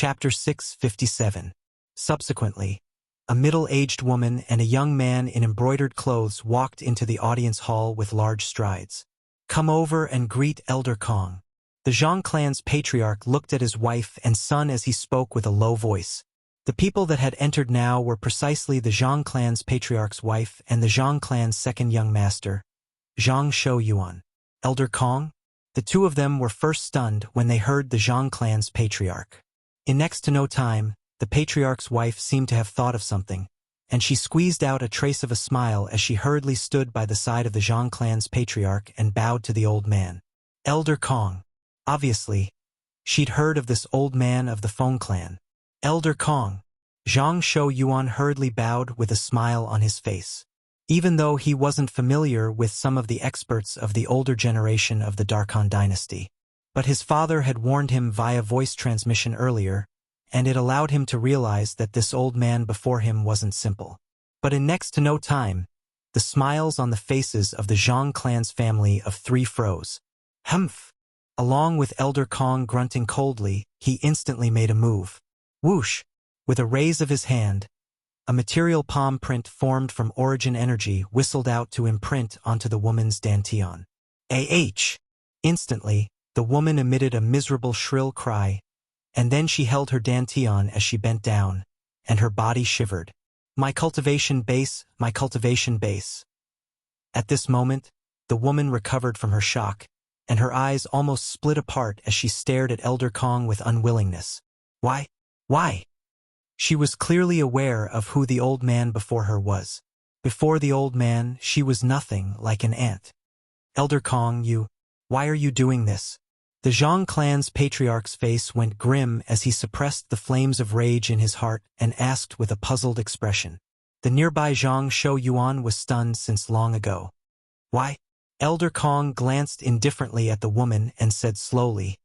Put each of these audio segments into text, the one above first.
Chapter 657. Subsequently, a middle-aged woman and a young man in embroidered clothes walked into the audience hall with large strides. "Come over and greet Elder Kong." The Zhang clan's patriarch looked at his wife and son as he spoke with a low voice. The people that had entered now were precisely the Zhang clan's patriarch's wife and the Zhang clan's second young master, Zhang Shouyuan. Elder Kong? The two of them were first stunned when they heard the Zhang clan's patriarch. In next to no time, the patriarch's wife seemed to have thought of something, and she squeezed out a trace of a smile as she hurriedly stood by the side of the Zhang clan's patriarch and bowed to the old man. Elder Kong. Obviously, she'd heard of this old man of the Feng clan. Elder Kong. Zhang Shouyuan hurriedly bowed with a smile on his face. Even though he wasn't familiar with some of the experts of the older generation of the Darkhan dynasty. But his father had warned him via voice transmission earlier, and it allowed him to realize that this old man before him wasn't simple. But in next to no time, the smiles on the faces of the Zhang clan's family of three froze. Humph! Along with Elder Kong grunting coldly, he instantly made a move. Whoosh! With a raise of his hand, a material palm print formed from origin energy whistled out to imprint onto the woman's dantian. Ah! Instantly, the woman emitted a miserable shrill cry, and then she held her dantian as she bent down, and her body shivered. My cultivation base, my cultivation base. At this moment, the woman recovered from her shock, and her eyes almost split apart as she stared at Elder Kong with unwillingness. Why? Why? She was clearly aware of who the old man before her was. Before the old man, she was nothing like an ant. Elder Kong, why are you doing this? The Zhang clan's patriarch's face went grim as he suppressed the flames of rage in his heart and asked with a puzzled expression. The nearby Zhang Shouyuan was stunned since long ago. Why? Elder Kong glanced indifferently at the woman and said slowly,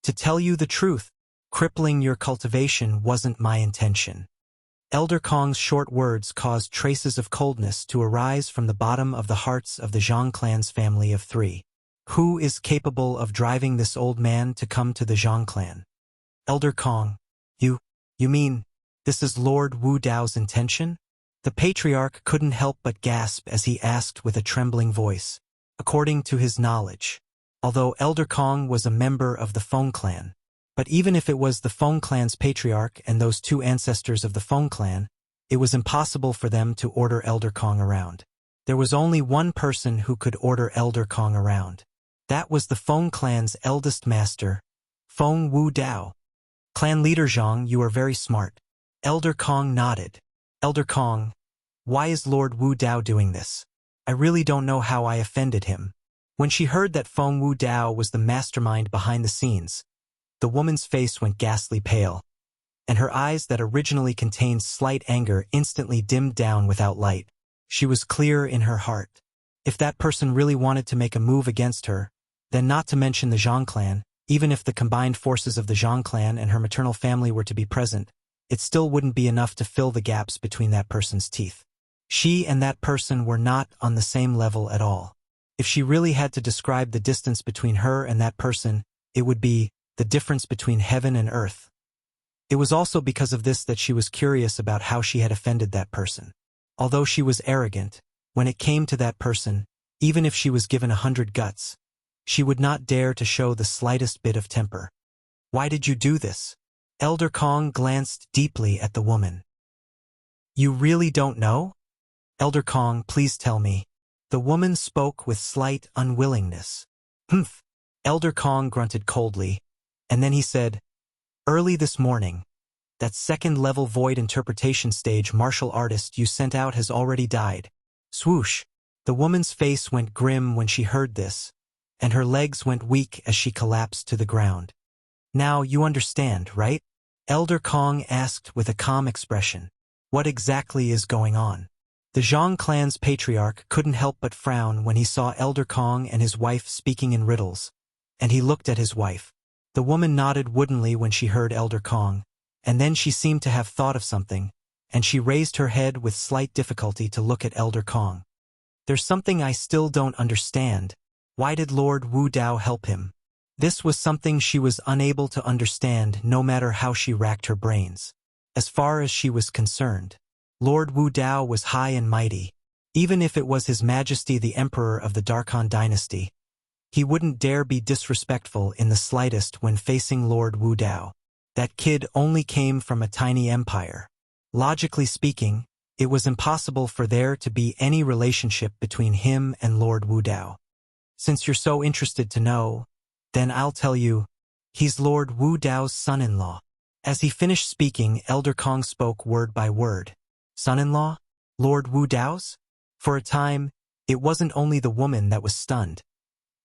"To tell you the truth, crippling your cultivation wasn't my intention." Elder Kong's short words caused traces of coldness to arise from the bottom of the hearts of the Zhang clan's family of three. Who is capable of driving this old man to come to the Zhang clan? Elder Kong, you mean, this is Lord Wu Dao's intention? The patriarch couldn't help but gasp as he asked with a trembling voice. According to his knowledge, although Elder Kong was a member of the Feng clan, but even if it was the Feng clan's patriarch and those two ancestors of the Feng clan, it was impossible for them to order Elder Kong around. There was only one person who could order Elder Kong around. That was the Feng clan's eldest master, Feng Wu Dao. Clan leader Zhang, you are very smart. Elder Kong nodded. Elder Kong, why is Lord Wu Dao doing this? I really don't know how I offended him. When she heard that Feng Wu Dao was the mastermind behind the scenes, the woman's face went ghastly pale, and her eyes that originally contained slight anger instantly dimmed down without light. She was clear in her heart. If that person really wanted to make a move against her, then not to mention the Zhang clan, even if the combined forces of the Zhang clan and her maternal family were to be present, it still wouldn't be enough to fill the gaps between that person's teeth. She and that person were not on the same level at all. If she really had to describe the distance between her and that person, it would be the difference between heaven and earth. It was also because of this that she was curious about how she had offended that person. Although she was arrogant, when it came to that person, even if she was given 100 guts, she would not dare to show the slightest bit of temper. Why did you do this? Elder Kong glanced deeply at the woman. You really don't know? Elder Kong, please tell me. The woman spoke with slight unwillingness. Humph. Elder Kong grunted coldly, and then he said, early this morning, that second-level void interpretation stage martial artist you sent out has already died. Swoosh. The woman's face went grim when she heard this, and her legs went weak as she collapsed to the ground. Now you understand, right? Elder Kong asked with a calm expression. What exactly is going on? The Zhang clan's patriarch couldn't help but frown when he saw Elder Kong and his wife speaking in riddles, and he looked at his wife. The woman nodded woodenly when she heard Elder Kong, and then she seemed to have thought of something, and she raised her head with slight difficulty to look at Elder Kong. There's something I still don't understand. Why did Lord Wu Dao help him? This was something she was unable to understand no matter how she racked her brains. As far as she was concerned, Lord Wu Dao was high and mighty. Even if it was His Majesty the Emperor of the Darkhan dynasty, he wouldn't dare be disrespectful in the slightest when facing Lord Wu Dao. That kid only came from a tiny empire. Logically speaking, it was impossible for there to be any relationship between him and Lord Wu Dao. Since you're so interested to know, then I'll tell you, he's Lord Wu Dao's son-in-law. As he finished speaking, Elder Kong spoke word by word. Son-in-law? Lord Wu Dao's? For a time, it wasn't only the woman that was stunned.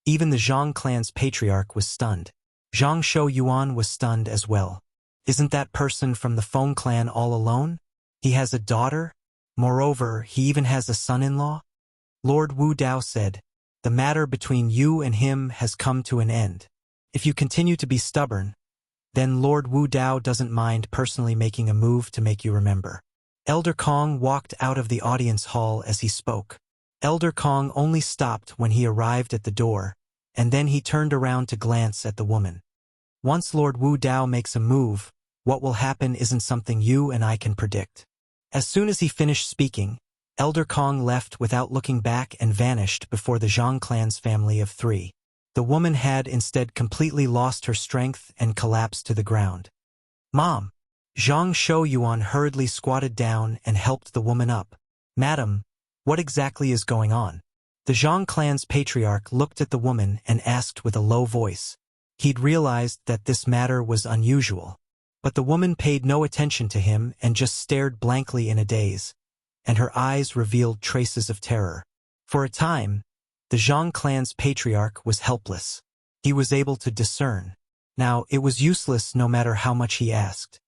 Even the Zhang clan's patriarch was stunned. Zhang Shou Yuan was stunned as well. Isn't that person from the Feng clan all alone? He has a daughter? Moreover, he even has a son-in-law? Lord Wu Dao said, the matter between you and him has come to an end. If you continue to be stubborn, then Lord Wu Dao doesn't mind personally making a move to make you remember. Elder Kong walked out of the audience hall as he spoke. Elder Kong only stopped when he arrived at the door, and then he turned around to glance at the woman. Once Lord Wu Dao makes a move, what will happen isn't something you and I can predict. As soon as he finished speaking, Elder Kong left without looking back and vanished before the Zhang clan's family of 3. The woman had instead completely lost her strength and collapsed to the ground. Mom! Zhang Shou Yuan hurriedly squatted down and helped the woman up. Madam, what exactly is going on? The Zhang clan's patriarch looked at the woman and asked with a low voice. He'd realized that this matter was unusual. But the woman paid no attention to him and just stared blankly in a daze, and her eyes revealed traces of terror. For a time, the Zhang clan's patriarch was helpless. He was able to discern. Now, it was useless no matter how much he asked.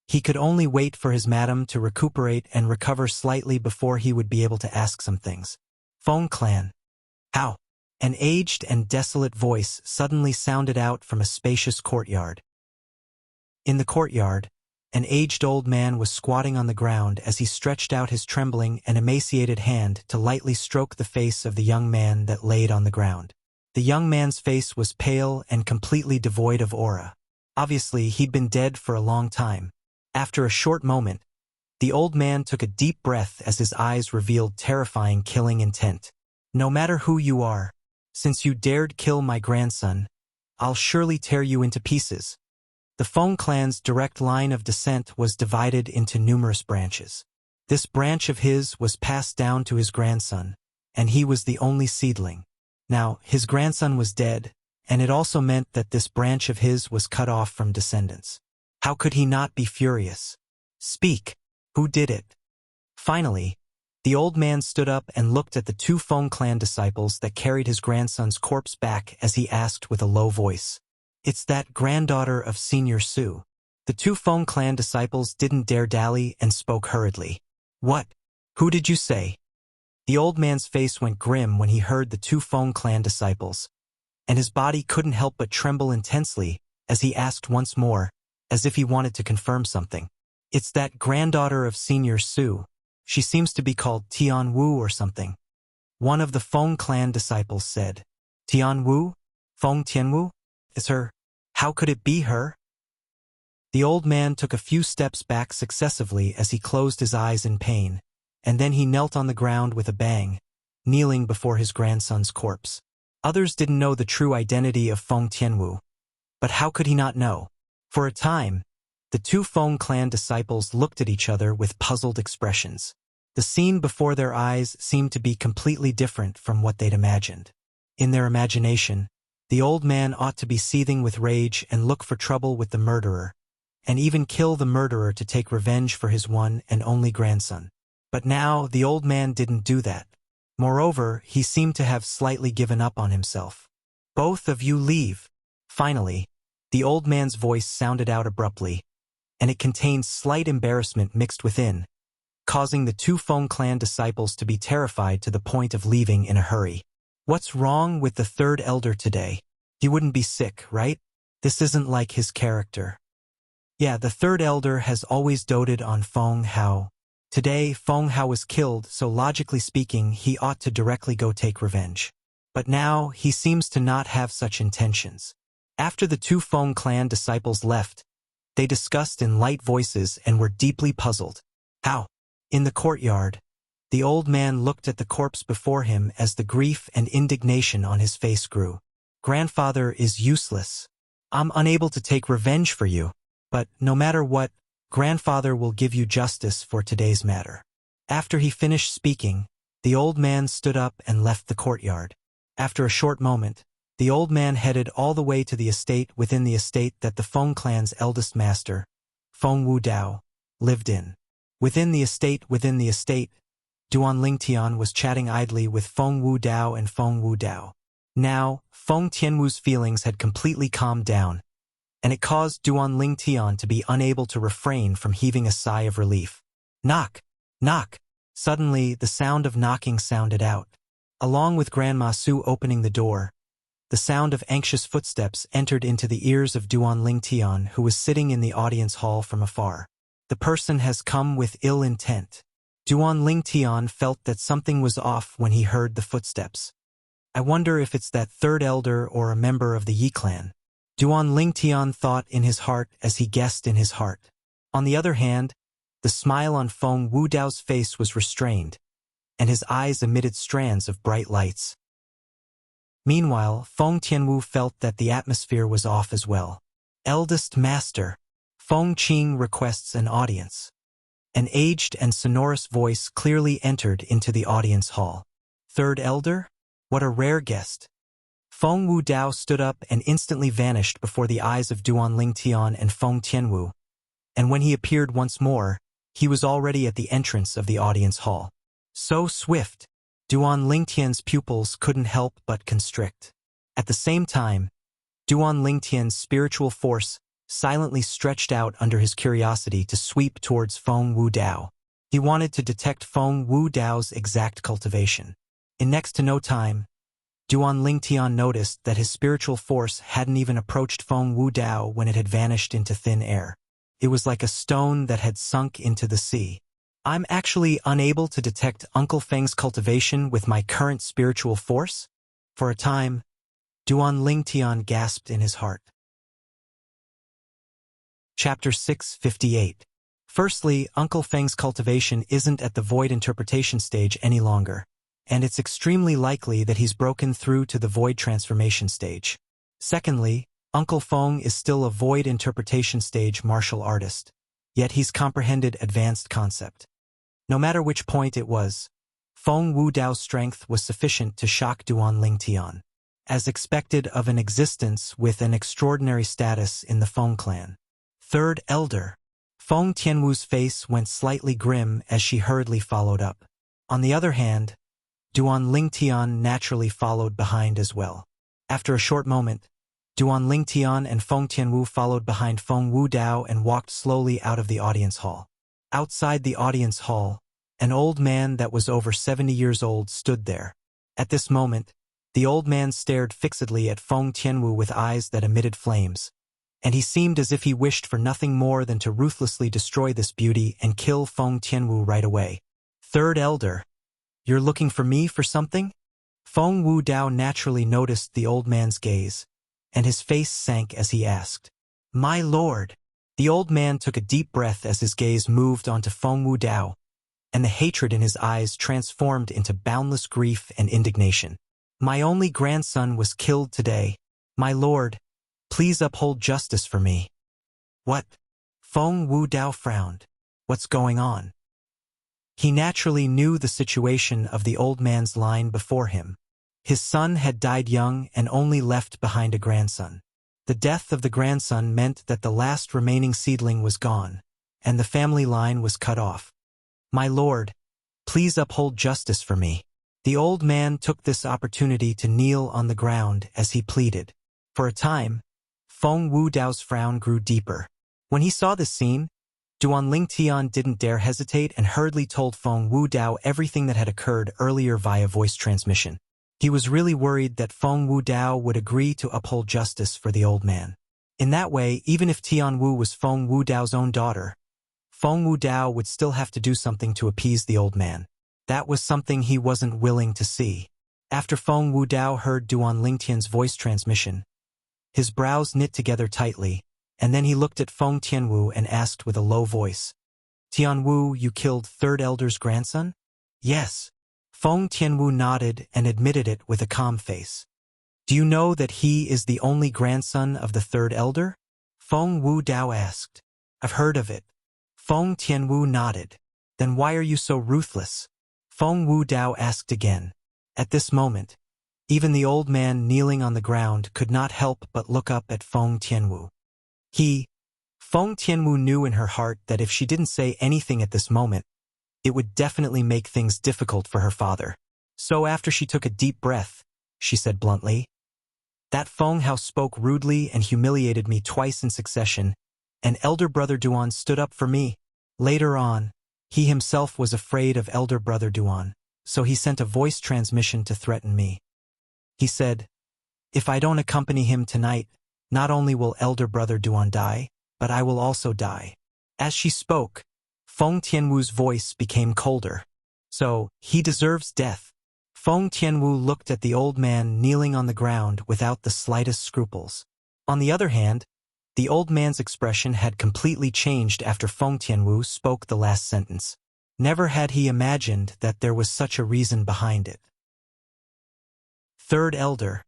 He could only wait for his madam to recuperate and recover slightly before he would be able to ask some things. Feng clan. How? An aged and desolate voice suddenly sounded out from a spacious courtyard. In the courtyard, an aged old man was squatting on the ground as he stretched out his trembling and emaciated hand to lightly stroke the face of the young man that laid on the ground. The young man's face was pale and completely devoid of aura. Obviously, he'd been dead for a long time. After a short moment, the old man took a deep breath as his eyes revealed terrifying killing intent. No matter who you are, since you dared kill my grandson, I'll surely tear you into pieces. The Feng clan's direct line of descent was divided into numerous branches. This branch of his was passed down to his grandson, and he was the only seedling. Now, his grandson was dead, and it also meant that this branch of his was cut off from descendants. How could he not be furious? Speak! Who did it? Finally, the old man stood up and looked at the 2 Feng clan disciples that carried his grandson's corpse back as he asked with a low voice. It's that granddaughter of Senior Su. The 2 Feng clan disciples didn't dare dally and spoke hurriedly. What? Who did you say? The old man's face went grim when he heard the 2 Feng clan disciples, and his body couldn't help but tremble intensely as he asked once more, as if he wanted to confirm something. It's that granddaughter of Senior Su. She seems to be called Tian Wu or something. One of the Feng clan disciples said. Tian Wu? Feng Tianwu? Is her? How could it be her? The old man took a few steps back successively as he closed his eyes in pain, and then he knelt on the ground with a bang, kneeling before his grandson's corpse. Others didn't know the true identity of Feng Tianwu. But how could he not know? For a time, the 2 Feng clan disciples looked at each other with puzzled expressions. The scene before their eyes seemed to be completely different from what they'd imagined. In their imagination, the old man ought to be seething with rage and look for trouble with the murderer, and even kill the murderer to take revenge for his one and only grandson. But now the old man didn't do that. Moreover, he seemed to have slightly given up on himself. Both of you leave. Finally, the old man's voice sounded out abruptly, and it contained slight embarrassment mixed within, causing the 2 Feng clan disciples to be terrified to the point of leaving in a hurry. What's wrong with the 3rd elder today? He wouldn't be sick, right? This isn't like his character. Yeah, the 3rd elder has always doted on Feng Hao. Today, Feng Hao was killed, so logically speaking, he ought to directly go take revenge. But now, he seems to not have such intentions. After the two Feng clan disciples left, they discussed in light voices and were deeply puzzled. How? In the courtyard, the old man looked at the corpse before him as the grief and indignation on his face grew. Grandfather is useless. I'm unable to take revenge for you, but no matter what, grandfather will give you justice for today's matter. After he finished speaking, the old man stood up and left the courtyard. After a short moment, the old man headed all the way to the estate within the estate that the Feng clan's eldest master, Feng Wudao, lived in. Within the estate, Duan Lingtian was chatting idly with Feng Wudao and Feng Wudao. Now, Feng Tianwu's feelings had completely calmed down, and it caused Duan Lingtian to be unable to refrain from heaving a sigh of relief. Knock! Knock! Suddenly, the sound of knocking sounded out. Along with Grandma Su opening the door, the sound of anxious footsteps entered into the ears of Duan Lingtian, who was sitting in the audience hall from afar. The person has come with ill intent. Duan Lingtian felt that something was off when he heard the footsteps. I wonder if it's that third elder or a member of the Yi clan. Duan Lingtian thought in his heart as he guessed in his heart. On the other hand, the smile on Feng Wudao's face was restrained, and his eyes emitted strands of bright lights. Meanwhile, Feng Tianwu felt that the atmosphere was off as well. Eldest Master, Feng Qing requests an audience. An aged and sonorous voice clearly entered into the audience hall. Third Elder? What a rare guest. Feng Wudao stood up and instantly vanished before the eyes of Duan Lingtian and Feng Tianwu, and when he appeared once more, he was already at the entrance of the audience hall. So swift, Duan Lingtian's pupils couldn't help but constrict. At the same time, Duan Lingtian's spiritual force silently stretched out under his curiosity to sweep towards Feng Wudao. He wanted to detect Feng Wudao's exact cultivation. In next to no time, Duan Lingtian noticed that his spiritual force hadn't even approached Feng Wudao when it had vanished into thin air. It was like a stone that had sunk into the sea. I'm actually unable to detect Uncle Feng's cultivation with my current spiritual force? For a time, Duan Lingtian gasped in his heart. Chapter 658. Firstly, Uncle Feng's cultivation isn't at the void interpretation stage any longer, and it's extremely likely that he's broken through to the void transformation stage. Secondly, Uncle Feng is still a void interpretation stage martial artist, yet he's comprehended advanced concept. No matter which point it was, Feng Wudao's strength was sufficient to shock Duan Lingtian, as expected of an existence with an extraordinary status in the Feng clan. Third Elder. Feng Tianwu's face went slightly grim as she hurriedly followed up. On the other hand, Duan Lingtian naturally followed behind as well. After a short moment, Duan Lingtian and Feng Tianwu followed behind Feng Wudao and walked slowly out of the audience hall. Outside the audience hall, an old man that was over 70 years old stood there. At this moment, the old man stared fixedly at Feng Tianwu with eyes that emitted flames, and he seemed as if he wished for nothing more than to ruthlessly destroy this beauty and kill Feng Tianwu right away. Third Elder, you're looking for me for something? Feng Wudao naturally noticed the old man's gaze, and his face sank as he asked. My lord. The old man took a deep breath as his gaze moved onto Feng Wudao, and the hatred in his eyes transformed into boundless grief and indignation. My only grandson was killed today. My lord, please uphold justice for me. What? Feng Wudao frowned. What's going on? He naturally knew the situation of the old man's line before him. His son had died young and only left behind a grandson. The death of the grandson meant that the last remaining seedling was gone, and the family line was cut off. My lord, please uphold justice for me. The old man took this opportunity to kneel on the ground as he pleaded. For a time, Feng Wudao's frown grew deeper. When he saw this scene, Duan Lingtian didn't dare hesitate and hurriedly told Feng Wudao everything that had occurred earlier via voice transmission. He was really worried that Feng Wudao would agree to uphold justice for the old man. In that way, even if Tianwu was Feng Wudao's own daughter, Feng Wudao would still have to do something to appease the old man. That was something he wasn't willing to see. After Feng Wudao heard Duan Lingtian's voice transmission, His brows knit together tightly, and then he looked at Feng Tianwu and asked with a low voice, "Tianwu, you killed third elder's grandson?" "Yes." Feng Tianwu nodded and admitted it with a calm face. "Do you know that he is the only grandson of the third elder?" Feng Wu Dao asked. "I've heard of it." Feng Tianwu nodded. "Then why are you so ruthless?" Feng Wu Dao asked again. At this moment, even the old man kneeling on the ground could not help but look up at Feng Tianwu. Feng Tianwu knew in her heart that if she didn't say anything at this moment, it would definitely make things difficult for her father. So after she took a deep breath, she said bluntly, "That Feng Hao spoke rudely and humiliated me twice in succession, and elder brother Duan stood up for me. Later on, he himself was afraid of elder brother Duan, so he sent a voice transmission to threaten me. He said, if I don't accompany him tonight, not only will elder brother Duan die, but I will also die." As she spoke, Feng Tianwu's voice became colder. "So, he deserves death." Feng Tianwu looked at the old man kneeling on the ground without the slightest scruples. On the other hand, the old man's expression had completely changed after Feng Tianwu spoke the last sentence. Never had he imagined that there was such a reason behind it. "Third elder,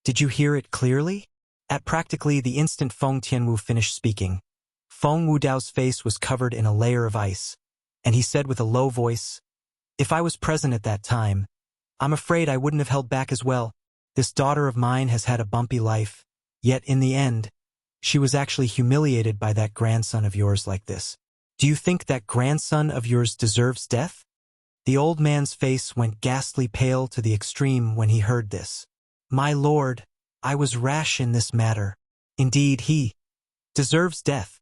did you hear it clearly?" At practically the instant Feng Tianwu finished speaking, Feng Wudao's face was covered in a layer of ice, and he said with a low voice, "If I was present at that time, I'm afraid I wouldn't have held back as well. This daughter of mine has had a bumpy life, yet in the end, she was actually humiliated by that grandson of yours like this. Do you think that grandson of yours deserves death?" The old man's face went ghastly pale to the extreme when he heard this. "My lord, I was rash in this matter. Indeed, he deserves death."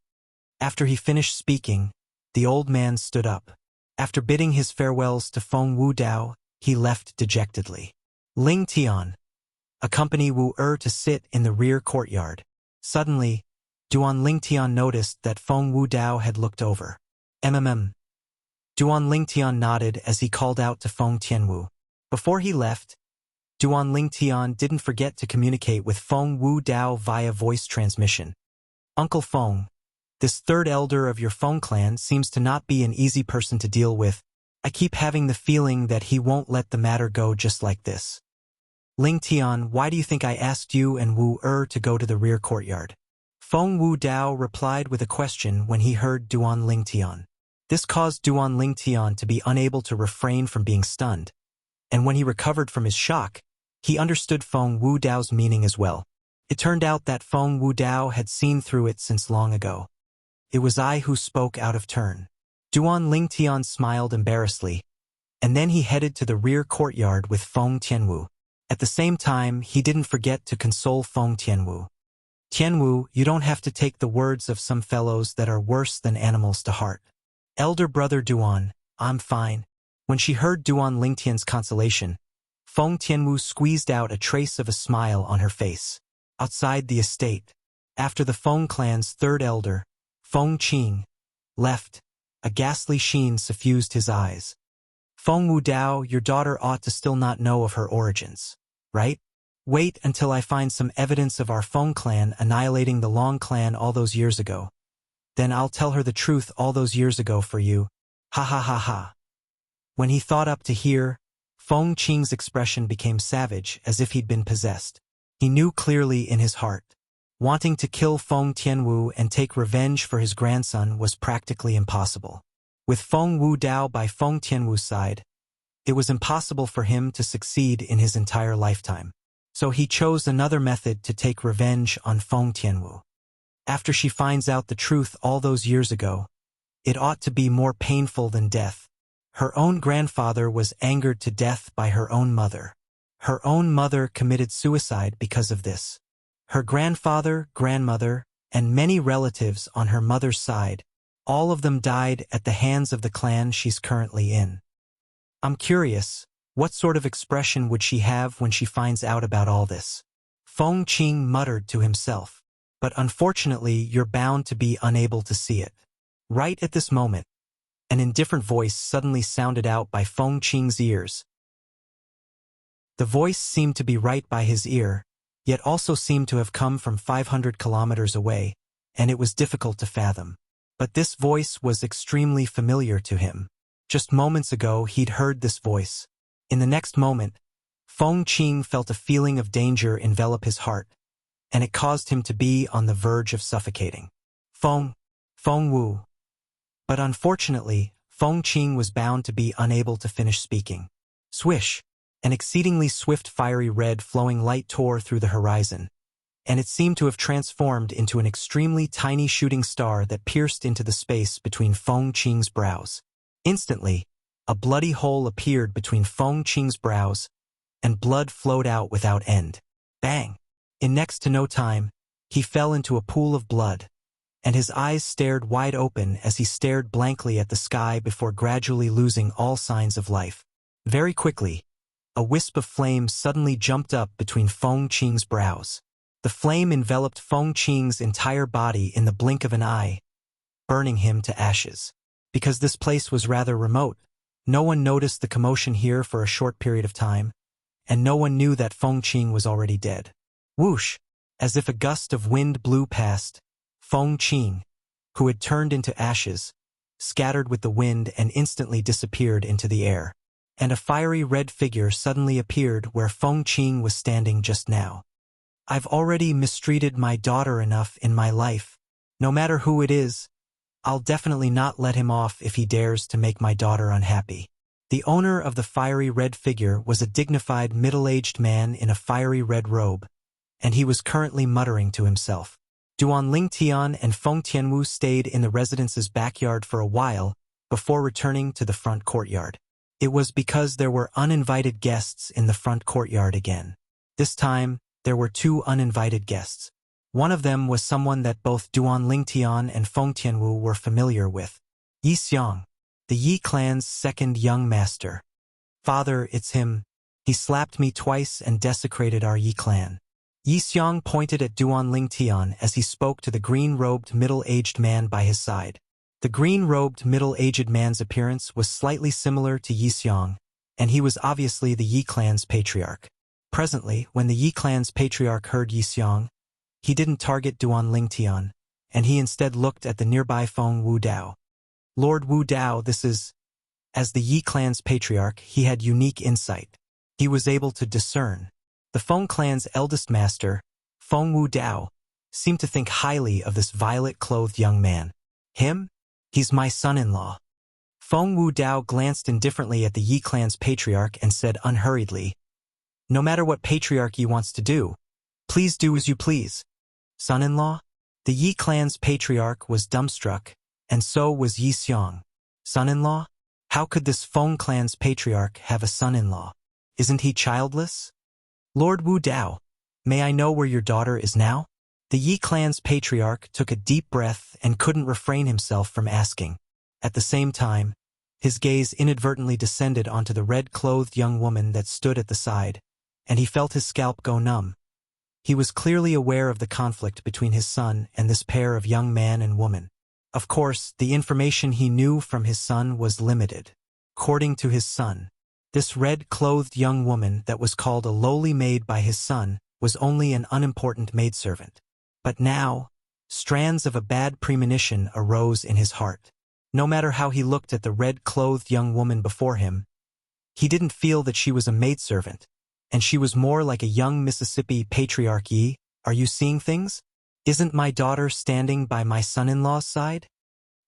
After he finished speaking, the old man stood up. After bidding his farewells to Feng Wudao, he left dejectedly. Ling Tian, accompany Wu to sit in the rear courtyard. Suddenly, Duan Ling Tian noticed that Feng Wudao had looked over. Duan Ling Tian nodded as he called out to Feng Tianwu. Before he left, Duan Ling Tian didn't forget to communicate with Feng Wudao via voice transmission. "Uncle Feng, this third elder of your Feng clan seems to not be an easy person to deal with. I keep having the feeling that he won't let the matter go just like this. Ling Tian, why do you think I asked you and Wu to go to the rear courtyard?" Feng Wudao replied with a question when he heard Duan Ling Tian. This caused Duan Ling Tian to be unable to refrain from being stunned, and when he recovered from his shock, he understood Feng Wudao's meaning as well. It turned out that Feng Wudao had seen through it since long ago. "It was I who spoke out of turn." Duan Ling Tian smiled embarrassedly, and then he headed to the rear courtyard with Feng Tianwu. At the same time, he didn't forget to console Feng Tianwu. "Tianwu, you don't have to take the words of some fellows that are worse than animals to heart. Elder brother Duan, I'm fine." When she heard Duan Ling Tian's consolation, Feng Tianwu squeezed out a trace of a smile on her face. Outside the estate, after the Feng clan's third elder, Feng Qing, left, a ghastly sheen suffused his eyes. "Feng Wudao, your daughter ought to still not know of her origins, right? Wait until I find some evidence of our Feng clan annihilating the Long clan all those years ago. Then I'll tell her the truth all those years ago for you. Ha ha ha ha." When he thought up to hear, Feng Qing's expression became savage as if he'd been possessed. He knew clearly in his heart, wanting to kill Feng Tianwu and take revenge for his grandson was practically impossible. With Feng Wudao by Feng Tianwu's side, it was impossible for him to succeed in his entire lifetime. So he chose another method to take revenge on Feng Tianwu. After she finds out the truth all those years ago, it ought to be more painful than death. Her own grandfather was angered to death by her own mother. Her own mother committed suicide because of this. Her grandfather, grandmother, and many relatives on her mother's side, all of them died at the hands of the clan she's currently in. I'm curious, what sort of expression would she have when she finds out about all this? Feng Qing muttered to himself. But unfortunately, you're bound to be unable to see it. Right at this moment, an indifferent voice suddenly sounded out by Feng Qing's ears. The voice seemed to be right by his ear, yet also seemed to have come from 500 kilometers away, and it was difficult to fathom. But this voice was extremely familiar to him. Just moments ago he'd heard this voice. In the next moment, Feng Qing felt a feeling of danger envelop his heart, and it caused him to be on the verge of suffocating. Feng Wu. But unfortunately, Feng Qing was bound to be unable to finish speaking. Swish! An exceedingly swift fiery red flowing light tore through the horizon, and it seemed to have transformed into an extremely tiny shooting star that pierced into the space between Feng Qing's brows. Instantly, a bloody hole appeared between Feng Qing's brows, and blood flowed out without end. Bang! In next to no time, he fell into a pool of blood, and his eyes stared wide open as he stared blankly at the sky before gradually losing all signs of life. Very quickly, a wisp of flame suddenly jumped up between Feng Qing's brows. The flame enveloped Feng Qing's entire body in the blink of an eye, burning him to ashes. Because this place was rather remote, no one noticed the commotion here for a short period of time, and no one knew that Feng Qing was already dead. Whoosh! As if a gust of wind blew past, Feng Qing, who had turned into ashes, scattered with the wind and instantly disappeared into the air. And a fiery red figure suddenly appeared where Feng Qing was standing just now. I've already mistreated my daughter enough in my life. No matter who it is, I'll definitely not let him off if he dares to make my daughter unhappy. The owner of the fiery red figure was a dignified middle-aged man in a fiery red robe, and he was currently muttering to himself. Duan Lingtian and Feng Tianwu stayed in the residence's backyard for a while before returning to the front courtyard. It was because there were uninvited guests in the front courtyard again. This time, there were two uninvited guests. One of them was someone that both Duan Lingtian and Feng Tianwu were familiar with. Yi Xiang, the Yi clan's second young master. Father, it's him. He slapped me twice and desecrated our Yi clan. Yi Xiang pointed at Duan Lingtian as he spoke to the green-robed middle-aged man by his side. The green-robed middle-aged man's appearance was slightly similar to Yi Xiang, and he was obviously the Yi clan's patriarch. Presently, when the Yi clan's patriarch heard Yi Xiang, he didn't target Duan Lingtian, and he instead looked at the nearby Feng Wu Dao. Lord Wu Dao, this is... As the Yi clan's patriarch, he had unique insight. He was able to discern. The Feng clan's eldest master, Feng Wu Dao, seemed to think highly of this violet-clothed young man. Him? He's my son-in-law. Feng Wu Dao glanced indifferently at the Yi clan's patriarch and said unhurriedly, "No matter what patriarchy wants to do, please do as you please." Son-in-law? The Yi clan's patriarch was dumbstruck, and so was Yi Xiang. Son-in-law? How could this Feng clan's patriarch have a son-in-law? Isn't he childless? Lord Wu Dao, may I know where your daughter is now? The Yi clan's patriarch took a deep breath and couldn't refrain himself from asking. At the same time, his gaze inadvertently descended onto the red-clothed young woman that stood at the side, and he felt his scalp go numb. He was clearly aware of the conflict between his son and this pair of young man and woman. Of course, the information he knew from his son was limited. According to his son, this red-clothed young woman that was called a lowly maid by his son was only an unimportant maidservant. But now, strands of a bad premonition arose in his heart. No matter how he looked at the red-clothed young woman before him, he didn't feel that she was a maidservant, and she was more like a young Mississippi patriarch. Yi, are you seeing things? Isn't my daughter standing by my son-in-law's side?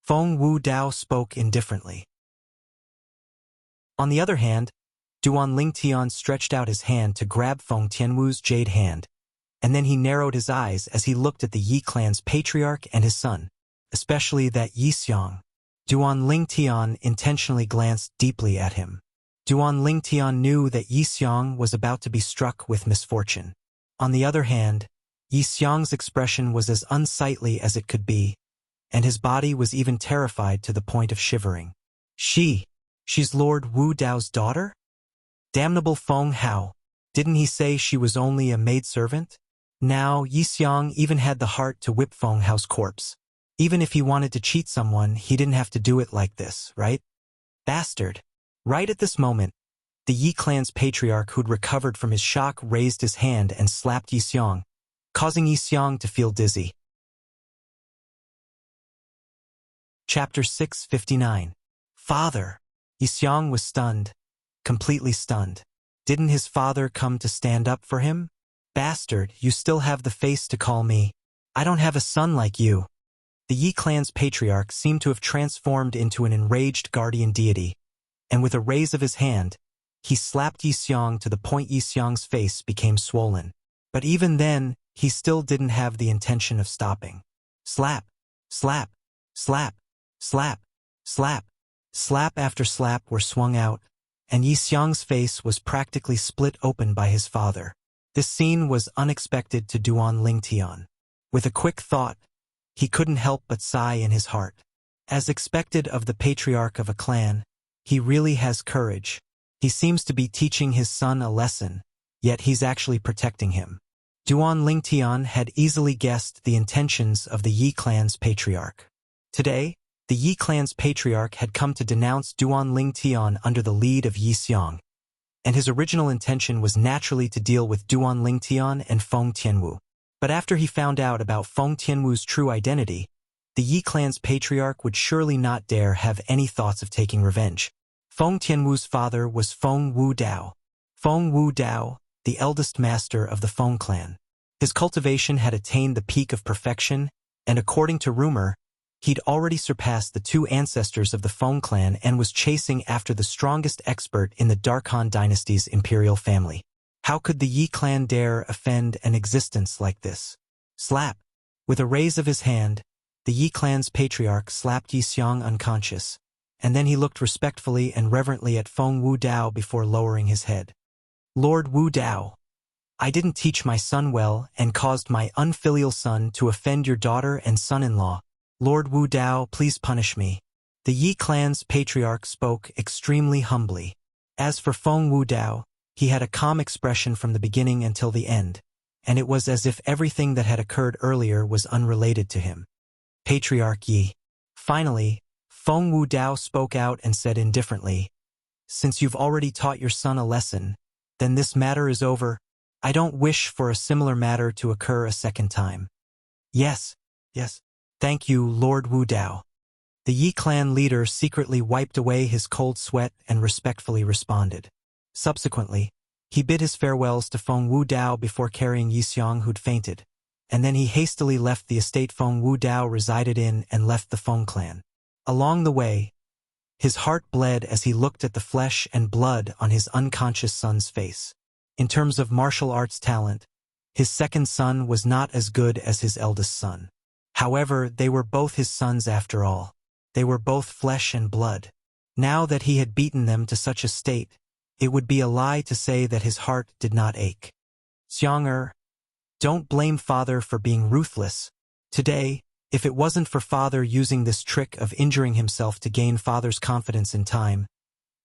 Feng Wu Dao spoke indifferently. On the other hand, Duan Lingtian stretched out his hand to grab Feng Tianwu's jade hand, and then he narrowed his eyes as he looked at the Yi clan's patriarch and his son, especially that Yi Xiang. Duan Lingtian intentionally glanced deeply at him. Duan Lingtian knew that Yi Xiang was about to be struck with misfortune. On the other hand, Yi Xiang's expression was as unsightly as it could be, and his body was even terrified to the point of shivering. She's Lord Wu Dao's daughter? Damnable Feng Hao. Didn't he say she was only a maidservant? Now, Yi Xiang even had the heart to whip Feng Hao's corpse. Even if he wanted to cheat someone, he didn't have to do it like this, right? Bastard. Right at this moment, The Yi clan's patriarch who'd recovered from his shock raised his hand and slapped Yi Xiong, causing Yi Xiong to feel dizzy. Chapter 659. Father! Yi Xiong was stunned, completely stunned. Didn't his father come to stand up for him? Bastard, you still have the face to call me. I don't have a son like you. The Yi clan's patriarch seemed to have transformed into an enraged guardian deity, and with a raise of his hand, he slapped Yi Xiong to the point Yi Xiong's face became swollen. But even then, he still didn't have the intention of stopping. Slap, slap, slap, slap, slap, slap after slap were swung out, and Yi Xiong's face was practically split open by his father. This scene was unexpected to Duan Lingtian. With a quick thought, he couldn't help but sigh in his heart. As expected of the patriarch of a clan, he really has courage. He seems to be teaching his son a lesson, yet he's actually protecting him. Duan Lingtian had easily guessed the intentions of the Yi clan's patriarch. Today, the Yi clan's patriarch had come to denounce Duan Lingtian under the lead of Yi Xiong, and his original intention was naturally to deal with Duan Lingtian and Feng Tianwu. But after he found out about Feng Tianwu's true identity, the Yi clan's patriarch would surely not dare have any thoughts of taking revenge. Feng Tianwu's father was Feng Wu Dao. Feng Wu Dao, the eldest master of the Feng clan. His cultivation had attained the peak of perfection, and according to rumor, he'd already surpassed the two ancestors of the Feng clan and was chasing after the strongest expert in the Darkhan dynasty's imperial family. How could the Yi clan dare offend an existence like this? Slap! With a raise of his hand, the Yi clan's patriarch slapped Yi Xiong unconscious, and then he looked respectfully and reverently at Feng Wu Dao before lowering his head. Lord Wu Dao, I didn't teach my son well and caused my unfilial son to offend your daughter and son-in-law. Lord Wu Dao, please punish me. The Yi clan's patriarch spoke extremely humbly. As for Feng Wu Dao, he had a calm expression from the beginning until the end, and it was as if everything that had occurred earlier was unrelated to him. Patriarch Yi. Finally, Feng Wu Dao spoke out and said indifferently, since you've already taught your son a lesson, then this matter is over. I don't wish for a similar matter to occur a second time. Yes, yes. Thank you, Lord Wu Dao. The Yi clan leader secretly wiped away his cold sweat and respectfully responded. Subsequently, he bid his farewells to Feng Wu Dao before carrying Yi Xiong who'd fainted, and then he hastily left the estate Feng Wu Dao resided in and left the Feng clan. Along the way, his heart bled as he looked at the flesh and blood on his unconscious son's face. In terms of martial arts talent, his second son was not as good as his eldest son. However, they were both his sons after all. They were both flesh and blood. Now that he had beaten them to such a state, it would be a lie to say that his heart did not ache. Xiong, don't blame father for being ruthless. Today, if it wasn't for father using this trick of injuring himself to gain father's confidence in time,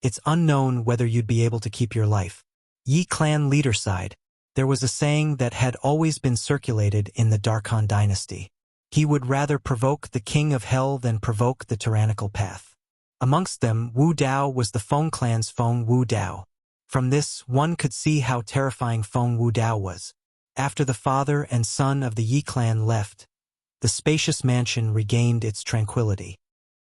it's unknown whether you'd be able to keep your life. Yi clan leader side, there was a saying that had always been circulated in the Darkhan dynasty. He would rather provoke the king of hell than provoke the tyrannical path. Amongst them, Wu Dao was the Feng clan's Feng Wu Dao. From this, one could see how terrifying Feng Wu Dao was. After the father and son of the Yi clan left, the spacious mansion regained its tranquility.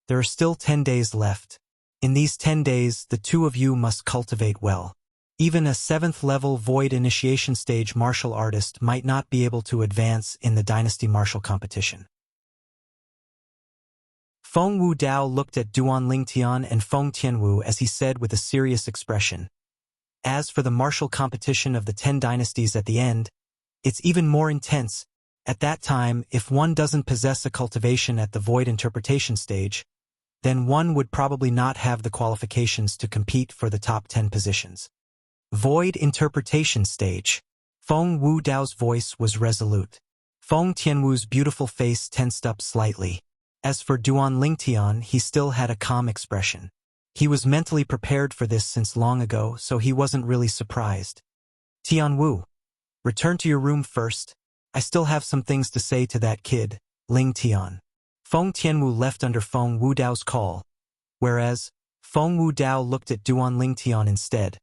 There are still 10 days left. In these 10 days, the two of you must cultivate well. Even a 7th-level Void Initiation Stage martial artist might not be able to advance in the Dynasty Martial Competition. Feng Wu Dao looked at Duan Lingtian and Feng Tianwu as he said with a serious expression, as for the martial competition of the 10 dynasties at the end, it's even more intense. At that time, if one doesn't possess a cultivation at the Void Interpretation Stage, then one would probably not have the qualifications to compete for the top 10 positions. Void Interpretation Stage. Feng Wu Dao's voice was resolute. Feng Tianwu's beautiful face tensed up slightly. As for Duan Lingtian, he still had a calm expression. He was mentally prepared for this since long ago, so he wasn't really surprised. Tianwu, return to your room first. I still have some things to say to that kid, Lingtian. Feng Tianwu left under Feng Wu Dao's call, whereas Feng Wu Dao looked at Duan Lingtian instead.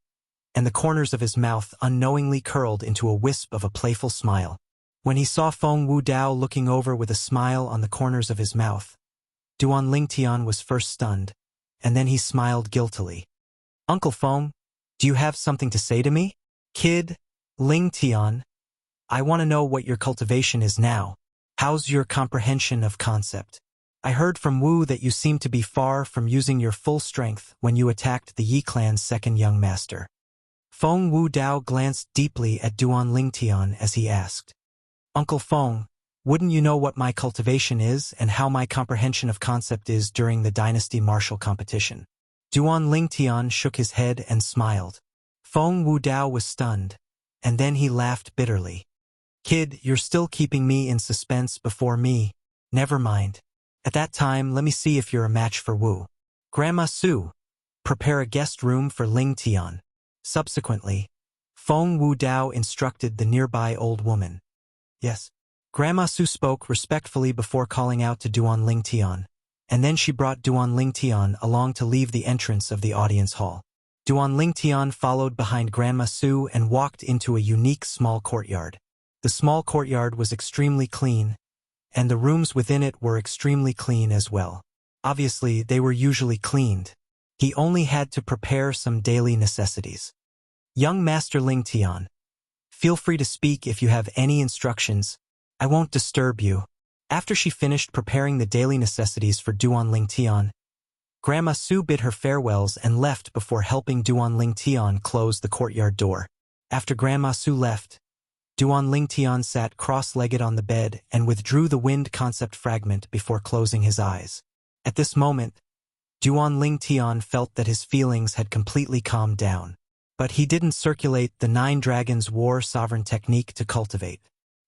and the corners of his mouth unknowingly curled into a wisp of a playful smile. When he saw Feng Wudao looking over with a smile on the corners of his mouth, Duan Lingtian was first stunned, and then he smiled guiltily. "Uncle Feng, do you have something to say to me?" "Kid, Lingtian, I want to know what your cultivation is now. How's your comprehension of concept? I heard from Wu that you seem to be far from using your full strength when you attacked the Yi clan's second young master." Feng Wudao glanced deeply at Duan Lingtian as he asked, "Uncle Feng, wouldn't you know what my cultivation is and how my comprehension of concept is during the dynasty martial competition?" Duan Lingtian shook his head and smiled. Feng Wudao was stunned, and then he laughed bitterly. "Kid, you're still keeping me in suspense before me. Never mind. At that time, let me see if you're a match for Wu. Grandma Su, prepare a guest room for Lingtian." Subsequently, Feng Wudao instructed the nearby old woman. "Yes." Grandma Su spoke respectfully before calling out to Duan Lingtian, and then she brought Duan Lingtian along to leave the entrance of the audience hall. Duan Lingtian followed behind Grandma Su and walked into a unique small courtyard. The small courtyard was extremely clean, and the rooms within it were extremely clean as well. Obviously, they were usually cleaned. He only had to prepare some daily necessities. "Young Master Lingtian, feel free to speak if you have any instructions. I won't disturb you." After she finished preparing the daily necessities for Duan Lingtian, Grandma Su bid her farewells and left before helping Duan Lingtian close the courtyard door. After Grandma Su left, Duan Lingtian sat cross-legged on the bed and withdrew the wind concept fragment before closing his eyes. At this moment, Duan Lingtian felt that his feelings had completely calmed down. But he didn't circulate the 9 Dragons War Sovereign technique to cultivate.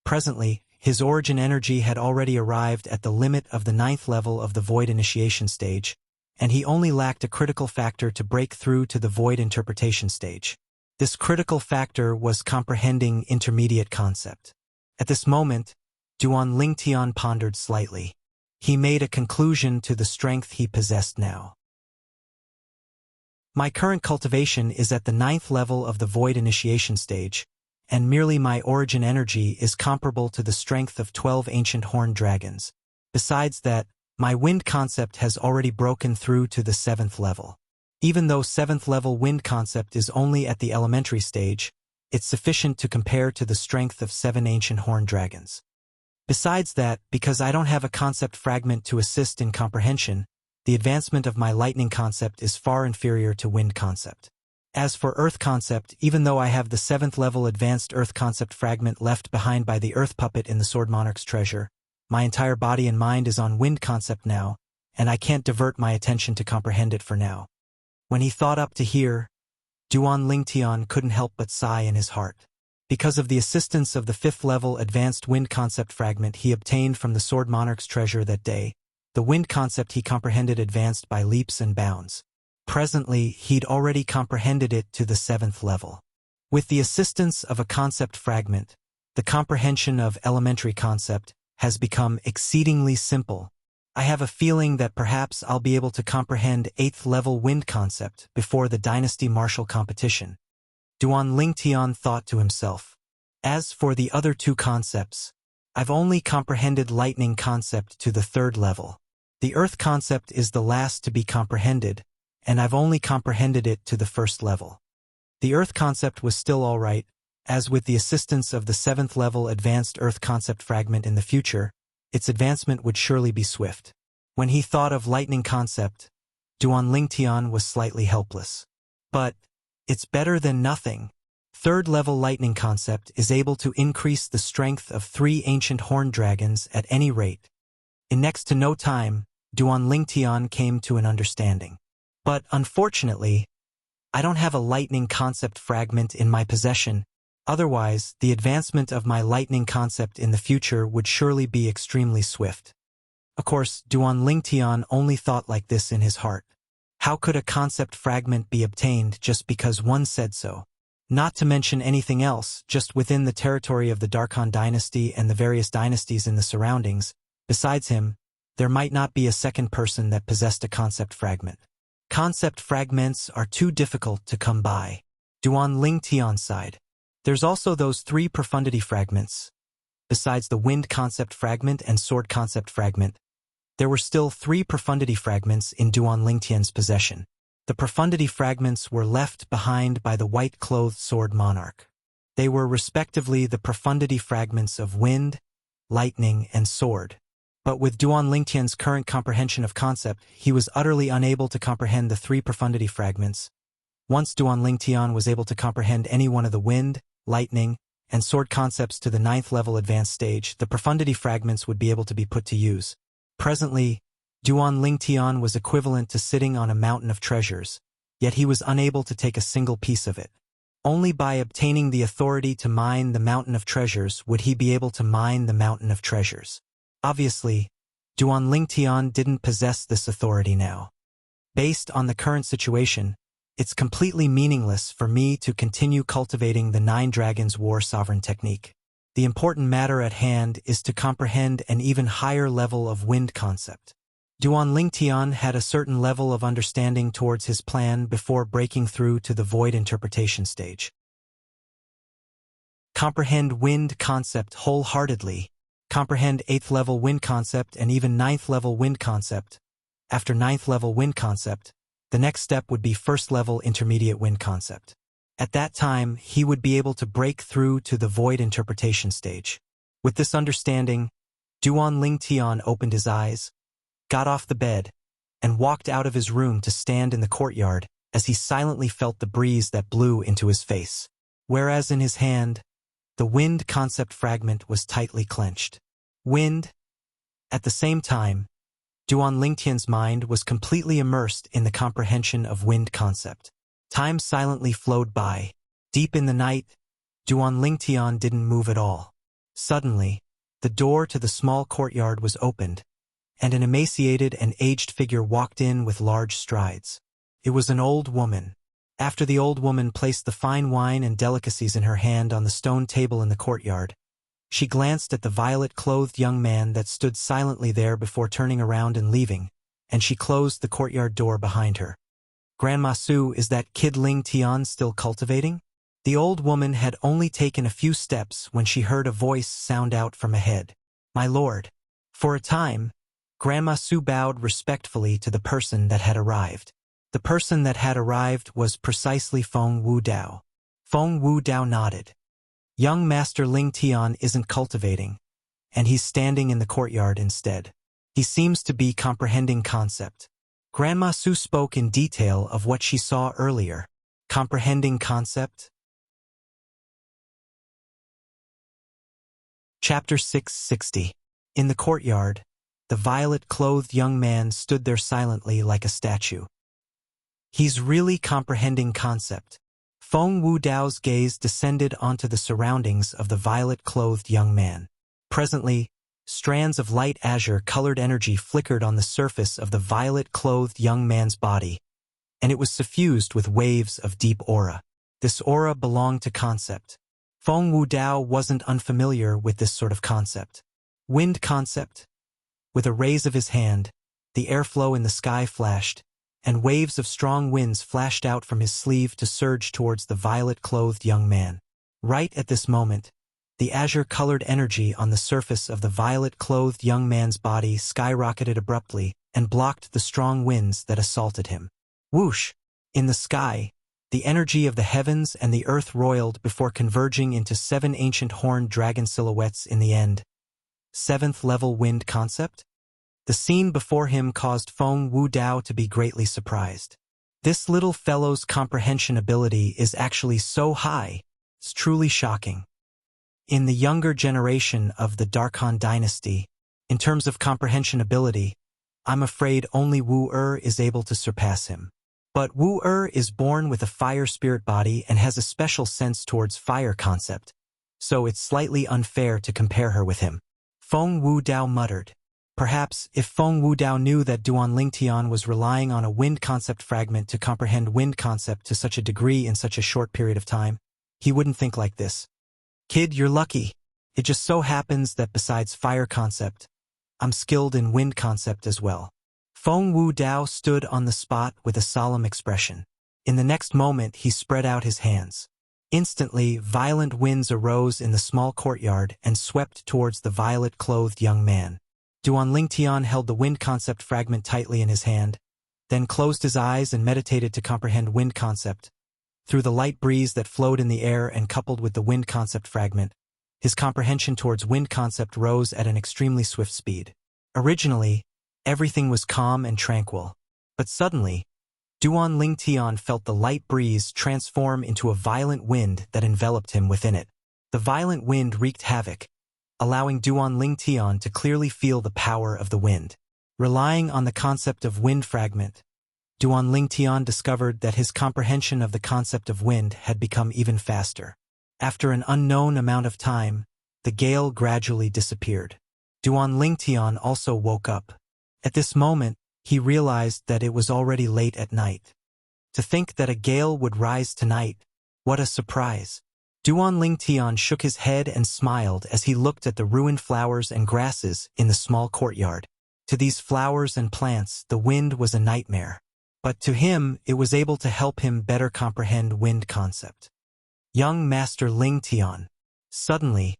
Presently, his origin energy had already arrived at the limit of the 9th level of the Void Initiation stage, and he only lacked a critical factor to break through to the Void Interpretation stage. This critical factor was comprehending intermediate concept. At this moment, Duan Lingtian pondered slightly. He made a conclusion to the strength he possessed now. "My current cultivation is at the 9th level of the Void Initiation stage, and merely my origin energy is comparable to the strength of 12 ancient horned dragons. Besides that, my wind concept has already broken through to the 7th level. Even though 7th level wind concept is only at the elementary stage, it's sufficient to compare to the strength of 7 ancient horned dragons. Besides that, because I don't have a concept fragment to assist in comprehension, the advancement of my lightning concept is far inferior to wind concept. As for earth concept, even though I have the 7th level advanced earth concept fragment left behind by the earth puppet in the Sword Monarch's treasure, my entire body and mind is on wind concept now, and I can't divert my attention to comprehend it for now." When he thought up to here, Duan Lingtian couldn't help but sigh in his heart. Because of the assistance of the 5th level advanced wind concept fragment he obtained from the Sword Monarch's treasure that day, the wind concept he comprehended advanced by leaps and bounds. Presently, he'd already comprehended it to the 7th level. With the assistance of a concept fragment, the comprehension of elementary concept has become exceedingly simple. I have a feeling that perhaps I'll be able to comprehend 8th level wind concept before the Dynasty Martial competition. Duan Lingtian thought to himself. As for the other 2 concepts, I've only comprehended lightning concept to the 3rd level. The earth concept is the last to be comprehended, and I've only comprehended it to the 1st level. The earth concept was still all right, as with the assistance of the 7th level advanced earth concept fragment in the future, its advancement would surely be swift. When he thought of lightning concept, Duan Lingtian was slightly helpless. But it's better than nothing. 3rd level lightning concept is able to increase the strength of 3 ancient horned dragons at any rate. In next to no time, Duan Lingtian came to an understanding. But unfortunately, I don't have a lightning concept fragment in my possession. Otherwise, the advancement of my lightning concept in the future would surely be extremely swift. Of course, Duan Lingtian only thought like this in his heart. How could a concept fragment be obtained just because one said so? Not to mention anything else, just within the territory of the Darkhan dynasty and the various dynasties in the surroundings, besides him, there might not be a second person that possessed a concept fragment. Concept fragments are too difficult to come by. Duan Ling Tian sighed. There's also those 3 profundity fragments. Besides the wind concept fragment and sword concept fragment, there were still 3 profundity fragments in Duan Lingtian's possession. The profundity fragments were left behind by the white-clothed sword monarch. They were respectively the profundity fragments of wind, lightning, and sword. But with Duan Lingtian's current comprehension of concept, he was utterly unable to comprehend the 3 profundity fragments. Once Duan Lingtian was able to comprehend any one of the wind, lightning, and sword concepts to the 9th level advanced stage, the profundity fragments would be able to be put to use. Presently, Duan Lingtian was equivalent to sitting on a mountain of treasures, yet he was unable to take a single piece of it. Only by obtaining the authority to mine the mountain of treasures would he be able to mine the mountain of treasures. Obviously, Duan Lingtian didn't possess this authority now. Based on the current situation, it's completely meaningless for me to continue cultivating the 9 Dragons War Sovereign technique. The important matter at hand is to comprehend an even higher level of wind concept. Duan Lingtian had a certain level of understanding towards his plan before breaking through to the void interpretation stage. Comprehend wind concept wholeheartedly. Comprehend 8th level wind concept and even 9th level wind concept. After 9th level wind concept, the next step would be 1st level intermediate wind concept. At that time, he would be able to break through to the void interpretation stage. With this understanding, Duan Lingtian opened his eyes, got off the bed, and walked out of his room to stand in the courtyard as he silently felt the breeze that blew into his face. Whereas in his hand, the wind concept fragment was tightly clenched. Wind. At the same time, Duan Lingtian's mind was completely immersed in the comprehension of wind concept. Time silently flowed by. Deep in the night, Duan Lingtian didn't move at all. Suddenly, the door to the small courtyard was opened, and an emaciated and aged figure walked in with large strides. It was an old woman. After the old woman placed the fine wine and delicacies in her hand on the stone table in the courtyard, she glanced at the violet-clothed young man that stood silently there before turning around and leaving, and she closed the courtyard door behind her. Grandma Su, is that kid Ling Tian still cultivating? The old woman had only taken a few steps when she heard a voice sound out from ahead. My lord. For a time, Grandma Su bowed respectfully to the person that had arrived. The person that had arrived was precisely Feng Wudao. Feng Wudao nodded. Young Master Ling Tian isn't cultivating, and he's standing in the courtyard instead. He seems to be comprehending concept. Grandma Su spoke in detail of what she saw earlier. Comprehending concept? Chapter 660. In the courtyard, the violet-clothed young man stood there silently like a statue. He's really comprehending concept. Feng Wudao's gaze descended onto the surroundings of the violet-clothed young man. Presently, strands of light azure-colored energy flickered on the surface of the violet-clothed young man's body, and it was suffused with waves of deep aura. This aura belonged to concept. Feng Wudao wasn't unfamiliar with this sort of concept. Wind concept? With a raise of his hand, the airflow in the sky flashed, and waves of strong winds flashed out from his sleeve to surge towards the violet-clothed young man. Right at this moment, the azure-colored energy on the surface of the violet-clothed young man's body skyrocketed abruptly and blocked the strong winds that assaulted him. Whoosh! In the sky, the energy of the heavens and the earth roiled before converging into 7 ancient horned dragon silhouettes in the end. 7th level wind concept? The scene before him caused Feng Wudao to be greatly surprised. This little fellow's comprehension ability is actually so high, it's truly shocking. In the younger generation of the Darkhan dynasty, in terms of comprehension ability, I'm afraid only Wu-Er is able to surpass him. But Wu-Er is born with a fire spirit body and has a special sense towards fire concept, so it's slightly unfair to compare her with him. Feng Wudao muttered. Perhaps if Feng Wudao knew that Duan Lingtian was relying on a wind concept fragment to comprehend wind concept to such a degree in such a short period of time, he wouldn't think like this. Kid, you're lucky. It just so happens that besides fire concept, I'm skilled in wind concept as well. Feng Wudao stood on the spot with a solemn expression. In the next moment, he spread out his hands. Instantly, violent winds arose in the small courtyard and swept towards the violet-clothed young man. Duan Lingtian held the wind concept fragment tightly in his hand, then closed his eyes and meditated to comprehend wind concept. Through the light breeze that flowed in the air and coupled with the wind concept fragment, his comprehension towards wind concept rose at an extremely swift speed. Originally, everything was calm and tranquil, but suddenly, Duan Lingtian felt the light breeze transform into a violent wind that enveloped him within it. The violent wind wreaked havoc, allowing Duan Lingtian to clearly feel the power of the wind. Relying on the concept of wind fragment, Duan Lingtian discovered that his comprehension of the concept of wind had become even faster. After an unknown amount of time, the gale gradually disappeared. Duan Lingtian also woke up. At this moment, he realized that it was already late at night. To think that a gale would rise tonight, what a surprise. Duan Lingtian shook his head and smiled as he looked at the ruined flowers and grasses in the small courtyard. To these flowers and plants, the wind was a nightmare. But to him, it was able to help him better comprehend wind concept. Young Master Lingtian. Suddenly,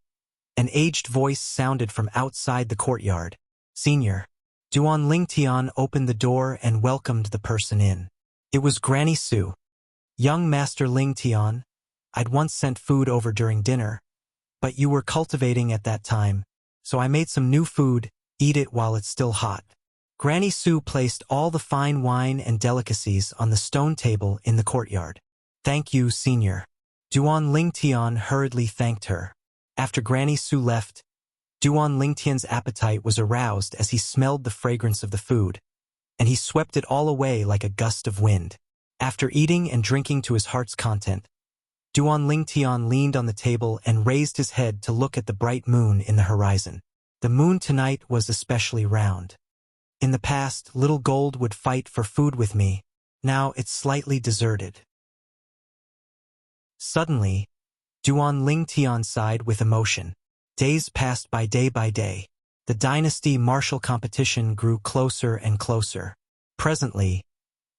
an aged voice sounded from outside the courtyard. Senior. Duan Lingtian opened the door and welcomed the person in. It was Granny Su. Young Master Lingtian, I'd once sent food over during dinner, but you were cultivating at that time, so I made some new food, eat it while it's still hot. Granny Su placed all the fine wine and delicacies on the stone table in the courtyard. Thank you, Senior. Duan Lingtian hurriedly thanked her. After Granny Su left, Duan Lingtian's appetite was aroused as he smelled the fragrance of the food, and he swept it all away like a gust of wind. After eating and drinking to his heart's content, Duan Lingtian leaned on the table and raised his head to look at the bright moon in the horizon. The moon tonight was especially round. In the past, little gold would fight for food with me. Now it's slightly deserted. Suddenly, Duan Lingtian sighed with emotion. Days passed by day by day. The dynasty martial competition grew closer and closer. Presently,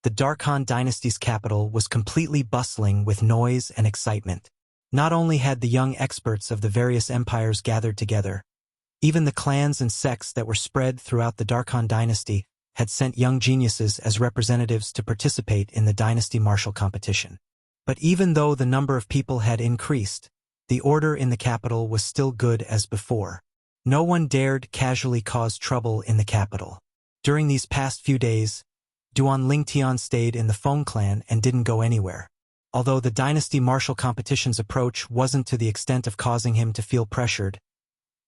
the Darkhan dynasty's capital was completely bustling with noise and excitement. Not only had the young experts of the various empires gathered together, even the clans and sects that were spread throughout the Darkhan dynasty had sent young geniuses as representatives to participate in the dynasty martial competition. But even though the number of people had increased, the order in the capital was still good as before. No one dared casually cause trouble in the capital. During these past few days, Duan Lingtian stayed in the Feng clan and didn't go anywhere. Although the dynasty martial competition's approach wasn't to the extent of causing him to feel pressured,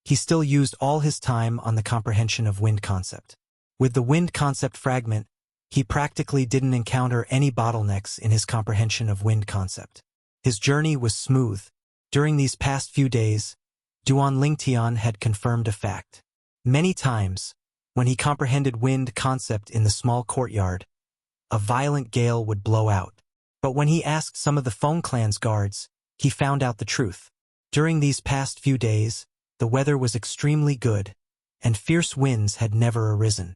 he still used all his time on the comprehension of wind concept. With the wind concept fragment, he practically didn't encounter any bottlenecks in his comprehension of wind concept. His journey was smooth. During these past few days, Duan Lingtian had confirmed a fact. Many times, when he comprehended wind concept in the small courtyard, a violent gale would blow out. But when he asked some of the Feng clan's guards, he found out the truth. During these past few days, the weather was extremely good, and fierce winds had never arisen.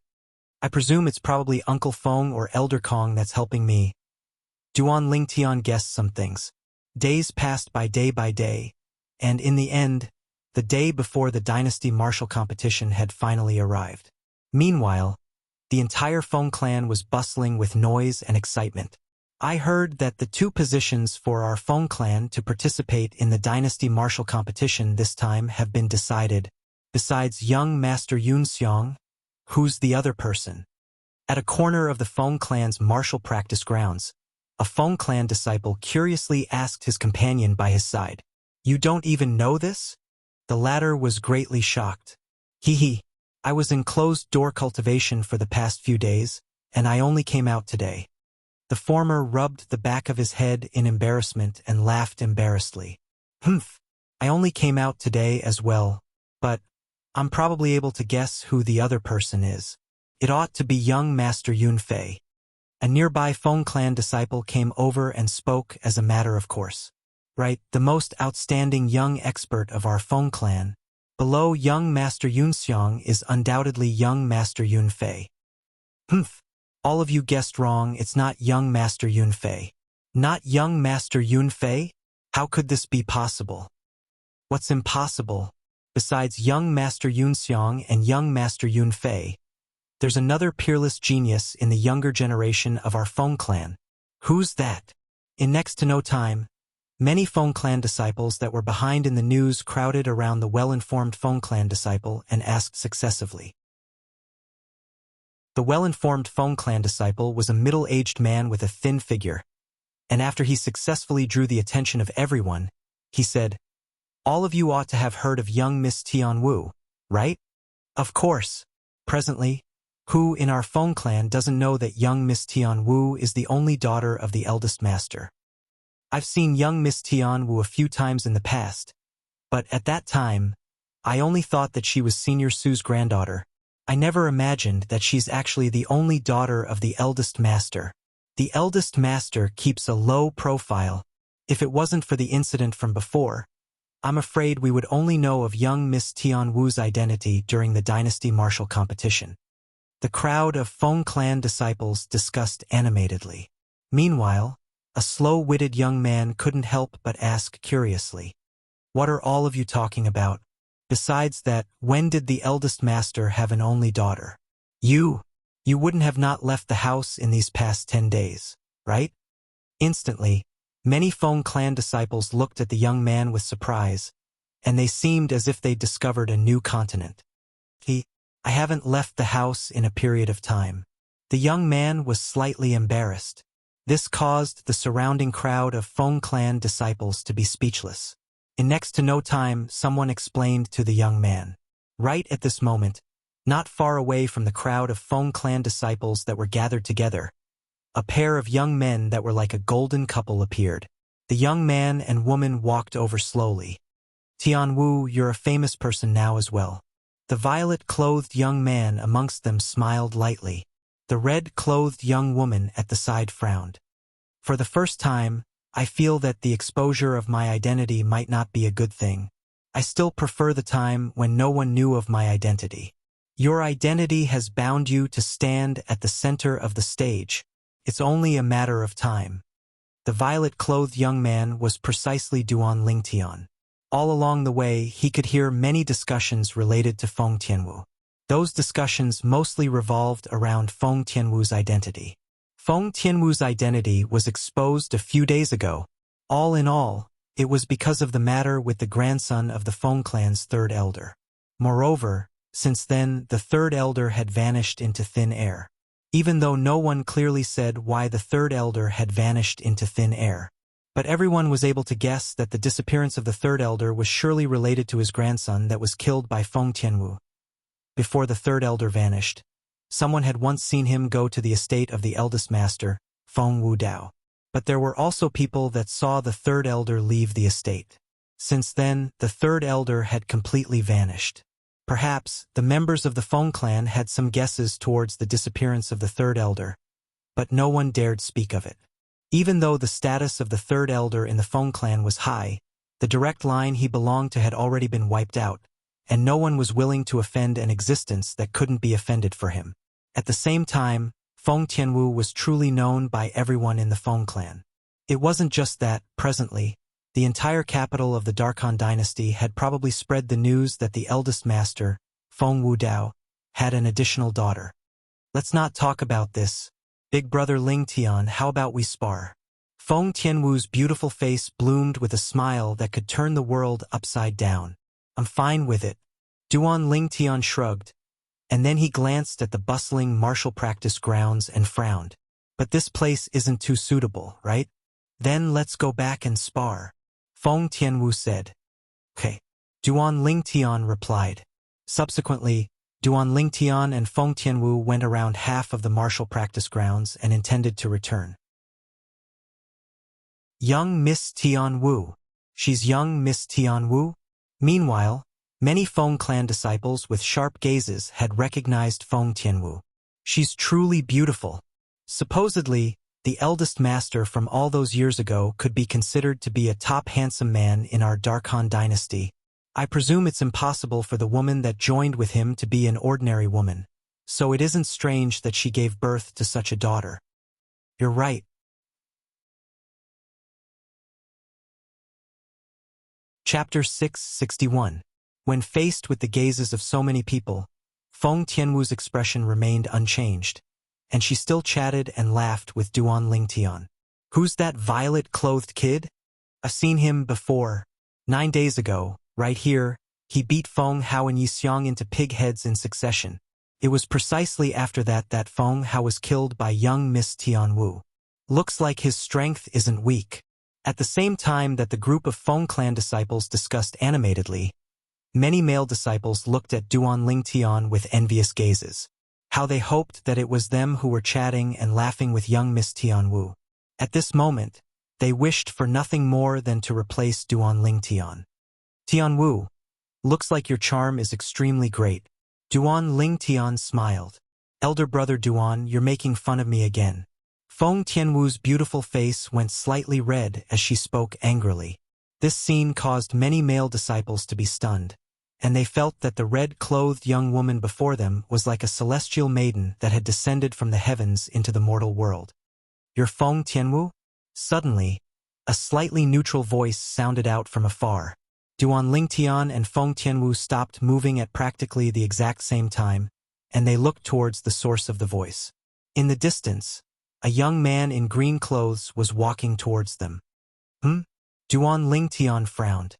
I presume it's probably Uncle Feng or Elder Kong that's helping me. Duan Lingtian guessed some things. Days passed by day, and in the end, the day before the dynasty martial competition had finally arrived. Meanwhile, the entire Feng clan was bustling with noise and excitement. I heard that the two positions for our Feng clan to participate in the dynasty martial competition this time have been decided. Besides young Master Yunxiang, who's the other person? At a corner of the Feng clan's martial practice grounds, a Feng clan disciple curiously asked his companion by his side, "You don't even know this?" The latter was greatly shocked. "Hee. I was in closed-door cultivation for the past few days, and I only came out today." The former rubbed the back of his head in embarrassment and laughed embarrassedly. "Humph, I only came out today as well, but I'm probably able to guess who the other person is. It ought to be young Master Yunfei." A nearby Feng clan disciple came over and spoke as a matter of course. "Right, the most outstanding young expert of our Feng clan. Below young Master Yunxiang is undoubtedly young Master Yunfei." "Humph. All of you guessed wrong, it's not young Master Yunfei. Not young Master Yunfei? How could this be possible? What's impossible? Besides young Master Yunxiang and young Master Yunfei, there's another peerless genius in the younger generation of our Feng clan. Who's that? In next to no time, many Feng clan disciples that were behind in the news crowded around the well-informed Feng clan disciple and asked successively. The well-informed Feng clan disciple was a middle-aged man with a thin figure, and after he successfully drew the attention of everyone, he said, "All of you ought to have heard of young Miss Tianwu, right? Of course. Presently, who in our Feng clan doesn't know that young Miss Tianwu is the only daughter of the eldest master? I've seen young Miss Tianwu a few times in the past, but at that time, I only thought that she was Senior Su's granddaughter. I never imagined that she's actually the only daughter of the eldest master. The eldest master keeps a low profile. If it wasn't for the incident from before, I'm afraid we would only know of young Miss Tianwu's identity during the dynasty martial competition." The crowd of Feng clan disciples discussed animatedly. Meanwhile, a slow-witted young man couldn't help but ask curiously, "What are all of you talking about? Besides that, when did the eldest master have an only daughter? You wouldn't have not left the house in these past 10 days, right?" Instantly, many Feng clan disciples looked at the young man with surprise, and they seemed as if they'd discovered a new continent. I haven't left the house in a period of time." The young man was slightly embarrassed. This caused the surrounding crowd of Feng clan disciples to be speechless. In next to no time, someone explained to the young man. Right at this moment, not far away from the crowd of Feng clan disciples that were gathered together, a pair of young men that were like a golden couple appeared. The young man and woman walked over slowly. "Tianwu, you're a famous person now as well." The violet-clothed young man amongst them smiled lightly. The red-clothed young woman at the side frowned. "For the first time, I feel that the exposure of my identity might not be a good thing. I still prefer the time when no one knew of my identity. Your identity has bound you to stand at the center of the stage. It's only a matter of time." The violet-clothed young man was precisely Duan Lingtian. All along the way, he could hear many discussions related to Feng Tianwu. Those discussions mostly revolved around Feng Tianwu's identity. Feng Tianwu's identity was exposed a few days ago. All in all, it was because of the matter with the grandson of the Feng clan's third elder. Moreover, since then, the third elder had vanished into thin air. Even though no one clearly said why the third elder had vanished into thin air, but everyone was able to guess that the disappearance of the third elder was surely related to his grandson that was killed by Feng Tianwu. Before the third elder vanished, someone had once seen him go to the estate of the eldest master, Feng Wudao. But there were also people that saw the third elder leave the estate. Since then, the third elder had completely vanished. Perhaps, the members of the Feng clan had some guesses towards the disappearance of the third elder, but no one dared speak of it. Even though the status of the third elder in the Feng clan was high, the direct line he belonged to had already been wiped out, and no one was willing to offend an existence that couldn't be offended for him. At the same time, Feng Tianwu was truly known by everyone in the Feng clan. It wasn't just that, presently, the entire capital of the Darkhan dynasty had probably spread the news that the eldest master, Feng Wudao, had an additional daughter. "Let's not talk about this. Big brother Ling Tian, how about we spar?" Feng Tianwu's beautiful face bloomed with a smile that could turn the world upside down. "I'm fine with it." Duan Ling Tian shrugged, and then he glanced at the bustling martial practice grounds and frowned. "But this place isn't too suitable, right? Then let's go back and spar," Feng Tianwu said. "Okay," Duan Ling Tian replied. Subsequently, Duan Ling Tian and Feng Tianwu went around half of the martial practice grounds and intended to return. Young Miss Tianwu. She's young Miss Tianwu? Meanwhile, many Feng clan disciples with sharp gazes had recognized Feng Tianwu. She's truly beautiful. Supposedly, the eldest master from all those years ago could be considered to be a top handsome man in our Darkhan dynasty. I presume it's impossible for the woman that joined with him to be an ordinary woman, so it isn't strange that she gave birth to such a daughter. You're right. Chapter 661. When faced with the gazes of so many people, Feng Tianwu's expression remained unchanged, and she still chatted and laughed with Duan Lingtian. "Who's that violet-clothed kid? I've seen him before. 9 days ago, right here, he beat Feng Hao and Yixiang into pig heads in succession. It was precisely after that that Feng Hao was killed by young Miss Tianwu. Looks like his strength isn't weak." At the same time that the group of Feng clan disciples discussed animatedly, many male disciples looked at Duan Lingtian with envious gazes. How they hoped that it was them who were chatting and laughing with young Miss Tianwu. At this moment, they wished for nothing more than to replace Duan Lingtian. "Tianwu, looks like your charm is extremely great." Duan Lingtian smiled. "Elder brother Duan, you're making fun of me again." Feng Tianwu's beautiful face went slightly red as she spoke angrily. This scene caused many male disciples to be stunned, and they felt that the red-clothed young woman before them was like a celestial maiden that had descended from the heavens into the mortal world. "You're Feng Tianwu?" Suddenly, a slightly neutral voice sounded out from afar. Duan Lingtian and Feng Tianwu stopped moving at practically the exact same time, and they looked towards the source of the voice. In the distance, a young man in green clothes was walking towards them. Duan Lingtian frowned.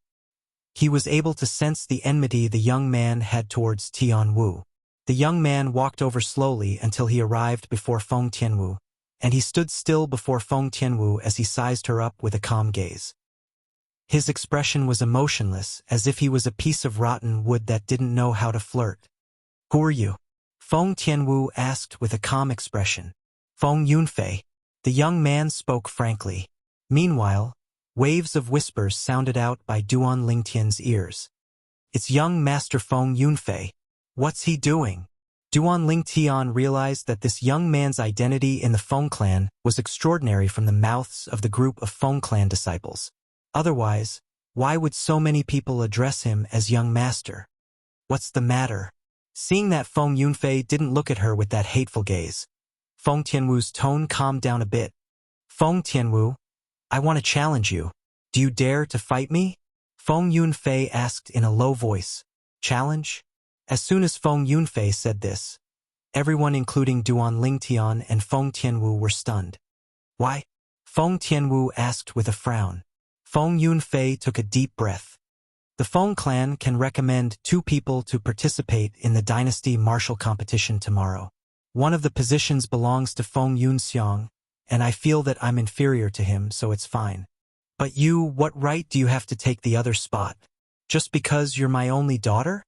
He was able to sense the enmity the young man had towards Tianwu. The young man walked over slowly until he arrived before Feng Tianwu, and he stood still before Feng Tianwu as he sized her up with a calm gaze. His expression was emotionless, as if he was a piece of rotten wood that didn't know how to flirt. "Who are you?" Feng Tianwu asked with a calm expression. "Feng Yunfei." The young man spoke frankly. Meanwhile, waves of whispers sounded out by Duan Lingtian's ears. "It's young Master Feng Yunfei. What's he doing?" Duan Lingtian realized that this young man's identity in the Feng clan was extraordinary from the mouths of the group of Feng clan disciples. Otherwise, why would so many people address him as young master? "What's the matter?" Seeing that Feng Yunfei didn't look at her with that hateful gaze, Feng Tianwu's tone calmed down a bit. "Feng Tianwu, I want to challenge you. Do you dare to fight me?" Feng Yunfei asked in a low voice. "Challenge?" As soon as Feng Yunfei said this, everyone including Duan Lingtian and Feng Tianwu were stunned. "Why?" Feng Tianwu asked with a frown. Feng Yunfei took a deep breath. The Feng clan can recommend 2 people to participate in the dynasty martial competition tomorrow. One of the positions belongs to Feng Yunxiang, and I feel that I'm inferior to him, so it's fine. But you, what right do you have to take the other spot? Just because you're my only daughter?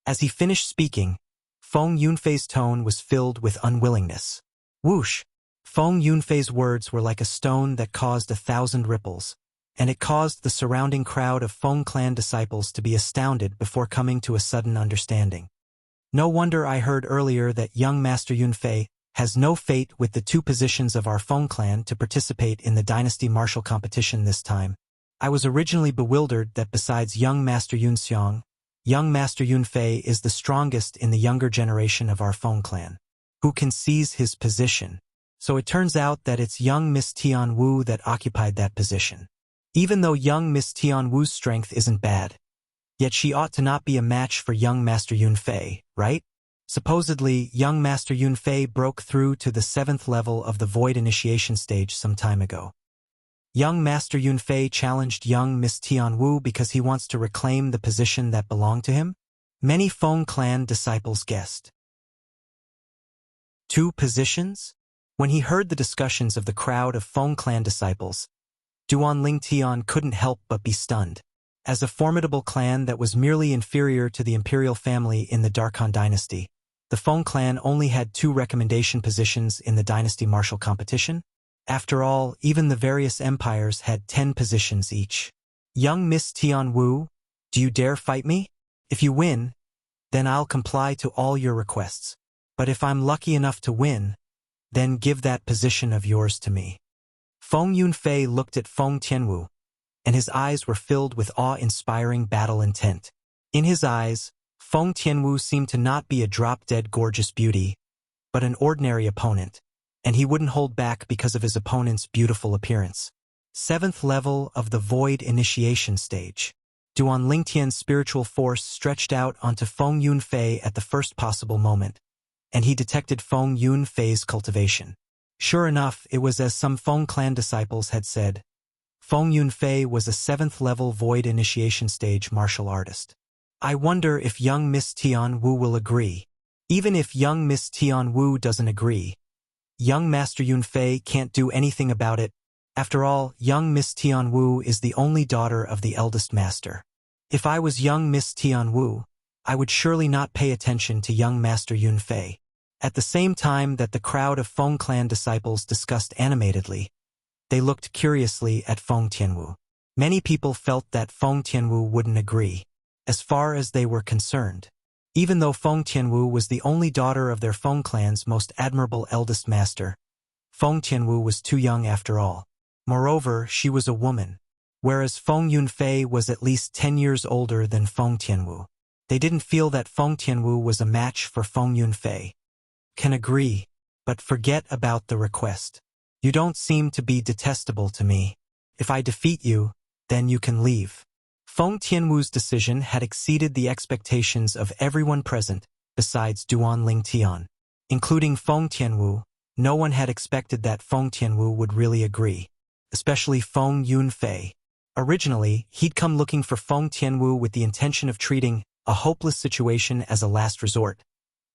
As he finished speaking, Feng Yunfei's tone was filled with unwillingness. Whoosh! Feng Yunfei's words were like a stone that caused 1,000 ripples, and it caused the surrounding crowd of Feng clan disciples to be astounded before coming to a sudden understanding. No wonder I heard earlier that young Master Yunfei has no fate with the 2 positions of our Feng clan to participate in the dynasty martial competition this time. I was originally bewildered that besides young Master Yunxiang, young Master Yunfei is the strongest in the younger generation of our Feng clan. Who can seize his position? So it turns out that it's young Miss Tianwu that occupied that position. Even though young Miss Tianwu's strength isn't bad, yet she ought to not be a match for young Master Yunfei, right? Supposedly, young Master Yunfei broke through to the 7th level of the Void Initiation stage some time ago. Young Master Yunfei challenged young Miss Tianwu because he wants to reclaim the position that belonged to him? Many Feng clan disciples guessed. 2 positions? When he heard the discussions of the crowd of Feng clan disciples, Duan Lingtian couldn't help but be stunned. As a formidable clan that was merely inferior to the imperial family in the Darkhan dynasty, the Feng clan only had 2 recommendation positions in the dynasty martial competition. After all, even the various empires had 10 positions each. "Young Miss Tianwu, do you dare fight me? If you win, then I'll comply to all your requests. But if I'm lucky enough to win, then give that position of yours to me." Feng Yunfei looked at Feng Tianwu, and his eyes were filled with awe-inspiring battle intent. In his eyes, Feng Tianwu seemed to not be a drop-dead gorgeous beauty, but an ordinary opponent, and he wouldn't hold back because of his opponent's beautiful appearance. 7th level of the Void Initiation stage. Duan Lingtian's spiritual force stretched out onto Feng Yunfei at the first possible moment, and he detected Feng Yunfei's cultivation. Sure enough, it was as some Feng clan disciples had said. Feng Yunfei was a 7th-level void initiation stage martial artist. I wonder if young Miss Tian Wu will agree. Even if young Miss Tian Wu doesn't agree, young Master Yunfei can't do anything about it. After all, young Miss Tian Wu is the only daughter of the eldest master. If I was young Miss Tian Wu, I would surely not pay attention to young Master Yunfei. At the same time that the crowd of Feng clan disciples discussed animatedly, they looked curiously at Feng Tianwu. Many people felt that Feng Tianwu wouldn't agree, as far as they were concerned. Even though Feng Tianwu was the only daughter of their Feng clan's most admirable eldest master, Feng Tianwu was too young after all. Moreover, she was a woman, whereas Feng Yunfei was at least 10 years older than Feng Tianwu. They didn't feel that Feng Tianwu was a match for Feng Yunfei. Can agree, but forget about the request. You don't seem to be detestable to me. If I defeat you, then you can leave. Feng Tianwu's decision had exceeded the expectations of everyone present, besides Duan Lingtian. Including Feng Tianwu, no one had expected that Feng Tianwu would really agree, especially Feng Yunfei. Originally, he'd come looking for Feng Tianwu with the intention of treating a hopeless situation as a last resort,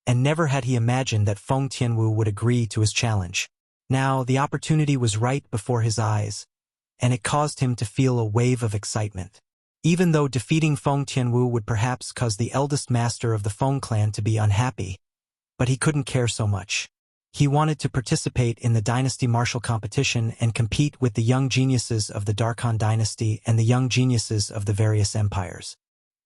and never had he imagined that Feng Tianwu would agree to his challenge. Now, the opportunity was right before his eyes, and it caused him to feel a wave of excitement. Even though defeating Feng Tianwu would perhaps cause the eldest master of the Feng clan to be unhappy, but he couldn't care so much. He wanted to participate in the dynasty martial competition and compete with the young geniuses of the Darkhan dynasty and the young geniuses of the various empires.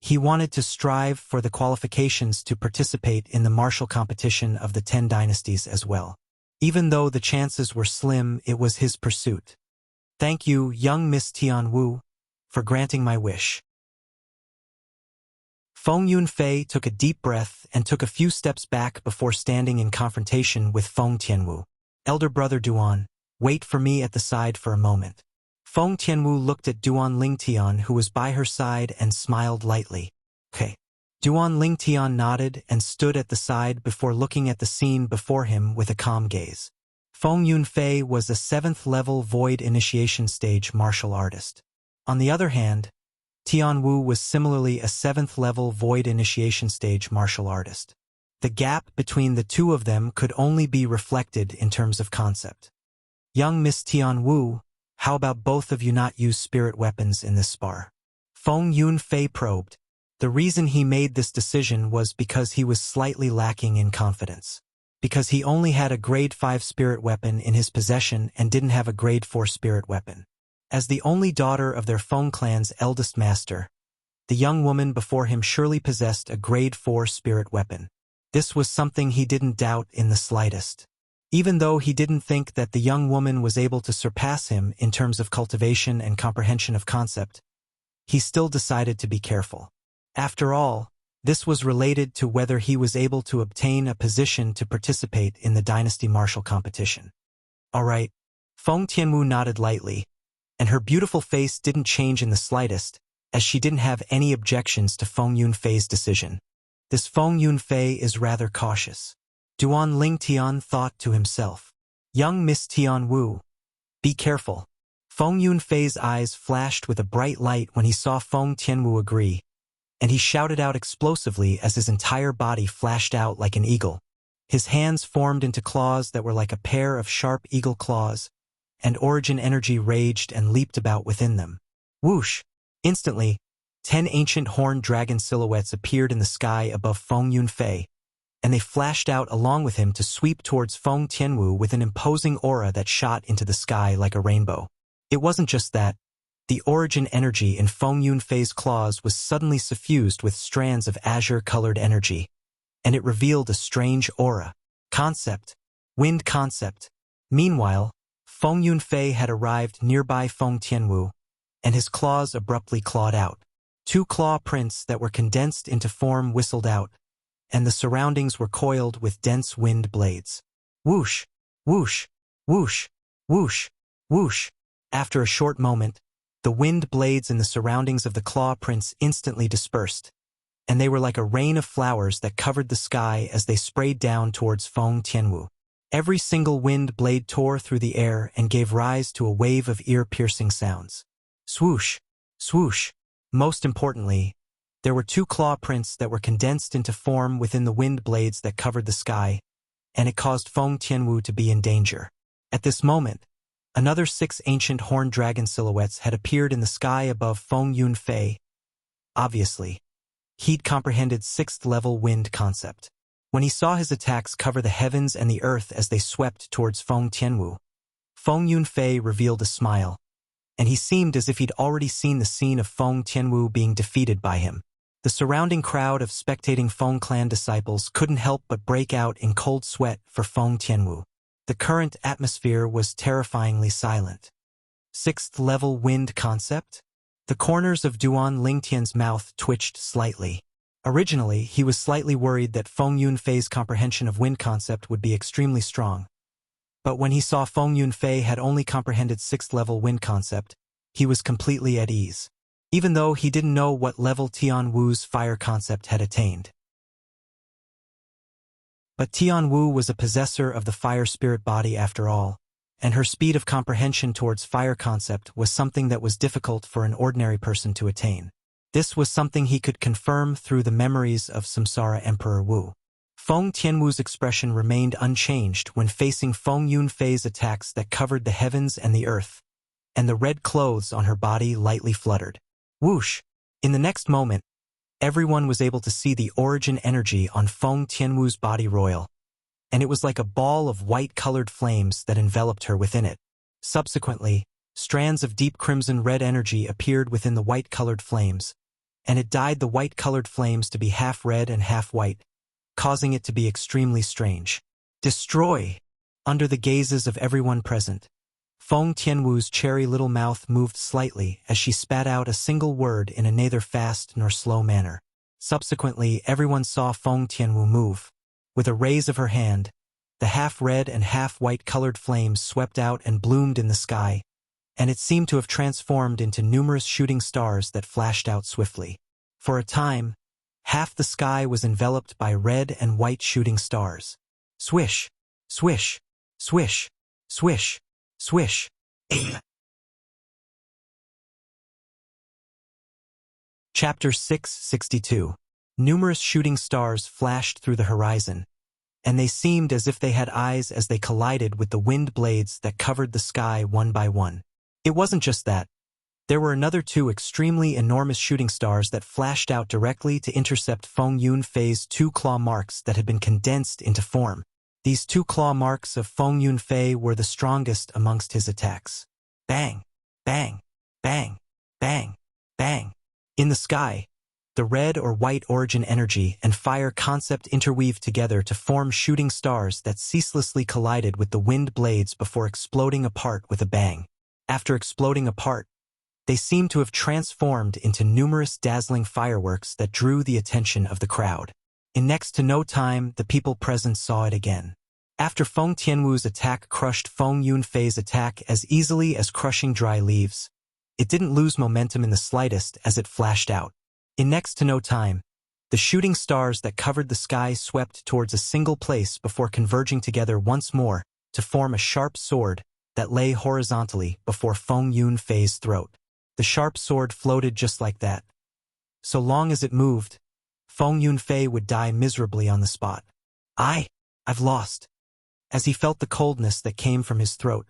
He wanted to strive for the qualifications to participate in the martial competition of the 10 dynasties as well. Even though the chances were slim, it was his pursuit. Thank you, young Miss Tian Wu, for granting my wish. Feng Yunfei took a deep breath and took a few steps back before standing in confrontation with Feng Tianwu. Elder brother Duan, wait for me at the side for a moment. Feng Tianwu looked at Duan Lingtian, who was by her side, and smiled lightly. Okay. Duan Lingtian nodded and stood at the side before looking at the scene before him with a calm gaze. Feng Yunfei was a 7th-level void initiation stage martial artist. On the other hand, Tian Wu was similarly a 7th-level void initiation stage martial artist. The gap between the two of them could only be reflected in terms of concept. Young Miss Tian Wu, how about both of you not use spirit weapons in this spar? Feng Yunfei probed. The reason he made this decision was because he was slightly lacking in confidence. Because he only had a grade 5 spirit weapon in his possession and didn't have a grade 4 spirit weapon. As the only daughter of their Feng clan's eldest master, the young woman before him surely possessed a grade 4 spirit weapon. This was something he didn't doubt in the slightest. Even though he didn't think that the young woman was able to surpass him in terms of cultivation and comprehension of concept, he still decided to be careful. After all, this was related to whether he was able to obtain a position to participate in the dynasty martial competition. All right. Feng Tianwu nodded lightly, and her beautiful face didn't change in the slightest, as she didn't have any objections to Feng Yunfei's decision. This Feng Yunfei is rather cautious. Duan Lingtian thought to himself. Young Miss Tian Wu, be careful. Feng Yunfei's eyes flashed with a bright light when he saw Feng Tianwu agree, and he shouted out explosively as his entire body flashed out like an eagle. His hands formed into claws that were like a pair of sharp eagle claws, and origin energy raged and leaped about within them. Whoosh! Instantly, 10 ancient horned dragon silhouettes appeared in the sky above Feng Yunfei, and they flashed out along with him to sweep towards Feng Tianwu with an imposing aura that shot into the sky like a rainbow. It wasn't just that. The origin energy in Feng Yunfei's claws was suddenly suffused with strands of azure-colored energy, and it revealed a strange aura. Concept. Wind concept. Meanwhile, Feng Yunfei had arrived nearby Feng Tianwu, and his claws abruptly clawed out. 2 claw prints that were condensed into form whistled out, and the surroundings were coiled with dense wind blades. Whoosh! Whoosh! Whoosh! Whoosh! Whoosh! After a short moment, The wind blades in the surroundings of the claw prince instantly dispersed, and they were like a rain of flowers that covered the sky as they sprayed down towards Feng Tianwu. Every single wind blade tore through the air and gave rise to a wave of ear-piercing sounds. Swoosh, swoosh. Most importantly, there were 2 claw prints that were condensed into form within the wind blades that covered the sky, and it caused Feng Tianwu to be in danger. At this moment, another 6 ancient horned dragon silhouettes had appeared in the sky above Feng Yunfei. Obviously, he'd comprehended 6th-level wind concept. When he saw his attacks cover the heavens and the earth as they swept towards Feng Tianwu, Feng Yunfei revealed a smile, and he seemed as if he'd already seen the scene of Feng Tianwu being defeated by him. The surrounding crowd of spectating Feng clan disciples couldn't help but break out in cold sweat for Feng Tianwu. The current atmosphere was terrifyingly silent. 6th-level wind concept? The corners of Duan Lingtian's mouth twitched slightly. Originally, he was slightly worried that Feng Yunfei's comprehension of wind concept would be extremely strong. But when he saw Feng Yunfei had only comprehended 6th-level wind concept, he was completely at ease, even though he didn't know what level Tian Wu's fire concept had attained. But Tian Wu was a possessor of the fire spirit body after all, and her speed of comprehension towards fire concept was something that was difficult for an ordinary person to attain. This was something he could confirm through the memories of Samsara Emperor Wu. Feng Tianwu's expression remained unchanged when facing Feng Yunfei's attacks that covered the heavens and the earth, and the red clothes on her body lightly fluttered. Whoosh! In the next moment, everyone was able to see the origin energy on Feng Tianwu's body royal, and it was like a ball of white-colored flames that enveloped her within it. Subsequently, strands of deep crimson-red energy appeared within the white-colored flames, and it dyed the white-colored flames to be half red and half white, causing it to be extremely strange. Destroy! Under the gazes of everyone present, Feng Tianwu's cherry little mouth moved slightly as she spat out a single word in a neither fast nor slow manner. Subsequently, everyone saw Feng Tianwu move. With a raise of her hand, the half-red and half-white-colored flames swept out and bloomed in the sky, and it seemed to have transformed into numerous shooting stars that flashed out swiftly. For a time, half the sky was enveloped by red and white shooting stars. Swish, swish, swish, swish, swish. Chapter 662. Numerous shooting stars flashed through the horizon, and they seemed as if they had eyes as they collided with the wind blades that covered the sky one by one. It wasn't just that. There were another 2 extremely enormous shooting stars that flashed out directly to intercept Feng Yunfei's 2 claw marks that had been condensed into form. These 2 claw marks of Feng Yunfei were the strongest amongst his attacks. Bang, bang, bang, bang, bang. In the sky, the red or white origin energy and fire concept interweaved together to form shooting stars that ceaselessly collided with the wind blades before exploding apart with a bang. After exploding apart, they seemed to have transformed into numerous dazzling fireworks that drew the attention of the crowd. In next to no time, the people present saw it again. After Feng Tianwu's attack crushed Feng Yunfei's attack as easily as crushing dry leaves, it didn't lose momentum in the slightest as it flashed out. In next to no time, the shooting stars that covered the sky swept towards a single place before converging together once more to form a sharp sword that lay horizontally before Feng Yunfei's throat. The sharp sword floated just like that. So long as it moved, Feng Yunfei would die miserably on the spot. I've lost. As he felt the coldness that came from his throat,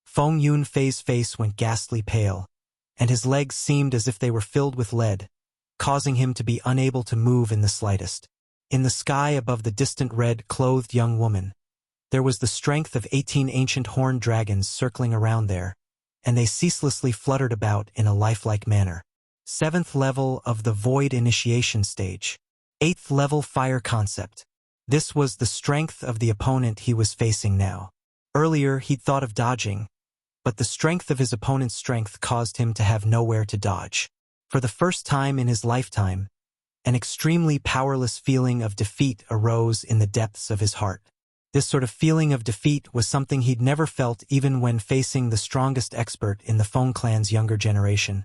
Feng Yunfei's face went ghastly pale, and his legs seemed as if they were filled with lead, causing him to be unable to move in the slightest. In the sky above the distant red-clothed young woman, there was the strength of 18 ancient horned dragons circling around there, and they ceaselessly fluttered about in a lifelike manner. 7th level of the Void Initiation Stage. 8th level Fire Concept. This was the strength of the opponent he was facing now. Earlier, he'd thought of dodging, but the strength of his opponent's strength caused him to have nowhere to dodge. For the first time in his lifetime, an extremely powerless feeling of defeat arose in the depths of his heart. This sort of feeling of defeat was something he'd never felt even when facing the strongest expert in the Feng clan's younger generation,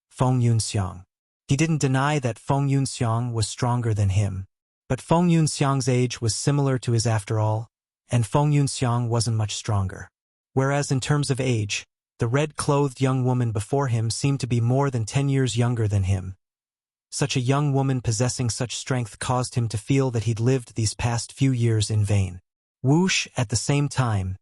Feng Yunxiang. He didn't deny that Feng Yunxiang was stronger than him. But Feng Yunxiang's age was similar to his after all, and Feng Yunxiang wasn't much stronger. Whereas in terms of age, the red-clothed young woman before him seemed to be more than 10 years younger than him. Such a young woman possessing such strength caused him to feel that he'd lived these past few years in vain. Whoosh! At the same time,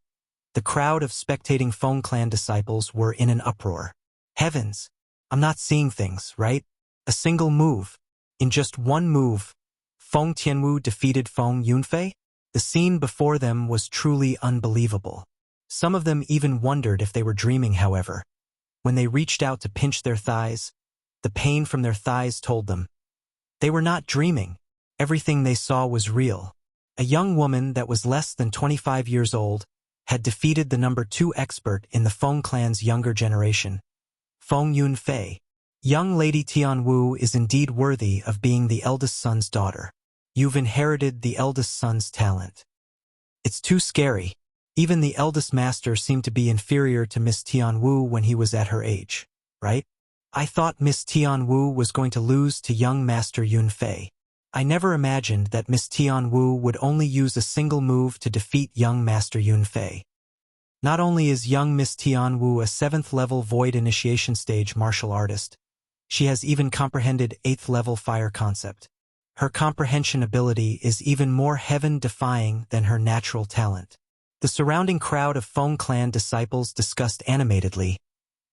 the crowd of spectating Feng clan disciples were in an uproar. Heavens! I'm not seeing things, right? A single move. In just one move, Feng Tianwu defeated Feng Yunfei? The scene before them was truly unbelievable. Some of them even wondered if they were dreaming, however. When they reached out to pinch their thighs, the pain from their thighs told them they were not dreaming. Everything they saw was real. A young woman that was less than 25 years old had defeated the number 2 expert in the Feng clan's younger generation, Feng Yunfei. Young Lady Tianwu is indeed worthy of being the eldest son's daughter. You've inherited the eldest son's talent. It's too scary. Even the eldest master seemed to be inferior to Miss Tianwu when he was at her age, right? I thought Miss Tianwu was going to lose to young Master Yunfei. I never imagined that Miss Tianwu would only use a single move to defeat young Master Yunfei. Not only is young Miss Tianwu a 7th-level Void Initiation Stage martial artist, she has even comprehended 8th-level fire concept. Her comprehension ability is even more heaven-defying than her natural talent. The surrounding crowd of Feng clan disciples discussed animatedly,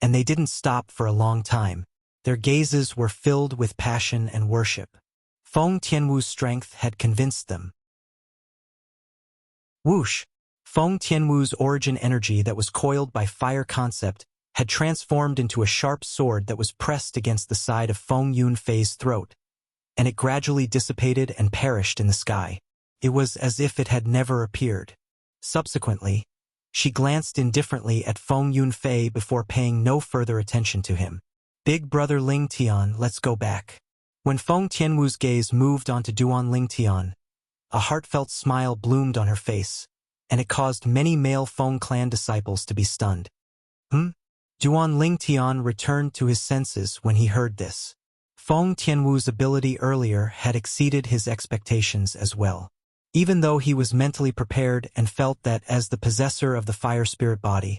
and they didn't stop for a long time. Their gazes were filled with passion and worship. Feng Tianwu's strength had convinced them. Whoosh! Feng Tianwu's origin energy that was coiled by fire concept had transformed into a sharp sword that was pressed against the side of Feng Yunfei's throat, and it gradually dissipated and perished in the sky. It was as if it had never appeared. Subsequently, she glanced indifferently at Feng Yunfei before paying no further attention to him. Big brother Ling Tian, let's go back. When Feng Tianwu's gaze moved onto Duan Ling Tian, a heartfelt smile bloomed on her face, and it caused many male Feng clan disciples to be stunned. Duan Ling Tian returned to his senses when he heard this. Feng Tianwu's ability earlier had exceeded his expectations as well. Even though he was mentally prepared and felt that as the possessor of the fire spirit body,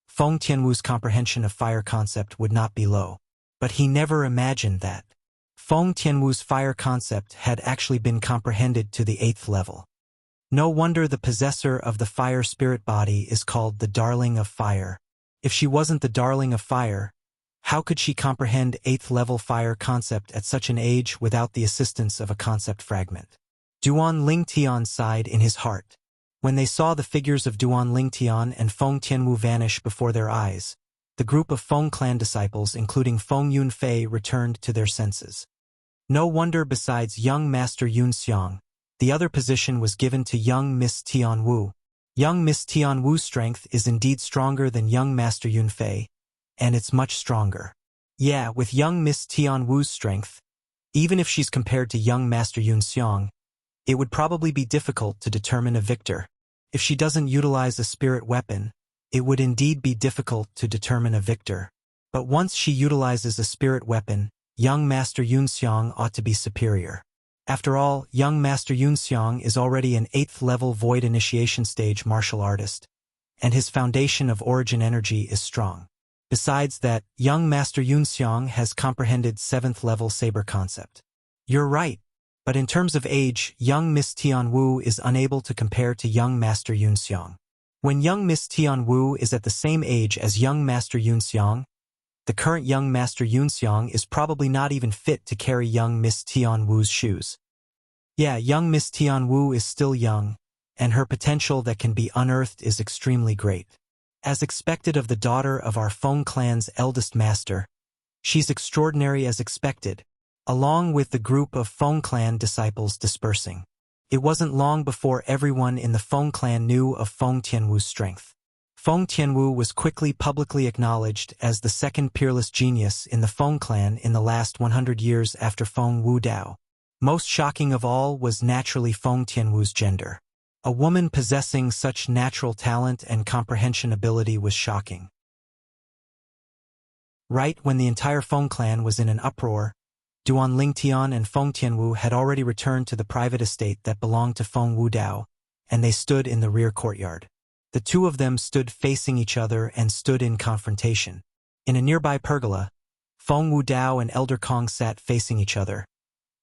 Feng Tianwu's comprehension of fire concept would not be low. But he never imagined that Feng Tianwu's fire concept had actually been comprehended to the 8th level. No wonder the possessor of the fire spirit body is called the Darling of Fire. If she wasn't the Darling of Fire, how could she comprehend 8th level fire concept at such an age without the assistance of a concept fragment? Duan Ling Tian sighed in his heart. When they saw the figures of Duan Ling Tian and Feng Tianwu vanish before their eyes, the group of Feng clan disciples, including Feng Yunfei, returned to their senses. No wonder besides young Master Yunxiang, the other position was given to young Miss Tianwu. Young Miss Tianwu's strength is indeed stronger than young Master Yunfei, and it's much stronger. Yeah, with young Miss Tianwu's strength, even if she's compared to young Master Yunxiang, it would probably be difficult to determine a victor. If she doesn't utilize a spirit weapon, it would indeed be difficult to determine a victor. But once she utilizes a spirit weapon, young Master Yunxiang ought to be superior. After all, young Master Yunxiang is already an 8th level Void Initiation Stage martial artist, and his foundation of origin energy is strong. Besides that, young Master Yunxiang has comprehended 7th level saber concept. You're right. But in terms of age, young Miss Tianwu is unable to compare to young Master Yunxiang. When young Miss Tianwu is at the same age as young Master Yunxiang, the current young Master Yunxiang is probably not even fit to carry young Miss Tianwu's shoes. Yeah, young Miss Tianwu is still young, and her potential that can be unearthed is extremely great. As expected of the daughter of our Feng clan's eldest master, she's extraordinary as expected, along with the group of Feng clan disciples dispersing. It wasn't long before everyone in the Feng clan knew of Feng Tianwu's strength. Feng Tianwu was quickly publicly acknowledged as the second peerless genius in the Feng clan in the last 100 years after Feng Wudao. Most shocking of all was naturally Feng Tianwu's gender. A woman possessing such natural talent and comprehension ability was shocking. Right when the entire Feng clan was in an uproar, Duan Lingtian and Feng Tianwu had already returned to the private estate that belonged to Feng Wudao, and they stood in the rear courtyard. The two of them stood facing each other and stood in confrontation. In a nearby pergola, Feng Wudao and Elder Kong sat facing each other,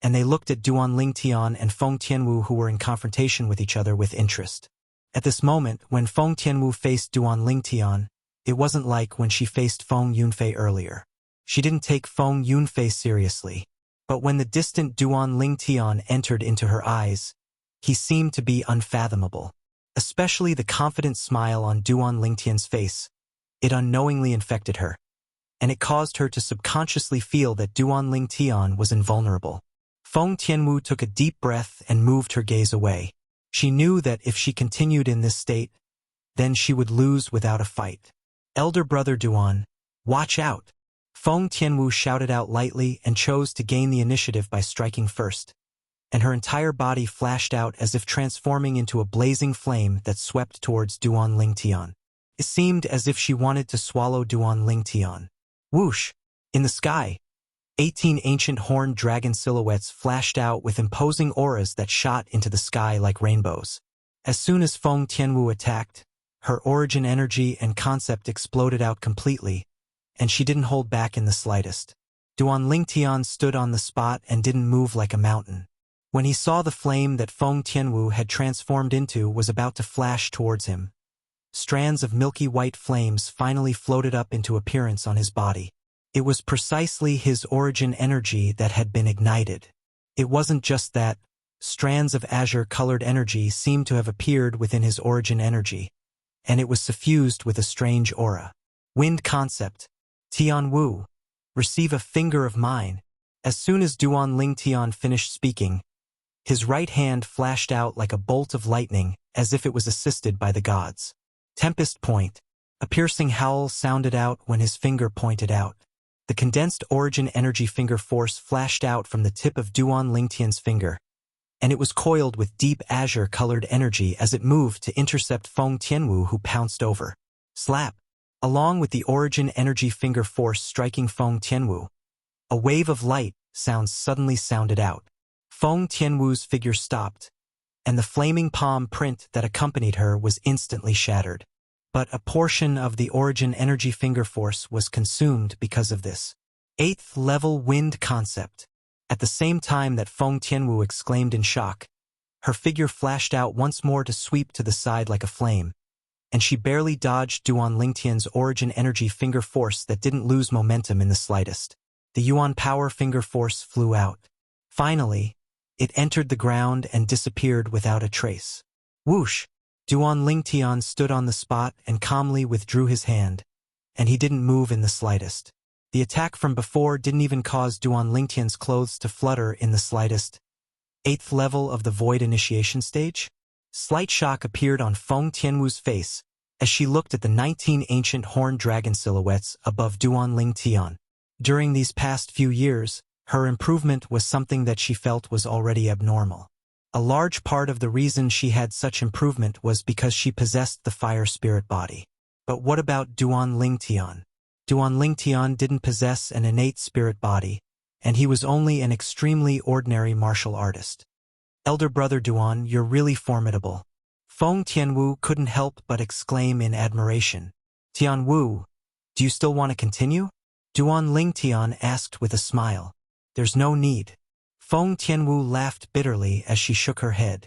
and they looked at Duan Lingtian and Feng Tianwu, who were in confrontation with each other, with interest. At this moment, when Feng Tianwu faced Duan Lingtian, it wasn't like when she faced Feng Yunfei earlier. She didn't take Feng Yunfei seriously, but when the distant Duan Lingtian entered into her eyes, he seemed to be unfathomable. Especially the confident smile on Duan Lingtian's face. It unknowingly infected her, and it caused her to subconsciously feel that Duan Lingtian was invulnerable. Feng Tianwu took a deep breath and moved her gaze away. She knew that if she continued in this state, then she would lose without a fight. Elder brother Duan, watch out! Feng Tianwu shouted out lightly and chose to gain the initiative by striking first, and her entire body flashed out as if transforming into a blazing flame that swept towards Duan Lingtian. It seemed as if she wanted to swallow Duan Lingtian. Whoosh! In the sky, 18 ancient horned dragon silhouettes flashed out with imposing auras that shot into the sky like rainbows. As soon as Feng Tianwu attacked, her origin energy and concept exploded out completely, and she didn't hold back in the slightest. Duan Lingtian stood on the spot and didn't move like a mountain. When he saw the flame that Feng Tianwu had transformed into was about to flash towards him, strands of milky white flames finally floated up into appearance on his body. It was precisely his origin energy that had been ignited. It wasn't just that. Strands of azure-colored energy seemed to have appeared within his origin energy, and it was suffused with a strange aura. Wind concept. Tian Wu, receive a finger of mine. As soon as Duan Lingtian finished speaking, his right hand flashed out like a bolt of lightning, as if it was assisted by the gods. Tempest point. A piercing howl sounded out when his finger pointed out. The condensed origin energy finger force flashed out from the tip of Duan Lingtian's finger, and it was coiled with deep azure-colored energy as it moved to intercept Feng Tianwu, who pounced over. Slap! Along with the origin energy finger force striking Feng Tianwu, a wave of light sounds suddenly sounded out. Feng Tianwu's figure stopped, and the flaming palm print that accompanied her was instantly shattered. But a portion of the origin energy finger force was consumed because of this. 8th level wind concept. At the same time that Feng Tianwu exclaimed in shock, her figure flashed out once more to sweep to the side like a flame, and she barely dodged Duan Lingtian's origin energy finger force that didn't lose momentum in the slightest. The Yuan power finger force flew out. Finally, it entered the ground and disappeared without a trace. Whoosh! Duan Lingtian stood on the spot and calmly withdrew his hand, and he didn't move in the slightest. The attack from before didn't even cause Duan Lingtian's clothes to flutter in the slightest. 8th level of the Void Initiation Stage? Slight shock appeared on Feng Tianwu's face as she looked at the 19 ancient horned dragon silhouettes above Duan Lingtian. During these past few years, her improvement was something that she felt was already abnormal. A large part of the reason she had such improvement was because she possessed the fire spirit body. But what about Duan Lingtian? Duan Lingtian didn't possess an innate spirit body, and he was only an extremely ordinary martial artist. Elder brother Duan, you're really formidable. Feng Tianwu couldn't help but exclaim in admiration. Tianwu, do you still want to continue? Duan Lingtian asked with a smile. There's no need. Feng Tianwu laughed bitterly as she shook her head.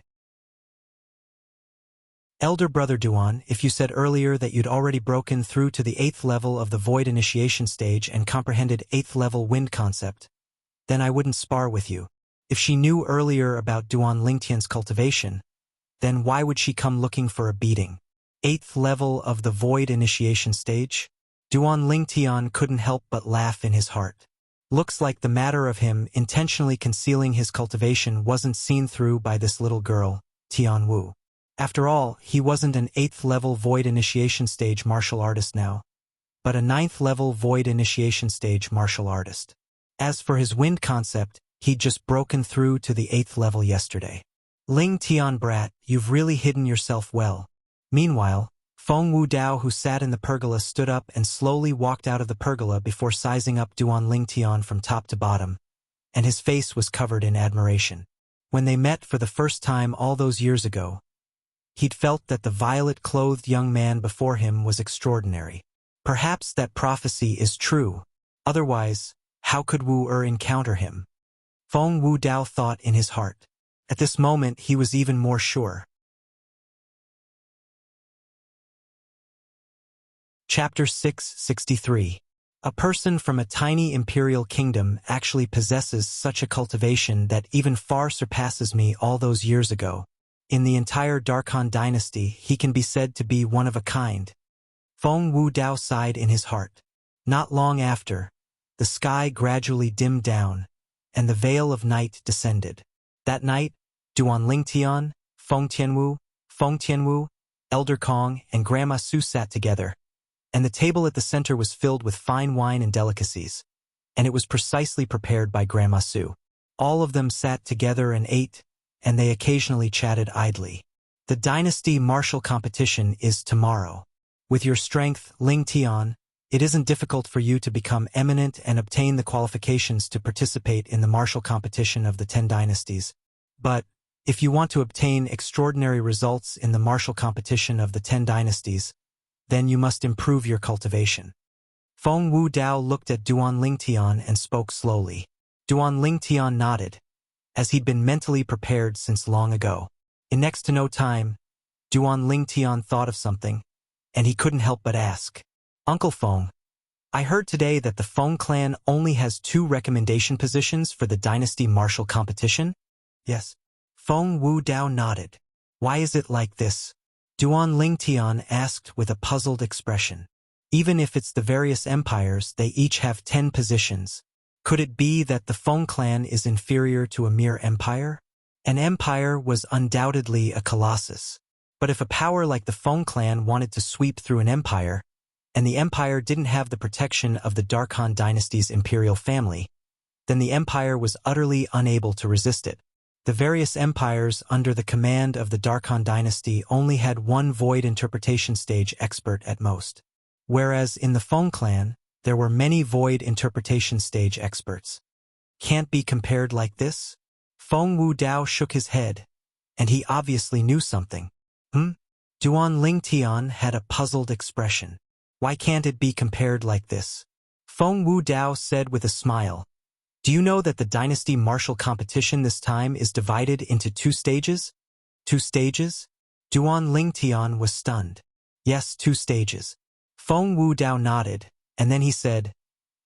Elder brother Duan, if you said earlier that you'd already broken through to the 8th level of the Void Initiation Stage and comprehended 8th level wind concept, then I wouldn't spar with you. If she knew earlier about Duan Lingtian's cultivation, then why would she come looking for a beating? 8th level of the Void Initiation Stage? Duan Lingtian couldn't help but laugh in his heart. Looks like the matter of him intentionally concealing his cultivation wasn't seen through by this little girl, Tianwu. After all, he wasn't an 8th level Void Initiation Stage martial artist now, but a 9th level Void Initiation Stage martial artist. As for his wind concept, he'd just broken through to the 8th level yesterday. Ling Tian brat, you've really hidden yourself well. Meanwhile, Feng Wudao, who sat in the pergola, stood up and slowly walked out of the pergola before sizing up Duan Ling Tian from top to bottom, and his face was covered in admiration. When they met for the first time all those years ago, he'd felt that the violet-clothed young man before him was extraordinary. Perhaps that prophecy is true. Otherwise, how could Wu encounter him? Feng Wudao thought in his heart. At this moment he was even more sure. Chapter 663. A person from a tiny imperial kingdom actually possesses such a cultivation that even far surpasses me all those years ago. In the entire Darkhan dynasty, he can be said to be one of a kind. Feng Wudao sighed in his heart. Not long after, the sky gradually dimmed down, and the veil of night descended. That night, Duan Lingtian, Feng Tianwu, Elder Kong, and Grandma Su sat together, and the table at the center was filled with fine wine and delicacies, and it was precisely prepared by Grandma Su. All of them sat together and ate, and they occasionally chatted idly. The dynasty martial competition is tomorrow. With your strength, Ling Tian, it isn't difficult for you to become eminent and obtain the qualifications to participate in the martial competition of the 10 dynasties. But, if you want to obtain extraordinary results in the martial competition of the 10 dynasties, then you must improve your cultivation. Feng Wudao looked at Duan Lingtian and spoke slowly. Duan Lingtian nodded, as he'd been mentally prepared since long ago. In next to no time, Duan Lingtian thought of something, and he couldn't help but ask, Uncle Feng, I heard today that the Feng clan only has 2 recommendation positions for the dynasty martial competition? Yes. Feng Wudao nodded. Why is it like this? Duan Lingtian asked with a puzzled expression. Even if it's the various empires, they each have 10 positions. Could it be that the Feng clan is inferior to a mere empire? An empire was undoubtedly a colossus. But if a power like the Feng clan wanted to sweep through an empire, and the empire didn't have the protection of the Darkhan dynasty's imperial family, then the empire was utterly unable to resist it. The various empires under the command of the Darkhan dynasty only had 1 void interpretation stage expert at most, whereas in the Feng clan, there were many void interpretation stage experts. Can't be compared like this? Feng Wudao shook his head, and he obviously knew something. Duan Lingtian had a puzzled expression. Why can't it be compared like this? Feng Wudao said with a smile. Do you know that the dynasty martial competition this time is divided into 2 stages? 2 stages? Duan Lingtian was stunned. Yes, 2 stages. Feng Wudao nodded, and then he said,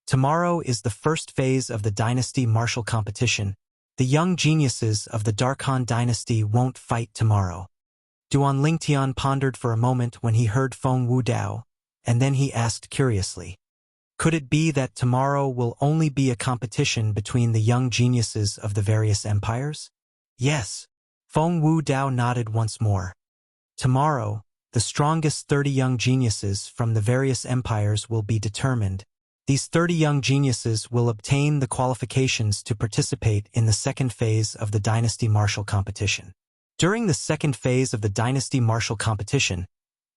Tomorrow is the first phase of the dynasty martial competition. The young geniuses of the Darkhan dynasty won't fight tomorrow. Duan Lingtian pondered for a moment when he heard Feng Wudao, and then he asked curiously, Could it be that tomorrow will only be a competition between the young geniuses of the various empires? Yes. Feng Wudao nodded once more. Tomorrow, the strongest 30 young geniuses from the various empires will be determined. These 30 young geniuses will obtain the qualifications to participate in the second phase of the dynasty martial competition. During the second phase of the dynasty martial competition,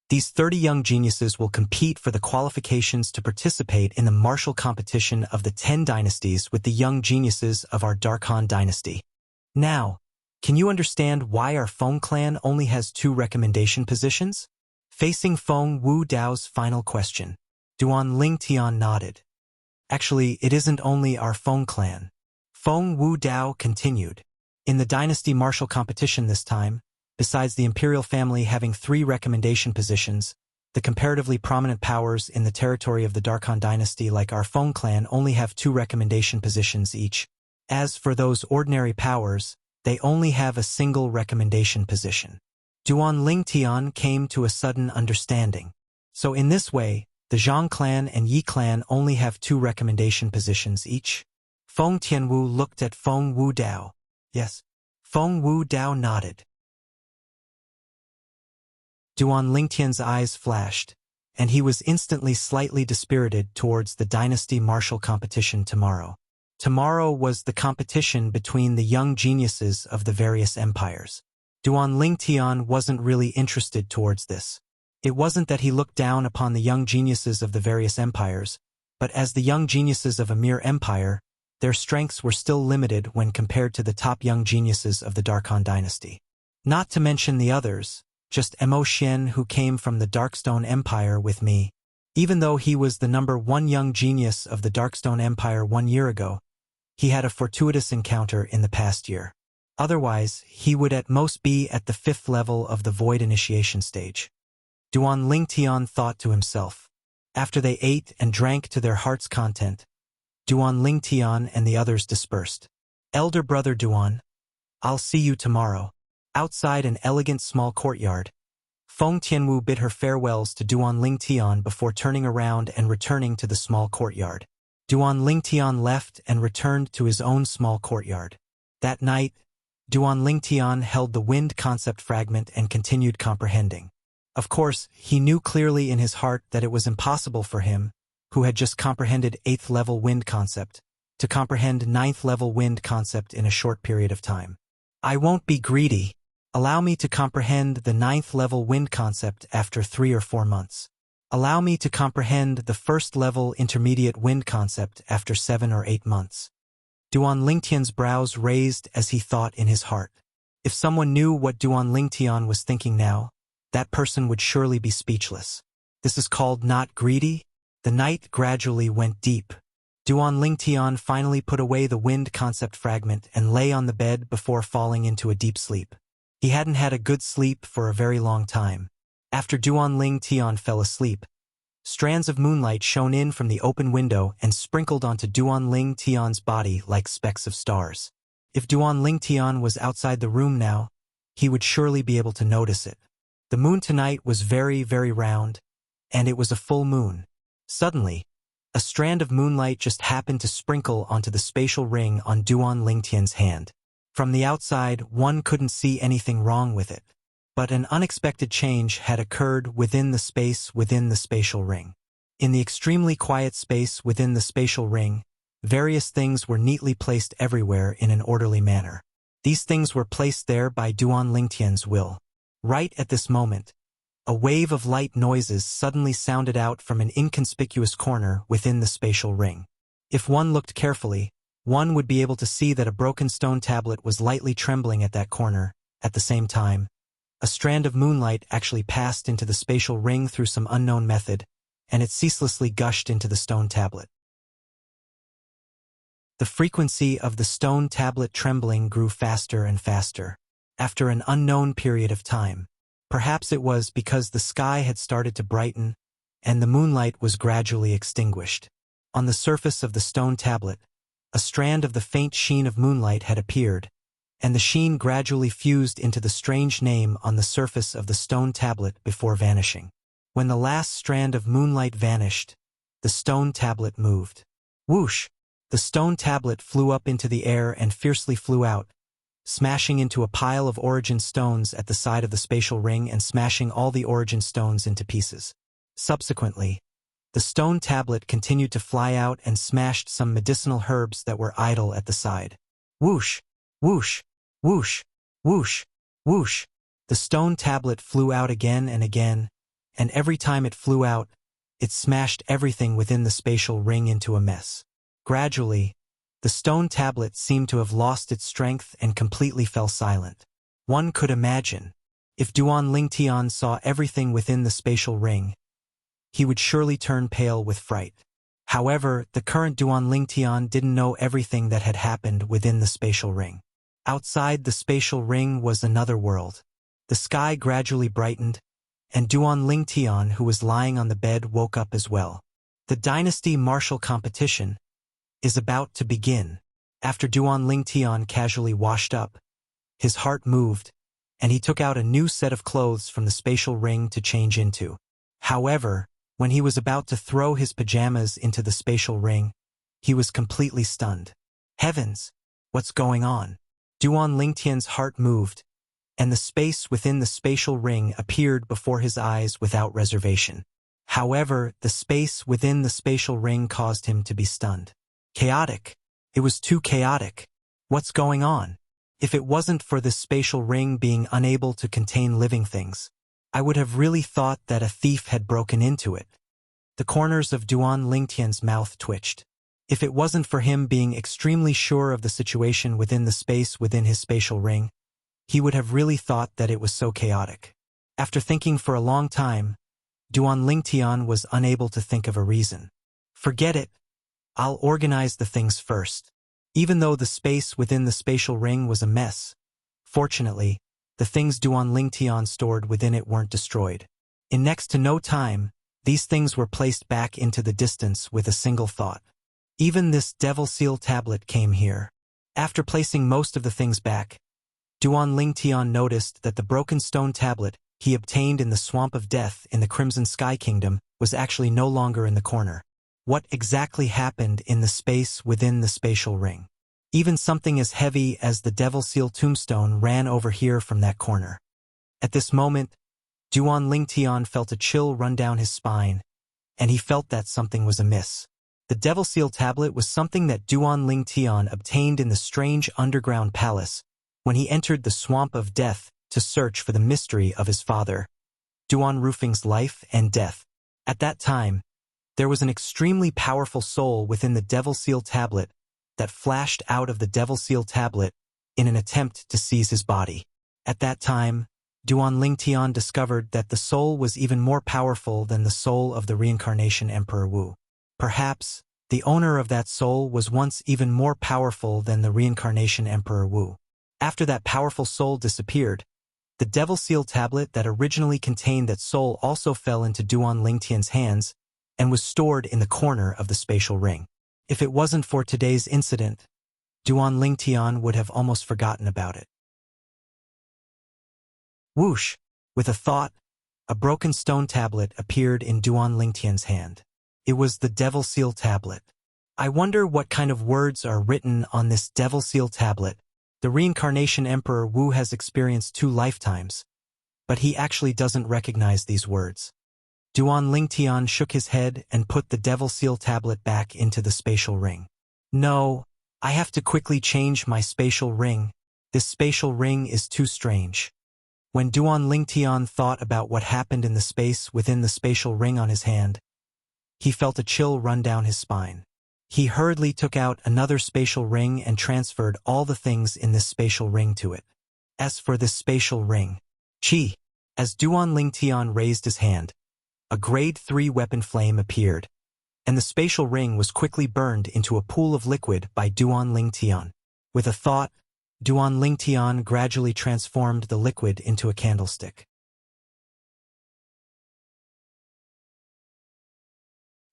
these 30 young geniuses will compete for the qualifications to participate in the martial competition of the 10 dynasties with the young geniuses of our Darkhan dynasty. Now, can you understand why our Feng clan only has 2 recommendation positions? Facing Feng Wudao's final question, Duan Lingtian nodded. Actually, it isn't only our Feng clan. Feng Wudao continued. In the dynasty martial competition this time, besides the imperial family having 3 recommendation positions, the comparatively prominent powers in the territory of the Darkhan dynasty like our Feng clan only have 2 recommendation positions each. As for those ordinary powers, they only have a single recommendation position. Duan Lingtian came to a sudden understanding. So in this way, the Zhang clan and Yi clan only have 2 recommendation positions each. Feng Tianwu looked at Feng Wudao. Yes. Feng Wudao nodded. Duan Lingtian's eyes flashed, and he was instantly slightly dispirited towards the dynasty martial competition tomorrow. Tomorrow was the competition between the young geniuses of the various empires. Duan Lingtian wasn't really interested towards this. It wasn't that he looked down upon the young geniuses of the various empires, but as the young geniuses of a mere empire, their strengths were still limited when compared to the top young geniuses of the Darkhan dynasty. Not to mention the others, just Mo Xian, who came from the Darkstone Empire with me. Even though he was the #1 young genius of the Darkstone Empire 1 year ago, he had a fortuitous encounter in the past year. Otherwise, he would at most be at the 5th level of the Void initiation stage. Duan Lingtian thought to himself. After they ate and drank to their heart's content, Duan Lingtian and the others dispersed. Elder brother Duan, I'll see you tomorrow. Outside an elegant small courtyard, Feng Tianwu bid her farewells to Duan Lingtian before turning around and returning to the small courtyard. Duan Lingtian left and returned to his own small courtyard. That night, Duan Lingtian held the wind concept fragment and continued comprehending. Of course, he knew clearly in his heart that it was impossible for him, who had just comprehended 8th level wind concept, to comprehend 9th level wind concept in a short period of time. I won't be greedy. Allow me to comprehend the 9th level wind concept after 3 or 4 months. Allow me to comprehend the 1st level intermediate wind concept after 7 or 8 months. Duan Lingtian's brows raised as he thought in his heart. If someone knew what Duan Lingtian was thinking now, that person would surely be speechless. This is called not greedy? The night gradually went deep. Duan Lingtian finally put away the wind concept fragment and lay on the bed before falling into a deep sleep. He hadn't had a good sleep for a very long time. After Duan Lingtian fell asleep, strands of moonlight shone in from the open window and sprinkled onto Duan Lingtian's body like specks of stars. If Duan Lingtian was outside the room now, he would surely be able to notice it. The moon tonight was very, very round, and it was a full moon. Suddenly, a strand of moonlight just happened to sprinkle onto the spatial ring on Duan Lingtian's hand. From the outside, one couldn't see anything wrong with it. But an unexpected change had occurred within the space within the spatial ring. In the extremely quiet space within the spatial ring, various things were neatly placed everywhere in an orderly manner. These things were placed there by Duan Lingtian's will. Right at this moment, a wave of light noises suddenly sounded out from an inconspicuous corner within the spatial ring. If one looked carefully, one would be able to see that a broken stone tablet was lightly trembling at that corner. At the same time, a strand of moonlight actually passed into the spatial ring through some unknown method, and it ceaselessly gushed into the stone tablet. The frequency of the stone tablet trembling grew faster and faster. After an unknown period of time, perhaps it was because the sky had started to brighten, and the moonlight was gradually extinguished. On the surface of the stone tablet, a strand of the faint sheen of moonlight had appeared, and the sheen gradually fused into the strange name on the surface of the stone tablet before vanishing. When the last strand of moonlight vanished, the stone tablet moved. Whoosh! The stone tablet flew up into the air and fiercely flew out, smashing into a pile of origin stones at the side of the spatial ring and smashing all the origin stones into pieces. Subsequently, the stone tablet continued to fly out and smashed some medicinal herbs that were idle at the side. Whoosh! Whoosh! Whoosh! Whoosh! Whoosh! The stone tablet flew out again, and every time it flew out, it smashed everything within the spatial ring into a mess. Gradually, the stone tablet seemed to have lost its strength and completely fell silent. One could imagine, if Duan Lingtian saw everything within the spatial ring, he would surely turn pale with fright. However, the current Duan Lingtian didn't know everything that had happened within the spatial ring. Outside the spatial ring was another world. The sky gradually brightened, and Duan Lingtian, who was lying on the bed, woke up as well. The dynasty martial competition is about to begin. After Duan Lingtian casually washed up, his heart moved, and he took out a new set of clothes from the spatial ring to change into. However, when he was about to throw his pajamas into the spatial ring, he was completely stunned. Heavens! What's going on? Duan Lingtian's heart moved, and the space within the spatial ring appeared before his eyes without reservation. However, the space within the spatial ring caused him to be stunned. Chaotic. It was too chaotic. What's going on? If it wasn't for this spatial ring being unable to contain living things, I would have really thought that a thief had broken into it. The corners of Duan Lingtian's mouth twitched. If it wasn't for him being extremely sure of the situation within the space within his spatial ring, he would have really thought that it was so chaotic. After thinking for a long time, Duan Lingtian was unable to think of a reason. Forget it. I'll organize the things first. Even though the space within the spatial ring was a mess, fortunately, the things Duan Lingtian stored within it weren't destroyed. In next to no time, these things were placed back into the distance with a single thought. Even this devil seal tablet came here. After placing most of the things back, Duan Lingtian noticed that the broken stone tablet he obtained in the Swamp of Death in the Crimson Sky Kingdom was actually no longer in the corner. What exactly happened in the space within the spatial ring? Even something as heavy as the Devil Seal tombstone ran over here from that corner. At this moment, Duan Lingtian felt a chill run down his spine, and he felt that something was amiss. The Devil Seal tablet was something that Duan Lingtian obtained in the strange underground palace when he entered the Swamp of Death to search for the mystery of his father, Duan Rufing's life and death. At that time, there was an extremely powerful soul within the Devil Seal tablet that flashed out of the Devil Seal tablet in an attempt to seize his body. At that time, Duan Lingtian discovered that the soul was even more powerful than the soul of the reincarnation Emperor Wu. Perhaps, the owner of that soul was once even more powerful than the reincarnation Emperor Wu. After that powerful soul disappeared, the Devil Seal tablet that originally contained that soul also fell into Duan Lingtian's hands and was stored in the corner of the spatial ring. If it wasn't for today's incident, Duan Lingtian would have almost forgotten about it. Whoosh! With a thought, a broken stone tablet appeared in Duan Lingtian's hand. It was the Devil Seal tablet. I wonder what kind of words are written on this Devil Seal tablet. The reincarnation Emperor Wu has experienced 2 lifetimes, but he actually doesn't recognize these words. Duan Lingtian shook his head and put the Devil Seal tablet back into the spatial ring. No, I have to quickly change my spatial ring. This spatial ring is too strange. When Duan Lingtian thought about what happened in the space within the spatial ring on his hand, he felt a chill run down his spine. He hurriedly took out another spatial ring and transferred all the things in this spatial ring to it. As for this spatial ring, as Duan Lingtian raised his hand, a grade 3 weapon flame appeared, and the spatial ring was quickly burned into a pool of liquid by Duan Lingtian. With a thought, Duan Lingtian gradually transformed the liquid into a candlestick.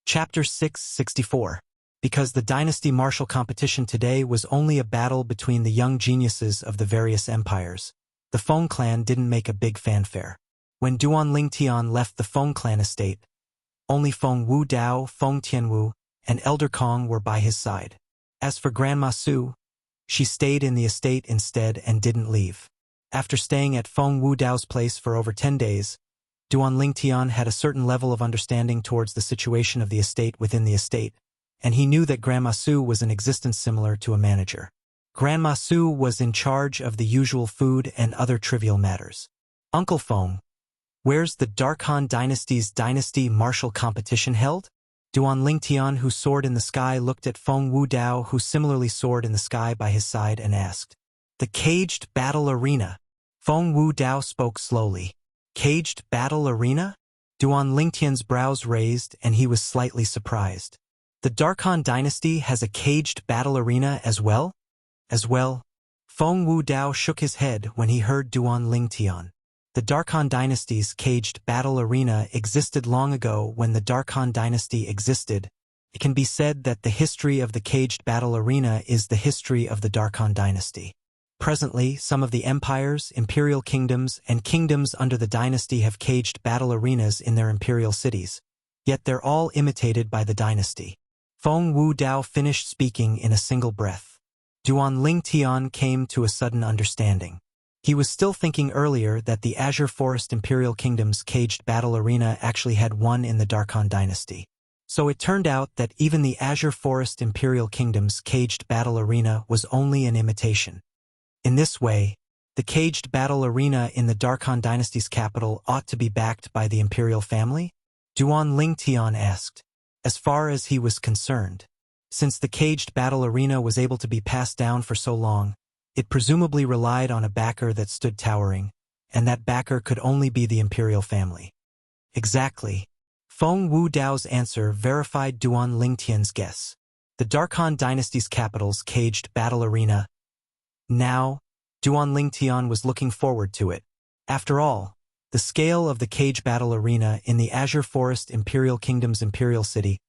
Chapter 664. Because the dynasty martial competition today was only a battle between the young geniuses of the various empires, the Feng clan didn't make a big fanfare. When Duan Lingtian left the Feng clan estate, only Feng Wu Dao, Feng Tianwu, and Elder Kong were by his side. As for Grandma Su, she stayed in the estate instead and didn't leave. After staying at Feng Wu Dao's place for over 10 days, Duan Lingtian had a certain level of understanding towards the situation of the estate within the estate, and he knew that Grandma Su was in existence similar to a manager. Grandma Su was in charge of the usual food and other trivial matters. Uncle Feng, where's the Darkhan Dynasty's dynasty martial competition held? Duan Lingtian, who soared in the sky, looked at Feng Wu Dao, who similarly soared in the sky by his side, and asked. The caged battle arena. Feng Wu Dao spoke slowly. Caged battle arena? Duan Lingtian's brows raised, and he was slightly surprised. The Darkhan Dynasty has a caged battle arena as well? As well? Feng Wu Dao shook his head when he heard Duan Lingtian. The Darkhan Dynasty's caged battle arena existed long ago when the Darkhan Dynasty existed. It can be said that the history of the caged battle arena is the history of the Darkhan Dynasty. Presently, some of the empires, imperial kingdoms, and kingdoms under the dynasty have caged battle arenas in their imperial cities. Yet they're all imitated by the dynasty. Feng Wu Dao finished speaking in a single breath. Duan Lingtian came to a sudden understanding. He was still thinking earlier that the Azure Forest Imperial Kingdom's caged battle arena actually had one in the Darkhan Dynasty. So it turned out that even the Azure Forest Imperial Kingdom's caged battle arena was only an imitation. In this way, the caged battle arena in the Darkhan dynasty's capital ought to be backed by the imperial family? Duan Lingtian asked, as far as he was concerned. Since the caged battle arena was able to be passed down for so long, it presumably relied on a backer that stood towering, and that backer could only be the imperial family. Exactly. Feng Wu Dao's answer verified Duan Lingtian's guess. The Darkhan dynasty's capital's caged battle arena. Now, Duan Lingtian was looking forward to it. After all, the scale of the cage battle arena in the Azure Forest Imperial Kingdom's imperial city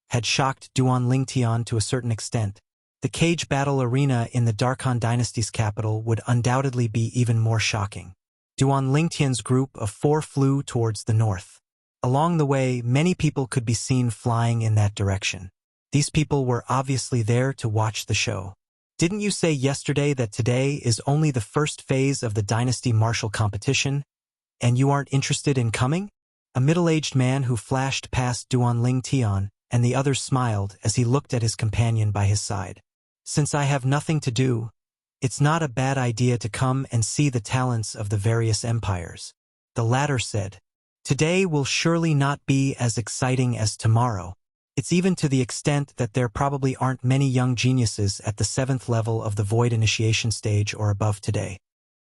had shocked Duan Lingtian to a certain extent. The cage battle arena in the Darkhan dynasty's capital would undoubtedly be even more shocking. Duan Lingtian's group of 4 flew towards the north. Along the way, many people could be seen flying in that direction. These people were obviously there to watch the show. Didn't you say yesterday that today is only the first phase of the dynasty martial competition, and you aren't interested in coming? A middle-aged man who flashed past Duan Lingtian, and the others smiled as he looked at his companion by his side. Since I have nothing to do, it's not a bad idea to come and see the talents of the various empires. The latter said, today will surely not be as exciting as tomorrow. It's even to the extent that there probably aren't many young geniuses at the 7th level of the Void Initiation stage or above today.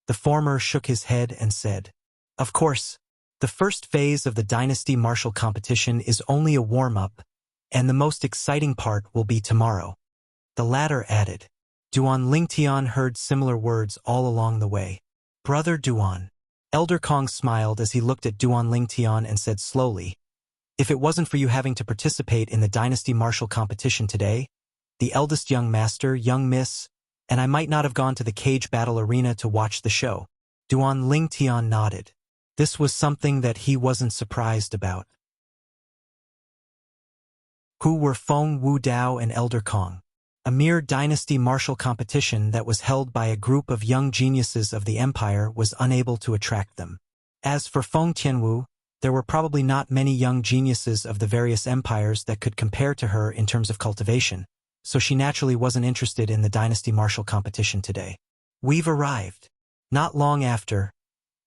The former shook his head and said, of course, the first phase of the Dynasty Martial Competition is only a warm-up, and the most exciting part will be tomorrow. The latter added. Duan Lingtian heard similar words all along the way. Brother Duan. Elder Kong smiled as he looked at Duan Lingtian and said slowly, if it wasn't for you having to participate in the Dynasty Martial Competition today, the eldest young master, young miss, and I might not have gone to the cage battle arena to watch the show. Duan Lingtian nodded. This was something that he wasn't surprised about. Who were Feng Wu Dao and Elder Kong? A mere dynasty martial competition that was held by a group of young geniuses of the empire was unable to attract them. As for Feng Tianwu, there were probably not many young geniuses of the various empires that could compare to her in terms of cultivation, so she naturally wasn't interested in the dynasty martial competition today. We've arrived. Not long after,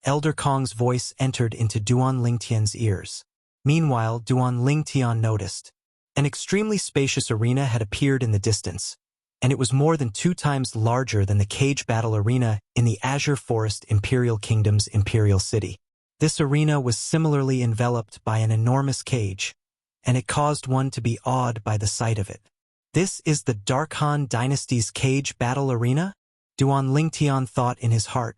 Elder Kong's voice entered into Duan Lingtian's ears. Meanwhile, Duan Lingtian noticed. An extremely spacious arena had appeared in the distance, and it was more than 2 times larger than the cage battle arena in the Azure Forest Imperial Kingdom's imperial city. This arena was similarly enveloped by an enormous cage, and it caused one to be awed by the sight of it. This is the Darkhan dynasty's cage battle arena? Duan Lingtian thought in his heart,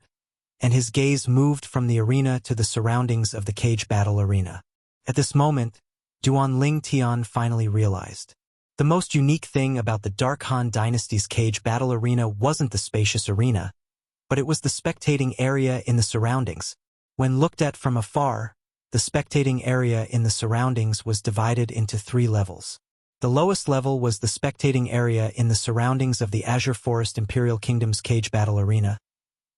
and his gaze moved from the arena to the surroundings of the cage battle arena. At this moment, Duan Lingtian finally realized. The most unique thing about the Darkhan dynasty's cage battle arena wasn't the spacious arena, but it was the spectating area in the surroundings. When looked at from afar, the spectating area in the surroundings was divided into 3 levels. The lowest level was the spectating area in the surroundings of the Azure Forest Imperial Kingdom's cage battle arena,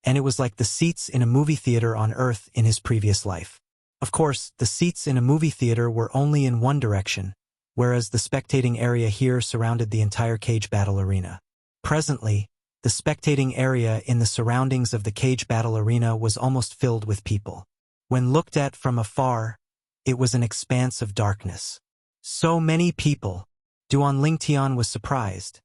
and it was like the seats in a movie theater on Earth in his previous life. Of course, the seats in a movie theater were only in one direction, whereas the spectating area here surrounded the entire cage battle arena. Presently, the spectating area in the surroundings of the cage battle arena was almost filled with people. When looked at from afar, it was an expanse of darkness. So many people! Duan Lingtian was surprised,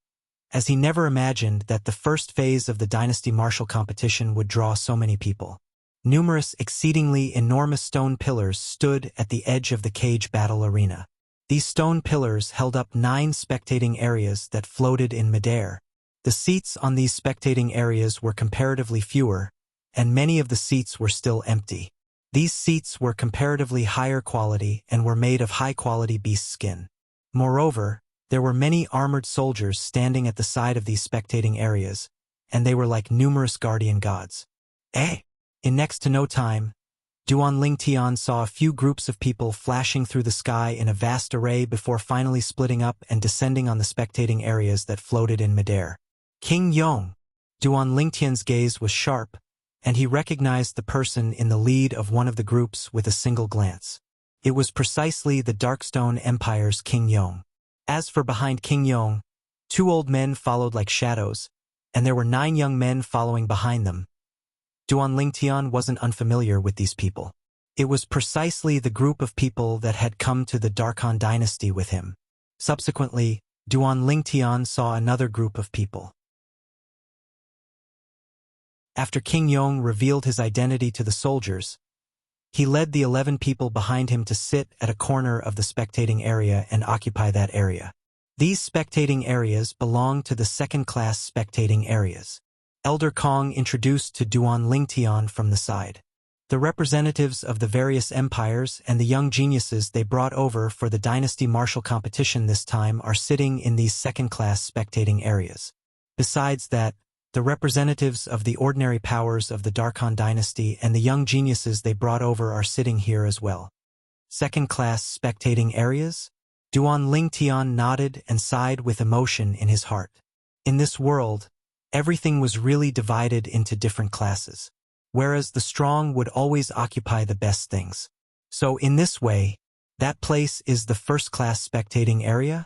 as he never imagined that the first phase of the Dynasty Martial Competition would draw so many people. Numerous exceedingly enormous stone pillars stood at the edge of the cage battle arena. These stone pillars held up 9 spectating areas that floated in midair. The seats on these spectating areas were comparatively fewer, and many of the seats were still empty. These seats were comparatively higher quality and were made of high-quality beast skin. Moreover, there were many armored soldiers standing at the side of these spectating areas, and they were like numerous guardian gods. In next to no time, Duan Lingtian saw a few groups of people flashing through the sky in a vast array before finally splitting up and descending on the spectating areas that floated in midair. King Yong! Duan Lingtian's gaze was sharp, and he recognized the person in the lead of one of the groups with a single glance. It was precisely the Darkstone Empire's King Yong. As for behind King Yong, 2 old men followed like shadows, and there were 9 young men following behind them. Duan Lingtian wasn't unfamiliar with these people. It was precisely the group of people that had come to the Darkhan dynasty with him. Subsequently, Duan Lingtian saw another group of people. After King Yong revealed his identity to the soldiers, he led the 11 people behind him to sit at a corner of the spectating area and occupy that area. These spectating areas belong to the second-class spectating areas. Elder Kong introduced to Duan Lingtian from the side. The representatives of the various empires and the young geniuses they brought over for the dynasty martial competition this time are sitting in these second-class spectating areas. Besides that, the representatives of the ordinary powers of the Darkhan dynasty and the young geniuses they brought over are sitting here as well. Second-class spectating areas? Duan Lingtian nodded and sighed with emotion in his heart. In this world, everything was really divided into different classes, whereas the strong would always occupy the best things. So in this way, that place is the first-class spectating area?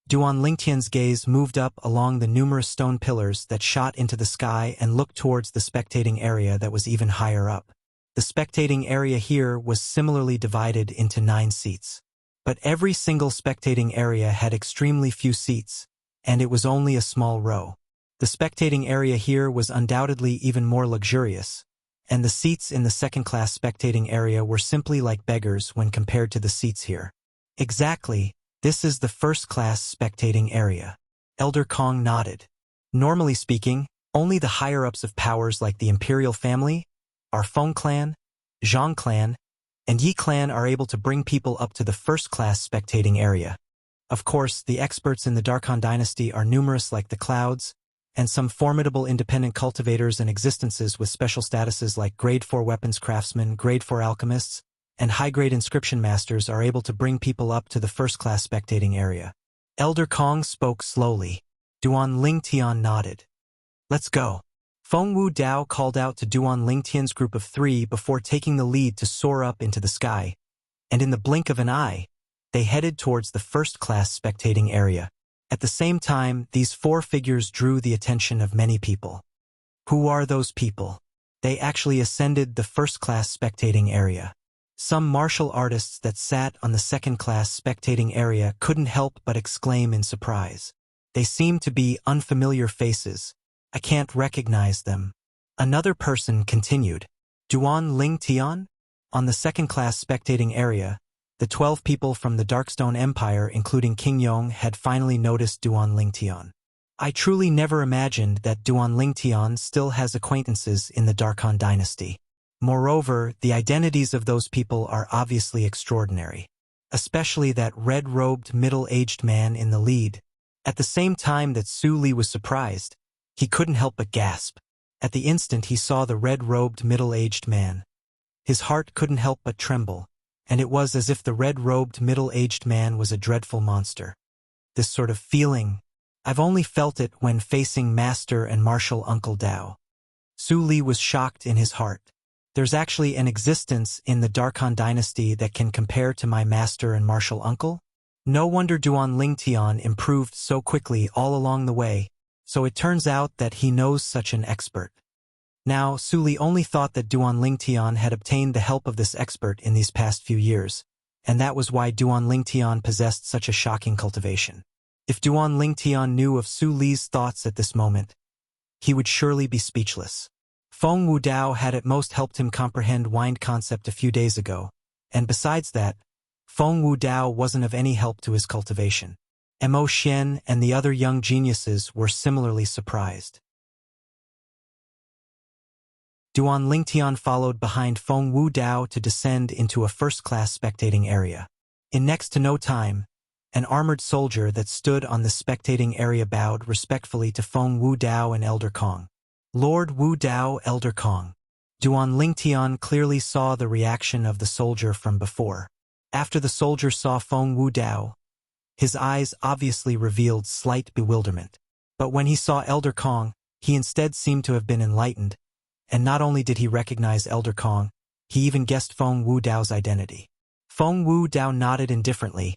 Duan Lingtian's gaze moved up along the numerous stone pillars that shot into the sky and looked towards the spectating area that was even higher up. The spectating area here was similarly divided into 9 seats. But every single spectating area had extremely few seats, and it was only a small row. The spectating area here was undoubtedly even more luxurious, and the seats in the second-class spectating area were simply like beggars when compared to the seats here. Exactly. This is the first-class spectating area. Elder Kong nodded. Normally speaking, only the higher-ups of powers like the Imperial family, our Feng clan, Zhang clan, and Yi clan are able to bring people up to the first-class spectating area. Of course, the experts in the Darkhan dynasty are numerous like the clouds, and some formidable independent cultivators and existences with special statuses like Grade 4 weapons craftsmen, Grade 4 alchemists, and high-grade inscription masters are able to bring people up to the first-class spectating area. Elder Kong spoke slowly. Duan Lingtian nodded. Let's go. Feng Wu Dao called out to Duan Lingtian's group of 3 before taking the lead to soar up into the sky, and in the blink of an eye, they headed towards the first-class spectating area. At the same time, these 4 figures drew the attention of many people. Who are those people? They actually ascended the first-class spectating area. Some martial artists that sat on the second-class spectating area couldn't help but exclaim in surprise. They seemed to be unfamiliar faces. I can't recognize them. Another person continued. Duan Lingtian? On the second-class spectating area, the 12 people from the Darkstone Empire, including King Yong, had finally noticed Duan Lingtian. I truly never imagined that Duan Lingtian still has acquaintances in the Darkhan dynasty. Moreover, the identities of those people are obviously extraordinary, especially that red-robed middle-aged man in the lead. At the same time that Su Li was surprised, he couldn't help but gasp. At the instant he saw the red-robed middle-aged man, his heart couldn't help but tremble, and it was as if the red-robed middle-aged man was a dreadful monster. This sort of feeling, I've only felt it when facing Master and Martial Uncle Dao. Su Li was shocked in his heart. There's actually an existence in the Darkhan dynasty that can compare to my master and martial uncle? No wonder Duan Lingtian improved so quickly all along the way, so it turns out that he knows such an expert. Now, Su Li only thought that Duan Lingtian had obtained the help of this expert in these past few years, and that was why Duan Lingtian possessed such a shocking cultivation. If Duan Lingtian knew of Su Li's thoughts at this moment, he would surely be speechless. Feng Wu Dao had at most helped him comprehend wind concept a few days ago, and besides that, Feng Wu Dao wasn't of any help to his cultivation. Mo Xian and the other young geniuses were similarly surprised. Duan Lingtian followed behind Feng Wu Dao to descend into a first-class spectating area. In next to no time, an armored soldier that stood on the spectating area bowed respectfully to Feng Wu Dao and Elder Kong. Lord Wu Dao, Elder Kong. Duan Lingtian clearly saw the reaction of the soldier from before. After the soldier saw Feng Wu Dao, his eyes obviously revealed slight bewilderment. But when he saw Elder Kong, he instead seemed to have been enlightened, and not only did he recognize Elder Kong, he even guessed Feng Wu Dao's identity. Feng Wu Dao nodded indifferently,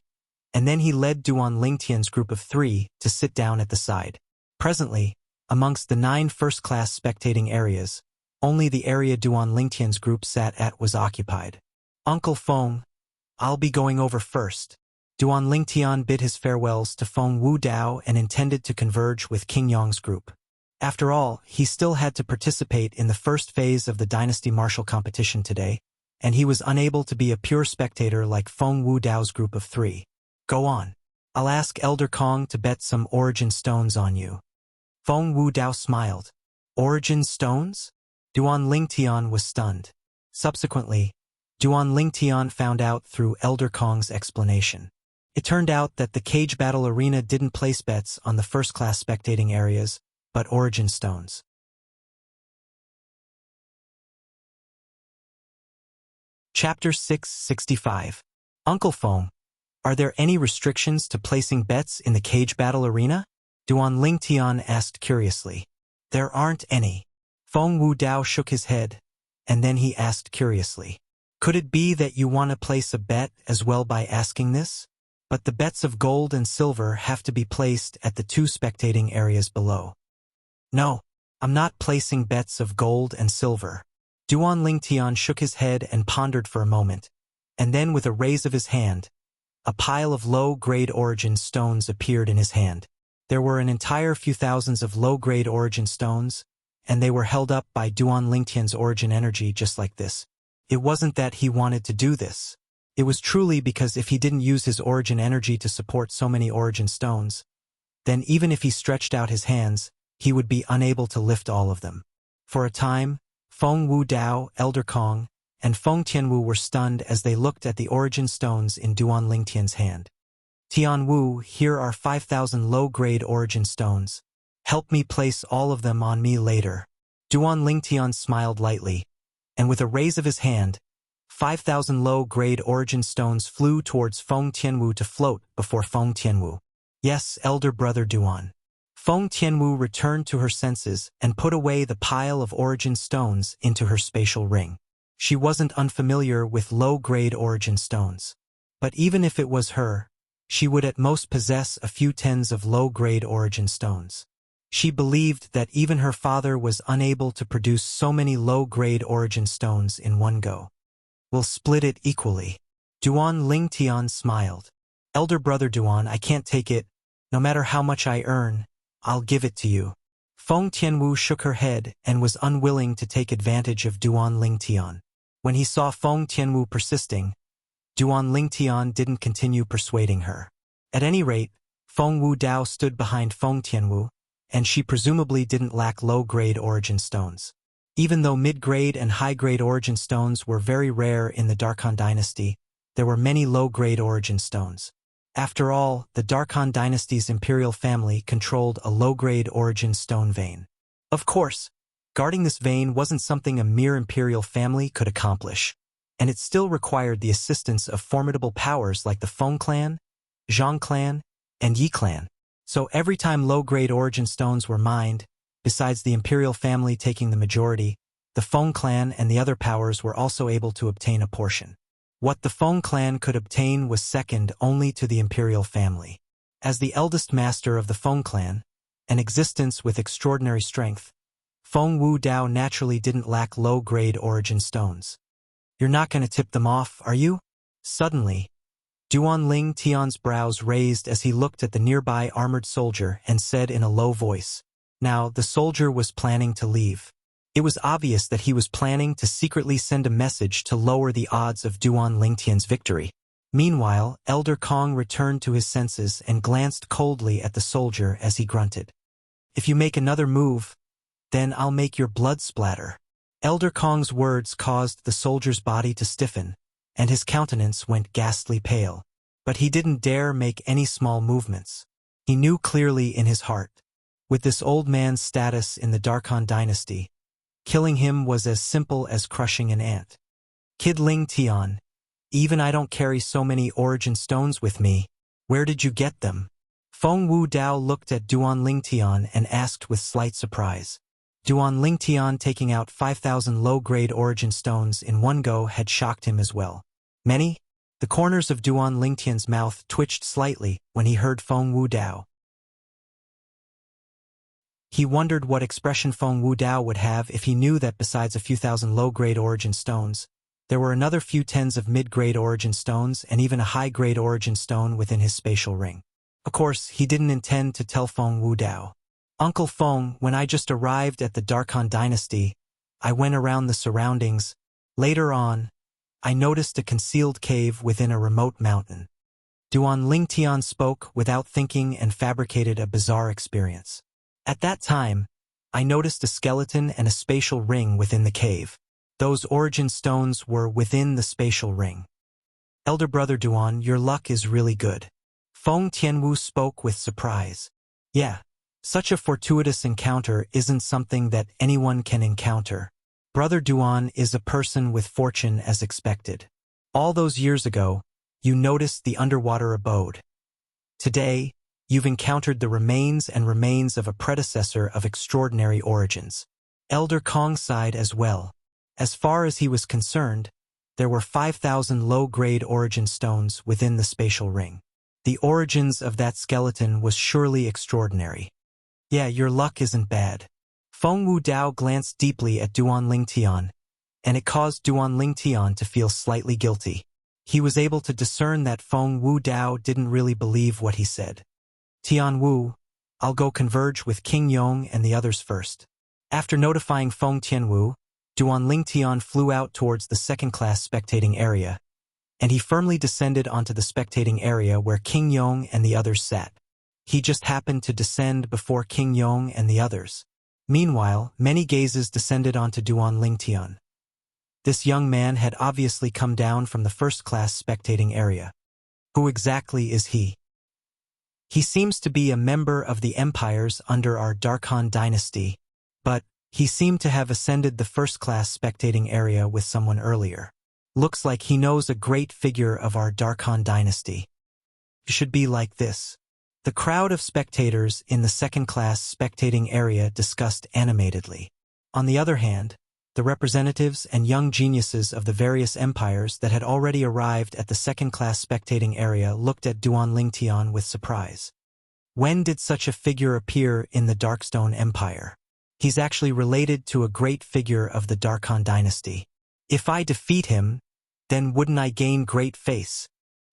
and then he led Duan Lingtian's group of 3 to sit down at the side. Presently, Amongst the 9 first-class spectating areas, only the area Duan Lingtian's group sat at was occupied. Uncle Feng, I'll be going over first. Duan Lingtian bid his farewells to Feng Wu Dao and intended to converge with King Yong's group. After all, he still had to participate in the first phase of the dynasty martial competition today, and he was unable to be a pure spectator like Feng Wu Dao's group of 3. Go on. I'll ask Elder Kong to bet some origin stones on you. Feng Wu Dao smiled. Origin stones? Duan Lingtian was stunned. Subsequently, Duan Lingtian found out through Elder Kong's explanation. It turned out that the cage battle arena didn't place bets on the first-class spectating areas, but origin stones. Chapter 665. Uncle Feng, are there any restrictions to placing bets in the cage battle arena? Duan Lingtian asked curiously. There aren't any. Feng Wu Dao shook his head, and then he asked curiously. Could it be that you want to place a bet as well by asking this? But the bets of gold and silver have to be placed at the 2 spectating areas below. No, I'm not placing bets of gold and silver. Duan Lingtian shook his head and pondered for a moment, and then with a raise of his hand, a pile of low-grade origin stones appeared in his hand. There were an entire few thousands of low-grade origin stones, and they were held up by Duan Lingtian's origin energy just like this. It wasn't that he wanted to do this. It was truly because if he didn't use his origin energy to support so many origin stones, then even if he stretched out his hands, he would be unable to lift all of them. For a time, Feng Wu Dao, Elder Kong, and Feng Tianwu were stunned as they looked at the origin stones in Duan Lingtian's hand. Tianwu, here are 5,000 low-grade origin stones. Help me place all of them on me later. Duan Lingtian smiled lightly, and with a raise of his hand, 5,000 low-grade origin stones flew towards Feng Tianwu to float before Feng Tianwu. Yes, elder brother Duan. Feng Tianwu returned to her senses and put away the pile of origin stones into her spatial ring. She wasn't unfamiliar with low-grade origin stones. But even if it was her, she would at most possess a few tens of low-grade origin stones. She believed that even her father was unable to produce so many low-grade origin stones in one go. We'll split it equally. Duan Lingtian smiled. Elder brother Duan, I can't take it. No matter how much I earn, I'll give it to you. Feng Tianwu shook her head and was unwilling to take advantage of Duan Lingtian. When he saw Feng Tianwu persisting, Duan Lingtian didn't continue persuading her. At any rate, Feng Wu Dao stood behind Feng Tianwu, and she presumably didn't lack low-grade origin stones. Even though mid-grade and high-grade origin stones were very rare in the Darkhan dynasty, there were many low-grade origin stones. After all, the Darkhan dynasty's imperial family controlled a low-grade origin stone vein. Of course, guarding this vein wasn't something a mere imperial family could accomplish, and it still required the assistance of formidable powers like the Feng clan, Zhang clan, and Yi clan. So every time low-grade origin stones were mined, besides the imperial family taking the majority, the Feng clan and the other powers were also able to obtain a portion. What the Feng clan could obtain was second only to the imperial family. As the eldest master of the Feng clan, an existence with extraordinary strength, Feng Wu Dao naturally didn't lack low-grade origin stones. You're not going to tip them off, are you? Suddenly, Duan Lingtian's brows raised as he looked at the nearby armored soldier and said in a low voice. Now, the soldier was planning to leave. It was obvious that he was planning to secretly send a message to lower the odds of Duan Lingtian's victory. Meanwhile, Elder Kong returned to his senses and glanced coldly at the soldier as he grunted. If you make another move, then I'll make your blood splatter. Elder Kong's words caused the soldier's body to stiffen, and his countenance went ghastly pale. But he didn't dare make any small movements. He knew clearly in his heart, with this old man's status in the Darkhan dynasty, killing him was as simple as crushing an ant. Kid Lingtian, even I don't carry so many origin stones with me. Where did you get them? Feng Wu Dao looked at Duan Lingtian and asked with slight surprise. Duan Lingtian taking out 5,000 low-grade origin stones in one go had shocked him as well. Many? The corners of Duan Lingtian's mouth twitched slightly when he heard Feng Wu Dao. He wondered what expression Feng Wudao would have if he knew that besides a few thousand low-grade origin stones, there were another few tens of mid-grade origin stones and even a high-grade origin stone within his spatial ring. Of course, he didn't intend to tell Feng Wudao. Uncle Feng, when I just arrived at the Darkhan dynasty, I went around the surroundings. Later on, I noticed a concealed cave within a remote mountain. Duan Lingtian spoke without thinking and fabricated a bizarre experience. At that time, I noticed a skeleton and a spatial ring within the cave. Those origin stones were within the spatial ring. Elder brother Duan, your luck is really good. Feng Tianwu spoke with surprise. Yeah, such a fortuitous encounter isn't something that anyone can encounter. Brother Duan is a person with fortune as expected. All those years ago, you noticed the underwater abode. Today, you've encountered the remains of a predecessor of extraordinary origins. Elder Kong sighed as well. As far as he was concerned, there were 5,000 low-grade origin stones within the spatial ring. The origins of that skeleton was surely extraordinary. Yeah, your luck isn't bad. Feng Wudao glanced deeply at Duan Lingtian, and it caused Duan Lingtian to feel slightly guilty. He was able to discern that Feng Wudao didn't really believe what he said. Tianwu, I'll go converge with King Yong and the others first. After notifying Feng Tianwu, Duan Lingtian flew out towards the second-class spectating area, and he firmly descended onto the spectating area where King Yong and the others sat. He just happened to descend before King Yong and the others. Meanwhile, many gazes descended onto Duan Lingtian. This young man had obviously come down from the first-class spectating area. Who exactly is he? He seems to be a member of the empires under our Darkhan dynasty, but he seemed to have ascended the first-class spectating area with someone earlier. Looks like he knows a great figure of our Darkhan dynasty. It should be like this. The crowd of spectators in the second-class spectating area discussed animatedly. On the other hand, the representatives and young geniuses of the various empires that had already arrived at the second-class spectating area looked at Duan Lingtian with surprise. When did such a figure appear in the Darkstone Empire? He's actually related to a great figure of the Darkhan dynasty. If I defeat him, then wouldn't I gain great face?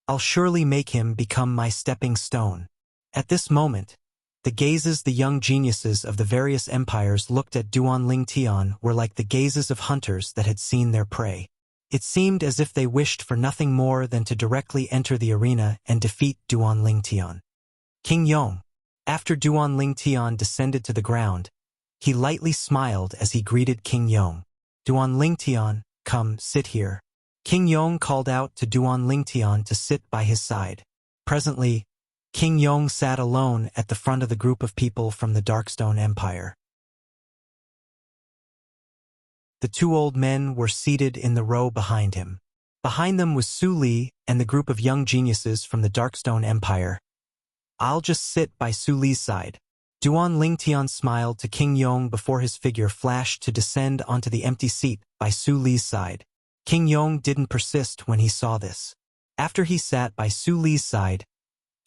I'll surely make him become my stepping stone. At this moment, the young geniuses of the various empires looked at Duan Lingtian were like the gazes of hunters that had seen their prey. It seemed as if they wished for nothing more than to directly enter the arena and defeat Duan Lingtian. King Yong. After Duan Lingtian descended to the ground, he lightly smiled as he greeted King Yong. Duan Lingtian, come, sit here. King Yong called out to Duan Lingtian to sit by his side. Presently, King Yong sat alone at the front of the group of people from the Darkstone Empire. The two old men were seated in the row behind him. Behind them was Su Li and the group of young geniuses from the Darkstone Empire. I'll just sit by Su Li's side. Duan Lingtian smiled to King Yong before his figure flashed to descend onto the empty seat by Su Li's side. King Yong didn't persist when he saw this. After he sat by Su Li's side,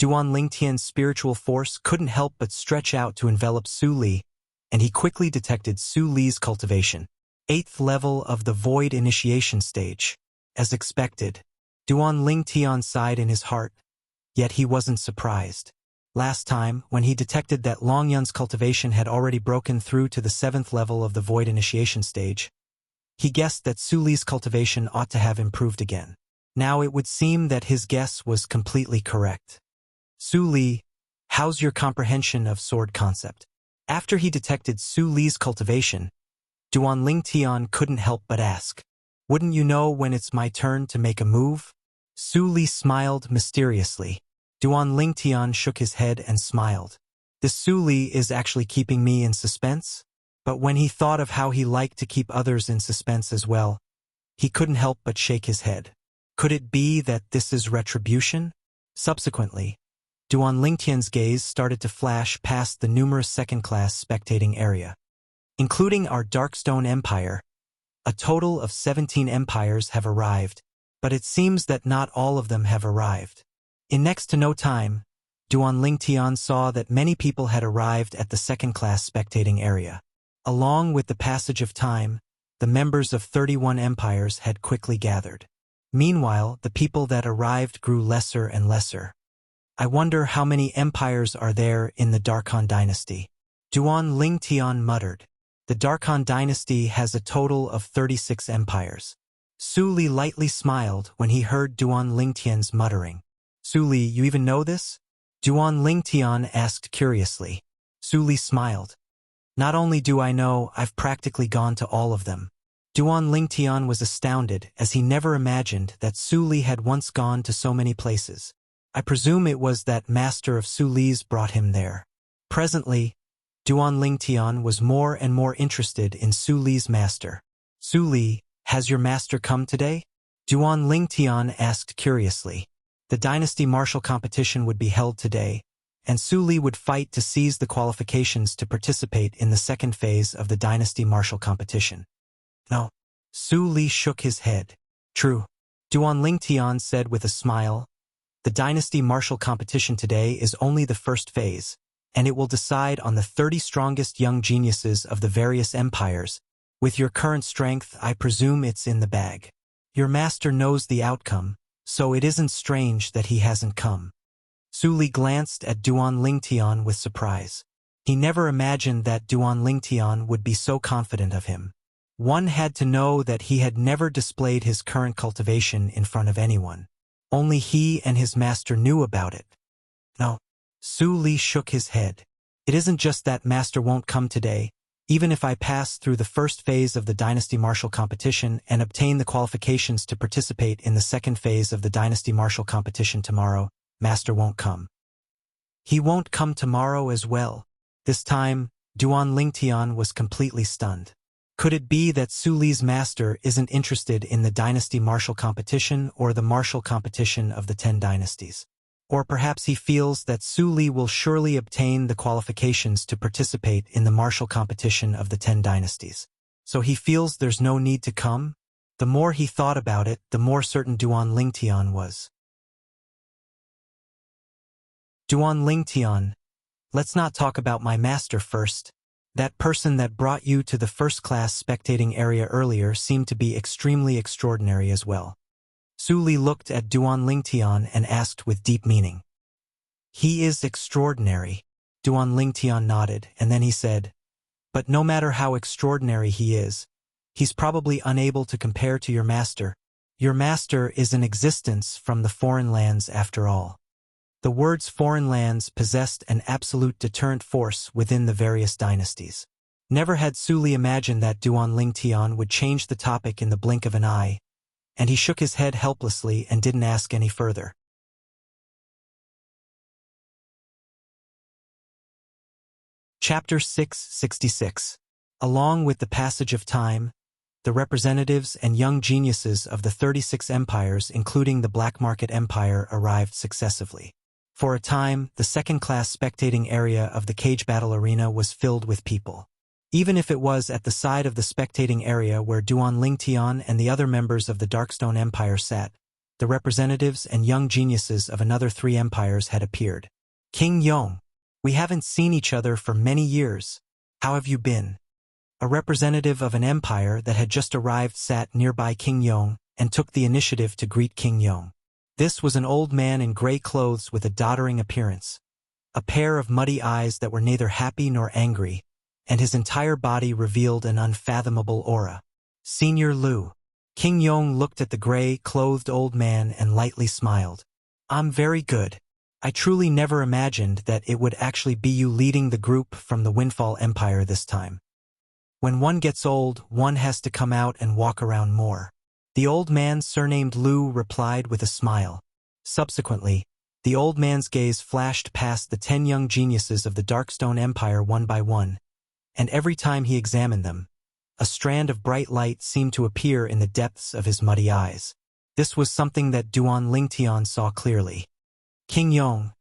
Duan Lingtian's spiritual force couldn't help but stretch out to envelop Su Li, and he quickly detected Su Li's cultivation. 8th level of the Void Initiation stage. As expected, Duan Lingtian sighed in his heart, yet he wasn't surprised. Last time, when he detected that Longyun's cultivation had already broken through to the 7th level of the Void Initiation stage, he guessed that Su Li's cultivation ought to have improved again. Now it would seem that his guess was completely correct. Su Li, how's your comprehension of sword concept? After he detected Su Li's cultivation, Duan Lingtian couldn't help but ask, wouldn't you know when it's my turn to make a move? Su Li smiled mysteriously. Duan Lingtian shook his head and smiled. This Su Li is actually keeping me in suspense? But when he thought of how he liked to keep others in suspense as well, he couldn't help but shake his head. Could it be that this is retribution? Subsequently, Duan Lingtian's gaze started to flash past the numerous second-class spectating area. Including our Darkstone Empire, a total of 17 empires have arrived, but it seems that not all of them have arrived. In next to no time, Duan Lingtian saw that many people had arrived at the second-class spectating area. Along with the passage of time, the members of 31 empires had quickly gathered. Meanwhile, the people that arrived grew lesser and lesser. I wonder how many empires are there in the Darkhan dynasty. Duan Lingtian muttered. The Darkhan dynasty has a total of 36 empires. Su Li lightly smiled when he heard Duan Lingtian's muttering. Su Li, you even know this? Duan Lingtian asked curiously. Su Li smiled. Not only do I know, I've practically gone to all of them. Duan Lingtian was astounded as he never imagined that Su Li had once gone to so many places. I presume it was that master of Su Li's brought him there. Presently, Duan Lingtian was more and more interested in Su Li's master. Su Li, has your master come today? Duan Lingtian asked curiously. The dynasty martial competition would be held today, and Su Li would fight to seize the qualifications to participate in the second phase of the dynasty martial competition. No. Su Li shook his head. True. Duan Lingtian said with a smile. The dynasty martial competition today is only the first phase, and it will decide on the 30 strongest young geniuses of the various empires. With your current strength, I presume it's in the bag. Your master knows the outcome, so it isn't strange that he hasn't come. Su Li glanced at Duan Lingtian with surprise. He never imagined that Duan Lingtian would be so confident of him. One had to know that he had never displayed his current cultivation in front of anyone. Only he and his master knew about it. No. Su Li shook his head. It isn't just that master won't come today. Even if I pass through the first phase of the dynasty martial competition and obtain the qualifications to participate in the second phase of the dynasty martial competition tomorrow, master won't come. He won't come tomorrow as well. This time, Duan Lingtian was completely stunned. Could it be that Su Li's master isn't interested in the dynasty martial competition or the martial competition of the 10 dynasties? Or perhaps he feels that Su Li will surely obtain the qualifications to participate in the martial competition of the 10 dynasties. So he feels there's no need to come? The more he thought about it, the more certain Duan Lingtian was. Duan Lingtian, let's not talk about my master first. That person that brought you to the first-class spectating area earlier seemed to be extremely extraordinary as well. Su Li looked at Duan Lingtian and asked with deep meaning. He is extraordinary. Duan Lingtian nodded, and then he said, but no matter how extraordinary he is, he's probably unable to compare to your master. Your master is in existence from the foreign lands after all. The words foreign lands possessed an absolute deterrent force within the various dynasties. Never had Su Li imagined that Duan Lingtian would change the topic in the blink of an eye, and he shook his head helplessly and didn't ask any further. Chapter 666. Along with the passage of time, the representatives and young geniuses of the 36 empires, including the Black Market Empire, arrived successively. For a time, the second-class spectating area of the cage battle arena was filled with people. Even if it was at the side of the spectating area where Duan Lingtian and the other members of the Darkstone Empire sat, the representatives and young geniuses of another 3 empires had appeared. King Yong, we haven't seen each other for many years. How have you been? A representative of an empire that had just arrived sat nearby King Yong and took the initiative to greet King Yong. This was an old man in gray clothes with a doddering appearance, a pair of muddy eyes that were neither happy nor angry, and his entire body revealed an unfathomable aura. Senior Lu. King Yong looked at the gray-clothed old man and lightly smiled. I'm very good. I truly never imagined that it would actually be you leading the group from the Windfall Empire this time. When one gets old, one has to come out and walk around more. The old man surnamed Lu replied with a smile. Subsequently, the old man's gaze flashed past the 10 young geniuses of the Darkstone Empire one by one, and every time he examined them, a strand of bright light seemed to appear in the depths of his muddy eyes. This was something that Duan Lingtian saw clearly. King Yong,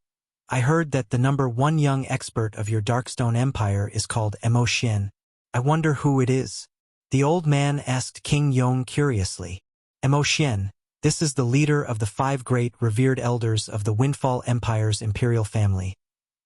I heard that the #1 young expert of your Darkstone Empire is called Mo Xian. I wonder who it is. The old man asked King Yong curiously. Mo Xian, This is the leader of the 5 great revered elders of the Windfall Empire's imperial family,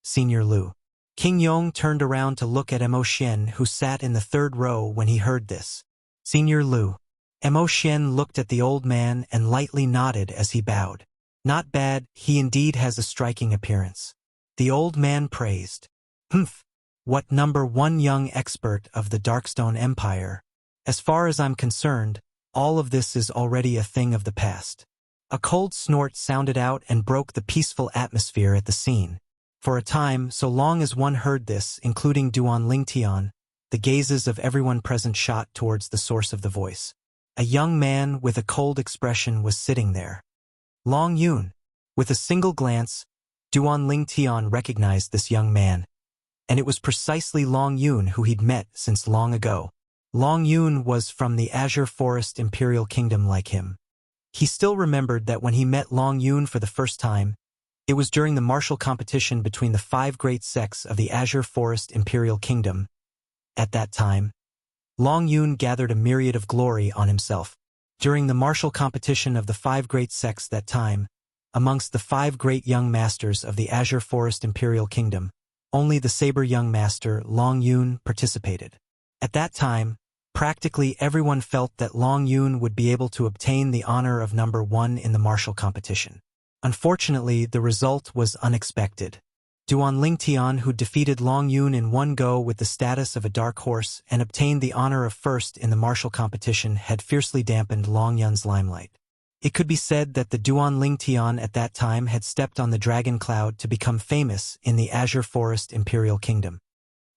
Senior Lu. King Yong turned around to look at Mo Xian, who sat in the 3rd row when he heard this. Senior Lu. Mo Xian looked at the old man and lightly nodded as he bowed. Not bad, he indeed has a striking appearance. The old man praised. Humph. What #1 young expert of the Darkstone Empire. As far as I'm concerned, all of this is already a thing of the past. A cold snort sounded out and broke the peaceful atmosphere at the scene. For a time, so long as one heard this, including Duan Lingtian, the gazes of everyone present shot towards the source of the voice. A young man with a cold expression was sitting there. Long Yun. With a single glance, Duan Lingtian recognized this young man. And it was precisely Long Yun who he'd met since long ago. Long Yun was from the Azure Forest Imperial Kingdom like him. He still remembered that when he met Long Yun for the first time, it was during the martial competition between the 5 great sects of the Azure Forest Imperial Kingdom. At that time, Long Yun gathered a myriad of glory on himself. During the martial competition of the 5 great sects that time, amongst the 5 great young masters of the Azure Forest Imperial Kingdom, only the Saber young master, Long Yun, participated. At that time, practically everyone felt that Long Yun would be able to obtain the honor of #1 in the martial competition. Unfortunately, the result was unexpected. Duan Lingtian, who defeated Long Yun in one go with the status of a dark horse and obtained the honor of first in the martial competition, had fiercely dampened Long Yun's limelight. It could be said that the Duan Lingtian at that time had stepped on the dragon cloud to become famous in the Azure Forest Imperial Kingdom.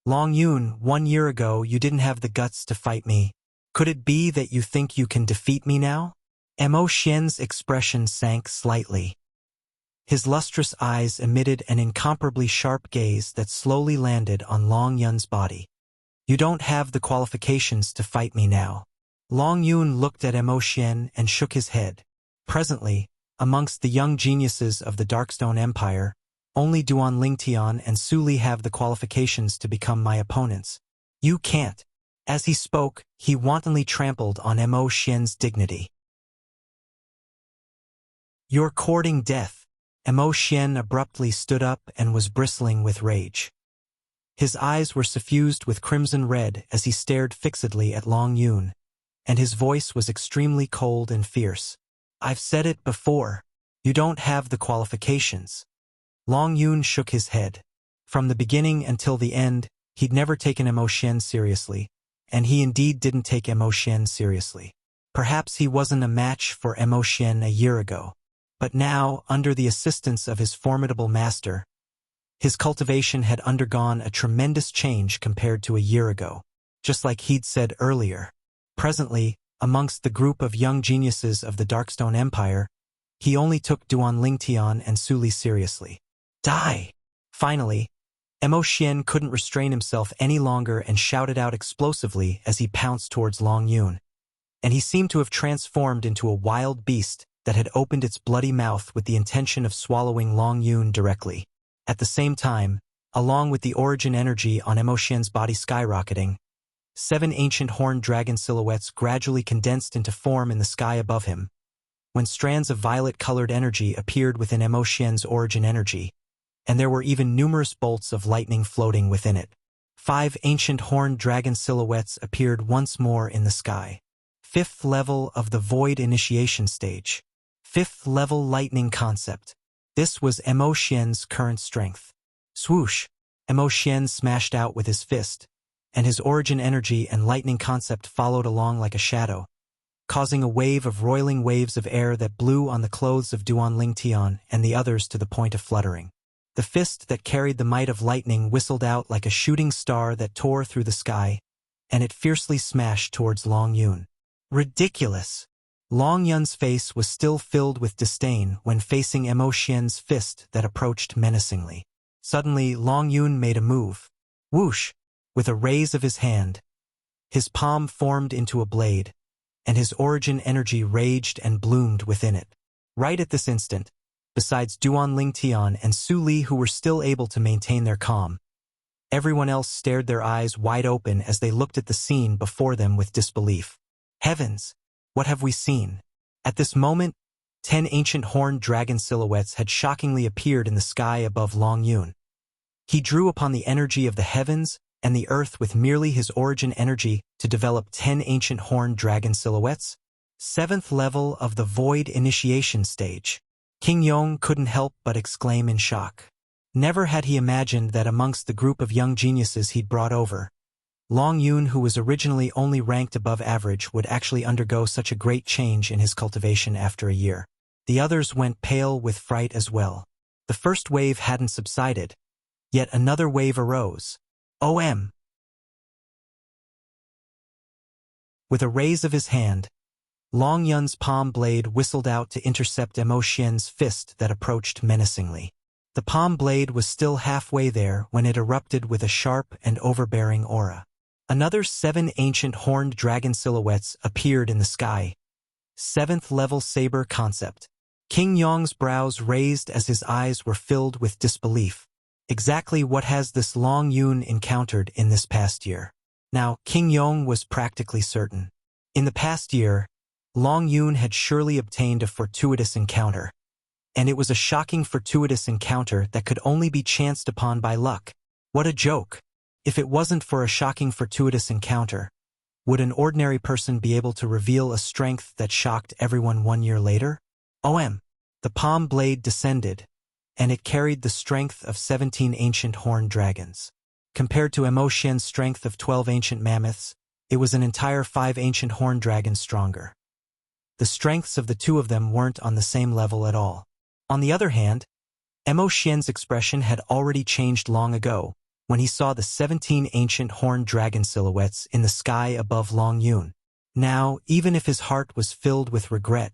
Long Yun, 1 year ago you didn't have the guts to fight me. Could it be that you think you can defeat me now? Mo Xian's expression sank slightly. His lustrous eyes emitted an incomparably sharp gaze that slowly landed on Long Yun's body. You don't have the qualifications to fight me now. Long Yun looked at Mo Xian and shook his head. Presently, amongst the young geniuses of the Darkstone Empire, only Duan Lingtian and Su Li have the qualifications to become my opponents. You can't. As he spoke, he wantonly trampled on Mo Xian's dignity. You're courting death. Mo Xian abruptly stood up and was bristling with rage. His eyes were suffused with crimson red as he stared fixedly at Long Yun, and his voice was extremely cold and fierce. I've said it before. You don't have the qualifications. Long Yun shook his head. From the beginning until the end, he'd never taken Mo Xian seriously, and he indeed didn't take Mo Xian seriously. Perhaps he wasn't a match for Mo Xian a year ago. But now, under the assistance of his formidable master, his cultivation had undergone a tremendous change compared to a year ago, just like he'd said earlier. Presently, amongst the group of young geniuses of the Darkstone Empire, he only took Duan Lingtian and Su Li seriously. Die! Finally, Mo Xian couldn't restrain himself any longer and shouted out explosively as he pounced towards Long Yun. And he seemed to have transformed into a wild beast that had opened its bloody mouth with the intention of swallowing Long Yun directly. At the same time, along with the origin energy on Mo Xian's body skyrocketing, 7 ancient horned dragon silhouettes gradually condensed into form in the sky above him, when strands of violet-colored energy appeared within Mo Xian's origin energy, and there were even numerous bolts of lightning floating within it. 5 ancient horned dragon silhouettes appeared once more in the sky. 5th level of the Void Initiation Stage. 5th level lightning concept. This was Mo Xian's current strength. Swoosh! Mo Xian smashed out with his fist, and his origin energy and lightning concept followed along like a shadow, causing a wave of roiling waves of air that blew on the clothes of Duan Lingtian and the others to the point of fluttering. The fist that carried the might of lightning whistled out like a shooting star that tore through the sky, and it fiercely smashed towards Long Yun. Ridiculous! Long Yun's face was still filled with disdain when facing Mo Xian's fist that approached menacingly. Suddenly, Long Yun made a move. Whoosh! With a raise of his hand, his palm formed into a blade, and his origin energy raged and bloomed within it. Right at this instant, besides Duan Lingtian and Su Li, who were still able to maintain their calm, everyone else stared their eyes wide open as they looked at the scene before them with disbelief. Heavens! What have we seen? At this moment, 10 ancient horned dragon silhouettes had shockingly appeared in the sky above Long Yun. He drew upon the energy of the heavens and the earth with merely his origin energy to develop 10 ancient horned dragon silhouettes. 7th level of the Void Initiation stage. King Yong couldn't help but exclaim in shock. Never had he imagined that amongst the group of young geniuses he'd brought over, Long Yun, who was originally only ranked above average, would actually undergo such a great change in his cultivation after a year. The others went pale with fright as well. The first wave hadn't subsided, yet another wave arose. OM! With a raise of his hand, Long Yun's palm blade whistled out to intercept Emo Xian's fist that approached menacingly. The palm blade was still halfway there when it erupted with a sharp and overbearing aura. Another 7 ancient horned dragon silhouettes appeared in the sky. 7th level saber concept. King Yong's brows raised as his eyes were filled with disbelief. Exactly what has this Long Yun encountered in this past year? Now, King Yong was practically certain. In the past year, Long Yun had surely obtained a fortuitous encounter. And it was a shocking fortuitous encounter that could only be chanced upon by luck. What a joke! If it wasn't for a shocking fortuitous encounter, would an ordinary person be able to reveal a strength that shocked everyone 1 year later? OM! The palm blade descended, and it carried the strength of 17 ancient horned dragons. Compared to Emo Xian's strength of 12 ancient mammoths, it was an entire 5 ancient horned dragons stronger. The strengths of the two of them weren't on the same level at all. On the other hand, Emo Xian's expression had already changed long ago when he saw the 17 ancient horned dragon silhouettes in the sky above Long Yun. Now, even if his heart was filled with regret,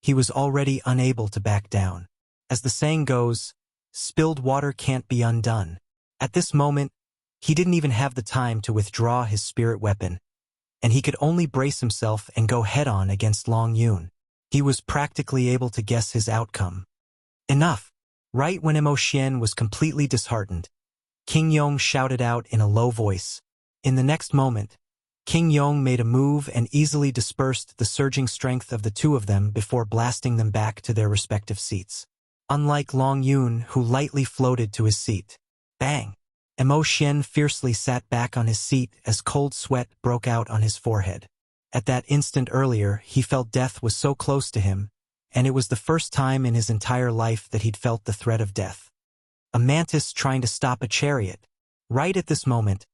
he was already unable to back down. As the saying goes, spilled water can't be undone. At this moment, he didn't even have the time to withdraw his spirit weapon, and he could only brace himself and go head-on against Long Yun. He was practically able to guess his outcome. Enough! Right when Emo Xian was completely disheartened, King Yong shouted out in a low voice. In the next moment, King Yong made a move and easily dispersed the surging strength of the two of them before blasting them back to their respective seats. Unlike Long Yun, who lightly floated to his seat. Bang! Emo Xian fiercely sat back on his seat as cold sweat broke out on his forehead. At that instant earlier, he felt death was so close to him, and it was the first time in his entire life that he'd felt the threat of death. A mantis trying to stop a chariot. Right at this moment,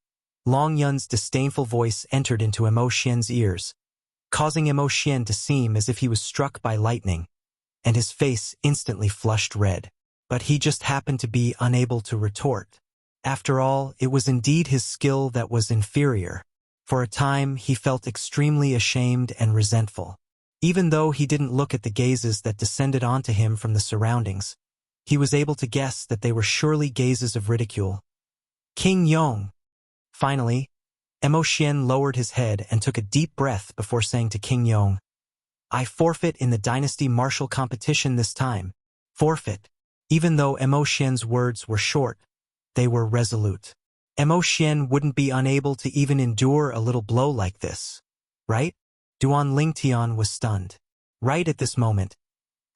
Long Yun's disdainful voice entered into Emo Xian's ears, causing Emo Xian to seem as if he was struck by lightning, and his face instantly flushed red. But he just happened to be unable to retort. After all, it was indeed his skill that was inferior. For a time, he felt extremely ashamed and resentful. Even though he didn't look at the gazes that descended onto him from the surroundings, he was able to guess that they were surely gazes of ridicule. King Yong! Finally, Emo Xian lowered his head and took a deep breath before saying to King Yong, "I forfeit in the dynasty martial competition this time. Forfeit." Even though Emo Xian's words were short, they were resolute. Emo Xian wouldn't be unable to even endure a little blow like this, right? Duan Lingtian was stunned. Right at this moment,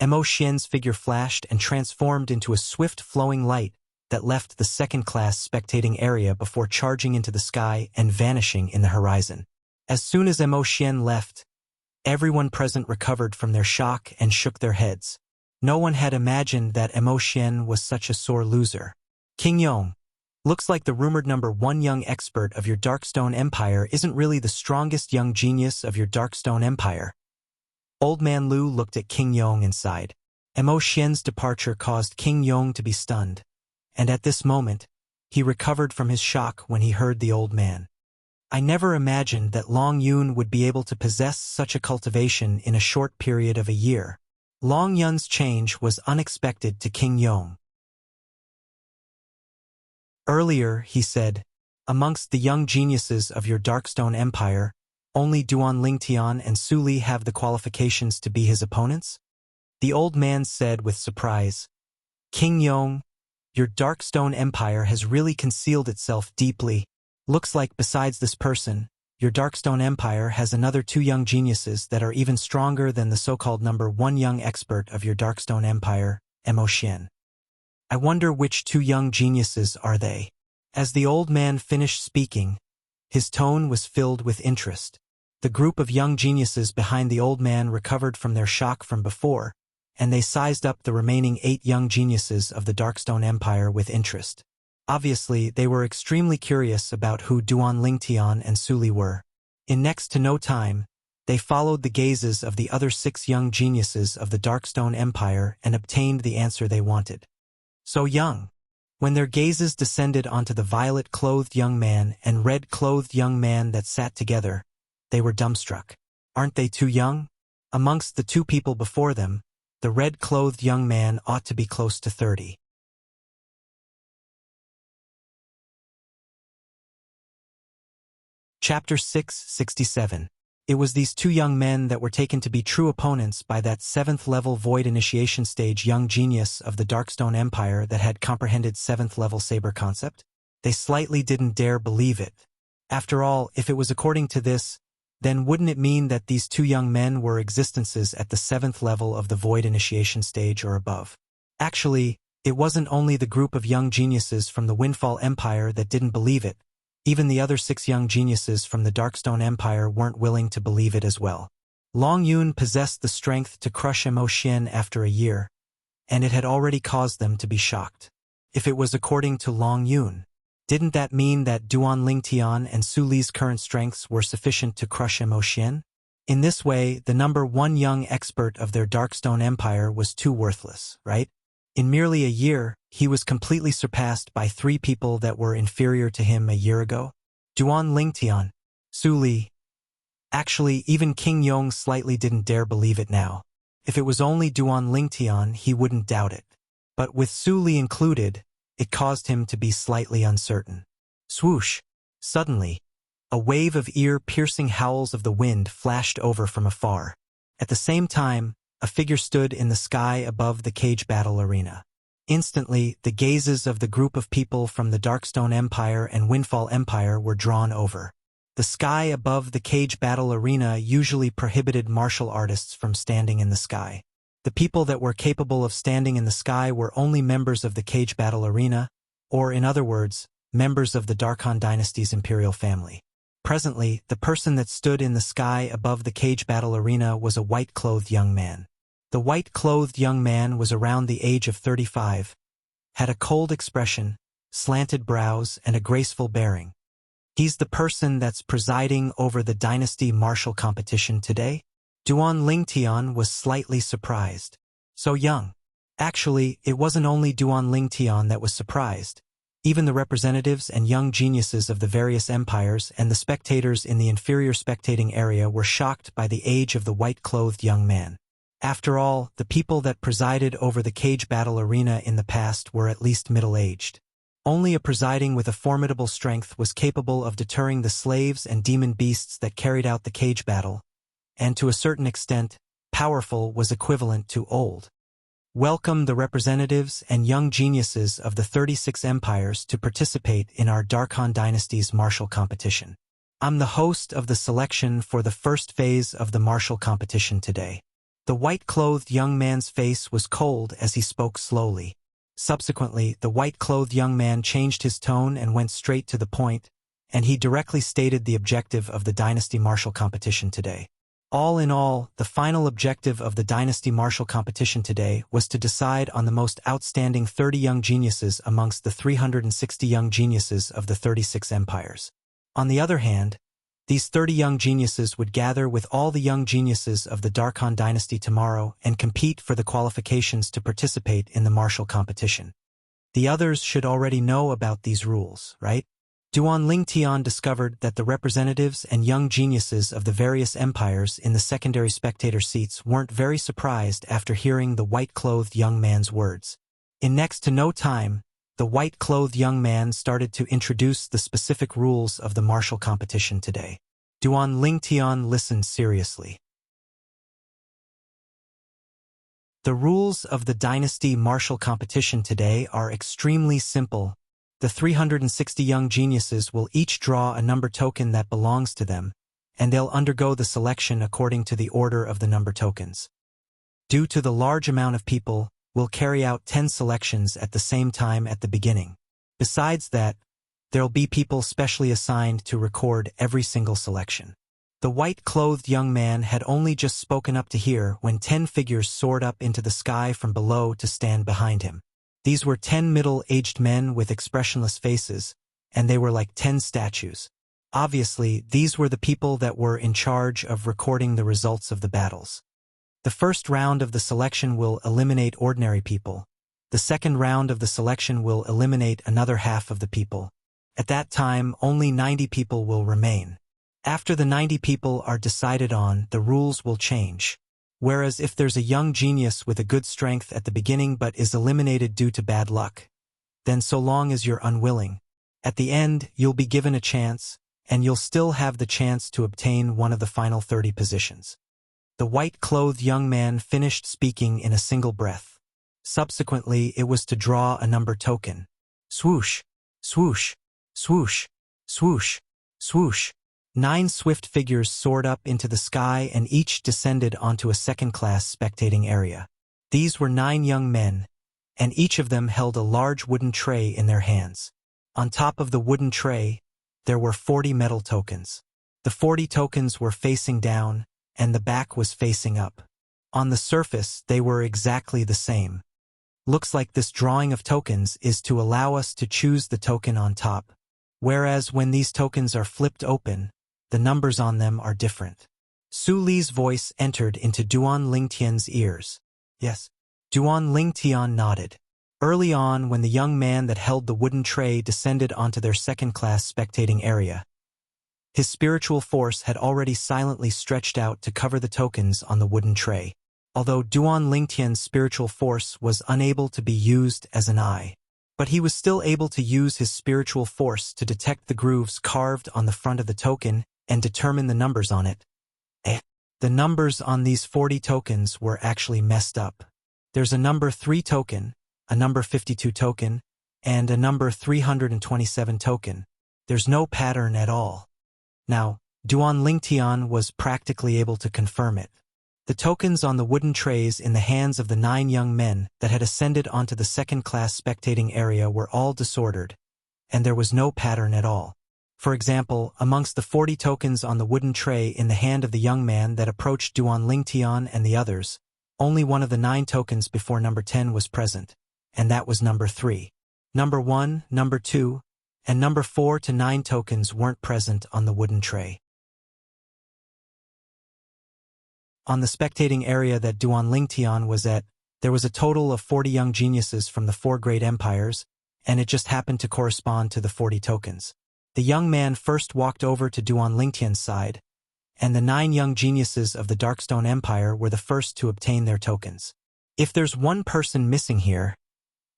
Emo Xian's figure flashed and transformed into a swift flowing light that left the second-class spectating area before charging into the sky and vanishing in the horizon. As soon as Emo Xian left, everyone present recovered from their shock and shook their heads. No one had imagined that Emo Xian was such a sore loser. King Yong, looks like the rumored #1 young expert of your Darkstone Empire isn't really the strongest young genius of your Darkstone Empire. Old Man Lu looked at King Yong and sighed. Emo Xian's departure caused King Yong to be stunned, and at this moment, he recovered from his shock when he heard the old man. I never imagined that Long Yun would be able to possess such a cultivation in a short period of a year. Long Yun's change was unexpected to King Yong. Earlier, he said, amongst the young geniuses of your Darkstone Empire, only Duan Lingtian and Su Li have the qualifications to be his opponents? The old man said with surprise, King Yong, your Darkstone Empire has really concealed itself deeply. Looks like besides this person, your Darkstone Empire has another 2 young geniuses that are even stronger than the so-called number 1 young expert of your Darkstone Empire, Mo Xin. I wonder which 2 young geniuses are they? As the old man finished speaking, his tone was filled with interest. The group of young geniuses behind the old man recovered from their shock from before, and they sized up the remaining 8 young geniuses of the Darkstone Empire with interest. Obviously, they were extremely curious about who Duan Lingtian and Su Li were. In next to no time, they followed the gazes of the other 6 young geniuses of the Darkstone Empire and obtained the answer they wanted. So young. When their gazes descended onto the violet-clothed young man and red-clothed young man that sat together, they were dumbstruck. Aren't they too young? Amongst the 2 people before them, the red-clothed young man ought to be close to 30. Chapter 667. It was these 2 young men that were taken to be true opponents by that 7th-level Void Initiation Stage young genius of the Darkstone Empire that had comprehended 7th-level saber concept. They slightly didn't dare believe it. After all, if it was according to this, then wouldn't it mean that these 2 young men were existences at the 7th level of the Void Initiation Stage or above? Actually, it wasn't only the group of young geniuses from the Windfall Empire that didn't believe it. Even the other 6 young geniuses from the Darkstone Empire weren't willing to believe it as well. Long Yun possessed the strength to crush Mo Xin after a year, and it had already caused them to be shocked. If it was according to Long Yun, didn't that mean that Duan Lingtian and Su Li's current strengths were sufficient to crush Mo Xin? In this way, the number 1 young expert of their Darkstone Empire was too worthless, right? In merely a year, he was completely surpassed by 3 people that were inferior to him a year ago. Duan Lingtian, Su Li. Actually, even King Yong slightly didn't dare believe it now. If it was only Duan Lingtian, he wouldn't doubt it. But with Su Li included, it caused him to be slightly uncertain. Swoosh! Suddenly, a wave of ear-piercing howls of the wind flashed over from afar. At the same time, a figure stood in the sky above the cage battle arena. Instantly, the gazes of the group of people from the Darkstone Empire and Windfall Empire were drawn over. The sky above the cage battle arena usually prohibited martial artists from standing in the sky. The people that were capable of standing in the sky were only members of the cage battle arena, or in other words, members of the Darkhan dynasty's imperial family. Presently, the person that stood in the sky above the cage battle arena was a white-clothed young man. The white-clothed young man was around the age of 35, had a cold expression, slanted brows, and a graceful bearing. He's the person that's presiding over the dynasty martial competition today? Duan Lingtian was slightly surprised. So young. Actually, it wasn't only Duan Lingtian that was surprised. Even the representatives and young geniuses of the various empires and the spectators in the inferior spectating area were shocked by the age of the white-clothed young man. After all, the people that presided over the cage battle arena in the past were at least middle-aged. Only a presiding with a formidable strength was capable of deterring the slaves and demon beasts that carried out the cage battle, and to a certain extent, powerful was equivalent to old. Welcome the representatives and young geniuses of the 36 empires to participate in our Darkhan dynasty's martial competition. I'm the host of the selection for the first phase of the martial competition today. The white-clothed young man's face was cold as he spoke slowly. Subsequently, the white-clothed young man changed his tone and went straight to the point, and he directly stated the objective of the dynasty martial competition today. All in all, the final objective of the dynasty martial competition today was to decide on the most outstanding 30 young geniuses amongst the 360 young geniuses of the 36 empires. On the other hand, these 30 young geniuses would gather with all the young geniuses of the Darkhan dynasty tomorrow and compete for the qualifications to participate in the martial competition. The others should already know about these rules, right? Duan Lingtian discovered that the representatives and young geniuses of the various empires in the secondary spectator seats weren't very surprised after hearing the white-clothed young man's words. In next to no time, the white-clothed young man started to introduce the specific rules of the martial competition today. Duan Lingtian listened seriously. The rules of the dynasty martial competition today are extremely simple. The 360 young geniuses will each draw a number token that belongs to them, and they'll undergo the selection according to the order of the number tokens. Due to the large amount of people, we'll carry out 10 selections at the same time at the beginning. Besides that, there'll be people specially assigned to record every single selection. The white-clothed young man had only just spoken up to hear when 10 figures soared up into the sky from below to stand behind him. These were 10 middle-aged men with expressionless faces, and they were like 10 statues. Obviously, these were the people that were in charge of recording the results of the battles. The first round of the selection will eliminate ordinary people. The second round of the selection will eliminate another half of the people. At that time, only 90 people will remain. After the 90 people are decided on, the rules will change. Whereas if there's a young genius with a good strength at the beginning but is eliminated due to bad luck, then so long as you're unwilling, at the end you'll be given a chance, and you'll still have the chance to obtain one of the final 30 positions. The white-clothed young man finished speaking in a single breath. Subsequently, it was to draw a number token. Swoosh, swoosh, swoosh, swoosh, swoosh. 9 swift figures soared up into the sky and each descended onto a second-class spectating area. These were 9 young men, and each of them held a large wooden tray in their hands. On top of the wooden tray, there were 40 metal tokens. The 40 tokens were facing down, and the back was facing up. On the surface, they were exactly the same. Looks like this drawing of tokens is to allow us to choose the token on top, whereas when these tokens are flipped open, the numbers on them are different. Su Li's voice entered into Duan Lingtian's ears. Yes. Duan Lingtian nodded. Early on, when the young man that held the wooden tray descended onto their second-class spectating area, his spiritual force had already silently stretched out to cover the tokens on the wooden tray. Although Duan Lingtian's spiritual force was unable to be used as an eye, but he was still able to use his spiritual force to detect the grooves carved on the front of the token and determine the numbers on it. The numbers on these 40 tokens were actually messed up. There's a number 3 token, a number 52 token, and a number 327 token. There's no pattern at all. Now, Duan Lingtian was practically able to confirm it. The tokens on the wooden trays in the hands of the 9 young men that had ascended onto the second-class spectating area were all disordered, and there was no pattern at all. For example, amongst the 40 tokens on the wooden tray in the hand of the young man that approached Duan Lingtian and the others, only one of the 9 tokens before number 10 was present, and that was number 3. Number 1, number 2, and number 4 to 9 tokens weren't present on the wooden tray. On the spectating area that Duan Lingtian was at, there was a total of 40 young geniuses from the 4 great empires, and it just happened to correspond to the 40 tokens. The young man first walked over to Duan Lingtian's side, and the 9 young geniuses of the Darkstone Empire were the first to obtain their tokens. If there's one person missing here,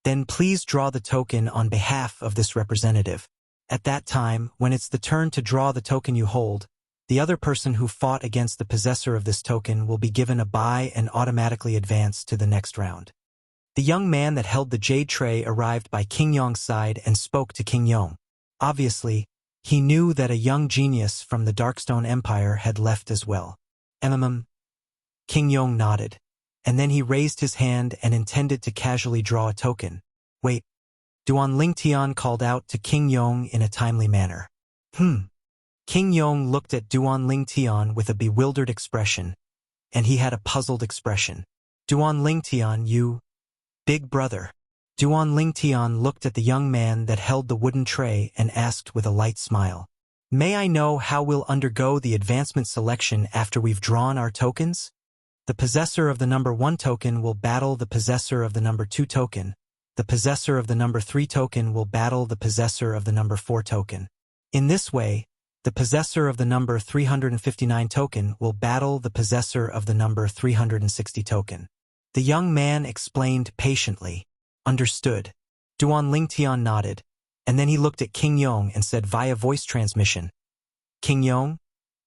then please draw the token on behalf of this representative. At that time, when it's the turn to draw the token you hold, the other person who fought against the possessor of this token will be given a bye and automatically advance to the next round. The young man that held the jade tray arrived by King Yong's side and spoke to King Yong. Obviously, he knew that a young genius from the Darkstone Empire had left as well. King Yong nodded, and then he raised his hand and intended to casually draw a token. Wait. Duan Lingtian called out to King Yong in a timely manner. King Yong looked at Duan Lingtian with a bewildered expression, and he had a puzzled expression. Duan Lingtian, you... Big brother. Duan Lingtian looked at the young man that held the wooden tray and asked with a light smile. May I know how we'll undergo the advancement selection after we've drawn our tokens? The possessor of the number 1 token will battle the possessor of the number 2 token. The possessor of the number 3 token will battle the possessor of the number 4 token. In this way, the possessor of the number 359 token will battle the possessor of the number 360 token. The young man explained patiently. Understood. Duan Lingtian nodded, and then he looked at King Yong and said via voice transmission, King Yong,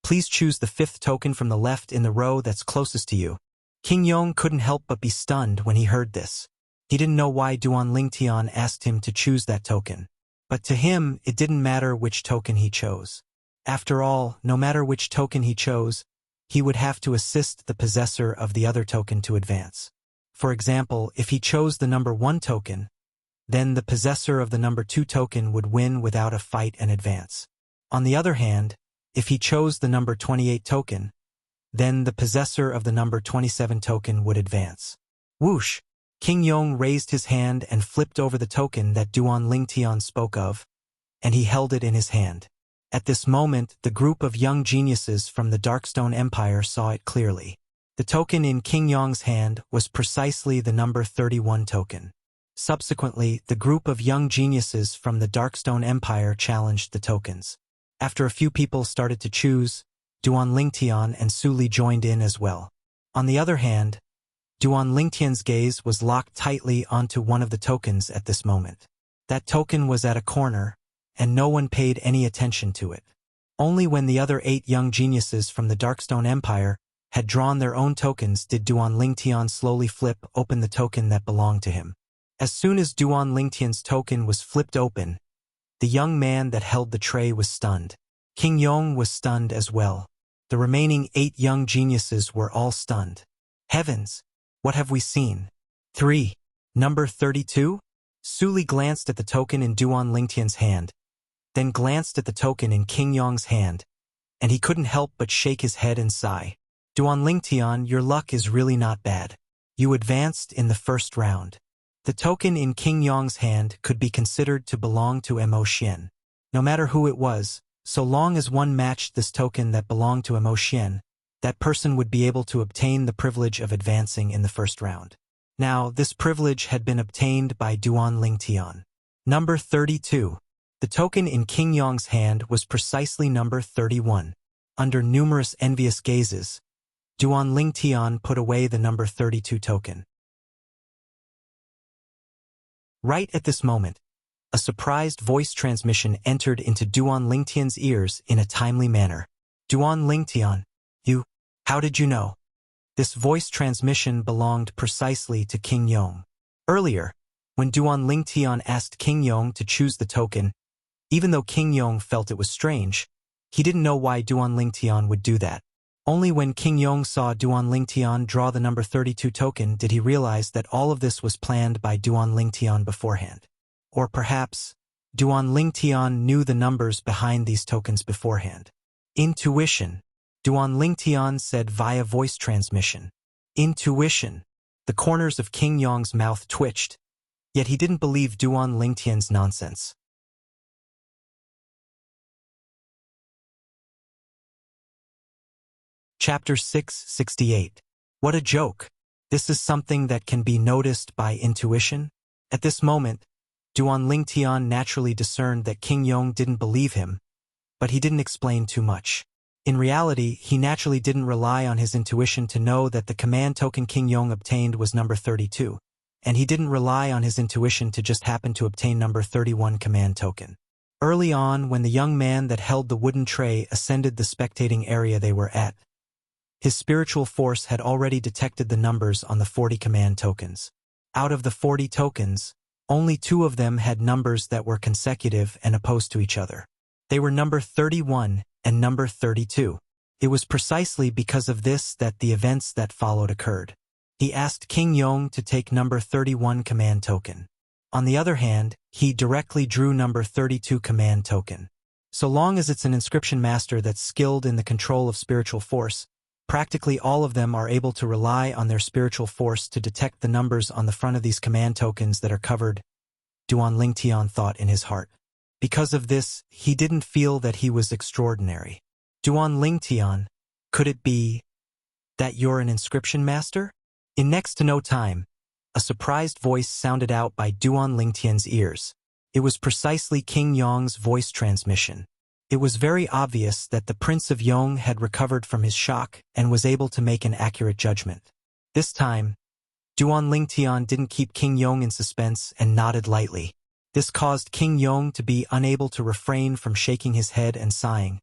please choose the 5th token from the left in the row that's closest to you. King Yong couldn't help but be stunned when he heard this. He didn't know why Duan Lingtian asked him to choose that token. But to him, it didn't matter which token he chose. After all, no matter which token he chose, he would have to assist the possessor of the other token to advance. For example, if he chose the number 1 token, then the possessor of the number 2 token would win without a fight and advance. On the other hand, if he chose the number 28 token, then the possessor of the number 27 token would advance. Whoosh! King Yong raised his hand and flipped over the token that Duan Lingtian spoke of, and he held it in his hand. At this moment, the group of young geniuses from the Darkstone Empire saw it clearly. The token in King Yong's hand was precisely the number 31 token. Subsequently, the group of young geniuses from the Darkstone Empire challenged the tokens. After a few people started to choose, Duan Lingtian and Su Li joined in as well. On the other hand, Duan Lingtian's gaze was locked tightly onto one of the tokens at this moment. That token was at a corner, and no one paid any attention to it. Only when the other 8 young geniuses from the Darkstone Empire had drawn their own tokens did Duan Lingtian slowly flip open the token that belonged to him. As soon as Duan Lingtian's token was flipped open, the young man that held the tray was stunned. King Yong was stunned as well. The remaining 8 young geniuses were all stunned. Heavens! What have we seen? 3. Number 32? Su Li glanced at the token in Duan Lingtian's hand, then glanced at the token in King Yong's hand, and he couldn't help but shake his head and sigh. Duan Lingtian, your luck is really not bad. You advanced in the first round. The token in King Yong's hand could be considered to belong to Mo Xian. No matter who it was, so long as one matched this token that belonged to Mo Xian, that person would be able to obtain the privilege of advancing in the first round. Now, this privilege had been obtained by Duan Lingtian. Number 32. The token in King Yong's hand was precisely number 31. Under numerous envious gazes, Duan Lingtian put away the number 32 token. Right at this moment, a surprised voice transmission entered into Duan Lingtian's ears in a timely manner. Duan Lingtian, how did you know? This voice transmission belonged precisely to King Yong. Earlier, when Duan Lingtian asked King Yong to choose the token, even though King Yong felt it was strange, he didn't know why Duan Lingtian would do that. Only when King Yong saw Duan Lingtian draw the number 32 token did he realize that all of this was planned by Duan Lingtian beforehand. Or perhaps, Duan Lingtian knew the numbers behind these tokens beforehand. Intuition. Duan Lingtian said via voice transmission. Intuition. The corners of King Yong's mouth twitched, yet he didn't believe Duan Lingtian's nonsense. Chapter 668. What a joke. This is something that can be noticed by intuition? At this moment, Duan Lingtian naturally discerned that King Yong didn't believe him, but he didn't explain too much. In reality, he naturally didn't rely on his intuition to know that the command token King Yong obtained was number 32, and he didn't rely on his intuition to just happen to obtain number 31 command token. Early on, when the young man that held the wooden tray ascended the spectating area they were at, his spiritual force had already detected the numbers on the 40 command tokens. Out of the 40 tokens, only 2 of them had numbers that were consecutive and opposed to each other. They were number 31 and number 32. It was precisely because of this that the events that followed occurred. He asked King Yong to take number 31 command token. On the other hand, he directly drew number 32 command token. So long as it's an inscription master that's skilled in the control of spiritual force, practically all of them are able to rely on their spiritual force to detect the numbers on the front of these command tokens that are covered, Duan Lingtian thought in his heart. Because of this, he didn't feel that he was extraordinary. Duan Lingtian, could it be that you're an inscription master? In next to no time, a surprised voice sounded out by Duan Lingtian's ears. It was precisely King Yong's voice transmission. It was very obvious that the Prince of Yong had recovered from his shock and was able to make an accurate judgment. This time, Duan Lingtian didn't keep King Yong in suspense and nodded lightly. This caused King Yong to be unable to refrain from shaking his head and sighing,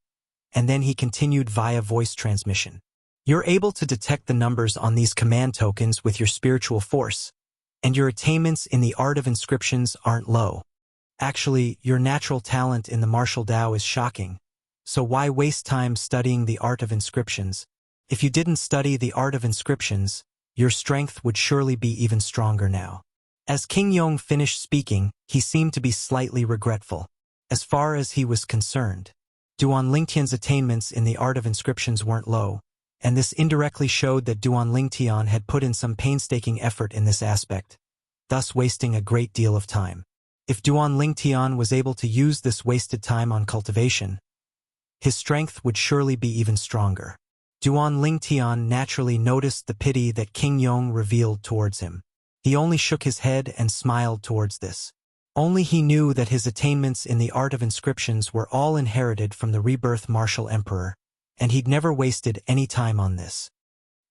and then he continued via voice transmission. You're able to detect the numbers on these command tokens with your spiritual force, and your attainments in the art of inscriptions aren't low. Actually, your natural talent in the martial Tao is shocking. So why waste time studying the art of inscriptions? If you didn't study the art of inscriptions, your strength would surely be even stronger now. As King Yong finished speaking, he seemed to be slightly regretful. As far as he was concerned, Duan Lingtian's attainments in the art of inscriptions weren't low, and this indirectly showed that Duan Lingtian had put in some painstaking effort in this aspect, thus wasting a great deal of time. If Duan Lingtian was able to use this wasted time on cultivation, his strength would surely be even stronger. Duan Lingtian naturally noticed the pity that King Yong revealed towards him. He only shook his head and smiled towards this. Only he knew that his attainments in the art of inscriptions were all inherited from the rebirth martial emperor, and he'd never wasted any time on this.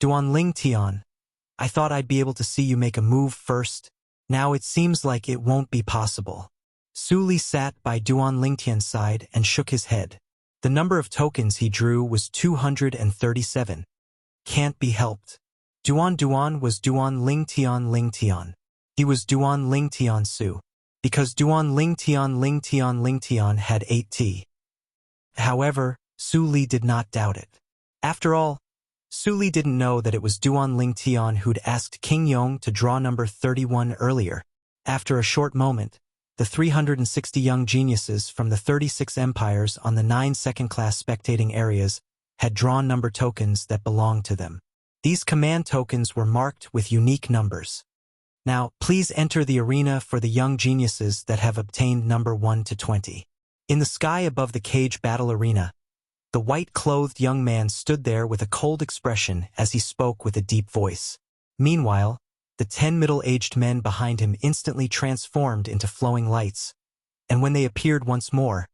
Duan Lingtian, I thought I'd be able to see you make a move first. Now it seems like it won't be possible. Su Li sat by Duan Lingtian's side and shook his head. The number of tokens he drew was 237. Can't be helped. Duan was Duan Lingtian. He was Duan Lingtian Su. Because Duan Lingtian had 8T. However, Su Li did not doubt it. After all, Su Li didn't know that it was Duan Lingtian who'd asked King Yong to draw number 31 earlier. After a short moment, the 360 young geniuses from the 36 empires on the 9 second-class spectating areas had drawn number tokens that belonged to them. These command tokens were marked with unique numbers. Now, please enter the arena for the young geniuses that have obtained number 1 to 20. In the sky above the cage battle arena, the white-clothed young man stood there with a cold expression as he spoke with a deep voice. Meanwhile, the 10 middle-aged men behind him instantly transformed into flowing lights, and when they appeared once more,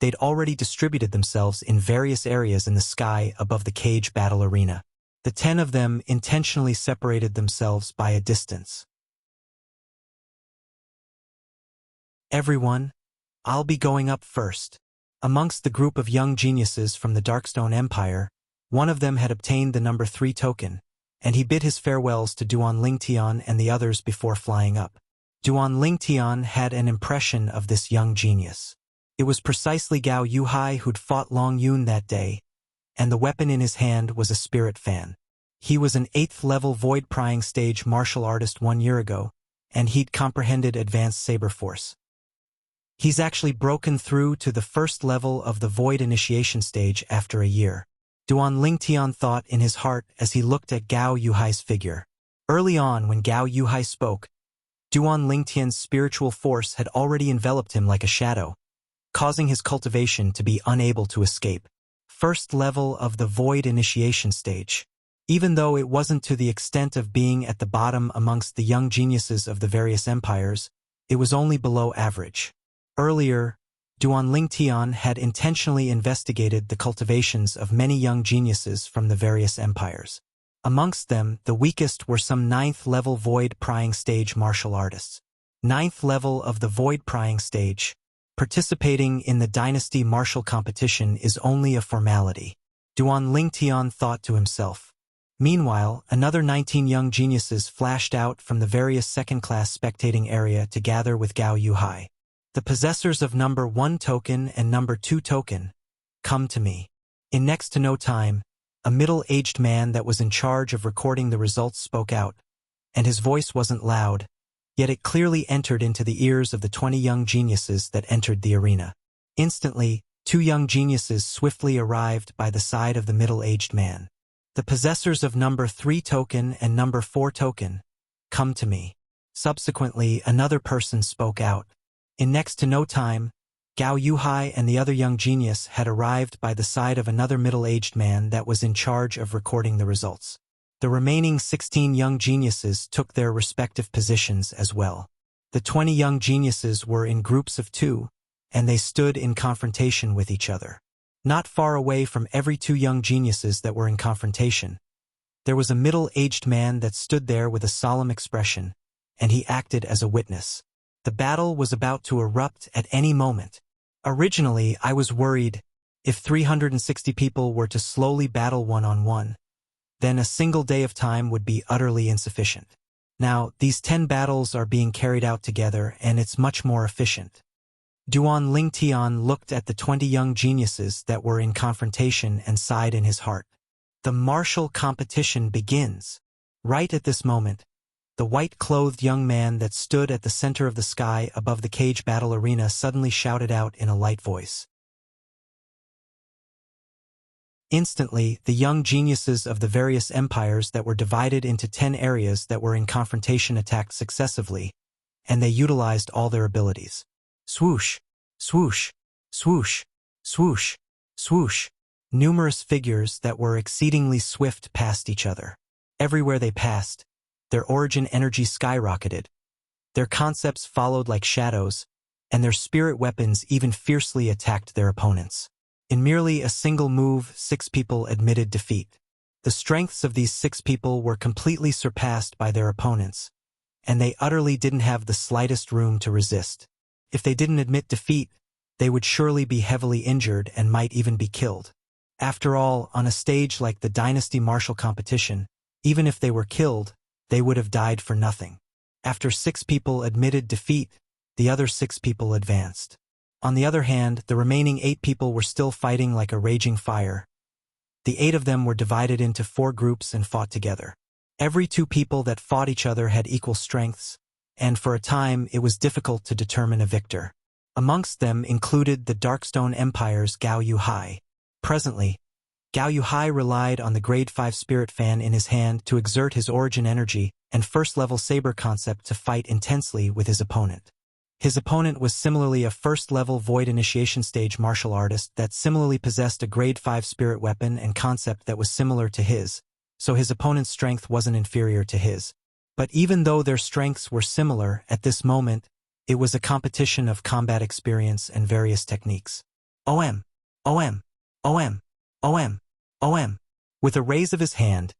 they'd already distributed themselves in various areas in the sky above the cage battle arena. The 10 of them intentionally separated themselves by a distance. Everyone, I'll be going up first. Amongst the group of young geniuses from the Darkstone Empire, one of them had obtained the number 3 token, and he bid his farewells to Duan Lingtian and the others before flying up. Duan Lingtian had an impression of this young genius. It was precisely Gao Yuhai who'd fought Long Yun that day, and the weapon in his hand was a spirit fan. He was an 8th-level void-prying stage martial artist 1 year ago, and he'd comprehended advanced saber force. He's actually broken through to the 1st level of the void initiation stage after a year. Duan Lingtian thought in his heart as he looked at Gao Yuhai's figure. Early on, when Gao Yuhai spoke, Duan Lingtian's spiritual force had already enveloped him like a shadow, causing his cultivation to be unable to escape. 1st level of the void initiation stage. Even though it wasn't to the extent of being at the bottom amongst the young geniuses of the various empires, it was only below average. Earlier, Duan Lingtian had intentionally investigated the cultivations of many young geniuses from the various empires. Amongst them, the weakest were some 9th-level void-prying stage martial artists. 9th level of the void-prying stage. Participating in the dynasty martial competition is only a formality. Duan Lingtian thought to himself. Meanwhile, another 19 young geniuses flashed out from the various second-class spectating area to gather with Gao Yuhai. The possessors of number 1 token and number 2 token, come to me. In next to no time, a middle-aged man that was in charge of recording the results spoke out, and his voice wasn't loud, yet it clearly entered into the ears of the 20 young geniuses that entered the arena. Instantly, 2 young geniuses swiftly arrived by the side of the middle-aged man. The possessors of number 3 token and number 4 token, come to me. Subsequently, another person spoke out. In next to no time, Gao Yuhai and the other young genius had arrived by the side of another middle-aged man that was in charge of recording the results. The remaining 16 young geniuses took their respective positions as well. The 20 young geniuses were in groups of 2, and they stood in confrontation with each other. Not far away from every 2 young geniuses that were in confrontation, there was a middle-aged man that stood there with a solemn expression, and he acted as a witness. The battle was about to erupt at any moment. Originally, I was worried, if 360 people were to slowly battle one-on-one, then a single day of time would be utterly insufficient. Now, these 10 battles are being carried out together, and it's much more efficient. Duan Lingtian looked at the 20 young geniuses that were in confrontation and sighed in his heart. The martial competition begins. Right at this moment, the white-clothed young man that stood at the center of the sky above the cage battle arena suddenly shouted out in a light voice. Instantly, the young geniuses of the various empires that were divided into 10 areas that were in confrontation attacked successively, and they utilized all their abilities. Swoosh, swoosh, swoosh, swoosh, swoosh. Numerous figures that were exceedingly swift passed each other. Everywhere they passed, their origin energy skyrocketed. Their concepts followed like shadows, and their spirit weapons even fiercely attacked their opponents. In merely a single move, 6 people admitted defeat. The strengths of these 6 people were completely surpassed by their opponents, and they utterly didn't have the slightest room to resist. If they didn't admit defeat, they would surely be heavily injured and might even be killed. After all, on a stage like the Dynasty Martial Competition, even if they were killed, they would have died for nothing. After 6 people admitted defeat, the other 6 people advanced. On the other hand, the remaining 8 people were still fighting like a raging fire. The 8 of them were divided into 4 groups and fought together. Every 2 people that fought each other had equal strengths, and for a time it was difficult to determine a victor. Amongst them included the Darkstone Empire's Gao Yuhai. Presently, Gao Yuhai relied on the Grade 5 Spirit Fan in his hand to exert his origin energy and first-level saber concept to fight intensely with his opponent. His opponent was similarly a first-level Void Initiation Stage martial artist that similarly possessed a Grade 5 spirit weapon and concept that was similar to his, so his opponent's strength wasn't inferior to his. But even though their strengths were similar, at this moment, it was a competition of combat experience and various techniques. OM, OM, OM, OM, OM. With a raise of his hand,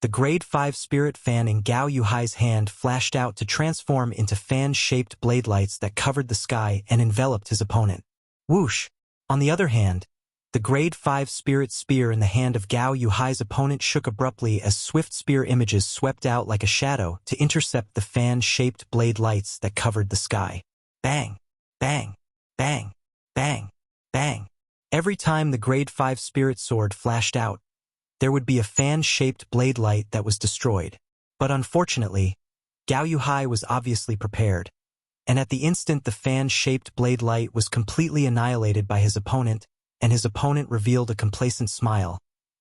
the Grade 5 Spirit Fan in Gao Yuhai's hand flashed out to transform into fan-shaped blade lights that covered the sky and enveloped his opponent. Whoosh! On the other hand, the Grade 5 Spirit Spear in the hand of Gao Yuhai's opponent shook abruptly as swift spear images swept out like a shadow to intercept the fan-shaped blade lights that covered the sky. Bang! Bang! Bang! Bang! Bang! Every time the Grade 5 Spirit Sword flashed out, there would be a fan-shaped blade light that was destroyed. But unfortunately, Gao Yuhai was obviously prepared, and at the instant the fan-shaped blade light was completely annihilated by his opponent, and his opponent revealed a complacent smile,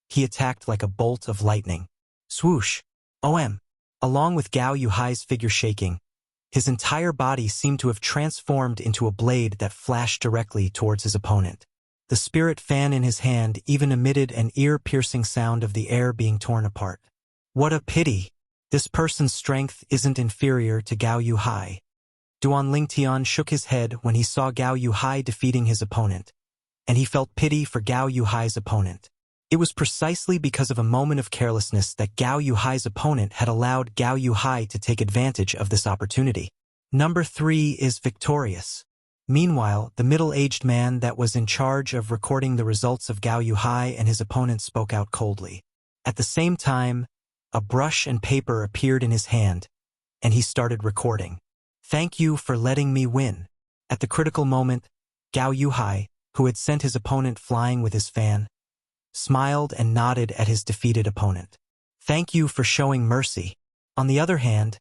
he attacked like a bolt of lightning. Swoosh! OM! Along with Gao Yuhai's figure shaking, his entire body seemed to have transformed into a blade that flashed directly towards his opponent. The spirit fan in his hand even emitted an ear-piercing sound of the air being torn apart. What a pity! This person's strength isn't inferior to Gao Yuhai. Duan Lingtian shook his head when he saw Gao Yuhai defeating his opponent, and he felt pity for Gao Yuhai's opponent. It was precisely because of a moment of carelessness that Gao Yuhai's opponent had allowed Gao Yuhai to take advantage of this opportunity. Number 3 is victorious. Meanwhile, the middle-aged man that was in charge of recording the results of Gao Yuhai and his opponent spoke out coldly. At the same time, a brush and paper appeared in his hand, and he started recording. Thank you for letting me win. At the critical moment, Gao Yuhai, who had sent his opponent flying with his fan, smiled and nodded at his defeated opponent. Thank you for showing mercy. On the other hand,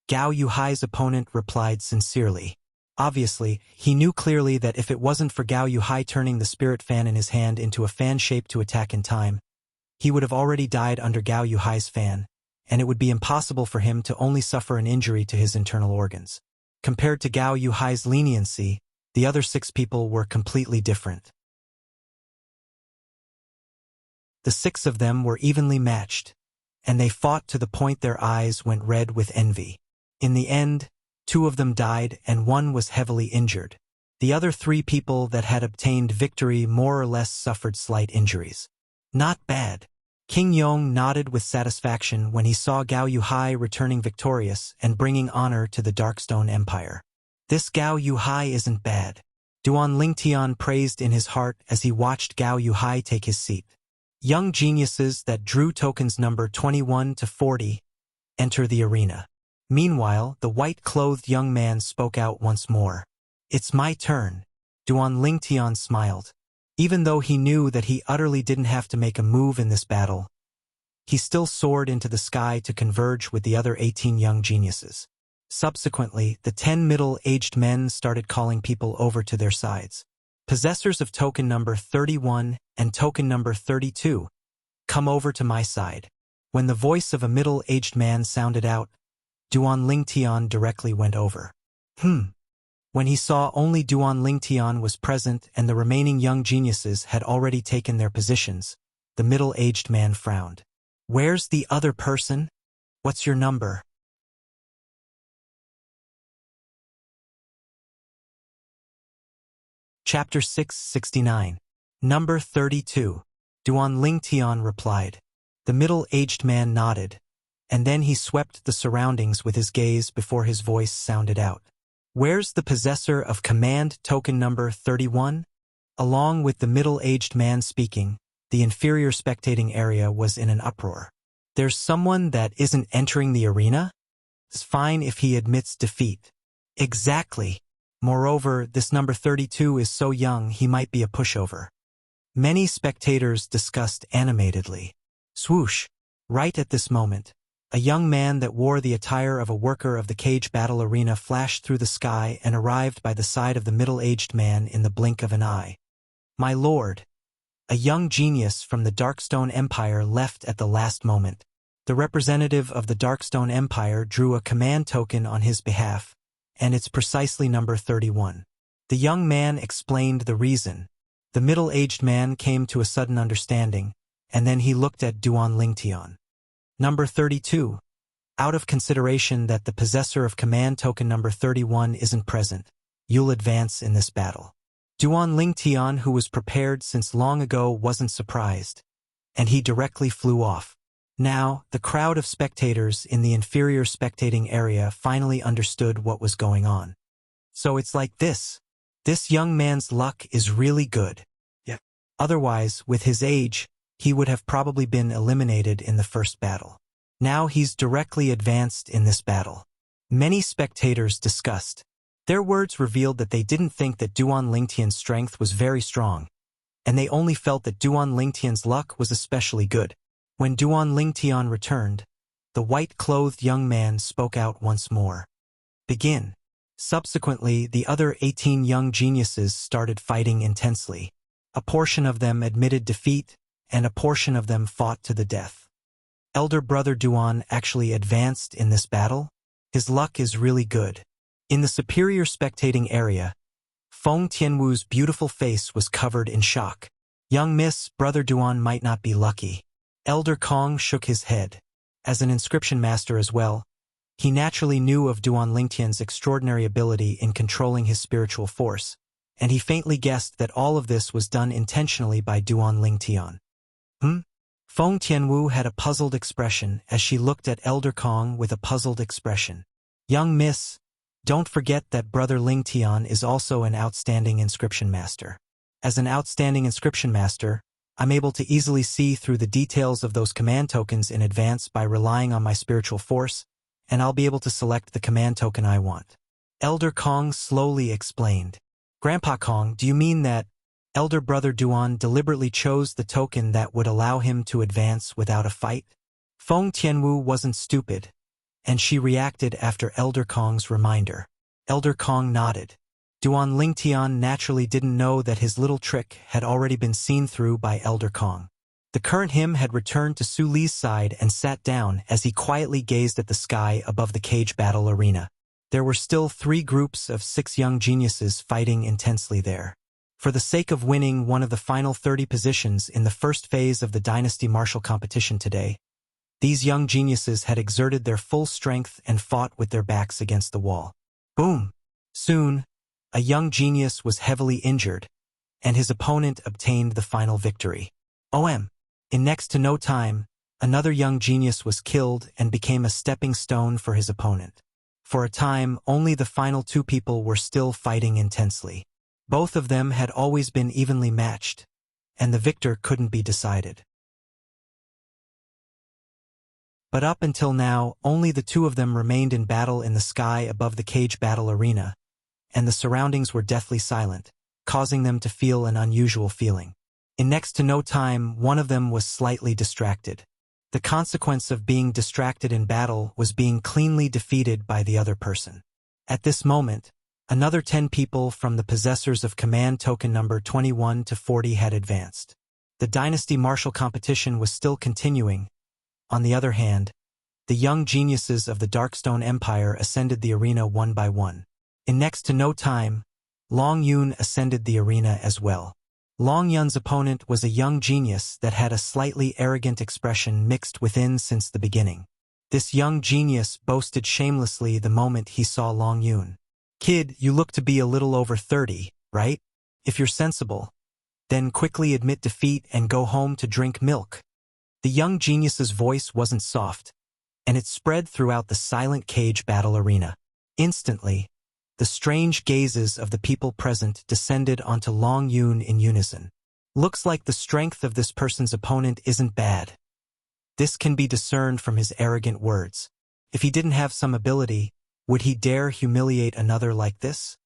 Gao Yuhai's opponent replied sincerely. Obviously, he knew clearly that if it wasn't for Gao Yuhai turning the spirit fan in his hand into a fan shape to attack in time, he would have already died under Gao Yuhai's fan, and it would be impossible for him to only suffer an injury to his internal organs. Compared to Gao Yuhai's leniency, the other 6 people were completely different. The 6 of them were evenly matched, and they fought to the point their eyes went red with envy. In the end, 2 of them died and 1 was heavily injured. The other 3 people that had obtained victory more or less suffered slight injuries. Not bad. King Yong nodded with satisfaction when he saw Gao Yuhai returning victorious and bringing honor to the Darkstone Empire. This Gao Yuhai isn't bad. Duan Lingtian praised in his heart as he watched Gao Yuhai take his seat. Young geniuses that drew tokens number 21 to 40 enter the arena. Meanwhile, the white-clothed young man spoke out once more. It's my turn. Duan Lingtian smiled. Even though he knew that he utterly didn't have to make a move in this battle, he still soared into the sky to converge with the other 18 young geniuses. Subsequently, the 10 middle-aged men started calling people over to their sides. Possessors of token number 31 and token number 32, come over to my side. When the voice of a middle-aged man sounded out, Duan Lingtian directly went over. When he saw only Duan Lingtian was present and the remaining young geniuses had already taken their positions, the middle-aged man frowned. Where's the other person? What's your number? Chapter 669. Number 32. Duan Lingtian replied. The middle-aged man nodded, and then he swept the surroundings with his gaze before his voice sounded out. Where's the possessor of command token number 31? Along with the middle-aged man speaking, the inferior spectating area was in an uproar. There's someone that isn't entering the arena? It's fine if he admits defeat. Exactly. Moreover, this number 32 is so young he might be a pushover. Many spectators discussed animatedly. Swoosh! Right at this moment, a young man that wore the attire of a worker of the cage battle arena flashed through the sky and arrived by the side of the middle-aged man in the blink of an eye. My lord! A young genius from the Darkstone Empire left at the last moment. The representative of the Darkstone Empire drew a command token on his behalf, and it's precisely number 31. The young man explained the reason. The middle-aged man came to a sudden understanding, and then he looked at Duan Lingtian. Number 32. Out of consideration that the possessor of command token number 31 isn't present, you'll advance in this battle. Duan Lingtian, who was prepared since long ago, wasn't surprised, and he directly flew off. Now, the crowd of spectators in the inferior spectating area finally understood what was going on. So it's like this. This young man's luck is really good. Yeah. Otherwise, with his age, he would have probably been eliminated in the first battle. Now he's directly advanced in this battle. Many spectators discussed. Their words revealed that they didn't think that Duan Lingtian's strength was very strong, and they only felt that Duan Lingtian's luck was especially good. When Duan Lingtian returned, the white-clothed young man spoke out once more. Begin. Subsequently, the other 18 young geniuses started fighting intensely. A portion of them admitted defeat, and a portion of them fought to the death. Elder brother Duan actually advanced in this battle. His luck is really good. In the superior spectating area, Feng Tianwu's beautiful face was covered in shock. Young miss, brother Duan might not be lucky. Elder Kong shook his head. As an inscription master as well, he naturally knew of Duan Lingtian's extraordinary ability in controlling his spiritual force, and he faintly guessed that all of this was done intentionally by Duan Lingtian. Feng Tianwu had a puzzled expression as she looked at Elder Kong with a puzzled expression. Young miss, don't forget that brother Lingtian is also an outstanding inscription master. As an outstanding inscription master, I'm able to easily see through the details of those command tokens in advance by relying on my spiritual force, and I'll be able to select the command token I want. Elder Kong slowly explained. Grandpa Kong, do you mean that Elder brother Duan deliberately chose the token that would allow him to advance without a fight? Feng Tianwu wasn't stupid, and she reacted after Elder Kong's reminder. Elder Kong nodded. Duan Lingtian naturally didn't know that his little trick had already been seen through by Elder Kong. The current him had returned to Su Li's side and sat down as he quietly gazed at the sky above the cage battle arena. There were still 3 groups of 6 young geniuses fighting intensely there. For the sake of winning one of the final 30 positions in the first phase of the Dynasty Martial competition today, these young geniuses had exerted their full strength and fought with their backs against the wall. Boom! Soon, a young genius was heavily injured, and his opponent obtained the final victory. In next to no time, another young genius was killed and became a stepping stone for his opponent. For a time, only the final 2 people were still fighting intensely. Both of them had always been evenly matched, and the victor couldn't be decided. But up until now, only the 2 of them remained in battle in the sky above the cage battle arena, and the surroundings were deathly silent, causing them to feel an unusual feeling. In next to no time, one of them was slightly distracted. The consequence of being distracted in battle was being cleanly defeated by the other person. At this moment, another 10 people from the possessors of command token number 21 to 40 had advanced. The dynasty martial competition was still continuing. On the other hand, the young geniuses of the Darkstone Empire ascended the arena one by one. In next to no time, Long Yun ascended the arena as well. Long Yun's opponent was a young genius that had a slightly arrogant expression mixed within since the beginning. This young genius boasted shamelessly the moment he saw Long Yun. "Kid, you look to be a little over 30, right? If you're sensible, then quickly admit defeat and go home to drink milk." The young genius's voice wasn't soft, and it spread throughout the silent cage battle arena. Instantly, the strange gazes of the people present descended onto Long Yun in unison. Looks like the strength of this person's opponent isn't bad. This can be discerned from his arrogant words. If he didn't have some ability, would he dare humiliate another like this?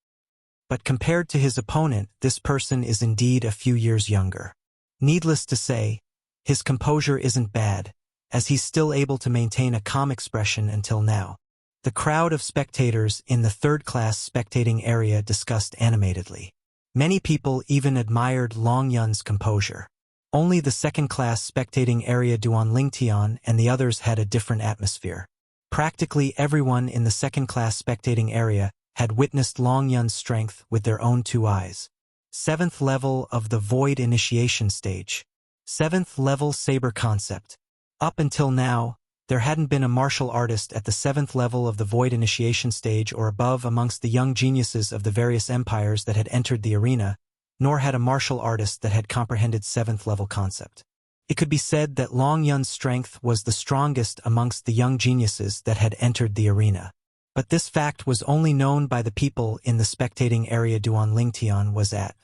But compared to his opponent, this person is indeed a few years younger. Needless to say, his composure isn't bad, as he's still able to maintain a calm expression until now. The crowd of spectators in the third-class spectating area discussed animatedly. Many people even admired Long Yun's composure. Only the second-class spectating area Duan Lingtian and the others had a different atmosphere. Practically everyone in the second-class spectating area had witnessed Long Yun's strength with their own two eyes. 7th level of the Void Initiation Stage. 7th level Saber Concept. Up until now, there hadn't been a martial artist at the 7th level of the Void Initiation Stage or above amongst the young geniuses of the various empires that had entered the arena, nor had a martial artist that had comprehended 7th level concept. It could be said that Long Yun's strength was the strongest amongst the young geniuses that had entered the arena. But this fact was only known by the people in the spectating area Duan Lingtian was at.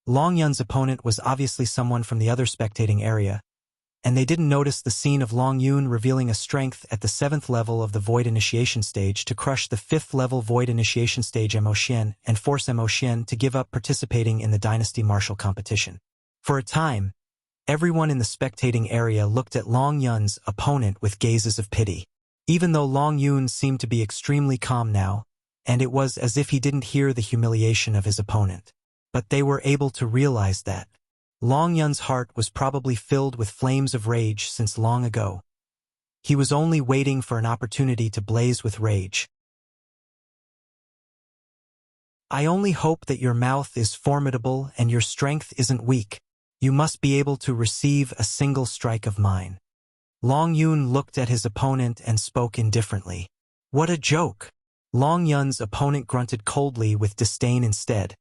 Long Yun's opponent was obviously someone from the other spectating area, and they didn't notice the scene of Long Yun revealing a strength at the 7th level of the Void Initiation Stage to crush the 5th level Void Initiation Stage Mo Xian and force Mo Xian to give up participating in the Dynasty Martial competition. For a time, everyone in the spectating area looked at Long Yun's opponent with gazes of pity. Even though Long Yun seemed to be extremely calm now, and it was as if he didn't hear the humiliation of his opponent. But they were able to realize that Long Yun's heart was probably filled with flames of rage since long ago. He was only waiting for an opportunity to blaze with rage. "I only hope that your mouth is formidable and your strength isn't weak. You must be able to receive a single strike of mine." Long Yun looked at his opponent and spoke indifferently. "What a joke!" Long Yun's opponent grunted coldly with disdain instead,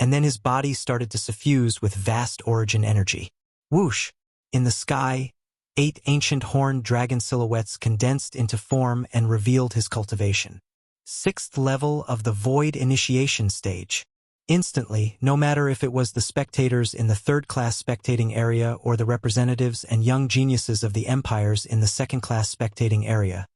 and then his body started to suffuse with vast origin energy. Whoosh! In the sky, 8 ancient horned dragon silhouettes condensed into form and revealed his cultivation. 6th level of the Void Initiation Stage. Instantly, no matter if it was the spectators in the third-class spectating area or the representatives and young geniuses of the empires in the second-class spectating area,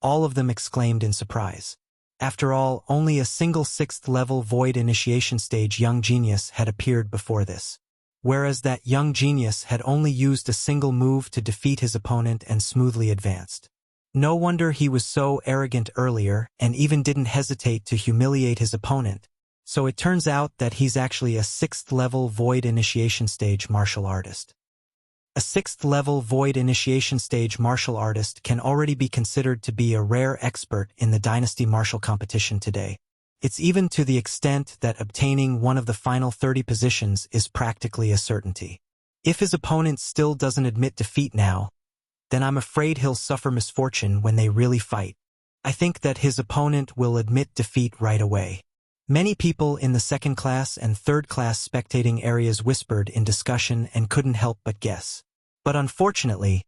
all of them exclaimed in surprise. After all, only a single 6th level Void Initiation Stage young genius had appeared before this, whereas that young genius had only used a single move to defeat his opponent and smoothly advanced. No wonder he was so arrogant earlier and even didn't hesitate to humiliate his opponent. So it turns out that he's actually a 6th level Void Initiation Stage martial artist. A 6th level Void Initiation Stage martial artist can already be considered to be a rare expert in the Dynasty martial competition today. It's even to the extent that obtaining one of the final 30 positions is practically a certainty. If his opponent still doesn't admit defeat now, then I'm afraid he'll suffer misfortune when they really fight. I think that his opponent will admit defeat right away. Many people in the second-class and third-class spectating areas whispered in discussion and couldn't help but guess. But unfortunately,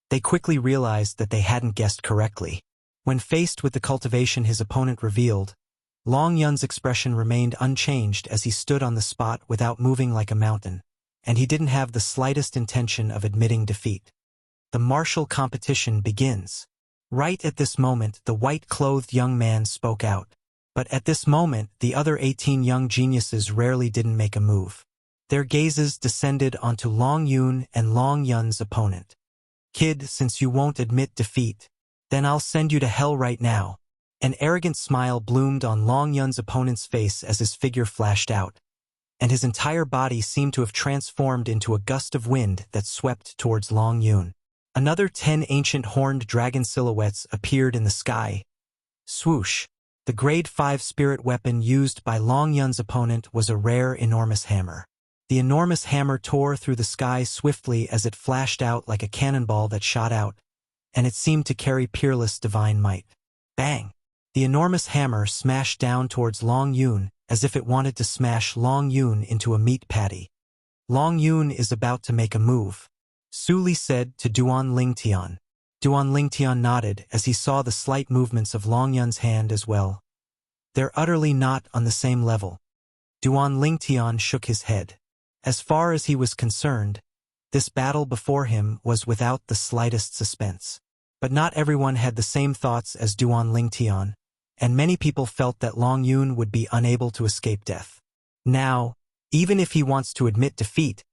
they quickly realized that they hadn't guessed correctly. When faced with the cultivation his opponent revealed, Long Yun's expression remained unchanged as he stood on the spot without moving like a mountain, and he didn't have the slightest intention of admitting defeat. The martial competition begins. Right at this moment, the white-clothed young man spoke out. But at this moment, the other 18 young geniuses rarely didn't make a move. Their gazes descended onto Long Yun and Long Yun's opponent. "Kid, since you won't admit defeat, then I'll send you to hell right now." An arrogant smile bloomed on Long Yun's opponent's face as his figure flashed out, and his entire body seemed to have transformed into a gust of wind that swept towards Long Yun. Another 10 ancient horned dragon silhouettes appeared in the sky. Swoosh! The grade 5 spirit weapon used by Long Yun's opponent was a rare, enormous hammer. The enormous hammer tore through the sky swiftly as it flashed out like a cannonball that shot out, and it seemed to carry peerless divine might. Bang! The enormous hammer smashed down towards Long Yun as if it wanted to smash Long Yun into a meat patty. "Long Yun is about to make a move," Su Li said to Duan Lingtian. Duan Lingtian nodded as he saw the slight movements of Long Yun's hand as well. "They're utterly not on the same level." Duan Lingtian shook his head. As far as he was concerned, this battle before him was without the slightest suspense. But not everyone had the same thoughts as Duan Lingtian, and many people felt that Long Yun would be unable to escape death. Now, even if he wants to admit defeat,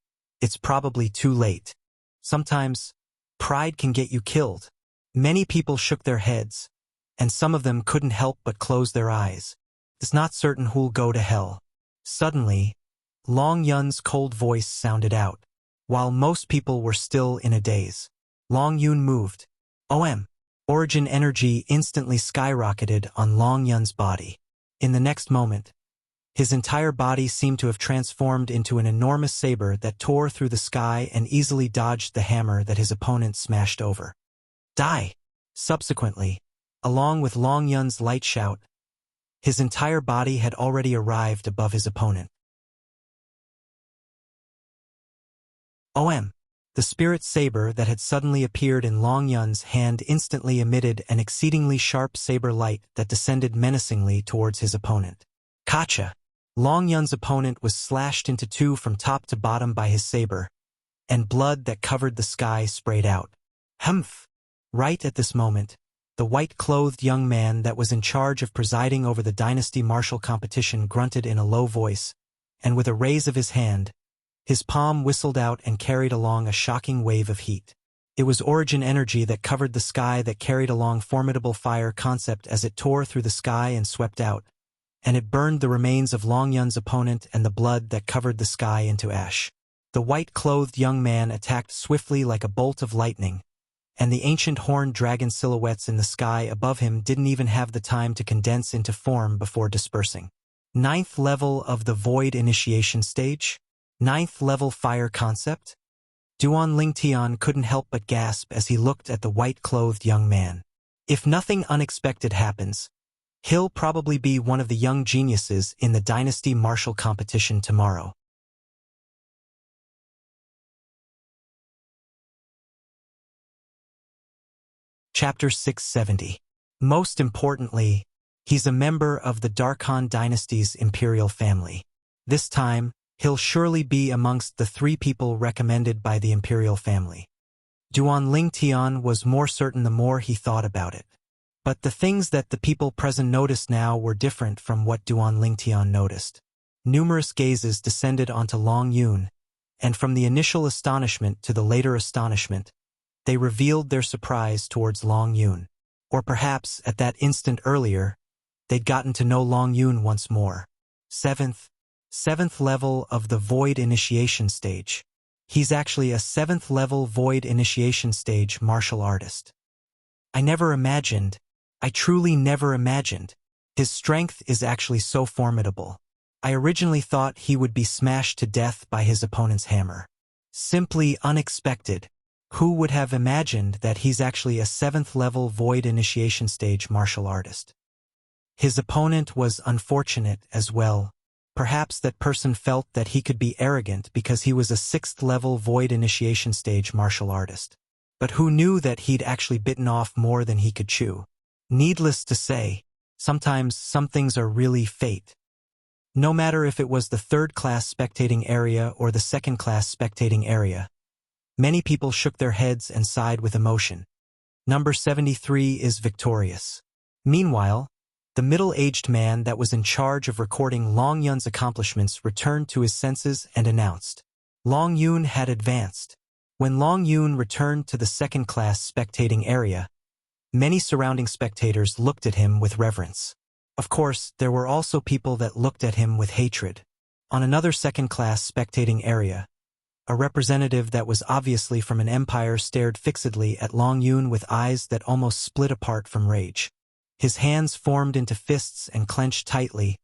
it's probably too late. Sometimes, pride can get you killed. Many people shook their heads, and some of them couldn't help but close their eyes. It's not certain who'll go to hell. Suddenly, Long Yun's cold voice sounded out. While most people were still in a daze, Long Yun moved. OM. Origin energy instantly skyrocketed on Long Yun's body. In the next moment, his entire body seemed to have transformed into an enormous saber that tore through the sky and easily dodged the hammer that his opponent smashed over. Die! Subsequently, along with Long Yun's light shout, his entire body had already arrived above his opponent. OM. The spirit saber that had suddenly appeared in Long Yun's hand instantly emitted an exceedingly sharp saber light that descended menacingly towards his opponent. Kacha! Long Yun's opponent was slashed into two from top to bottom by his saber, and blood that covered the sky sprayed out. Humph! Right at this moment, the white-clothed young man that was in charge of presiding over the dynasty martial competition grunted in a low voice, and with a raise of his hand, his palm whistled out and carried along a shocking wave of heat. It was origin energy that covered the sky that carried along formidable fire concept as it tore through the sky and swept out, and it burned the remains of Long Yun's opponent and the blood that covered the sky into ash. The white-clothed young man attacked swiftly like a bolt of lightning, and the ancient horned dragon silhouettes in the sky above him didn't even have the time to condense into form before dispersing. 9th level of the Void Initiation Stage? 9th level fire concept? Duan Lingtian couldn't help but gasp as he looked at the white-clothed young man. If nothing unexpected happens, he'll probably be one of the young geniuses in the dynasty martial competition tomorrow. Chapter 670. Most importantly, he's a member of the Darkhan dynasty's imperial family. This time, he'll surely be amongst the 3 people recommended by the imperial family. Duan Lingtian was more certain the more he thought about it. But the things that the people present noticed now were different from what Duan Lingtian noticed. Numerous gazes descended onto Long Yun, and from the initial astonishment to the later astonishment, they revealed their surprise towards Long Yun. Or perhaps, at that instant earlier, they'd gotten to know Long Yun once more. 7th level of the Void Initiation Stage. He's actually a 7th level Void Initiation Stage martial artist. I truly never imagined. His strength is actually so formidable. I originally thought he would be smashed to death by his opponent's hammer. Simply unexpected. Who would have imagined that he's actually a 7th level Void Initiation Stage martial artist? His opponent was unfortunate as well. Perhaps that person felt that he could be arrogant because he was a 6th level Void Initiation Stage martial artist. But who knew that he'd actually bitten off more than he could chew? Needless to say, sometimes some things are really fate. No matter if it was the 3rd-class spectating area or the 2nd-class spectating area, many people shook their heads and sighed with emotion. Number 73 is victorious. Meanwhile, The middle-aged man that was in charge of recording Long Yun's accomplishments returned to his senses and announced, Long Yun had advanced. When Long Yun returned to the second-class spectating area, many surrounding spectators looked at him with reverence. Of course, there were also people that looked at him with hatred. On another second-class spectating area, a representative that was obviously from an empire stared fixedly at Long Yun with eyes that almost split apart from rage. His hands formed into fists and clenched tightly,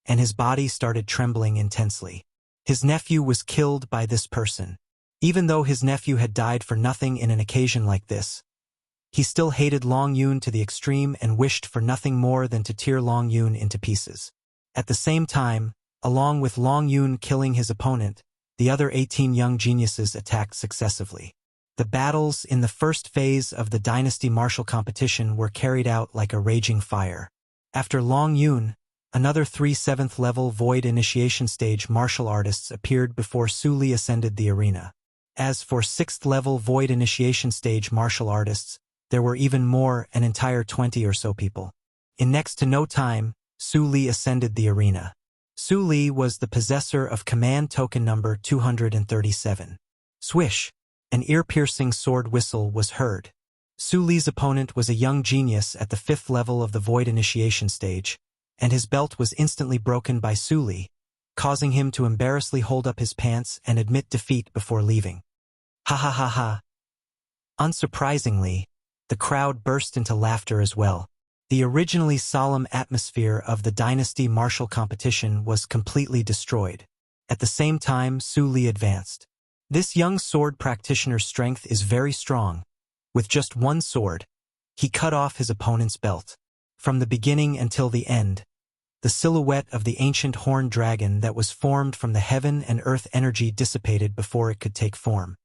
and his body started trembling intensely. His nephew was killed by this person. Even though his nephew had died for nothing in an occasion like this, he still hated Long Yun to the extreme and wished for nothing more than to tear Long Yun into pieces. At the same time, along with Long Yun killing his opponent, the other 18 young geniuses attacked successively. The battles in the first phase of the Dynasty Martial Competition were carried out like a raging fire. After Long Yun, another 3 7th-level Void Initiation Stage martial artists appeared before Su Li ascended the arena. As for 6th-level Void Initiation Stage martial artists, there were even more, an entire 20 or so people. In next to no time, Su Li ascended the arena. Su Li was the possessor of command token number 237. Swish! An ear-piercing sword whistle was heard. Su Li's opponent was a young genius at the 5th level of the Void Initiation Stage, and his belt was instantly broken by Su Li, causing him to embarrassingly hold up his pants and admit defeat before leaving. Ha ha ha ha. Unsurprisingly, the crowd burst into laughter as well. The originally solemn atmosphere of the Dynasty Martial Competition was completely destroyed. At the same time, Su Li advanced. This young sword practitioner's strength is very strong. With just one sword, he cut off his opponent's belt. From the beginning until the end, the silhouette of the ancient horned dragon that was formed from the heaven and earth energy dissipated before it could take form.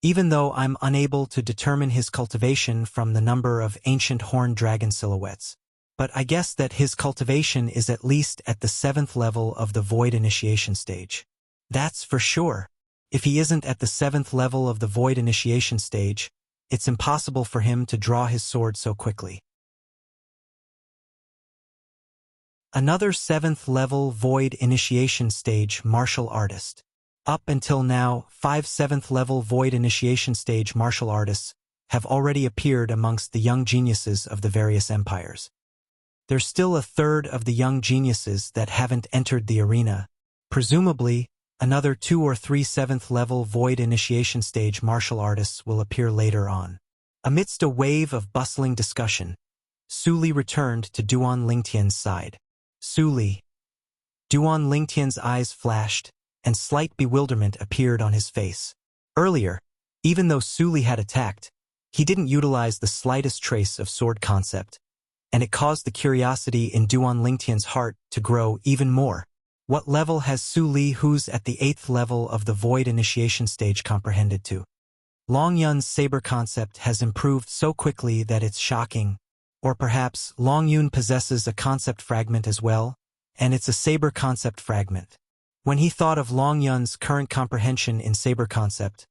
Even though I'm unable to determine his cultivation from the number of ancient horned dragon silhouettes, but I guess that his cultivation is at least at the 7th level of the Void Initiation Stage. That's for sure. If he isn't at the 7th level of the Void Initiation Stage, it's impossible for him to draw his sword so quickly. Another 7th level Void Initiation Stage martial artist. Up until now, 5 7th level Void Initiation Stage martial artists have already appeared amongst the young geniuses of the various empires. There's still a third of the young geniuses that haven't entered the arena. Presumably, another 2 or 3 7th level Void Initiation Stage martial artists will appear later on. Amidst a wave of bustling discussion, Su Li returned to Duan Lingtian's side. Su Li. Duan Lingtian's eyes flashed, and slight bewilderment appeared on his face. Earlier, even though Su Li had attacked, he didn't utilize the slightest trace of sword concept, and it caused the curiosity in Duan Lingtian's heart to grow even more. What level has Su Li, who's at the 8th level of the Void Initiation Stage, comprehended to? Long Yun's saber concept has improved so quickly that it's shocking. Or perhaps Long Yun possesses a concept fragment as well, and it's a saber concept fragment. When he thought of Long Yun's current comprehension in saber concept,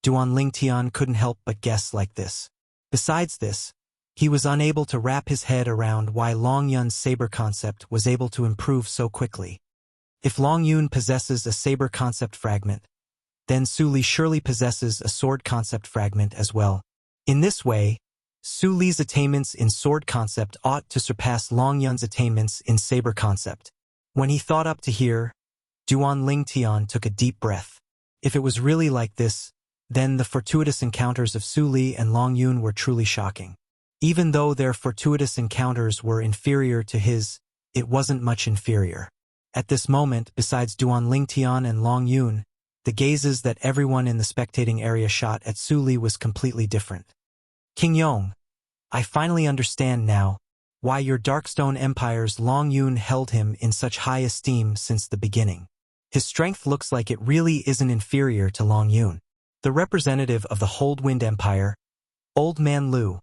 Duan Lingtian couldn't help but guess like this. Besides this, he was unable to wrap his head around why Long Yun's saber concept was able to improve so quickly. If Long Yun possesses a saber concept fragment, then Su Li surely possesses a sword concept fragment as well. In this way, Su Li's attainments in sword concept ought to surpass Long Yun's attainments in saber concept. When he thought up to here, Duan Lingtian took a deep breath. If it was really like this, then the fortuitous encounters of Su Li and Long Yun were truly shocking. Even though their fortuitous encounters were inferior to his, it wasn't much inferior. At this moment, besides Duan Lingtian and Long Yun, the gazes that everyone in the spectating area shot at Su Li was completely different. King Yong, I finally understand now why your Darkstone Empire's Long Yun held him in such high esteem since the beginning. His strength looks like it really isn't inferior to Long Yun. The representative of the Holdwind Empire, Old Man Lu,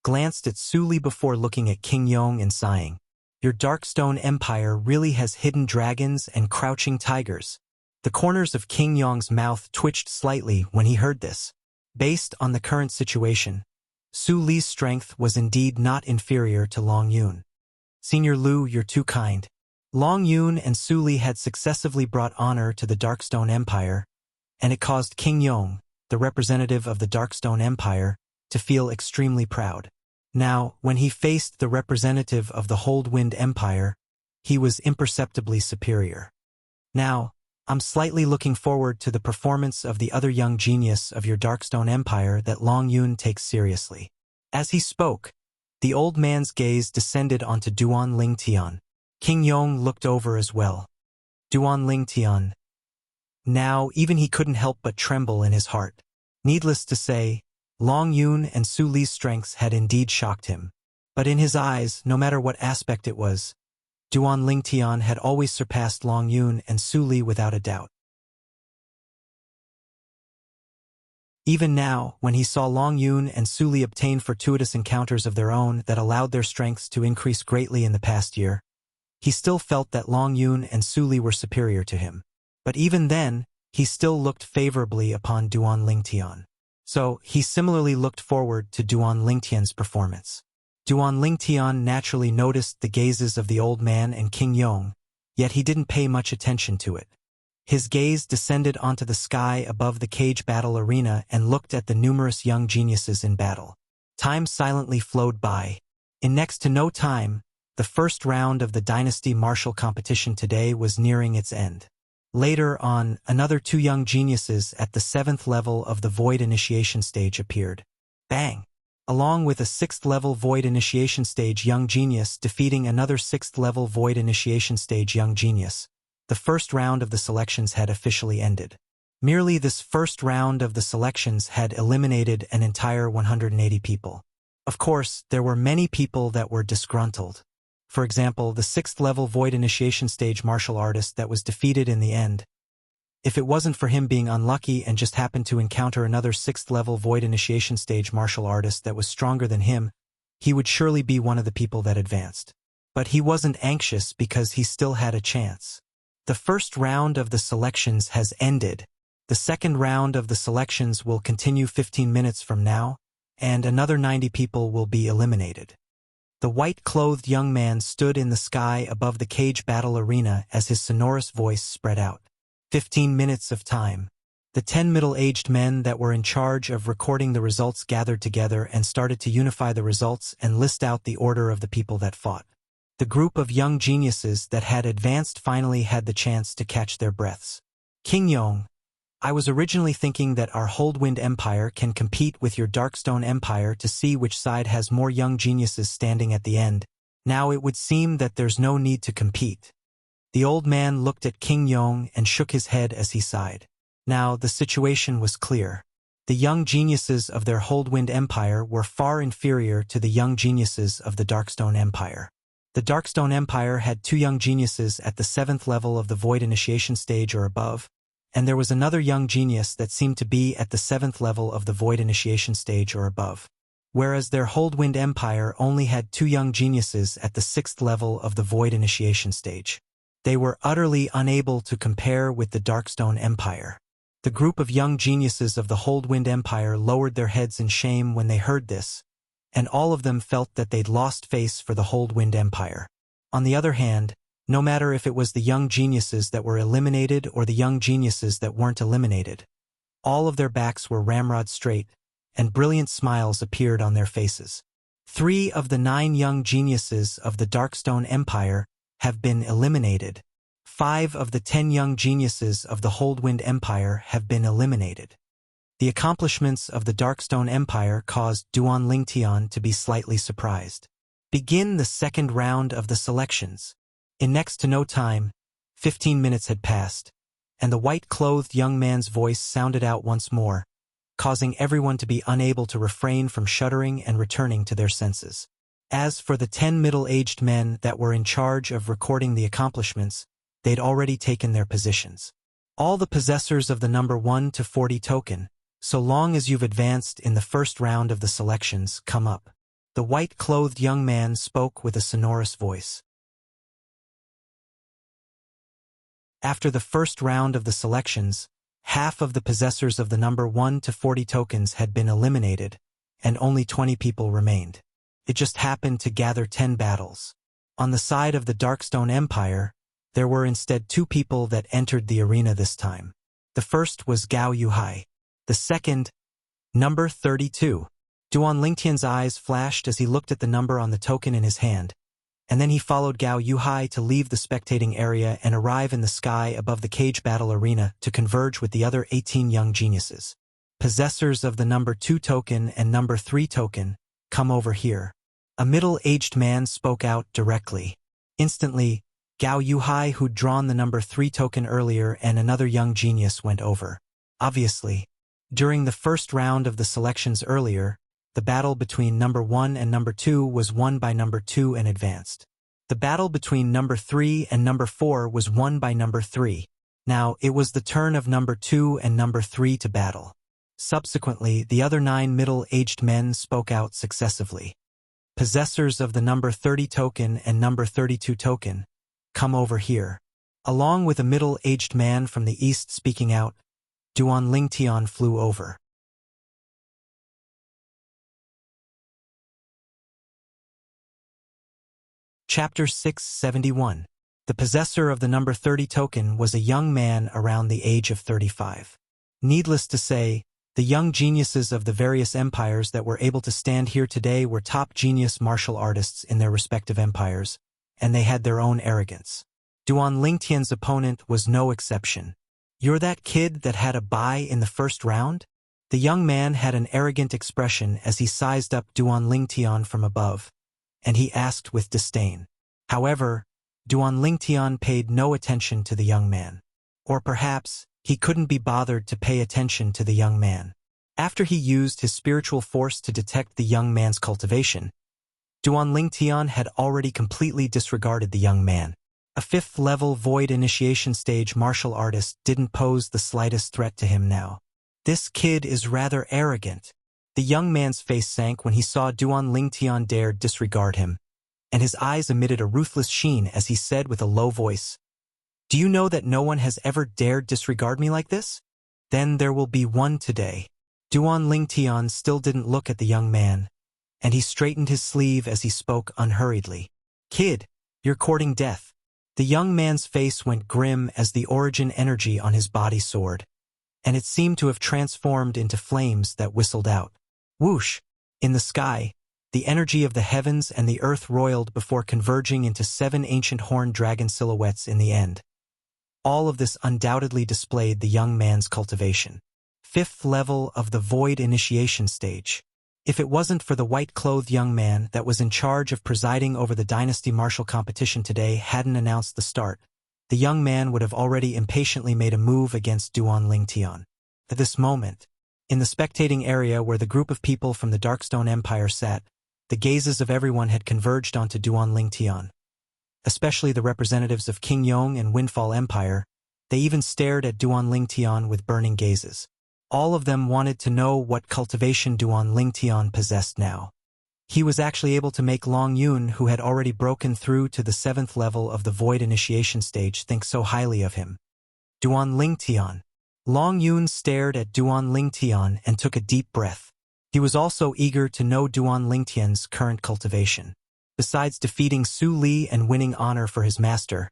glanced at Su Li before looking at King Yong and sighing. Your Darkstone Empire really has hidden dragons and crouching tigers. The corners of King Yong's mouth twitched slightly when he heard this. Based on the current situation, Su Li's strength was indeed not inferior to Long Yun. Senior Lu, you're too kind. Long Yun and Su Li had successively brought honor to the Darkstone Empire, and it caused King Yong, the representative of the Darkstone Empire, to feel extremely proud. Now, when he faced the representative of the Wind Empire, he was imperceptibly superior. Now, I'm slightly looking forward to the performance of the other young genius of your Darkstone Empire that Long Yun takes seriously. As he spoke, the old man's gaze descended onto Duan Lingtian. King Yong looked over as well. Duan Lingtian. Now, even he couldn't help but tremble in his heart. Needless to say, Long Yun and Su Li's strengths had indeed shocked him. But in his eyes, no matter what aspect it was, Duan Lingtian had always surpassed Long Yun and Su Li without a doubt. Even now, when he saw Long Yun and Su Li obtain fortuitous encounters of their own that allowed their strengths to increase greatly in the past year, he still felt that Long Yun and Su Li were superior to him. But even then, he still looked favorably upon Duan Lingtian. So, he similarly looked forward to Duan Lingtian's performance. Duan Lingtian naturally noticed the gazes of the old man and King Yong, yet he didn't pay much attention to it. His gaze descended onto the sky above the cage battle arena and looked at the numerous young geniuses in battle. Time silently flowed by. In next to no time, the first round of the Dynasty Martial competition today was nearing its end. Later on, another two young geniuses at the 7th level of the Void Initiation stage appeared. Bang! Along with a 6th level Void Initiation stage young genius defeating another 6th level Void Initiation stage young genius, the first round of the selections had officially ended. Merely this first round of the selections had eliminated an entire 180 people. Of course, there were many people that were disgruntled. For example, the 6th level Void Initiation stage martial artist that was defeated in the end. If it wasn't for him being unlucky and just happened to encounter another 6th level Void Initiation stage martial artist that was stronger than him, he would surely be one of the people that advanced. But he wasn't anxious because he still had a chance. The first round of the selections has ended. The second round of the selections will continue 15 minutes from now, and another 90 people will be eliminated. The white-clothed young man stood in the sky above the cage battle arena as his sonorous voice spread out. 15 minutes of time. The 10 middle-aged men that were in charge of recording the results gathered together and started to unify the results and list out the order of the people that fought. The group of young geniuses that had advanced finally had the chance to catch their breaths. King Yong, I was originally thinking that our Wind Empire can compete with your Darkstone Empire to see which side has more young geniuses standing at the end. Now it would seem that there's no need to compete. The old man looked at King Yong and shook his head as he sighed. Now the situation was clear. The young geniuses of their Wind Empire were far inferior to the young geniuses of the Darkstone Empire. The Darkstone Empire had two young geniuses at the 7th level of the Void Initiation stage or above, and there was another young genius that seemed to be at the 7th level of the Void Initiation stage or above. Whereas their Wind Empire only had two young geniuses at the 6th level of the Void Initiation stage. They were utterly unable to compare with the Darkstone Empire. The group of young geniuses of the Wind Empire lowered their heads in shame when they heard this, and all of them felt that they'd lost face for the Wind Empire. On the other hand, no matter if it was the young geniuses that were eliminated or the young geniuses that weren't eliminated, all of their backs were ramrod straight, and brilliant smiles appeared on their faces. 3 of the 9 young geniuses of the Darkstone Empire have been eliminated. 5 of the 10 young geniuses of the Wind Empire have been eliminated. The accomplishments of the Darkstone Empire caused Duan Lingtian to be slightly surprised. Begin the second round of the selections. In next to no time, 15 minutes had passed, and the white-clothed young man's voice sounded out once more, causing everyone to be unable to refrain from shuddering and returning to their senses. As for the 10 middle-aged men that were in charge of recording the accomplishments, they'd already taken their positions. All the possessors of the number 1 to 40 token, so long as you've advanced in the first round of the selections, come up. The white-clothed young man spoke with a sonorous voice. After the first round of the selections, half of the possessors of the number 1 to 40 tokens had been eliminated, and only 20 people remained. It just happened to gather 10 battles. On the side of the Darkstone Empire, there were instead two people that entered the arena this time. The first was Gao Yuhai. The second, number 32. Duan Lingtian's eyes flashed as he looked at the number on the token in his hand, and then he followed Gao Yuhai to leave the spectating area and arrive in the sky above the cage battle arena to converge with the other 18 young geniuses. Possessors of the number 2 token and number 3 token, come over here. A middle-aged man spoke out directly. Instantly, Gao Yuhai, who'd drawn the number 3 token earlier, and another young genius went over. Obviously, during the first round of the selections earlier, the battle between number 1 and number 2 was won by number 2 and advanced. The battle between number 3 and number 4 was won by number 3. Now, it was the turn of number 2 and number 3 to battle. Subsequently, the other 9 middle-aged men spoke out successively. Possessors of the number 30 token and number 32 token, come over here. Along with a middle-aged man from the east speaking out, Duan Lingtian flew over. Chapter 671. The possessor of the number 30 token was a young man around the age of 35. Needless to say, the young geniuses of the various empires that were able to stand here today were top genius martial artists in their respective empires, and they had their own arrogance. Duan Lingtian's opponent was no exception. "You're that kid that had a bye in the first round?" The young man had an arrogant expression as he sized up Duan Lingtian from above, and he asked with disdain. However, Duan Lingtian paid no attention to the young man. Or perhaps, he couldn't be bothered to pay attention to the young man. After he used his spiritual force to detect the young man's cultivation, Duan Lingtian had already completely disregarded the young man. A 5th-level void initiation stage martial artist didn't pose the slightest threat to him now. This kid is rather arrogant. The young man's face sank when he saw Duan Lingtian dare disregard him, and his eyes emitted a ruthless sheen as he said with a low voice, "Do you know that no one has ever dared disregard me like this? Then there will be one today." Duan Lingtian still didn't look at the young man, and he straightened his sleeve as he spoke unhurriedly. "Kid, you're courting death." The young man's face went grim as the origin energy on his body soared, and it seemed to have transformed into flames that whistled out. Whoosh! In the sky, the energy of the heavens and the earth roiled before converging into 7 ancient horned dragon silhouettes in the end. All of this undoubtedly displayed the young man's cultivation. 5th level of the void initiation stage. If it wasn't for the white-clothed young man that was in charge of presiding over the Dynasty Martial competition today hadn't announced the start, the young man would have already impatiently made a move against Duan Lingtian. At this moment, in the spectating area where the group of people from the Darkstone Empire sat, the gazes of everyone had converged onto Duan Lingtian. Especially the representatives of King Yong and Windfall Empire, they even stared at Duan Lingtian with burning gazes. All of them wanted to know what cultivation Duan Lingtian possessed now. He was actually able to make Long Yun, who had already broken through to the 7th level of the void initiation stage, think so highly of him. Duan Lingtian. Long Yun stared at Duan Lingtian and took a deep breath. He was also eager to know Duan Lingtian's current cultivation. Besides defeating Su Li and winning honor for his master,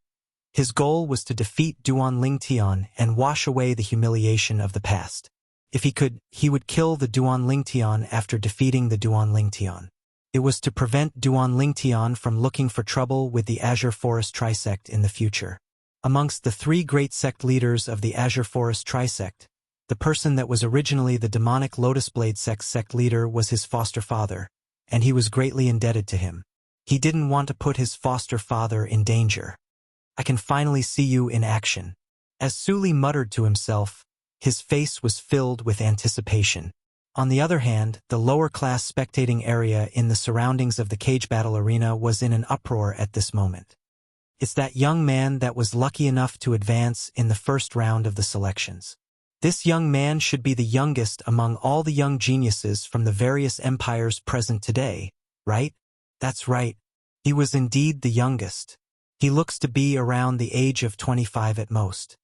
his goal was to defeat Duan Lingtian and wash away the humiliation of the past. If he could, he would kill the Duan Lingtian after defeating the Duan Lingtian. It was to prevent Duan Lingtian from looking for trouble with the Azure Forest Trisect in the future. Amongst the 3 great sect leaders of the Azure Forest Trisect, the person that was originally the demonic Lotus Blade sect leader was his foster father, and he was greatly indebted to him. He didn't want to put his foster father in danger. "I can finally see you in action." As Su Li muttered to himself, his face was filled with anticipation. On the other hand, the lower-class spectating area in the surroundings of the cage battle arena was in an uproar at this moment. It's that young man that was lucky enough to advance in the first round of the selections. This young man should be the youngest among all the young geniuses from the various empires present today, right? That's right. He was indeed the youngest. He looks to be around the age of 25 at most.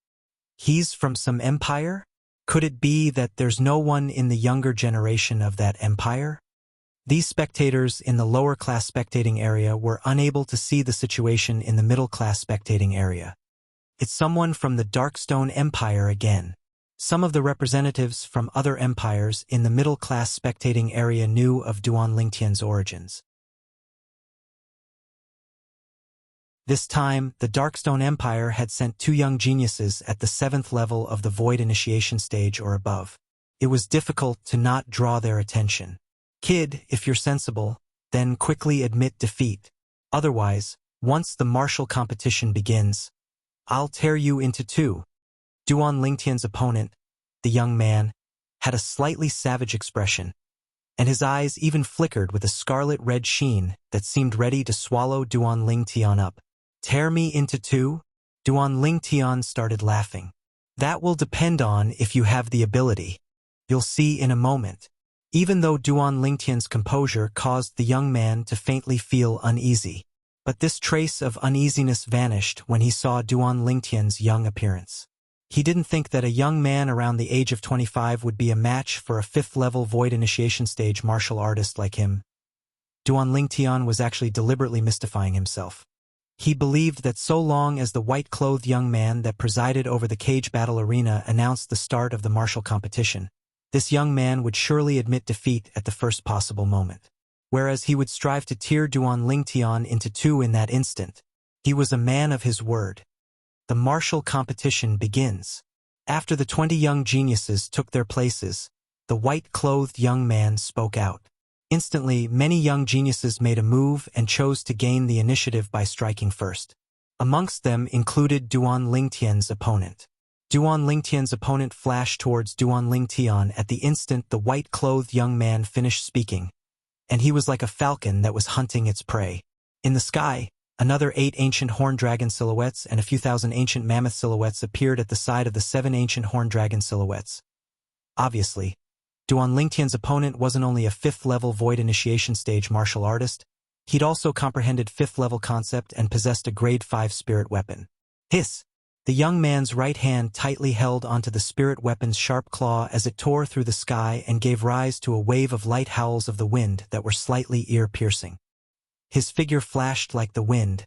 He's from some empire? Could it be that there's no one in the younger generation of that empire? These spectators in the lower-class spectating area were unable to see the situation in the middle-class spectating area. It's someone from the Darkstone Empire again. Some of the representatives from other empires in the middle-class spectating area knew of Duan Lingtian's origins. This time, the Darkstone Empire had sent 2 young geniuses at the 7th level of the Void Initiation stage or above. It was difficult to not draw their attention. Kid, if you're sensible, then quickly admit defeat. Otherwise, once the martial competition begins, I'll tear you into 2. Duan Lingtian's opponent, the young man, had a slightly savage expression, and his eyes even flickered with a scarlet-red sheen that seemed ready to swallow Duan Lingtian up. Tear me into 2? Duan Lingtian started laughing. That will depend on if you have the ability. You'll see in a moment. Even though Duan Lingtian's composure caused the young man to faintly feel uneasy. But this trace of uneasiness vanished when he saw Duan Lingtian's young appearance. He didn't think that a young man around the age of 25 would be a match for a 5th-level Void Initiation stage martial artist like him. Duan Lingtian was actually deliberately mystifying himself. He believed that so long as the white-clothed young man that presided over the cage battle arena announced the start of the martial competition, this young man would surely admit defeat at the first possible moment. Whereas he would strive to tear Duan Lingtian into 2 in that instant. He was a man of his word. The martial competition begins. After the 20 young geniuses took their places, the white-clothed young man spoke out. Instantly, many young geniuses made a move and chose to gain the initiative by striking first. Amongst them included Duan Lingtian's opponent. Duan Lingtian's opponent flashed towards Duan Lingtian at the instant the white-clothed young man finished speaking, and he was like a falcon that was hunting its prey. In the sky, another 8 ancient horned dragon silhouettes and a few thousand ancient mammoth silhouettes appeared at the side of the 7 ancient horned dragon silhouettes. Obviously, Duan Lingtian's opponent wasn't only a 5th-level Void Initiation stage martial artist, he'd also comprehended 5th-level concept and possessed a Grade 5 spirit weapon. Hiss! The young man's right hand tightly held onto the spirit weapon's sharp claw as it tore through the sky and gave rise to a wave of light howls of the wind that were slightly ear-piercing. His figure flashed like the wind,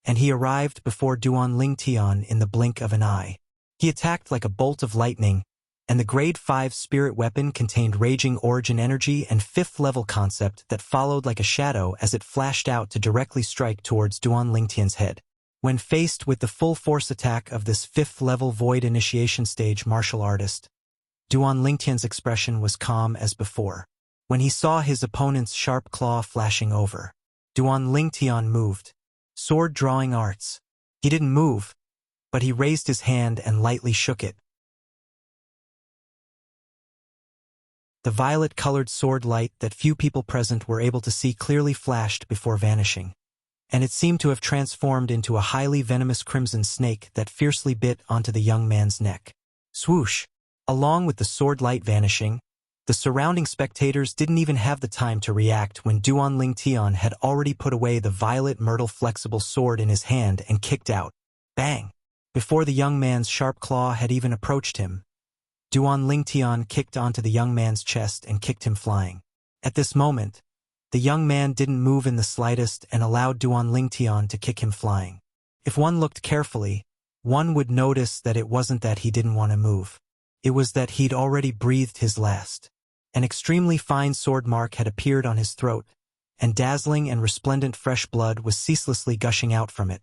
and he arrived before Duan Lingtian in the blink of an eye. He attacked like a bolt of lightning, and the Grade 5 spirit weapon contained raging origin energy and 5th-level concept that followed like a shadow as it flashed out to directly strike towards Duan Lingtian's head. When faced with the full-force attack of this 5th-level Void Initiation stage martial artist, Duan Lingtian's expression was calm as before. When he saw his opponent's sharp claw flashing over, Duan Lingtian moved. Sword-drawing arts. He didn't move, but he raised his hand and lightly shook it. The violet-colored sword light that few people present were able to see clearly flashed before vanishing, and it seemed to have transformed into a highly venomous crimson snake that fiercely bit onto the young man's neck. Swoosh! Along with the sword light vanishing, the surrounding spectators didn't even have the time to react when Duan Lingtian had already put away the violet myrtle flexible sword in his hand and kicked out. Bang! Before the young man's sharp claw had even approached him, Duan Lingtian kicked onto the young man's chest and kicked him flying. At this moment, the young man didn't move in the slightest and allowed Duan Lingtian to kick him flying. If one looked carefully, one would notice that it wasn't that he didn't want to move. It was that he'd already breathed his last. An extremely fine sword mark had appeared on his throat, and dazzling and resplendent fresh blood was ceaselessly gushing out from it.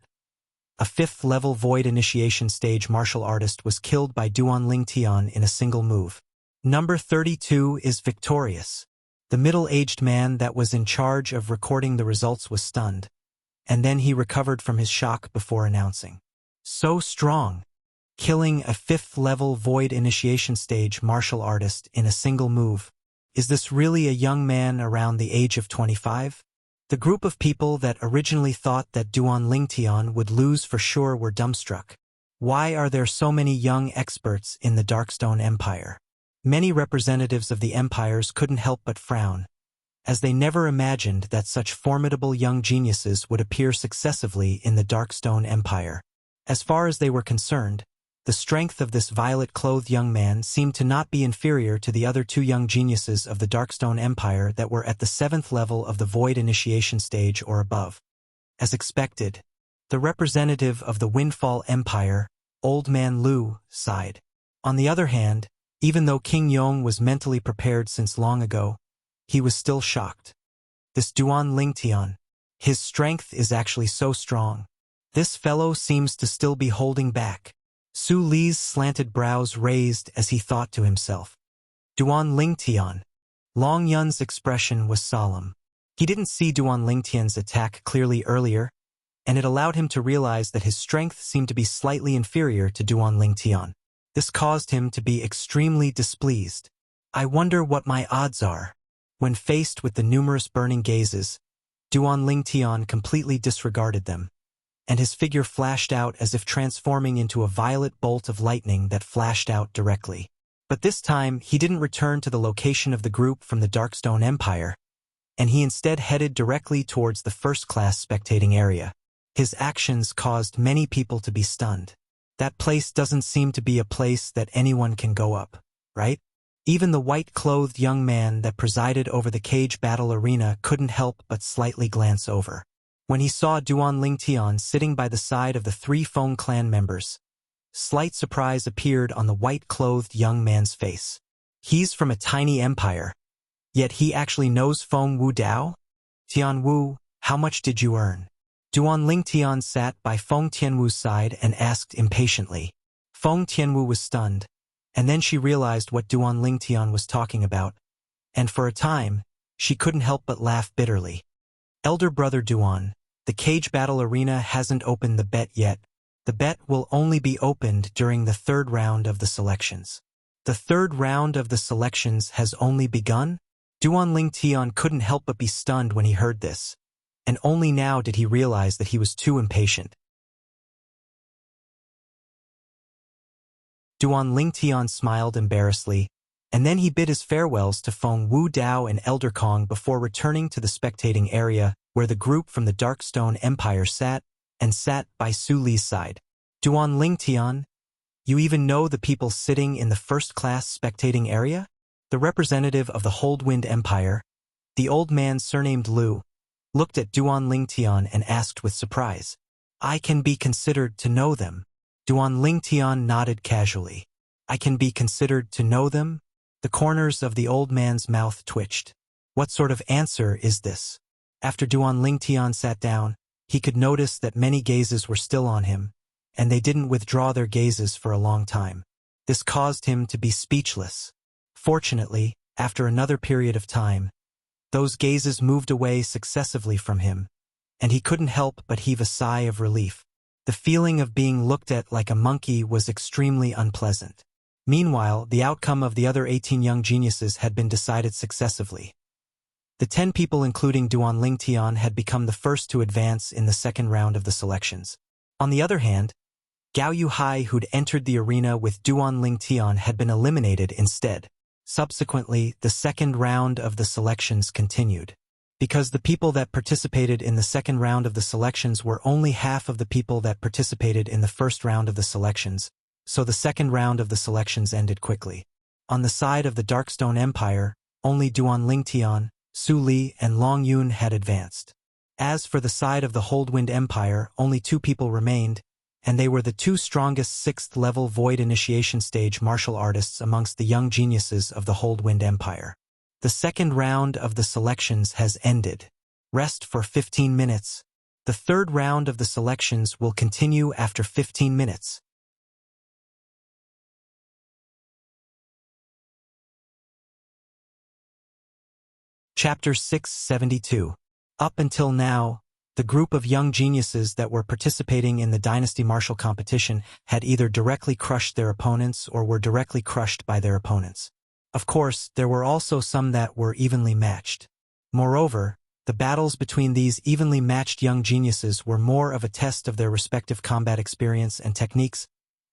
A 5th-level Void Initiation stage martial artist was killed by Duan Lingtian in a single move. Number 32 is victorious. The middle-aged man that was in charge of recording the results was stunned, and then he recovered from his shock before announcing. So strong! Killing a 5th-level Void Initiation stage martial artist in a single move. Is this really a young man around the age of 25? The group of people that originally thought that Duan Lingtian would lose for sure were dumbstruck. Why are there so many young experts in the Darkstone Empire? Many representatives of the empires couldn't help but frown, as they never imagined that such formidable young geniuses would appear successively in the Darkstone Empire. As far as they were concerned, The strength of this violet-clothed young man seemed to not be inferior to the other two young geniuses of the Darkstone Empire that were at the 7th level of the Void Initiation stage or above. As expected, the representative of the Windfall Empire, Old Man Lu, sighed. On the other hand, even though King Yong was mentally prepared since long ago, he was still shocked. This Duan Lingtian, his strength is actually so strong. This fellow seems to still be holding back. Su Li's slanted brows raised as he thought to himself. Duan Lingtian. Long Yun's expression was solemn. He didn't see Duan Lingtian's attack clearly earlier, and it allowed him to realize that his strength seemed to be slightly inferior to Duan Lingtian. This caused him to be extremely displeased. I wonder what my odds are. When faced with the numerous burning gazes, Duan Lingtian completely disregarded them, and his figure flashed out as if transforming into a violet bolt of lightning that flashed out directly. But this time, he didn't return to the location of the group from the Darkstone Empire, and he instead headed directly towards the first-class spectating area. His actions caused many people to be stunned. That place doesn't seem to be a place that anyone can go up, right? Even the white-clothed young man that presided over the cage battle arena couldn't help but slightly glance over. When he saw Duan Lingtian sitting by the side of the 3 Feng clan members, slight surprise appeared on the white-clothed young man's face. He's from a tiny empire, yet he actually knows Feng Wu Dao? Tian Wu, how much did you earn? Duan Lingtian sat by Feng Tianwu's side and asked impatiently. Feng Tianwu was stunned, and then she realized what Duan Lingtian was talking about, and for a time, she couldn't help but laugh bitterly. Elder brother Duan, the cage battle arena hasn't opened the bet yet. The bet will only be opened during the 3rd round of the selections. The 3rd round of the selections has only begun? Duan Lingtian couldn't help but be stunned when he heard this, and only now did he realize that he was too impatient. Duan Lingtian smiled embarrassedly, and then he bid his farewells to Feng Wu Dao and Elder Kong before returning to the spectating area where the group from the Darkstone Empire sat by Su Li's side. Duan Lingtian, you even know the people sitting in the first-class spectating area? The representative of the Holdwind Empire, the old man surnamed Lu, looked at Duan Lingtian and asked with surprise, I can be considered to know them. Duan Lingtian nodded casually. I can be considered to know them? The corners of the old man's mouth twitched. What sort of answer is this? After Duan Lingtian sat down, he could notice that many gazes were still on him, and they didn't withdraw their gazes for a long time. This caused him to be speechless. Fortunately, after another period of time, those gazes moved away successively from him, and he couldn't help but heave a sigh of relief. The feeling of being looked at like a monkey was extremely unpleasant. Meanwhile, the outcome of the other 18 young geniuses had been decided successively. The 10 people including Duan Lingtian had become the first to advance in the 2nd round of the selections. On the other hand, Gao Yuhai, who'd entered the arena with Duan Lingtian, had been eliminated instead. Subsequently, the 2nd round of the selections continued. Because the people that participated in the 2nd round of the selections were only half of the people that participated in the 1st round of the selections, so the 2nd round of the selections ended quickly. On the side of the Darkstone Empire, only Duan Lingtian, Su Li, and Long Yun had advanced. As for the side of the Holdwind Empire, only 2 people remained, and they were the 2 strongest 6th-level Void Initiation stage martial artists amongst the young geniuses of the Holdwind Empire. The 2nd round of the selections has ended. Rest for 15 minutes. The 3rd round of the selections will continue after 15 minutes. Chapter 672. Up until now, the group of young geniuses that were participating in the Dynasty Martial competition had either directly crushed their opponents or were directly crushed by their opponents. Of course, there were also some that were evenly matched. Moreover, the battles between these evenly matched young geniuses were more of a test of their respective combat experience and techniques.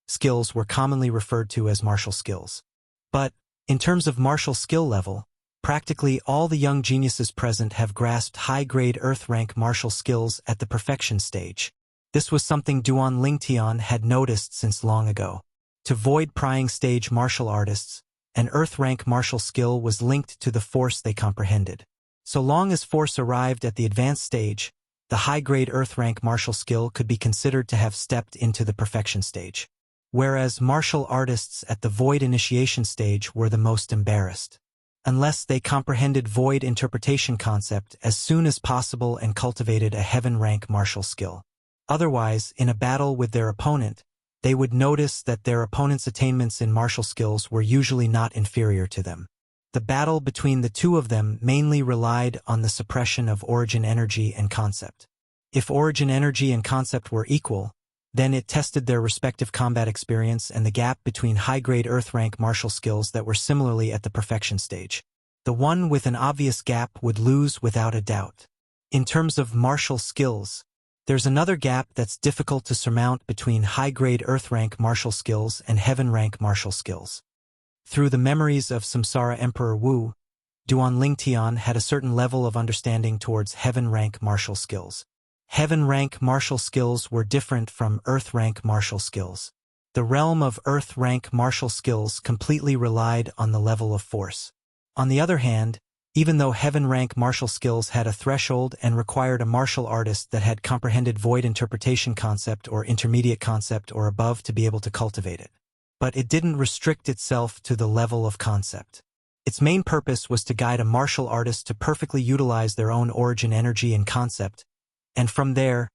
Skills were commonly referred to as martial skills. But, in terms of martial skill level, practically all the young geniuses present have grasped high-grade Earth-rank martial skills at the perfection stage. This was something Duan Lingtian had noticed since long ago. To void-prying stage martial artists, an earth-rank martial skill was linked to the force they comprehended. So long as force arrived at the advanced stage, the high-grade earth-rank martial skill could be considered to have stepped into the perfection stage. Whereas martial artists at the void initiation stage were the most embarrassed, unless they comprehended void interpretation concept as soon as possible and cultivated a heaven-rank martial skill. Otherwise, in a battle with their opponent, they would notice that their opponent's attainments in martial skills were usually not inferior to them. The battle between the two of them mainly relied on the suppression of origin energy and concept. If origin energy and concept were equal, then it tested their respective combat experience and the gap between high-grade earth-rank martial skills that were similarly at the perfection stage. The one with an obvious gap would lose without a doubt. In terms of martial skills, there's another gap that's difficult to surmount between high-grade earth-rank martial skills and heaven-rank martial skills. Through the memories of Samsara Emperor Wu, Duan Lingtian had a certain level of understanding towards heaven-rank martial skills. Heaven-rank martial skills were different from earth-rank martial skills. The realm of earth-rank martial skills completely relied on the level of force. On the other hand, even though heaven-rank martial skills had a threshold and required a martial artist that had comprehended void interpretation concept or intermediate concept or above to be able to cultivate it. But it didn't restrict itself to the level of concept. Its main purpose was to guide a martial artist to perfectly utilize their own origin energy and concept, and from there,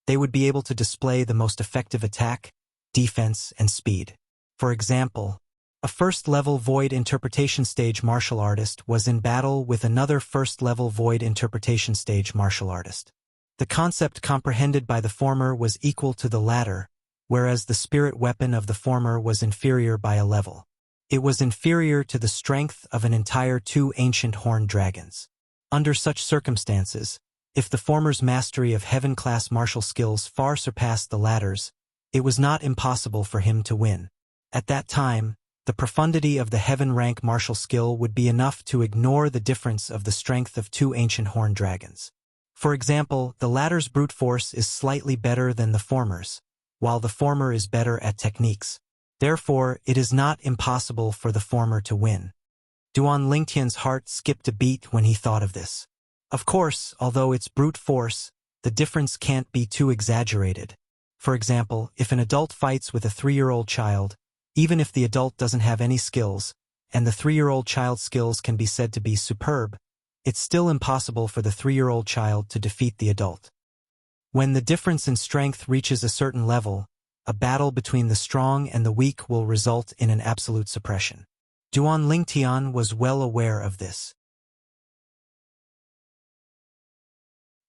they would be able to display the most effective attack, defense, and speed. For example, a first-level void interpretation stage martial artist was in battle with another first-level void interpretation stage martial artist. The concept comprehended by the former was equal to the latter, whereas the spirit weapon of the former was inferior by a level. It was inferior to the strength of an entire 2 ancient horned dragons. Under such circumstances, if the former's mastery of heaven-class martial skills far surpassed the latter's, it was not impossible for him to win. At that time, the profundity of the heaven-rank martial skill would be enough to ignore the difference of the strength of 2 ancient horned dragons. For example, the latter's brute force is slightly better than the former's, while the former is better at techniques. Therefore, it is not impossible for the former to win. Duan Lingtian's heart skipped a beat when he thought of this. Of course, although it's brute force, the difference can't be too exaggerated. For example, if an adult fights with a 3-year-old child, even if the adult doesn't have any skills, and the 3-year-old child's skills can be said to be superb, it's still impossible for the 3-year-old child to defeat the adult. When the difference in strength reaches a certain level, a battle between the strong and the weak will result in an absolute suppression. Duan Lingtian was well aware of this.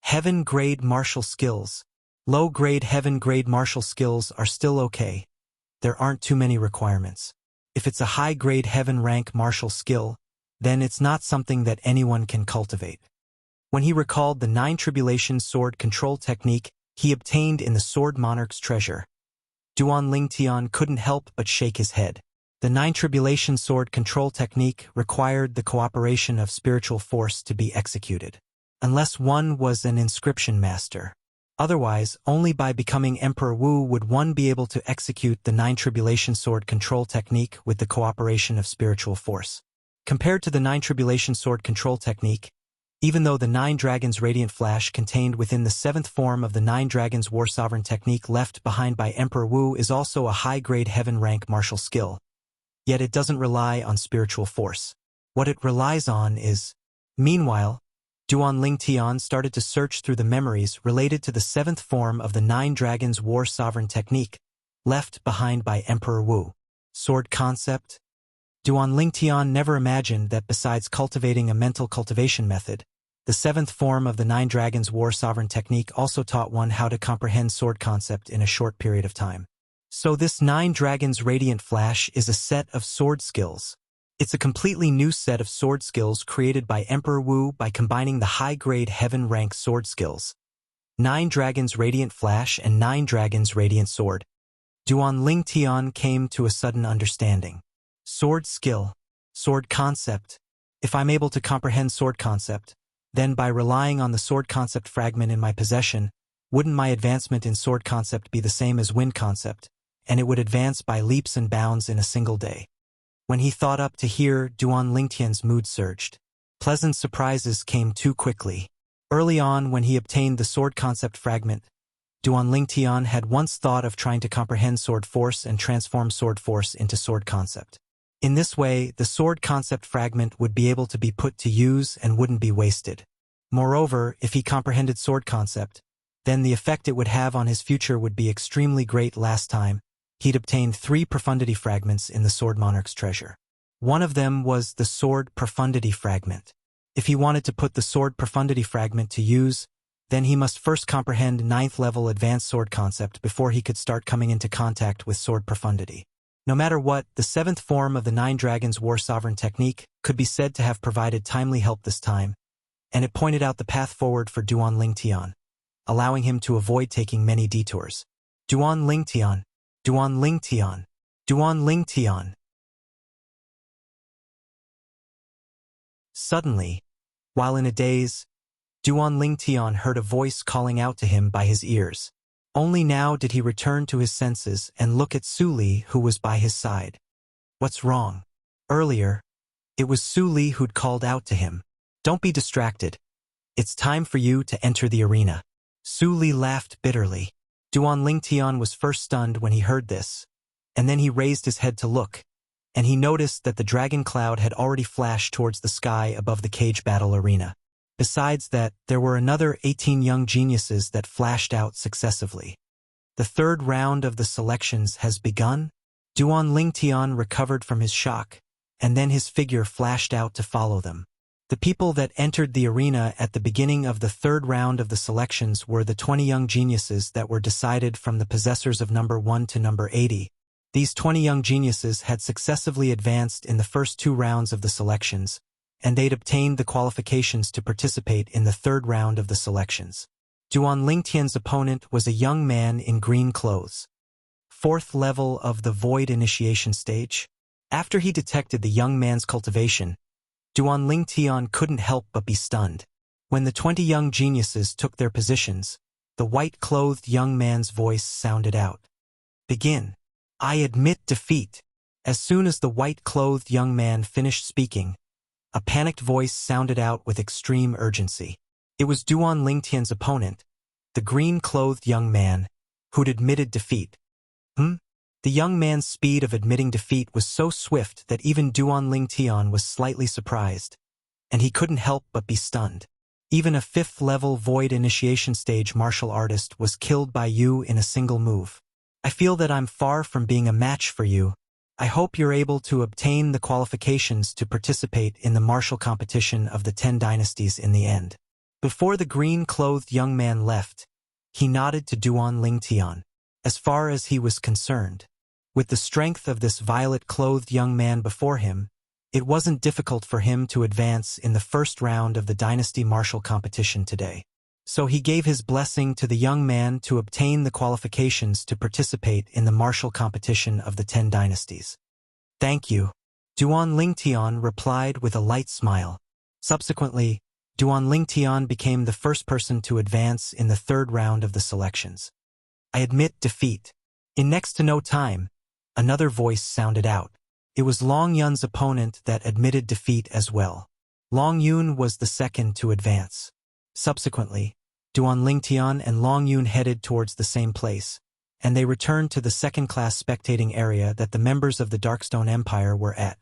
Heaven-grade martial skills. Low-grade heaven-grade martial skills are still okay. There aren't too many requirements. If it's a high-grade heaven-rank martial skill, then it's not something that anyone can cultivate. When he recalled the 9 Tribulation Sword control technique he obtained in the Sword Monarch's treasure, Duan Lingtian couldn't help but shake his head. The 9 Tribulation Sword control technique required the cooperation of spiritual force to be executed, unless one was an inscription master. Otherwise, only by becoming Emperor Wu would one be able to execute the 9 Tribulation Sword control technique with the cooperation of spiritual force. Compared to the 9 Tribulation Sword control technique, even though the 9 Dragons Radiant Flash contained within the 7th form of the 9 Dragons War Sovereign technique left behind by Emperor Wu is also a high-grade heaven-rank martial skill, yet it doesn't rely on spiritual force. What it relies on is... Meanwhile, Duan Lingtian started to search through the memories related to the 7th form of the 9 Dragons War Sovereign technique, left behind by Emperor Wu. Sword concept? Duan Lingtian never imagined that besides cultivating a mental cultivation method, the 7th form of the 9 Dragons War Sovereign technique also taught one how to comprehend sword concept in a short period of time. So this 9 Dragons Radiant Flash is a set of sword skills. It's a completely new set of sword skills created by Emperor Wu by combining the high-grade heaven-rank sword skills. 9 Dragons Radiant Flash and 9 Dragons Radiant Sword. Duan Lingtian came to a sudden understanding. Sword skill. Sword concept. If I'm able to comprehend sword concept, then by relying on the sword concept fragment in my possession, wouldn't my advancement in sword concept be the same as wind concept, and it would advance by leaps and bounds in a single day. When he thought up to here, Duan Lingtian's mood surged. Pleasant surprises came too quickly. Early on, when he obtained the sword concept fragment, Duan Lingtian had once thought of trying to comprehend sword force and transform sword force into sword concept. In this way, the sword concept fragment would be able to be put to use and wouldn't be wasted. Moreover, if he comprehended sword concept, then the effect it would have on his future would be extremely great. Last time, he'd obtained 3 profundity fragments in the Sword Monarch's treasure. One of them was the Sword Profundity Fragment. If he wanted to put the Sword Profundity Fragment to use, then he must first comprehend 9th level advanced sword concept before he could start coming into contact with sword profundity. No matter what, the 7th form of the 9 Dragons War Sovereign technique could be said to have provided timely help this time, and it pointed out the path forward for Duan Lingtian, allowing him to avoid taking many detours. Duan Lingtian, Duan Lingtian, Duan Lingtian. Suddenly, while in a daze, Duan Lingtian heard a voice calling out to him by his ears. Only now did he return to his senses and look at Su Li, who was by his side. What's wrong? Earlier, it was Su Li who'd called out to him. Don't be distracted. It's time for you to enter the arena. Su Li laughed bitterly. Duan Lingtian was first stunned when he heard this, and then he raised his head to look, and he noticed that the dragon cloud had already flashed towards the sky above the cage battle arena. Besides that, there were another 18 young geniuses that flashed out successively. The 3rd round of the selections has begun. Duan Lingtian recovered from his shock, and then his figure flashed out to follow them. The people that entered the arena at the beginning of the 3rd round of the selections were the 20 young geniuses that were decided from the possessors of number 1 to number 80. These 20 young geniuses had successively advanced in the first 2 rounds of the selections, and they'd obtained the qualifications to participate in the 3rd round of the selections. Duan Lingtian's opponent was a young man in green clothes. 4th level of the Void Initiation stage. After he detected the young man's cultivation, Duan Lingtian couldn't help but be stunned. When the 20 young geniuses took their positions, the white-clothed young man's voice sounded out. Begin. I admit defeat. As soon as the white-clothed young man finished speaking, a panicked voice sounded out with extreme urgency. It was Duan Lingtian's opponent, the green-clothed young man, who'd admitted defeat. The young man's speed of admitting defeat was so swift that even Duan Lingtian was slightly surprised, and he couldn't help but be stunned. Even a 5th-level Void Initiation stage martial artist was killed by you in a single move. I feel that I'm far from being a match for you. I hope you're able to obtain the qualifications to participate in the martial competition of the 10 dynasties in the end. Before the green-clothed young man left, he nodded to Duan Lingtian. As far as he was concerned, with the strength of this violet-clothed young man before him, it wasn't difficult for him to advance in the 1st round of the dynasty martial competition today. So he gave his blessing to the young man to obtain the qualifications to participate in the martial competition of the 10 dynasties. Thank you. Duan Lingtian replied with a light smile. Subsequently, Duan Lingtian became the first person to advance in the 3rd round of the selections. I admit defeat. In next to no time, another voice sounded out. It was Long Yun's opponent that admitted defeat as well. Long Yun was the second to advance. Subsequently, Duan Lingtian and Long Yun headed towards the same place, and they returned to the 2nd-class spectating area that the members of the Darkstone Empire were at.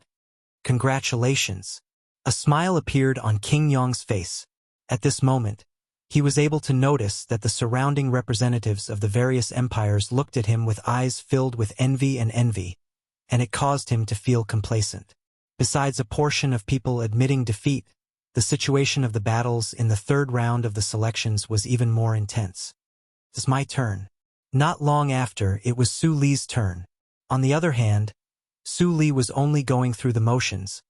Congratulations! A smile appeared on King Yong's face. At this moment, he was able to notice that the surrounding representatives of the various empires looked at him with eyes filled with envy, and it caused him to feel complacent. Besides a portion of people admitting defeat, the situation of the battles in the 3rd round of the selections was even more intense. It's my turn. Not long after, it was Su Li's turn. On the other hand, Su Li was only going through the motions,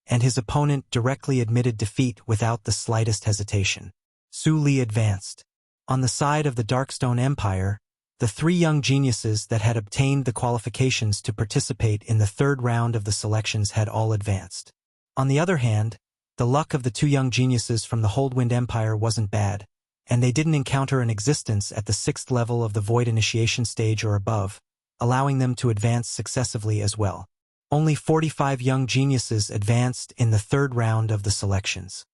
and his opponent directly admitted defeat without the slightest hesitation. Su Li advanced. On the side of the Darkstone Empire, the 3 young geniuses that had obtained the qualifications to participate in the 3rd round of the selections had all advanced. On the other hand, the luck of the 2 young geniuses from the Holdwind Empire wasn't bad, and they didn't encounter an existence at the 6th level of the Void Initiation stage or above, allowing them to advance successively as well. Only 45 young geniuses advanced in the third round of the selections.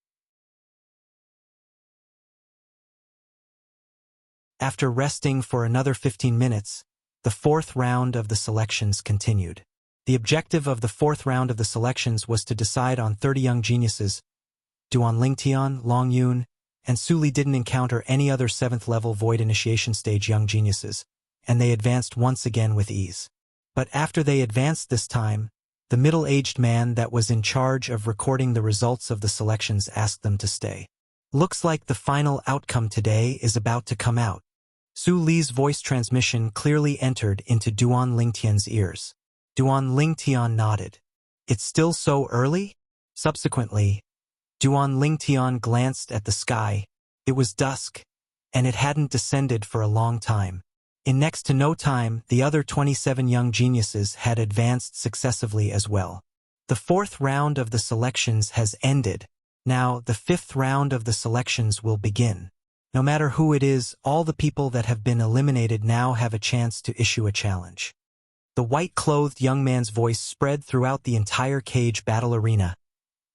After resting for another 15 minutes, the fourth round of the selections continued. The objective of the fourth round of the selections was to decide on 30 young geniuses. Duan Lingtian, Long Yun, and Su Li didn't encounter any other 7th-level Void Initiation Stage young geniuses, and they advanced once again with ease. But after they advanced this time, the middle-aged man that was in charge of recording the results of the selections asked them to stay. Looks like the final outcome today is about to come out. Su Li's voice transmission clearly entered into Duan Lingtian's ears. Duan Lingtian nodded. It's still so early? Subsequently, Duan Lingtian glanced at the sky. It was dusk, and it hadn't descended for a long time. In next to no time, the other 27 young geniuses had advanced successively as well. The fourth round of the selections has ended. Now, the fifth round of the selections will begin. No matter who it is, all the people that have been eliminated now have a chance to issue a challenge. The white-clothed young man's voice spread throughout the entire cage battle arena,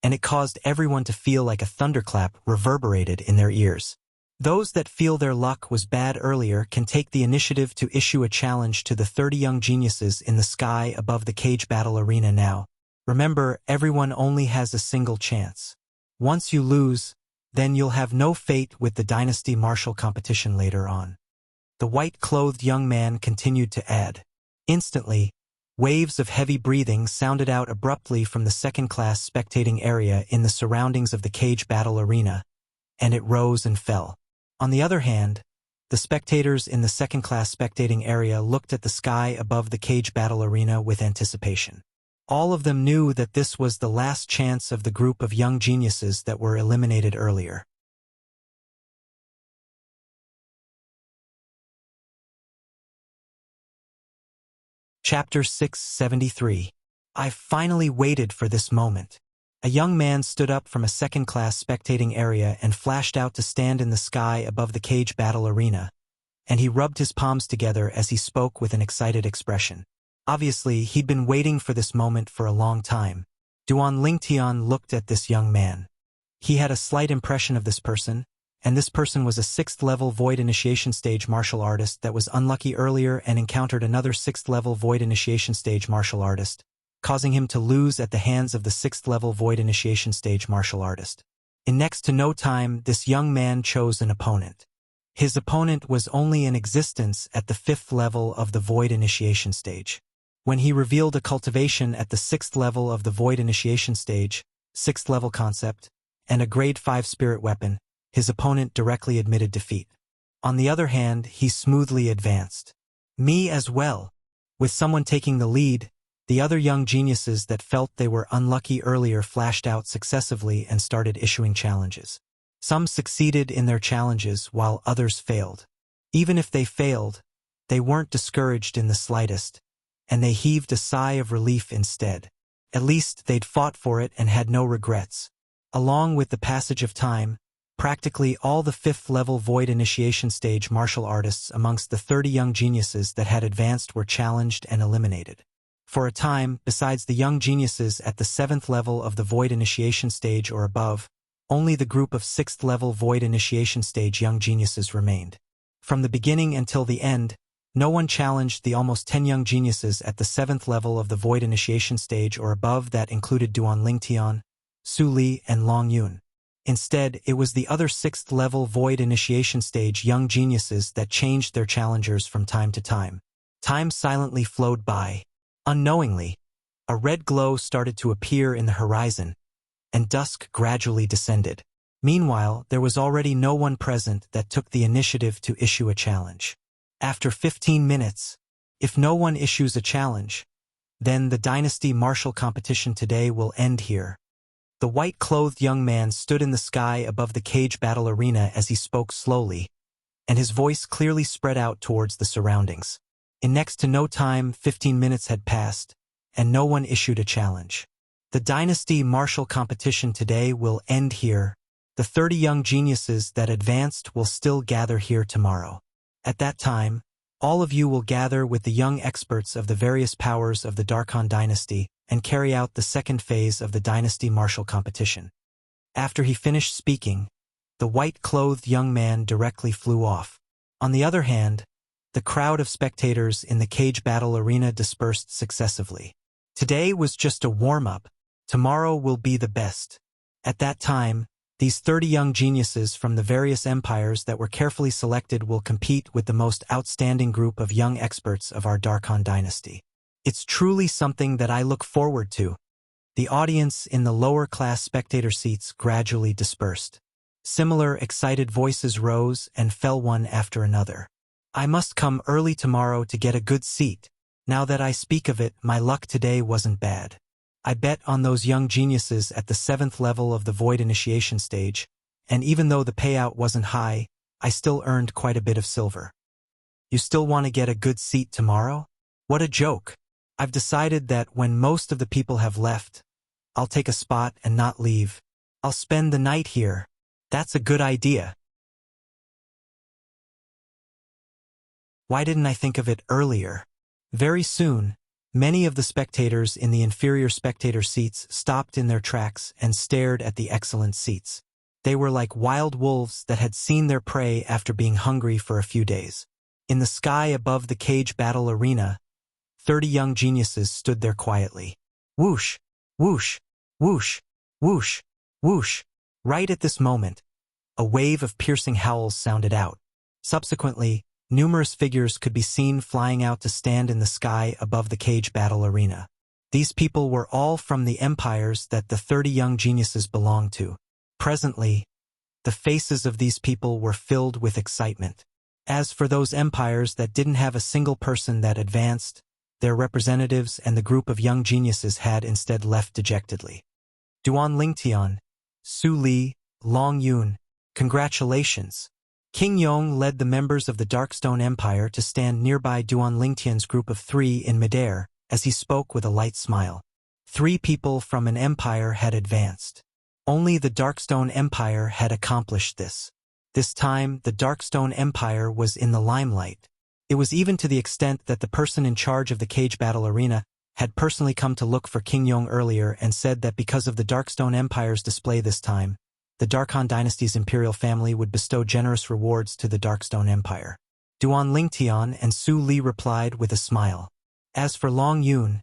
and it caused everyone to feel like a thunderclap reverberated in their ears. Those that feel their luck was bad earlier can take the initiative to issue a challenge to the 30 young geniuses in the sky above the cage battle arena now. Remember, everyone only has a single chance. Once you lose, then you'll have no fate with the dynasty martial competition later on. The white-clothed young man continued to add. Instantly, waves of heavy breathing sounded out abruptly from the second-class spectating area in the surroundings of the cage battle arena, and it rose and fell. On the other hand, the spectators in the second-class spectating area looked at the sky above the cage battle arena with anticipation. All of them knew that this was the last chance of the group of young geniuses that were eliminated earlier. Chapter 673. I finally waited for this moment. A young man stood up from a second-class spectating area and flashed out to stand in the sky above the cage battle arena, and he rubbed his palms together as he spoke with an excited expression. Obviously, he'd been waiting for this moment for a long time. Duan Lingtian looked at this young man. He had a slight impression of this person, and this person was a 6th-level Void Initiation Stage martial artist that was unlucky earlier and encountered another 6th-level Void Initiation Stage martial artist, causing him to lose at the hands of the 6th-level Void Initiation Stage martial artist. In next to no time, this young man chose an opponent. His opponent was only in existence at the 5th level of the Void Initiation Stage. When he revealed a cultivation at the 6th level of the Void Initiation Stage, 6th level concept, and a Grade 5 spirit weapon, his opponent directly admitted defeat. On the other hand, he smoothly advanced. Me as well. With someone taking the lead, the other young geniuses that felt they were unlucky earlier flashed out successively and started issuing challenges. Some succeeded in their challenges while others failed. Even if they failed, they weren't discouraged in the slightest, and they heaved a sigh of relief instead. At least they'd fought for it and had no regrets. Along with the passage of time, practically all the 5th-level Void Initiation Stage martial artists amongst the 30 young geniuses that had advanced were challenged and eliminated. For a time, besides the young geniuses at the 7th level of the Void Initiation Stage or above, only the group of 6th-level Void Initiation Stage young geniuses remained. From the beginning until the end, no one challenged the almost 10 young geniuses at the 7th level of the Void Initiation Stage or above that included Duan Lingtian, Su Li, and Long Yun. Instead, it was the other 6th level Void Initiation Stage young geniuses that changed their challengers from time to time. Time silently flowed by. Unknowingly, a red glow started to appear in the horizon, and dusk gradually descended. Meanwhile, there was already no one present that took the initiative to issue a challenge. After 15 minutes, if no one issues a challenge, then the dynasty martial competition today will end here. The white-clothed young man stood in the sky above the cage battle arena as he spoke slowly, and his voice clearly spread out towards the surroundings. In next to no time, 15 minutes had passed, and no one issued a challenge. The dynasty martial competition today will end here. The 30 young geniuses that advanced will still gather here tomorrow. At that time, All of you will gather with the young experts of the various powers of the Darkhan dynasty and carry out the second phase of the dynasty martial competition. After he finished speaking, the white-clothed young man directly flew off. On the other hand, the crowd of spectators in the cage battle arena dispersed successively. Today was just a warm-up. Tomorrow will be the best. At that time, these 30 young geniuses from the various empires that were carefully selected will compete with the most outstanding group of young experts of our Darkhan dynasty. It's truly something that I look forward to. The audience in the lower-class spectator seats gradually dispersed. Similar excited voices rose and fell one after another. I must come early tomorrow to get a good seat. Now that I speak of it, my luck today wasn't bad. I bet on those young geniuses at the 7th level of the Void initiation stage, and even though the payout wasn't high, I still earned quite a bit of silver. You still want to get a good seat tomorrow? What a joke. I've decided that when most of the people have left, I'll take a spot and not leave. I'll spend the night here. That's a good idea. Why didn't I think of it earlier? Very soon, many of the spectators in the inferior spectator seats stopped in their tracks and stared at the excellent seats. They were like wild wolves that had seen their prey after being hungry for a few days. In the sky above the cage battle arena, 30 young geniuses stood there quietly. Whoosh, whoosh, whoosh, whoosh, whoosh. Right at this moment, a wave of piercing howls sounded out. Subsequently, numerous figures could be seen flying out to stand in the sky above the cage battle arena. These people were all from the empires that the 30 young geniuses belonged to. Presently, the faces of these people were filled with excitement. As for those empires that didn't have a single person that advanced, their representatives and the group of young geniuses had instead left dejectedly. Duan Lingtian, Su Li, Long Yun, congratulations. King Yong led the members of the Darkstone Empire to stand nearby Duan Lingtian's group of 3 in midair as he spoke with a light smile. 3 people from an empire had advanced. Only the Darkstone Empire had accomplished this. This time, the Darkstone Empire was in the limelight. It was even to the extent that the person in charge of the cage battle arena had personally come to look for King Yong earlier and said that because of the Darkstone Empire's display this time, the Darkhan dynasty's imperial family would bestow generous rewards to the Darkstone Empire. Duan Lingtian and Su Li replied with a smile. As for Long Yun,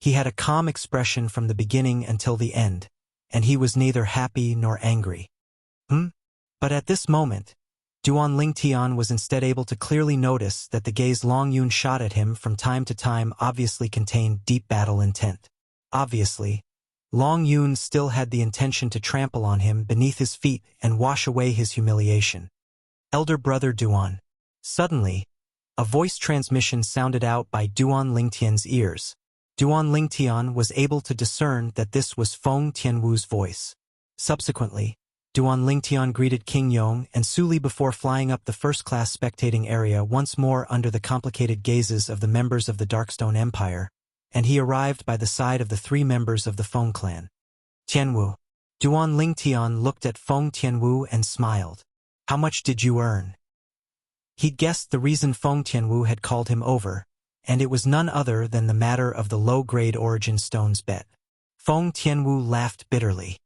he had a calm expression from the beginning until the end, and he was neither happy nor angry. But at this moment, Duan Lingtian was instead able to clearly notice that the gaze Long Yun shot at him from time to time obviously contained deep battle intent. Obviously, Long Yun still had the intention to trample on him beneath his feet and wash away his humiliation. Elder brother Duan. Suddenly, a voice transmission sounded out by Duan Lingtian's ears. Duan Lingtian was able to discern that this was Feng Tianwu's voice. Subsequently, Duan Lingtian greeted King Yong and Su Li before flying up the first-class spectating area once more under the complicated gazes of the members of the Darkstone Empire, and he arrived by the side of the 3 members of the Feng clan. Tianwu. Duan Lingtian looked at Feng Tianwu and smiled. How much did you earn? He'd guessed the reason Feng Tianwu had called him over, and it was none other than the matter of the low-grade origin stones bet. Feng Tianwu laughed bitterly.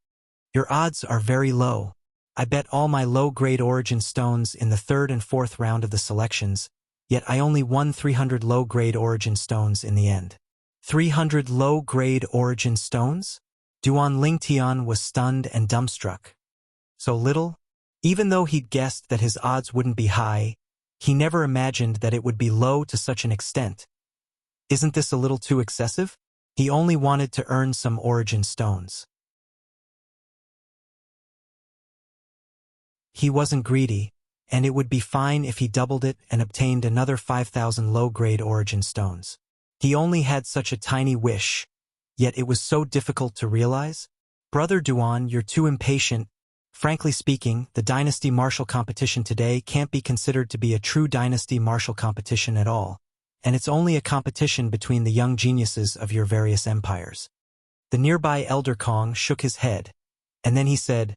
Your odds are very low. I bet all my low-grade origin stones in the 3rd and 4th round of the selections, yet I only won 300 low-grade origin stones in the end. 300 low-grade origin stones? Duan Lingtian was stunned and dumbstruck. So little? Even though he'd guessed that his odds wouldn't be high, he never imagined that it would be low to such an extent. Isn't this a little too excessive? He only wanted to earn some origin stones. He wasn't greedy, and it would be fine if he doubled it and obtained another 5,000 low-grade origin stones. He only had such a tiny wish, yet it was so difficult to realize. Brother Duan, you're too impatient. Frankly speaking, the dynasty martial competition today can't be considered to be a true dynasty martial competition at all, and it's only a competition between the young geniuses of your various empires. The nearby Elder Kong shook his head, and then he said,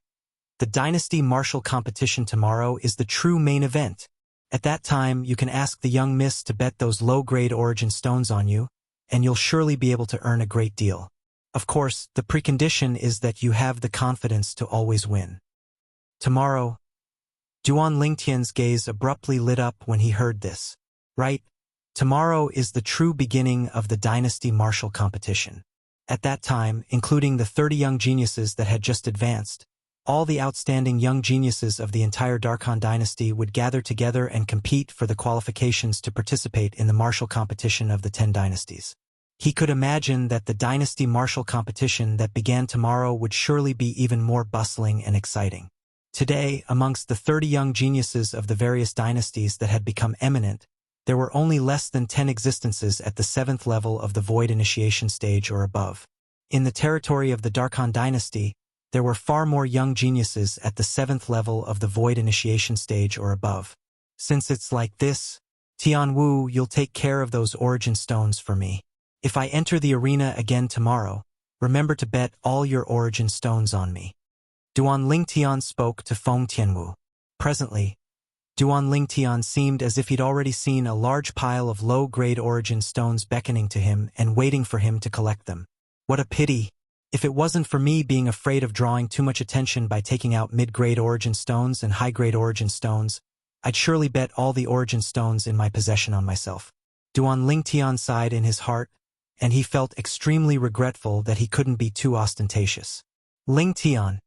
the dynasty martial competition tomorrow is the true main event, At that time, you can ask the young miss to bet those low-grade origin stones on you, and you'll surely be able to earn a great deal. Of course, the precondition is that you have the confidence to always win. Tomorrow, Duan Lingtian's gaze abruptly lit up when he heard this. Right? Tomorrow is the true beginning of the dynasty martial competition. At that time, including the 30 young geniuses that had just advanced, all the outstanding young geniuses of the entire Darkhan dynasty would gather together and compete for the qualifications to participate in the martial competition of the 10 dynasties. He could imagine that the dynasty martial competition that began tomorrow would surely be even more bustling and exciting. Today, amongst the 30 young geniuses of the various dynasties that had become eminent, there were only less than 10 existences at the 7th level of the Void Initiation stage or above. In the territory of the Darkhan dynasty, there were far more young geniuses at the 7th level of the Void Initiation stage or above. Since it's like this, Tianwu, you'll take care of those origin stones for me. If I enter the arena again tomorrow, remember to bet all your origin stones on me. Duan Lingtian spoke to Feng Tianwu. Presently, Duan Lingtian seemed as if he'd already seen a large pile of low-grade origin stones beckoning to him and waiting for him to collect them. What a pity! If it wasn't for me being afraid of drawing too much attention by taking out mid-grade origin stones and high-grade origin stones, I'd surely bet all the origin stones in my possession on myself. Duan Lingtian sighed in his heart, and he felt extremely regretful that he couldn't be too ostentatious. Lingtian,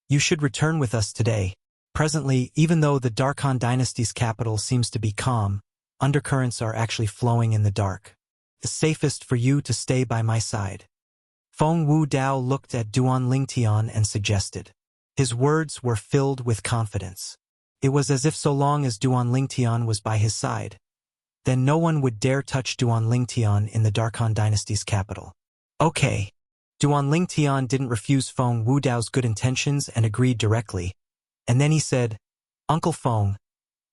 you should return with us today. Presently, even though the Darkhan dynasty's capital seems to be calm, undercurrents are actually flowing in the dark. It's safest for you to stay by my side. Feng Wu Dao looked at Duan Lingtian and suggested. His words were filled with confidence. It was as if so long as Duan Lingtian was by his side, then no one would dare touch Duan Lingtian in the Darkhan dynasty's capital. Okay. Duan Lingtian didn't refuse Feng Wu Dao's good intentions and agreed directly, and then he said, Uncle Feng,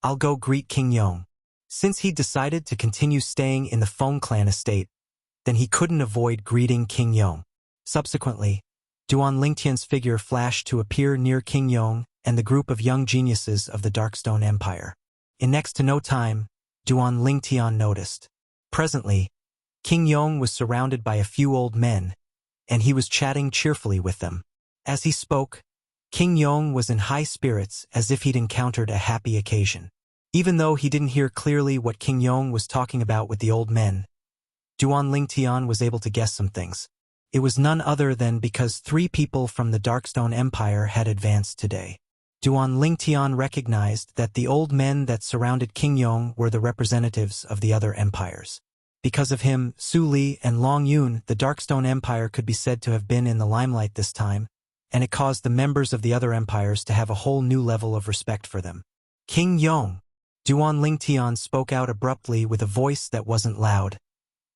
I'll go greet King Yong. Since he'd decided to continue staying in the Feng clan estate, then he couldn't avoid greeting King Yong. Subsequently, Duan Lingtian's figure flashed to appear near King Yong and the group of young geniuses of the Darkstone Empire. In next to no time, Duan Lingtian noticed. Presently, King Yong was surrounded by a few old men, and he was chatting cheerfully with them. As he spoke, King Yong was in high spirits as if he'd encountered a happy occasion. Even though he didn't hear clearly what King Yong was talking about with the old men, Duan Lingtian was able to guess some things. It was none other than because 3 people from the Darkstone Empire had advanced today. Duan Lingtian recognized that the old men that surrounded King Yong were the representatives of the other empires. Because of him, Su Li and Long Yun, the Darkstone Empire could be said to have been in the limelight this time, and it caused the members of the other empires to have a whole new level of respect for them. King Yong! Duan Lingtian spoke out abruptly with a voice that wasn't loud,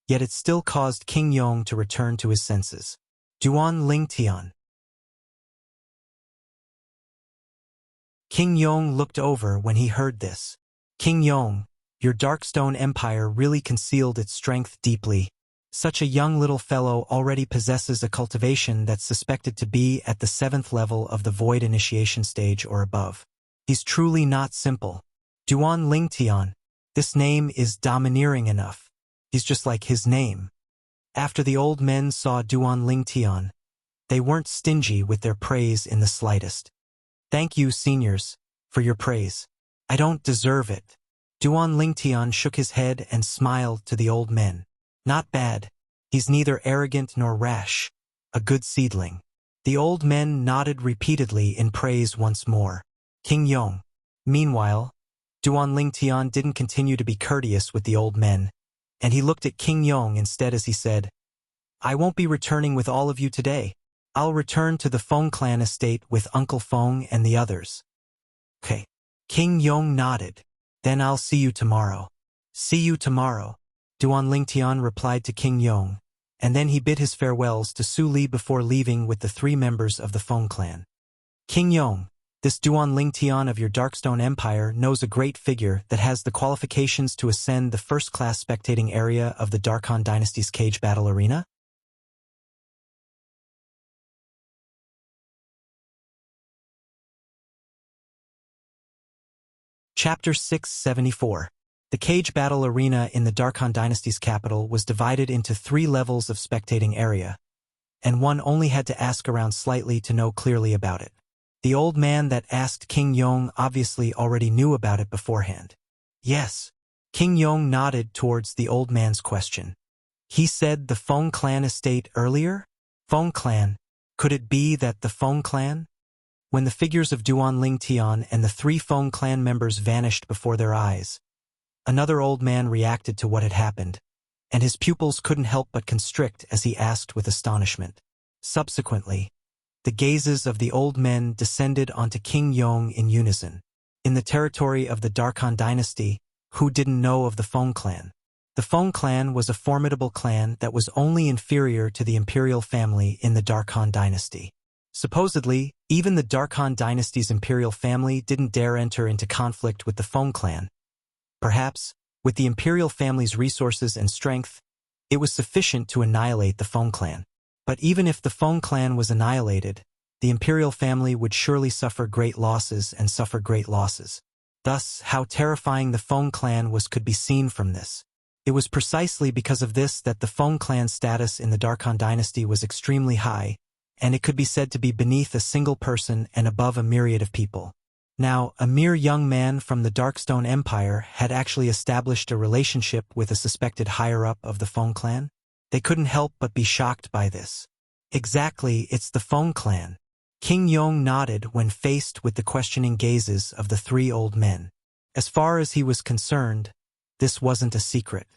yet it still caused King Yong to return to his senses. Duan Lingtian. King Yong looked over when he heard this. King Yong, your Darkstone Empire really concealed its strength deeply. Such a young little fellow already possesses a cultivation that's suspected to be at the 7th level of the Void Initiation stage or above. He's truly not simple. Duan Lingtian. This name is domineering enough. He's just like his name. After the old men saw Duan Lingtian, they weren't stingy with their praise in the slightest. Thank you, seniors, for your praise. I don't deserve it. Duan Lingtian shook his head and smiled to the old men. Not bad. He's neither arrogant nor rash. A good seedling. The old men nodded repeatedly in praise once more. King Yong. Meanwhile, Duan Lingtian didn't continue to be courteous with the old men, and he looked at King Yong instead as he said, I won't be returning with all of you today. I'll return to the Feng clan estate with Uncle Feng and the others. Okay. King Yong nodded. Then I'll see you tomorrow. See you tomorrow. Duan Lingtian replied to King Yong, and then he bid his farewells to Su Li before leaving with the 3 members of the Feng clan. King Yong, this Duan Lingtian of your Darkstone Empire knows a great figure that has the qualifications to ascend the first-class spectating area of the Darkhan Dynasty's cage battle arena? Chapter 674. The cage battle arena in the Darkhan Dynasty's capital was divided into 3 levels of spectating area, and one only had to ask around slightly to know clearly about it. The old man that asked King Yong obviously already knew about it beforehand. Yes. King Yong nodded towards the old man's question. He said the Feng clan estate earlier? Feng clan? Could it be that the Feng clan? When the figures of Duan Lingtian and the 3 Feng clan members vanished before their eyes, another old man reacted to what had happened, and his pupils couldn't help but constrict as he asked with astonishment. Subsequently, the gazes of the old men descended onto King Yong in unison. In the territory of the Darkhan dynasty, who didn't know of the Feng clan? The Feng clan was a formidable clan that was only inferior to the imperial family in the Darkhan dynasty. Supposedly, even the Darkhan dynasty's imperial family didn't dare enter into conflict with the Feng clan. Perhaps, with the imperial family's resources and strength, it was sufficient to annihilate the Feng clan. But even if the Feng clan was annihilated, the imperial family would surely suffer great losses and suffer great losses. Thus, how terrifying the Feng clan was could be seen from this. It was precisely because of this that the Feng clan's status in the Darkhan dynasty was extremely high, and it could be said to be beneath a single person and above a myriad of people. Now, a mere young man from the Darkstone Empire had actually established a relationship with a suspected higher-up of the Feng clan. They couldn't help but be shocked by this. Exactly, it's the Feng clan. King Yong nodded when faced with the questioning gazes of the 3 old men. As far as he was concerned, this wasn't a secret.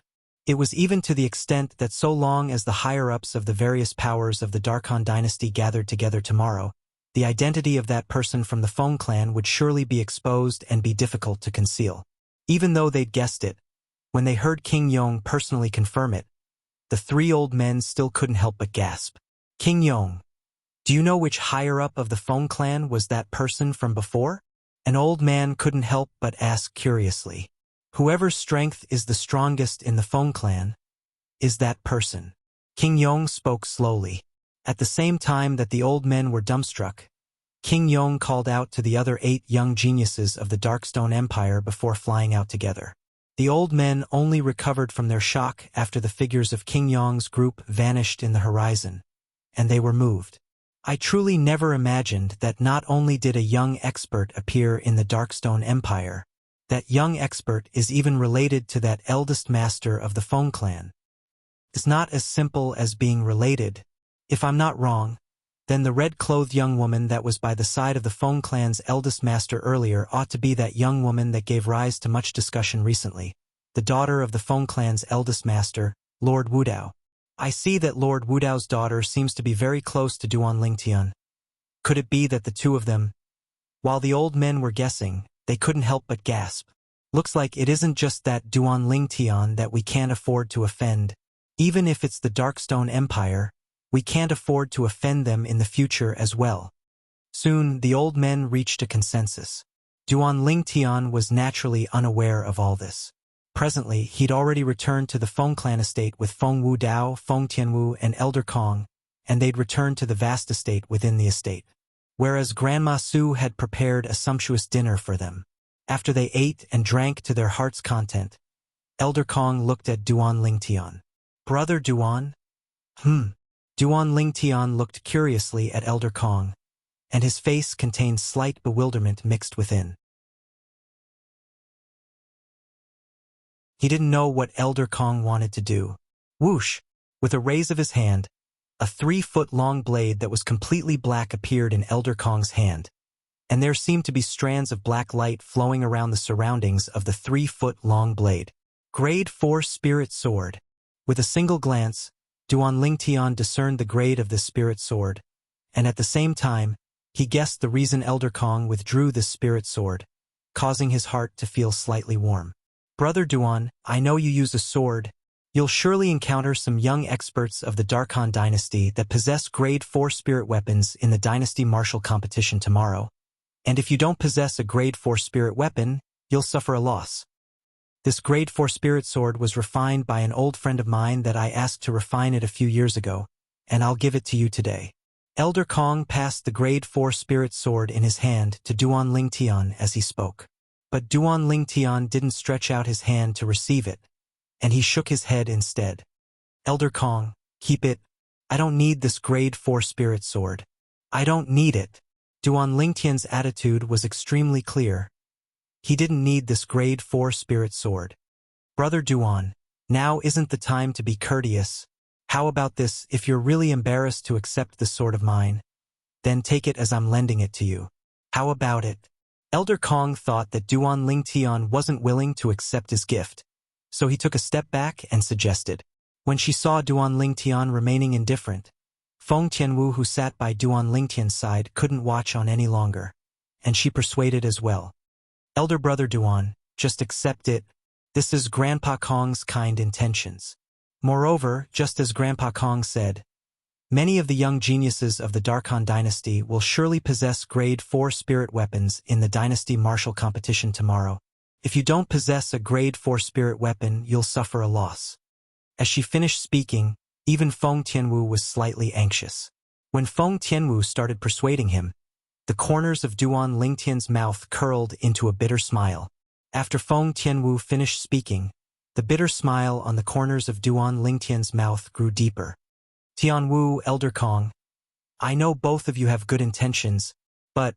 It was even to the extent that so long as the higher-ups of the various powers of the Darkhan dynasty gathered together tomorrow, the identity of that person from the Feng clan would surely be exposed and be difficult to conceal. Even though they'd guessed it, when they heard King Yong personally confirm it, the 3 old men still couldn't help but gasp. King Yong, do you know which higher-up of the Feng clan was that person from before? An old man couldn't help but ask curiously. Whoever's strength is the strongest in the Feng clan is that person. King Yong spoke slowly. At the same time that the old men were dumbstruck, King Yong called out to the other 8 young geniuses of the Darkstone Empire before flying out together. The old men only recovered from their shock after the figures of King Yong's group vanished in the horizon, and they were moved. I truly never imagined that not only did a young expert appear in the Darkstone Empire, that young expert is even related to that eldest master of the Feng clan. It's not as simple as being related. If I'm not wrong, then the red-clothed young woman that was by the side of the Feng clan's eldest master earlier ought to be that young woman that gave rise to much discussion recently, the daughter of the Feng clan's eldest master, Lord Wudao. I see that Lord Wudao's daughter seems to be very close to Duan Lingtian. Could it be that the 2 of them? While the old men were guessing, they couldn't help but gasp. Looks like it isn't just that Duan Lingtian that we can't afford to offend. Even if it's the Darkstone Empire, we can't afford to offend them in the future as well. Soon, the old men reached a consensus. Duan Lingtian was naturally unaware of all this. Presently, he'd already returned to the Feng clan estate with Feng Wudao, Feng Tianwu, and Elder Kong, and they'd returned to the vast estate within the estate. Whereas Grandma Su had prepared a sumptuous dinner for them. After they ate and drank to their heart's content, Elder Kong looked at Duan Lingtian. Brother Duan? Duan Lingtian looked curiously at Elder Kong, and his face contained slight bewilderment mixed within. He didn't know what Elder Kong wanted to do. Whoosh! With a raise of his hand, a 3-foot-long blade that was completely black appeared in Elder Kong's hand, and there seemed to be strands of black light flowing around the surroundings of the 3-foot-long blade. Grade 4 Spirit Sword. With a single glance, Duan Lingtian discerned the grade of this spirit sword, and at the same time, he guessed the reason Elder Kong withdrew this spirit sword, causing his heart to feel slightly warm. Brother Duan, I know you use a sword. You'll surely encounter some young experts of the Darkhan dynasty that possess grade 4 spirit weapons in the dynasty martial competition tomorrow. And if you don't possess a grade 4 spirit weapon, you'll suffer a loss. This grade 4 spirit sword was refined by an old friend of mine that I asked to refine it a few years ago, and I'll give it to you today. Elder Kong passed the grade 4 spirit sword in his hand to Duan Lingtian as he spoke. But Duan Lingtian didn't stretch out his hand to receive it, and he shook his head instead. Elder Kong, keep it. I don't need this grade 4 spirit sword. I don't need it. Duan Lingtian's attitude was extremely clear. He didn't need this grade 4 spirit sword. Brother Duan, now isn't the time to be courteous. How about this? If you're really embarrassed to accept this sword of mine, then take it as I'm lending it to you. How about it? Elder Kong thought that Duan Lingtian wasn't willing to accept his gift, so he took a step back and suggested. When she saw Duan Lingtian remaining indifferent, Feng Tianwu, who sat by Duan Lingtian's side, couldn't watch on any longer, and she persuaded as well. Elder brother Duan, just accept it. This is Grandpa Kong's kind intentions. Moreover, just as Grandpa Kong said, many of the young geniuses of the Darkhan dynasty will surely possess grade 4 spirit weapons in the dynasty martial competition tomorrow. If you don't possess a grade 4 spirit weapon, you'll suffer a loss. As she finished speaking, even Feng Tianwu was slightly anxious. When Feng Tianwu started persuading him, the corners of Duan Lingtian's mouth curled into a bitter smile. After Feng Tianwu finished speaking, the bitter smile on the corners of Duan Lingtian's mouth grew deeper. Tianwu, Elder Kong, I know both of you have good intentions, but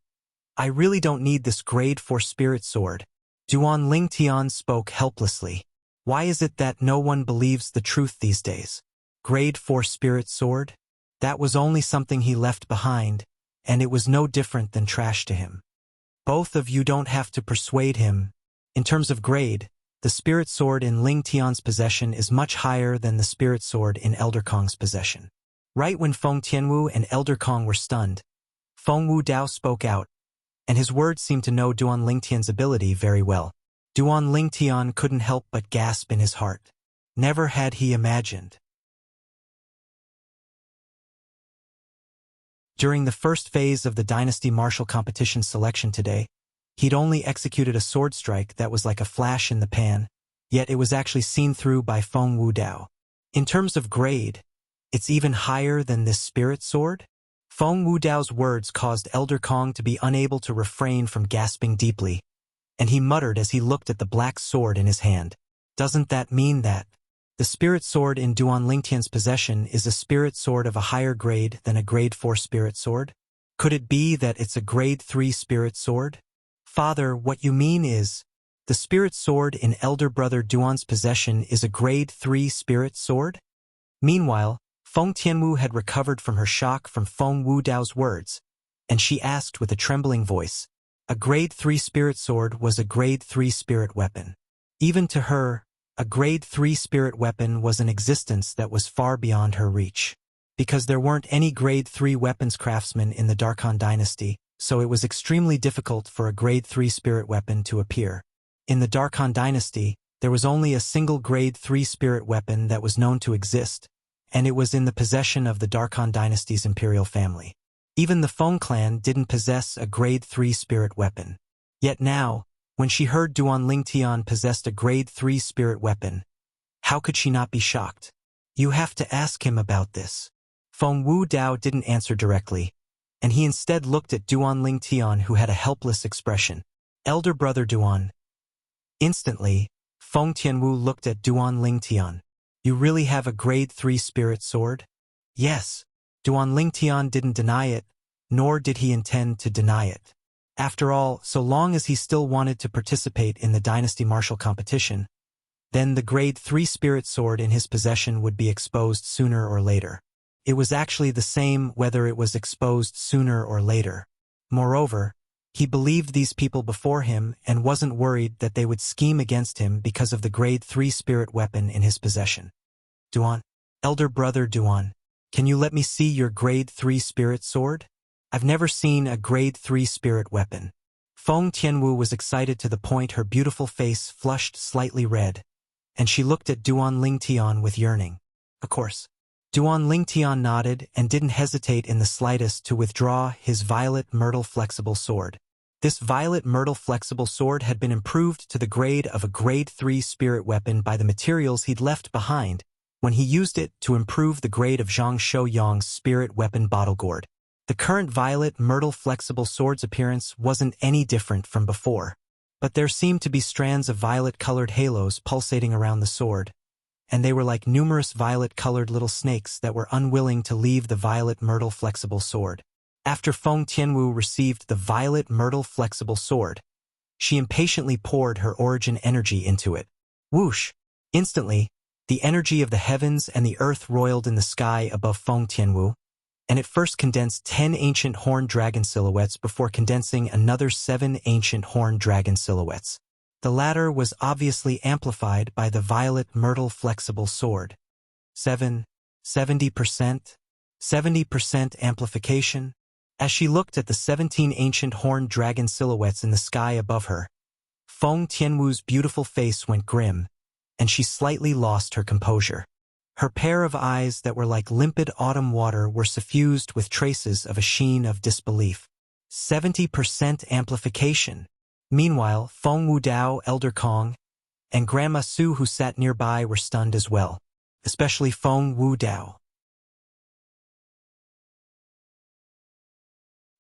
I really don't need this grade 4 spirit sword. Duan Lingtian spoke helplessly. Why is it that no one believes the truth these days? Grade 4 spirit sword? That was only something he left behind, and it was no different than trash to him. Both of you don't have to persuade him. In terms of grade, the spirit sword in Ling Tian's possession is much higher than the spirit sword in Elder Kong's possession. Right when Feng Tianwu and Elder Kong were stunned, Feng Wudao spoke out, and his words seemed to know Duan Lingtian's ability very well. Duan Lingtian couldn't help but gasp in his heart. Never had he imagined. During the first phase of the Dynasty Martial Competition selection today, he'd only executed a sword strike that was like a flash in the pan, yet it was actually seen through by Feng Wudao. In terms of grade, it's even higher than this spirit sword? Feng Wudao's words caused Elder Kong to be unable to refrain from gasping deeply, and he muttered as he looked at the black sword in his hand. Doesn't that mean that the spirit sword in Duan Lingtian's possession is a spirit sword of a higher grade than a grade 4 spirit sword? Could it be that it's a grade 3 spirit sword? Father, what you mean is, the spirit sword in elder brother Duan's possession is a grade 3 spirit sword? Meanwhile, Feng Tianwu had recovered from her shock from Feng Wudao's words, and she asked with a trembling voice, a grade 3 spirit sword was a grade 3 spirit weapon. Even to her, a grade 3 spirit weapon was an existence that was far beyond her reach. Because there weren't any grade 3 weapons craftsmen in the Darkhan dynasty, so it was extremely difficult for a grade 3 spirit weapon to appear. In the Darkhan dynasty, there was only a single grade 3 spirit weapon that was known to exist, and it was in the possession of the Darkhan dynasty's imperial family. Even the Feng clan didn't possess a grade 3 spirit weapon. Yet now, when she heard Duan Lingtian possessed a grade 3 spirit weapon, how could she not be shocked? You have to ask him about this. Feng Wudao didn't answer directly, and he instead looked at Duan Lingtian, who had a helpless expression. Elder brother Duan. Instantly, Feng Tianwu looked at Duan Lingtian. You really have a grade 3 spirit sword? Yes. Duan Lingtian didn't deny it, nor did he intend to deny it. After all, so long as he still wanted to participate in the Dynasty Martial competition, then the grade 3 spirit sword in his possession would be exposed sooner or later. It was actually the same whether it was exposed sooner or later. Moreover, he believed these people before him and wasn't worried that they would scheme against him because of the grade 3 spirit weapon in his possession. Duan, elder brother Duan, can you let me see your grade 3 spirit sword? I've never seen a grade 3 spirit weapon. Feng Tianwu was excited to the point her beautiful face flushed slightly red, and she looked at Duan Lingtian with yearning. Of course. Duan Lingtian nodded and didn't hesitate in the slightest to withdraw his violet myrtle flexible sword. This violet myrtle flexible sword had been improved to the grade of a grade 3 spirit weapon by the materials he'd left behind when he used it to improve the grade of Zhang Shouyang's spirit weapon bottle gourd. The current violet myrtle flexible sword's appearance wasn't any different from before. But there seemed to be strands of violet-colored halos pulsating around the sword, and they were like numerous violet-colored little snakes that were unwilling to leave the violet myrtle flexible sword. After Feng Tianwu received the violet myrtle flexible sword, she impatiently poured her origin energy into it. Whoosh! Instantly, the energy of the heavens and the earth roiled in the sky above Feng Tianwu, and it first condensed 10 ancient horned dragon silhouettes before condensing another 7 ancient horned dragon silhouettes. The latter was obviously amplified by the violet myrtle flexible sword. 70%? 70% amplification? As she looked at the 17 ancient horned dragon silhouettes in the sky above her, Feng Tianwu's beautiful face went grim, and she slightly lost her composure. Her pair of eyes that were like limpid autumn water were suffused with traces of a sheen of disbelief. 70% amplification. Meanwhile, Feng Wudao, Elder Kong, and Grandma Su who sat nearby were stunned as well, especially Feng Wudao.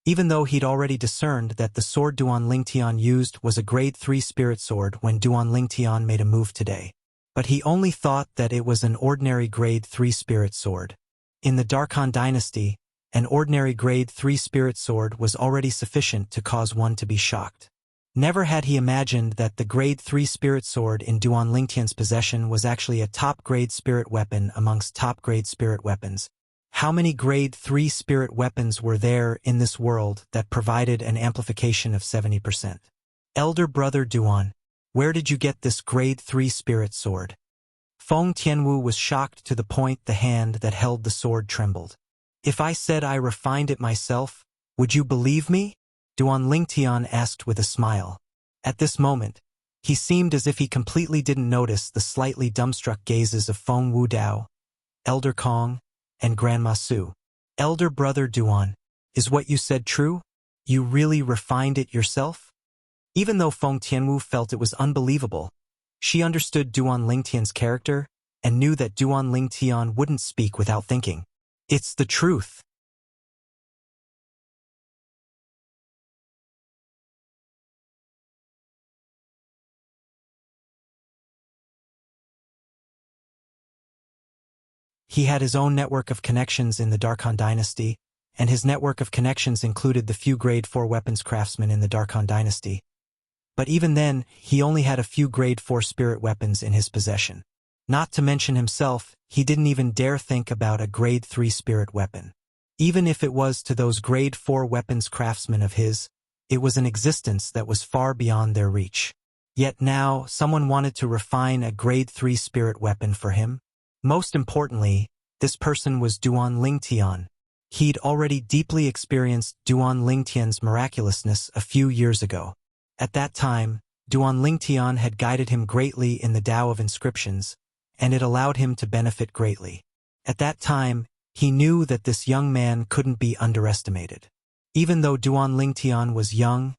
Even though he'd already discerned that the sword Duan Lingtian used was a grade 3 spirit sword when Duan Lingtian made a move today. But he only thought that it was an ordinary grade 3 spirit sword. In the Darkhan dynasty, an ordinary grade 3 spirit sword was already sufficient to cause one to be shocked. Never had he imagined that the grade 3 spirit sword in Duan Lingtian's possession was actually a top-grade spirit weapon amongst top-grade spirit weapons. How many grade 3 spirit weapons were there in this world that provided an amplification of 70%? Elder brother Duan, where did you get this grade 3 spirit sword? Feng Tianwu was shocked to the point the hand that held the sword trembled. If I said I refined it myself, would you believe me? Duan Lingtian asked with a smile. At this moment, he seemed as if he completely didn't notice the slightly dumbstruck gazes of Feng Wudao, Elder Kong, and Grandma Su. Elder brother Duan, is what you said true? You really refined it yourself? Even though Feng Tianwu felt it was unbelievable, she understood Duan Lingtian's character and knew that Duan Lingtian wouldn't speak without thinking. It's the truth. He had his own network of connections in the Darkhan dynasty, and his network of connections included the few grade 4 weapons craftsmen in the Darkhan dynasty. But even then, he only had a few grade 4 spirit weapons in his possession. Not to mention himself, he didn't even dare think about a grade 3 spirit weapon. Even if it was to those grade 4 weapons craftsmen of his, it was an existence that was far beyond their reach. Yet now, someone wanted to refine a grade 3 spirit weapon for him. Most importantly, this person was Duan Lingtian. He'd already deeply experienced Duan Lingtian's miraculousness a few years ago. At that time, Duan Lingtian had guided him greatly in the Tao of Inscriptions, and it allowed him to benefit greatly. At that time, he knew that this young man couldn't be underestimated. Even though Duan Lingtian was young,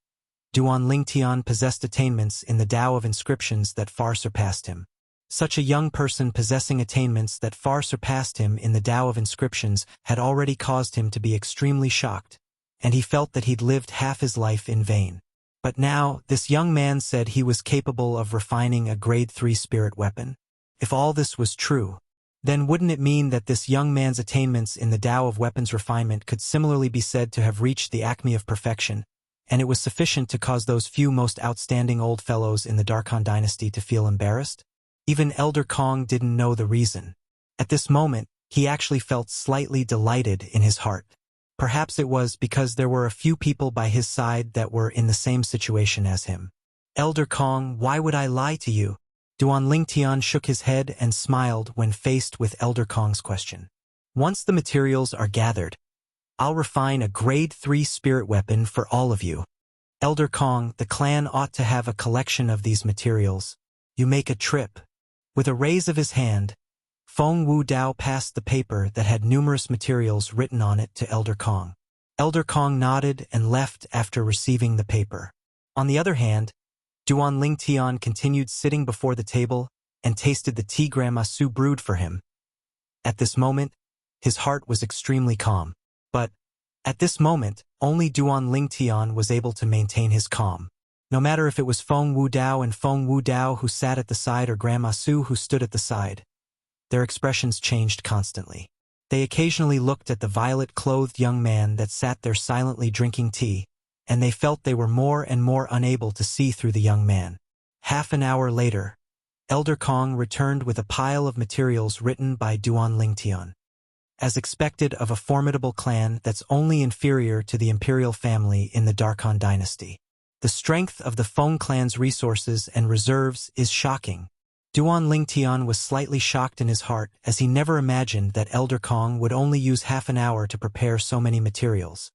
Duan Lingtian possessed attainments in the Tao of Inscriptions that far surpassed him. Such a young person possessing attainments that far surpassed him in the Tao of Inscriptions had already caused him to be extremely shocked, and he felt that he'd lived half his life in vain. But now, this young man said he was capable of refining a grade 3 spirit weapon. If all this was true, then wouldn't it mean that this young man's attainments in the Tao of weapons refinement could similarly be said to have reached the acme of perfection, and it was sufficient to cause those few most outstanding old fellows in the Darkhan dynasty to feel embarrassed? Even Elder Kong didn't know the reason. At this moment, he actually felt slightly delighted in his heart. Perhaps it was because there were a few people by his side that were in the same situation as him. Elder Kong, why would I lie to you? Duan Lingtian shook his head and smiled when faced with Elder Kong's question. Once the materials are gathered, I'll refine a grade 3 spirit weapon for all of you. Elder Kong, the clan ought to have a collection of these materials. You make a trip. With a raise of his hand, Feng Wudao passed the paper that had numerous materials written on it to Elder Kong. Elder Kong nodded and left after receiving the paper. On the other hand, Duan Lingtian continued sitting before the table and tasted the tea Grandma Su brewed for him. At this moment, his heart was extremely calm. But, at this moment, only Duan Lingtian was able to maintain his calm. No matter if it was Feng Wudao and Feng Wudao who sat at the side or Grandma Su who stood at the side, their expressions changed constantly. They occasionally looked at the violet-clothed young man that sat there silently drinking tea, and they felt they were more and more unable to see through the young man. Half an hour later, Elder Kong returned with a pile of materials written by Duan Lingtian. As expected of a formidable clan that's only inferior to the imperial family in the Darkhan dynasty. The strength of the Feng clan's resources and reserves is shocking. Duan Lingtian was slightly shocked in his heart as he never imagined that Elder Kong would only use half an hour to prepare so many materials.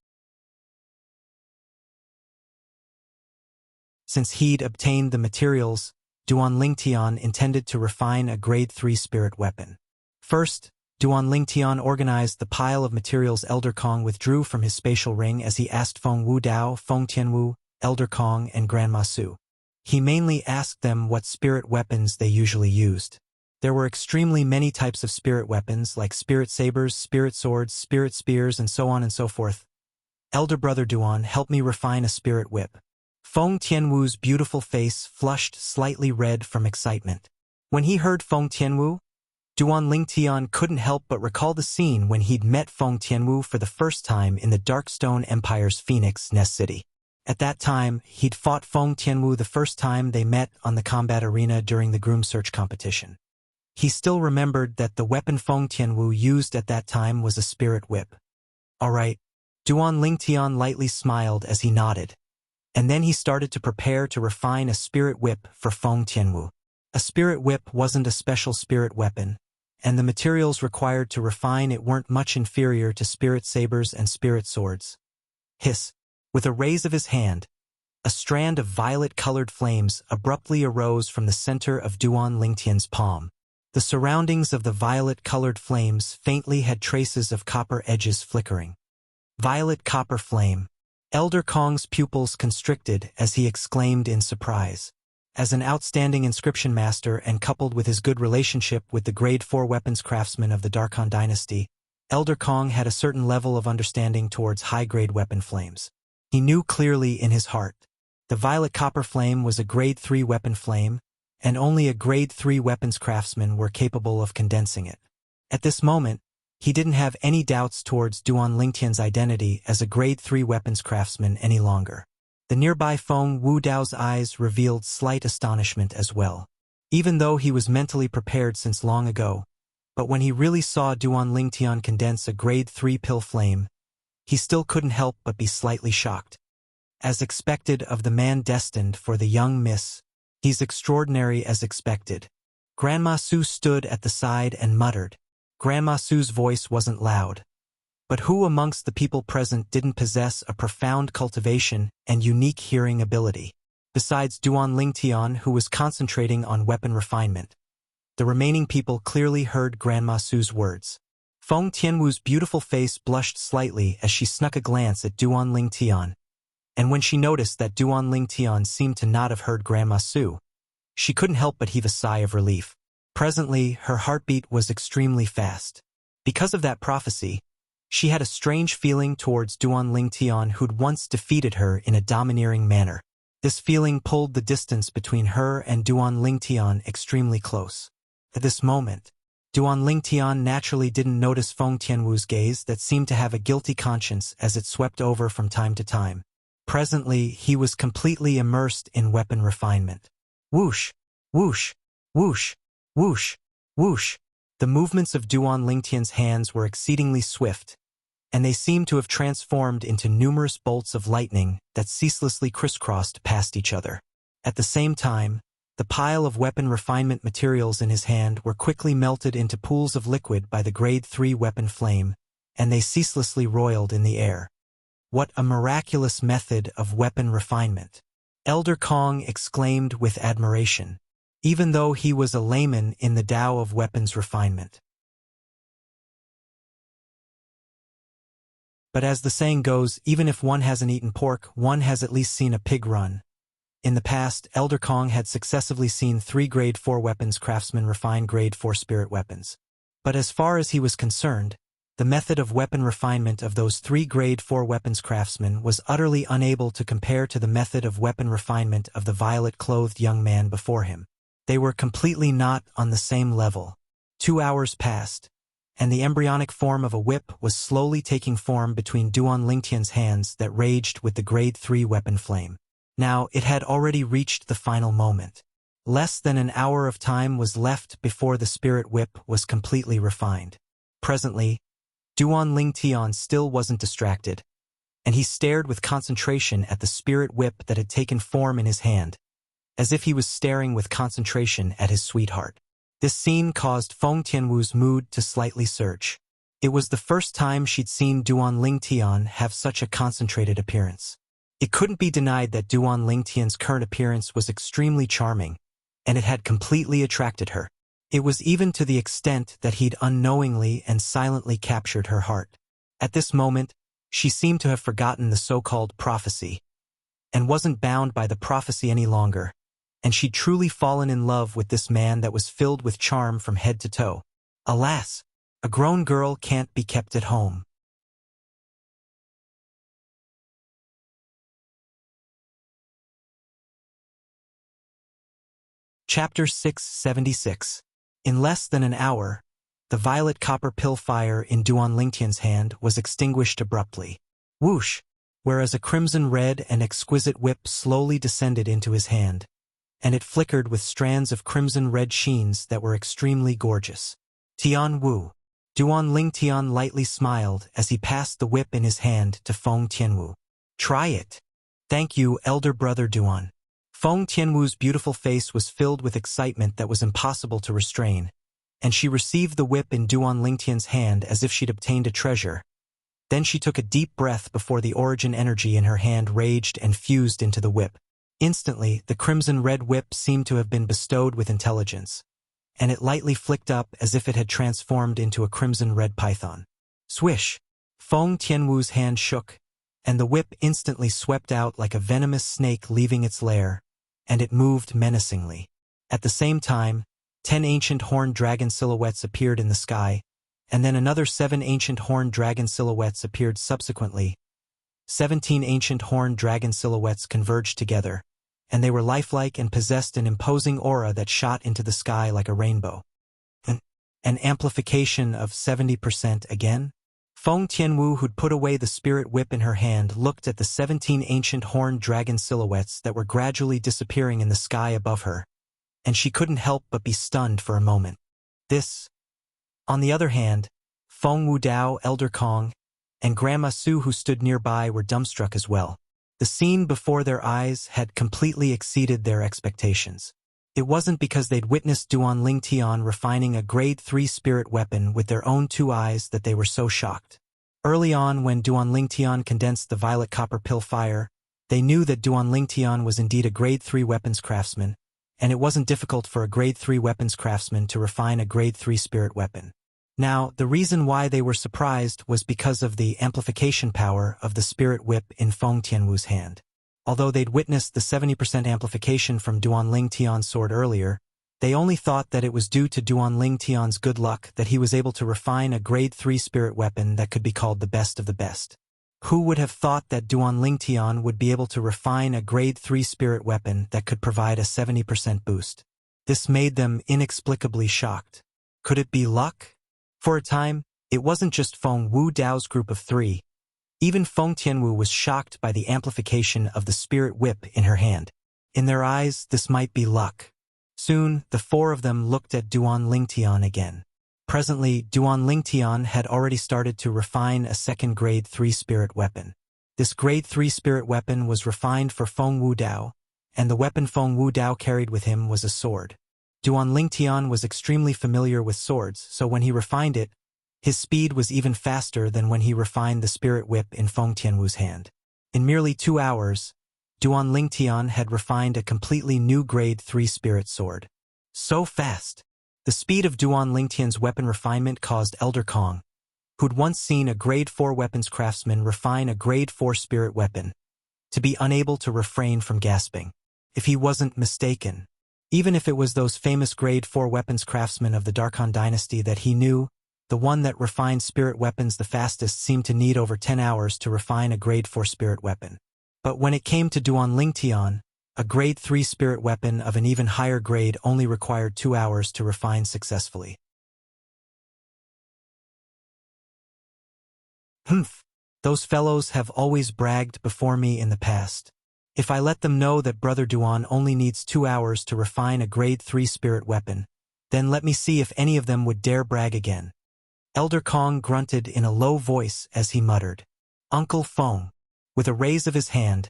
Since he'd obtained the materials, Duan Lingtian intended to refine a grade 3 spirit weapon. First, Duan Lingtian organized the pile of materials Elder Kong withdrew from his spatial ring as he asked Feng Wudao, Feng Tianwu, Elder Kong, and Grandma Su. He mainly asked them what spirit weapons they usually used. There were extremely many types of spirit weapons like spirit sabers, spirit swords, spirit spears, and so on and so forth. Elder Brother Duan, help me refine a spirit whip. Feng Tianwu's beautiful face flushed slightly red from excitement. When he heard Feng Tianwu, Duan Lingtian couldn't help but recall the scene when he'd met Feng Tianwu for the first time in the Darkstone Empire's Phoenix Nest City. At that time, he'd fought Feng Tianwu the first time they met on the combat arena during the groom search competition. He still remembered that the weapon Feng Tianwu used at that time was a spirit whip. All right, Duan Lingtian lightly smiled as he nodded, and then he started to prepare to refine a spirit whip for Feng Tianwu. A spirit whip wasn't a special spirit weapon, and the materials required to refine it weren't much inferior to spirit sabers and spirit swords. Hiss! With a raise of his hand, a strand of violet-colored flames abruptly arose from the center of Duan Lingtian's palm. The surroundings of the violet-colored flames faintly had traces of copper edges flickering. Violet copper flame. Elder Kong's pupils constricted as he exclaimed in surprise. As an outstanding inscription master and coupled with his good relationship with the Grade 4 weapons craftsmen of the Darkhan dynasty, Elder Kong had a certain level of understanding towards high-grade weapon flames. He knew clearly in his heart. The violet copper flame was a Grade 3 weapon flame, and only a Grade 3 weapons craftsman were capable of condensing it. At this moment, he didn't have any doubts towards Duan Lingtian's identity as a Grade 3 weapons craftsman any longer. The nearby Feng Wudao's eyes revealed slight astonishment as well. Even though he was mentally prepared since long ago, but when he really saw Duan Lingtian condense a Grade 3 pill flame, he still couldn't help but be slightly shocked. As expected of the man destined for the young miss, he's extraordinary as expected. Grandma Su stood at the side and muttered. Grandma Su's voice wasn't loud. But who amongst the people present didn't possess a profound cultivation and unique hearing ability? Besides Duan Lingtian, who was concentrating on weapon refinement. The remaining people clearly heard Grandma Su's words. Feng Tianwu's beautiful face blushed slightly as she snuck a glance at Duan Lingtian, and when she noticed that Duan Lingtian seemed to not have heard Grandma Su, she couldn't help but heave a sigh of relief. Presently, her heartbeat was extremely fast. Because of that prophecy, she had a strange feeling towards Duan Lingtian who'd once defeated her in a domineering manner. This feeling pulled the distance between her and Duan Lingtian extremely close. At this moment, Duan Lingtian naturally didn't notice Feng Tianwu's gaze that seemed to have a guilty conscience as it swept over from time to time. Presently, he was completely immersed in weapon refinement. Whoosh! Whoosh! Whoosh! Whoosh! Whoosh! The movements of Duan Lingtian's hands were exceedingly swift, and they seemed to have transformed into numerous bolts of lightning that ceaselessly crisscrossed past each other. At the same time, the pile of weapon refinement materials in his hand were quickly melted into pools of liquid by the Grade 3 weapon flame, and they ceaselessly roiled in the air. What a miraculous method of weapon refinement! Elder Kong exclaimed with admiration, even though he was a layman in the Tao of weapons refinement. But as the saying goes, even if one hasn't eaten pork, one has at least seen a pig run. In the past, Elder Kong had successively seen 3 Grade 4 weapons craftsmen refine Grade 4 spirit weapons. But as far as he was concerned, The method of weapon refinement of those 3 Grade 4 weapons craftsmen was utterly unable to compare to the method of weapon refinement of the violet-clothed young man before him. They were completely not on the same level. 2 hours passed, and the embryonic form of a whip was slowly taking form between Duan Lingtian's hands that raged with the Grade 3 weapon flame. Now it had already reached the final moment. Less than an hour of time was left before the spirit whip was completely refined. Presently, Duan Lingtian still wasn't distracted, and he stared with concentration at the spirit whip that had taken form in his hand, as if he was staring with concentration at his sweetheart. This scene caused Feng Tianwu's mood to slightly surge. It was the first time she'd seen Duan Lingtian have such a concentrated appearance. It couldn't be denied that Duan Lingtian's current appearance was extremely charming, and it had completely attracted her. It was even to the extent that he'd unknowingly and silently captured her heart. At this moment, she seemed to have forgotten the so-called prophecy, and wasn't bound by the prophecy any longer, and she'd truly fallen in love with this man that was filled with charm from head to toe. Alas, a grown girl can't be kept at home. Chapter 676. In less than an hour, the violet copper pill fire in Duan Lingtian's hand was extinguished abruptly. Whoosh! Whereas a crimson red and exquisite whip slowly descended into his hand, and it flickered with strands of crimson red sheens that were extremely gorgeous. Tian Wu. Duan Lingtian lightly smiled as he passed the whip in his hand to Feng Tianwu. Try it. Thank you, elder brother Duan. Feng Tianwu's beautiful face was filled with excitement that was impossible to restrain, and she received the whip in Duan Lingtian's hand as if she'd obtained a treasure. Then she took a deep breath before the origin energy in her hand raged and fused into the whip. Instantly, the crimson red whip seemed to have been bestowed with intelligence, and it lightly flicked up as if it had transformed into a crimson red python. Swish! Feng Tianwu's hand shook, and the whip instantly swept out like a venomous snake leaving its lair, and it moved menacingly. At the same time, 10 ancient horned dragon silhouettes appeared in the sky, and then another 7 ancient horned dragon silhouettes appeared subsequently. 17 ancient horned dragon silhouettes converged together, and they were lifelike and possessed an imposing aura that shot into the sky like a rainbow. An amplification of 70% again? Feng Tianwu, who'd put away the spirit whip in her hand, looked at the 17 ancient horned dragon silhouettes that were gradually disappearing in the sky above her, and she couldn't help but be stunned for a moment. This. On the other hand, Feng Wudao, Elder Kong, and Grandma Su, who stood nearby, were dumbstruck as well. The scene before their eyes had completely exceeded their expectations. It wasn't because they'd witnessed Duan Lingtian refining a Grade 3 spirit weapon with their own 2 eyes that they were so shocked. Early on, when Duan Lingtian condensed the violet copper pill fire, they knew that Duan Lingtian was indeed a Grade 3 weapons craftsman, and it wasn't difficult for a Grade 3 weapons craftsman to refine a Grade 3 spirit weapon. Now, the reason why they were surprised was because of the amplification power of the spirit whip in Feng Tianwu's hand. Although they'd witnessed the 70% amplification from Duan Lingtian's sword earlier, they only thought that it was due to Duan Lingtian's good luck that he was able to refine a Grade 3 spirit weapon that could be called the best of the best. Who would have thought that Duan Lingtian would be able to refine a Grade 3 spirit weapon that could provide a 70% boost? This made them inexplicably shocked. Could it be luck? For a time, it wasn't just Feng Wudao's group of 3. Even Feng Tianwu was shocked by the amplification of the spirit whip in her hand. In their eyes, this might be luck. Soon, the 4 of them looked at Duan Lingtian again. Presently, Duan Lingtian had already started to refine a second Grade 3 spirit weapon. This Grade 3 spirit weapon was refined for Feng Wudao, and the weapon Feng Wudao carried with him was a sword. Duan Lingtian was extremely familiar with swords, so when he refined it, his speed was even faster than when he refined the spirit whip in Feng Tianwu's hand. In merely 2 hours, Duan Lingtian had refined a completely new Grade 3 spirit sword. So fast! The speed of Duan Lingtian's weapon refinement caused Elder Kong, who'd once seen a Grade 4 weapons craftsman refine a Grade 4 spirit weapon, to be unable to refrain from gasping. If he wasn't mistaken, even if it was those famous Grade 4 weapons craftsmen of the Darkhan dynasty that he knew, the one that refined spirit weapons the fastest, seemed to need over 10 hours to refine a grade 4 spirit weapon. But when it came to Duan Lingtian, a grade 3 spirit weapon of an even higher grade only required 2 hours to refine successfully. Humph! Those fellows have always bragged before me in the past. If I let them know that Brother Duan only needs 2 hours to refine a grade 3 spirit weapon, then let me see if any of them would dare brag again. Elder Kong grunted in a low voice as he muttered, "Uncle Feng." With a raise of his hand,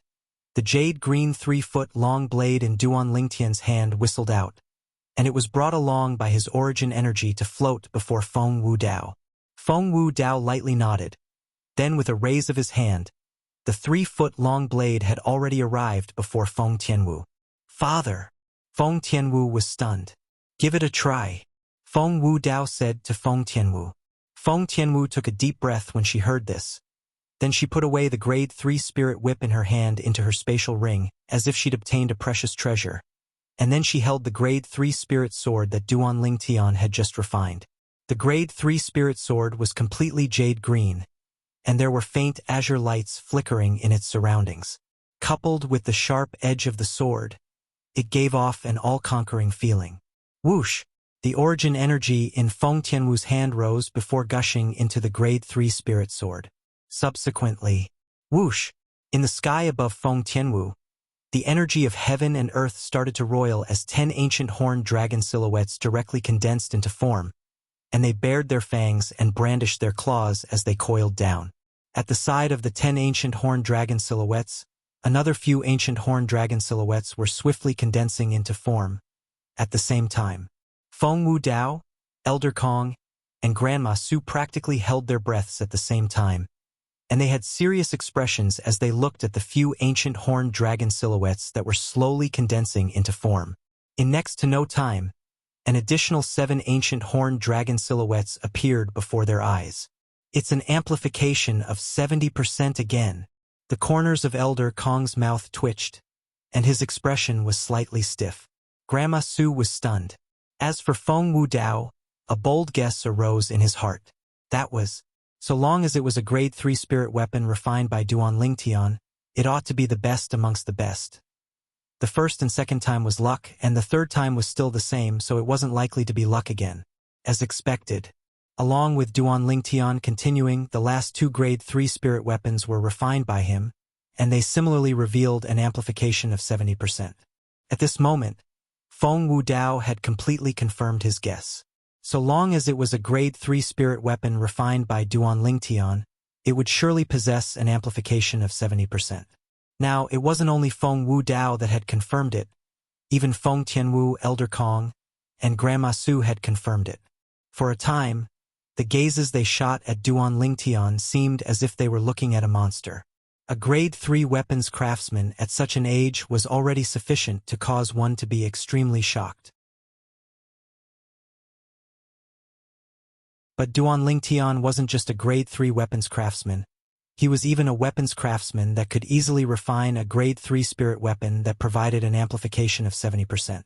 the jade-green 3-foot-long blade in Duan Lingtian's hand whistled out, and it was brought along by his origin energy to float before Feng Wudao. Feng Wudao lightly nodded. Then with a raise of his hand, the 3-foot-long blade had already arrived before Feng Tianwu. "Father!" Feng Tianwu was stunned. "Give it a try," Feng Wudao said to Feng Tianwu. Feng Tianwu took a deep breath when she heard this. Then she put away the grade 3 spirit whip in her hand into her spatial ring, as if she'd obtained a precious treasure. And then she held the grade 3 spirit sword that Duan Lingtian had just refined. The grade 3 spirit sword was completely jade green, and there were faint azure lights flickering in its surroundings. Coupled with the sharp edge of the sword, it gave off an all-conquering feeling. Whoosh! The origin energy in Feng Tianwu's hand rose before gushing into the grade 3 spirit sword. Subsequently, whoosh! In the sky above Feng Tianwu, the energy of heaven and earth started to roil as 10 ancient horned dragon silhouettes directly condensed into form, and they bared their fangs and brandished their claws as they coiled down. At the side of the 10 ancient horned dragon silhouettes, another few ancient horned dragon silhouettes were swiftly condensing into form. At the same time, Feng Wudao, Elder Kong, and Grandma Su practically held their breaths at the same time, and they had serious expressions as they looked at the few ancient horned dragon silhouettes that were slowly condensing into form. In next to no time, an additional 7 ancient horned dragon silhouettes appeared before their eyes. "It's an amplification of 70% again." The corners of Elder Kong's mouth twitched, and his expression was slightly stiff. Grandma Su was stunned. As for Feng Wudao, a bold guess arose in his heart. That was, so long as it was a grade 3 spirit weapon refined by Duan Lingtian, it ought to be the best amongst the best. The first and second time was luck, and the third time was still the same, so it wasn't likely to be luck again. As expected, along with Duan Lingtian continuing, the last 2 grade 3 spirit weapons were refined by him, and they similarly revealed an amplification of 70%. At this moment, Feng Wudao had completely confirmed his guess. So long as it was a grade 3 spirit weapon refined by Duan Lingtian, it would surely possess an amplification of 70%. Now, it wasn't only Feng Wudao that had confirmed it. Even Feng Tianwu, Elder Kong, and Grandma Su had confirmed it. For a time, the gazes they shot at Duan Lingtian seemed as if they were looking at a monster. A grade 3 weapons craftsman at such an age was already sufficient to cause one to be extremely shocked. But Duan Lingtian wasn't just a grade 3 weapons craftsman. He was even a weapons craftsman that could easily refine a grade 3 spirit weapon that provided an amplification of 70%.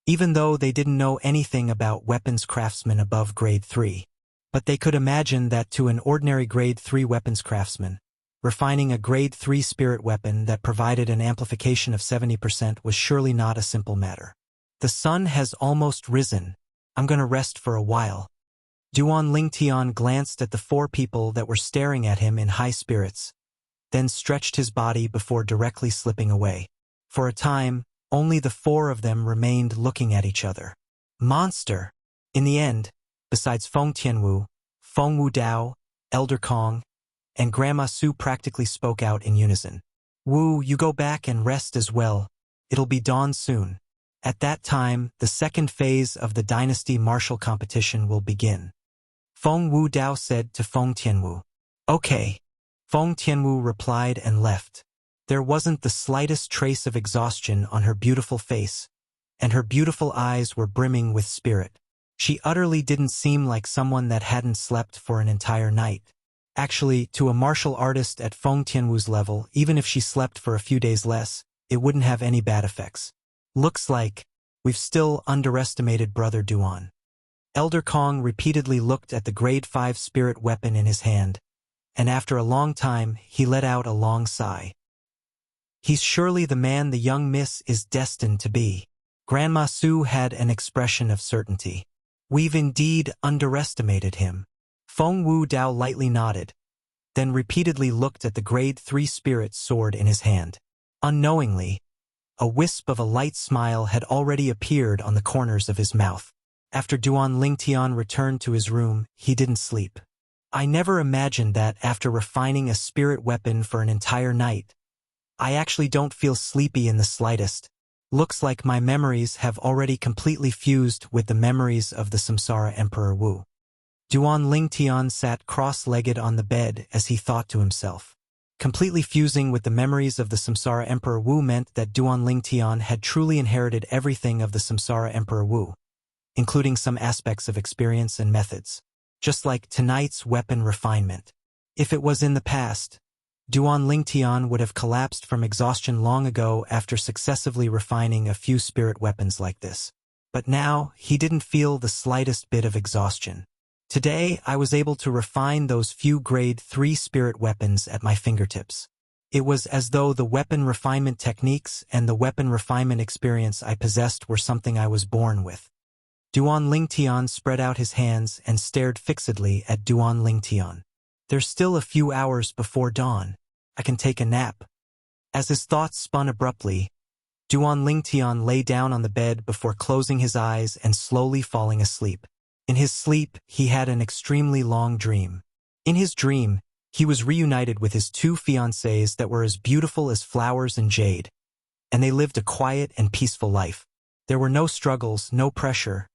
Even though they didn't know anything about weapons craftsmen above grade 3. But they could imagine that to an ordinary grade 3 weapons craftsman, refining a grade 3 spirit weapon that provided an amplification of 70% was surely not a simple matter. "The sun has almost risen. I'm gonna rest for a while." Duan Lingtian glanced at the 4 people that were staring at him in high spirits, then stretched his body before directly slipping away. For a time, only the 4 of them remained looking at each other. Monster! In the end, besides Feng Tianwu, Feng Wudao, Elder Kong, and Grandma Su practically spoke out in unison. "Wu, you go back and rest as well. It'll be dawn soon. At that time, the second phase of the dynasty martial competition will begin." Feng Wudao said to Feng Tianwu. "Okay." Feng Tianwu replied and left. There wasn't the slightest trace of exhaustion on her beautiful face, and her beautiful eyes were brimming with spirit. She utterly didn't seem like someone that hadn't slept for an entire night. Actually, to a martial artist at Feng Tianwu's level, even if she slept for a few days less, it wouldn't have any bad effects. "Looks like we've still underestimated Brother Duan." Elder Kong repeatedly looked at the grade 5 spirit weapon in his hand, and after a long time, he let out a long sigh. He's surely the man the young miss is destined to be. Grandma Su had an expression of certainty. We've indeed underestimated him. Feng Wu Dao lightly nodded, then repeatedly looked at the grade 3 spirit sword in his hand. Unknowingly, a wisp of a light smile had already appeared on the corners of his mouth. After Duan Lingtian returned to his room, he didn't sleep. I never imagined that after refining a spirit weapon for an entire night, I actually don't feel sleepy in the slightest. Looks like my memories have already completely fused with the memories of the Samsara Emperor Wu. Duan Lingtian sat cross-legged on the bed as he thought to himself. Completely fusing with the memories of the Samsara Emperor Wu meant that Duan Lingtian had truly inherited everything of the Samsara Emperor Wu, including some aspects of experience and methods. Just like tonight's weapon refinement. If it was in the past, Duan Lingtian would have collapsed from exhaustion long ago after successively refining a few spirit weapons like this. But now, he didn't feel the slightest bit of exhaustion. Today, I was able to refine those few grade 3 spirit weapons at my fingertips. It was as though the weapon refinement techniques and the weapon refinement experience I possessed were something I was born with. Duan Lingtian spread out his hands and stared fixedly at Duan Lingtian. There's still a few hours before dawn. I can take a nap. As his thoughts spun abruptly, Duan Lingtian lay down on the bed before closing his eyes and slowly falling asleep. In his sleep, he had an extremely long dream. In his dream, he was reunited with his 2 fiancées that were as beautiful as flowers and jade, and they lived a quiet and peaceful life. There were no struggles, no pressure.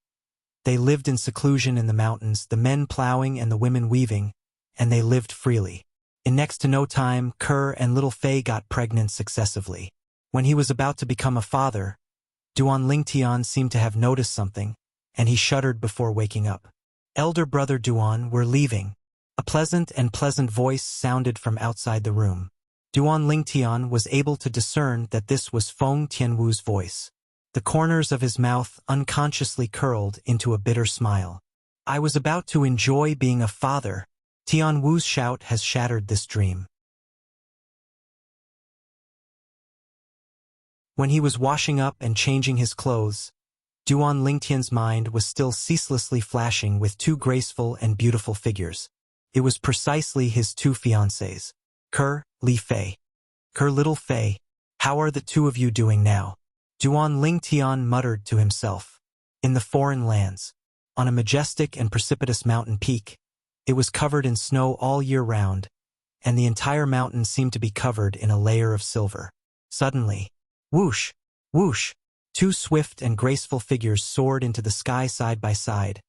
They lived in seclusion in the mountains, the men plowing and the women weaving, and they lived freely. In next to no time, Kerr and little Fei got pregnant successively. When he was about to become a father, Duan Lingtian seemed to have noticed something, and he shuddered before waking up. Elder brother Duan, we're leaving. A pleasant voice sounded from outside the room. Duan Lingtian was able to discern that this was Feng Tianwu's voice. The corners of his mouth unconsciously curled into a bitter smile. I was about to enjoy being a father. Tianwu's shout has shattered this dream. When he was washing up and changing his clothes, Duan Lingtian's mind was still ceaselessly flashing with 2 graceful and beautiful figures. It was precisely his 2 fiancées, Kerr, Li Fei. Kerr, little Fei, how are the 2 of you doing now? Duan Lingtian muttered to himself. In the foreign lands, on a majestic and precipitous mountain peak, it was covered in snow all year round, and the entire mountain seemed to be covered in a layer of silver. Suddenly, whoosh, whoosh, 2 swift and graceful figures soared into the sky side by side,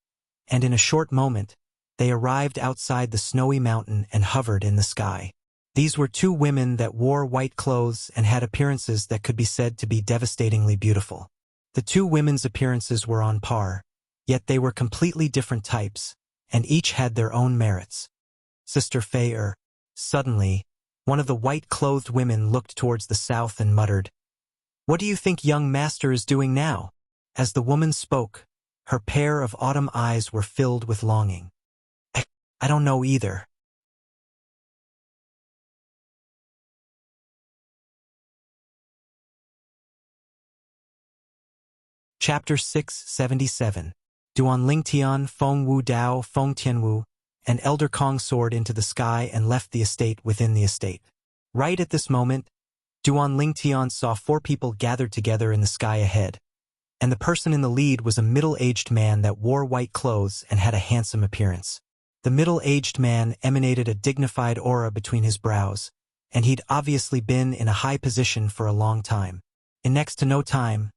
and in a short moment, they arrived outside the snowy mountain and hovered in the sky. These were 2 women that wore white clothes and had appearances that could be said to be devastatingly beautiful. The 2 women's appearances were on par, yet they were completely different types, and each had their own merits. Sister Fei Suddenly, one of the white-clothed women looked towards the south and muttered, "What do you think young master is doing now?" As the woman spoke, her pair of autumn eyes were filled with longing. I don't know either. Chapter 677. Duan Lingtian, Feng Wu Dao, Feng Tianwu, and Elder Kong soared into the sky and left the estate within the estate. Right at this moment, Duan Lingtian saw 4 people gathered together in the sky ahead, and the person in the lead was a middle-aged man that wore white clothes and had a handsome appearance. The middle-aged man emanated a dignified aura between his brows, and he'd obviously been in a high position for a long time. In next to no time,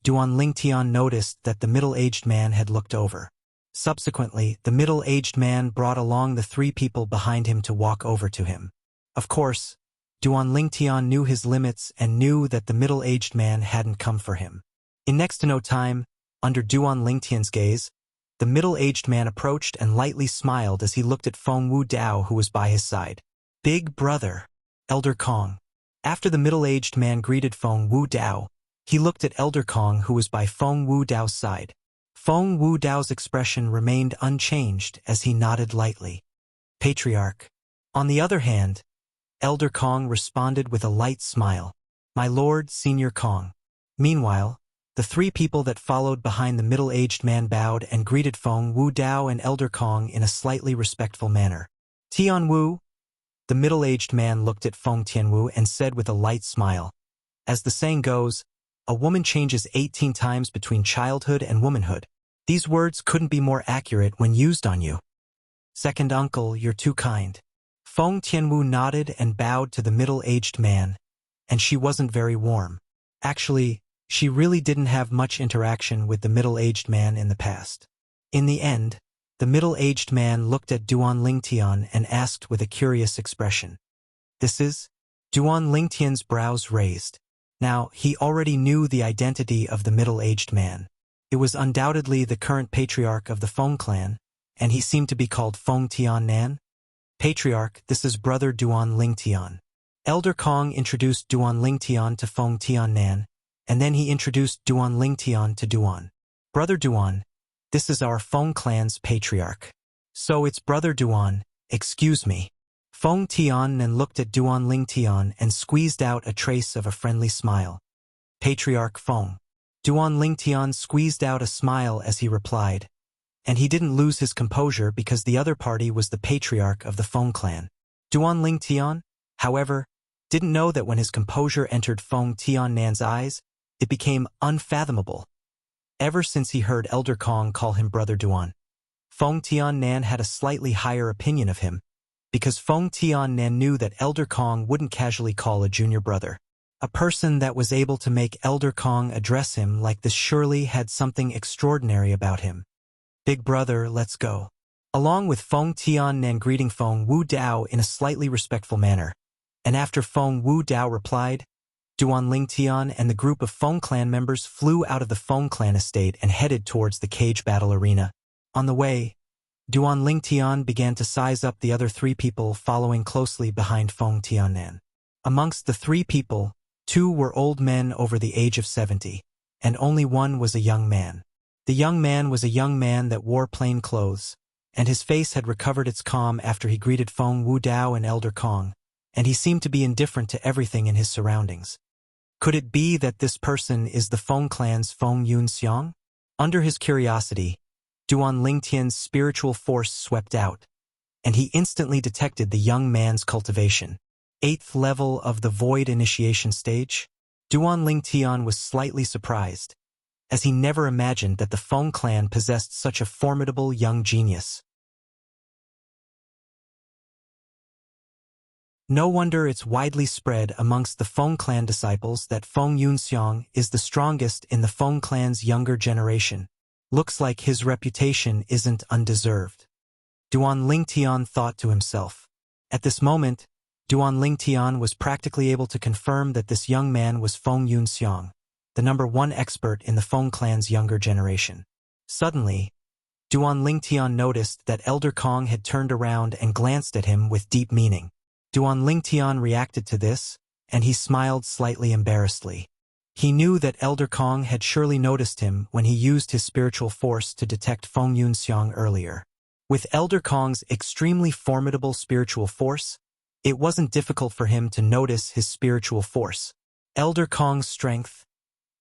Duan Lingtian noticed that the middle-aged man had looked over. Subsequently, the middle-aged man brought along the 3 people behind him to walk over to him. Of course, Duan Lingtian knew his limits and knew that the middle-aged man hadn't come for him. In next to no time, under Duan Lingtian's gaze, the middle-aged man approached and lightly smiled as he looked at Feng Wu Dao who was by his side. Big brother, Elder Kong. After the middle-aged man greeted Feng Wu Dao, he looked at Elder Kong who was by Feng Wu Dao's side. Feng Wu Dao's expression remained unchanged as he nodded lightly. Patriarch. On the other hand, Elder Kong responded with a light smile. My lord, Senior Kong. Meanwhile, the three people that followed behind the middle-aged man bowed and greeted Feng Wu Dao and Elder Kong in a slightly respectful manner. Tian Wu. The middle-aged man looked at Feng Tianwu and said with a light smile. As the saying goes, a woman changes 18 times between childhood and womanhood. These words couldn't be more accurate when used on you. Second uncle, you're too kind. Feng Tianwu nodded and bowed to the middle-aged man, and she wasn't very warm. Actually, she really didn't have much interaction with the middle-aged man in the past. In the end, the middle-aged man looked at Duan Lingtian and asked with a curious expression. This is? Duan Lingtian's brows raised. Now, he already knew the identity of the middle-aged man. It was undoubtedly the current patriarch of the Feng clan, and he seemed to be called Feng Tian-nan. Patriarch, this is Brother Duan Lingtian. Elder Kong introduced Duan Lingtian to Feng Tian-nan, and then he introduced Duan Lingtian to Duan. Brother Duan, this is our Feng clan's patriarch. So it's Brother Duan, excuse me. Feng Tian-nan looked at Duan Lingtian and squeezed out a trace of a friendly smile. Patriarch Feng. Duan Lingtian squeezed out a smile as he replied, and he didn't lose his composure because the other party was the patriarch of the Feng clan. Duan Lingtian, however, didn't know that when his composure entered Feng Tian-nan's eyes, it became unfathomable. Ever since he heard Elder Kong call him Brother Duan, Feng Tian-nan had a slightly higher opinion of him, because Feng Tian-nan knew that Elder Kong wouldn't casually call a junior brother. A person that was able to make Elder Kong address him like this surely had something extraordinary about him. Big brother, let's go. Along with Feng Tian-nan greeting Feng Wu Dao in a slightly respectful manner, and after Feng Wu Dao replied, Duan Lingtian and the group of Feng clan members flew out of the Feng clan estate and headed towards the cage battle arena. On the way, Duan Lingtian began to size up the other three people following closely behind Feng Tian-nan. Amongst the three people, 2 were old men over the age of 70, and only one was a young man. The young man was a young man that wore plain clothes, and his face had recovered its calm after he greeted Feng Wu Dao and Elder Kong, and he seemed to be indifferent to everything in his surroundings. Could it be that this person is the Feng clan's Feng Yunxiang? Under his curiosity, Duan Lingtian's spiritual force swept out, and he instantly detected the young man's cultivation. 8th level of the Void Initiation stage? Duan Lingtian was slightly surprised, as he never imagined that the Feng clan possessed such a formidable young genius. No wonder it's widely spread amongst the Feng clan disciples that Feng Yunxiang is the strongest in the Feng clan's younger generation. Looks like his reputation isn't undeserved. Duan Lingtian thought to himself. At this moment, Duan Lingtian was practically able to confirm that this young man was Feng Yunxiang, the #1 expert in the Feng clan's younger generation. Suddenly, Duan Lingtian noticed that Elder Kong had turned around and glanced at him with deep meaning. Duan Lingtian reacted to this, and he smiled slightly embarrassedly. He knew that Elder Kong had surely noticed him when he used his spiritual force to detect Feng Yunxiang earlier. With Elder Kong's extremely formidable spiritual force, it wasn't difficult for him to notice his spiritual force. Elder Kong's strength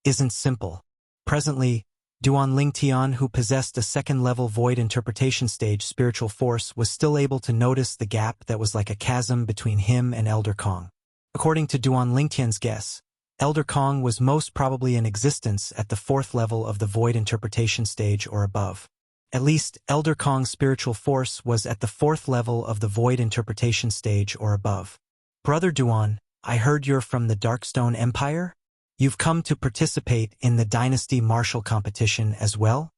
isn't simple. Presently, Duan Lingtian, who possessed a 2nd-level Void Interpretation stage spiritual force, was still able to notice the gap that was like a chasm between him and Elder Kong. According to Duan Lingtian's guess, Elder Kong was most probably in existence at the 4th level of the Void Interpretation stage or above. At least, Elder Kong's spiritual force was at the 4th level of the Void Interpretation stage or above. Brother Duan, I heard you're from the Darkstone Empire? You've come to participate in the Dynasty Martial competition as well?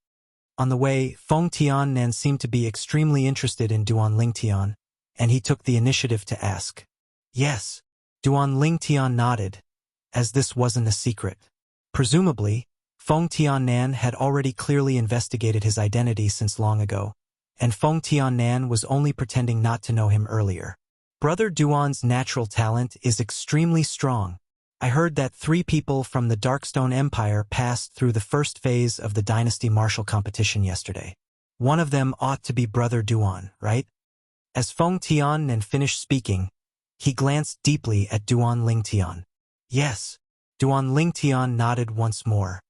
On the way, Feng Tian-nan seemed to be extremely interested in Duan Lingtian, and he took the initiative to ask. Yes. Duan Lingtian nodded, as this wasn't a secret. Presumably, Feng Tian-nan had already clearly investigated his identity since long ago, and Feng Tian-nan was only pretending not to know him earlier. Brother Duan's natural talent is extremely strong, I heard that 3 people from the Darkstone Empire passed through the first phase of the Dynasty Martial competition yesterday. One of them ought to be Brother Duan, right? As Feng Tian finished speaking, he glanced deeply at Duan Lingtian. Yes. Duan Lingtian nodded once more.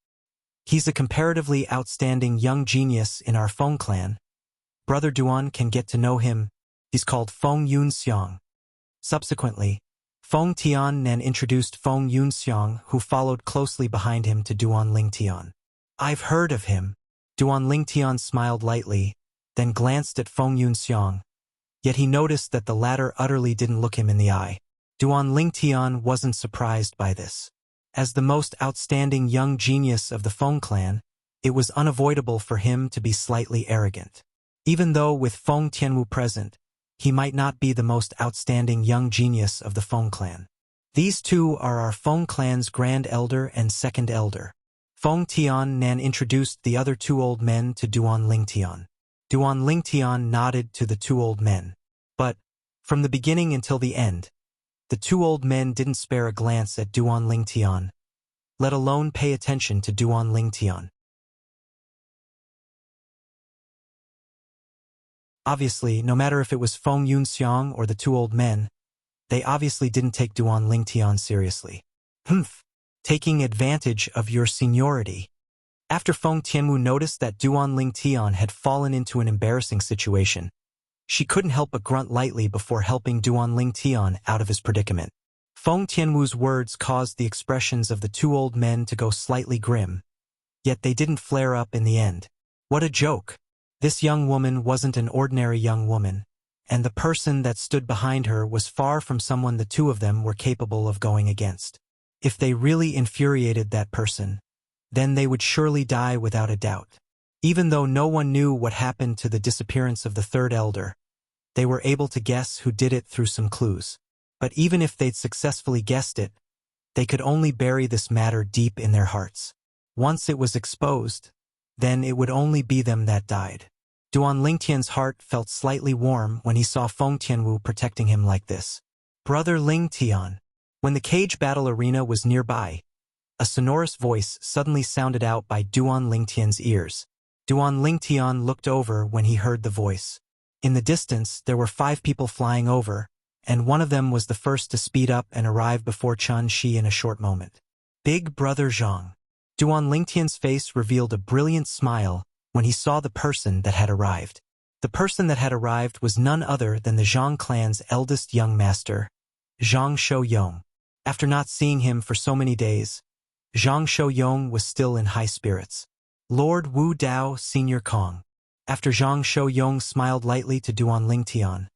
He's a comparatively outstanding young genius in our Feng clan. Brother Duan can get to know him. He's called Feng Yunxiang. Subsequently, Feng Tian introduced Feng Yunxiang, who followed closely behind him to Duan Lingtian. I've heard of him. Duan Lingtian smiled lightly, then glanced at Feng Yunxiang. Yet he noticed that the latter utterly didn't look him in the eye. Duan Lingtian wasn't surprised by this. As the most outstanding young genius of the Feng clan, it was unavoidable for him to be slightly arrogant. Even though with Feng Tianwu present, he might not be the most outstanding young genius of the Feng clan. These two are our Feng clan's grand elder and second elder. Feng Tian introduced the other 2 old men to Duan Lingtian. Duan Lingtian nodded to the 2 old men. But, from the beginning until the end, the 2 old men didn't spare a glance at Duan Lingtian, let alone pay attention to Duan Lingtian. Obviously, no matter if it was Feng Yunxiang or the 2 old men, they obviously didn't take Duan Lingtian seriously. Taking advantage of your seniority. After Feng Tianwu noticed that Duan Lingtian had fallen into an embarrassing situation, she couldn't help but grunt lightly before helping Duan Lingtian out of his predicament. Feng Tianwu's words caused the expressions of the 2 old men to go slightly grim, yet they didn't flare up in the end. What a joke! This young woman wasn't an ordinary young woman, and the person that stood behind her was far from someone the 2 of them were capable of going against. If they really infuriated that person, then they would surely die without a doubt. Even though no one knew what happened to the disappearance of the 3rd elder, they were able to guess who did it through some clues. But even if they'd successfully guessed it, they could only bury this matter deep in their hearts. Once it was exposed, then it would only be them that died. Duan Lingtian's heart felt slightly warm when he saw Feng Tianwu protecting him like this. Brother Lingtian. When the cage battle arena was nearby, a sonorous voice suddenly sounded out by Duan Lingtian's ears. Duan Lingtian looked over when he heard the voice. In the distance, there were 5 people flying over, and one of them was the first to speed up and arrive before Chun Shi in a short moment. Big Brother Zhang. Duan Lingtian's face revealed a brilliant smile when he saw the person that had arrived. The person that had arrived was none other than the Zhang clan's eldest young master, Zhang Shouyong. After not seeing him for so many days, Zhang Shouyong was still in high spirits. Lord Wu Dao Senior Kong. After Zhang Shouyong smiled lightly to Duan Lingtian,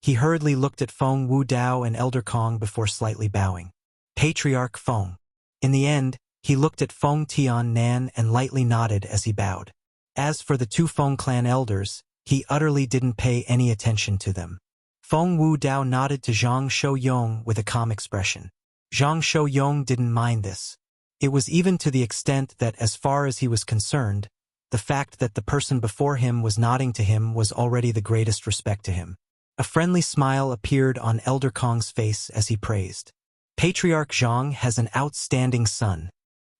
he hurriedly looked at Feng Wu Dao and Elder Kong before slightly bowing. Patriarch Feng. In the end, he looked at Feng Tian and lightly nodded as he bowed. As for the 2 Feng clan elders, he utterly didn't pay any attention to them. Feng Wu Dao nodded to Zhang Shouyong with a calm expression. Zhang Shouyong didn't mind this. It was even to the extent that, as far as he was concerned, the fact that the person before him was nodding to him was already the greatest respect to him. A friendly smile appeared on Elder Kong's face as he praised. Patriarch Zhang has an outstanding son.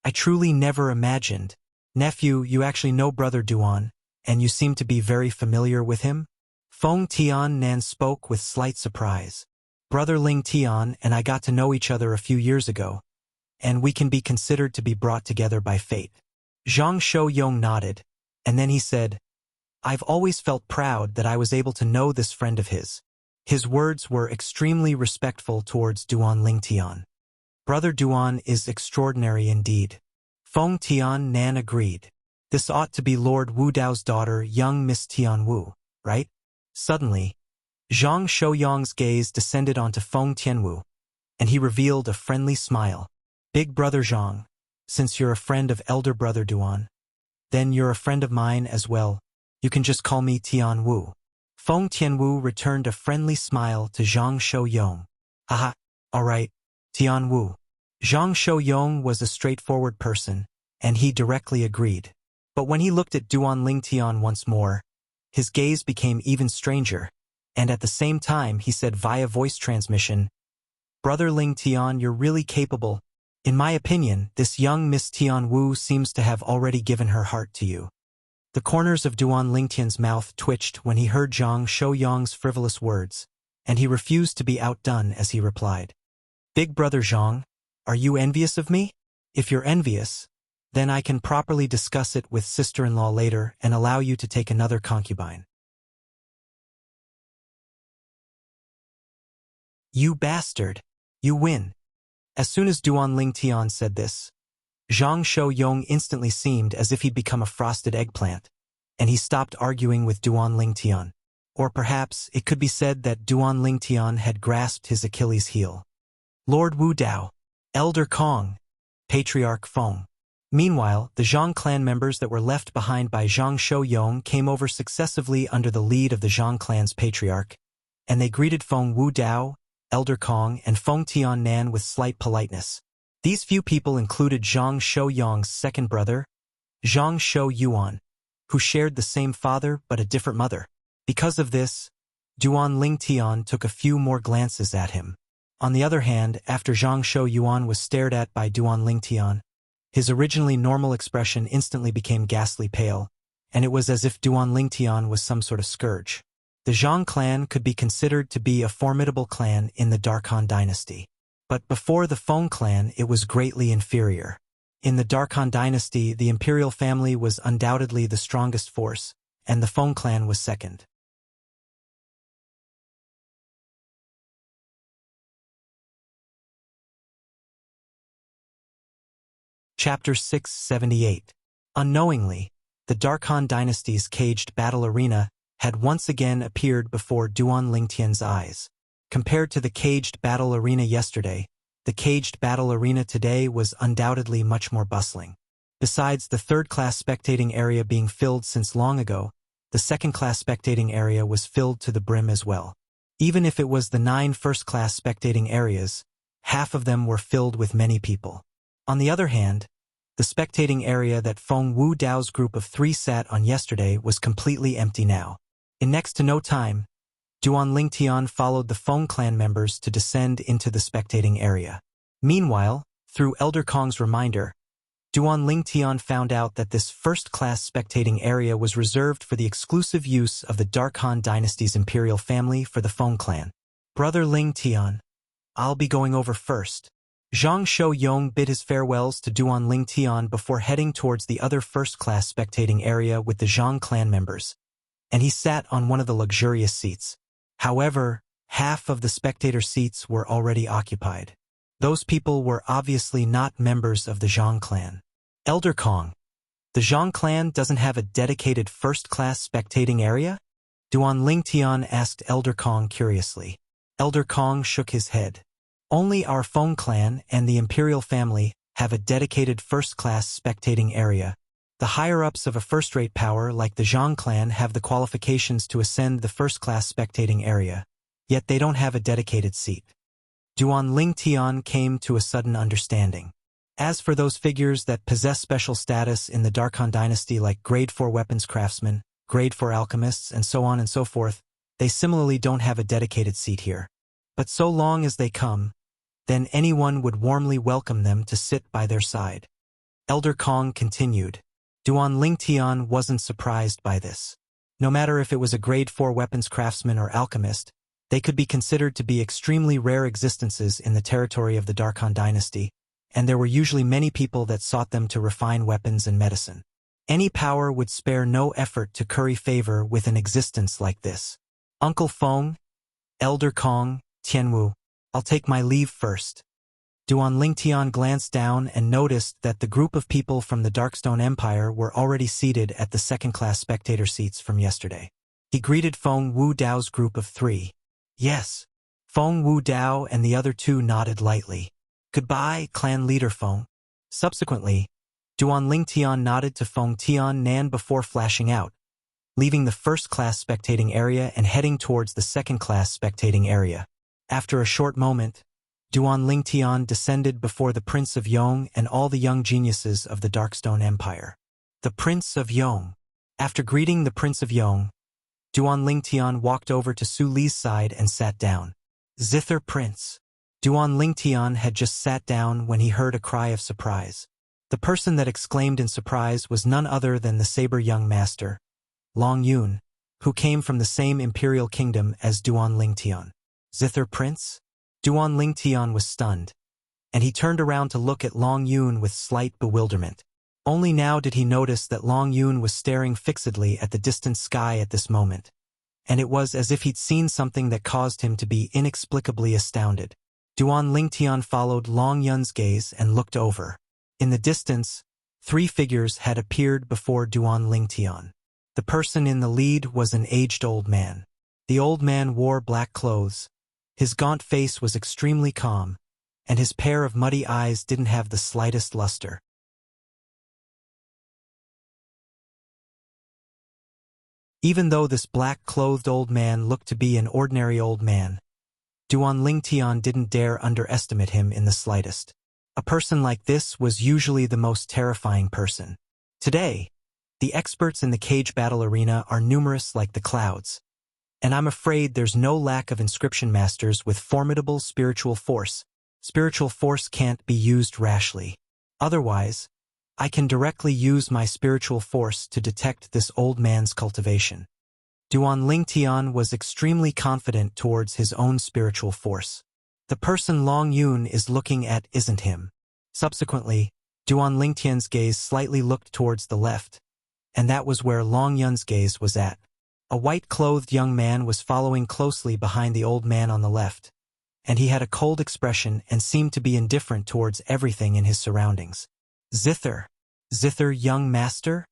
I truly never imagined. Nephew, you actually know Brother Duan, and you seem to be very familiar with him? Feng Tian spoke with slight surprise. Brother Ling Tian and I got to know each other a few years ago, and we can be considered to be brought together by fate. Zhang Shouyong nodded, and then he said, I've always felt proud that I was able to know this friend of his. His words were extremely respectful towards Duan Lingtian. Brother Duan is extraordinary indeed. Feng Tian agreed. This ought to be Lord Wu Dao's daughter, young Miss Tianwu, right? Suddenly, Zhang Shouyong's gaze descended onto Feng Tianwu, and he revealed a friendly smile. Big Brother Zhang, since you're a friend of Elder Brother Duan, then you're a friend of mine as well. You can just call me Tianwu. Feng Tianwu returned a friendly smile to Zhang Shouyong. Haha, all right, Tianwu. Zhang Shouyong was a straightforward person, and he directly agreed. But when he looked at Duan Lingtian once more, his gaze became even stranger, and at the same time he said via voice transmission, Brother Ling Tian, you're really capable. In my opinion, this young Miss Tian Wu seems to have already given her heart to you. The corners of Duan Lingtian's mouth twitched when he heard Zhang Shouyong's frivolous words, and he refused to be outdone as he replied. Big brother Zhang, are you envious of me? If you're envious, then I can properly discuss it with sister-in-law later and allow you to take another concubine. You bastard! You win! As soon as Duan Lingtian said this, Zhang Shouyong instantly seemed as if he'd become a frosted eggplant, and he stopped arguing with Duan Lingtian. Or perhaps it could be said that Duan Lingtian had grasped his Achilles' heel. Lord Wu Dao, Elder Kong, Patriarch Feng. Meanwhile, the Zhang clan members that were left behind by Zhang Shouyong came over successively under the lead of the Zhang clan's patriarch, and they greeted Feng Wu Dao, Elder Kong, and Feng Tian Nan with slight politeness. These few people included Zhang Shouyong's second brother, Zhang Shouyuan, who shared the same father but a different mother. Because of this, Duan Lingtian took a few more glances at him. On the other hand, after Zhang Shouyuan was stared at by Duan Lingtian, his originally normal expression instantly became ghastly pale, and it was as if Duan Lingtian was some sort of scourge. The Zhang clan could be considered to be a formidable clan in the Darkhan dynasty. But before the Feng clan, it was greatly inferior. In the Darkhan dynasty, the imperial family was undoubtedly the strongest force, and the Feng clan was second. Chapter 678. Unknowingly, the Darkhan dynasty's caged battle arena had once again appeared before Duan Lingtian's eyes. Compared to the caged battle arena yesterday, the caged battle arena today was undoubtedly much more bustling. Besides the third-class spectating area being filled since long ago, the second-class spectating area was filled to the brim as well. Even if it was the 9 first-class spectating areas, half of them were filled with many people. On the other hand, the spectating area that Feng Wu Dao's group of 3 sat on yesterday was completely empty now. In next to no time, Duan Lingtian followed the Feng clan members to descend into the spectating area. Meanwhile, through Elder Kong's reminder, Duan Lingtian found out that this first-class spectating area was reserved for the exclusive use of the Darkhan dynasty's imperial family for the Feng clan. Brother Lingtian, I'll be going over first. Zhang Shouyong bid his farewells to Duan Lingtian before heading towards the other first-class spectating area with the Zhang clan members, and he sat on one of the luxurious seats. However, half of the spectator seats were already occupied. Those people were obviously not members of the Zhang clan. Elder Kong, the Zhang clan doesn't have a dedicated first-class spectating area? Duan Lingtian asked Elder Kong curiously. Elder Kong shook his head. Only our Feng clan and the imperial family have a dedicated first-class spectating area. The higher-ups of a first-rate power like the Zhang clan have the qualifications to ascend the first-class spectating area, yet they don't have a dedicated seat. Duan Lingtian came to a sudden understanding. As for those figures that possess special status in the Darkhan dynasty like Grade 4 weapons craftsmen, Grade 4 alchemists, and so on and so forth, they similarly don't have a dedicated seat here. But so long as they come, then anyone would warmly welcome them to sit by their side. Elder Kong continued. Duan Lingtian wasn't surprised by this. No matter if it was a Grade 4 weapons craftsman or alchemist, they could be considered to be extremely rare existences in the territory of the Darkhan dynasty, and there were usually many people that sought them to refine weapons and medicine. Any power would spare no effort to curry favor with an existence like this. Uncle Feng, Elder Kong, Tianwu, I'll take my leave first. Duan Lingtian glanced down and noticed that the group of people from the Darkstone Empire were already seated at the second-class spectator seats from yesterday. He greeted Feng Wu Dao's group of 3. Yes. Feng Wu Dao and the other 2 nodded lightly. Goodbye, clan leader Feng. Subsequently, Duan Lingtian nodded to Feng Tian Nan before flashing out, leaving the first-class spectating area and heading towards the second-class spectating area. After a short moment, Duan Lingtian descended before the Prince of Yong and all the young geniuses of the Darkstone Empire. The Prince of Yong. After greeting the Prince of Yong, Duan Lingtian walked over to Su Li's side and sat down. Zither Prince. Duan Lingtian had just sat down when he heard a cry of surprise. The person that exclaimed in surprise was none other than the saber young master, Long Yun, who came from the same imperial kingdom as Duan Lingtian. Zither Prince? Duan Lingtian was stunned, and he turned around to look at Long Yun with slight bewilderment. Only now did he notice that Long Yun was staring fixedly at the distant sky at this moment, and it was as if he'd seen something that caused him to be inexplicably astounded. Duan Lingtian followed Long Yun's gaze and looked over. In the distance, 3 figures had appeared before Duan Lingtian. The person in the lead was an aged old man. The old man wore black clothes. His gaunt face was extremely calm, and his pair of muddy eyes didn't have the slightest luster. Even though this black-clothed old man looked to be an ordinary old man, Duan Lingtian didn't dare underestimate him in the slightest. A person like this was usually the most terrifying person. Today, the experts in the cage battle arena are numerous like the clouds, and I'm afraid there's no lack of inscription masters with formidable spiritual force. Spiritual force can't be used rashly. Otherwise, I can directly use my spiritual force to detect this old man's cultivation. Duan Lingtian was extremely confident towards his own spiritual force. The person Long Yun is looking at isn't him. Subsequently, Duan Lingtian's gaze slightly looked towards the left, and that was where Long Yun's gaze was at. A white-clothed young man was following closely behind the old man on the left, and he had a cold expression and seemed to be indifferent towards everything in his surroundings. Zither young master?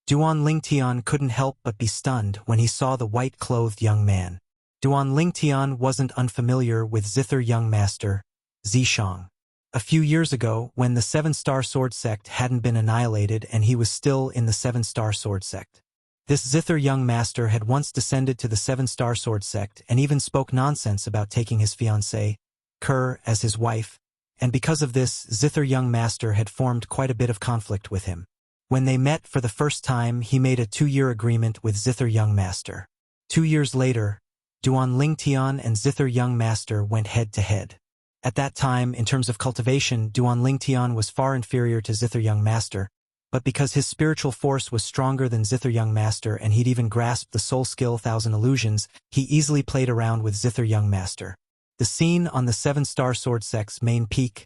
Duan Lingtian couldn't help but be stunned when he saw the white-clothed young man. Duan Lingtian wasn't unfamiliar with Zither young master, Zishang. A few years ago, when the 7-Star Sword Sect hadn't been annihilated and he was still in the 7-Star Sword Sect. This Zither young master had once descended to the 7-Star Sword Sect and even spoke nonsense about taking his fiancée, Kerr, as his wife, and because of this, Zither young master had formed quite a bit of conflict with him. When they met for the first time, he made a 2-year agreement with Zither young master. 2 years later, Duan Lingtian and Zither young master went head-to-head. At that time, in terms of cultivation, Duan Lingtian was far inferior to Zither young master, but because his spiritual force was stronger than Zither young master and he'd even grasped the soul skill 1000 Illusions, he easily played around with Zither young master. The scene on the 7-Star Sword Sect's main peak,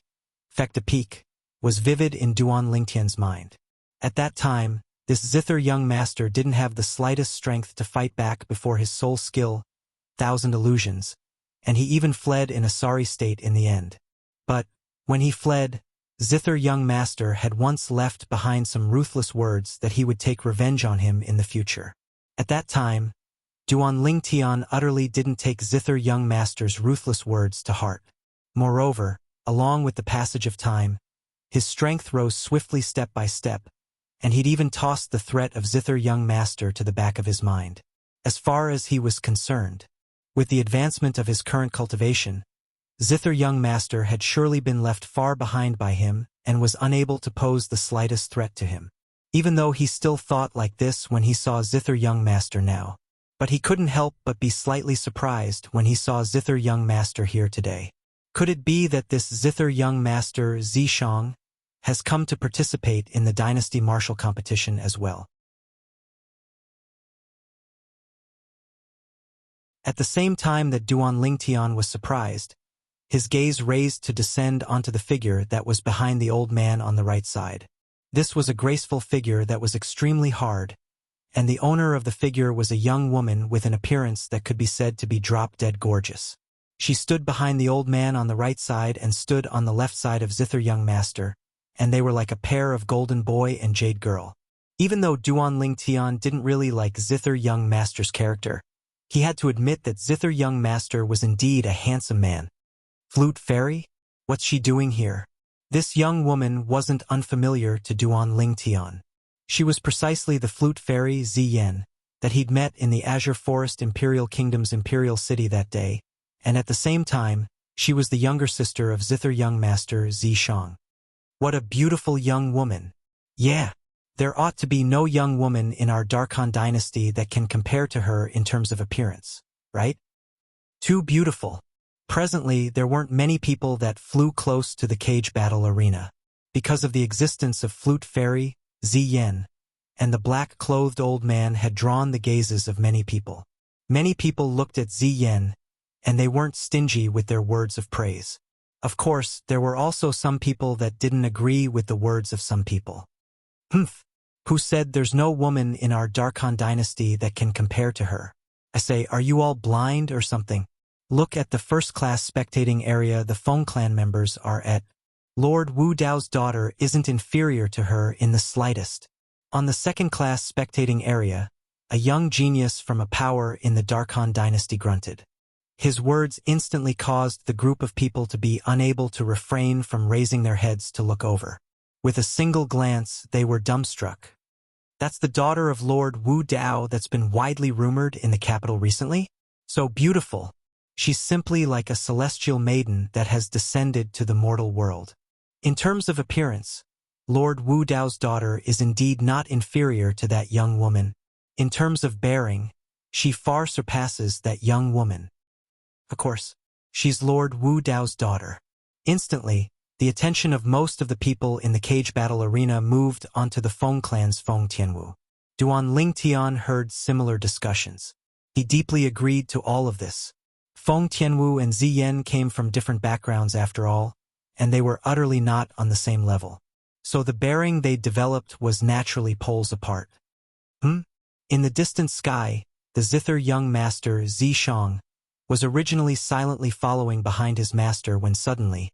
Fekta Peak, was vivid in Duan Lingtian's mind. At that time, this Zither young master didn't have the slightest strength to fight back before his soul skill, 1000 Illusions, and he even fled in a sorry state in the end. But, when he fled, Zither young master had once left behind some ruthless words that he would take revenge on him in the future. At that time, Duan Lingtian utterly didn't take Zither young master's ruthless words to heart. Moreover, along with the passage of time, his strength rose swiftly step by step, and he'd even tossed the threat of Zither young master to the back of his mind. As far as he was concerned, with the advancement of his current cultivation, Zither young master had surely been left far behind by him and was unable to pose the slightest threat to him. Even though he still thought like this when he saw Zither young master now. But he couldn't help but be slightly surprised when he saw Zither young master here today. Could it be that this Zither young master Zishang has come to participate in the dynasty martial competition as well? At the same time that Duan Lingtian was surprised, his gaze raised to descend onto the figure that was behind the old man on the right side. This was a graceful figure that was extremely hard, and the owner of the figure was a young woman with an appearance that could be said to be drop-dead gorgeous. She stood behind the old man on the right side and stood on the left side of Zither young master, and they were like a pair of golden boy and jade girl. Even though Duan Lingtian didn't really like Zither young master's character, he had to admit that Zither young master was indeed a handsome man. Flute fairy? What's she doing here? This young woman wasn't unfamiliar to Duan Lingtian. She was precisely the flute fairy Ziyen that he'd met in the Azure Forest Imperial Kingdom's imperial city that day, and at the same time, she was the younger sister of Zither young master Zishang. What a beautiful young woman. Yeah, there ought to be no young woman in our Darkhan dynasty that can compare to her in terms of appearance, right? Too beautiful. Presently, there weren't many people that flew close to the cage battle arena, because of the existence of Flute Fairy, Ziyen, and the black-clothed old man had drawn the gazes of many people. Many people looked at Ziyen, and they weren't stingy with their words of praise. Of course, there were also some people that didn't agree with the words of some people. Humph! Who said there's no woman in our Darkhan dynasty that can compare to her? I say, are you all blind or something? Look at the first-class spectating area the Feng clan members are at. Lord Wu Dao's daughter isn't inferior to her in the slightest. On the second-class spectating area, a young genius from a power in the Darkhan dynasty grunted. His words instantly caused the group of people to be unable to refrain from raising their heads to look over. With a single glance, they were dumbstruck. That's the daughter of Lord Wu Dao that's been widely rumored in the capital recently? So beautiful. She's simply like a celestial maiden that has descended to the mortal world. In terms of appearance, Lord Wu Dao's daughter is indeed not inferior to that young woman. In terms of bearing, she far surpasses that young woman. Of course, she's Lord Wu Dao's daughter. Instantly, the attention of most of the people in the cage battle arena moved onto the Feng clan's Feng Tianwu. Duan Lingtian heard similar discussions. He deeply agreed to all of this. Feng Tianwu and Ziyen came from different backgrounds after all, and they were utterly not on the same level. So the bearing they developed was naturally poles apart. In the distant sky, the zither young master Zishang was originally silently following behind his master when suddenly,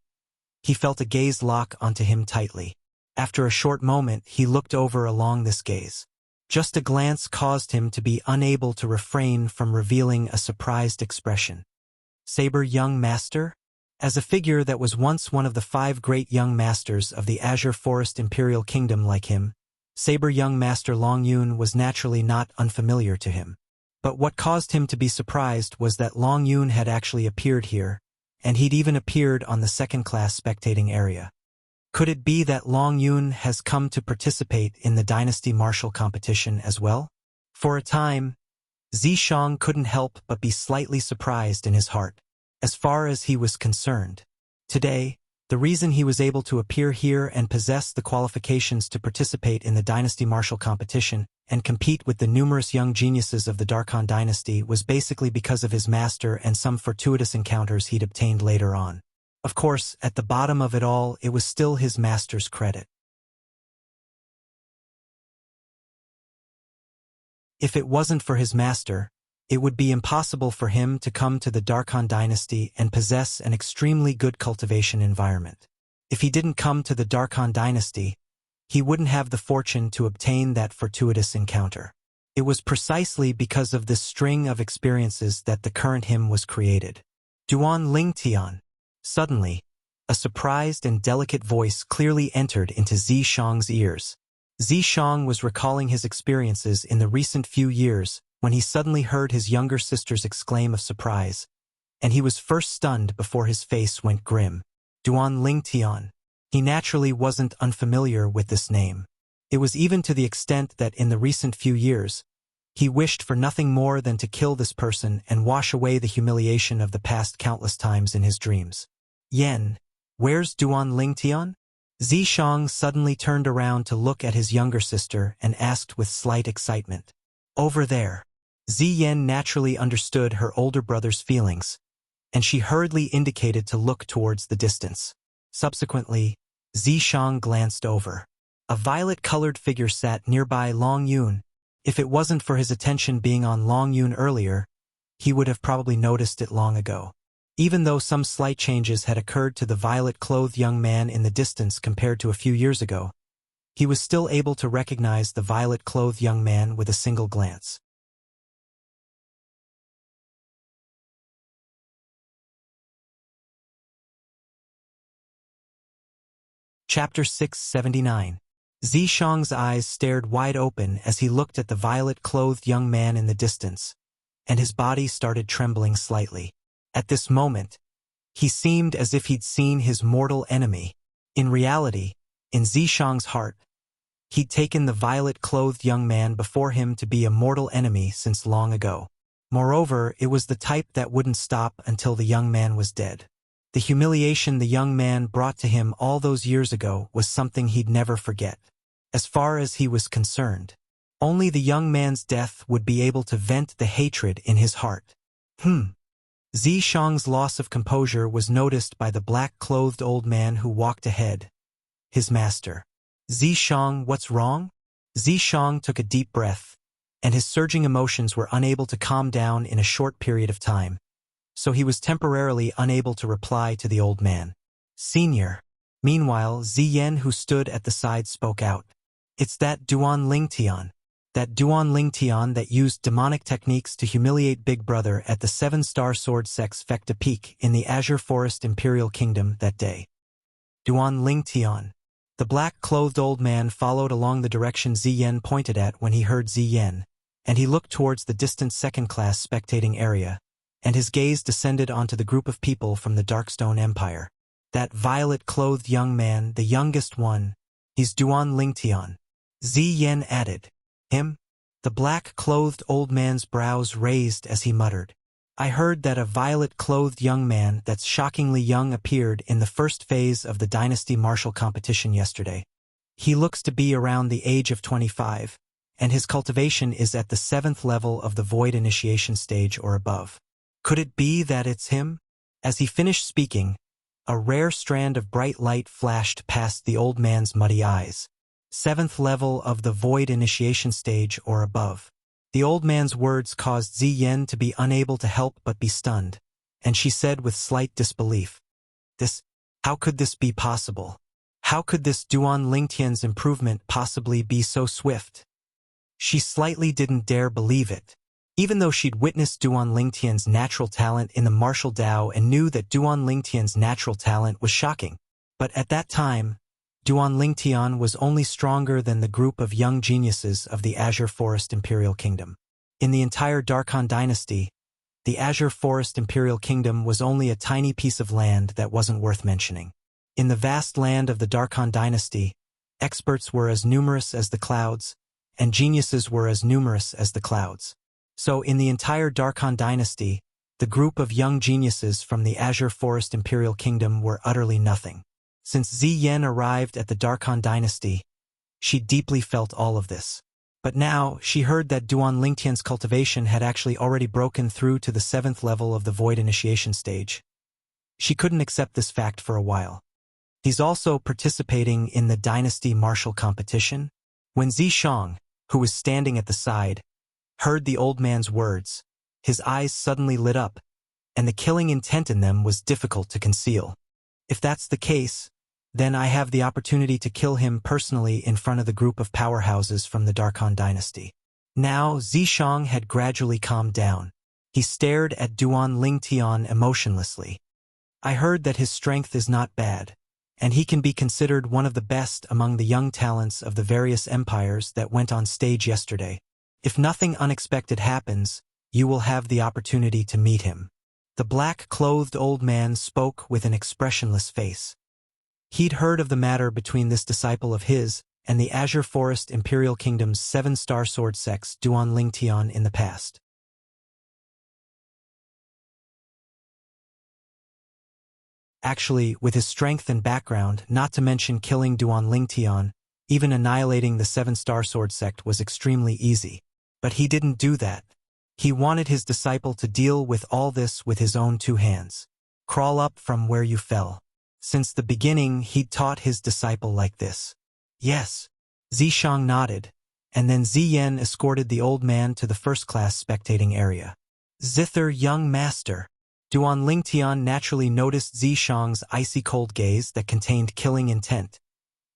he felt a gaze lock onto him tightly. After a short moment, he looked over along this gaze. Just a glance caused him to be unable to refrain from revealing a surprised expression. Saber young master? As a figure that was once one of the 5 great young masters of the Azure Forest Imperial Kingdom like him, Saber young master Long Yun was naturally not unfamiliar to him. But what caused him to be surprised was that Long Yun had actually appeared here, and he'd even appeared on the second-class spectating area. Could it be that Long Yun has come to participate in the dynasty martial competition as well? For a time, Zishang couldn't help but be slightly surprised in his heart, as far as he was concerned. Today, the reason he was able to appear here and possess the qualifications to participate in the dynasty martial competition and compete with the numerous young geniuses of the Darkhan dynasty was basically because of his master and some fortuitous encounters he'd obtained later on. Of course, at the bottom of it all, it was still his master's credit. If it wasn't for his master, it would be impossible for him to come to the Darkhan dynasty and possess an extremely good cultivation environment. If he didn't come to the Darkhan dynasty, he wouldn't have the fortune to obtain that fortuitous encounter. It was precisely because of this string of experiences that the current him was created. Duan Lingtian. Suddenly, a surprised and delicate voice clearly entered into Zishang's ears. Zishang was recalling his experiences in the recent few years when he suddenly heard his younger sister's exclaim of surprise, and he was first stunned before his face went grim. Duan Lingtian. He naturally wasn't unfamiliar with this name. It was even to the extent that in the recent few years, he wished for nothing more than to kill this person and wash away the humiliation of the past countless times in his dreams. Yen, where's Duan Lingtian? Zishang suddenly turned around to look at his younger sister and asked with slight excitement. Over there. Ziyen naturally understood her older brother's feelings, and she hurriedly indicated to look towards the distance. Subsequently, Zishang glanced over. A violet-colored figure sat nearby Long Yun. If it wasn't for his attention being on Long Yun earlier, he would have probably noticed it long ago. Even though some slight changes had occurred to the violet-clothed young man in the distance compared to a few years ago, he was still able to recognize the violet-clothed young man with a single glance. Chapter 679. Zishang's eyes stared wide open as he looked at the violet-clothed young man in the distance, and his body started trembling slightly. At this moment, he seemed as if he'd seen his mortal enemy. In reality, in Zishang's heart, he'd taken the violet-clothed young man before him to be a mortal enemy since long ago. Moreover, it was the type that wouldn't stop until the young man was dead. The humiliation the young man brought to him all those years ago was something he'd never forget. As far as he was concerned, only the young man's death would be able to vent the hatred in his heart. Zishang's loss of composure was noticed by the black-clothed old man who walked ahead. His master. Zishang, what's wrong? Zishang took a deep breath, and his surging emotions were unable to calm down in a short period of time, so he was temporarily unable to reply to the old man. Senior. Meanwhile, Ziyen, who stood at the side, spoke out. It's that Duan Lingtian. That Duan Lingtian that used demonic techniques to humiliate Big Brother at the 7-star sword sex Fekta Peak in the Azure Forest Imperial Kingdom that day. Duan Lingtian. The black-clothed old man followed along the direction Ziyen pointed at when he heard Ziyen, and he looked towards the distant second-class spectating area, and his gaze descended onto the group of people from the Darkstone Empire. That violet-clothed young man, the youngest one, he's Duan Lingtian. Ziyen added. Him? The black-clothed old man's brows raised as he muttered. I heard that a violet-clothed young man that's shockingly young appeared in the first phase of the Dynasty Martial competition yesterday. He looks to be around the age of 25, and his cultivation is at the 7th level of the Void Initiation stage or above. Could it be that it's him? As he finished speaking, a rare strand of bright light flashed past the old man's muddy eyes. 7th level of the Void Initiation stage or above. The old man's words caused Ziyen to be unable to help but be stunned, and she said with slight disbelief, how could this be possible? How could this Duan Lingtian's improvement possibly be so swift? She slightly didn't dare believe it, even though she'd witnessed Duan Lingtian's natural talent in the martial Dao and knew that Duan Lingtian's natural talent was shocking. But at that time, Duan Lingtian was only stronger than the group of young geniuses of the Azure Forest Imperial Kingdom. In the entire Darkhan dynasty, the Azure Forest Imperial Kingdom was only a tiny piece of land that wasn't worth mentioning. In the vast land of the Darkhan dynasty, experts were as numerous as the clouds, and geniuses were as numerous as the clouds. So in the entire Darkhan dynasty, the group of young geniuses from the Azure Forest Imperial Kingdom were utterly nothing. Since Ziyen arrived at the Darkhan dynasty, she deeply felt all of this. But now, she heard that Duan Lingtian's cultivation had actually already broken through to the 7th level of the Void Initiation stage. She couldn't accept this fact for a while. He's also participating in the Dynasty Martial competition. When Zishang, who was standing at the side, heard the old man's words, his eyes suddenly lit up, and the killing intent in them was difficult to conceal. If that's the case, then I have the opportunity to kill him personally in front of the group of powerhouses from the Darkhan dynasty. Now, Zishang had gradually calmed down. He stared at Duan Lingtian emotionlessly. I heard that his strength is not bad, and he can be considered one of the best among the young talents of the various empires that went on stage yesterday. If nothing unexpected happens, you will have the opportunity to meet him. The black-clothed old man spoke with an expressionless face. He'd heard of the matter between this disciple of his and the Azure Forest Imperial Kingdom's 7-star sword sex Duan Lingtian in the past. Actually, with his strength and background, not to mention killing Duan Lingtian, even annihilating the 7-star sword sect was extremely easy. But he didn't do that. He wanted his disciple to deal with all this with his own 2 hands. Crawl up from where you fell. Since the beginning, he'd taught his disciple like this. Yes. Zishang nodded, and then Ziyen escorted the old man to the first-class spectating area. Zither, young master. Duan Lingtian naturally noticed Zishang's icy-cold gaze that contained killing intent.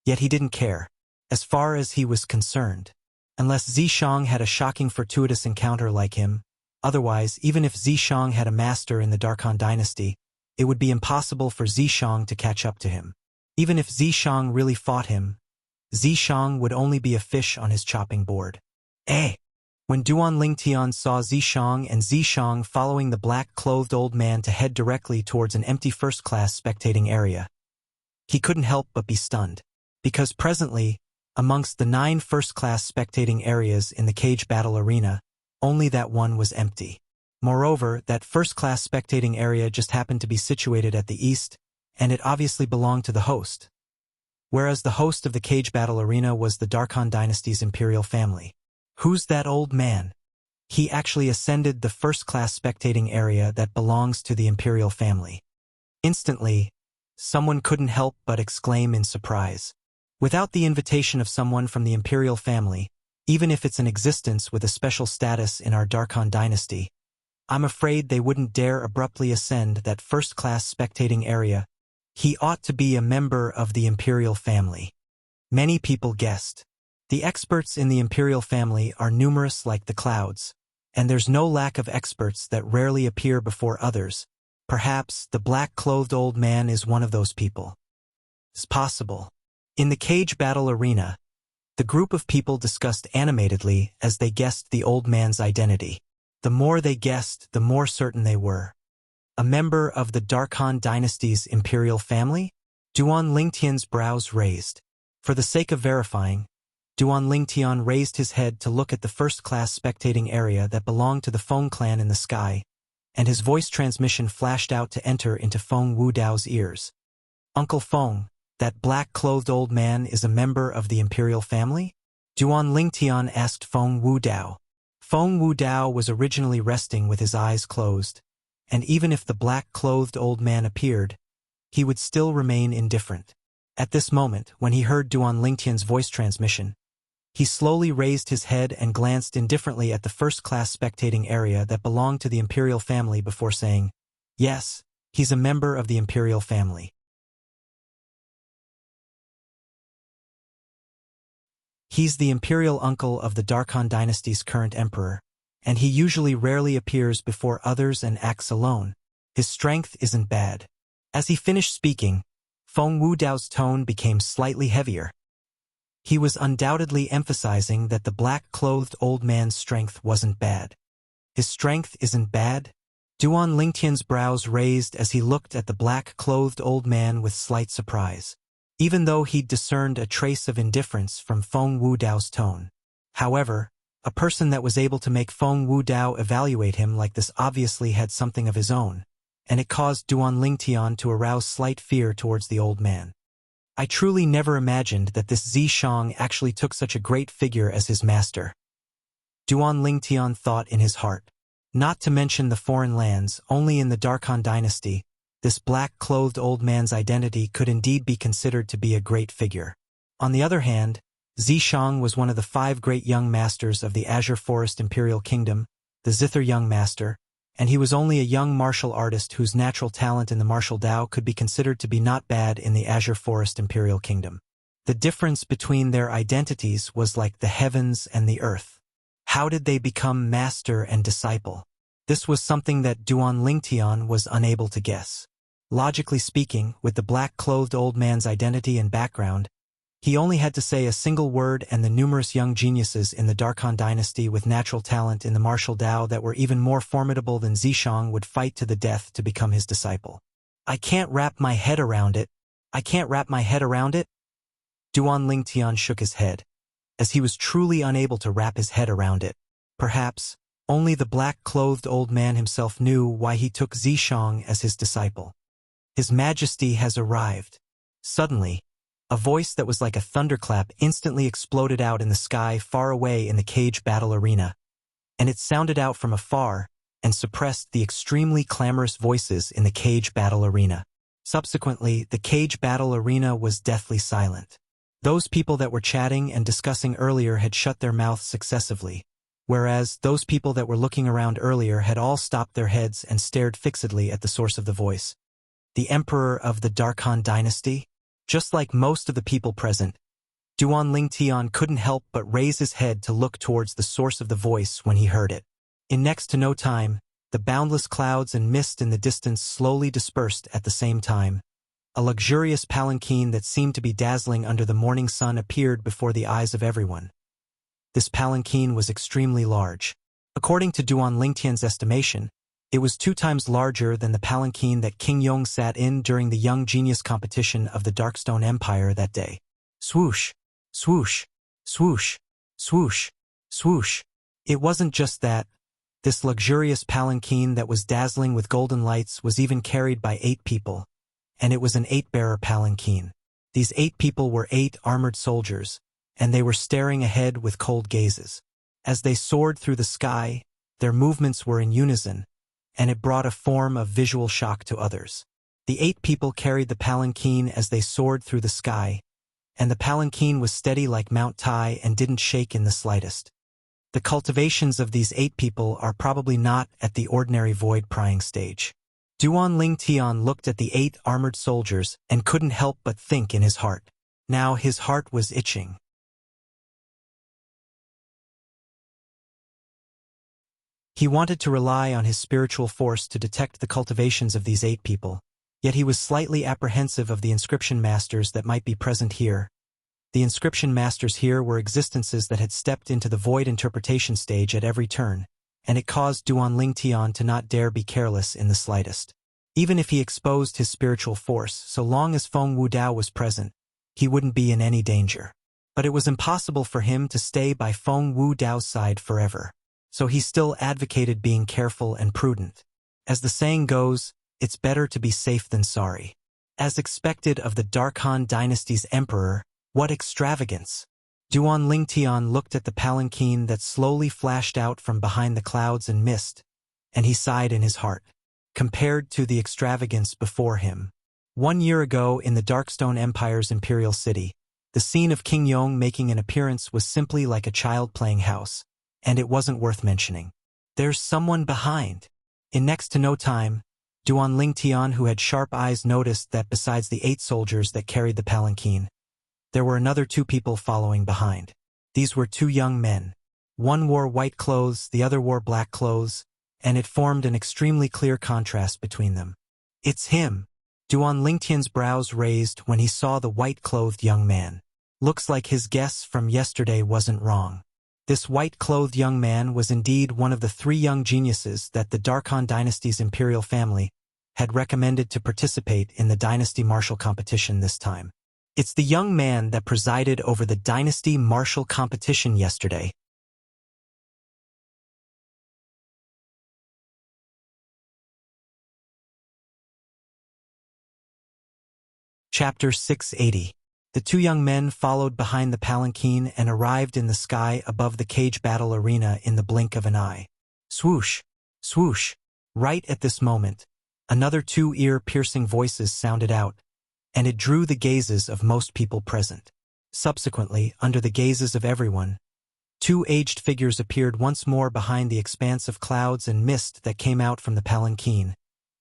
Yet he didn't care, as far as he was concerned. Unless Zishang had a shocking fortuitous encounter like him, otherwise, even if Zishang had a master in the Darkhan dynasty, it would be impossible for Zishang to catch up to him. Even if Zishang really fought him, Zishang would only be a fish on his chopping board. When Duan Lingtian saw Zishang following the black-clothed old man to head directly towards an empty first-class spectating area, he couldn't help but be stunned, because presently, amongst the 9 first-class spectating areas in the cage battle arena, only that one was empty. Moreover, that first-class spectating area just happened to be situated at the east, and it obviously belonged to the host. Whereas the host of the cage battle arena was the Darkhan dynasty's imperial family. Who's that old man? He actually ascended the first-class spectating area that belongs to the imperial family. Instantly, someone couldn't help but exclaim in surprise. Without the invitation of someone from the imperial family, even if it's an existence with a special status in our Darkhan dynasty, I'm afraid they wouldn't dare abruptly ascend that first-class spectating area. He ought to be a member of the imperial family. Many people guessed. The experts in the imperial family are numerous like the clouds, and there's no lack of experts that rarely appear before others. Perhaps the black-clothed old man is one of those people. It's possible. In the cage battle arena, the group of people discussed animatedly as they guessed the old man's identity. The more they guessed, the more certain they were. A member of the Darkhan dynasty's imperial family? Duan Lingtian's brows raised. For the sake of verifying, Duan Lingtian raised his head to look at the first-class spectating area that belonged to the Feng clan in the sky, and his voice transmission flashed out to enter into Feng Wudao's ears. Uncle Feng, that black-clothed old man is a member of the imperial family? Duan Lingtian asked Feng Wudao. Feng Wudao was originally resting with his eyes closed, and even if the black-clothed old man appeared, he would still remain indifferent. At this moment, when he heard Duan Lingtian's voice transmission, he slowly raised his head and glanced indifferently at the first-class spectating area that belonged to the imperial family before saying, "Yes, he's a member of the imperial family." He's the imperial uncle of the Darkhan dynasty's current emperor, and he usually rarely appears before others and acts alone. His strength isn't bad. As he finished speaking, Feng Wudao's tone became slightly heavier. He was undoubtedly emphasizing that the black-clothed old man's strength wasn't bad. His strength isn't bad? Duan Lingtian's brows raised as he looked at the black-clothed old man with slight surprise, even though he'd discerned a trace of indifference from Feng Wudao's tone. However, a person that was able to make Feng Wudao evaluate him like this obviously had something of his own, and it caused Duan Lingtian to arouse slight fear towards the old man. I truly never imagined that this Zishang actually took such a great figure as his master. Duan Lingtian thought in his heart. Not to mention the foreign lands, only in the Darkhan dynasty, this black-clothed old man's identity could indeed be considered to be a great figure. On the other hand, Zishang was one of the 5 great young masters of the Azure Forest Imperial Kingdom, the Zither Young Master, and he was only a young martial artist whose natural talent in the martial Dao could be considered to be not bad in the Azure Forest Imperial Kingdom. The difference between their identities was like the heavens and the earth. How did they become master and disciple? This was something that Duan Lingtian was unable to guess. Logically speaking, with the black-clothed old man's identity and background, he only had to say a single word and the numerous young geniuses in the Darkhan dynasty with natural talent in the martial Dao that were even more formidable than Zishang would fight to the death to become his disciple. I can't wrap my head around it. I can't wrap my head around it? Duan Lingtian shook his head, as he was truly unable to wrap his head around it. Perhaps, only the black-clothed old man himself knew why he took Zishang as his disciple. His Majesty has arrived. Suddenly, a voice that was like a thunderclap instantly exploded out in the sky far away in the cage battle arena, and it sounded out from afar and suppressed the extremely clamorous voices in the cage battle arena. Subsequently, the cage battle arena was deathly silent. Those people that were chatting and discussing earlier had shut their mouths successively, whereas those people that were looking around earlier had all stopped their heads and stared fixedly at the source of the voice. The Emperor of the Darkhan dynasty? Just like most of the people present, Duan Lingtian couldn't help but raise his head to look towards the source of the voice when he heard it. In next to no time, the boundless clouds and mist in the distance slowly dispersed at the same time. A luxurious palanquin that seemed to be dazzling under the morning sun appeared before the eyes of everyone. This palanquin was extremely large. According to Duan Lingtian's estimation, it was 2 times larger than the palanquin that King Yong sat in during the Young Genius competition of the Darkstone Empire that day. Swoosh, swoosh, swoosh, swoosh, swoosh. It wasn't just that. This luxurious palanquin that was dazzling with golden lights was even carried by 8 people, and it was an 8-bearer palanquin. These 8 people were 8 armored soldiers, and they were staring ahead with cold gazes. As they soared through the sky, their movements were in unison, and it brought a form of visual shock to others. The 8 people carried the palanquin as they soared through the sky, and the palanquin was steady like Mount Tai and didn't shake in the slightest. The cultivations of these 8 people are probably not at the ordinary void-prying stage. Duan Ling Tian looked at the 8 armored soldiers and couldn't help but think in his heart. Now his heart was itching. He wanted to rely on his spiritual force to detect the cultivations of these 8 people, yet he was slightly apprehensive of the inscription masters that might be present here. The inscription masters here were existences that had stepped into the void interpretation stage at every turn, and it caused Duan Ling Tian to not dare be careless in the slightest. Even if he exposed his spiritual force, so long as Feng Wudao was present, he wouldn't be in any danger. But it was impossible for him to stay by Feng Wudao's side forever, so he still advocated being careful and prudent. As the saying goes, it's better to be safe than sorry. As expected of the Dark Han dynasty's emperor, what extravagance! Duan Ling Tian looked at the palanquin that slowly flashed out from behind the clouds and mist, and he sighed in his heart. Compared to the extravagance before him. 1 year ago in the Darkstone Empire's imperial city, the scene of King Yong making an appearance was simply like a child playing house, and it wasn't worth mentioning. There's someone behind. In next to no time, Duan Ling Tian, who had sharp eyes, noticed that besides the 8 soldiers that carried the palanquin, there were another 2 people following behind. These were 2 young men. One wore white clothes, the other wore black clothes, and it formed an extremely clear contrast between them. It's him! Duan Ling Tian's brows raised when he saw the white-clothed young man. Looks like his guess from yesterday wasn't wrong. This white-clothed young man was indeed one of the 3 young geniuses that the Dark Han dynasty's imperial family had recommended to participate in the dynasty martial competition this time. It's the young man that presided over the dynasty martial competition yesterday. Chapter 680. The 2 young men followed behind the palanquin and arrived in the sky above the cage battle arena in the blink of an eye. Swoosh! Swoosh! Right at this moment, another 2 ear-piercing voices sounded out, and it drew the gazes of most people present. Subsequently, under the gazes of everyone, 2 aged figures appeared once more behind the expanse of clouds and mist that came out from the palanquin,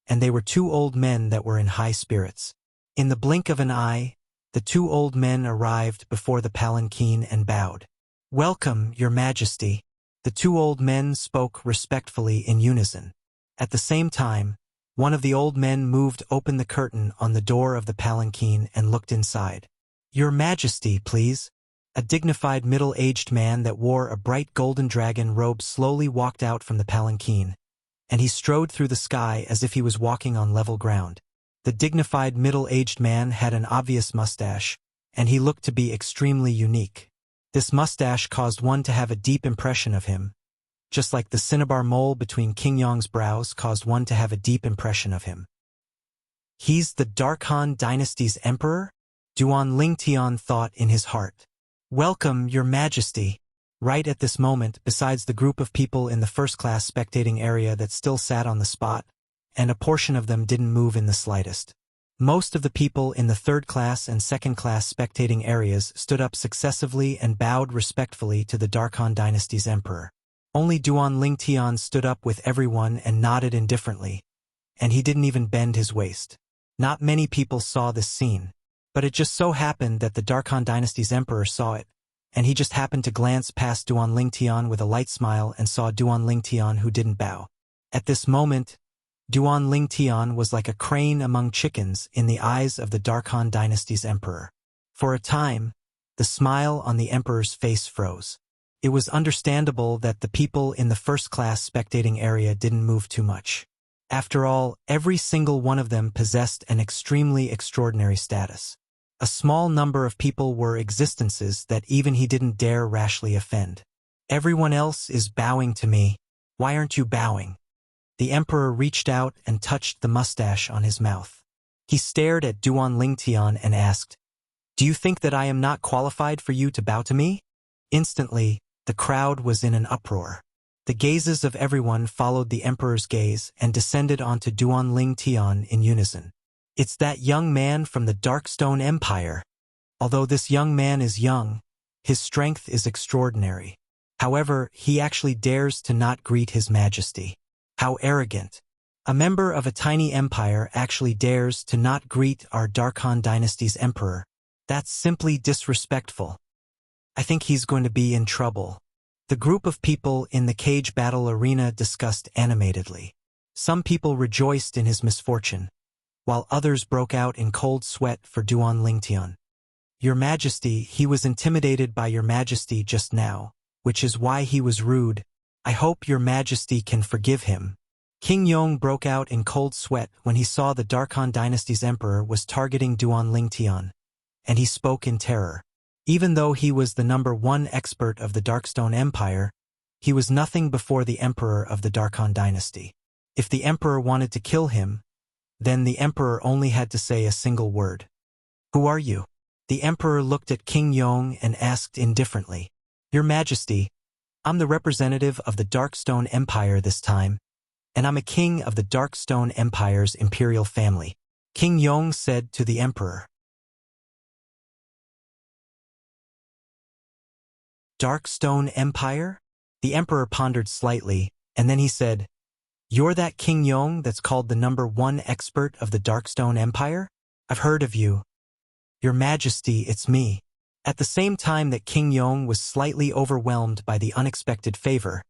and they were 2 old men that were in high spirits. In the blink of an eye, the 2 old men arrived before the palanquin and bowed. "Welcome, Your Majesty." The 2 old men spoke respectfully in unison. At the same time, one of the old men moved open the curtain on the door of the palanquin and looked inside. "Your Majesty, please." A dignified middle-aged man that wore a bright golden dragon robe slowly walked out from the palanquin, and he strode through the sky as if he was walking on level ground. The dignified middle-aged man had an obvious mustache, and he looked to be extremely unique. This mustache caused one to have a deep impression of him, just like the cinnabar mole between King Yong's brows caused one to have a deep impression of him. He's the Dark Han dynasty's emperor? Duan Ling Tian thought in his heart. "Welcome, Your Majesty." Right at this moment, besides the group of people in the first-class spectating area that still sat on the spot, and a portion of them didn't move in the slightest. Most of the people in the third-class and second-class spectating areas stood up successively and bowed respectfully to the Dark Han dynasty's emperor. Only Duan Ling Tian stood up with everyone and nodded indifferently, and he didn't even bend his waist. Not many people saw this scene, but it just so happened that the Dark Han dynasty's emperor saw it, and he just happened to glance past Duan Ling Tian with a light smile and saw Duan Ling Tian, who didn't bow. At this moment, Duan Ling Tian was like a crane among chickens in the eyes of the Dark Han dynasty's emperor. For a time, the smile on the emperor's face froze. It was understandable that the people in the first-class spectating area didn't move too much. After all, every single one of them possessed an extremely extraordinary status. A small number of people were existences that even he didn't dare rashly offend. "Everyone else is bowing to me." Why aren't you bowing? The emperor reached out and touched the mustache on his mouth. He stared at Duan Lingtian and asked, "Do you think that I am not qualified for you to bow to me?" Instantly, the crowd was in an uproar. The gazes of everyone followed the emperor's gaze and descended onto Duan Lingtian in unison. It's that young man from the Darkstone Empire. Although this young man is young, his strength is extraordinary. However, he actually dares to not greet his majesty. How arrogant. A member of a tiny empire actually dares to not greet our Darkhan dynasty's emperor. That's simply disrespectful. I think he's going to be in trouble. The group of people in the cage battle arena discussed animatedly. Some people rejoiced in his misfortune, while others broke out in cold sweat for Duan Lingtian. Your Majesty, he was intimidated by your Majesty just now, which is why he was rude. I hope your Majesty can forgive him. King Yong broke out in cold sweat when he saw the Darkhan dynasty's emperor was targeting Duan Lingtian, and he spoke in terror. Even though he was the #1 expert of the Darkstone Empire, he was nothing before the emperor of the Darkhan dynasty. If the emperor wanted to kill him, then the emperor only had to say a single word. Who are you? The emperor looked at King Yong and asked indifferently, Your Majesty, I'm the representative of the Darkstone Empire this time, and I'm a king of the Darkstone Empire's imperial family. King Yong said to the emperor. Darkstone Empire? The emperor pondered slightly, and then he said, You're that King Yong that's called the #1 expert of the Darkstone Empire? I've heard of you. Your Majesty, it's me. At the same time that King Yong was slightly overwhelmed by the unexpected favor,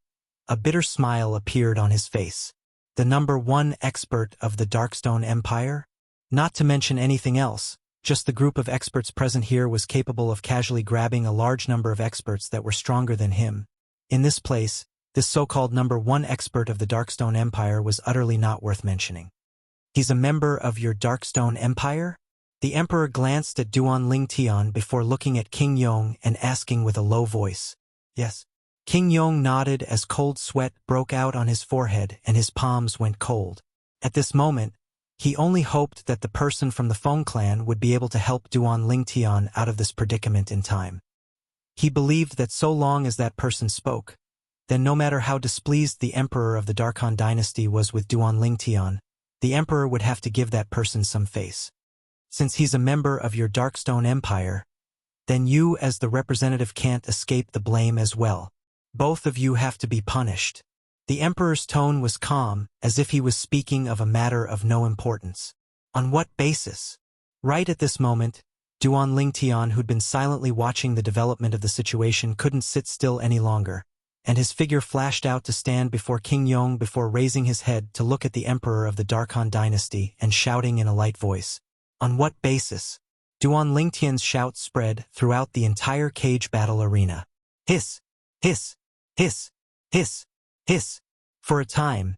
a bitter smile appeared on his face. The #1 expert of the Darkstone Empire? Not to mention anything else, just the group of experts present here was capable of casually grabbing a large number of experts that were stronger than him. In this place, this so-called #1 expert of the Darkstone Empire was utterly not worth mentioning. He's a member of your Darkstone Empire? The emperor glanced at Duan Lingtian before looking at King Yong and asking with a low voice. Yes. King Yong nodded as cold sweat broke out on his forehead and his palms went cold. At this moment, he only hoped that the person from the Feng clan would be able to help Duan Lingtian out of this predicament in time. He believed that so long as that person spoke, then no matter how displeased the emperor of the Darkhan dynasty was with Duan Lingtian, the emperor would have to give that person some face. Since he's a member of your Darkstone Empire, then you as the representative can't escape the blame as well. Both of you have to be punished. The emperor's tone was calm, as if he was speaking of a matter of no importance. On what basis? Right at this moment, Duan Lingtian, who'd been silently watching the development of the situation, couldn't sit still any longer, and his figure flashed out to stand before King Yong before raising his head to look at the emperor of the Darkhan dynasty and shouting in a light voice. On what basis? Duan Lingtian's shout spread throughout the entire cage battle arena. Hiss! Hiss! Hiss! Hiss! Hiss! For a time,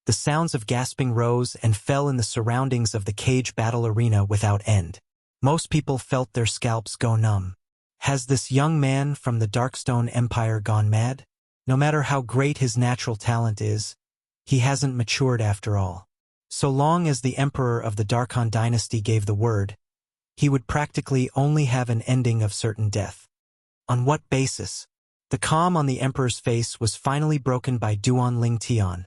the sounds of gasping rose and fell in the surroundings of the cage battle arena without end. Most people felt their scalps go numb. Has this young man from the Darkstone Empire gone mad? No matter how great his natural talent is, he hasn't matured after all. So long as the emperor of the Darkhan dynasty gave the word, he would practically only have an ending of certain death. On what basis? The calm on the emperor's face was finally broken by Duan Lingtian,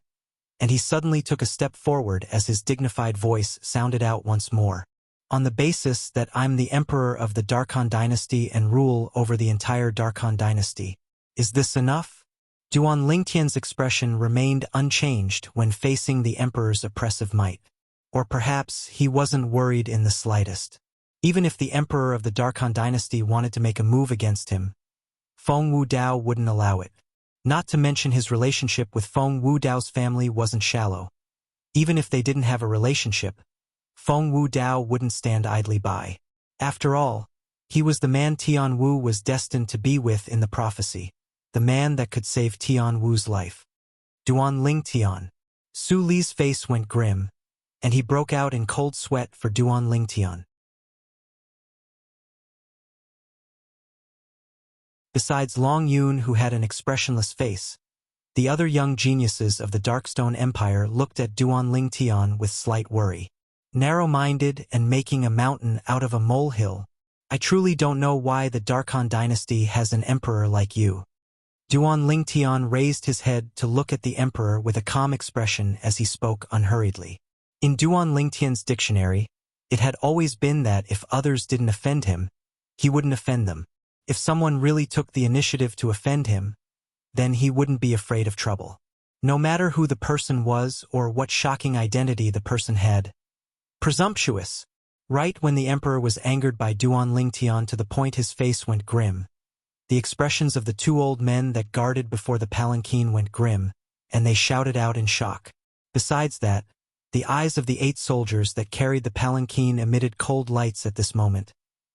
and he suddenly took a step forward as his dignified voice sounded out once more. On the basis that I'm the emperor of the Darkhan dynasty and rule over the entire Darkhan dynasty. Is this enough? Duan Lingtian's expression remained unchanged when facing the emperor's oppressive might. Or perhaps he wasn't worried in the slightest. Even if the emperor of the Darkhan dynasty wanted to make a move against him, Feng Wudao wouldn't allow it. Not to mention his relationship with Feng Wudao's family wasn't shallow. Even if they didn't have a relationship, Feng Wudao wouldn't stand idly by. After all, he was the man Tian Wu was destined to be with in the prophecy, the man that could save Tian Wu's life. Duan Lingtian. Su Li's face went grim, and he broke out in cold sweat for Duan Lingtian. Besides Long Yun, who had an expressionless face, The other young geniuses of the Darkstone Empire looked at Duan Lingtian with slight worry. Narrow-minded and making a mountain out of a molehill. I truly don't know why the Darkhan dynasty has an emperor like you. Duan Lingtian raised his head to look at the emperor with a calm expression as he spoke unhurriedly. In Duan Lingtian's dictionary, it had always been that if others didn't offend him, he wouldn't offend them. If someone really took the initiative to offend him, then he wouldn't be afraid of trouble. No matter who the person was or what shocking identity the person had. Presumptuous. Right when the emperor was angered by Duan Lingtian to the point his face went grim, the expressions of the two old men that guarded before the palanquin went grim, and they shouted out in shock. Besides that, the eyes of the 8 soldiers that carried the palanquin emitted cold lights at this moment,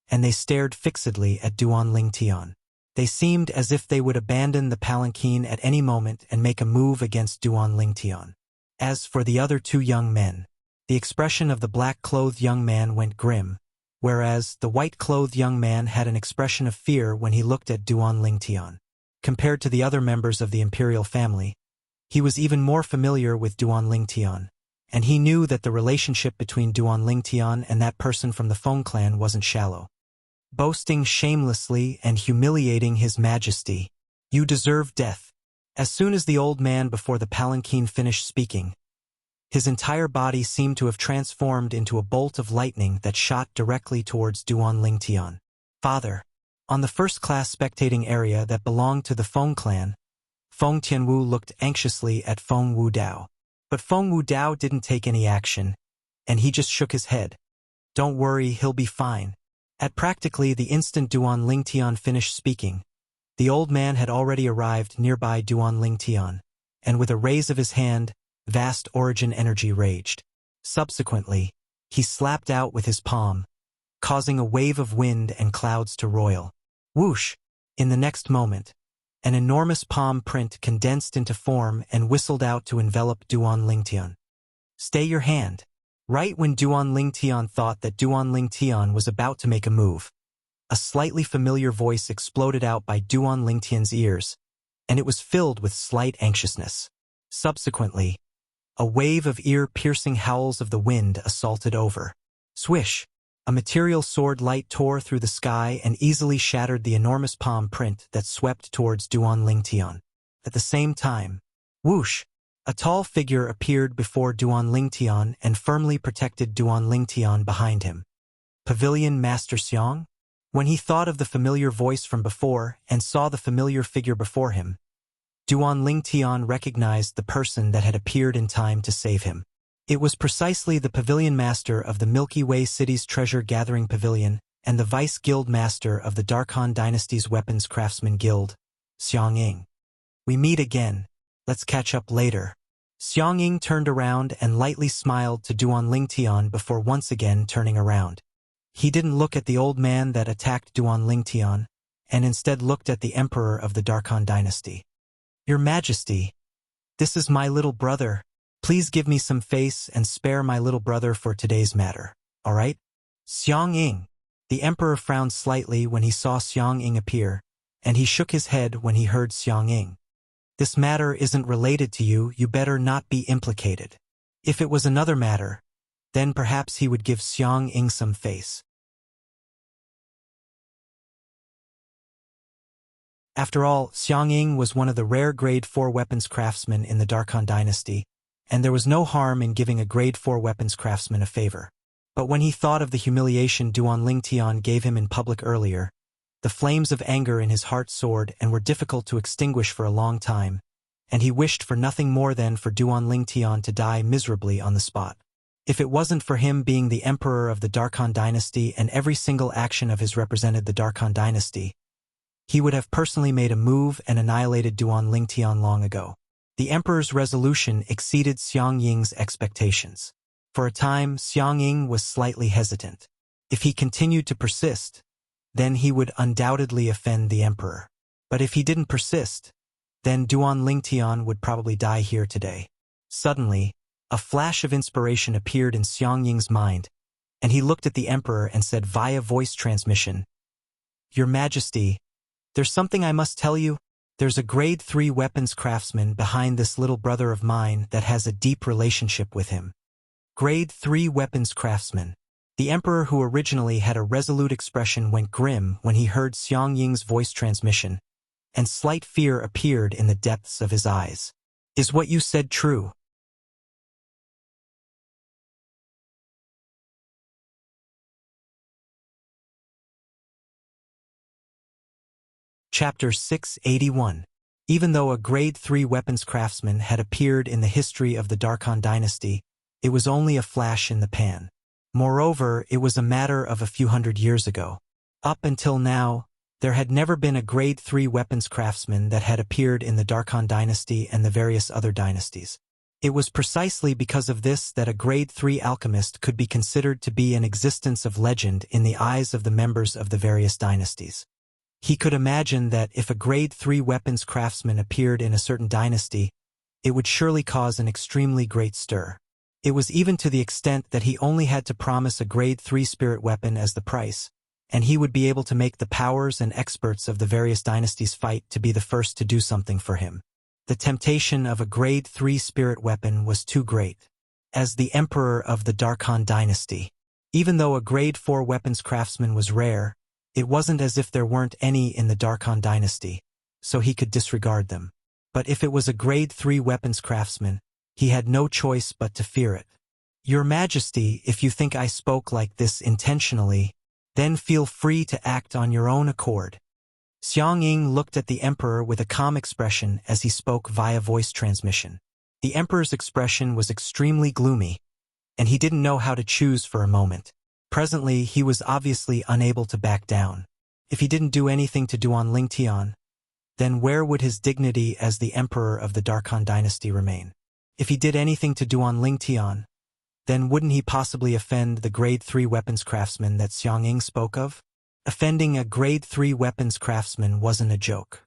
and they stared fixedly at Duan Lingtian. They seemed as if they would abandon the palanquin at any moment and make a move against Duan Lingtian. As for the other 2 young men, the expression of the black-clothed young man went grim, whereas the white-clothed young man had an expression of fear when he looked at Duan Lingtian. Compared to the other members of the imperial family, he was even more familiar with Duan Lingtian, and he knew that the relationship between Duan Lingtian and that person from the Feng clan wasn't shallow. Boasting shamelessly and humiliating his majesty. You deserve death. As soon as the old man before the palanquin finished speaking, his entire body seemed to have transformed into a bolt of lightning that shot directly towards Duan Lingtian. Father. On the first-class spectating area that belonged to the Feng clan, Feng Tianwu looked anxiously at Feng Wudao. But Feng Wudao didn't take any action, and he just shook his head. Don't worry, he'll be fine. At practically the instant Duan Lingtian finished speaking, the old man had already arrived nearby Duan Lingtian, and with a raise of his hand, vast origin energy raged. Subsequently, he slapped out with his palm, causing a wave of wind and clouds to roil. Whoosh! In the next moment, an enormous palm print condensed into form and whistled out to envelop Duan Lingtian. Stay your hand. Right when Duan Lingtian thought that Duan Lingtian was about to make a move, a slightly familiar voice exploded out by Duan Lingtian's ears, and it was filled with slight anxiousness. Subsequently, a wave of ear-piercing howls of the wind assaulted over. Swish! A material sword light tore through the sky and easily shattered the enormous palm print that swept towards Duan Lingtian. At the same time, whoosh! A tall figure appeared before Duan Lingtian and firmly protected Duan Lingtian behind him. Pavilion Master Xiang? When he thought of the familiar voice from before and saw the familiar figure before him, Duan Lingtian recognized the person that had appeared in time to save him. It was precisely the Pavilion Master of the Milky Way City's treasure-gathering pavilion and the Vice Guild Master of the Darkhan Dynasty's Weapons Craftsman Guild, Xiang Ying. We meet again. Let's catch up later. Xiang Ying turned around and lightly smiled to Duan Lingtian before once again turning around. He didn't look at the old man that attacked Duan Lingtian, and instead looked at the emperor of the Darkhan dynasty. Your Majesty, this is my little brother. Please give me some face and spare my little brother for today's matter, all right? Xiang Ying. The emperor frowned slightly when he saw Xiang Ying appear, and he shook his head when he heard Xiang Ying. This matter isn't related to you, you better not be implicated. If it was another matter, then perhaps he would give Xiang Ying some face. After all, Xiang Ying was one of the rare Grade 4 weapons craftsmen in the Darkhan dynasty, and there was no harm in giving a Grade 4 weapons craftsman a favor. But when he thought of the humiliation Duan Lingtian gave him in public earlier, the flames of anger in his heart soared and were difficult to extinguish for a long time, and he wished for nothing more than for Duan Lingtian to die miserably on the spot. If it wasn't for him being the emperor of the Darkhan dynasty and every single action of his represented the Darkhan dynasty, he would have personally made a move and annihilated Duan Lingtian long ago. The emperor's resolution exceeded Xiang Ying's expectations. For a time, Xiang Ying was slightly hesitant. If he continued to persist, then he would undoubtedly offend the emperor. But if he didn't persist, then Duan Lingtian would probably die here today. Suddenly, a flash of inspiration appeared in Xiang Ying's mind, and he looked at the emperor and said via voice transmission, Your Majesty, there's something I must tell you. There's a grade 3 weapons craftsman behind this little brother of mine that has a deep relationship with him. Grade 3 weapons craftsman. The emperor, who originally had a resolute expression, went grim when he heard Xiang Ying's voice transmission, and slight fear appeared in the depths of his eyes. Is what you said true? Chapter 681. Even though a grade 3 weapons craftsman had appeared in the history of the Darkhan dynasty, it was only a flash in the pan. Moreover, it was a matter of a few hundred years ago. Up until now, there had never been a grade 3 weapons craftsman that had appeared in the Darkhan dynasty and the various other dynasties. It was precisely because of this that a grade 3 alchemist could be considered to be an existence of legend in the eyes of the members of the various dynasties. He could imagine that if a grade 3 weapons craftsman appeared in a certain dynasty, it would surely cause an extremely great stir. It was even to the extent that he only had to promise a grade 3 spirit weapon as the price, and he would be able to make the powers and experts of the various dynasties fight to be the first to do something for him. The temptation of a grade 3 spirit weapon was too great. As the emperor of the Darkhan dynasty, even though a grade 4 weapons craftsman was rare, it wasn't as if there weren't any in the Darkhan dynasty, so he could disregard them. But if it was a grade 3 weapons craftsman, he had no choice but to fear it. Your Majesty, if you think I spoke like this intentionally, then feel free to act on your own accord. Xiang Ying looked at the emperor with a calm expression as he spoke via voice transmission. The emperor's expression was extremely gloomy, and he didn't know how to choose for a moment. Presently, he was obviously unable to back down. If he didn't do anything to Duan Lingtian, then where would his dignity as the emperor of the Darkhan dynasty remain? If he did anything to Duan Lingtian, then wouldn't he possibly offend the grade 3 weapons craftsman that Xiang Ying spoke of? Offending a grade 3 weapons craftsman wasn't a joke.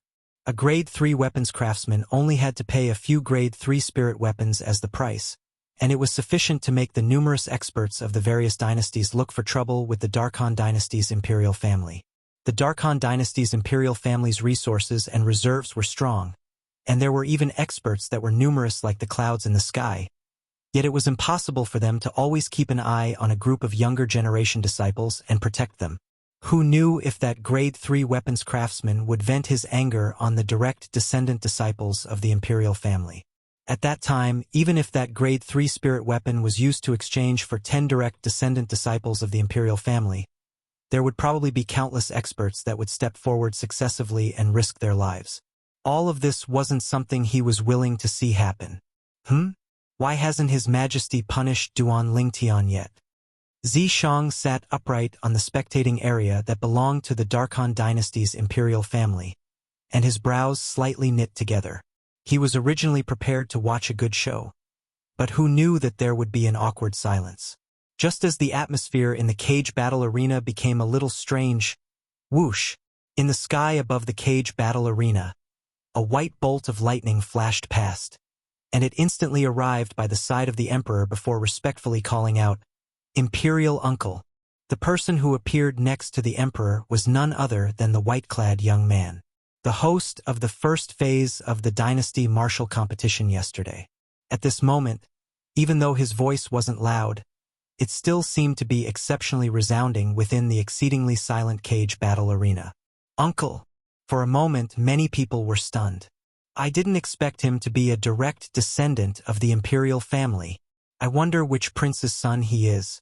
A grade 3 weapons craftsman only had to pay a few grade 3 spirit weapons as the price, and it was sufficient to make the numerous experts of the various dynasties look for trouble with the Darkhan dynasty's imperial family. The Darkhan dynasty's imperial family's resources and reserves were strong, and there were even experts that were numerous like the clouds in the sky. Yet it was impossible for them to always keep an eye on a group of younger generation disciples and protect them. Who knew if that grade 3 weapons craftsman would vent his anger on the direct descendant disciples of the imperial family? At that time, even if that grade 3 spirit weapon was used to exchange for 10 direct descendant disciples of the imperial family, there would probably be countless experts that would step forward successively and risk their lives. All of this wasn't something he was willing to see happen. Why hasn't His Majesty punished Duan Lingtian yet? Zishang sat upright on the spectating area that belonged to the Darkhan dynasty's imperial family, and his brows slightly knit together. He was originally prepared to watch a good show, but who knew that there would be an awkward silence? Just as the atmosphere in the cage battle arena became a little strange, whoosh, in the sky above the cage battle arena, a white bolt of lightning flashed past, and it instantly arrived by the side of the emperor before respectfully calling out, "Imperial Uncle." The person who appeared next to the emperor was none other than the white-clad young man, the host of the first phase of the dynasty martial competition yesterday. At this moment, even though his voice wasn't loud, it still seemed to be exceptionally resounding within the exceedingly silent cage battle arena. "Uncle." For a moment, many people were stunned. I didn't expect him to be a direct descendant of the imperial family. I wonder which prince's son he is.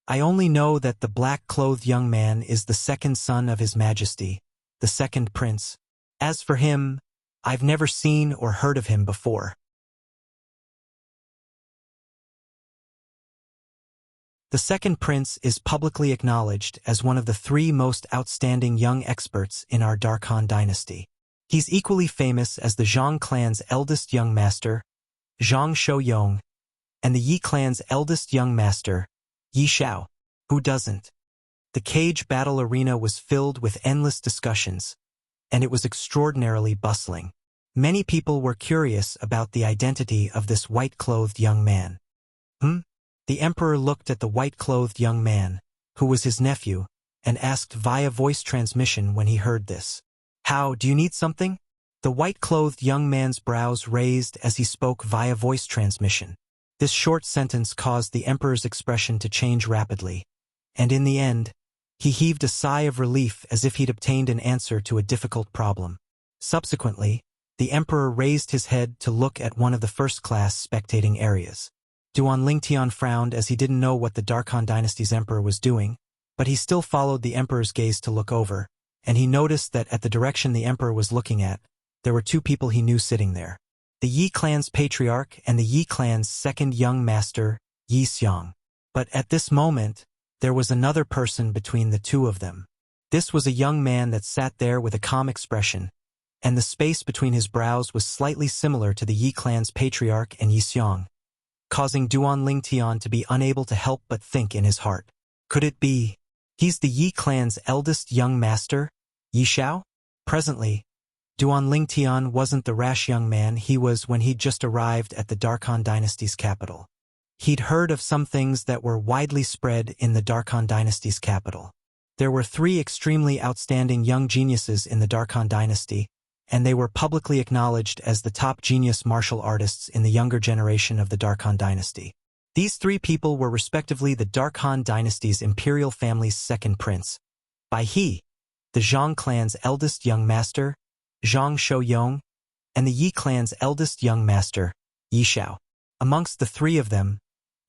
I only know that the black-clothed young man is the second son of His Majesty, the second prince. As for him, I've never seen or heard of him before. The second prince is publicly acknowledged as one of the 3 most outstanding young experts in our Darkhan dynasty. He's equally famous as the Zhang clan's eldest young master, Zhang Shouyong, and the Yi clan's eldest young master, Yi Xiao. Who doesn't? The cage battle arena was filled with endless discussions, and it was extraordinarily bustling. Many people were curious about the identity of this white-clothed young man. The emperor looked at the white-clothed young man, who was his nephew, and asked via voice transmission when he heard this. "How, do you need something?" The white-clothed young man's brows raised as he spoke via voice transmission. This short sentence caused the emperor's expression to change rapidly, and in the end, he heaved a sigh of relief as if he'd obtained an answer to a difficult problem. Subsequently, the emperor raised his head to look at one of the first-class spectating areas. Duan Lingtian frowned as he didn't know what the Darkhan dynasty's emperor was doing, but he still followed the emperor's gaze to look over, and he noticed that at the direction the emperor was looking at, there were two people he knew sitting there. The Yi clan's patriarch and the Yi clan's second young master, Yi Xiang. But at this moment, there was another person between the two of them. This was a young man that sat there with a calm expression, and the space between his brows was slightly similar to the Yi clan's patriarch and Yi Xiang, causing Duan Lingtian to be unable to help but think in his heart. Could it be? He's the Yi clan's eldest young master, Yi Xiao? Presently, Duan Lingtian wasn't the rash young man he was when he'd just arrived at the Darkhan dynasty's capital. He'd heard of some things that were widely spread in the Darkhan dynasty's capital. There were 3 extremely outstanding young geniuses in the Darkhan dynasty, and they were publicly acknowledged as the top genius martial artists in the younger generation of the Darkhan dynasty. These 3 people were respectively the Darkhan dynasty's imperial family's second prince, Bai He, the Zhang clan's eldest young master, Zhang Shouyong, and the Yi clan's eldest young master, Yi Xiao. Amongst the 3 of them,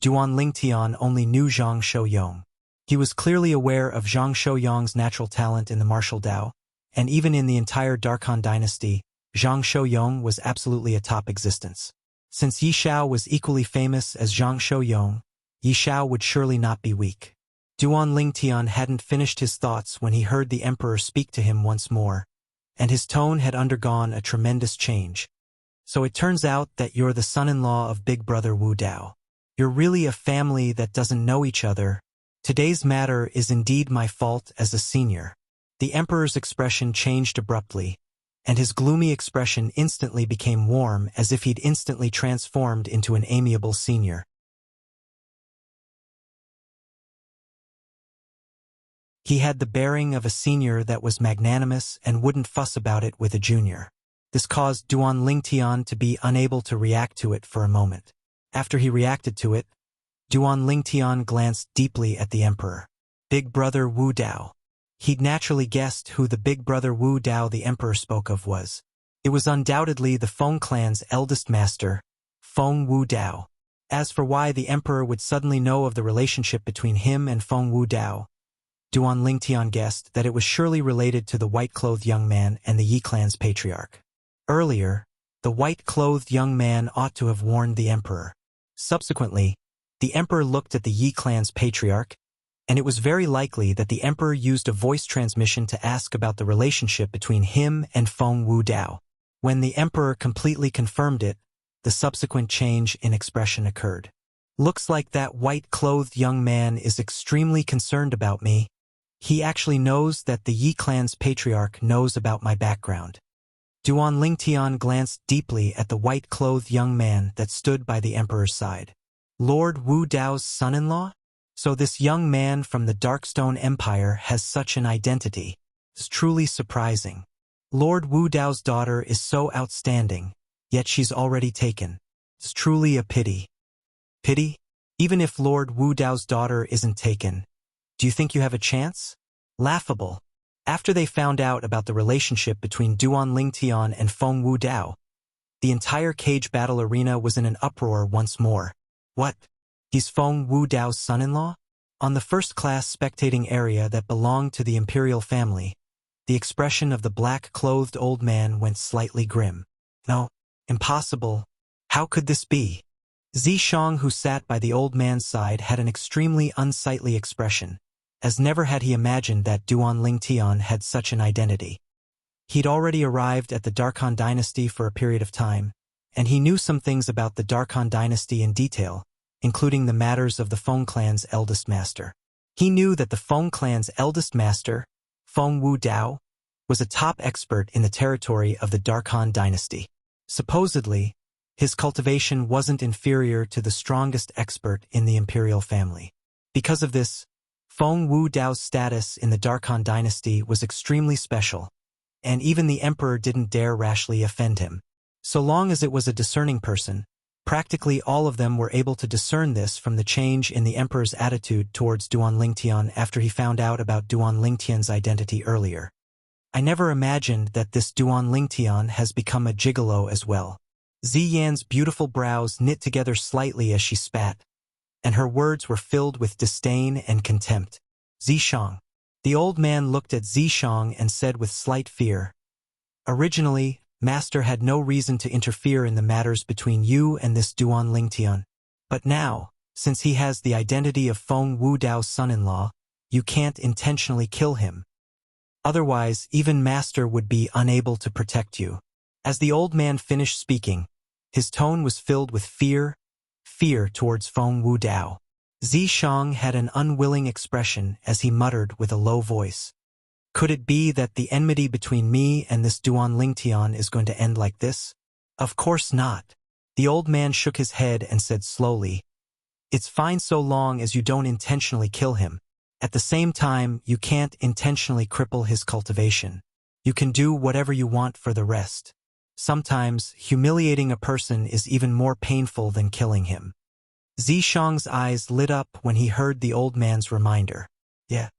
Duan Lingtian only knew Zhang Shouyong. He was clearly aware of Zhang Shouyong's natural talent in the martial Dao, and even in the entire Darkhan dynasty, Zhang Shouyong was absolutely a top existence. Since Yi Xiao was equally famous as Zhang Shouyong, Yi Xiao would surely not be weak. Duan Lingtian hadn't finished his thoughts when he heard the emperor speak to him once more, and his tone had undergone a tremendous change. So it turns out that you're the son-in-law of Big Brother Wu Dao. You're really a family that doesn't know each other. Today's matter is indeed my fault as a senior. The emperor's expression changed abruptly, and his gloomy expression instantly became warm as if he'd instantly transformed into an amiable senior. He had the bearing of a senior that was magnanimous and wouldn't fuss about it with a junior. This caused Duan Lingtian to be unable to react to it for a moment. After he reacted to it, Duan Lingtian glanced deeply at the emperor. Big Brother Wu Dao. He'd naturally guessed who the Big Brother Wu Dao the emperor spoke of was. It was undoubtedly the Feng clan's eldest master, Feng Wu Dao. As for why the emperor would suddenly know of the relationship between him and Feng Wu Dao, Duan Lingtian guessed that it was surely related to the white-clothed young man and the Yi clan's patriarch. Earlier, the white-clothed young man ought to have warned the emperor. Subsequently, the emperor looked at the Yi clan's patriarch, and it was very likely that the emperor used a voice transmission to ask about the relationship between him and Feng Wu Dao. When the emperor completely confirmed it, the subsequent change in expression occurred. Looks like that white-clothed young man is extremely concerned about me. He actually knows that the Yi clan's patriarch knows about my background. Duan Lingtian glanced deeply at the white-clothed young man that stood by the emperor's side. Lord Wu Dao's son-in-law? So this young man from the Darkstone Empire has such an identity. It's truly surprising. Lord Wu Dao's daughter is so outstanding, yet she's already taken. It's truly a pity. Pity? Even if Lord Wu Dao's daughter isn't taken, do you think you have a chance? Laughable. After they found out about the relationship between Duan Lingtian and Feng Wu Dao, the entire cage battle arena was in an uproar once more. What? He's Feng Wu Dao's son-in-law? On the first-class spectating area that belonged to the imperial family, the expression of the black-clothed old man went slightly grim. No, impossible. How could this be? Zishang, who sat by the old man's side, had an extremely unsightly expression, as never had he imagined that Duan Lingtian had such an identity. He'd already arrived at the Darkhan dynasty for a period of time, and he knew some things about the Darkhan dynasty in detail, including the matters of the Feng clan's eldest master. He knew that the Feng clan's eldest master, Feng Wu Dao, was a top expert in the territory of the Darkhan dynasty. Supposedly, his cultivation wasn't inferior to the strongest expert in the imperial family. Because of this, Feng Wu Dao's status in the Darkhan dynasty was extremely special, and even the emperor didn't dare rashly offend him. So long as it was a discerning person, practically all of them were able to discern this from the change in the emperor's attitude towards Duan Lingtian after he found out about Duan Lingtian's identity earlier. I never imagined that this Duan Lingtian has become a gigolo as well. Ziyan's beautiful brows knit together slightly as she spat, and her words were filled with disdain and contempt. Zishang. The old man looked at Zishang and said with slight fear, "Originally, Master had no reason to interfere in the matters between you and this Duan Lingtian. But now, since he has the identity of Feng Wudao's son-in-law, you can't intentionally kill him. Otherwise, even Master would be unable to protect you." As the old man finished speaking, his tone was filled with fear towards Feng Wudao. Zishang had an unwilling expression as he muttered with a low voice, "Could it be that the enmity between me and this Duan Lingtian is going to end like this?" "Of course not." The old man shook his head and said slowly, "It's fine so long as you don't intentionally kill him. At the same time, you can't intentionally cripple his cultivation. You can do whatever you want for the rest. Sometimes, humiliating a person is even more painful than killing him." Zishang's eyes lit up when he heard the old man's reminder. Yeah.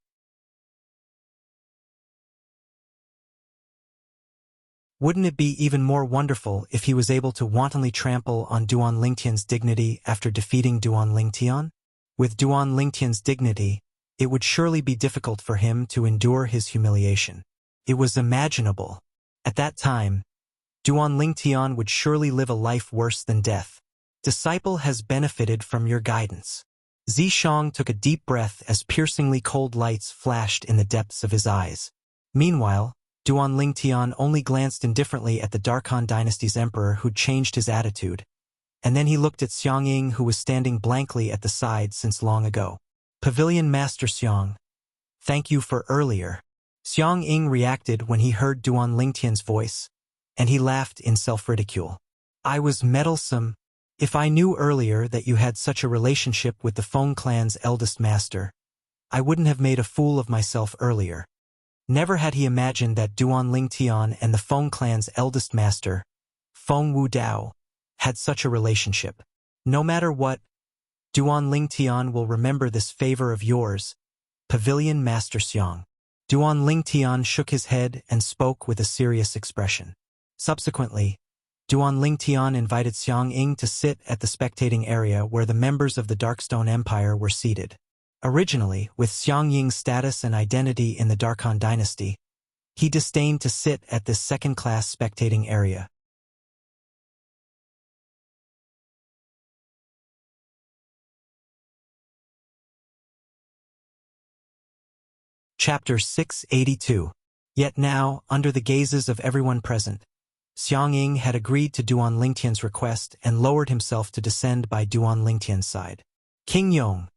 Wouldn't it be even more wonderful if he was able to wantonly trample on Duan Lingtian's dignity after defeating Duan Lingtian? With Duan Lingtian's dignity, it would surely be difficult for him to endure his humiliation. It was imaginable. At that time, Duan Lingtian would surely live a life worse than death. Disciple has benefited from your guidance. Zishang took a deep breath as piercingly cold lights flashed in the depths of his eyes. Meanwhile, Duan Lingtian only glanced indifferently at the Darkhan dynasty's emperor who'd changed his attitude, and then he looked at Xiang Ying who was standing blankly at the side since long ago. "Pavilion Master Xiang, thank you for earlier." Xiang Ying reacted when he heard Duan Lingtian's voice, and he laughed in self-ridicule. "I was meddlesome. If I knew earlier that you had such a relationship with the Feng clan's eldest master, I wouldn't have made a fool of myself earlier." Never had he imagined that Duan Lingtian and the Feng clan's eldest master, Feng Wudao, had such a relationship. "No matter what, Duan Lingtian will remember this favor of yours, Pavilion Master Xiang." Duan Lingtian shook his head and spoke with a serious expression. Subsequently, Duan Lingtian invited Xiang Ying to sit at the spectating area where the members of the Darkstone Empire were seated. Originally, with Xiang Ying's status and identity in the Darkhan dynasty, he disdained to sit at this second-class spectating area. Chapter 682. Yet now, under the gazes of everyone present, Xiang Ying had agreed to Duan Lingtian's request and lowered himself to descend by Duan Lingtian's side. "King Yong,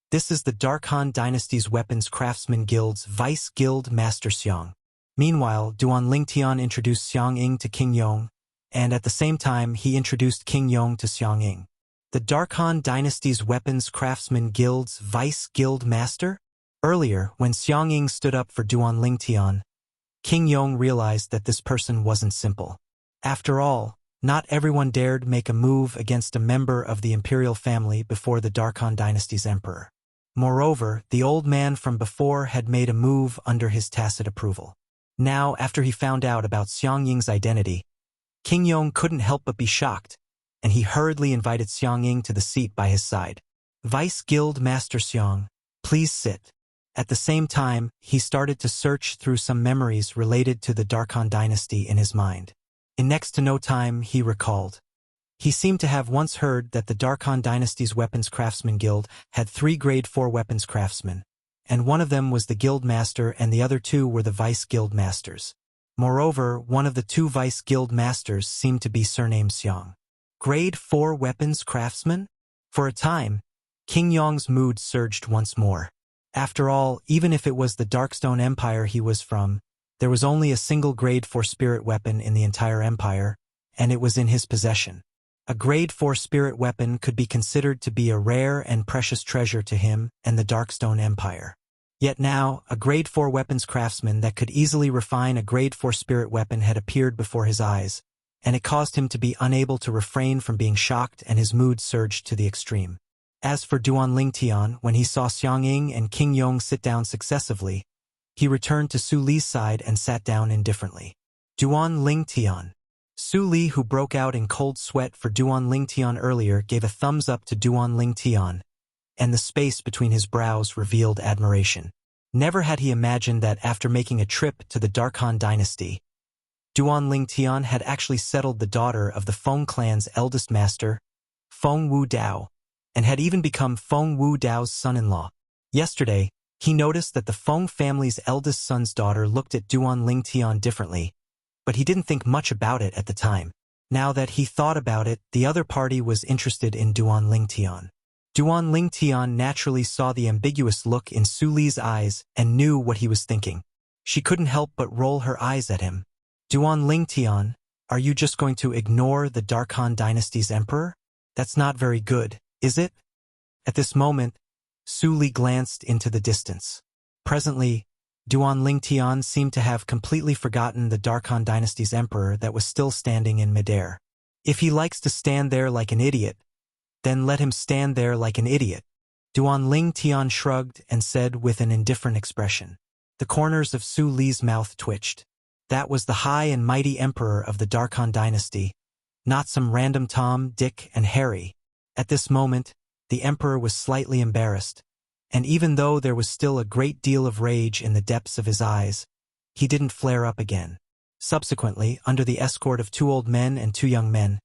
this is the Darkhan dynasty's weapons craftsman guild's vice guild master Xiang." Meanwhile, Duan Lingtian introduced Xiang Ying to King Yong, and at the same time he introduced King Yong to Xiang Ying. The Darkhan dynasty's weapons craftsman guild's vice guild master? Earlier, when Xiang Ying stood up for Duan Lingtian, King Yong realized that this person wasn't simple. After all, not everyone dared make a move against a member of the imperial family before the Darkhan dynasty's emperor. Moreover, the old man from before had made a move under his tacit approval. Now, after he found out about Xiang Ying's identity, King Yong couldn't help but be shocked, and he hurriedly invited Xiang Ying to the seat by his side. "Vice Guild Master Xiang, please sit." At the same time, he started to search through some memories related to the Darkhan dynasty in his mind. In next to no time, he recalled. He seemed to have once heard that the Darkhan dynasty's weapons craftsman guild had 3 grade 4 weapons craftsmen, and one of them was the guild master and the other 2 were the vice guild masters. Moreover, one of the 2 vice guild masters seemed to be surnamed Xiang. Grade 4 weapons craftsman? For a time, King Yong's mood surged once more. After all, even if it was the Darkstone Empire he was from, there was only a single grade 4 spirit weapon in the entire empire, and it was in his possession. A grade 4 spirit weapon could be considered to be a rare and precious treasure to him and the Darkstone Empire. Yet now, a grade 4 weapons craftsman that could easily refine a grade 4 spirit weapon had appeared before his eyes, and it caused him to be unable to refrain from being shocked, and his mood surged to the extreme. As for Duan Lingtian, when he saw Xiang Ying and King Yong sit down successively, he returned to Su Li's side and sat down indifferently. Duan Lingtian. Su Li, who broke out in cold sweat for Duan Lingtian earlier, gave a thumbs up to Duan Lingtian, and the space between his brows revealed admiration. Never had he imagined that after making a trip to the Darkhan dynasty, Duan Lingtian had actually settled the daughter of the Feng clan's eldest master, Feng Wu Dao, and had even become Feng Wu Dao's son-in-law. Yesterday, he noticed that the Feng family's eldest son's daughter looked at Duan Lingtian differently, but he didn't think much about it at the time. Now that he thought about it, the other party was interested in Duan Lingtian. Duan Lingtian naturally saw the ambiguous look in Su Li's eyes and knew what he was thinking. She couldn't help but roll her eyes at him. Duan Lingtian, are you just going to ignore the Darkhan dynasty's emperor? That's not very good, is it? At this moment, Su Li glanced into the distance. Presently, Duan Lingtian seemed to have completely forgotten the Darkhan dynasty's emperor that was still standing in midair. If he likes to stand there like an idiot, then let him stand there like an idiot. Duan Lingtian shrugged and said with an indifferent expression. The corners of Su Li's mouth twitched. That was the high and mighty emperor of the Darkhan dynasty, not some random Tom, Dick, and Harry. At this moment, the emperor was slightly embarrassed, and even though there was still a great deal of rage in the depths of his eyes, he didn't flare up again. Subsequently, under the escort of 2 old men and 2 young men,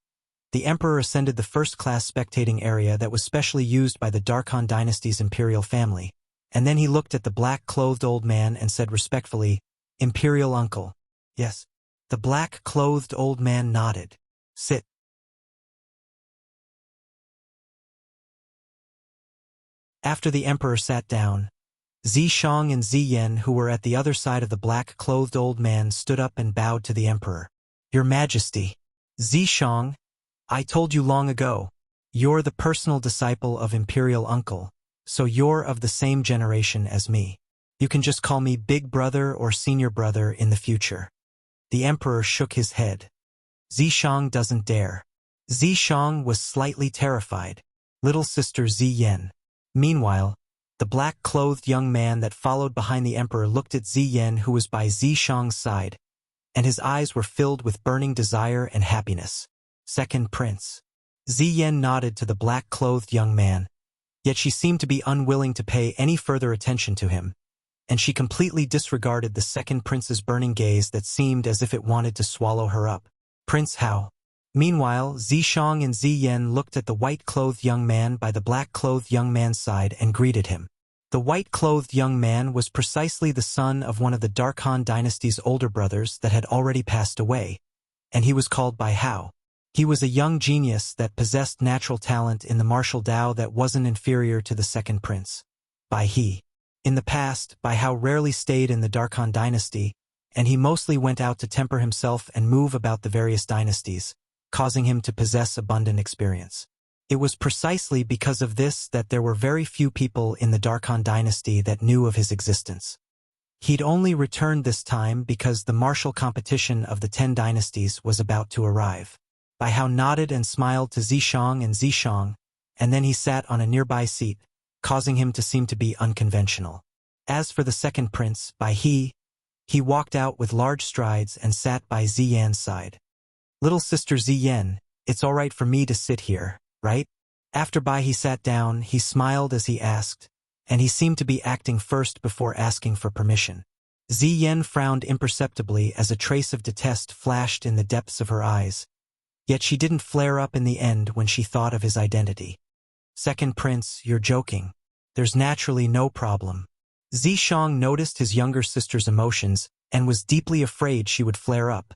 the emperor ascended the first-class spectating area that was specially used by the Darkhan dynasty's imperial family, and then he looked at the black-clothed old man and said respectfully, "Imperial uncle." Yes. The black-clothed old man nodded. Sit. After the emperor sat down, Zishang and Ziyen, who were at the other side of the black-clothed old man, stood up and bowed to the emperor. Your Majesty. Zishang, I told you long ago, you're the personal disciple of Imperial Uncle, so you're of the same generation as me. You can just call me Big Brother or Senior Brother in the future. The emperor shook his head. Zishang doesn't dare. Zishang was slightly terrified. Little sister Ziyen. Meanwhile, the black-clothed young man that followed behind the emperor looked at Ziyen, who was by Zishang's side, and his eyes were filled with burning desire and happiness. Second Prince. Ziyen nodded to the black-clothed young man, yet she seemed to be unwilling to pay any further attention to him, and she completely disregarded the second prince's burning gaze that seemed as if it wanted to swallow her up. Prince Hao. Meanwhile, Zishang and Ziyen looked at the white-clothed young man by the black-clothed young man's side and greeted him. The white-clothed young man was precisely the son of one of the Darkhan dynasty's older brothers that had already passed away, and he was called Bai Hao. He was a young genius that possessed natural talent in the martial Dao that wasn't inferior to the second prince, Bai He. In the past, Bai Hao rarely stayed in the Darkhan dynasty, and he mostly went out to temper himself and move about the various dynasties, causing him to possess abundant experience. It was precisely because of this that there were very few people in the Darkhan dynasty that knew of his existence. He'd only returned this time because the martial competition of the 10 dynasties was about to arrive. Bai Hao nodded and smiled to Zishang and Zishang, and then he sat on a nearby seat, causing him to seem to be unconventional. As for the second prince, Bai He walked out with large strides and sat by Ziyan's side. Little sister Ziyan, it's all right for me to sit here, right? After Bai He sat down, he smiled as he asked, and he seemed to be acting first before asking for permission. Ziyan frowned imperceptibly as a trace of detest flashed in the depths of her eyes, yet she didn't flare up in the end when she thought of his identity. Second prince, you're joking. There's naturally no problem. Zishang noticed his younger sister's emotions and was deeply afraid she would flare up,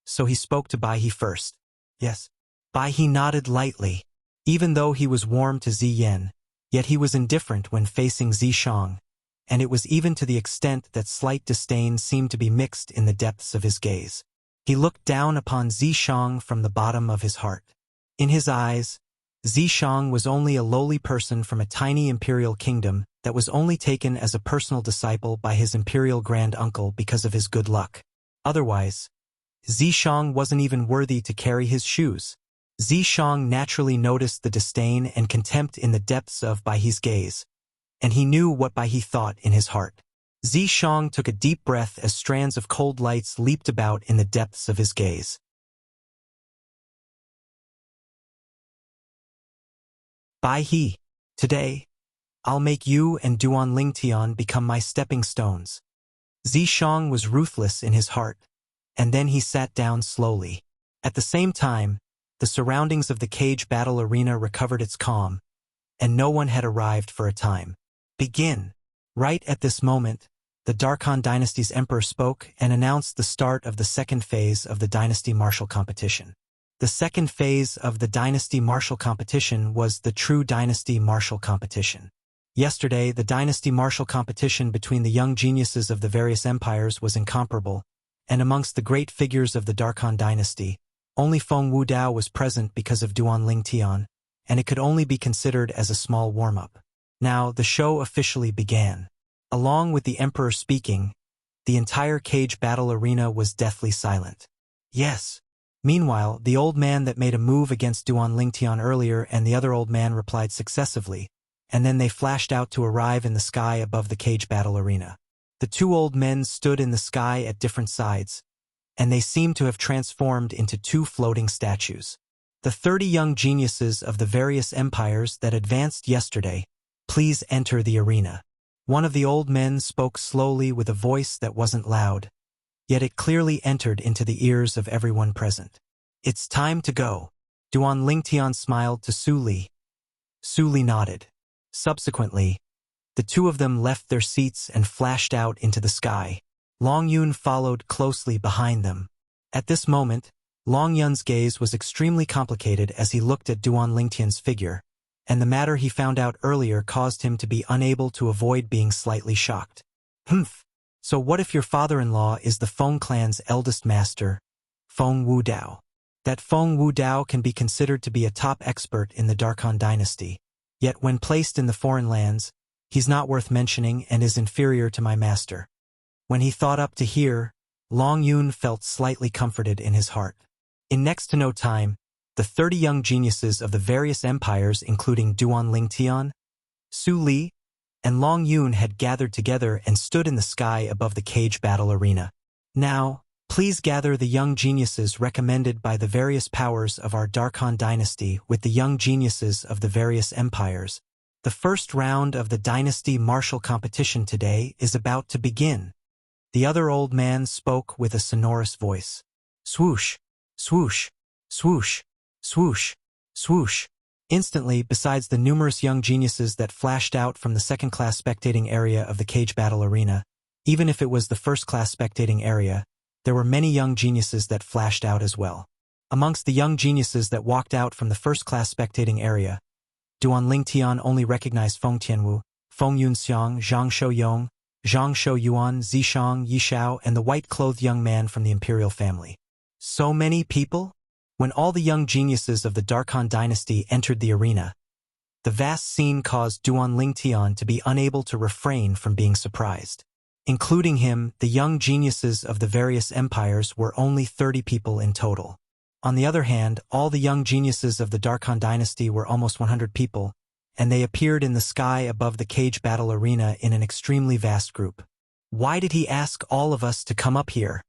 so he spoke to Bai He first. Yes. Bai He nodded lightly. Even though he was warm to Ziyen, yet he was indifferent when facing Zishang, and it was even to the extent that slight disdain seemed to be mixed in the depths of his gaze. He looked down upon Zishang from the bottom of his heart. In his eyes, Zishang was only a lowly person from a tiny imperial kingdom that was only taken as a personal disciple by his imperial grand uncle because of his good luck. Otherwise, Zishang wasn't even worthy to carry his shoes. Zishang naturally noticed the disdain and contempt in the depths of Baihe's gaze, and he knew what Baihe thought in his heart. Zishang took a deep breath as strands of cold lights leaped about in the depths of his gaze. Baihe, today, I'll make you and Duan Lingtian become my stepping stones. Zishang was ruthless in his heart, and then he sat down slowly. At the same time, the surroundings of the cage battle arena recovered its calm, and no one had arrived for a time. Begin. Right at this moment, the Darkhan dynasty's emperor spoke and announced the start of the second phase of the dynasty martial competition. The second phase of the dynasty martial competition was the true dynasty martial competition. Yesterday, the dynasty martial competition between the young geniuses of the various empires was incomparable, and amongst the great figures of the Darkhan dynasty, only Feng Wudao was present because of Duan Lingtian, and it could only be considered as a small warm-up. Now, the show officially began. Along with the emperor speaking, the entire cage battle arena was deathly silent. Yes. Meanwhile, the old man that made a move against Duan Lingtian earlier and the other old man replied successively, and then they flashed out to arrive in the sky above the cage battle arena. The two old men stood in the sky at different sides, and they seemed to have transformed into two floating statues. The 30 young geniuses of the various empires that advanced yesterday, please enter the arena. One of the old men spoke slowly with a voice that wasn't loud, yet it clearly entered into the ears of everyone present. It's time to go. Duan Lingtian smiled to Su Li. Su Li nodded. Subsequently, the two of them left their seats and flashed out into the sky. Long Yun followed closely behind them. At this moment, Long Yun's gaze was extremely complicated as he looked at Duan Lingtian's figure, and the matter he found out earlier caused him to be unable to avoid being slightly shocked. Humph! So what if your father-in-law is the Feng clan's eldest master, Feng Wudao? That Feng Wudao can be considered to be a top expert in the Darkhan dynasty, yet when placed in the foreign lands, he's not worth mentioning and is inferior to my master. When he thought up to here, Long Yun felt slightly comforted in his heart. In next to no time, the 30 young geniuses of the various empires including Duan Lingtian, Su Li, and Long Yun had gathered together and stood in the sky above the cage battle arena. Now, please gather the young geniuses recommended by the various powers of our Darkhan dynasty with the young geniuses of the various empires. The first round of the dynasty martial competition today is about to begin. The other old man spoke with a sonorous voice. Swoosh, swoosh, swoosh, swoosh, swoosh. Instantly, besides the numerous young geniuses that flashed out from the second-class spectating area of the cage battle arena, even if it was the first-class spectating area, there were many young geniuses that flashed out as well. Amongst the young geniuses that walked out from the first-class spectating area, Duan Lingtian only recognized Feng Tianwu, Feng Yunxiang, Zhang Shouyong, Zhang Shouyuan, Zishang, Yishao, and the white-clothed young man from the imperial family. So many people? When all the young geniuses of the Darkhan dynasty entered the arena, the vast scene caused Duan Lingtian to be unable to refrain from being surprised. Including him, the young geniuses of the various empires were only 30 people in total. On the other hand, all the young geniuses of the Darkhan dynasty were almost 100 people, and they appeared in the sky above the cage battle arena in an extremely vast group. Why did he ask all of us to come up here?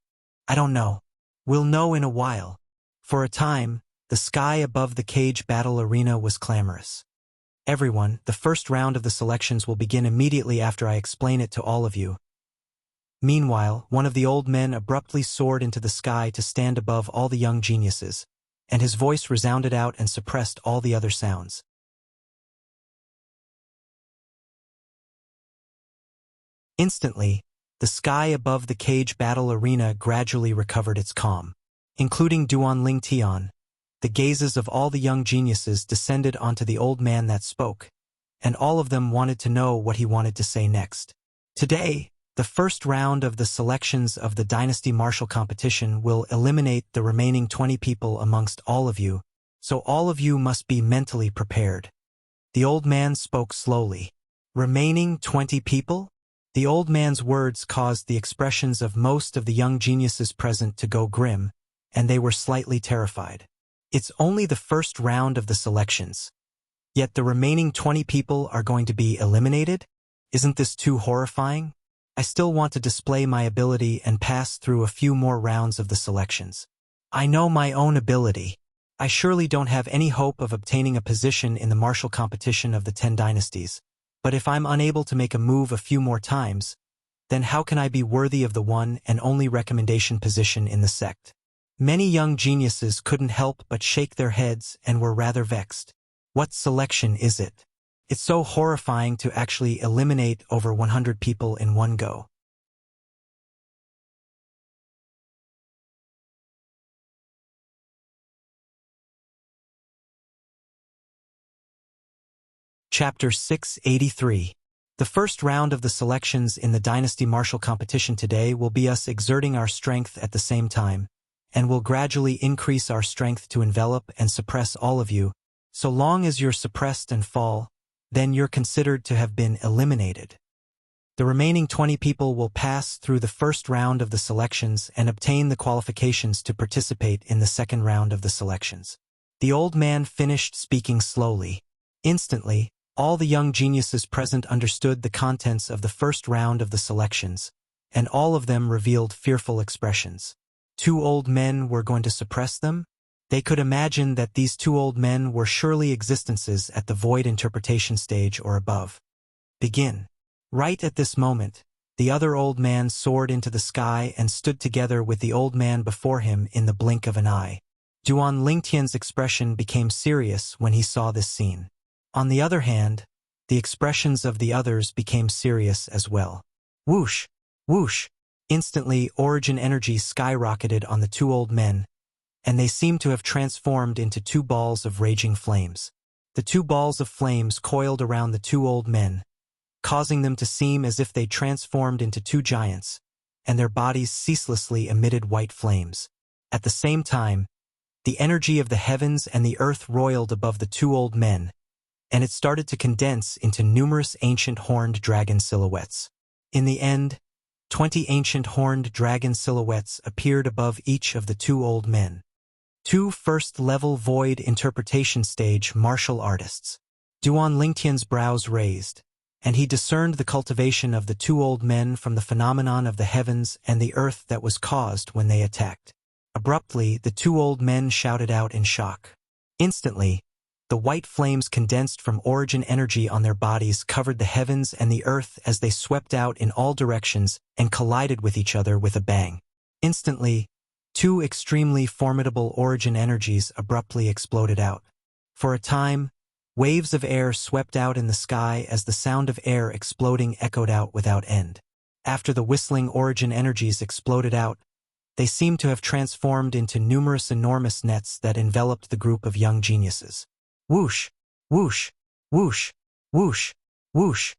I don't know. We'll know in a while. For a time, the sky above the cage battle arena was clamorous. Everyone, the first round of the selections will begin immediately after I explain it to all of you. Meanwhile, one of the old men abruptly soared into the sky to stand above all the young geniuses, and his voice resounded out and suppressed all the other sounds. Instantly, the sky above the cage battle arena gradually recovered its calm. Including Duan Lingtian, the gazes of all the young geniuses descended onto the old man that spoke, and all of them wanted to know what he wanted to say next. Today, the first round of the selections of the Dynasty Martial Competition will eliminate the remaining 20 people amongst all of you, so all of you must be mentally prepared. The old man spoke slowly. Remaining 20 people? The old man's words caused the expressions of most of the young geniuses present to go grim, and they were slightly terrified. It's only the first round of the selections. Yet the remaining 20 people are going to be eliminated? Isn't this too horrifying? I still want to display my ability and pass through a few more rounds of the selections. I know my own ability. I surely don't have any hope of obtaining a position in the martial competition of the 10 dynasties, but if I'm unable to make a move a few more times, then how can I be worthy of the one and only recommendation position in the sect? Many young geniuses couldn't help but shake their heads and were rather vexed. What selection is it? It's so horrifying to actually eliminate over 100 people in one go. Chapter 683. The first round of the selections in the Dynasty Martial Competition today will be us exerting our strength at the same time, and will gradually increase our strength to envelop and suppress all of you. So long as you're suppressed and fall, then you're considered to have been eliminated. The remaining 20 people will pass through the first round of the selections and obtain the qualifications to participate in the second round of the selections. The old man finished speaking slowly. Instantly, all the young geniuses present understood the contents of the first round of the selections, and all of them revealed fearful expressions. 2 old men were going to suppress them? They could imagine that these 2 old men were surely existences at the void interpretation stage or above. Begin. Right at this moment, the other old man soared into the sky and stood together with the old man before him in the blink of an eye. Duan Lingtian's expression became serious when he saw this scene. On the other hand, the expressions of the others became serious as well. Whoosh! Whoosh! Instantly, origin energy skyrocketed on the 2 old men, and they seemed to have transformed into 2 balls of raging flames. The 2 balls of flames coiled around the 2 old men, causing them to seem as if they transformed into 2 giants, and their bodies ceaselessly emitted white flames. At the same time, the energy of the heavens and the earth roiled above the 2 old men, and it started to condense into numerous ancient horned dragon silhouettes. In the end, 20 ancient horned dragon silhouettes appeared above each of the 2 old men. 2 first-level void interpretation stage martial artists. Duan Lingtian's brows raised, and he discerned the cultivation of the 2 old men from the phenomenon of the heavens and the earth that was caused when they attacked. Abruptly, the 2 old men shouted out in shock. Instantly, the white flames condensed from origin energy on their bodies covered the heavens and the earth as they swept out in all directions and collided with each other with a bang. Instantly, 2 extremely formidable origin energies abruptly exploded out. For a time, waves of air swept out in the sky as the sound of air exploding echoed out without end. After the whistling origin energies exploded out, they seemed to have transformed into numerous enormous nets that enveloped the group of young geniuses. Whoosh! Whoosh! Whoosh! Whoosh! Whoosh!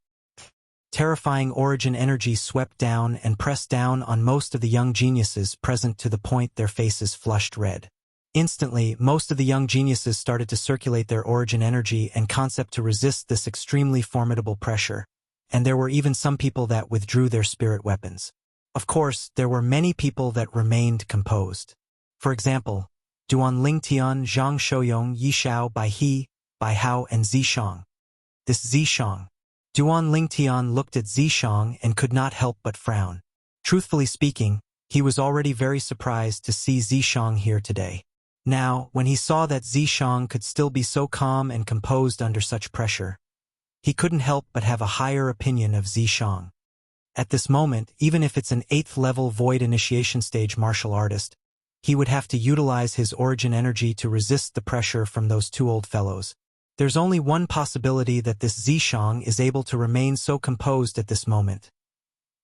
Terrifying origin energy swept down and pressed down on most of the young geniuses present to the point their faces flushed red. Instantly, most of the young geniuses started to circulate their origin energy and concept to resist this extremely formidable pressure, and there were even some people that withdrew their spirit weapons. Of course, there were many people that remained composed. For example, Duan Lingtian, Zhang Shouyong, Yi Shao, Bai He, Bai Hao, and Zishang. This Zishang. Duan Lingtian looked at Zishang and could not help but frown. Truthfully speaking, he was already very surprised to see Zishang here today. Now, when he saw that Zishang could still be so calm and composed under such pressure, he couldn't help but have a higher opinion of Zishang. At this moment, even if it's an 8th-level void initiation stage martial artist, he would have to utilize his origin energy to resist the pressure from those 2 old fellows. There's only one possibility that this Zishang is able to remain so composed at this moment.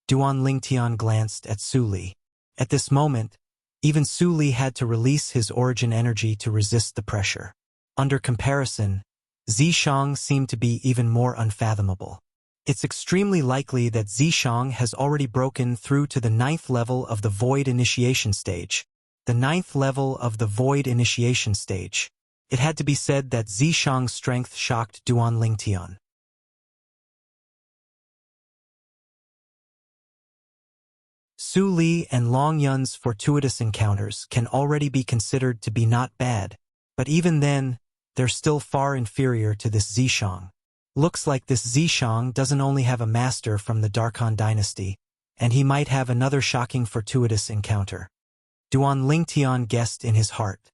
Duan Lingtian glanced at Su Li. At this moment, even Su Li had to release his origin energy to resist the pressure. Under comparison, Zishang seemed to be even more unfathomable. It's extremely likely that Zishang has already broken through to the 9th level of the void initiation stage. The 9th level of the void initiation stage. It had to be said that Zishang's strength shocked Duan Lingtian. Su Li and Long Yun's fortuitous encounters can already be considered to be not bad, but even then, they're still far inferior to this Zishang. Looks like this Zishang doesn't only have a master from the Darkhan dynasty, and he might have another shocking fortuitous encounter. Duan Lingtian guessed in his heart.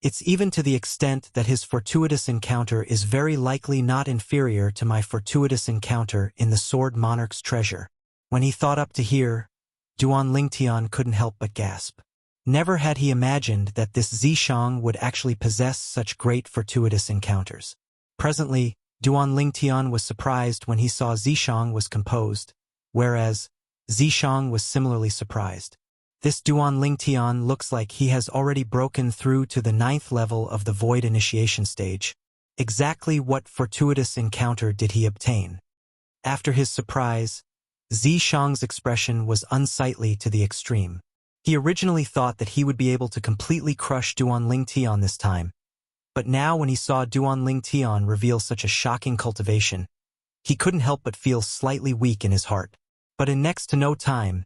It's even to the extent that his fortuitous encounter is very likely not inferior to my fortuitous encounter in the Sword Monarch's treasure. When he thought up to here, Duan Lingtian couldn't help but gasp. Never had he imagined that this Zishang would actually possess such great fortuitous encounters. Presently, Duan Lingtian was surprised when he saw Zishang was composed, whereas Zishang was similarly surprised. This Duan Lingtian looks like he has already broken through to the 9th level of the Void Initiation stage. Exactly what fortuitous encounter did he obtain? After his surprise, Zishang's expression was unsightly to the extreme. He originally thought that he would be able to completely crush Duan Lingtian this time, but now when he saw Duan Lingtian reveal such a shocking cultivation, he couldn't help but feel slightly weak in his heart. But in next to no time,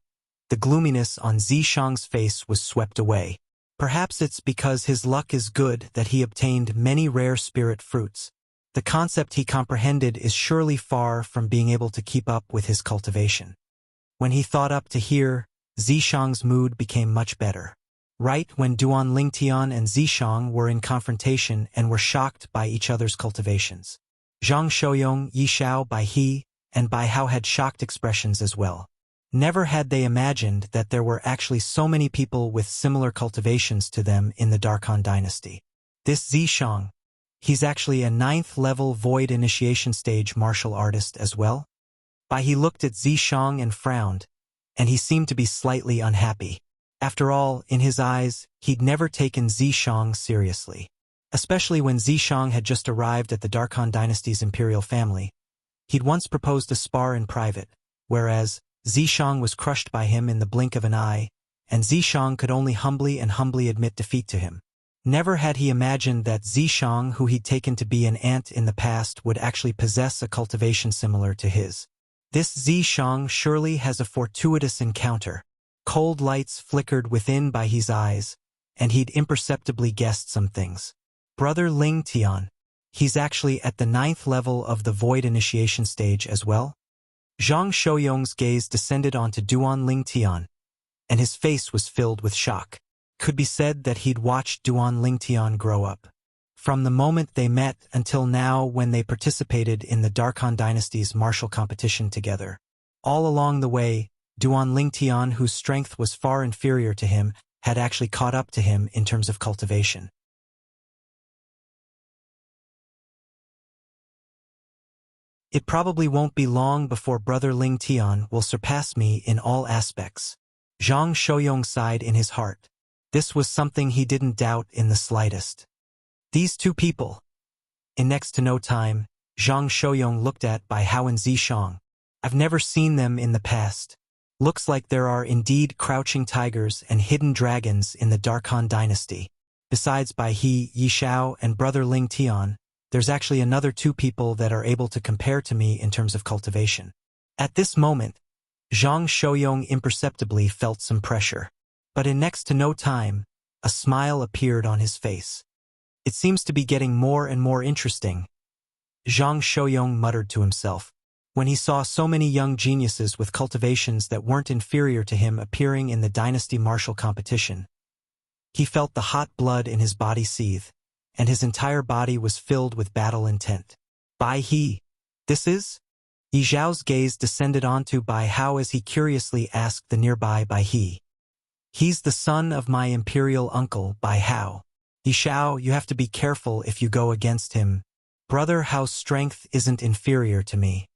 the gloominess on Zishang's face was swept away. Perhaps it's because his luck is good that he obtained many rare spirit fruits. The concept he comprehended is surely far from being able to keep up with his cultivation. When he thought up to here, Zishang's mood became much better. Right when Duan Lingtian and Zishang were in confrontation and were shocked by each other's cultivations. Zhang Shouyong, Yi Xiao, Bai He, and Bai Hao had shocked expressions as well. Never had they imagined that there were actually so many people with similar cultivations to them in the Darkhan dynasty. This Zishang, he's actually a 9th level Void Initiation stage martial artist as well? Bai He looked at Zishang and frowned, and he seemed to be slightly unhappy. After all, in his eyes, he'd never taken Zishang seriously. Especially when Zishang had just arrived at the Darkhan dynasty's imperial family. He'd once proposed a spar in private, whereas Zishang was crushed by him in the blink of an eye, and Zishang could only humbly admit defeat to him. Never had he imagined that Zishang, who he'd taken to be an ant in the past, would actually possess a cultivation similar to his. This Zishang surely has a fortuitous encounter. Cold lights flickered within by his eyes, and he'd imperceptibly guessed some things. Brother Lingtian, he's actually at the 9th level of the Void Initiation stage as well? Zhang Shouyong's gaze descended onto Duan Lingtian, and his face was filled with shock. Could be said that he'd watched Duan Lingtian grow up. From the moment they met until now when they participated in the Darkhan dynasty's martial competition together. All along the way, Duan Lingtian, whose strength was far inferior to him, had actually caught up to him in terms of cultivation. It probably won't be long before Brother Lingtian will surpass me in all aspects. Zhang Shouyong sighed in his heart. This was something he didn't doubt in the slightest. These two people. In next to no time, Zhang Shouyong looked at Bai Hao and Zishang. I've never seen them in the past. Looks like there are indeed crouching tigers and hidden dragons in the Darkhan dynasty. Besides Bai He, Yi Xiao, and Brother Lingtian, there's actually another two people that are able to compare to me in terms of cultivation. At this moment, Zhang Shouyong imperceptibly felt some pressure. But in next to no time, a smile appeared on his face. It seems to be getting more and more interesting. Zhang Shouyong muttered to himself. When he saw so many young geniuses with cultivations that weren't inferior to him appearing in the dynasty martial competition, he felt the hot blood in his body seethe, and his entire body was filled with battle intent. Bai He, this is? Yi Zhao's gaze descended onto Bai Hao as he curiously asked the nearby Bai He. He's the son of my imperial uncle, Bai Hao. Yi Xiao, you have to be careful if you go against him. Brother Hao's strength isn't inferior to me.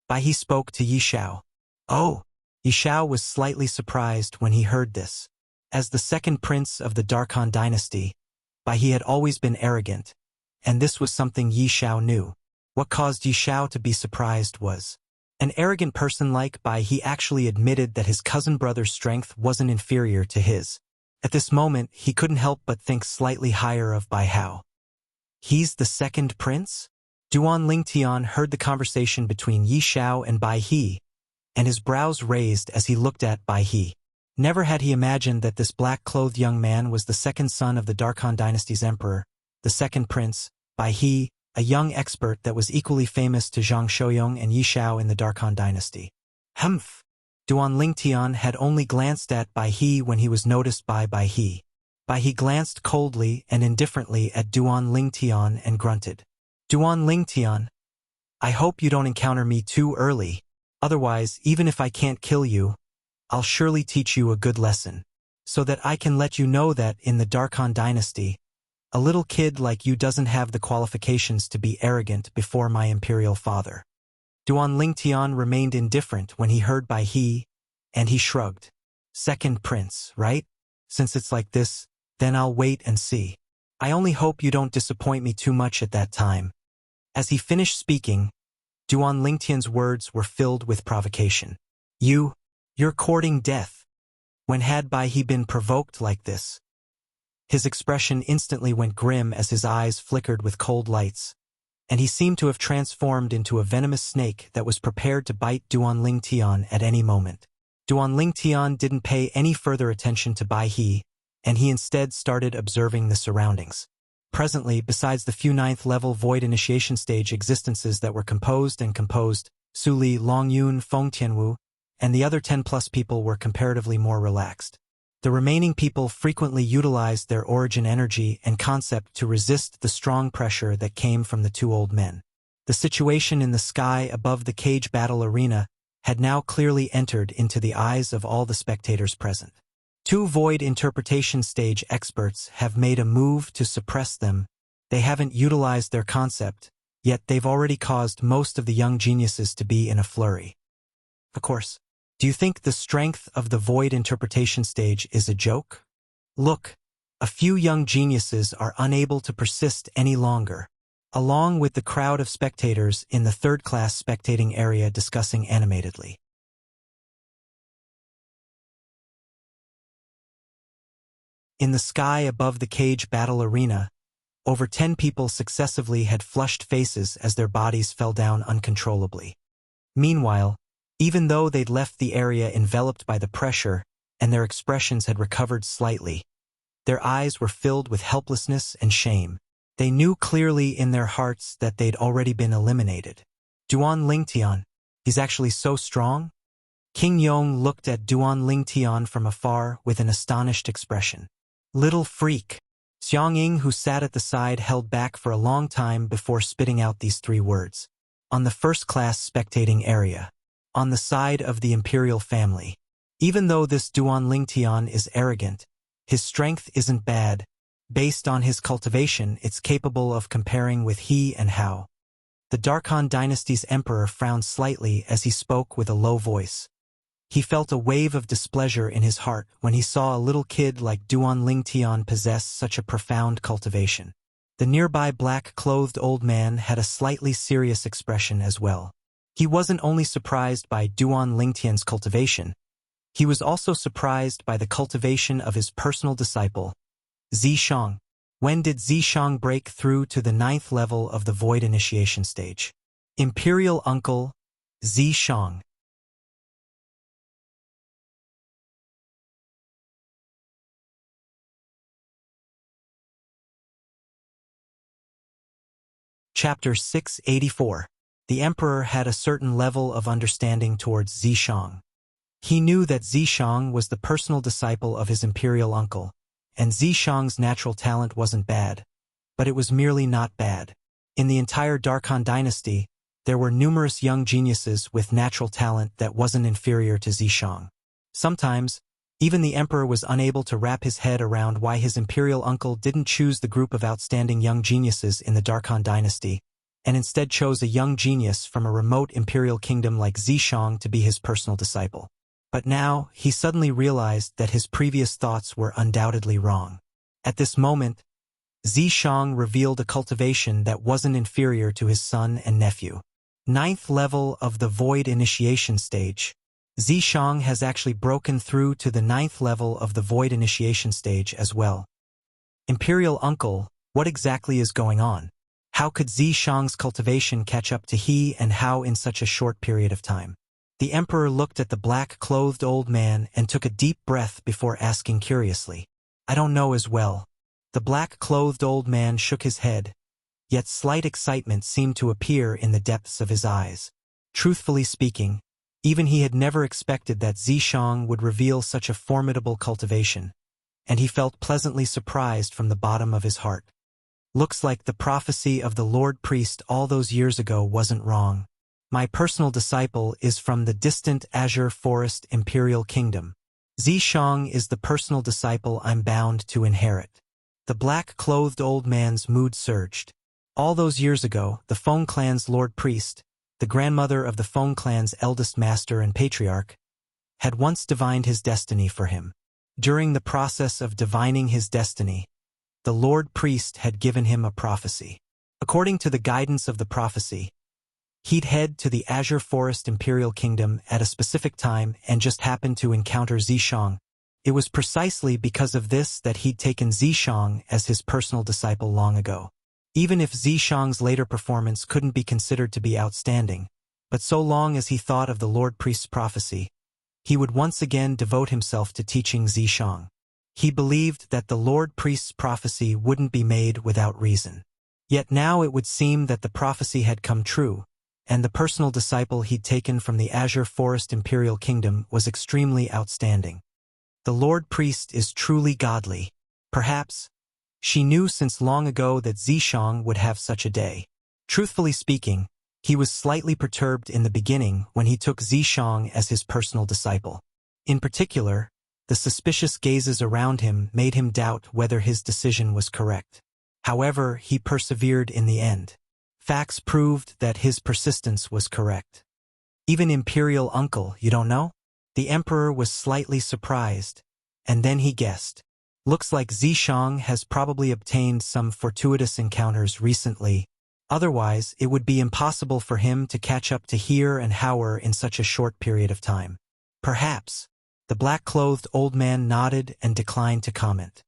Bai He spoke to Yi Xiao. Oh! Yi Xiao was slightly surprised when he heard this. As the second prince of the Darkhan dynasty, Bai He had always been arrogant, and this was something Yi Xiao knew. What caused Yi Xiao to be surprised was an arrogant person like Bai He actually admitted that his cousin brother's strength wasn't inferior to his. At this moment, he couldn't help but think slightly higher of Bai Hao. He's the second prince? Duan Lingtian heard the conversation between Yi Xiao and Bai He, and his brows raised as he looked at Bai He. Never had he imagined that this black-clothed young man was the second son of the Darkhan dynasty's emperor, the second prince, Bai He, a young expert that was equally famous to Zhang Shouyong and Yi Xiao in the Darkhan dynasty. Humph! Duan Lingtian had only glanced at Bai He when he was noticed by Bai He. Bai He glanced coldly and indifferently at Duan Lingtian and grunted. Duan Lingtian, I hope you don't encounter me too early. Otherwise, even if I can't kill you, I'll surely teach you a good lesson, so that I can let you know that in the Darkhan dynasty, a little kid like you doesn't have the qualifications to be arrogant before my imperial father. Duan Lingtian remained indifferent when he heard Bai He, and he shrugged. Second prince, right? Since it's like this, then I'll wait and see. I only hope you don't disappoint me too much at that time. As he finished speaking, Duan Lingtian's words were filled with provocation. You're courting death. When had Bai He been provoked like this? His expression instantly went grim as his eyes flickered with cold lights, and he seemed to have transformed into a venomous snake that was prepared to bite Duan Lingtian at any moment. Duan Lingtian didn't pay any further attention to Bai He, and he instead started observing the surroundings. Presently, besides the few ninth-level void initiation stage existences that were composed, Su Li, Long Yun, Feng Tianwu, and the other 10+ people were comparatively more relaxed. The remaining people frequently utilized their origin energy and concept to resist the strong pressure that came from the two old men. The situation in the sky above the cage battle arena had now clearly entered into the eyes of all the spectators present. Two void interpretation stage experts have made a move to suppress them. They haven't utilized their concept, yet they've already caused most of the young geniuses to be in a flurry. Of course, do you think the strength of the void interpretation stage is a joke? Look, a few young geniuses are unable to persist any longer, along with the crowd of spectators in the third-class spectating area discussing animatedly. In the sky above the cage battle arena, over 10 people successively had flushed faces as their bodies fell down uncontrollably. Meanwhile, even though they'd left the area enveloped by the pressure and their expressions had recovered slightly, their eyes were filled with helplessness and shame. They knew clearly in their hearts that they'd already been eliminated. Duan Lingtian, he's actually so strong? King Yong looked at Duan Lingtian from afar with an astonished expression. Little freak. Xiang Ying, who sat at the side, held back for a long time before spitting out these 3 words. On the first-class spectating area. On the side of the imperial family. Even though this Duan Lingtian is arrogant, his strength isn't bad. Based on his cultivation, it's capable of comparing with He and Hao. The Darkhan dynasty's emperor frowned slightly as he spoke with a low voice. He felt a wave of displeasure in his heart when he saw a little kid like Duan Lingtian possess such a profound cultivation. The nearby black-clothed old man had a slightly serious expression as well. He wasn't only surprised by Duan Lingtian's cultivation, he was also surprised by the cultivation of his personal disciple, Zishang. When did Zishang break through to the 9th level of the void initiation stage? Imperial uncle, Zishang. Chapter 684. The emperor had a certain level of understanding towards Zishang. He knew that Zishang was the personal disciple of his imperial uncle, and Zishang's natural talent wasn't bad, but it was merely not bad. In the entire Darkhan dynasty, there were numerous young geniuses with natural talent that wasn't inferior to Zishang. Sometimes, even the emperor was unable to wrap his head around why his imperial uncle didn't choose the group of outstanding young geniuses in the Darkhan dynasty, and instead chose a young genius from a remote imperial kingdom like Zishang to be his personal disciple. But now, he suddenly realized that his previous thoughts were undoubtedly wrong. At this moment, Zishang revealed a cultivation that wasn't inferior to his son and nephew. 9th level of the void initiation stage. Zishang has actually broken through to the 9th level of the void initiation stage as well. Imperial uncle, what exactly is going on? How could Zishang's cultivation catch up to he and how in such a short period of time? The emperor looked at the black-clothed old man and took a deep breath before asking curiously. I don't know as well. The black-clothed old man shook his head, yet slight excitement seemed to appear in the depths of his eyes. Truthfully speaking, even he had never expected that Zishang would reveal such a formidable cultivation, and he felt pleasantly surprised from the bottom of his heart. Looks like the prophecy of the Lord Priest all those years ago wasn't wrong. My personal disciple is from the distant Azure Forest Imperial Kingdom. Zishang is the personal disciple I'm bound to inherit. The black-clothed old man's mood surged. All those years ago, the Feng clan's Lord Priest, the grandmother of the Feng clan's eldest master and patriarch, had once divined his destiny for him. During the process of divining his destiny, the Lord Priest had given him a prophecy. According to the guidance of the prophecy, he'd head to the Azure Forest Imperial Kingdom at a specific time and just happened to encounter Zishang. It was precisely because of this that he'd taken Zishang as his personal disciple long ago. Even if Zishang's later performance couldn't be considered to be outstanding, but so long as he thought of the Lord Priest's prophecy, he would once again devote himself to teaching Zishang. He believed that the Lord Priest's prophecy wouldn't be made without reason. Yet now it would seem that the prophecy had come true, and the personal disciple he'd taken from the Azure Forest Imperial Kingdom was extremely outstanding. The Lord Priest is truly godly. Perhaps she knew since long ago that Zishang would have such a day. Truthfully speaking, he was slightly perturbed in the beginning when he took Zishang as his personal disciple. In particular, the suspicious gazes around him made him doubt whether his decision was correct. However, he persevered in the end. Facts proved that his persistence was correct. Even Imperial Uncle, you don't know? The Emperor was slightly surprised, and then he guessed. Looks like Zishang has probably obtained some fortuitous encounters recently. Otherwise, it would be impossible for him to catch up to Heer and Hauer in such a short period of time. Perhaps. The black-clothed old man nodded and declined to comment.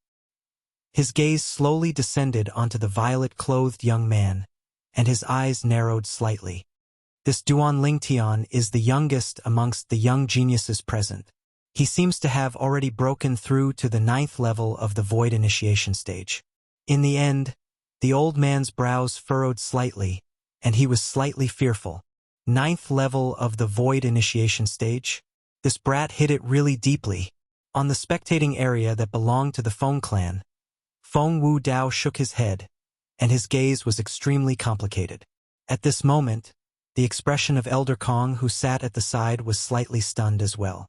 His gaze slowly descended onto the violet-clothed young man, and his eyes narrowed slightly. This Duan Lingtian is the youngest amongst the young geniuses present. He seems to have already broken through to the 9th level of the Void Initiation stage. In the end, the old man's brows furrowed slightly, and he was slightly fearful. 9th level of the Void Initiation stage? This brat hit it really deeply. On the spectating area that belonged to the Feng clan, Feng Wu Dao shook his head, and his gaze was extremely complicated. At this moment, the expression of Elder Kong, who sat at the side, was slightly stunned as well.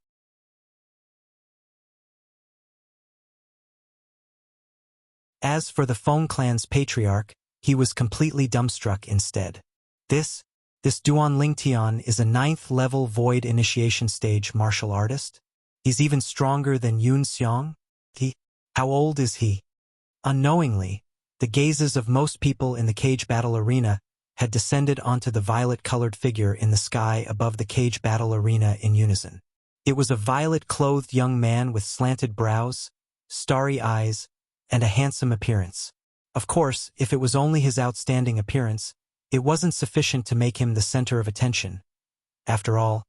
As for the Feng clan's patriarch, he was completely dumbstruck instead. This Duan Lingtian is a 9th level Void Initiation stage martial artist? He's even stronger than Yun Xiong? How old is he? Unknowingly, the gazes of most people in the cage battle arena had descended onto the violet-colored figure in the sky above the cage battle arena in unison. It was a violet-clothed young man with slanted brows, starry eyes, and a handsome appearance. Of course, if it was only his outstanding appearance, it wasn't sufficient to make him the center of attention. After all,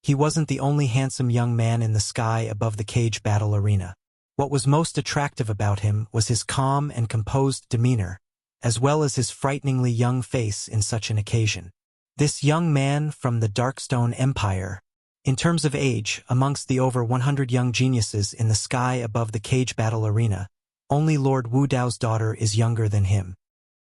he wasn't the only handsome young man in the sky above the cage battle arena. What was most attractive about him was his calm and composed demeanor, as well as his frighteningly young face in such an occasion. This young man from the Darkstone Empire, in terms of age, amongst the over 100 young geniuses in the sky above the cage battle arena, only Lord Wu Dao's daughter is younger than him.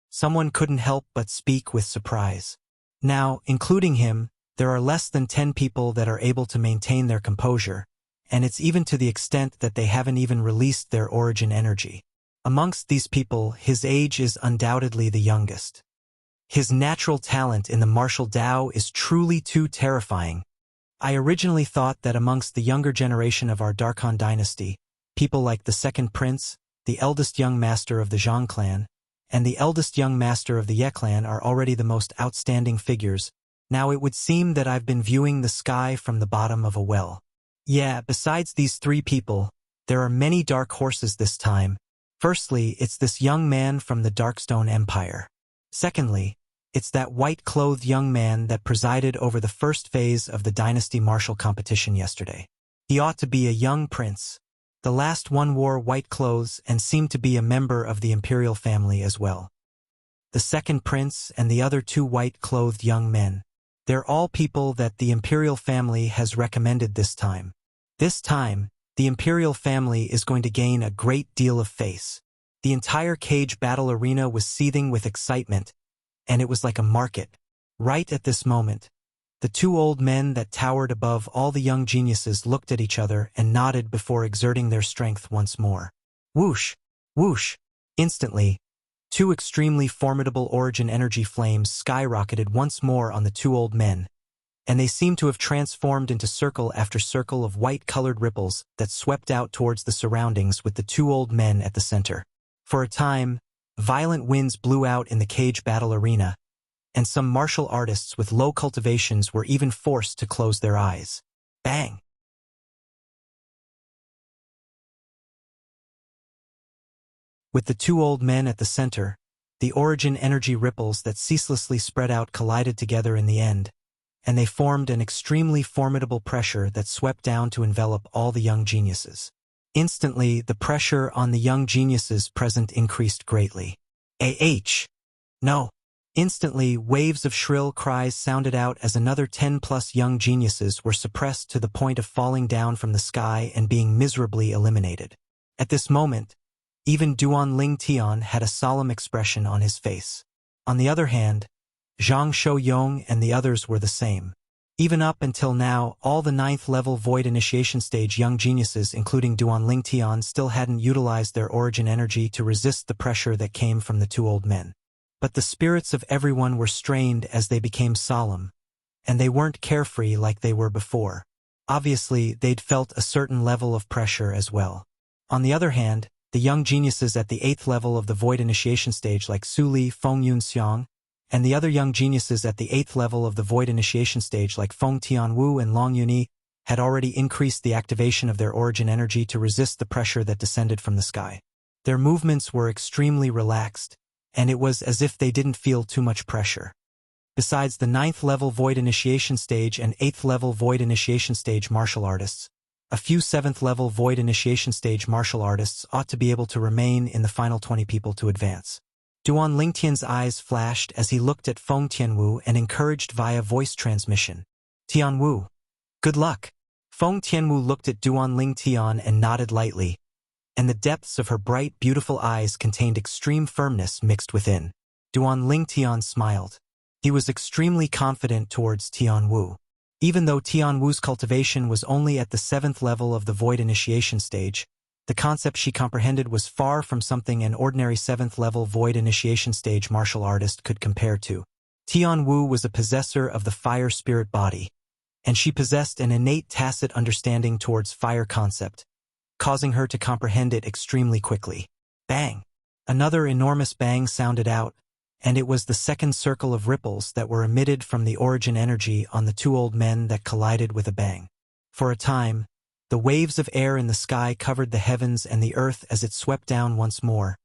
Someone couldn't help but speak with surprise. Now, including him, there are less than 10 people that are able to maintain their composure, and it's even to the extent that they haven't even released their origin energy. Amongst these people, his age is undoubtedly the youngest. His natural talent in the martial Dao is truly too terrifying. I originally thought that amongst the younger generation of our Darkhan dynasty, people like the second prince, the eldest young master of the Zhang clan, and the eldest young master of the Ye clan are already the most outstanding figures. Now it would seem that I've been viewing the sky from the bottom of a well. Yeah, besides these 3 people, there are many dark horses this time. Firstly, it's this young man from the Darkstone Empire. Secondly, it's that white-clothed young man that presided over the first phase of the dynasty martial competition yesterday. He ought to be a young prince. The last one wore white clothes and seemed to be a member of the imperial family as well. The second prince and the other two white-clothed young men. They're all people that the imperial family has recommended this time. This time, the imperial family is going to gain a great deal of face. The entire cage battle arena was seething with excitement, and it was like a market. Right at this moment, the two old men that towered above all the young geniuses looked at each other and nodded before exerting their strength once more. Whoosh! Whoosh! Instantly, two extremely formidable origin energy flames skyrocketed once more on the two old men, and they seemed to have transformed into circle after circle of white-colored ripples that swept out towards the surroundings with the two old men at the center. For a time, violent winds blew out in the cage battle arena, and some martial artists with low cultivations were even forced to close their eyes. Bang! With the two old men at the center, the origin energy ripples that ceaselessly spread out collided together in the end, and they formed an extremely formidable pressure that swept down to envelop all the young geniuses. Instantly, the pressure on the young geniuses present increased greatly. No! Instantly, waves of shrill cries sounded out as another 10+ young geniuses were suppressed to the point of falling down from the sky and being miserably eliminated. At this moment, even Duan Ling Tian had a solemn expression on his face. On the other hand, Zhang Shou-yong and the others were the same. Even up until now, all the 9th-level Void Initiation Stage young geniuses, including Duan Ling Tian, still hadn't utilized their origin energy to resist the pressure that came from the two old men. But the spirits of everyone were strained as they became solemn, and they weren't carefree like they were before. Obviously, they'd felt a certain level of pressure as well. On the other hand, the young geniuses at the 8th level of the Void Initiation Stage like Su Li, Feng Yunxiang, and the other young geniuses at the 8th level of the Void Initiation Stage like Feng Tianwu and Long Yunyi had already increased the activation of their origin energy to resist the pressure that descended from the sky. Their movements were extremely relaxed, and it was as if they didn't feel too much pressure. Besides the 9th level Void Initiation Stage and 8th level Void Initiation Stage martial artists, a few 7th level Void Initiation Stage martial artists ought to be able to remain in the final 20 people to advance. Duan Lingtian's eyes flashed as he looked at Feng Tianwu and encouraged via voice transmission. Tianwu, good luck. Feng Tianwu looked at Duan Lingtian and nodded lightly, and the depths of her bright, beautiful eyes contained extreme firmness mixed within. Duan Lingtian smiled. He was extremely confident towards Tianwu. Even though Tianwu's cultivation was only at the 7th level of the Void Initiation Stage, the concept she comprehended was far from something an ordinary 7th level Void Initiation Stage martial artist could compare to. Tianwu was a possessor of the fire spirit body, and she possessed an innate tacit understanding towards fire concept, causing her to comprehend it extremely quickly. Bang! Another enormous bang sounded out, and it was the second circle of ripples that were emitted from the origin energy on the two old men that collided with a bang. For a time, the waves of air in the sky covered the heavens and the earth as it swept down once more,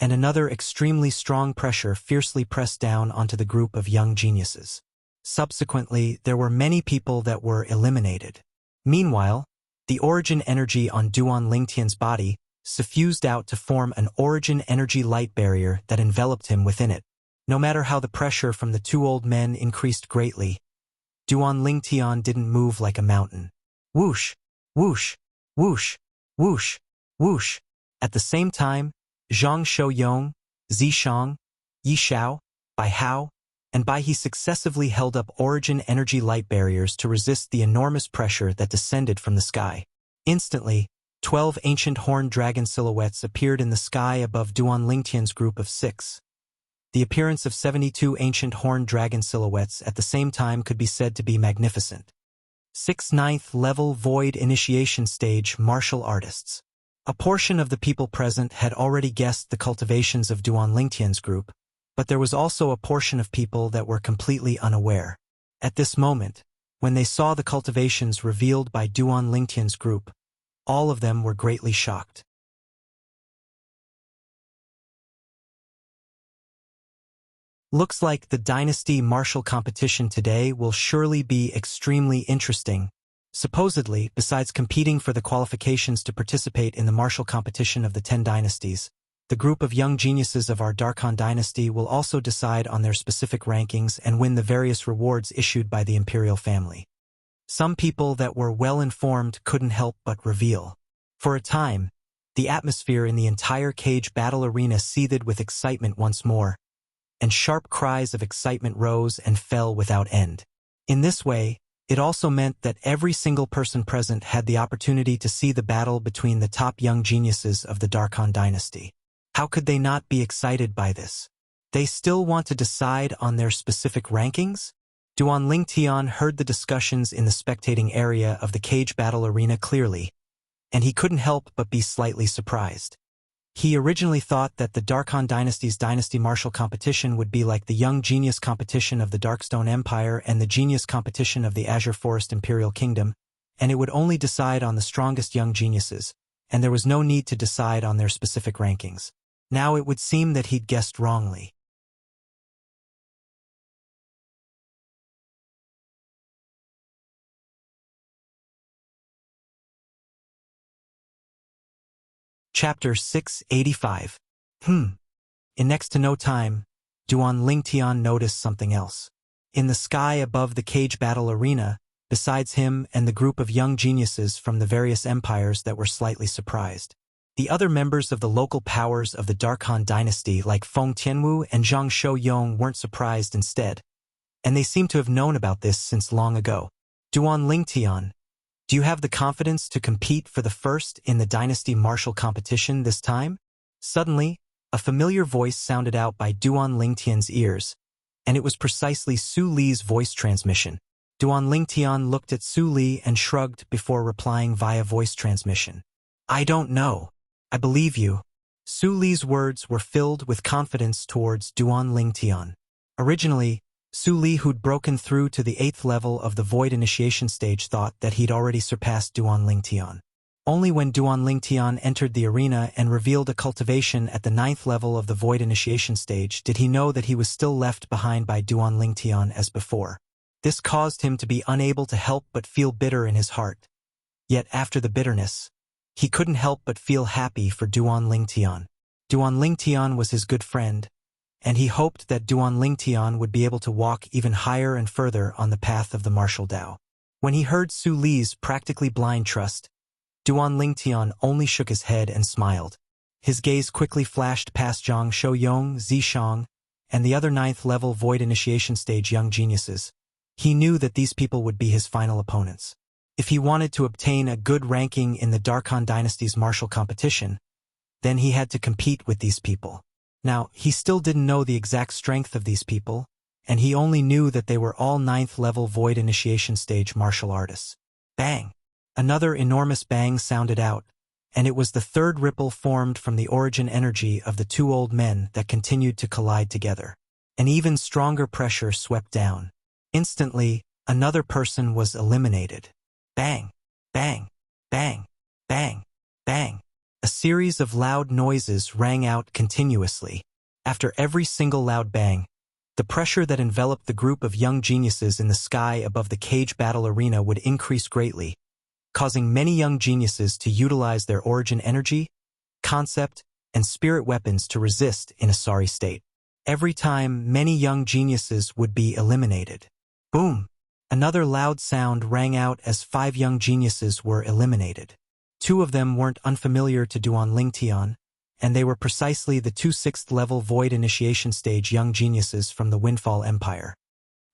and another extremely strong pressure fiercely pressed down onto the group of young geniuses. Subsequently, there were many people that were eliminated. Meanwhile, the origin energy on Duan Lingtian's body suffused out to form an origin energy light barrier that enveloped him within it. No matter how the pressure from the two old men increased greatly, Duan Lingtian didn't move like a mountain. Whoosh! Whoosh! Whoosh! Whoosh! Whoosh! At the same time, Zhang Shou-yong, Zishang, Yi Xiao, Bai Hao, and Bai He successively held up origin energy light barriers to resist the enormous pressure that descended from the sky. Instantly, 12 ancient horned dragon silhouettes appeared in the sky above Duan Lingtian's group of 6. The appearance of 72 ancient horned dragon silhouettes at the same time could be said to be magnificent. 6 9th level Void Initiation Stage martial artists. A portion of the people present had already guessed the cultivations of Duan Lingtian's group, but there was also a portion of people that were completely unaware. At this moment, when they saw the cultivations revealed by Duan Lingtian's group, all of them were greatly shocked. Looks like the dynasty martial competition today will surely be extremely interesting. Supposedly, besides competing for the qualifications to participate in the martial competition of the 10 dynasties, the group of young geniuses of our Darkhan dynasty will also decide on their specific rankings and win the various rewards issued by the imperial family. Some people that were well-informed couldn't help but reveal. For a time, the atmosphere in the entire cage battle arena seethed with excitement once more, and sharp cries of excitement rose and fell without end. In this way, it also meant that every single person present had the opportunity to see the battle between the top young geniuses of the Darkhan dynasty. How could they not be excited by this? They still want to decide on their specific rankings? Duan Lingtian heard the discussions in the spectating area of the cage battle arena clearly, and he couldn't help but be slightly surprised. He originally thought that the Darkhan dynasty's dynasty martial competition would be like the young genius competition of the Darkstone Empire and the genius competition of the Azure Forest Imperial Kingdom, and it would only decide on the strongest young geniuses, and there was no need to decide on their specific rankings. Now it would seem that he'd guessed wrongly. Chapter 685. In next to no time, Duan Lingtian noticed something else. In the sky above the cage battle arena, besides him and the group of young geniuses from the various empires that were slightly surprised, the other members of the local powers of the Darkhan dynasty like Feng Tianwu and Zhang Shouyong weren't surprised instead, and they seemed to have known about this since long ago. Duan Lingtian, do you have the confidence to compete for the first in the dynasty martial competition this time? Suddenly, a familiar voice sounded out by Duan Lingtian's ears, and it was precisely Su Li's voice transmission. Duan Lingtian looked at Su Li and shrugged before replying via voice transmission. I don't know. I believe you. Su Li's words were filled with confidence towards Duan Lingtian. Originally, Su Li, who'd broken through to the 8th level of the Void Initiation stage, thought that he'd already surpassed Duan Lingtian. Only when Duan Lingtian entered the arena and revealed a cultivation at the 9th level of the Void Initiation stage did he know that he was still left behind by Duan Lingtian as before. This caused him to be unable to help but feel bitter in his heart. Yet after the bitterness, he couldn't help but feel happy for Duan Lingtian. Duan Lingtian was his good friend, and he hoped that Duan Lingtian would be able to walk even higher and further on the path of the martial Tao. When he heard Su Li's practically blind trust, Duan Lingtian only shook his head and smiled. His gaze quickly flashed past Zhang Shouyong, Zishang, and the other 9th level Void Initiation stage young geniuses. He knew that these people would be his final opponents. If he wanted to obtain a good ranking in the Darkhan dynasty's martial competition, then he had to compete with these people. Now, he still didn't know the exact strength of these people, and he only knew that they were all 9th level Void Initiation stage martial artists. Bang! Another enormous bang sounded out, and it was the third ripple formed from the origin energy of the two old men that continued to collide together. An even stronger pressure swept down. Instantly, another person was eliminated. Bang! Bang! Bang! Bang! Bang! A series of loud noises rang out continuously. After every single loud bang, the pressure that enveloped the group of young geniuses in the sky above the cage battle arena would increase greatly, causing many young geniuses to utilize their origin energy, concept, and spirit weapons to resist in a sorry state. Every time, many young geniuses would be eliminated. Boom! Another loud sound rang out as 5 young geniuses were eliminated. 2 of them weren't unfamiliar to Duan Lingtian, and they were precisely the 2 6th level Void Initiation stage young geniuses from the Windfall Empire.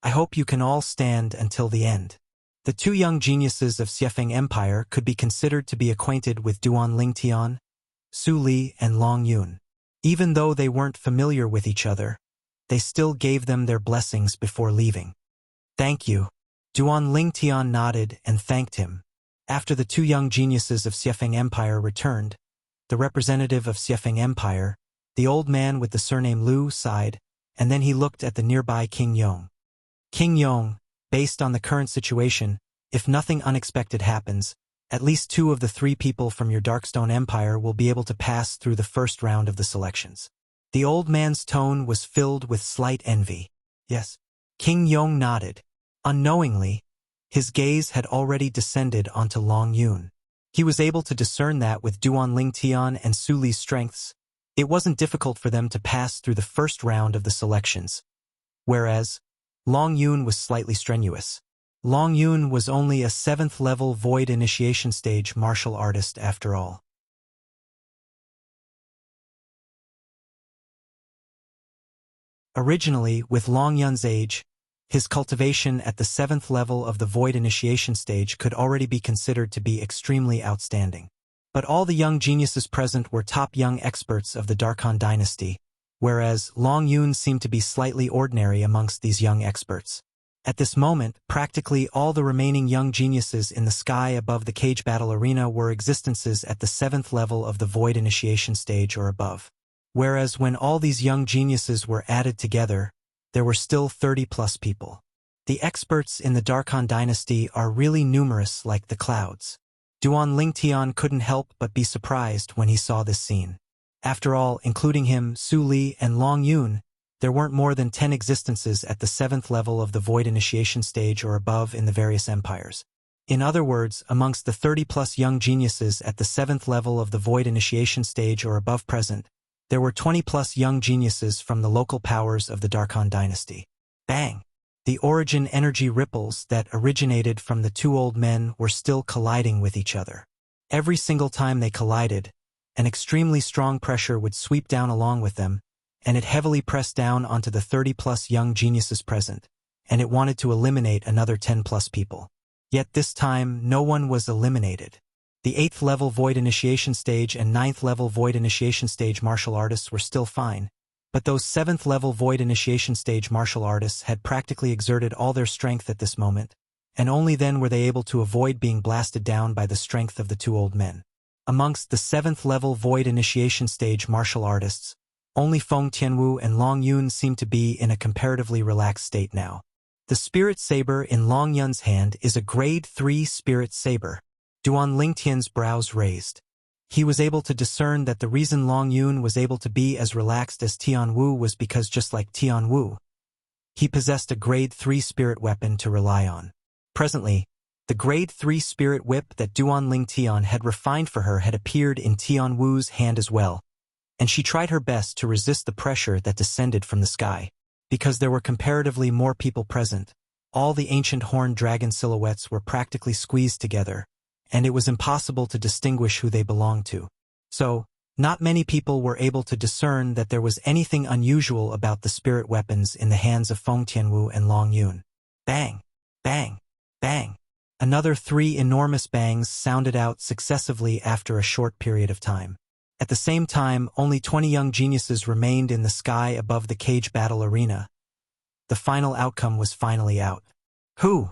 I hope you can all stand until the end. The 2 young geniuses of Xiefeng Empire could be considered to be acquainted with Duan Lingtian, Su Li, and Long Yun. Even though they weren't familiar with each other, they still gave them their blessings before leaving. Thank you. Duan Lingtian nodded and thanked him. After the 2 young geniuses of Xiefeng Empire returned, the representative of Xiefeng Empire, the old man with the surname Lu, sighed, and then he looked at the nearby King Yong. King Yong, based on the current situation, if nothing unexpected happens, at least 2 of the 3 people from your Darkstone Empire will be able to pass through the first round of the selections. The old man's tone was filled with slight envy. Yes. King Yong nodded. Unknowingly, his gaze had already descended onto Long Yun. He was able to discern that with Duan Lingtian and Su Li's strengths, it wasn't difficult for them to pass through the first round of the selections, whereas Long Yun was slightly strenuous. Long Yun was only a 7th-level Void Initiation Stage martial artist after all. Originally, with Long Yun's age, his cultivation at the 7th level of the Void Initiation Stage could already be considered to be extremely outstanding. But all the young geniuses present were top young experts of the Darkhan dynasty, whereas Long Yun seemed to be slightly ordinary amongst these young experts. At this moment, practically all the remaining young geniuses in the sky above the cage battle arena were existences at the 7th level of the Void Initiation Stage or above. Whereas when all these young geniuses were added together, there were still 30-plus people. The experts in the Darkhan dynasty are really numerous like the clouds. Duan Lingtian couldn't help but be surprised when he saw this scene. After all, including him, Su Li, and Long Yun, there weren't more than 10 existences at the 7th level of the Void Initiation Stage or above in the various empires. In other words, amongst the 30-plus young geniuses at the 7th level of the Void Initiation Stage or above present, there were 20-plus young geniuses from the local powers of the Darkhan dynasty. Bang! The origin energy ripples that originated from the two old men were still colliding with each other. Every single time they collided, an extremely strong pressure would sweep down along with them, and it heavily pressed down onto the 30-plus young geniuses present, and it wanted to eliminate another 10-plus people. Yet this time, no one was eliminated. The 8th-level Void Initiation Stage and 9th-level Void Initiation Stage martial artists were still fine, but those 7th-level Void Initiation Stage martial artists had practically exerted all their strength at this moment, and only then were they able to avoid being blasted down by the strength of the two old men. Amongst the 7th-level Void Initiation Stage martial artists, only Feng Tianwu and Long Yun seemed to be in a comparatively relaxed state now. The Spirit Saber in Long Yun's hand is a Grade 3 Spirit Saber. Duan Lingtian's brows raised. He was able to discern that the reason Long Yun was able to be as relaxed as Tian Wu was because just like Tian Wu, he possessed a Grade 3 spirit weapon to rely on. Presently, the Grade 3 spirit whip that Duan Lingtian had refined for her had appeared in Tian Wu's hand as well, and she tried her best to resist the pressure that descended from the sky. Because there were comparatively more people present, all the ancient horned dragon silhouettes were practically squeezed together, and it was impossible to distinguish who they belonged to. So, not many people were able to discern that there was anything unusual about the spirit weapons in the hands of Feng Tianwu and Long Yun. Bang! Bang! Bang! Another 3 enormous bangs sounded out successively after a short period of time. At the same time, only 20 young geniuses remained in the sky above the cage battle arena. The final outcome was finally out. Who?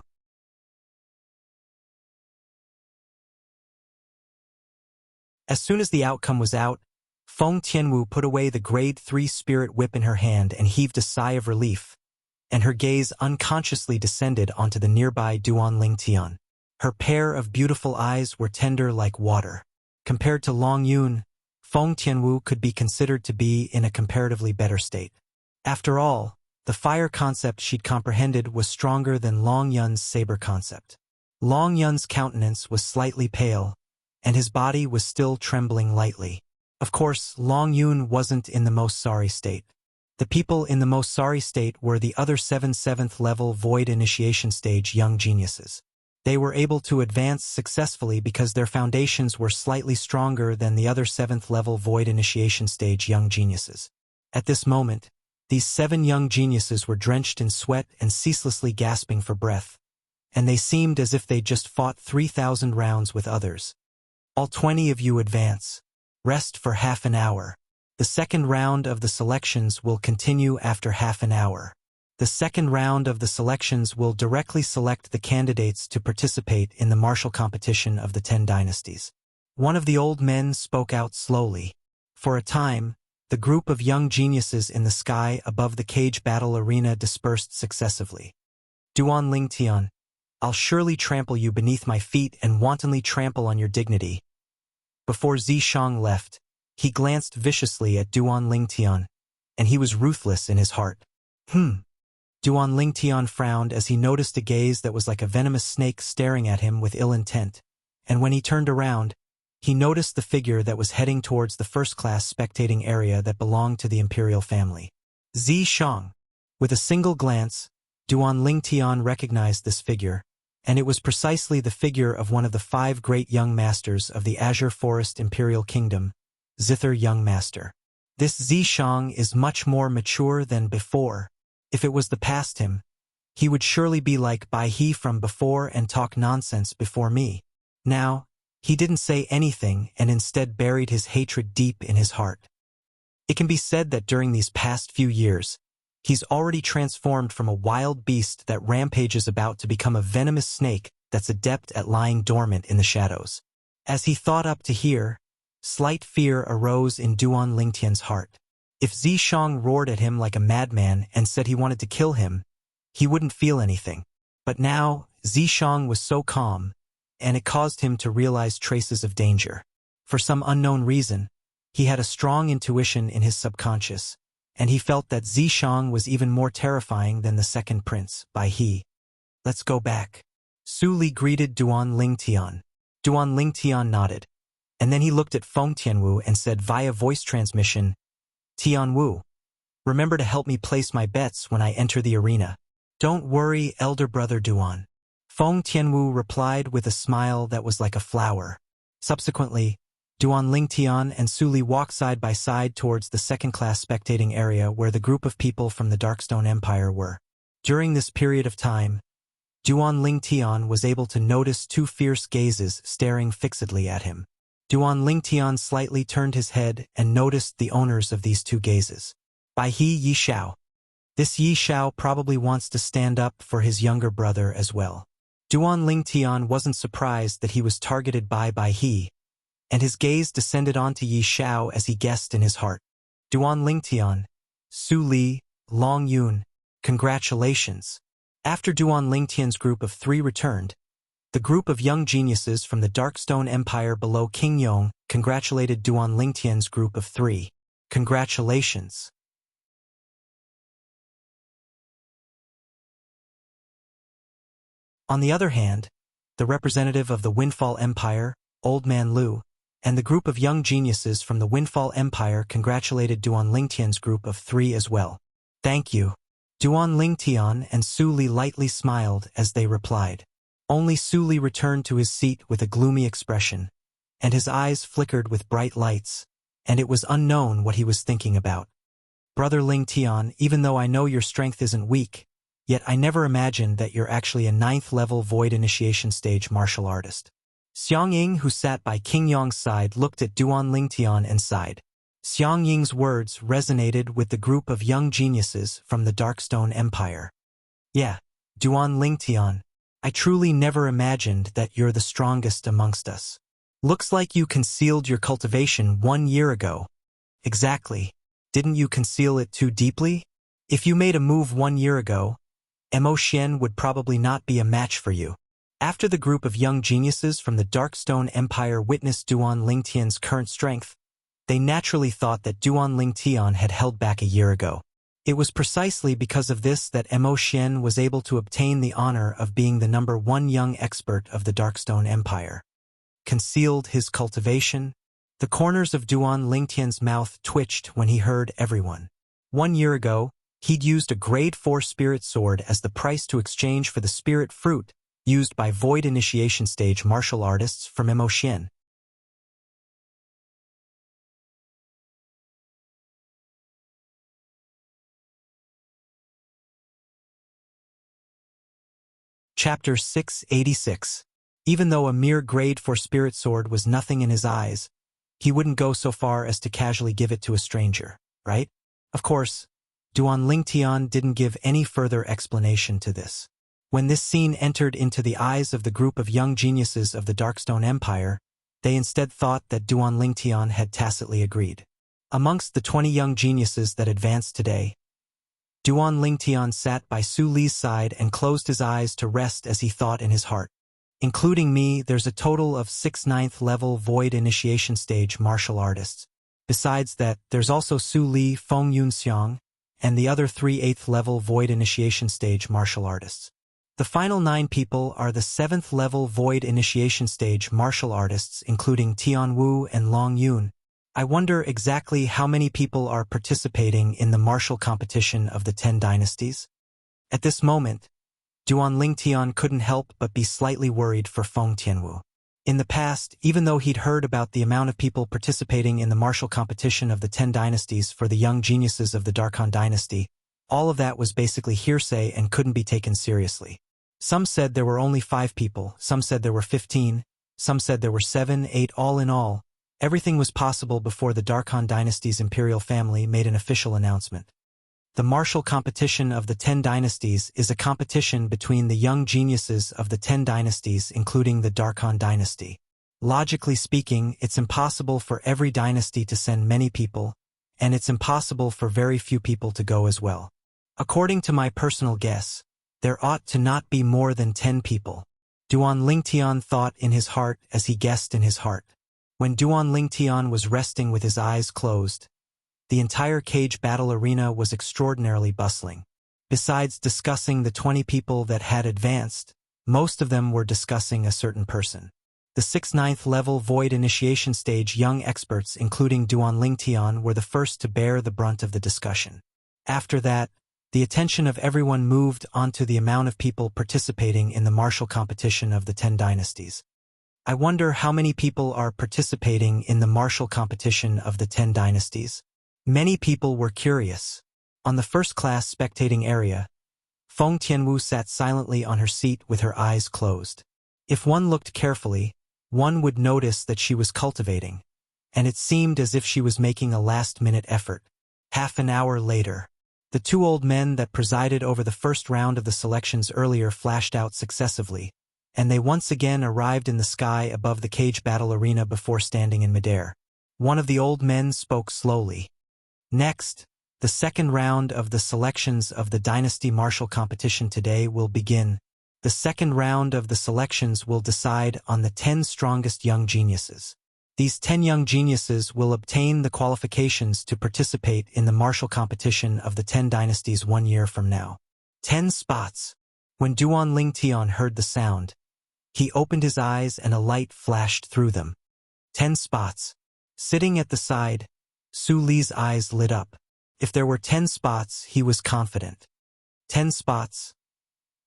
As soon as the outcome was out, Feng Tianwu put away the Grade 3 spirit whip in her hand and heaved a sigh of relief, and her gaze unconsciously descended onto the nearby Duan Lingtian. Her pair of beautiful eyes were tender like water. Compared to Long Yun, Feng Tianwu could be considered to be in a comparatively better state. After all, the fire concept she'd comprehended was stronger than Long Yun's saber concept. Long Yun's countenance was slightly pale, and his body was still trembling lightly. Of course, Long Yun wasn't in the most sorry state. The people in the most sorry state were the other 7th-level Void Initiation Stage young geniuses. They were able to advance successfully because their foundations were slightly stronger than the other 7th-level Void Initiation Stage young geniuses. At this moment, these 7 young geniuses were drenched in sweat and ceaselessly gasping for breath, and they seemed as if they'd just fought 3,000 rounds with others. All 20 of you advance. Rest for half an hour. The second round of the selections will continue after half an hour. The second round of the selections will directly select the candidates to participate in the martial competition of the 10 dynasties. One of the old men spoke out slowly. For a time, the group of young geniuses in the sky above the cage battle arena dispersed successively. Duan Lingtian, I'll surely trample you beneath my feet and wantonly trample on your dignity. Before Zishang left, he glanced viciously at Duan Lingtian. and he was ruthless in his heart. Duan Lingtian frowned as he noticed a gaze that was like a venomous snake staring at him with ill intent, and when he turned around, he noticed the figure that was heading towards the first-class spectating area that belonged to the imperial family. Zi Shang. With a single glance, Duan Lingtian recognized this figure, and it was precisely the figure of one of the 5 great young masters of the Azure Forest Imperial Kingdom, Zither Young Master. This Zi Shang is much more mature than before. If it was the past him, he would surely be like Bai He from before and talk nonsense before me. Now, he didn't say anything and instead buried his hatred deep in his heart. It can be said that during these past few years, he's already transformed from a wild beast that rampages about to become a venomous snake that's adept at lying dormant in the shadows. As he thought up to here, slight fear arose in Duan Lingtian's heart. If Zi Shang roared at him like a madman and said he wanted to kill him, he wouldn't feel anything. But now, Zi Shang was so calm, and it caused him to realize traces of danger. For some unknown reason, he had a strong intuition in his subconscious, and he felt that Zi Shang was even more terrifying than the second prince, Bai He. Let's go back. Su Li greeted Duan Lingtian. Duan Lingtian nodded, and then he looked at Feng Tianwu and said via voice transmission, Tianwu, remember to help me place my bets when I enter the arena. Don't worry, elder brother Duan. Feng Tianwu replied with a smile that was like a flower. Subsequently, Duan Lingtian and Su Li walked side by side towards the second-class spectating area where the group of people from the Darkstone Empire were. During this period of time, Duan Lingtian was able to notice 2 fierce gazes staring fixedly at him. Duan Lingtian slightly turned his head and noticed the owners of these 2 gazes. Bai He Yi Xiao. This Yi Xiao probably wants to stand up for his younger brother as well. Duan Lingtian wasn't surprised that he was targeted by Bai He, and his gaze descended onto Yi Xiao as he guessed in his heart. Duan Lingtian, Su Li, Long Yun, congratulations. After Duan Lingtian's group of 3 returned, the group of young geniuses from the Darkstone Empire below King Yong congratulated Duan Lingtian's group of 3. Congratulations. On the other hand, the representative of the Windfall Empire, Old Man Lu, and the group of young geniuses from the Windfall Empire congratulated Duan Lingtian's group of 3 as well. Thank you. Duan Lingtian and Su Li lightly smiled as they replied. Only Su Li returned to his seat with a gloomy expression, and his eyes flickered with bright lights, and it was unknown what he was thinking about. Brother Lingtian, even though I know your strength isn't weak, yet I never imagined that you're actually a 9th-level Void Initiation Stage martial artist. Xiang Ying, who sat by King Yong's side, looked at Duan Lingtian and sighed. Xiang Ying's words resonated with the group of young geniuses from the Darkstone Empire. Yeah, Duan Lingtian, I truly never imagined that you're the strongest amongst us. Looks like you concealed your cultivation 1 year ago. Exactly. Didn't you conceal it too deeply? If you made a move 1 year ago, Mo Xian would probably not be a match for you. After the group of young geniuses from the Darkstone Empire witnessed Duan Lingtian's current strength, they naturally thought that Duan Lingtian had held back a year ago. It was precisely because of this that Mo Xian was able to obtain the honor of being the number 1 young expert of the Darkstone Empire. Concealed his cultivation? The corners of Duan Lingtian's mouth twitched when he heard everyone. 1 year ago, he'd used a grade 4 spirit sword as the price to exchange for the spirit fruit used by Void Initiation Stage martial artists from Mo Xian. Chapter 686. Even though a mere grade 4 spirit sword was nothing in his eyes, he wouldn't go so far as to casually give it to a stranger, right? Of course, Duan Lingtian didn't give any further explanation to this. When this scene entered into the eyes of the group of young geniuses of the Darkstone Empire, they instead thought that Duan Lingtian had tacitly agreed. Amongst the 20 young geniuses that advanced today, Duan Lingtian sat by Su Li's side and closed his eyes to rest as he thought in his heart. Including me, there's a total of 6 9th-level Void Initiation Stage martial artists. Besides that, there's also Su Li, Feng Yunxiang, and the other 3 8th-level Void Initiation Stage martial artists. The final 9 people are the 7th-level Void Initiation Stage martial artists including Tian Wu and Long Yun. I wonder exactly how many people are participating in the martial competition of the 10 dynasties? At this moment, Duan Lingtian couldn't help but be slightly worried for Feng Tianwu. In the past, even though he'd heard about the amount of people participating in the martial competition of the 10 dynasties for the young geniuses of the Darkhan dynasty, all of that was basically hearsay and couldn't be taken seriously. Some said there were only 5 people, some said there were 15, some said there were 7, 8, all in all. Everything was possible before the Darkhan dynasty's imperial family made an official announcement. The martial competition of the 10 dynasties is a competition between the young geniuses of the 10 dynasties including the Darkhan dynasty. Logically speaking, it's impossible for every dynasty to send many people, and it's impossible for very few people to go as well. According to my personal guess, there ought to not be more than 10 people. Duan Lingtian thought in his heart as he guessed in his heart. When Duan Lingtian was resting with his eyes closed, the entire cage battle arena was extraordinarily bustling. Besides discussing the 20 people that had advanced, most of them were discussing a certain person. The 6th-9th level Void Initiation Stage young experts including Duan Lingtian were the first to bear the brunt of the discussion. After that, the attention of everyone moved onto the amount of people participating in the martial competition of the 10 dynasties. I wonder how many people are participating in the martial competition of the 10 dynasties. Many people were curious. On the first-class spectating area, Feng Tianwu sat silently on her seat with her eyes closed. If one looked carefully, one would notice that she was cultivating, and it seemed as if she was making a last-minute effort. Half an hour later, the 2 old men that presided over the first round of the selections earlier flashed out successively, and they once again arrived in the sky above the cage battle arena before standing in midair. One of the old men spoke slowly. Next, the second round of the selections of the Dynasty Martial Competition today will begin. The second round of the selections will decide on the 10 strongest young geniuses. These 10 young geniuses will obtain the qualifications to participate in the martial competition of the 10 dynasties 1 year from now. 10 spots. When Duan Lingtian heard the sound, he opened his eyes and a light flashed through them. 10 spots. Sitting at the side, Su Li's eyes lit up. If there were 10 spots, he was confident. 10 spots.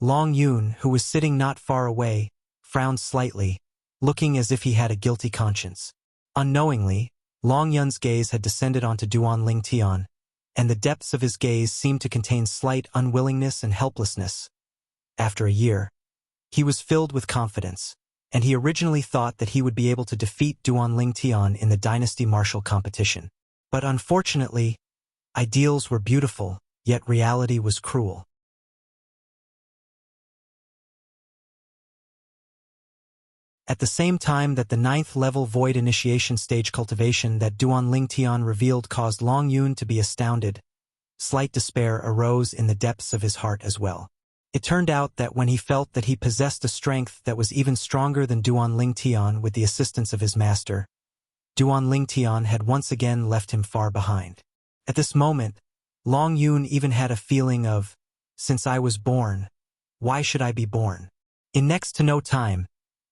Long Yun, who was sitting not far away, frowned slightly, looking as if he had a guilty conscience. Unknowingly, Long Yun's gaze had descended onto Duan Lingtian, and the depths of his gaze seemed to contain slight unwillingness and helplessness. After a year, he was filled with confidence, and he originally thought that he would be able to defeat Duan Lingtian in the Dynasty Martial Competition. But unfortunately, ideals were beautiful, yet reality was cruel. At the same time that the 9th-level Void Initiation Stage cultivation that Duan Lingtian revealed caused Long Yun to be astounded, slight despair arose in the depths of his heart as well. It turned out that when he felt that he possessed a strength that was even stronger than Duan Lingtian with the assistance of his master, Duan Lingtian had once again left him far behind. At this moment, Long Yun even had a feeling of, since I was born, why should I be born? In next to no time,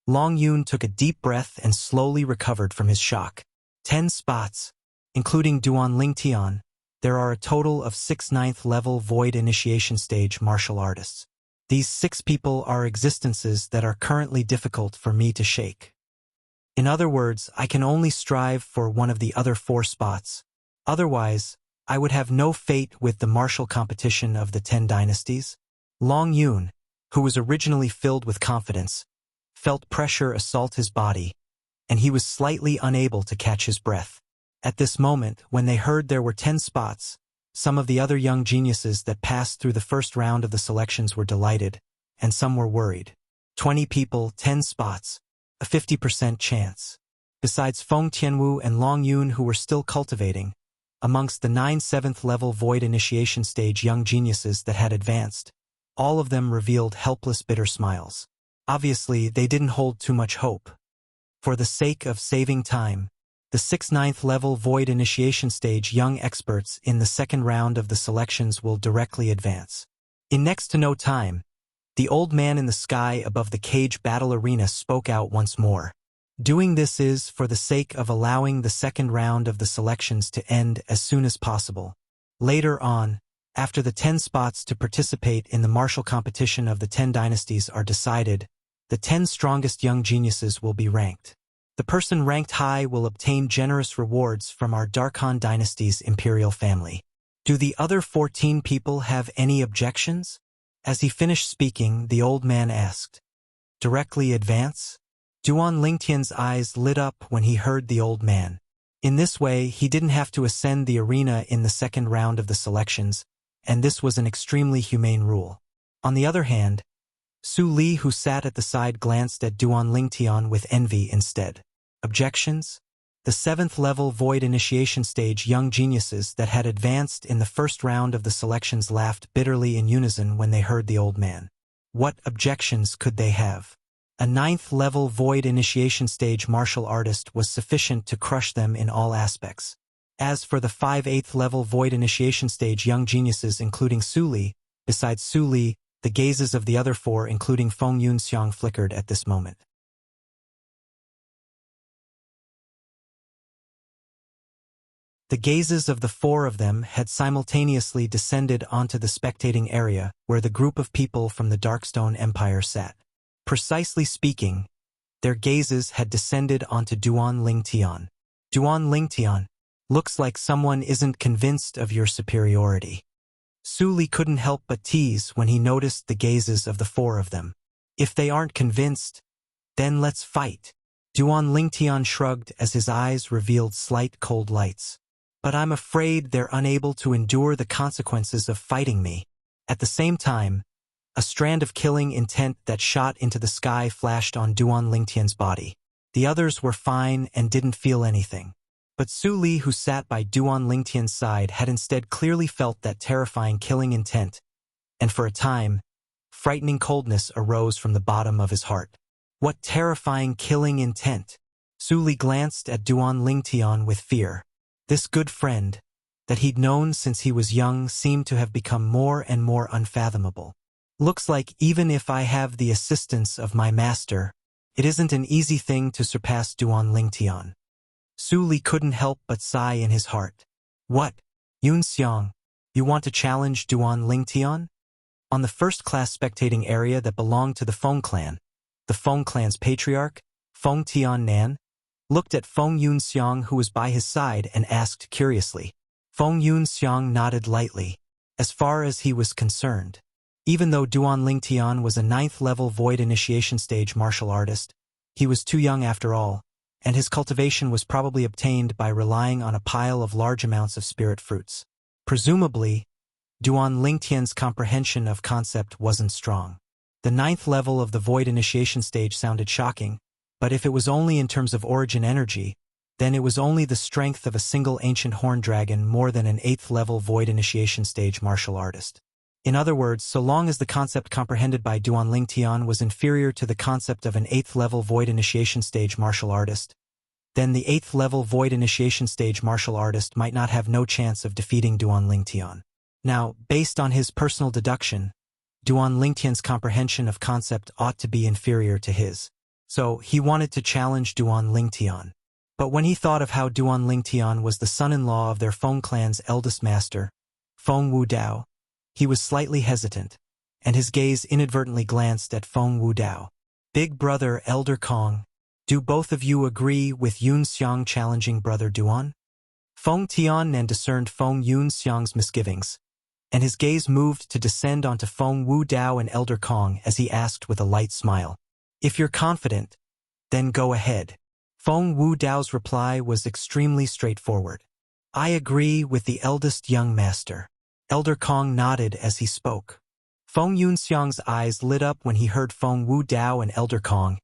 Long Yun took a deep breath and slowly recovered from his shock. 10 spots, including Duan Lingtian. There are a total of 6 9th-level Void Initiation Stage martial artists. These 6 people are existences that are currently difficult for me to shake. In other words, I can only strive for one of the other 4 spots. Otherwise, I would have no fate with the martial competition of the 10 dynasties. Long Yun, who was originally filled with confidence, felt pressure assault his body, and he was slightly unable to catch his breath. At this moment, when they heard there were 10 spots, some of the other young geniuses that passed through the first round of the selections were delighted, and some were worried. 20 people, 10 spots, a 50% chance. Besides Feng Tianwu and Long Yun who were still cultivating, amongst the 9 7th-level Void Initiation Stage young geniuses that had advanced, all of them revealed helpless bitter smiles. Obviously, they didn't hold too much hope. For the sake of saving time, The 6th 9th level Void Initiation Stage young experts in the second round of the selections will directly advance. In next to no time, the old man in the sky above the cage battle arena spoke out once more. Doing this is for the sake of allowing the second round of the selections to end as soon as possible. Later on, after the 10 spots to participate in the martial competition of the 10 dynasties are decided, the 10 strongest young geniuses will be ranked. The person ranked high will obtain generous rewards from our Darkhan dynasty's imperial family. Do the other 14 people have any objections? As he finished speaking, the old man asked, "Directly advance?" Duan Lingtian's eyes lit up when he heard the old man. In this way, he didn't have to ascend the arena in the second round of the selections, and this was an extremely humane rule. On the other hand, Su Li, who sat at the side, glanced at Duan Lingtian with envy instead. Objections? The 7th level Void Initiation Stage young geniuses that had advanced in the first round of the selections laughed bitterly in unison when they heard the old man. What objections could they have? A 9th level Void Initiation Stage martial artist was sufficient to crush them in all aspects. As for the 5 8th level Void Initiation Stage young geniuses including Su Li, besides Su Li, the gazes of the other 4 including Feng Yunxiang flickered at this moment. The gazes of the 4 of them had simultaneously descended onto the spectating area where the group of people from the Darkstone Empire sat. Precisely speaking, their gazes had descended onto Duan Lingtian. Duan Lingtian, looks like someone isn't convinced of your superiority. Su Li couldn't help but tease when he noticed the gazes of the 4 of them. If they aren't convinced, then let's fight. Duan Lingtian shrugged as his eyes revealed slight cold lights. But I'm afraid they're unable to endure the consequences of fighting me. At the same time, a strand of killing intent that shot into the sky flashed on Duan Lingtian's body. The others were fine and didn't feel anything. But Su Li, who sat by Duan Lingtian's side, had instead clearly felt that terrifying killing intent, and for a time, frightening coldness arose from the bottom of his heart. What terrifying killing intent? Su Li glanced at Duan Lingtian with fear. This good friend, that he'd known since he was young, seemed to have become more and more unfathomable. Looks like even if I have the assistance of my master, it isn't an easy thing to surpass Duan Lingtian. Su Li couldn't help but sigh in his heart. What? Yunxiang, you want to challenge Duan Lingtian? On the first-class spectating area that belonged to the Feng clan, the Feng clan's patriarch, Feng Tiannan, looked at Feng Yunxiang, who was by his side, and asked curiously. Feng Yunxiang nodded lightly, as far as he was concerned. Even though Duan Lingtian was a 9th level Void Initiation Stage martial artist, he was too young after all, and his cultivation was probably obtained by relying on a pile of large amounts of spirit fruits. Presumably, Duan Lingtian's comprehension of concept wasn't strong. The 9th level of the Void Initiation Stage sounded shocking, but if it was only in terms of origin energy, then it was only the strength of a single ancient horn dragon more than an 8th level Void Initiation Stage martial artist. In other words, so long as the concept comprehended by Duan Lingtian was inferior to the concept of an 8th level Void Initiation Stage martial artist, then the 8th level Void Initiation Stage martial artist might not have no chance of defeating Duan Lingtian. Now, based on his personal deduction, Duan Lingtian's comprehension of concept ought to be inferior to his. So he wanted to challenge Duan Lingtian. But when he thought of how Duan Lingtian was the son-in-law of their Feng clan's eldest master, Feng Wudao, he was slightly hesitant, and his gaze inadvertently glanced at Feng Wudao. Big brother Elder Kong, do both of you agree with Yunxiang challenging brother Duan? Feng Tiannan discerned Feng Yunxiang's misgivings, and his gaze moved to descend onto Feng Wudao and Elder Kong as he asked with a light smile. If you're confident, then go ahead. Feng Wudao's reply was extremely straightforward. I agree with the eldest young master. Elder Kong nodded as he spoke. Feng Yunxiang's eyes lit up when he heard Feng Wudao and Elder Kong,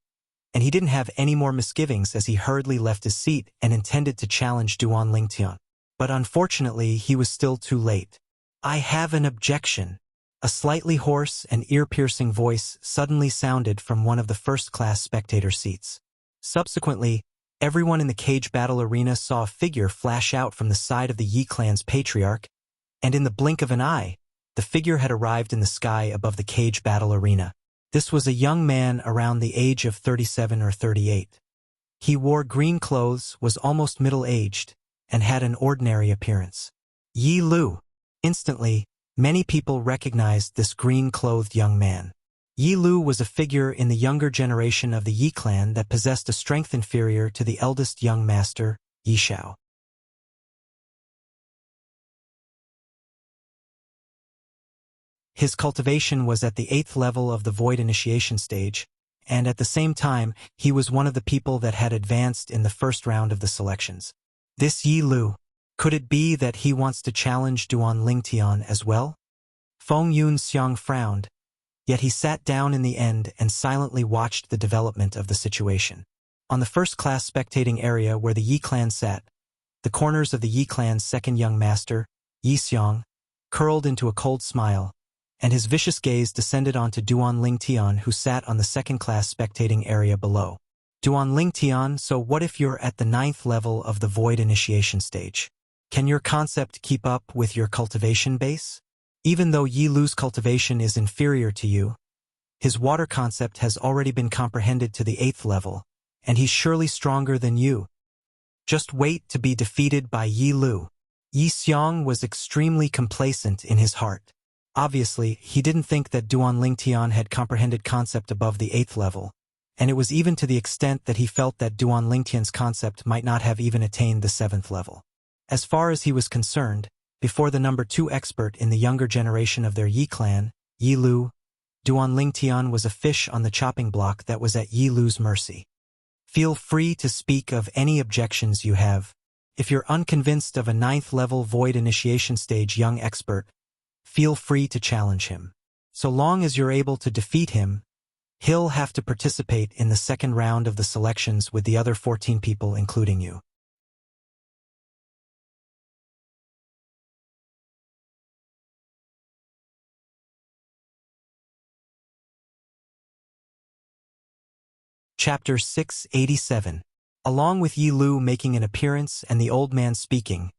and he didn't have any more misgivings as he hurriedly left his seat and intended to challenge Duan Lingtian. But unfortunately, he was still too late. I have an objection. A slightly hoarse and ear-piercing voice suddenly sounded from one of the first-class spectator seats. Subsequently, Everyone in the cage battle arena saw a figure flash out from the side of the Yi clan's patriarch, and in the blink of an eye, the figure had arrived in the sky above the cage battle arena. This was a young man around the age of 37 or 38. He wore green clothes, was almost middle-aged, and had an ordinary appearance. Yi Lu. Instantly, many people recognized this green-clothed young man. Yi Lu was a figure in the younger generation of the Yi clan that possessed a strength inferior to the eldest young master, Yi Xiao. His cultivation was at the 8th level of the Void Initiation stage, and at the same time, he was one of the people that had advanced in the first round of the selections. This Yi Lu, could it be that he wants to challenge Duan Lingtian as well? Feng Yun Xiang frowned, yet he sat down in the end and silently watched the development of the situation. On the first-class spectating area where the Yi clan sat, the corners of the Yi clan's second young master, Yi Xiang, curled into a cold smile, and his vicious gaze descended onto Duan Lingtian, who sat on the second-class spectating area below. Duan Lingtian, so what if you're at the 9th level of the Void Initiation stage? Can your concept keep up with your cultivation base? Even though Yi Lu's cultivation is inferior to you, his water concept has already been comprehended to the 8th level, and he's surely stronger than you. Just wait to be defeated by Yi Lu. Yi Xiang was extremely complacent in his heart. Obviously, he didn't think that Duan Lingtian had comprehended concept above the 8th level, and it was even to the extent that he felt that Duan Lingtian's concept might not have even attained the 7th level. As far as he was concerned, before the number 2 expert in the younger generation of their Yi clan, Yi Lu, Duan Lingtian was a fish on the chopping block that was at Yi Lu's mercy. Feel free to speak of any objections you have. If you're unconvinced of a 9th level Void Initiation stage young expert, feel free to challenge him. So long as you're able to defeat him, he'll have to participate in the second round of the selections with the other 14 people including you. Chapter 687. Along with Yi Lu making an appearance and the old man speaking,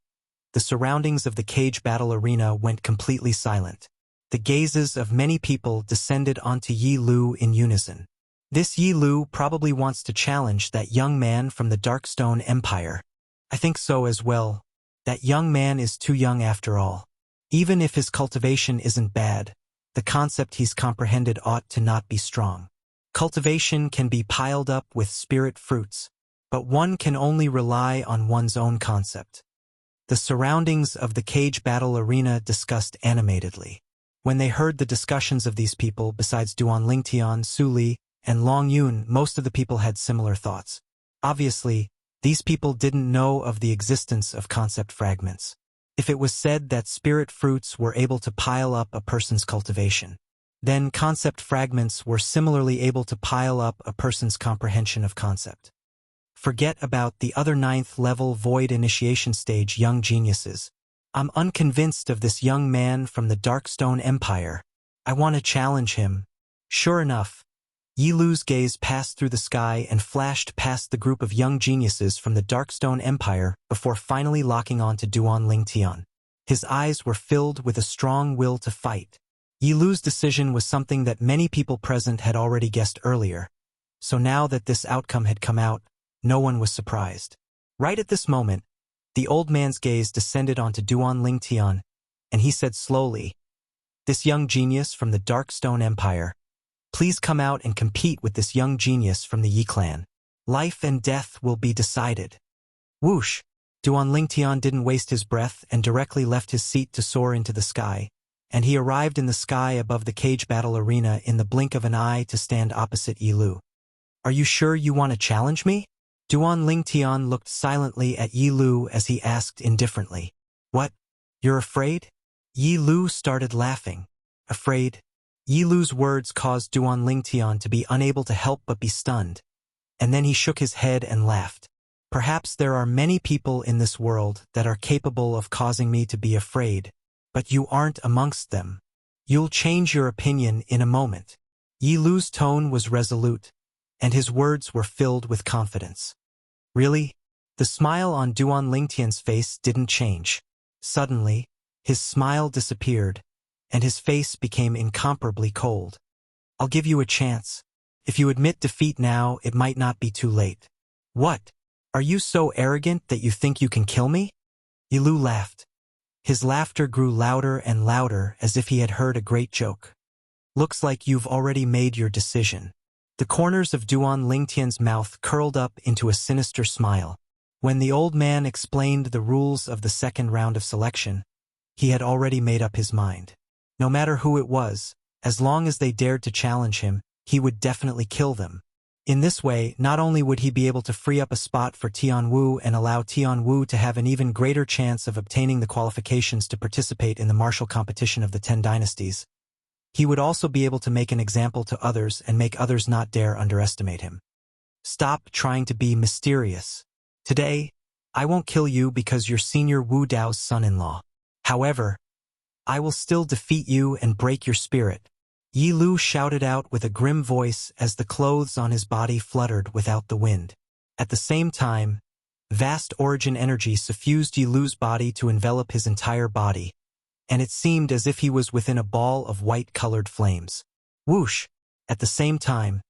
the surroundings of the cage battle arena went completely silent. The gazes of many people descended onto Yi Lu in unison. This Yi Lu probably wants to challenge that young man from the Darkstone Empire. I think so as well. That young man is too young after all. Even if his cultivation isn't bad, the concept he's comprehended ought to not be strong. Cultivation can be piled up with spirit fruits, but one can only rely on one's own concept. The surroundings of the cage battle arena discussed animatedly. When they heard the discussions of these people, besides Duan Lingtian, Su Li, and Long Yun, most of the people had similar thoughts. Obviously, these people didn't know of the existence of concept fragments. If it was said that spirit fruits were able to pile up a person's cultivation, then concept fragments were similarly able to pile up a person's comprehension of concept. Forget about the other 9th level Void Initiation stage young geniuses. I'm unconvinced of this young man from the Darkstone Empire. I want to challenge him. Sure enough, Yi Lu's gaze passed through the sky and flashed past the group of young geniuses from the Darkstone Empire before finally locking on to Duan Lingtian. His eyes were filled with a strong will to fight. Yi Lu's decision was something that many people present had already guessed earlier, so now that this outcome had come out, no one was surprised. Right at this moment, the old man's gaze descended onto Duan Lingtian, and he said slowly, "This young genius from the Darkstone Empire, please come out and compete with this young genius from the Yi clan. Life and death will be decided." Whoosh! Duan Lingtian didn't waste his breath and directly left his seat to soar into the sky, and he arrived in the sky above the cage battle arena in the blink of an eye to stand opposite Yi Lu. "Are you sure you want to challenge me?" Duan Lingtian looked silently at Yi Lu as he asked indifferently, "What? You're afraid?" Yi Lu started laughing. Afraid? Yi Lu's words caused Duan Lingtian to be unable to help but be stunned, and then he shook his head and laughed. "Perhaps there are many people in this world that are capable of causing me to be afraid, but you aren't amongst them. You'll change your opinion in a moment." Yi Lu's tone was resolute, and his words were filled with confidence. Really? The smile on Duan Lingtian's face didn't change. Suddenly, his smile disappeared, and his face became incomparably cold. I'll give you a chance. If you admit defeat now, it might not be too late. What? Are you so arrogant that you think you can kill me? Yi Lu laughed. His laughter grew louder and louder as if he had heard a great joke. Looks like you've already made your decision. The corners of Duan Lingtian's mouth curled up into a sinister smile. When the old man explained the rules of the second round of selection, he had already made up his mind. No matter who it was, as long as they dared to challenge him, he would definitely kill them. In this way, not only would he be able to free up a spot for Tianwu and allow Tianwu to have an even greater chance of obtaining the qualifications to participate in the martial competition of the 10 dynasties, he would also be able to make an example to others and make others not dare underestimate him. Stop trying to be mysterious. Today, I won't kill you because you're Senior Wu Dao's son-in-law. However, I will still defeat you and break your spirit. Yi Lu shouted out with a grim voice as the clothes on his body fluttered without the wind. At the same time, vast origin energy suffused Yi Lu's body to envelop his entire body, and it seemed as if he was within a ball of white-colored flames. Whoosh! At the same time,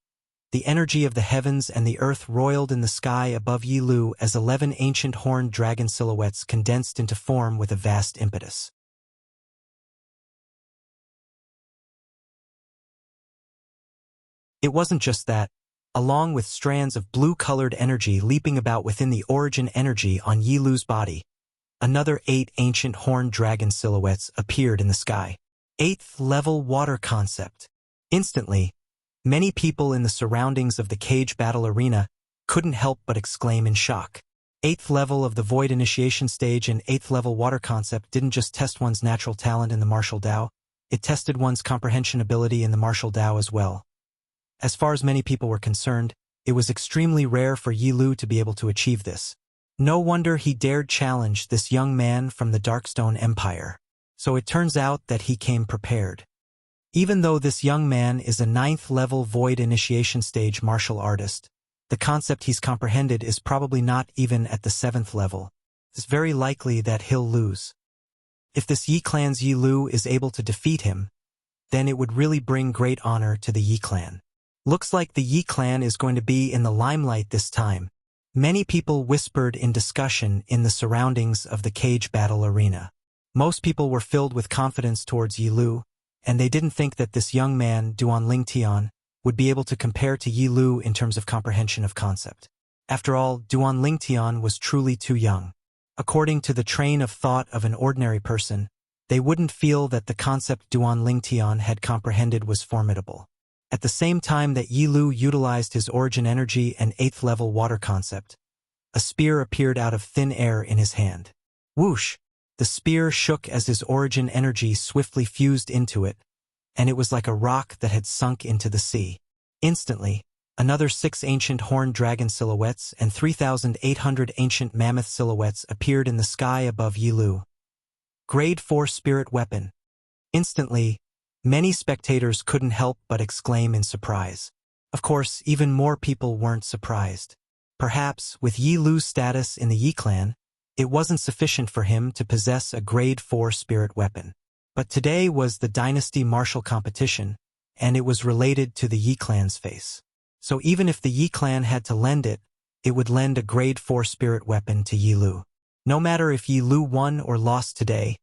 the energy of the heavens and the earth roiled in the sky above Yi Lu as 11 ancient horned dragon silhouettes condensed into form with a vast impetus. It wasn't just that. Along with strands of blue-colored energy leaping about within the origin energy on Yi Lu's body, another 8 ancient horned dragon silhouettes appeared in the sky. 8th level water concept. Instantly, many people in the surroundings of the cage battle arena couldn't help but exclaim in shock. 8th level of the void initiation stage and 8th level water concept didn't just test one's natural talent in the martial Dao, it tested one's comprehension ability in the martial Dao as well. As far as many people were concerned, it was extremely rare for Yi Lu to be able to achieve this. No wonder he dared challenge this young man from the Darkstone Empire. So it turns out that he came prepared. Even though this young man is a 9th level void initiation stage martial artist, the concept he's comprehended is probably not even at the 7th level. It's very likely that he'll lose. If this Yi clan's Yi Lu is able to defeat him, then it would really bring great honor to the Yi clan. Looks like the Yi clan is going to be in the limelight this time. Many people whispered in discussion in the surroundings of the cage battle arena. Most people were filled with confidence towards Yi Lu, and they didn't think that this young man, Duan Lingtian, would be able to compare to Yi Lu in terms of comprehension of concept. After all, Duan Lingtian was truly too young. According to the train of thought of an ordinary person, they wouldn't feel that the concept Duan Lingtian had comprehended was formidable. At the same time that Yi Lu utilized his origin energy and 8th level water concept, a spear appeared out of thin air in his hand. Whoosh! The spear shook as his origin energy swiftly fused into it, and it was like a rock that had sunk into the sea. Instantly, another 6 ancient horned dragon silhouettes and 3,800 ancient mammoth silhouettes appeared in the sky above Yi Lu. Grade 4 spirit weapon. Instantly, many spectators couldn't help but exclaim in surprise. Of course, even more people weren't surprised. Perhaps, with Yi Lu's status in the Yi clan, it wasn't sufficient for him to possess a grade 4 spirit weapon. But today was the dynasty martial competition, and it was related to the Yi clan's face. So even if the Yi clan had to lend it, it would lend a grade 4 spirit weapon to Yi Lu. No matter if Yi Lu won or lost today,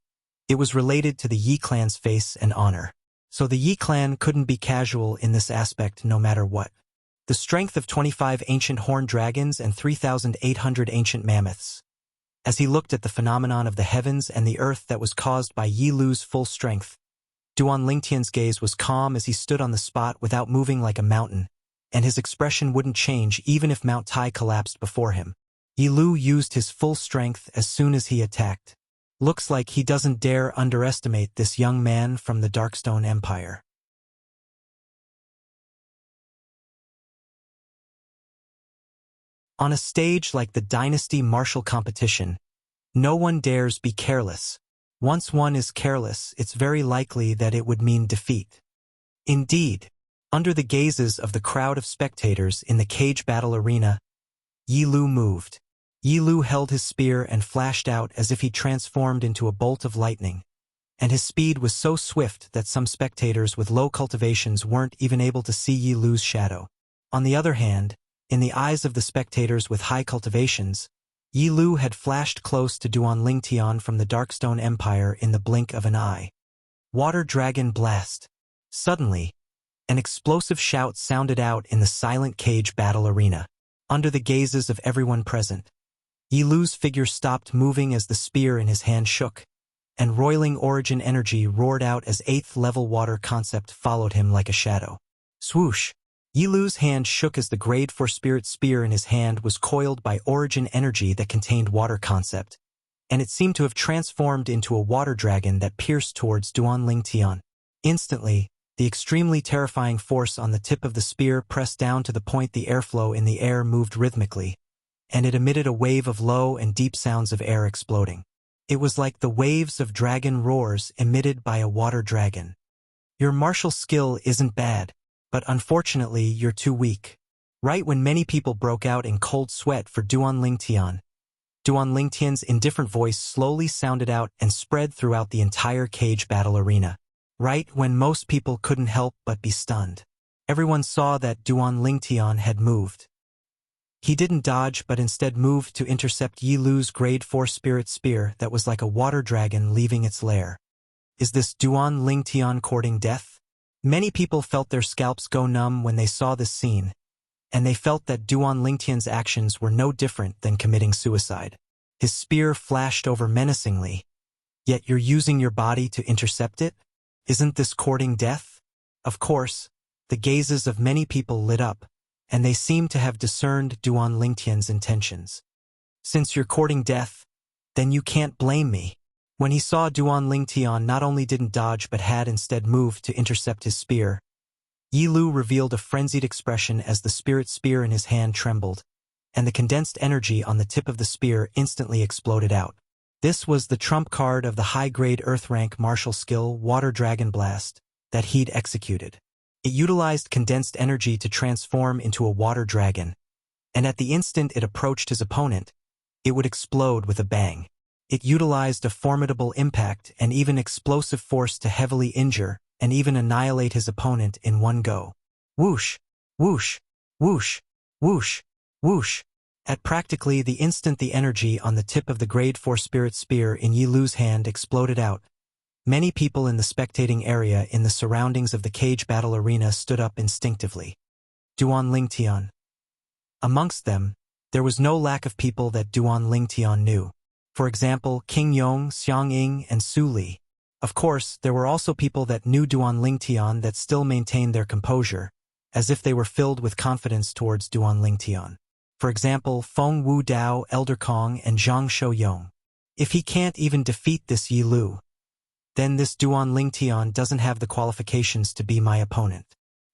it was related to the Yi clan's face and honor. So the Yi clan couldn't be casual in this aspect no matter what. The strength of 25 ancient horned dragons and 3,800 ancient mammoths. As he looked at the phenomenon of the heavens and the earth that was caused by Yi Lu's full strength, Duan Lingtian's gaze was calm as he stood on the spot without moving like a mountain, and his expression wouldn't change even if Mount Tai collapsed before him. Yi Lu used his full strength as soon as he attacked. Looks like he doesn't dare underestimate this young man from the Darkstone Empire. On a stage like the Dynasty Martial Competition, no one dares be careless. Once one is careless, it's very likely that it would mean defeat. Indeed, under the gazes of the crowd of spectators in the cage battle arena, Yi Lu moved. Yi Lu held his spear and flashed out as if he transformed into a bolt of lightning, and his speed was so swift that some spectators with low cultivations weren't even able to see Yi Lu's shadow. On the other hand, in the eyes of the spectators with high cultivations, Yi Lu had flashed close to Duan Lingtian from the Darkstone Empire in the blink of an eye. Water Dragon Blast. Suddenly, an explosive shout sounded out in the silent cage battle arena. Under the gazes of everyone present, Yi Lu's figure stopped moving as the spear in his hand shook, and roiling origin energy roared out as 8th level water concept followed him like a shadow. Swoosh! Yi Lu's hand shook as the Grade 4 Spirit Spear in his hand was coiled by origin energy that contained water concept, and it seemed to have transformed into a water dragon that pierced towards Duan Lingtian. Instantly, the extremely terrifying force on the tip of the spear pressed down to the point the airflow in the air moved rhythmically, and it emitted a wave of low and deep sounds of air exploding. It was like the waves of dragon roars emitted by a water dragon. Your martial skill isn't bad, but unfortunately you're too weak. Right when many people broke out in cold sweat for Duan Lingtian, Duan Lingtian's indifferent voice slowly sounded out and spread throughout the entire cage battle arena. Right when most people couldn't help but be stunned, everyone saw that Duan Lingtian had moved. He didn't dodge but instead moved to intercept Yi Lu's Grade 4 Spirit Spear that was like a water dragon leaving its lair. Is this Duan Lingtian courting death? Many people felt their scalps go numb when they saw this scene, and they felt that Duan Lingtian's actions were no different than committing suicide. His spear flashed over menacingly, yet you're using your body to intercept it? Isn't this courting death? Of course, the gazes of many people lit up, and they seemed to have discerned Duan Lingtian's intentions. Since you're courting death, then you can't blame me. When he saw Duan Lingtian not only didn't dodge but had instead moved to intercept his spear, Yi Lu revealed a frenzied expression as the spirit spear in his hand trembled, and the condensed energy on the tip of the spear instantly exploded out. This was the trump card of the high-grade Earth-rank martial skill Water Dragon Blast that he'd executed. It utilized condensed energy to transform into a water dragon, and at the instant it approached his opponent, it would explode with a bang. It utilized a formidable impact and even explosive force to heavily injure and even annihilate his opponent in one go. Whoosh! Whoosh! Whoosh! Whoosh! Whoosh! At practically the instant the energy on the tip of the Grade 4 Spirit Spear in Yi Lu's hand exploded out, many people in the spectating area in the surroundings of the cage battle arena stood up instinctively. Duan Lingtian. Amongst them, there was no lack of people that Duan Lingtian knew. For example, King Yong, Xiang Ying, and Su Li. Of course, there were also people that knew Duan Lingtian that still maintained their composure, as if they were filled with confidence towards Duan Lingtian. For example, Feng Wu Dao, Elder Kong, and Zhang Shouyong. If he can't even defeat this Yi Lu, then this Duan Lingtian doesn't have the qualifications to be my opponent.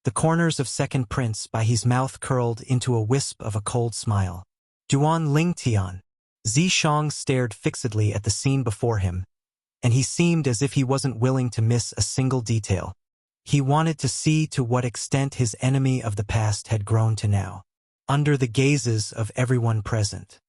The corners of Second Prince by his mouth curled into a wisp of a cold smile. Duan Lingtian. Zishang stared fixedly at the scene before him, and he seemed as if he wasn't willing to miss a single detail. He wanted to see to what extent his enemy of the past had grown to now, under the gazes of everyone present.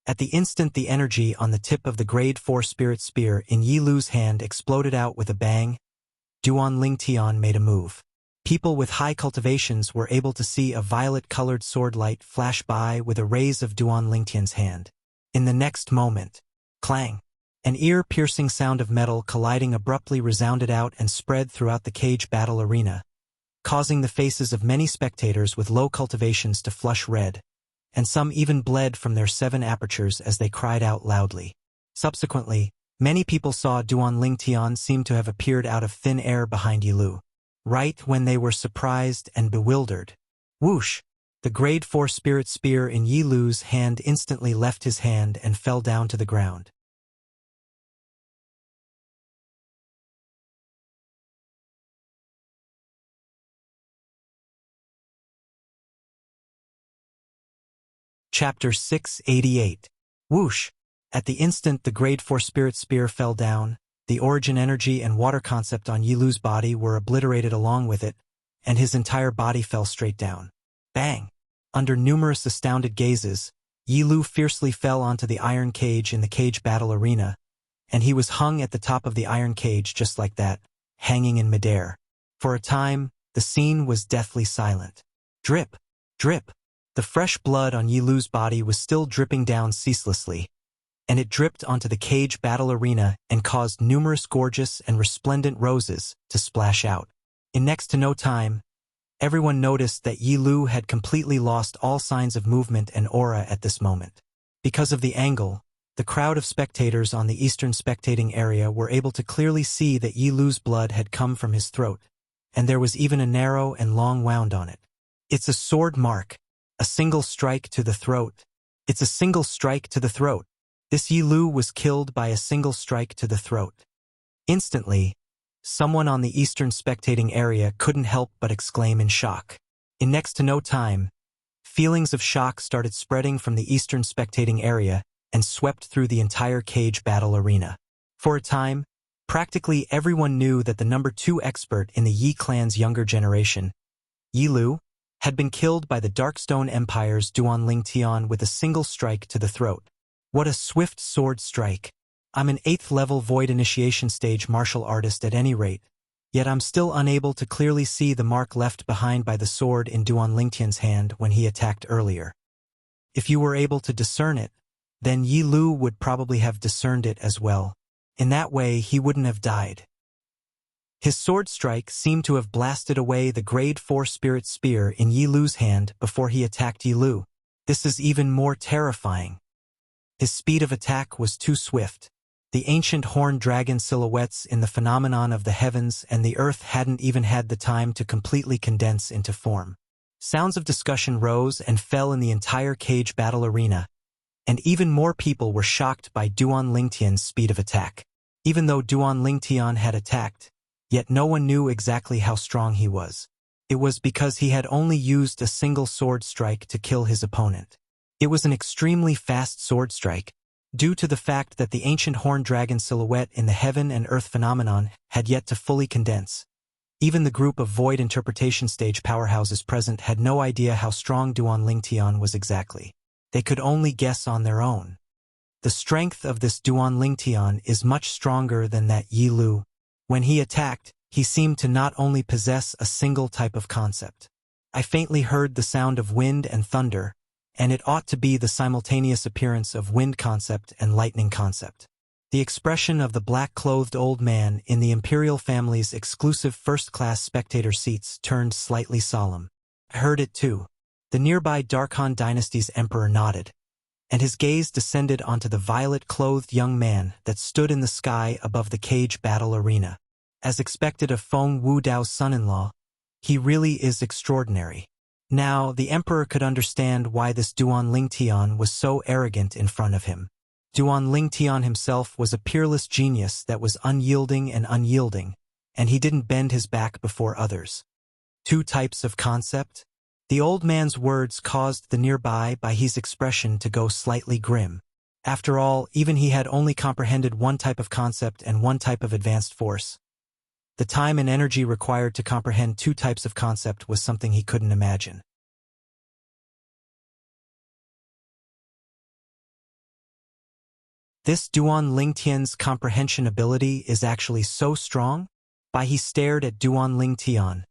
At the instant the energy on the tip of the Grade 4 Spirit Spear in Yi Lu's hand exploded out with a bang, Duan Lingtian made a move. People with high cultivations were able to see a violet-colored sword light flash by with a raise of Duan Lingtian's hand. In the next moment, clang! An ear-piercing sound of metal colliding abruptly resounded out and spread throughout the cage battle arena, causing the faces of many spectators with low cultivations to flush red, and some even bled from their 7 apertures as they cried out loudly. Subsequently, many people saw Duan Lingtian seem to have appeared out of thin air behind Yi Lu. Right when they were surprised and bewildered, whoosh! The Grade 4 Spirit Spear in Yi Lu's hand instantly left his hand and fell down to the ground. Chapter 688. Whoosh! At the instant the Grade 4 Spirit Spear fell down, the origin energy and water concept on Yi Lu's body were obliterated along with it, and his entire body fell straight down. Bang! Under numerous astounded gazes, Yi Lu fiercely fell onto the iron cage in the cage battle arena, and he was hung at the top of the iron cage just like that, hanging in midair. For a time, the scene was deathly silent. Drip! Drip! The fresh blood on Yi Lu's body was still dripping down ceaselessly, and it dripped onto the cage battle arena and caused numerous gorgeous and resplendent roses to splash out. In next to no time, everyone noticed that Yi Lu had completely lost all signs of movement and aura at this moment. Because of the angle, the crowd of spectators on the eastern spectating area were able to clearly see that Yi Lu's blood had come from his throat, and there was even a narrow and long wound on it. It's a sword mark, a single strike to the throat. It's a single strike to the throat. This Yi Lu was killed by a single strike to the throat. Instantly, someone on the eastern spectating area couldn't help but exclaim in shock. In next to no time, feelings of shock started spreading from the eastern spectating area and swept through the entire cage battle arena. For a time, practically everyone knew that the number 2 expert in the Yi clan's younger generation, Yi Lu, had been killed by the Darkstone Empire's Duan Ling Tian with a single strike to the throat. What a swift sword strike! I'm an 8th level Void Initiation stage martial artist at any rate, yet I'm still unable to clearly see the mark left behind by the sword in Duan Lingtian's hand when he attacked earlier. If you were able to discern it, then Yi Lu would probably have discerned it as well. In that way, he wouldn't have died. His sword strike seemed to have blasted away the grade 4 spirit spear in Yi Lu's hand before he attacked Yi Lu. This is even more terrifying. His speed of attack was too swift. The ancient horned dragon silhouettes in the phenomenon of the heavens and the earth hadn't even had the time to completely condense into form. Sounds of discussion rose and fell in the entire cage battle arena, and even more people were shocked by Duan Lingtian's speed of attack. Even though Duan Lingtian had attacked, yet no one knew exactly how strong he was. It was because he had only used a single sword strike to kill his opponent. It was an extremely fast sword strike, due to the fact that the ancient horned dragon silhouette in the heaven and earth phenomenon had yet to fully condense. Even the group of void interpretation stage powerhouses present had no idea how strong Duan Lingtian was exactly. They could only guess on their own. The strength of this Duan Lingtian is much stronger than that Yi Lu. When he attacked, he seemed to not only possess a single type of concept. I faintly heard the sound of wind and thunder, and it ought to be the simultaneous appearance of wind concept and lightning concept. The expression of the black-clothed old man in the Imperial family's exclusive first-class spectator seats turned slightly solemn. I heard it too. The nearby Darkhan dynasty's emperor nodded, and his gaze descended onto the violet-clothed young man that stood in the sky above the cage battle arena. As expected of Feng Wudao's son-in-law, he really is extraordinary. Now, the emperor could understand why this Duan Lingtian was so arrogant in front of him. Duan Lingtian himself was a peerless genius that was unyielding, and he didn't bend his back before others. 2 types of concept? The old man's words caused the nearby by his expression to go slightly grim. After all, even he had only comprehended 1 type of concept and 1 type of advanced force. The time and energy required to comprehend 2 types of concept was something he couldn't imagine. This Duan Lingtian's comprehension ability is actually so strong? He stared at Duan Lingtian,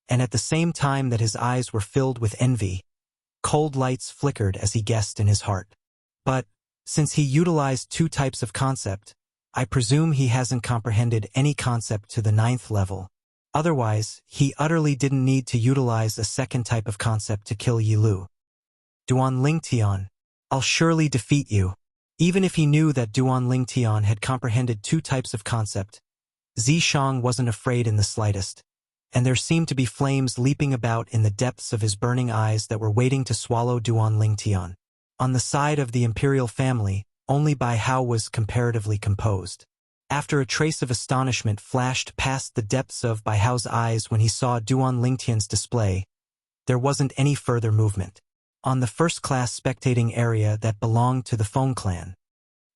and at the same time that his eyes were filled with envy, cold lights flickered as he guessed in his heart. But, since he utilized 2 types of concept, I presume he hasn't comprehended any concept to the 9th level. Otherwise, he utterly didn't need to utilize a 2nd type of concept to kill Yi Lu. Duan Lingtian, I'll surely defeat you. Even if he knew that Duan Lingtian had comprehended 2 types of concept, Zishang wasn't afraid in the slightest, and there seemed to be flames leaping about in the depths of his burning eyes that were waiting to swallow Duan Lingtian. On the side of the imperial family, only Bai Hao was comparatively composed. After a trace of astonishment flashed past the depths of Bai Hao's eyes when he saw Duan Lingtian's display, there wasn't any further movement. On the first-class spectating area that belonged to the Feng clan.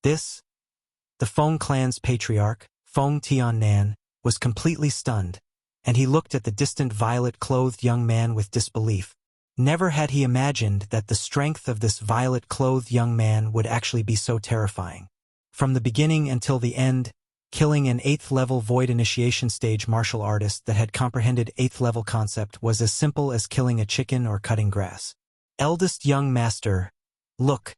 The Feng clan's patriarch, Feng Tiannan, was completely stunned, and he looked at the distant violet-clothed young man with disbelief. Never had he imagined that the strength of this violet-clothed young man would actually be so terrifying. From the beginning until the end, killing an 8th-level Void Initiation stage martial artist that had comprehended 8th-level concept was as simple as killing a chicken or cutting grass. Eldest young master, look,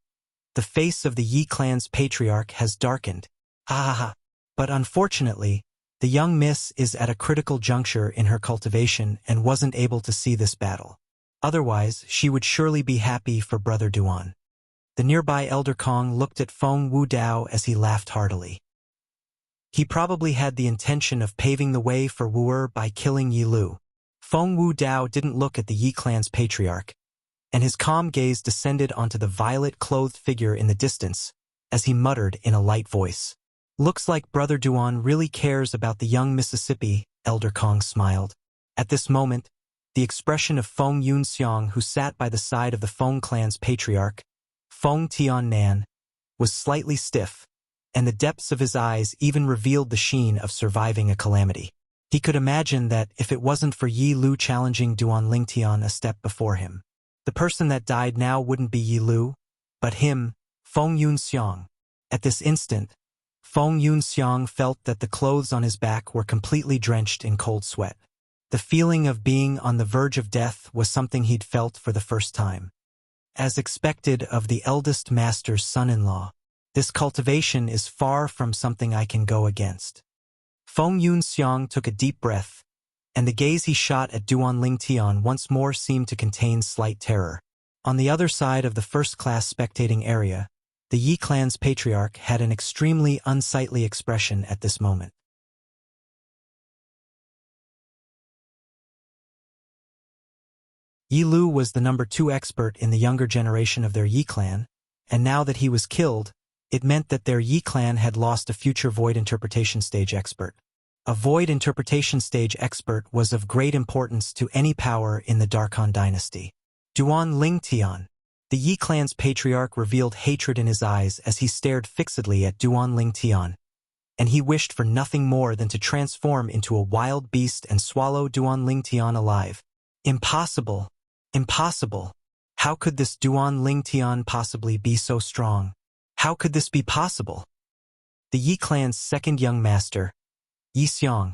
the face of the Yi clan's patriarch has darkened. Ha ha ha. But unfortunately, the young miss is at a critical juncture in her cultivation and wasn't able to see this battle. Otherwise, she would surely be happy for Brother Duan. The nearby Elder Kong looked at Feng Wudao as he laughed heartily. He probably had the intention of paving the way for Wu'er by killing Yi Lu. Feng Wudao didn't look at the Yi clan's patriarch, and his calm gaze descended onto the violet-clothed figure in the distance, as he muttered in a light voice. Looks like Brother Duan really cares about the young Mississippi, Elder Kong smiled. At this moment, the expression of Feng Yunxiang, who sat by the side of the Feng clan's patriarch, Feng Tiannan, was slightly stiff, and the depths of his eyes even revealed the sheen of surviving a calamity. He could imagine that if it wasn't for Yi Lu challenging Duan Lingtian a step before him, the person that died now wouldn't be Yi Lu, but him, Feng Yunxiang. At this instant, Feng Yunxiang felt that the clothes on his back were completely drenched in cold sweat. The feeling of being on the verge of death was something he'd felt for the first time. As expected of the eldest master's son-in-law, this cultivation is far from something I can go against. Feng Yunxiang took a deep breath, and the gaze he shot at Duan Lingtian once more seemed to contain slight terror. On the other side of the first-class spectating area, the Yi clan's patriarch had an extremely unsightly expression at this moment. Yi Lu was the number 2 expert in the younger generation of their Yi clan, and now that he was killed, it meant that their Yi clan had lost a future Void Interpretation Stage expert. A Void Interpretation Stage expert was of great importance to any power in the Darkhan dynasty. Duan Lingtian. The Yi clan's patriarch revealed hatred in his eyes as he stared fixedly at Duan Lingtian, and he wished for nothing more than to transform into a wild beast and swallow Duan Lingtian alive. Impossible! Impossible! How could this Duan Lingtian possibly be so strong? How could this be possible? The Yi clan's second young master, Yi Xiang,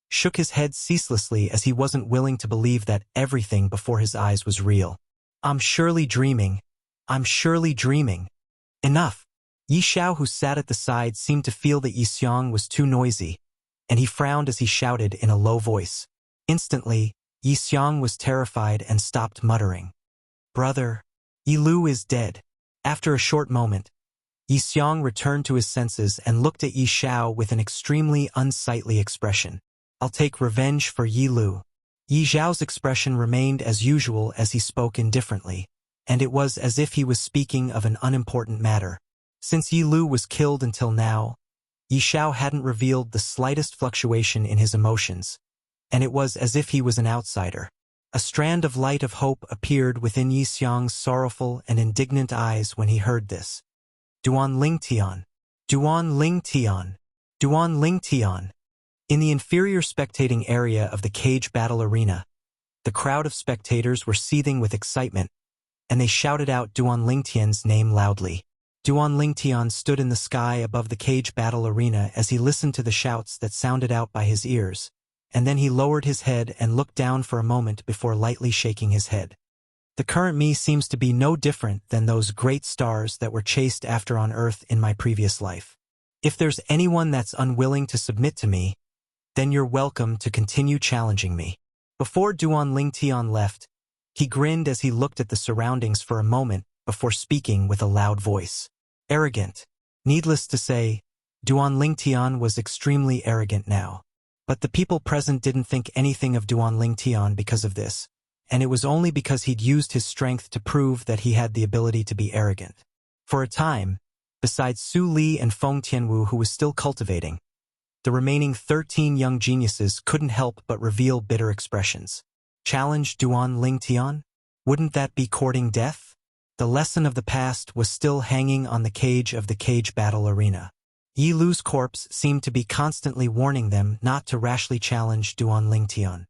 shook his head ceaselessly as he wasn't willing to believe that everything before his eyes was real. I'm surely dreaming. I'm surely dreaming. Enough! Yi Xiao, who sat at the side, seemed to feel that Yi Xiang was too noisy, and he frowned as he shouted in a low voice. Instantly, Yi Xiang was terrified and stopped muttering. Brother, Yi Lu is dead. After a short moment, Yi Xiang returned to his senses and looked at Yi Xiao with an extremely unsightly expression. I'll take revenge for Yi Lu. Yi Xiao's expression remained as usual as he spoke indifferently, and it was as if he was speaking of an unimportant matter. Since Yi Lu was killed until now, Yi Xiao hadn't revealed the slightest fluctuation in his emotions, and it was as if he was an outsider. A strand of light of hope appeared within Yi Xiang's sorrowful and indignant eyes when he heard this. Duan Lingtian. Duan Lingtian. Duan Lingtian. In the inferior spectating area of the cage battle arena, the crowd of spectators were seething with excitement, and they shouted out Duan Lingtian's name loudly. Duan Lingtian stood in the sky above the cage battle arena as he listened to the shouts that sounded out by his ears, and then he lowered his head and looked down for a moment before lightly shaking his head. The current me seems to be no different than those great stars that were chased after on Earth in my previous life. If there's anyone that's unwilling to submit to me, then you're welcome to continue challenging me. Before Duan Lingtian left, he grinned as he looked at the surroundings for a moment before speaking with a loud voice. Arrogant. Needless to say, Duan Lingtian was extremely arrogant now. But the people present didn't think anything of Duan Lingtian because of this, and it was only because he'd used his strength to prove that he had the ability to be arrogant. For a time, besides Su Li and Feng Tianwu, who was still cultivating, the remaining 13 young geniuses couldn't help but reveal bitter expressions. Challenge Duan Lingtian? Wouldn't that be courting death? The lesson of the past was still hanging on the cage of the cage battle arena. Yi Lu's corpse seemed to be constantly warning them not to rashly challenge Duan Lingtian.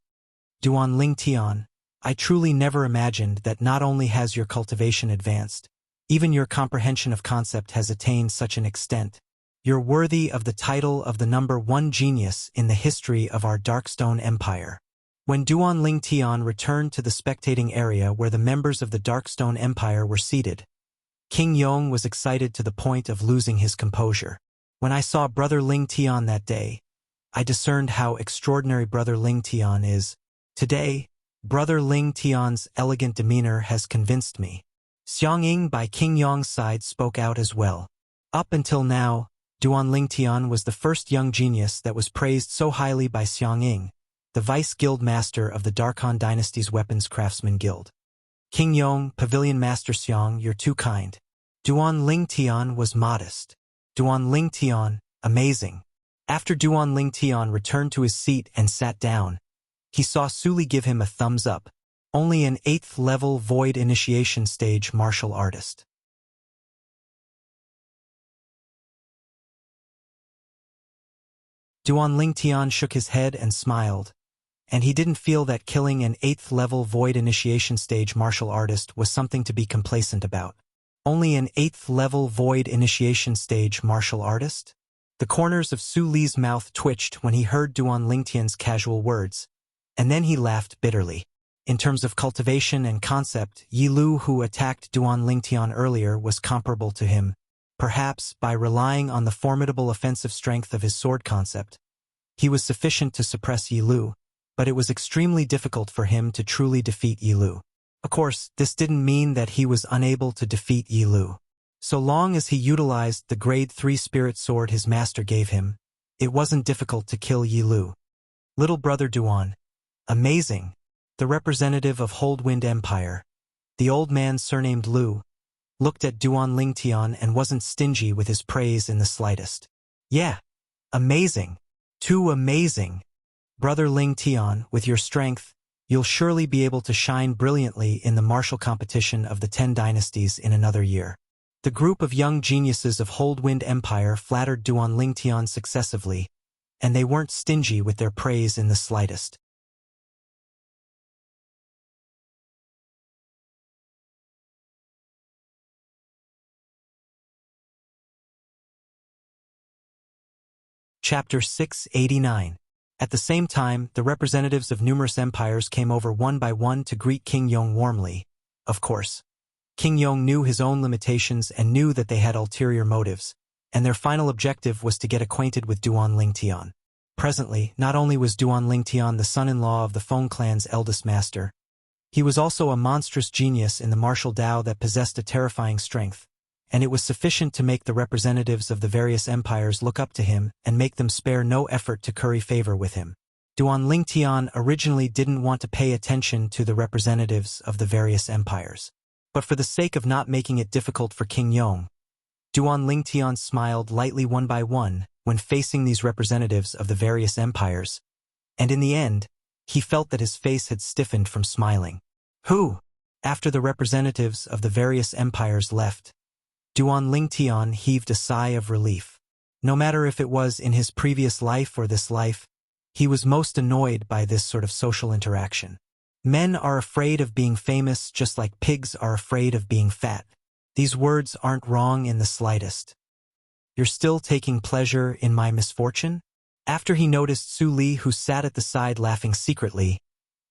Duan Lingtian, I truly never imagined that not only has your cultivation advanced, even your comprehension of concept has attained such an extent. You're worthy of the title of the #1 genius in the history of our Darkstone Empire. When Duan Lingtian returned to the spectating area where the members of the Darkstone Empire were seated, King Yong was excited to the point of losing his composure. When I saw Brother Lingtian that day, I discerned how extraordinary Brother Lingtian is. Today, Brother Lingtian's elegant demeanor has convinced me. Xiangying by King Yong's side spoke out as well. Up until now, Duan Lingtian was the first young genius that was praised so highly by Xiangying, the vice guild master of the Darkhan dynasty's weapons craftsman guild. King Yong, Pavilion Master Xiang, you're too kind. Duan Lingtian was modest. Duan Lingtian, amazing. After Duan Lingtian returned to his seat and sat down, he saw Suli give him a thumbs up, only an 8th level void initiation stage martial artist. Duan Lingtian shook his head and smiled, and he didn't feel that killing an 8th level void initiation stage martial artist was something to be complacent about. Only an 8th level void initiation stage martial artist? The corners of Su Li's mouth twitched when he heard Duan Lingtian's casual words, and then he laughed bitterly. In terms of cultivation and concept, Yi Lu, who attacked Duan Lingtian earlier, was comparable to him. Perhaps, by relying on the formidable offensive strength of his sword concept, he was sufficient to suppress Yi Lu, but it was extremely difficult for him to truly defeat Yi Lu. Of course, this didn't mean that he was unable to defeat Yi Lu. So long as he utilized the grade 3 spirit sword his master gave him, it wasn't difficult to kill Yi Lu. Little brother Duan. Amazing. The representative of Holdwind Empire, the old man surnamed Lu, looked at Duan Lingtian and wasn't stingy with his praise in the slightest. Yeah. Amazing. Too amazing. Brother Lingtian, with your strength, you'll surely be able to shine brilliantly in the martial competition of the 10 dynasties in another year. The group of young geniuses of Holdwind Empire flattered Duan Lingtian successively, and they weren't stingy with their praise in the slightest. Chapter 689. At the same time, the representatives of numerous empires came over one by one to greet King Yong warmly. Of course, King Yong knew his own limitations and knew that they had ulterior motives, and their final objective was to get acquainted with Duan Lingtian. Presently, not only was Duan Lingtian the son-in-law of the Feng clan's eldest master, he was also a monstrous genius in the martial Dao that possessed a terrifying strength, and it was sufficient to make the representatives of the various empires look up to him and make them spare no effort to curry favor with him. Duan Lingtian originally didn't want to pay attention to the representatives of the various empires. But for the sake of not making it difficult for King Yong, Duan Lingtian smiled lightly one by one when facing these representatives of the various empires, and in the end, he felt that his face had stiffened from smiling. Who? After the representatives of the various empires left, Duan Lingtian heaved a sigh of relief. No matter if it was in his previous life or this life, he was most annoyed by this sort of social interaction. Men are afraid of being famous just like pigs are afraid of being fat. These words aren't wrong in the slightest. You're still taking pleasure in my misfortune? After he noticed Su Li, who sat at the side laughing secretly,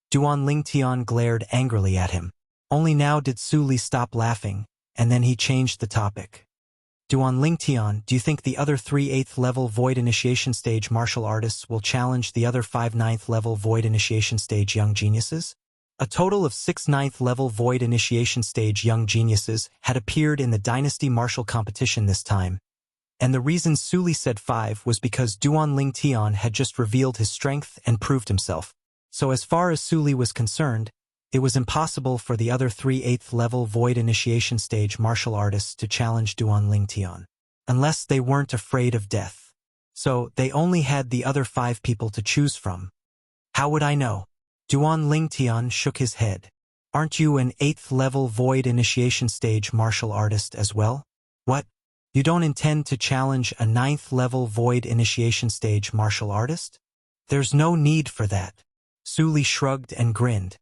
Duan Lingtian glared angrily at him. Only now did Su Li stop laughing, and then he changed the topic. Duan Lingtian, do you think the other 3 8th level void initiation stage martial artists will challenge the other 5 9th level void initiation stage young geniuses? A total of 6 9th level void initiation stage young geniuses had appeared in the dynasty martial competition this time, and the reason Su Li said 5 was because Duan Lingtian had just revealed his strength and proved himself. So as far as Su Li was concerned, it was impossible for the other 3 8th level void initiation stage martial artists to challenge Duan Lingtian, unless they weren't afraid of death. So they only had the other 5 people to choose from. How would I know? Duan Lingtian shook his head. Aren't you an 8th level void initiation stage martial artist as well? What? You don't intend to challenge a 9th-level Void Initiation Stage martial artist? There's no need for that. Su Li shrugged and grinned.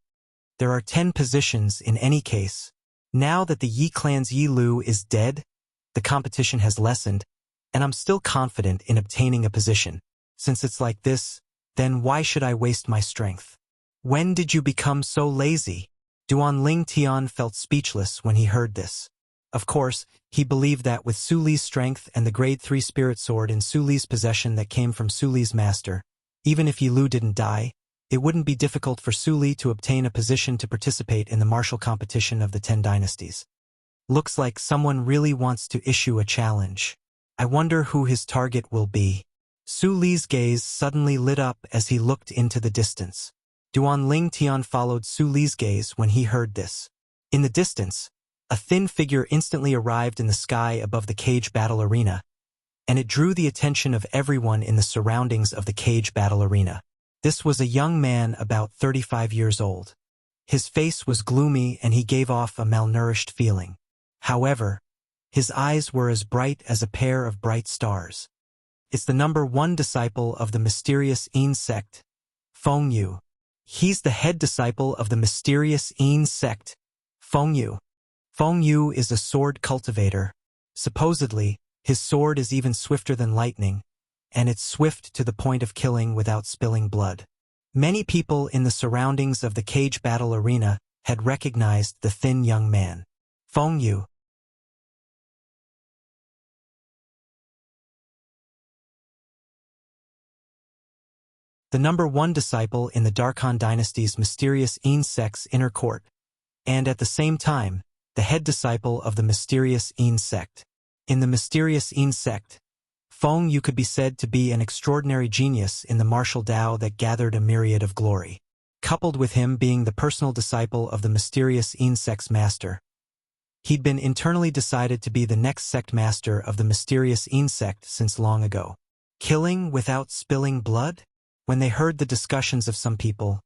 There are 10 positions in any case. Now that the Yi clan's Yi Lu is dead, the competition has lessened, and I'm still confident in obtaining a position. Since it's like this, then why should I waste my strength? When did you become so lazy? Duan Ling Tian felt speechless when he heard this. Of course, he believed that with Su Li's strength and the grade 3 spirit sword in Su Li's possession that came from Su Li's master, even if Yi Lu didn't die, it wouldn't be difficult for Su Li to obtain a position to participate in the martial competition of the 10 dynasties. Looks like someone really wants to issue a challenge. I wonder who his target will be. Su Li's gaze suddenly lit up as he looked into the distance. Duan Ling Tian followed Su Li's gaze when he heard this. In the distance, a thin figure instantly arrived in the sky above the cage battle arena, and it drew the attention of everyone in the surroundings of the cage battle arena. This was a young man about 35 years old. His face was gloomy and he gave off a malnourished feeling. However, his eyes were as bright as a pair of bright stars. It's the number 1 disciple of the mysterious Yin sect, Feng Yu. He's the head disciple of the mysterious Yin sect, Feng Yu. Feng Yu is a sword cultivator. Supposedly, his sword is even swifter than lightning, and it's swift to the point of killing without spilling blood. Many people in the surroundings of the cage battle arena had recognized the thin young man. Feng Yu. The number 1 disciple in the Darkhan dynasty's mysterious Yin sect's inner court, and at the same time, the head disciple of the mysterious Yin sect. In the mysterious Yin sect, Feng Yu could be said to be an extraordinary genius in the martial Tao that gathered a myriad of glory. Coupled with him being the personal disciple of the mysterious Yin sect's master, he'd been internally decided to be the next sect master of the mysterious Yin sect since long ago. Killing without spilling blood? When they heard the discussions of some people,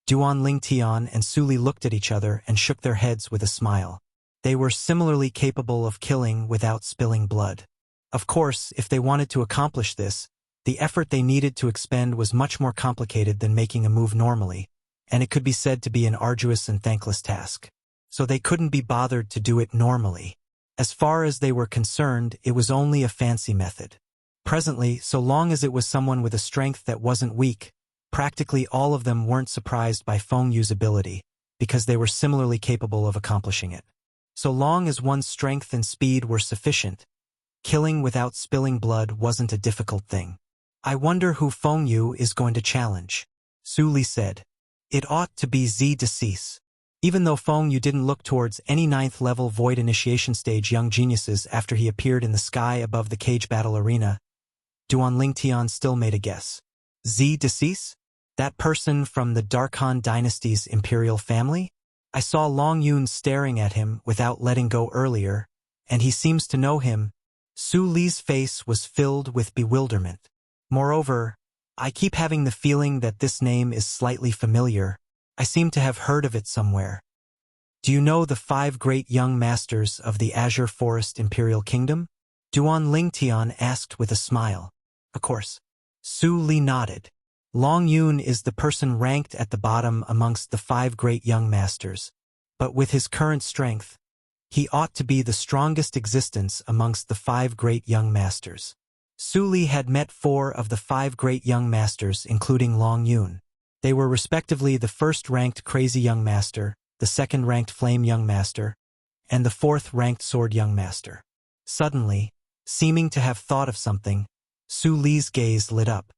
Duan Ling Tian and Su Li looked at each other and shook their heads with a smile. They were similarly capable of killing without spilling blood. Of course, if they wanted to accomplish this, the effort they needed to expend was much more complicated than making a move normally, and it could be said to be an arduous and thankless task. So they couldn't be bothered to do it normally. As far as they were concerned, it was only a fancy method. Presently, so long as it was someone with a strength that wasn't weak, practically all of them weren't surprised by Feng Yu's ability, because they were similarly capable of accomplishing it. So long as one's strength and speed were sufficient, killing without spilling blood wasn't a difficult thing. I wonder who Feng Yu is going to challenge, Su Li said. It ought to be Zi Decease. Even though Feng Yu didn't look towards any 9th-level Void Initiation Stage young geniuses after he appeared in the sky above the cage battle arena, Duan Ling Tian still made a guess. Zi Decease? That person from the Darkhan dynasty's imperial family? I saw Long Yun staring at him without letting go earlier, and he seems to know him. Su Li's face was filled with bewilderment. Moreover, I keep having the feeling that this name is slightly familiar. I seem to have heard of it somewhere. Do you know the 5 great young masters of the Azure Forest Imperial Kingdom? Duan Ling Tian asked with a smile. Of course. Su Li nodded. Long Yun is the person ranked at the bottom amongst the 5 great young masters, but with his current strength, he ought to be the strongest existence amongst the 5 great young masters. Su Li had met 4 of the 5 great young masters, including Long Yun. They were respectively the 1st-ranked Crazy Young Master, the 2nd-ranked Flame Young Master, and the 4th-ranked Sword Young Master. Suddenly, seeming to have thought of something, Su Li's gaze lit up.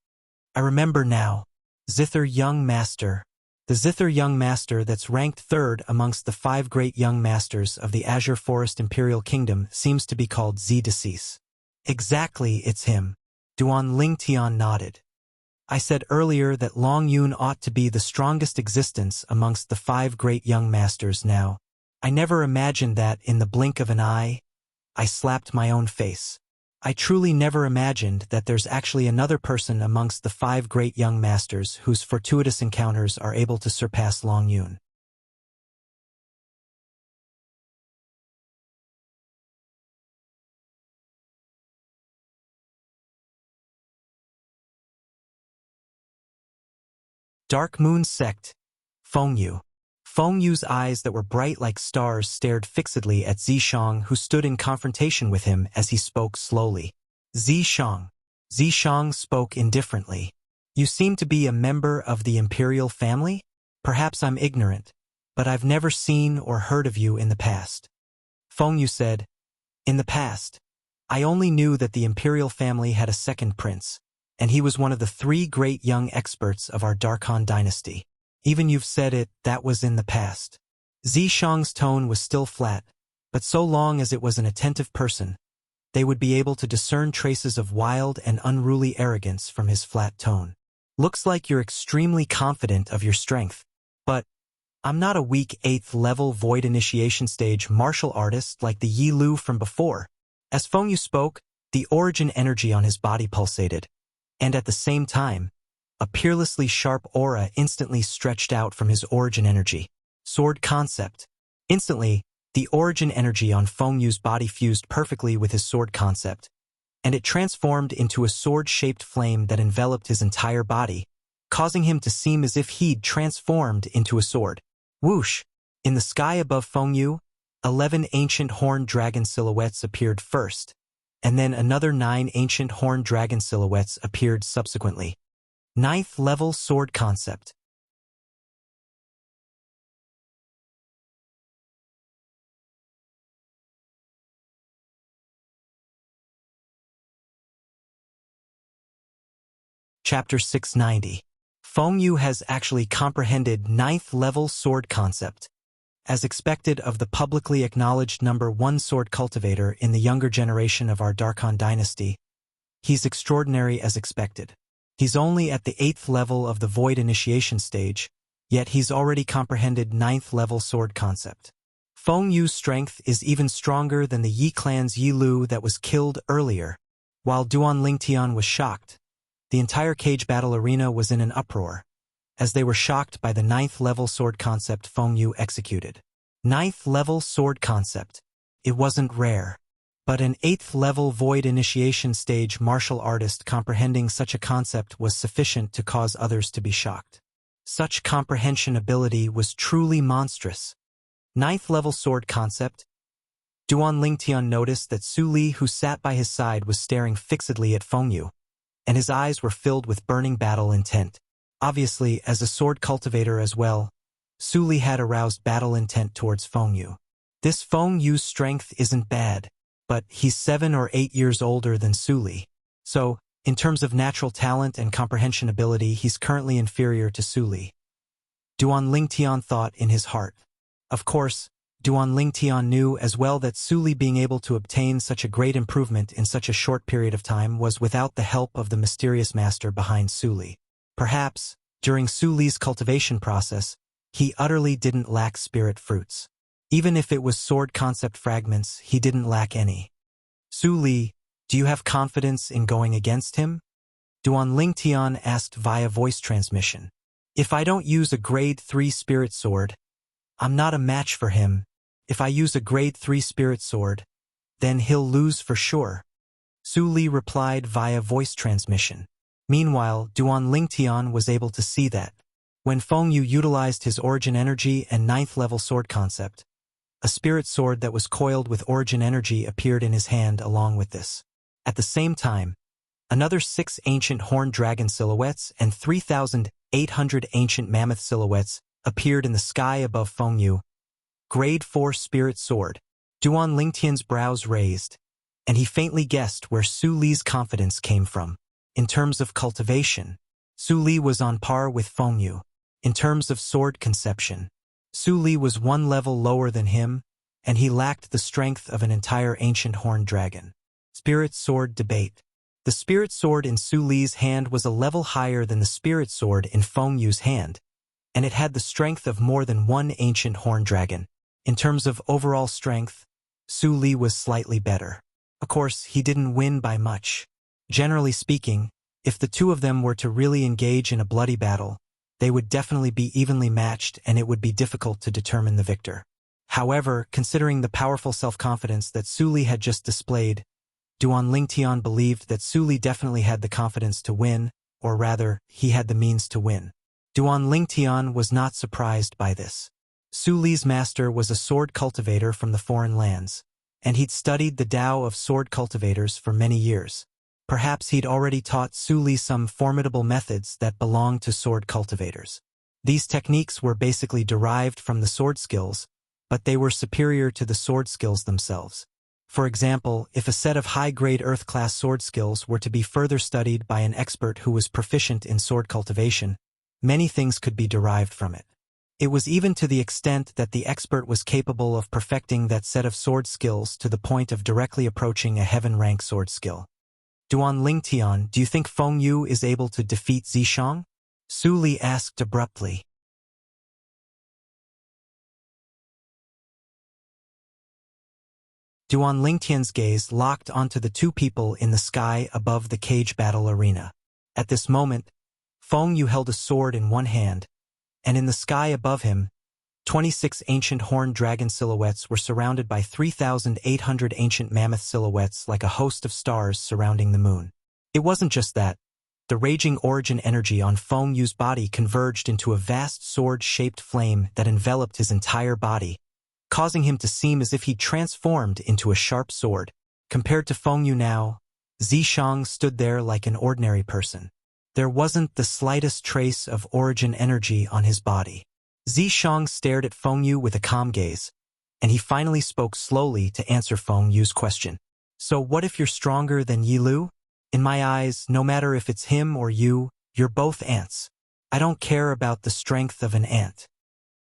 I remember now. Zither Young Master. The Zither Young Master that's ranked 3rd amongst the 5 great young masters of the Azure Forest Imperial Kingdom seems to be called Zi Decease. Exactly, it's him. Duan Ling Tian nodded. I said earlier that Long Yun ought to be the strongest existence amongst the 5 great young masters now. I never imagined that in the blink of an eye. I slapped my own face. I truly never imagined that there's actually another person amongst the 5 great young masters whose fortuitous encounters are able to surpass Long Yun. Dark Moon Sect. Fengyu. Fengyu's eyes that were bright like stars stared fixedly at Zishang, who stood in confrontation with him as he spoke slowly. Zishang. Zishang spoke indifferently. You seem to be a member of the imperial family? Perhaps I'm ignorant, but I've never seen or heard of you in the past. Fengyu said, In the past, I only knew that the imperial family had a second prince, and he was one of the 3 great young experts of our Darkhan dynasty. Even you've said it, that was in the past. Zishang's tone was still flat, but so long as it was an attentive person, they would be able to discern traces of wild and unruly arrogance from his flat tone. Looks like you're extremely confident of your strength, but I'm not a weak 8th level void initiation stage martial artist like the Yi Lu from before. As Fengyu spoke, the origin energy on his body pulsated, and at the same time, a peerlessly sharp aura instantly stretched out from his origin energy. Sword concept. Instantly, the origin energy on Fengyu's body fused perfectly with his sword concept, and it transformed into a sword-shaped flame that enveloped his entire body, causing him to seem as if he'd transformed into a sword. Whoosh! In the sky above Fengyu, 11 ancient horned dragon silhouettes appeared first, and then another 9 ancient horned dragon silhouettes appeared subsequently. 9th level sword concept. Chapter 690. Fengyu has actually comprehended 9th level sword concept. As expected of the publicly acknowledged number 1 sword cultivator in the younger generation of our Darkhan dynasty, he's extraordinary as expected. He's only at the 8th level of the void initiation stage, yet he's already comprehended 9th level sword concept. Fengyu's strength is even stronger than the Yi clan's Yi Lu that was killed earlier. While Duan Lingtian was shocked, the entire cage battle arena was in an uproar, as they were shocked by the 9th level sword concept Fengyu executed. 9th level sword concept. It wasn't rare, but an 8th level void initiation stage martial artist comprehending such a concept was sufficient to cause others to be shocked. Such comprehension ability was truly monstrous. 9th level sword concept. Duan Lingtian noticed that Su Li, who sat by his side, was staring fixedly at Fengyu, and his eyes were filled with burning battle intent. Obviously, as a sword cultivator as well, Su Li had aroused battle intent towards Fengyu. This Fengyu's strength isn't bad, but he's 7 or 8 years older than Su Li. So, in terms of natural talent and comprehension ability, he's currently inferior to Su Li. Duan Lingtian thought in his heart. Of course, Duan Lingtian knew as well that Su Li being able to obtain such a great improvement in such a short period of time was without the help of the mysterious master behind Su Li. Perhaps, during Su Li's cultivation process, he utterly didn't lack spirit fruits. Even if it was sword concept fragments, he didn't lack any. Su Li, do you have confidence in going against him? Duan Lingtian asked via voice transmission. If I don't use a grade 3 spirit sword, I'm not a match for him. If I use a grade 3 spirit sword, then he'll lose for sure. Su Li replied via voice transmission. Meanwhile, Duan Lingtian was able to see that. When Fengyu utilized his origin energy and 9th level sword concept, a spirit sword that was coiled with origin energy appeared in his hand along with this. At the same time, another 6 ancient horned dragon silhouettes and 3,800 ancient mammoth silhouettes appeared in the sky above Fengyu. Grade 4 spirit sword. Duan Lingtian's brows raised, and he faintly guessed where Su Li's confidence came from. In terms of cultivation, Su Li was on par with Fengyu. In terms of sword conception, Su Li was 1 level lower than him, and he lacked the strength of an entire ancient horned dragon. Spirit sword debate. The spirit sword in Su Li's hand was a level higher than the spirit sword in Fengyu's hand, and it had the strength of more than 1 ancient horned dragon. In terms of overall strength, Su Li was slightly better. Of course, he didn't win by much. Generally speaking, if the two of them were to really engage in a bloody battle, they would definitely be evenly matched and it would be difficult to determine the victor. However, considering the powerful self-confidence that Su Li had just displayed, Duan Lingtian believed that Su Li definitely had the confidence to win, or rather, he had the means to win. Duan Lingtian was not surprised by this. Su Li's master was a sword cultivator from the foreign lands, and he'd studied the Tao of sword cultivators for many years. Perhaps he'd already taught Su Li some formidable methods that belonged to sword cultivators. These techniques were basically derived from the sword skills, but they were superior to the sword skills themselves. For example, if a set of high-grade Earth-class sword skills were to be further studied by an expert who was proficient in sword cultivation, many things could be derived from it. It was even to the extent that the expert was capable of perfecting that set of sword skills to the point of directly approaching a heaven-rank sword skill. Duan Lingtian, do you think Feng Yu is able to defeat Zishang? Su Li asked abruptly. Duan Lingtian's gaze locked onto the two people in the sky above the cage battle arena. At this moment, Feng Yu held a sword in one hand, and in the sky above him, 26 ancient horned dragon silhouettes were surrounded by 3,800 ancient mammoth silhouettes like a host of stars surrounding the moon. It wasn't just that. The raging origin energy on Feng Yu's body converged into a vast sword-shaped flame that enveloped his entire body, causing him to seem as if he'd transformed into a sharp sword. Compared to Feng Yu now, Zishang stood there like an ordinary person. There wasn't the slightest trace of origin energy on his body. Zishang stared at Feng Yu with a calm gaze, and he finally spoke slowly to answer Feng Yu's question. So what if you're stronger than Yi Lu? In my eyes, no matter if it's him or you, you're both ants. I don't care about the strength of an ant.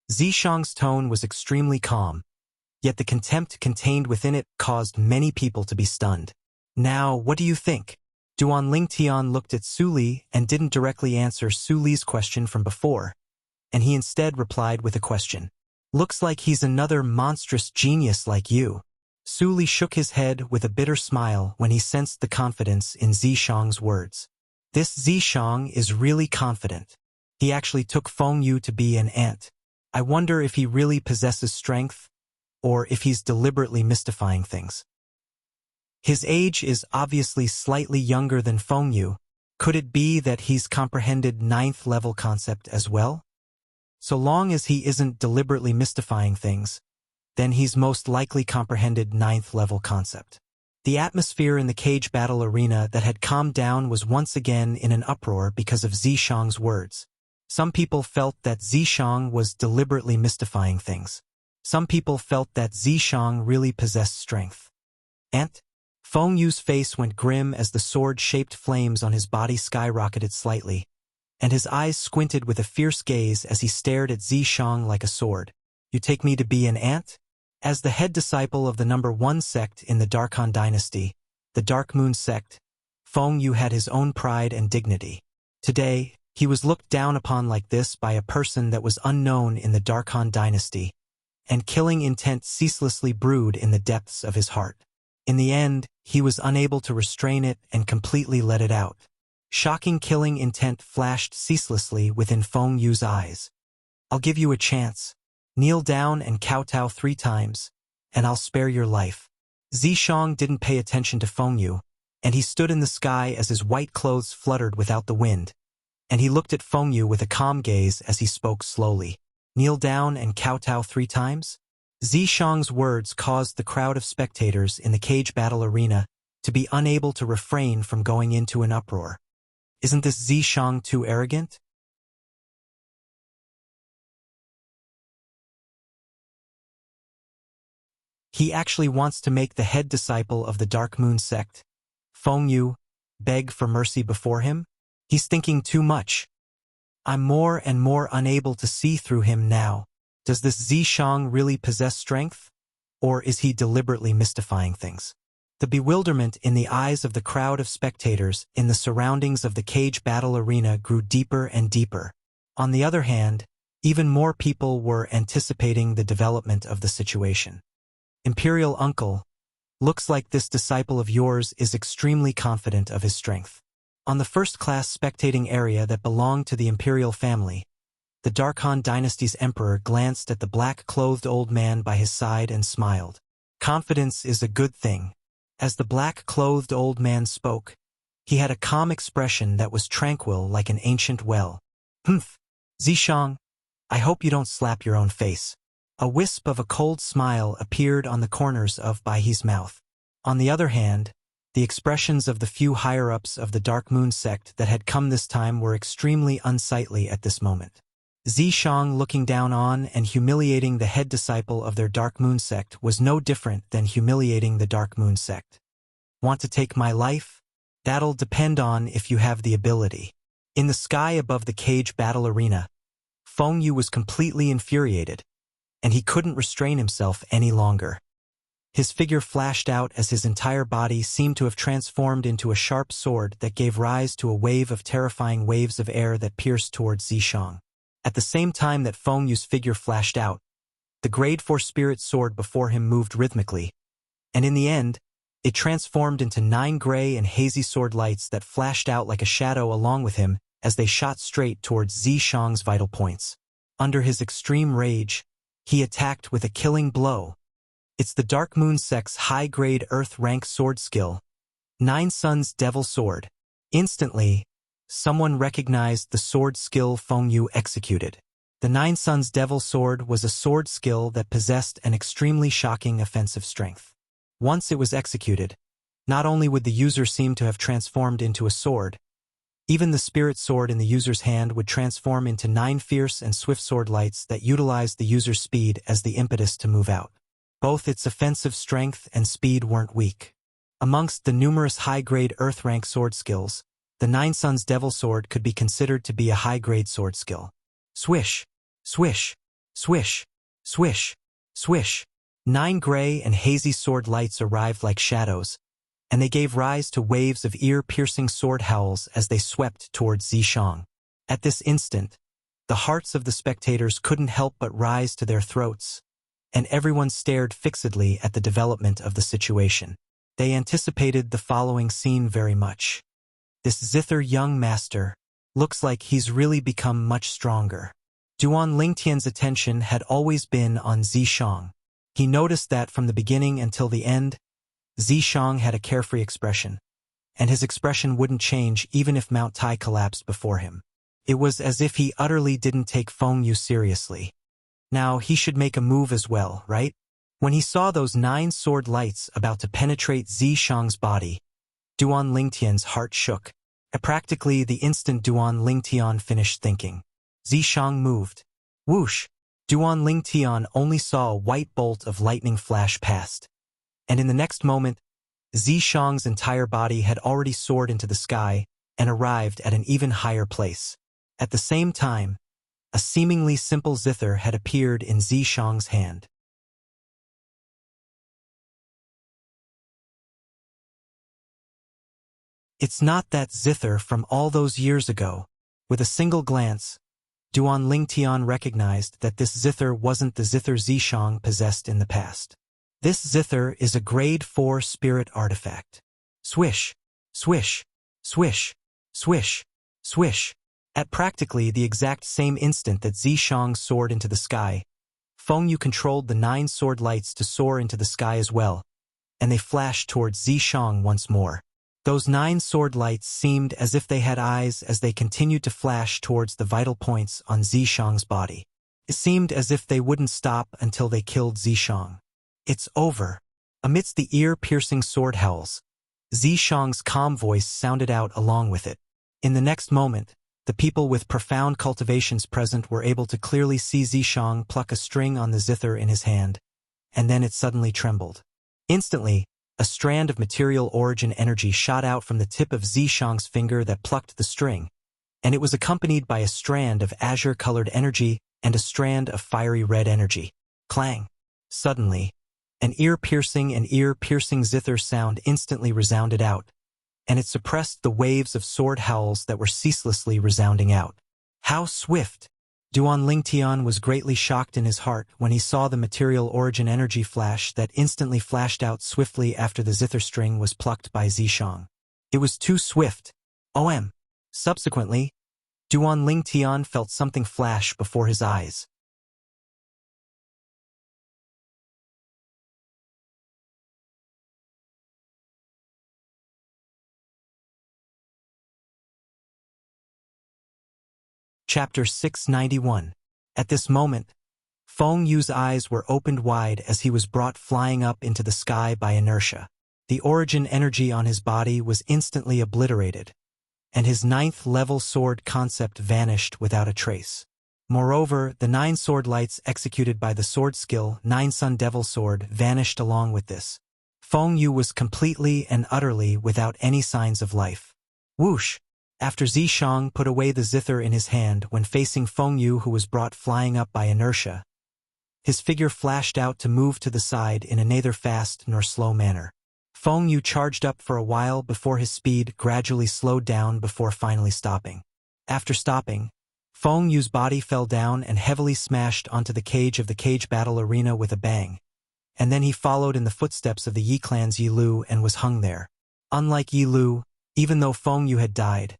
Zishang's tone was extremely calm, yet the contempt contained within it caused many people to be stunned. Now, what do you think? Duan Lingtian looked at Su Li and didn't directly answer Su Li's question from before, and he instead replied with a question. Looks like he's another monstrous genius like you. Su Li shook his head with a bitter smile when he sensed the confidence in Zishang's words. This Zishang is really confident. He actually took Feng Yu to be an ant. I wonder if he really possesses strength, or if he's deliberately mystifying things. His age is obviously slightly younger than Feng Yu. Could it be that he's comprehended 9th level concept as well? So long as he isn't deliberately mystifying things, then he's most likely comprehended 9th level concept. The atmosphere in the cage battle arena that had calmed down was once again in an uproar because of Zishang's words. Some people felt that Zishang was deliberately mystifying things. Some people felt that Zishang really possessed strength. Ant? Feng Yu's face went grim as the sword-shaped flames on his body skyrocketed slightly, and his eyes squinted with a fierce gaze as he stared at Zishang like a sword. You take me to be an ant? As the head disciple of the number 1 sect in the Dark Han dynasty, the Dark Moon sect, Feng Yu had his own pride and dignity. Today, he was looked down upon like this by a person that was unknown in the Dark Han dynasty, and killing intent ceaselessly brewed in the depths of his heart. In the end, he was unable to restrain it and completely let it out. Shocking killing intent flashed ceaselessly within Feng Yu's eyes. I'll give you a chance. Kneel down and kowtow 3 times, and I'll spare your life. Zishang didn't pay attention to Feng Yu, and he stood in the sky as his white clothes fluttered without the wind, and he looked at Feng Yu with a calm gaze as he spoke slowly. Kneel down and kowtow 3 times? Zishang's words caused the crowd of spectators in the cage battle arena to be unable to refrain from going into an uproar. Isn't this Zishang too arrogant? He actually wants to make the head disciple of the Dark Moon sect, Feng Yu, beg for mercy before him? He's thinking too much. I'm more and more unable to see through him now. Does this Zishang really possess strength? Or is he deliberately mystifying things? The bewilderment in the eyes of the crowd of spectators in the surroundings of the cage battle arena grew deeper and deeper. On the other hand, even more people were anticipating the development of the situation. Imperial Uncle, looks like this disciple of yours is extremely confident of his strength. On the first-class spectating area that belonged to the Imperial family, the Dark Han dynasty's emperor glanced at the black-clothed old man by his side and smiled. Confidence is a good thing. As the black-clothed old man spoke, he had a calm expression that was tranquil like an ancient well. Humph! Zishang, I hope you don't slap your own face. A wisp of a cold smile appeared on the corners of Baihe's mouth. On the other hand, the expressions of the few higher-ups of the Dark Moon sect that had come this time were extremely unsightly at this moment. Zishang looking down on and humiliating the head disciple of their Dark Moon sect was no different than humiliating the Dark Moon sect. Want to take my life? That'll depend on if you have the ability. In the sky above the cage battle arena, Feng Yu was completely infuriated, and he couldn't restrain himself any longer. His figure flashed out as his entire body seemed to have transformed into a sharp sword that gave rise to a wave of terrifying waves of air that pierced towards Zishang. At the same time that Feng Yu's figure flashed out, the Grade 4 spirit sword before him moved rhythmically, and in the end, it transformed into 9 gray and hazy sword lights that flashed out like a shadow along with him as they shot straight towards Zishang's vital points. Under his extreme rage, he attacked with a killing blow. It's the Dark Moon sect's high-grade Earth-rank sword skill, 9 Suns Devil Sword. Instantly, someone recognized the sword skill Feng Yu executed. The 9 Suns Devil Sword was a sword skill that possessed an extremely shocking offensive strength. Once it was executed, not only would the user seem to have transformed into a sword, even the spirit sword in the user's hand would transform into 9 fierce and swift sword lights that utilized the user's speed as the impetus to move out. Both its offensive strength and speed weren't weak. Amongst the numerous high-grade Earth-rank sword skills, the 9 Suns Devil Sword could be considered to be a high-grade sword skill. Swish, swish, swish, swish, swish. 9 gray and hazy sword lights arrived like shadows, and they gave rise to waves of ear-piercing sword howls as they swept towards Zishang. At this instant, the hearts of the spectators couldn't help but rise to their throats, and everyone stared fixedly at the development of the situation. They anticipated the following scene very much. This zither young master looks like he's really become much stronger. Duan Lingtian's attention had always been on Zishang. He noticed that from the beginning until the end, Zishang had a carefree expression, and his expression wouldn't change even if Mount Tai collapsed before him. It was as if he utterly didn't take Feng Yu seriously. Now he should make a move as well, right? When he saw those 9 sword lights about to penetrate Zishang's body, Duan Lingtian's heart shook. At practically the instant Duan Lingtian finished thinking, Zishang moved. Whoosh! Duan Lingtian only saw a white bolt of lightning flash past. And in the next moment, Zishang's entire body had already soared into the sky and arrived at an even higher place. At the same time, a seemingly simple zither had appeared in Zishang's hand. It's not that zither from all those years ago. With a single glance, Duan Lingtian recognized that this zither wasn't the zither Zishang possessed in the past. This zither is a grade 4 spirit artifact. Swish, swish, swish, swish, swish. At practically the exact same instant that Zishang soared into the sky, Feng Yu controlled the 9 sword lights to soar into the sky as well, and they flashed towards Zishang once more. Those 9 sword lights seemed as if they had eyes as they continued to flash towards the vital points on Zishang's body. It seemed as if they wouldn't stop until they killed Zishang. It's over. Amidst the ear-piercing sword howls, Zishang's calm voice sounded out along with it. In the next moment, the people with profound cultivations present were able to clearly see Zishang pluck a string on the zither in his hand, and then it suddenly trembled. Instantly, a strand of material origin energy shot out from the tip of Zishang's finger that plucked the string, and it was accompanied by a strand of azure-colored energy and a strand of fiery red energy. Clang! Suddenly, an ear-piercing zither sound instantly resounded out, and it suppressed the waves of sword howls that were ceaselessly resounding out. How swift! Duan Lingtian was greatly shocked in his heart when he saw the material origin energy flash that instantly flashed out swiftly after the zither string was plucked by Zishang. It was too swift. OM. Subsequently, Duan Lingtian felt something flash before his eyes. Chapter 691. At this moment, Feng Yu's eyes were opened wide as he was brought flying up into the sky by inertia. The origin energy on his body was instantly obliterated, and his 9th-level sword concept vanished without a trace. Moreover, the 9 sword lights executed by the sword skill 9 Sun Devil Sword vanished along with this. Feng Yu was completely and utterly without any signs of life. Whoosh! After Zishang put away the zither in his hand when facing Feng Yu, who was brought flying up by inertia, his figure flashed out to move to the side in a neither fast nor slow manner. Feng Yu charged up for a while before his speed gradually slowed down before finally stopping. After stopping, Feng Yu's body fell down and heavily smashed onto the cage of the cage battle arena with a bang, and then he followed in the footsteps of the Yi clan's Yi Lu and was hung there. Unlike Yi Lu, even though Feng Yu had died,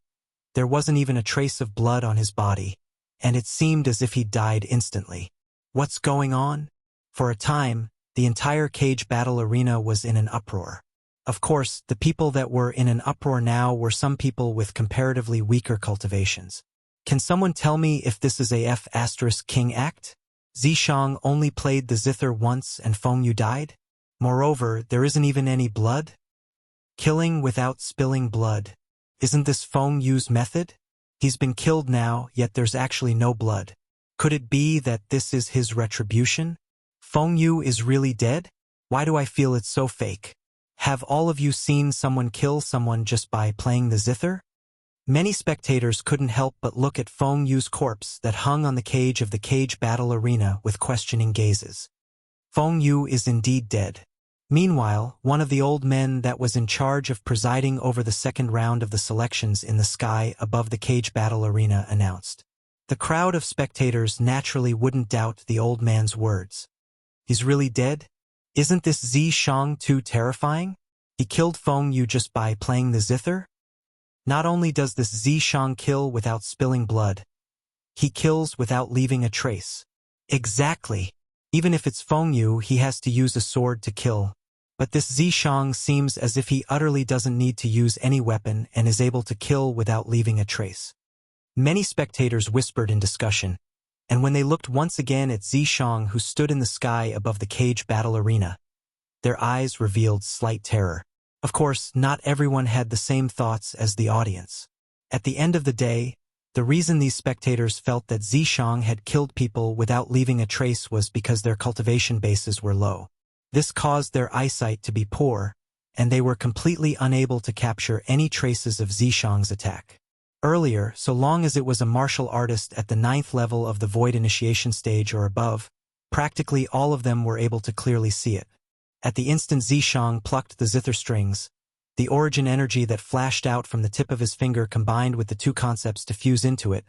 there wasn't even a trace of blood on his body, and it seemed as if he died instantly. What's going on? For a time, the entire cage battle arena was in an uproar. Of course, the people that were in an uproar now were some people with comparatively weaker cultivations. Can someone tell me if this is a F*King act? Zishang only played the zither once and Feng Yu died? Moreover, there isn't even any blood? Killing without spilling blood. Isn't this Feng Yu's method? He's been killed now, yet there's actually no blood. Could it be that this is his retribution? Feng Yu is really dead? Why do I feel it's so fake? Have all of you seen someone kill someone just by playing the zither? Many spectators couldn't help but look at Feng Yu's corpse that hung on the cage of the cage battle arena with questioning gazes. Feng Yu is indeed dead. Meanwhile, one of the old men that was in charge of presiding over the second round of the selections in the sky above the cage battle arena announced. The crowd of spectators naturally wouldn't doubt the old man's words. He's really dead? Isn't this Zishang too terrifying? He killed Feng Yu just by playing the zither? Not only does this Zishang kill without spilling blood, he kills without leaving a trace. Exactly. Even if it's Feng Yu, he has to use a sword to kill. But this Zishang seems as if he utterly doesn't need to use any weapon and is able to kill without leaving a trace. Many spectators whispered in discussion, and when they looked once again at Zishang, who stood in the sky above the cage battle arena, their eyes revealed slight terror. Of course, not everyone had the same thoughts as the audience. At the end of the day, the reason these spectators felt that Zishang had killed people without leaving a trace was because their cultivation bases were low. This caused their eyesight to be poor, and they were completely unable to capture any traces of Zishang's attack. Earlier, so long as it was a martial artist at the 9th level of the Void Initiation stage or above, practically all of them were able to clearly see it. At the instant Zishang plucked the zither strings, the origin energy that flashed out from the tip of his finger combined with the two concepts to fuse into it,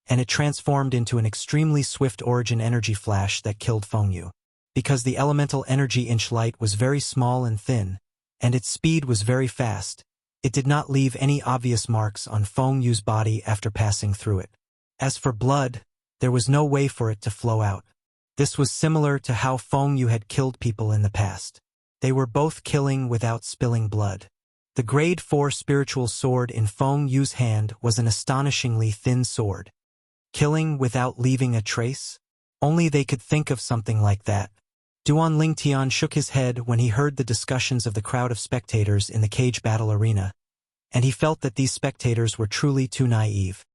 and it transformed into an extremely swift origin energy flash that killed Feng Yu. Because the elemental energy inch light was very small and thin, and its speed was very fast, it did not leave any obvious marks on Feng Yu's body after passing through it. As for blood, there was no way for it to flow out. This was similar to how Feng Yu had killed people in the past. They were both killing without spilling blood. The grade 4 spiritual sword in Feng Yu's hand was an astonishingly thin sword. Killing without leaving a trace? Only they could think of something like that. Duan Lingtian shook his head when he heard the discussions of the crowd of spectators in the cage battle arena, and he felt that these spectators were truly too naive.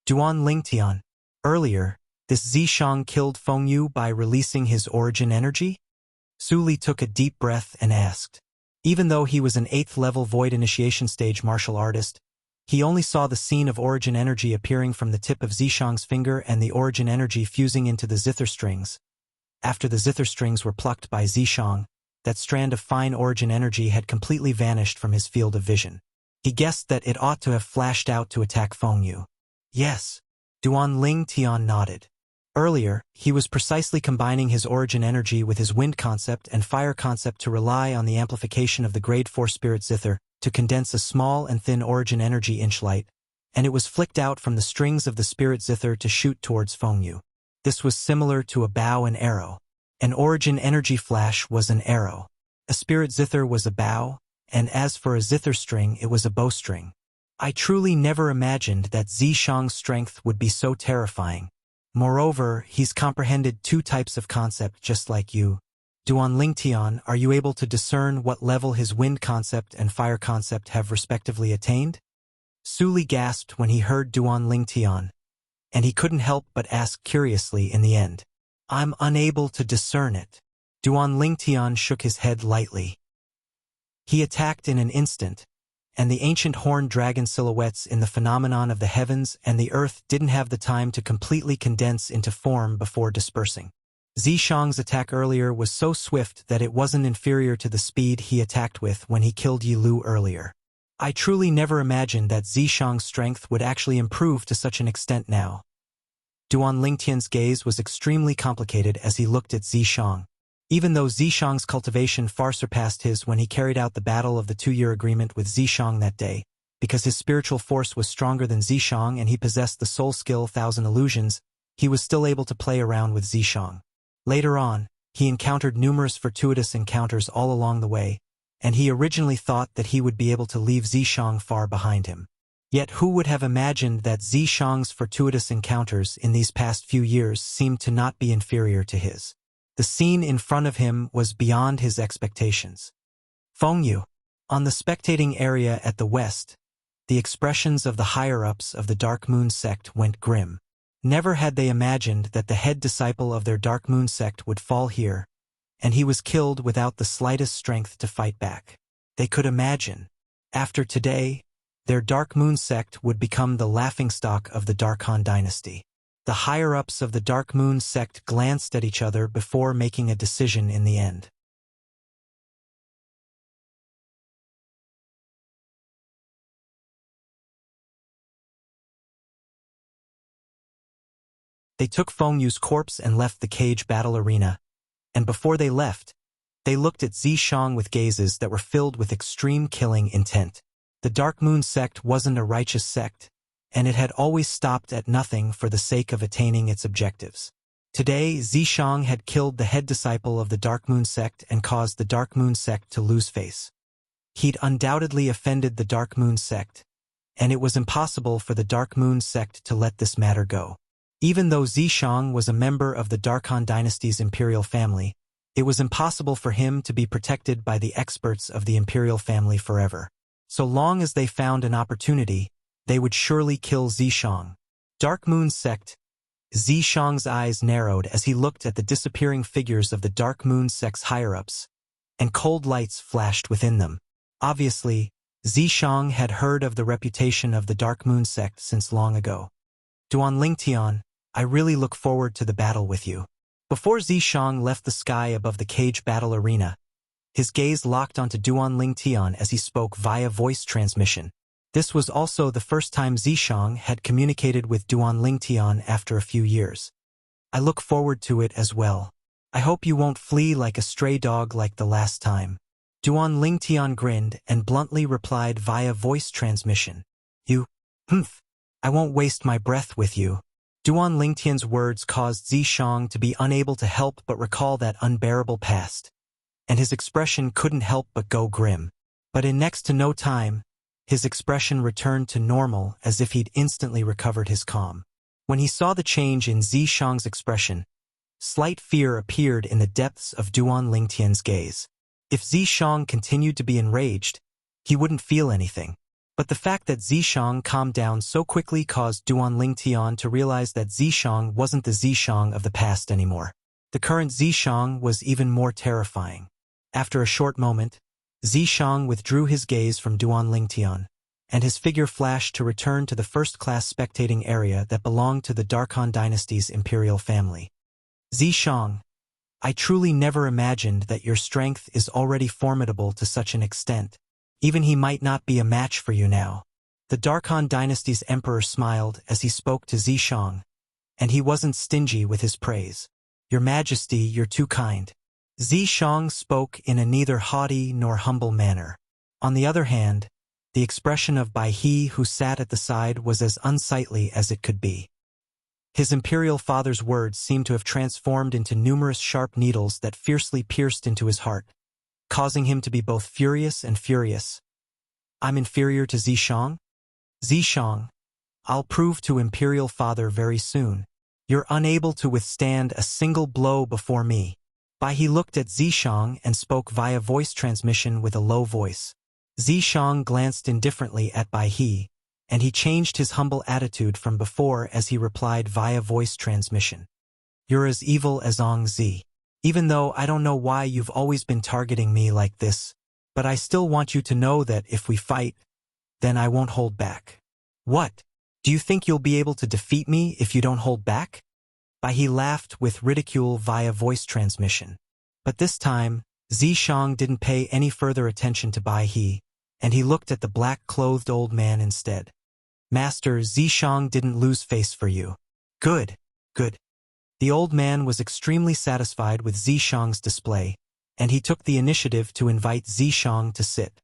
Duan Lingtian. Earlier, this Zishang killed Feng Yu by releasing his origin energy? Su Li took a deep breath and asked. Even though he was an 8th level Void Initiation stage martial artist, he only saw the scene of origin energy appearing from the tip of Zishang's finger and the origin energy fusing into the zither strings. After the zither strings were plucked by Zishang, that strand of fine origin energy had completely vanished from his field of vision. He guessed that it ought to have flashed out to attack Feng Yu. Yes. Duan Lingtian nodded. Earlier, he was precisely combining his origin energy with his wind concept and fire concept to rely on the amplification of the grade 4 spirit zither to condense a small and thin origin energy inch light, and it was flicked out from the strings of the spirit zither to shoot towards Feng Yu. This was similar to a bow and arrow. An origin energy flash was an arrow. A spirit zither was a bow, and as for a zither string, it was a bowstring. I truly never imagined that Zishang's strength would be so terrifying. Moreover, he's comprehended two types of concept just like you. Duan Lingtian, are you able to discern what level his wind concept and fire concept have respectively attained? Su Li gasped when he heard Duan Lingtian, and he couldn't help but ask curiously in the end. I'm unable to discern it. Duan Lingtian shook his head lightly. He attacked in an instant, and the ancient horned dragon silhouettes in the phenomenon of the heavens and the earth didn't have the time to completely condense into form before dispersing. Zishang's attack earlier was so swift that it wasn't inferior to the speed he attacked with when he killed Yi Lu earlier. I truly never imagined that Zishang's strength would actually improve to such an extent now. Duan Lingtian's gaze was extremely complicated as he looked at Zishang. Even though Zishang's cultivation far surpassed his when he carried out the battle of the 2-year agreement with Zishang that day, because his spiritual force was stronger than Zishang and he possessed the soul skill Thousand Illusions, he was still able to play around with Zishang. Later on, he encountered numerous fortuitous encounters all along the way, and he originally thought that he would be able to leave Zishang far behind him. Yet who would have imagined that Zishang's fortuitous encounters in these past few years seemed to not be inferior to his. The scene in front of him was beyond his expectations. Fengyu. On the spectating area at the west, the expressions of the higher-ups of the Dark Moon sect went grim. Never had they imagined that the head disciple of their Dark Moon sect would fall here, and he was killed without the slightest strength to fight back. They could imagine, after today, their Dark Moon sect would become the laughingstock of the Dark Han dynasty. The higher-ups of the Dark Moon sect glanced at each other before making a decision in the end. They took Fengyu's corpse and left the cage battle arena, and before they left, they looked at Zishang with gazes that were filled with extreme killing intent. The Dark Moon sect wasn't a righteous sect, and it had always stopped at nothing for the sake of attaining its objectives. Today, Zishang had killed the head disciple of the Dark Moon sect and caused the Dark Moon sect to lose face. He'd undoubtedly offended the Dark Moon sect, and it was impossible for the Dark Moon sect to let this matter go. Even though Zishang was a member of the Dark Han dynasty's imperial family, it was impossible for him to be protected by the experts of the imperial family forever. So long as they found an opportunity, they would surely kill Zishang. Dark Moon sect. Zishang's eyes narrowed as he looked at the disappearing figures of the Dark Moon sect's higher-ups, and cold lights flashed within them. Obviously, Zishang had heard of the reputation of the Dark Moon sect since long ago. Duan Lingtian, I really look forward to the battle with you. Before Zishang left the sky above the cage battle arena, his gaze locked onto Duan Lingtian as he spoke via voice transmission. This was also the first time Zishang had communicated with Duan Lingtian after a few years. I look forward to it as well. I hope you won't flee like a stray dog like the last time. Duan Lingtian grinned and bluntly replied via voice transmission. You, I won't waste my breath with you. Duan Lingtian's words caused Zishang to be unable to help but recall that unbearable past, and his expression couldn't help but go grim. But in next to no time, his expression returned to normal as if he'd instantly recovered his calm. When he saw the change in Zishang's expression, slight fear appeared in the depths of Duan Lingtian's gaze. If Zishang continued to be enraged, he wouldn't feel anything. But the fact that Zishang calmed down so quickly caused Duan Lingtian to realize that Zishang wasn't the Zishang of the past anymore. The current Zishang was even more terrifying. After a short moment, Zishang withdrew his gaze from Duan Lingtian, and his figure flashed to return to the first-class spectating area that belonged to the Dark Han dynasty's imperial family. Zishang, I truly never imagined that your strength is already formidable to such an extent. Even he might not be a match for you now. The Dark Han dynasty's emperor smiled as he spoke to Zishang, and he wasn't stingy with his praise. Your Majesty, you're too kind. Zishang spoke in a neither haughty nor humble manner. On the other hand, the expression of Bai He who sat at the side was as unsightly as it could be. His imperial father's words seemed to have transformed into numerous sharp needles that fiercely pierced into his heart. causing him to be both furious and furious. I'm inferior to Zishang? Zishang, I'll prove to Imperial Father very soon. You're unable to withstand a single blow before me. Bai He looked at Zishang and spoke via voice transmission with a low voice. Zishang glanced indifferently at Bai He, and he changed his humble attitude from before as he replied via voice transmission. You're as evil as Ong Zi. Even though I don't know why you've always been targeting me like this, but I still want you to know that if we fight, then I won't hold back. What? Do you think you'll be able to defeat me if you don't hold back? Bai He laughed with ridicule via voice transmission. But this time, Zishang didn't pay any further attention to Bai He, and he looked at the black-clothed old man instead. Master, Zishang didn't lose face for you. Good, good. The old man was extremely satisfied with Zishang's display, and he took the initiative to invite Zishang to sit.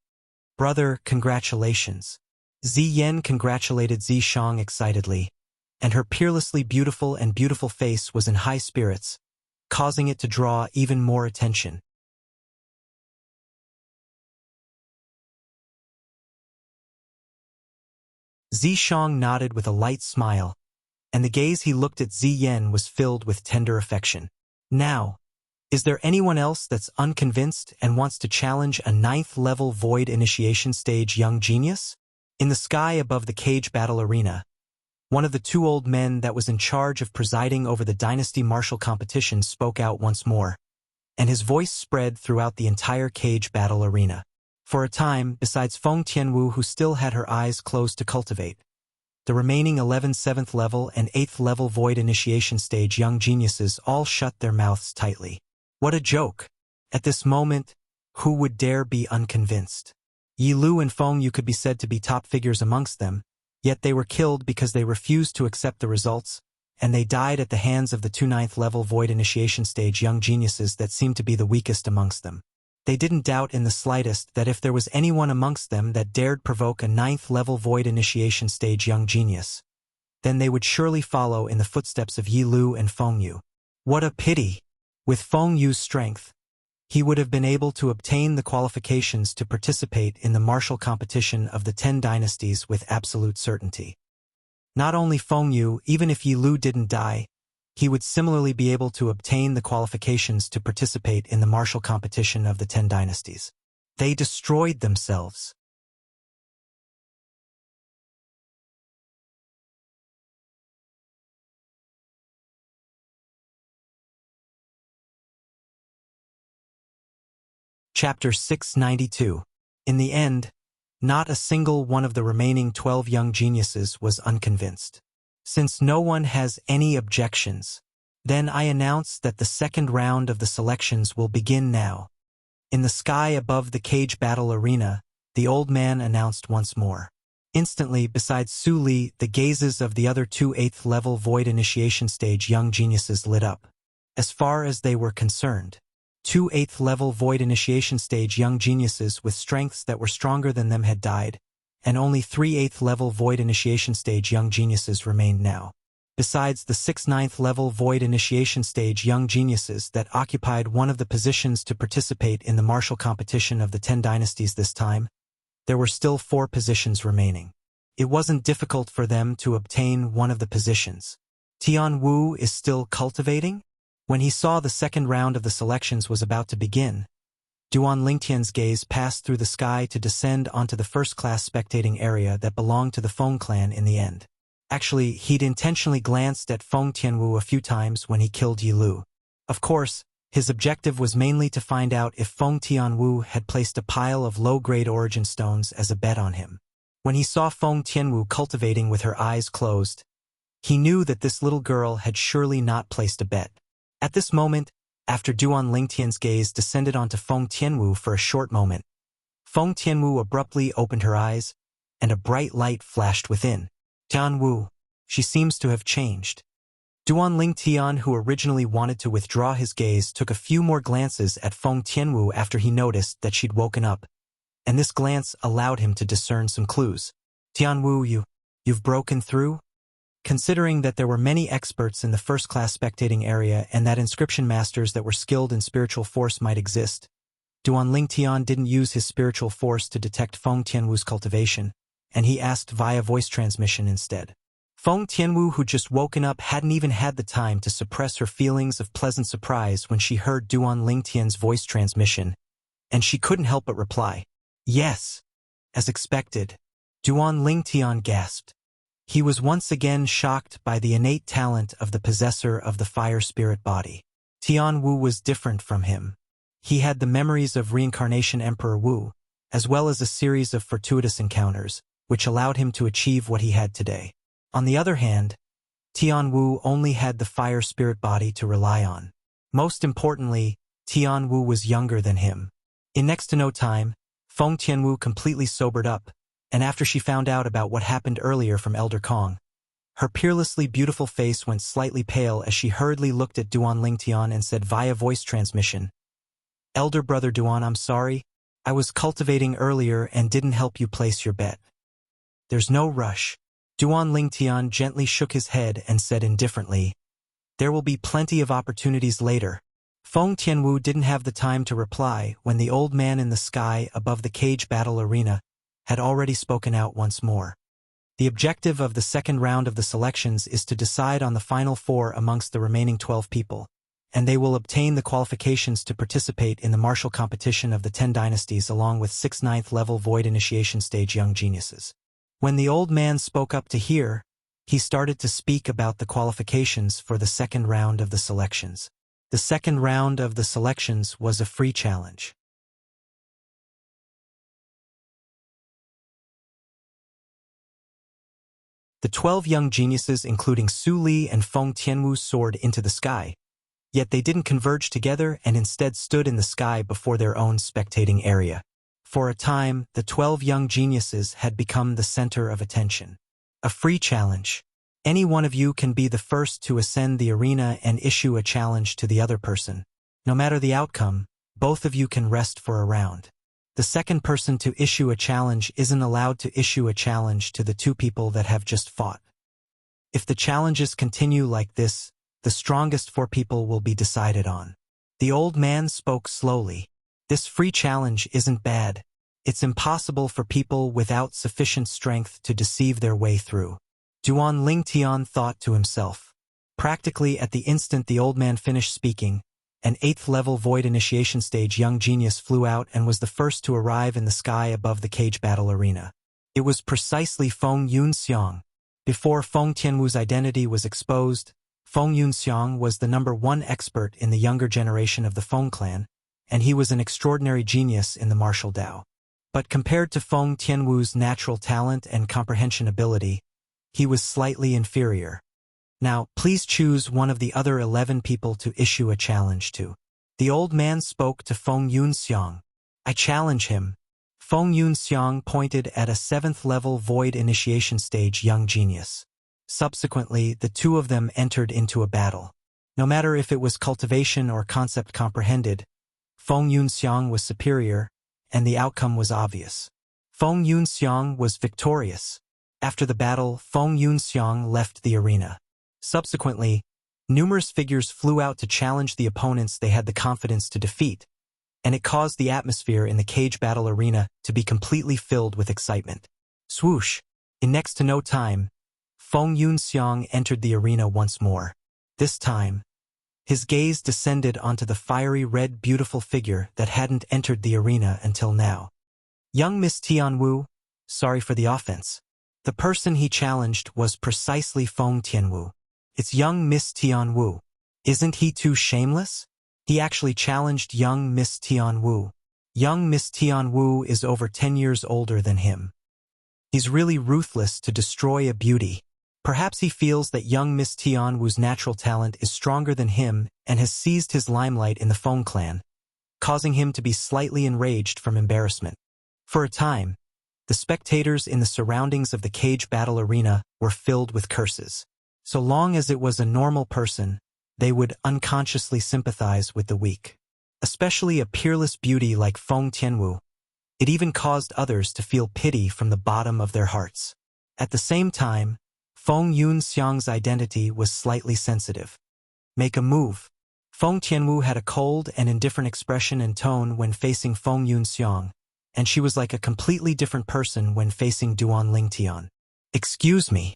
Brother, congratulations. Ziyen congratulated Zishang excitedly, and her peerlessly beautiful face was in high spirits, causing it to draw even more attention. Zishang nodded with a light smile, and the gaze he looked at Ziyen was filled with tender affection. Now, is there anyone else that's unconvinced and wants to challenge a 9th-level Void Initiation Stage young genius? In the sky above the cage battle arena, one of the 2 old men that was in charge of presiding over the Dynasty Martial competition spoke out once more, and his voice spread throughout the entire cage battle arena. For a time, besides Feng Tianwu, who still had her eyes closed to cultivate, the remaining 11 7th level and 8th level Void Initiation Stage young geniuses all shut their mouths tightly. What a joke! At this moment, who would dare be unconvinced? Yi Lu and Feng Yu could be said to be top figures amongst them, yet they were killed because they refused to accept the results, and they died at the hands of the 2 9th level Void Initiation Stage young geniuses that seemed to be the weakest amongst them. They didn't doubt in the slightest that if there was anyone amongst them that dared provoke a 9th level Void Initiation Stage young genius, then they would surely follow in the footsteps of Yi Lu and Feng Yu. What a pity! With Feng Yu's strength, he would have been able to obtain the qualifications to participate in the martial competition of the 10 dynasties with absolute certainty. Not only Feng Yu, even if Yi Lu didn't die, he would similarly be able to obtain the qualifications to participate in the martial competition of the 10 dynasties. They destroyed themselves. Chapter 692. In the end, not a single one of the remaining 12 young geniuses was unconvinced. Since no one has any objections, then I announce that the second round of the selections will begin now. In the sky above the cage battle arena, the old man announced once more. Instantly, besides Su Li, the gazes of the other 2 8th level Void Initiation Stage young geniuses lit up. As far as they were concerned, 2 8th level Void Initiation Stage young geniuses with strengths that were stronger than them had died, and only 3 8th level Void Initiation Stage young geniuses remained now. Besides the 6 9th level Void Initiation Stage young geniuses that occupied one of the positions to participate in the martial competition of the 10 dynasties this time, there were still 4 positions remaining. It wasn't difficult for them to obtain one of the positions. Tian Wu is still cultivating? When he saw the second round of the selections was about to begin, Duan Lingtian's gaze passed through the sky to descend onto the first-class spectating area that belonged to the Feng clan in the end. Actually, he'd intentionally glanced at Feng Tianwu a few times when he killed Yi Lu. Of course, his objective was mainly to find out if Feng Tianwu had placed a pile of low-grade origin stones as a bet on him. When he saw Feng Tianwu cultivating with her eyes closed, he knew that this little girl had surely not placed a bet. At this moment, after Duan Lingtian's gaze descended onto Feng Tianwu for a short moment, Feng Tianwu abruptly opened her eyes, and a bright light flashed within. Tianwu, she seems to have changed. Duan Lingtian, who originally wanted to withdraw his gaze, took a few more glances at Feng Tianwu after he noticed that she'd woken up, and this glance allowed him to discern some clues. Tianwu, you've broken through? Considering that there were many experts in the first-class spectating area and that inscription masters that were skilled in spiritual force might exist, Duan Lingtian didn't use his spiritual force to detect Feng Tianwu's cultivation, and he asked via voice transmission instead. Feng Tianwu, who just woken up, hadn't even had the time to suppress her feelings of pleasant surprise when she heard Duan Lingtian's voice transmission, and she couldn't help but reply, "Yes." As expected, Duan Lingtian gasped. He was once again shocked by the innate talent of the possessor of the fire spirit body. Tianwu was different from him. He had the memories of reincarnation Emperor Wu, as well as a series of fortuitous encounters, which allowed him to achieve what he had today. On the other hand, Tianwu only had the fire spirit body to rely on. Most importantly, Tianwu was younger than him. In next to no time, Feng Tianwu completely sobered up, and after she found out about what happened earlier from Elder Kong, her peerlessly beautiful face went slightly pale as she hurriedly looked at Duan Lingtian and said via voice transmission, "Elder brother Duan, I'm sorry. I was cultivating earlier and didn't help you place your bet." "There's no rush." Duan Lingtian gently shook his head and said indifferently, "There will be plenty of opportunities later." Feng Tianwu didn't have the time to reply when the old man in the sky above the cage battle arena had already spoken out once more. The objective of the second round of the selections is to decide on the final 4 amongst the remaining 12 people, and they will obtain the qualifications to participate in the martial competition of the 10 dynasties along with 6 9th level void initiation stage young geniuses. When the old man spoke up to hear, he started to speak about the qualifications for the second round of the selections. The second round of the selections was a free challenge. The 12 young geniuses, including Su Li and Feng Tianwu, soared into the sky, yet they didn't converge together and instead stood in the sky before their own spectating area. For a time, the 12 young geniuses had become the center of attention. A free challenge. Any one of you can be the first to ascend the arena and issue a challenge to the other person. No matter the outcome, both of you can rest for a round. The second person to issue a challenge isn't allowed to issue a challenge to the 2 people that have just fought. If the challenges continue like this, the strongest 4 people will be decided on. The old man spoke slowly. This free challenge isn't bad. It's impossible for people without sufficient strength to deceive their way through. Duan Lingtian thought to himself. Practically at the instant the old man finished speaking, an 8th level void initiation stage young genius flew out and was the first to arrive in the sky above the cage battle arena. It was precisely Feng Yunxiang. Before Feng Tianwu's identity was exposed, Feng Yunxiang was the #1 expert in the younger generation of the Feng clan, and he was an extraordinary genius in the martial Dao. But compared to Feng Tianwu's natural talent and comprehension ability, he was slightly inferior. Now, please choose one of the other 11 people to issue a challenge to. The old man spoke to Feng Yunxiang. "I challenge him." Feng Yunxiang pointed at a 7th level void initiation stage young genius. Subsequently, the 2 of them entered into a battle. No matter if it was cultivation or concept comprehended, Feng Yunxiang was superior, and the outcome was obvious. Feng Yunxiang was victorious. After the battle, Feng Yunxiang left the arena. Subsequently, numerous figures flew out to challenge the opponents they had the confidence to defeat, and it caused the atmosphere in the cage battle arena to be completely filled with excitement. Swoosh! In next to no time, Feng Yunxiang entered the arena once more. This time, his gaze descended onto the fiery red beautiful figure that hadn't entered the arena until now. Young Miss Tianwu, sorry for the offense. The person he challenged was precisely Feng Tianwu. It's young Miss Tianwu. Isn't he too shameless? He actually challenged young Miss Tianwu. Young Miss Tianwu is over 10 years older than him. He's really ruthless to destroy a beauty. Perhaps he feels that young Miss Tianwu's natural talent is stronger than him and has seized his limelight in the Feng clan, causing him to be slightly enraged from embarrassment. For a time, the spectators in the surroundings of the cage battle arena were filled with curses. So long as it was a normal person, they would unconsciously sympathize with the weak. Especially a peerless beauty like Feng Tianwu. It even caused others to feel pity from the bottom of their hearts. At the same time, Feng Yunxiang's identity was slightly sensitive. Make a move. Feng Tianwu had a cold and indifferent expression and tone when facing Feng Yunxiang, and she was like a completely different person when facing Duan Lingtian. "Excuse me."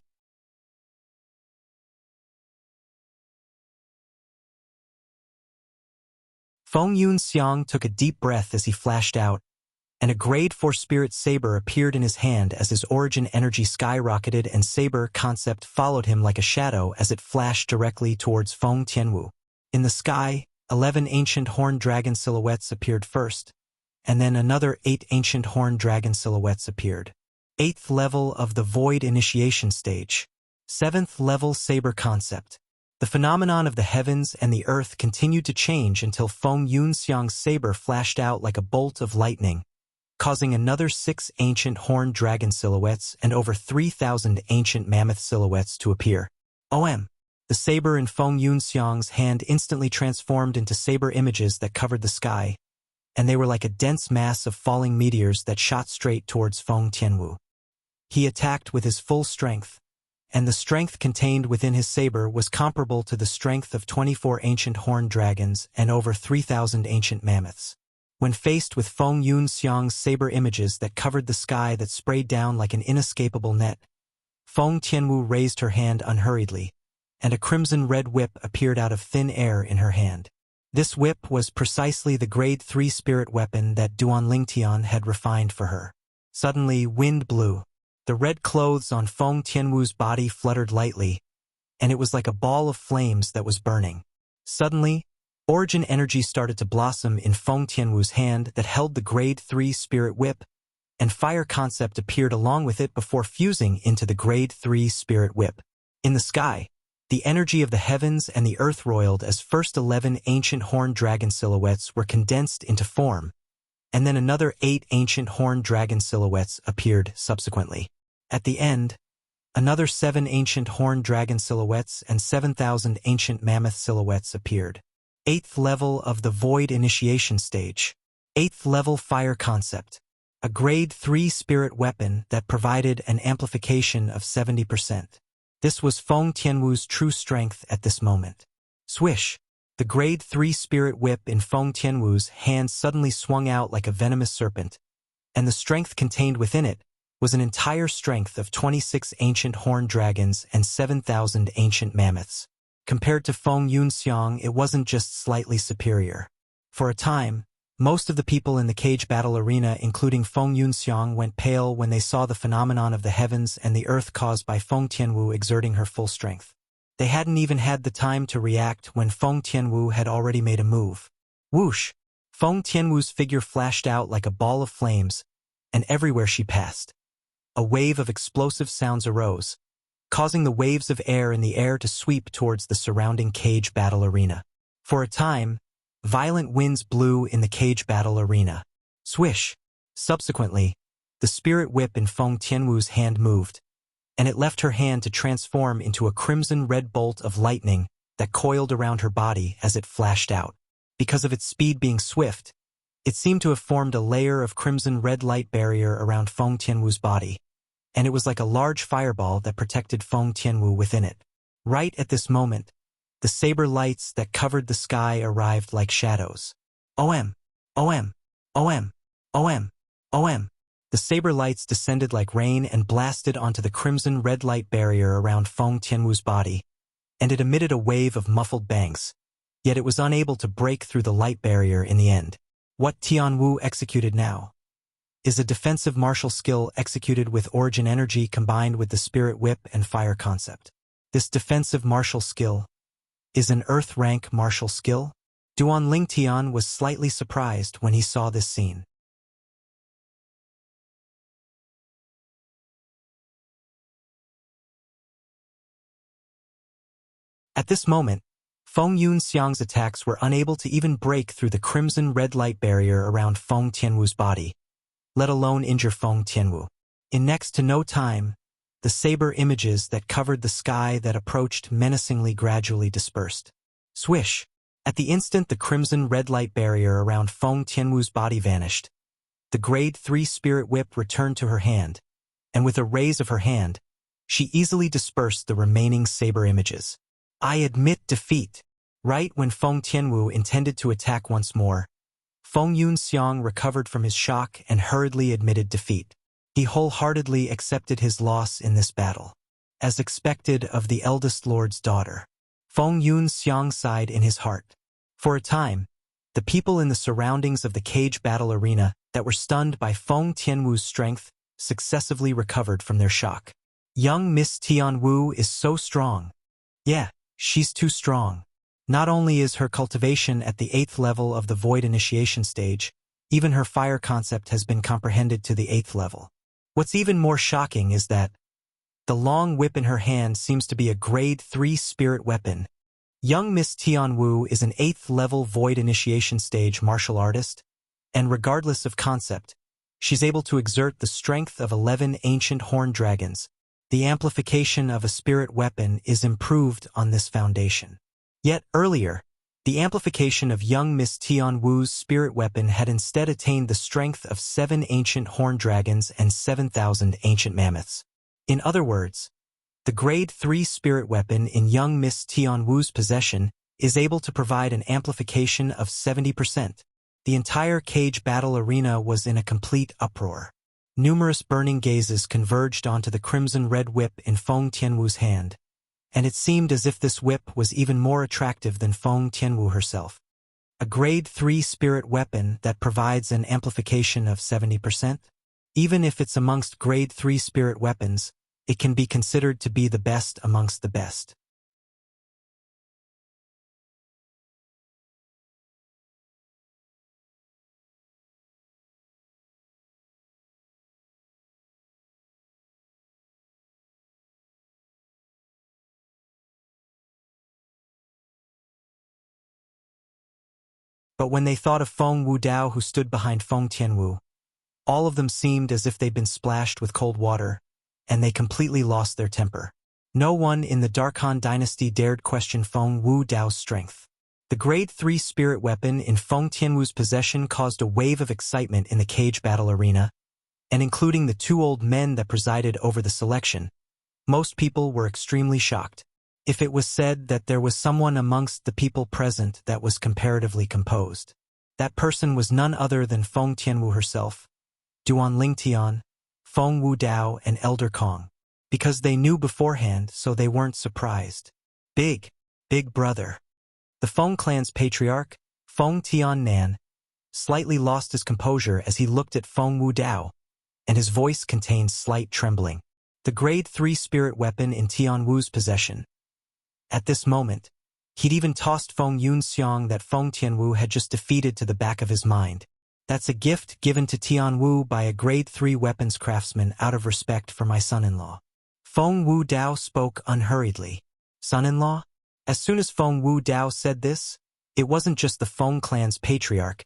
Feng Yunxiang took a deep breath as he flashed out, and a grade 4 spirit saber appeared in his hand as his origin energy skyrocketed and saber concept followed him like a shadow as it flashed directly towards Feng Tianwu. In the sky, 11 ancient horned dragon silhouettes appeared first, and then another 8 ancient horned dragon silhouettes appeared. 8th level of the Void Initiation Stage. 7th level Saber Concept. The phenomenon of the heavens and the earth continued to change until Feng Yunxiang's saber flashed out like a bolt of lightning, causing another 6 ancient horned dragon silhouettes and over 3,000 ancient mammoth silhouettes to appear. The saber in Feng Yunxiang's hand instantly transformed into saber images that covered the sky, and they were like a dense mass of falling meteors that shot straight towards Feng Tianwu. He attacked with his full strength, and the strength contained within his saber was comparable to the strength of 24 ancient horned dragons and over 3,000 ancient mammoths. When faced with Feng Yunxiang's saber images that covered the sky that sprayed down like an inescapable net, Feng Tianwu raised her hand unhurriedly, and a crimson-red whip appeared out of thin air in her hand. This whip was precisely the grade 3 spirit weapon that Duan Lingtian had refined for her. Suddenly, wind blew. The red clothes on Feng Tianwu's body fluttered lightly, and it was like a ball of flames that was burning. Suddenly, origin energy started to blossom in Feng Tianwu's hand that held the grade 3 spirit whip, and fire concept appeared along with it before fusing into the grade 3 spirit whip. In the sky, the energy of the heavens and the earth roiled as first 11 ancient horned dragon silhouettes were condensed into form, and then another 8 ancient horned dragon silhouettes appeared subsequently. At the end, another 7 ancient horned dragon silhouettes and 7,000 ancient mammoth silhouettes appeared. 8th level of the Void Initiation Stage. 8th level Fire Concept. A grade 3 spirit weapon that provided an amplification of 70%. This was Feng Tianwu's true strength at this moment. Swish! The grade 3 spirit whip in Feng Tianwu's hand suddenly swung out like a venomous serpent, and the strength contained within it was an entire strength of 26 ancient horned dragons and 7,000 ancient mammoths. Compared to Feng Yunxiang, it wasn't just slightly superior. For a time, most of the people in the cage battle arena, including Feng Yunxiang, went pale when they saw the phenomenon of the heavens and the earth caused by Feng Tianwu exerting her full strength. They hadn't even had the time to react when Feng Tianwu had already made a move. Whoosh! Feng Tianwu's figure flashed out like a ball of flames, and everywhere she passed, a wave of explosive sounds arose, causing the waves of air in the air to sweep towards the surrounding cage battle arena. For a time, violent winds blew in the cage battle arena. Swish! Subsequently, the spirit whip in Feng Tianwu's hand moved, and it left her hand to transform into a crimson-red bolt of lightning that coiled around her body as it flashed out. Because of its speed being swift, it seemed to have formed a layer of crimson-red light barrier around Feng Tianwu's body, and it was like a large fireball that protected Feng Tianwu within it. Right at this moment, the saber lights that covered the sky arrived like shadows. OM! OM! OM! OM! OM! The saber lights descended like rain and blasted onto the crimson-red light barrier around Feng Tianwu's body, and it emitted a wave of muffled bangs, yet it was unable to break through the light barrier in the end. What Tianwu executed now is a defensive martial skill executed with origin energy combined with the spirit whip and fire concept. This defensive martial skill is an earth rank martial skill? Duan Lingtian was slightly surprised when he saw this scene. At this moment, Feng Yunxiang's attacks were unable to even break through the crimson-red light barrier around Feng Tianwu's body, let alone injure Feng Tianwu. In next to no time, the saber images that covered the sky that approached menacingly gradually dispersed. Swish! At the instant the crimson-red light barrier around Feng Tianwu's body vanished, the grade 3 spirit whip returned to her hand, and with a raise of her hand, she easily dispersed the remaining saber images. I admit defeat. Right when Feng Tianwu intended to attack once more, Feng Yunxiang recovered from his shock and hurriedly admitted defeat. He wholeheartedly accepted his loss in this battle. As expected of the eldest lord's daughter, Feng Yunxiang sighed in his heart. For a time, the people in the surroundings of the cage battle arena that were stunned by Feng Tianwu's strength successively recovered from their shock. Young Miss Tianwu is so strong. Yeah, she's too strong. Not only is her cultivation at the 8th level of the Void Initiation stage, even her fire concept has been comprehended to the 8th level. What's even more shocking is that the long whip in her hand seems to be a grade 3 spirit weapon. Young Miss Tianwu is an 8th level Void Initiation stage martial artist, and regardless of concept, she's able to exert the strength of 11 ancient horned dragons. The amplification of a spirit weapon is improved on this foundation. Yet earlier, the amplification of young Miss Tianwu's spirit weapon had instead attained the strength of 7 ancient horned dragons and 7,000 ancient mammoths. In other words, the grade 3 spirit weapon in young Miss Tianwu's possession is able to provide an amplification of 70%. The entire cage battle arena was in a complete uproar. Numerous burning gazes converged onto the crimson-red whip in Feng Tianwu's hand, and it seemed as if this whip was even more attractive than Feng Tianwu herself. A grade 3 spirit weapon that provides an amplification of 70%? Even if it's amongst grade 3 spirit weapons, it can be considered to be the best amongst the best. But when they thought of Feng Wudao who stood behind Feng Tianwu, all of them seemed as if they'd been splashed with cold water, and they completely lost their temper. No one in the Darkhan dynasty dared question Feng Wudao's strength. The grade 3 spirit weapon in Feng Tianwu's possession caused a wave of excitement in the cage battle arena, and including the 2 old men that presided over the selection, most people were extremely shocked. If it was said that there was someone amongst the people present that was comparatively composed, that person was none other than Feng Tianwu herself, Duan Lingtian, Feng Wudao, and Elder Kong, because they knew beforehand, so they weren't surprised. Big brother. The Feng clan's patriarch, Feng Tiannan, slightly lost his composure as he looked at Feng Wudao, and his voice contained slight trembling. The grade 3 spirit weapon in Tianwu's possession. At this moment, he'd even tossed Feng Yunxiang that Feng Tianwu had just defeated to the back of his mind. That's a gift given to Tianwu by a grade 3 weapons craftsman out of respect for my son-in-law. Feng Wudao spoke unhurriedly. Son-in-law? As soon as Feng Wudao said this, it wasn't just the Feng clan's patriarch.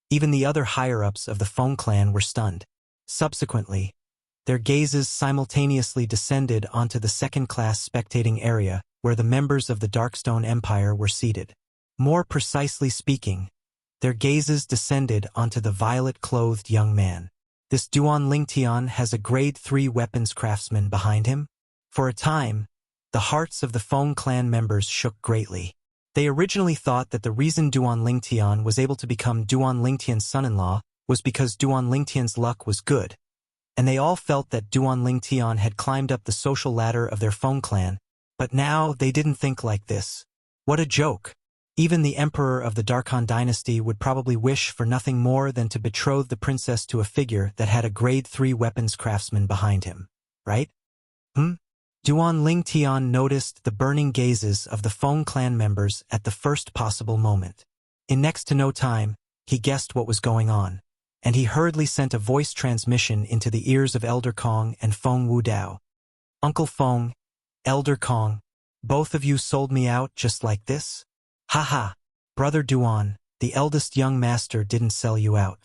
Even the other higher-ups of the Feng clan were stunned. Subsequently, their gazes simultaneously descended onto the second-class spectating area where the members of the Darkstone Empire were seated. More precisely speaking, their gazes descended onto the violet-clothed young man. This Duan Lingtian has a grade 3 weapons craftsman behind him? For a time, the hearts of the Feng clan members shook greatly. They originally thought that the reason Duan Lingtian was able to become Duan Lingtian's son-in-law was because Duan Lingtian's luck was good, and they all felt that Duan Lingtian had climbed up the social ladder of their Feng clan, but now they didn't think like this. What a joke! Even the emperor of the Darkhan dynasty would probably wish for nothing more than to betroth the princess to a figure that had a grade 3 weapons craftsman behind him, right? Duan Lingtian noticed the burning gazes of the Feng clan members at the first possible moment. In next to no time, he guessed what was going on, and he hurriedly sent a voice transmission into the ears of Elder Kong and Feng Wudao. Uncle Feng, Elder Kong, both of you sold me out just like this? Haha, Brother Duan, the eldest young master didn't sell you out.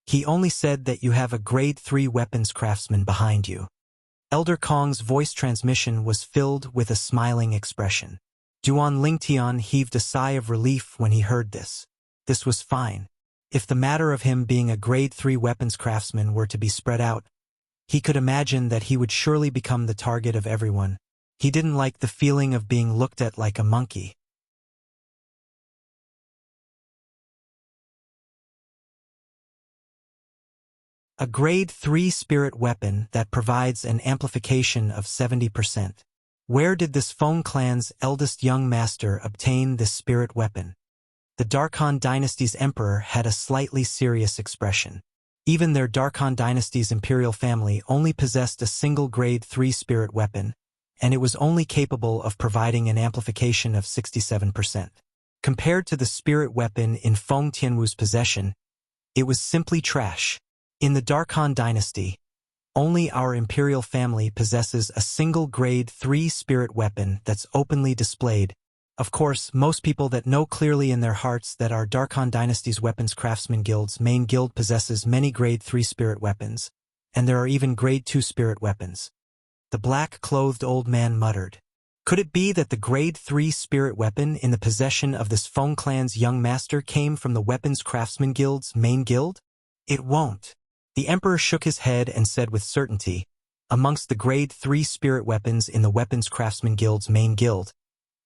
He only said that you have a grade 3 weapons craftsman behind you. Elder Kong's voice transmission was filled with a smiling expression. Duan Lingtian heaved a sigh of relief when he heard this. This was fine. If the matter of him being a grade 3 weapons craftsman were to be spread out, he could imagine that he would surely become the target of everyone. He didn't like the feeling of being looked at like a monkey. A grade 3 spirit weapon that provides an amplification of 70%. Where did this Feng clan's eldest young master obtain this spirit weapon? The Darkhan dynasty's emperor had a slightly serious expression. Even their Darkhan dynasty's imperial family only possessed a single grade 3 spirit weapon, and it was only capable of providing an amplification of 67%. Compared to the spirit weapon in Feng Tianwu's possession, it was simply trash. In the Darkhan dynasty, only our imperial family possesses a single grade 3 spirit weapon that's openly displayed. Of course, most people that know clearly in their hearts that our Darkhan dynasty's weapons craftsman guild's main guild possesses many grade 3 spirit weapons, and there are even grade 2 spirit weapons. The black-clothed old man muttered. Could it be that the grade 3 spirit weapon in the possession of this Feng clan's young master came from the weapons craftsman guild's main guild? It won't. The emperor shook his head and said with certainty, amongst the grade 3 spirit weapons in the weapons craftsman guild's main guild,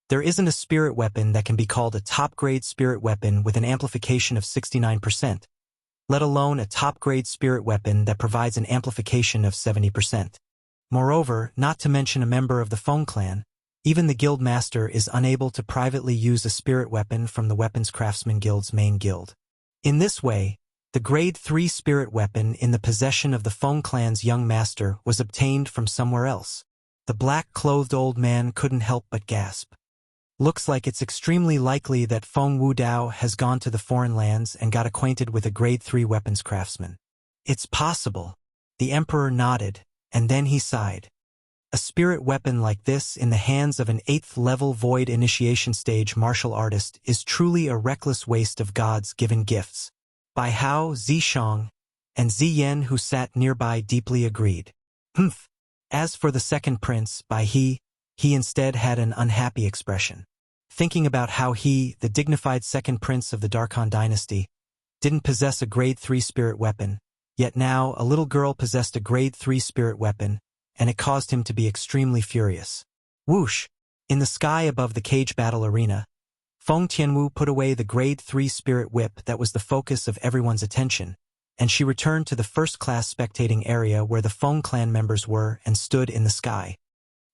there isn't a spirit weapon that can be called a top-grade spirit weapon with an amplification of 69%, let alone a top-grade spirit weapon that provides an amplification of 70%. Moreover, not to mention a member of the Feng clan, even the guild master is unable to privately use a spirit weapon from the weapons craftsman guild's main guild. In this way, the grade 3 spirit weapon in the possession of the Feng clan's young master was obtained from somewhere else. The black-clothed old man couldn't help but gasp. Looks like it's extremely likely that Feng Wudao has gone to the foreign lands and got acquainted with a grade 3 weapons craftsman. It's possible. The emperor nodded, and then he sighed. A spirit weapon like this in the hands of an 8th level void initiation stage martial artist is truly a reckless waste of God's given gifts. Bai Hao, Zishang, and Ziyan who sat nearby deeply agreed. Humph. As for the second prince, Bai He instead had an unhappy expression. Thinking about how he, the dignified second prince of the Darkhan dynasty, didn't possess a grade 3 spirit weapon, yet now a little girl possessed a grade 3 spirit weapon, and it caused him to be extremely furious. Whoosh! In the sky above the cage battle arena, Feng Tianwu put away the grade 3 spirit whip that was the focus of everyone's attention, and she returned to the first-class spectating area where the Feng clan members were and stood in the sky.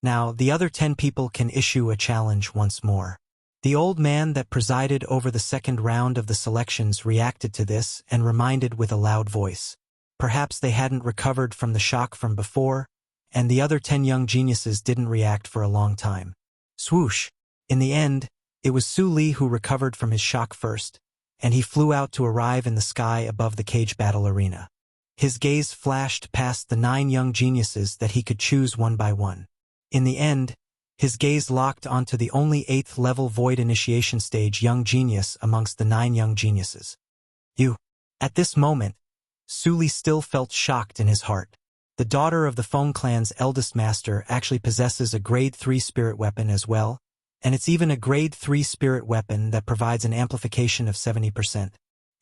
Now, the other 10 people can issue a challenge once more. The old man that presided over the second round of the selections reacted to this and reminded with a loud voice. Perhaps they hadn't recovered from the shock from before, and the other 10 young geniuses didn't react for a long time. Swoosh! In the end, it was Su Li who recovered from his shock first, and he flew out to arrive in the sky above the cage battle arena. His gaze flashed past the 9 young geniuses that he could choose one by one. In the end, his gaze locked onto the only 8th level void initiation stage young genius amongst the 9 young geniuses. You. At this moment, Su Li still felt shocked in his heart. The daughter of the Feng clan's eldest master actually possesses a grade 3 spirit weapon as well, and it's even a grade 3 spirit weapon that provides an amplification of 70%.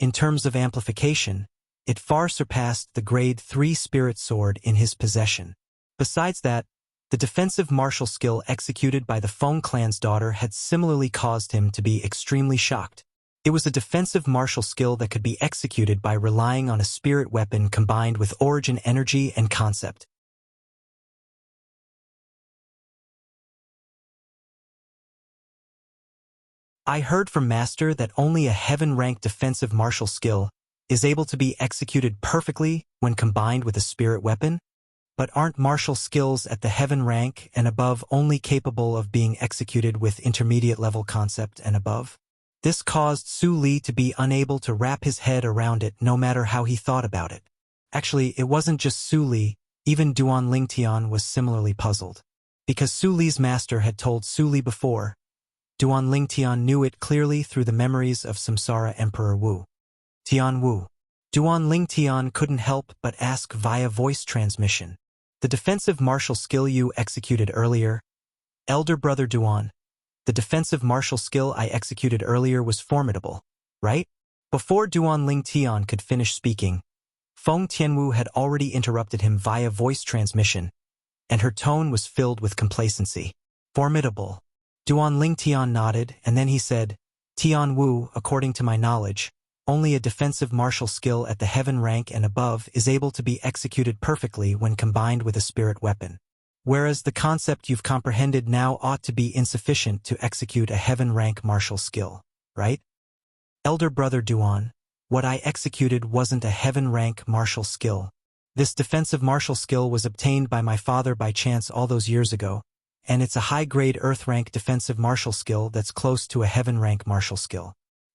In terms of amplification, it far surpassed the grade 3 spirit sword in his possession. Besides that, the defensive martial skill executed by the Feng clan's daughter had similarly caused him to be extremely shocked. It was a defensive martial skill that could be executed by relying on a spirit weapon combined with origin energy and concept. I heard from Master that only a heaven-ranked defensive martial skill is able to be executed perfectly when combined with a spirit weapon? But aren't martial skills at the heaven rank and above only capable of being executed with intermediate level concept and above? This caused Su Li to be unable to wrap his head around it no matter how he thought about it. Actually, it wasn't just Su Li, even Duan Lingtian was similarly puzzled. Because Su Li's master had told Su Li before, Duan Lingtian knew it clearly through the memories of Samsara Emperor Wu. Tian Wu. Duan Lingtian couldn't help but ask via voice transmission. The defensive martial skill you executed earlier, Elder Brother Duan, the defensive martial skill I executed earlier was formidable, right? Before Duan Lingtian could finish speaking, Feng Tianwu had already interrupted him via voice transmission, and her tone was filled with complacency. Formidable. Duan Lingtian nodded, and then he said, Tian Wu, according to my knowledge, only a defensive martial skill at the heaven rank and above is able to be executed perfectly when combined with a spirit weapon. Whereas the concept you've comprehended now ought to be insufficient to execute a heaven rank martial skill, right? Elder brother Duan, what I executed wasn't a heaven rank martial skill. This defensive martial skill was obtained by my father by chance all those years ago, and it's a high-grade earth rank defensive martial skill that's close to a heaven rank martial skill.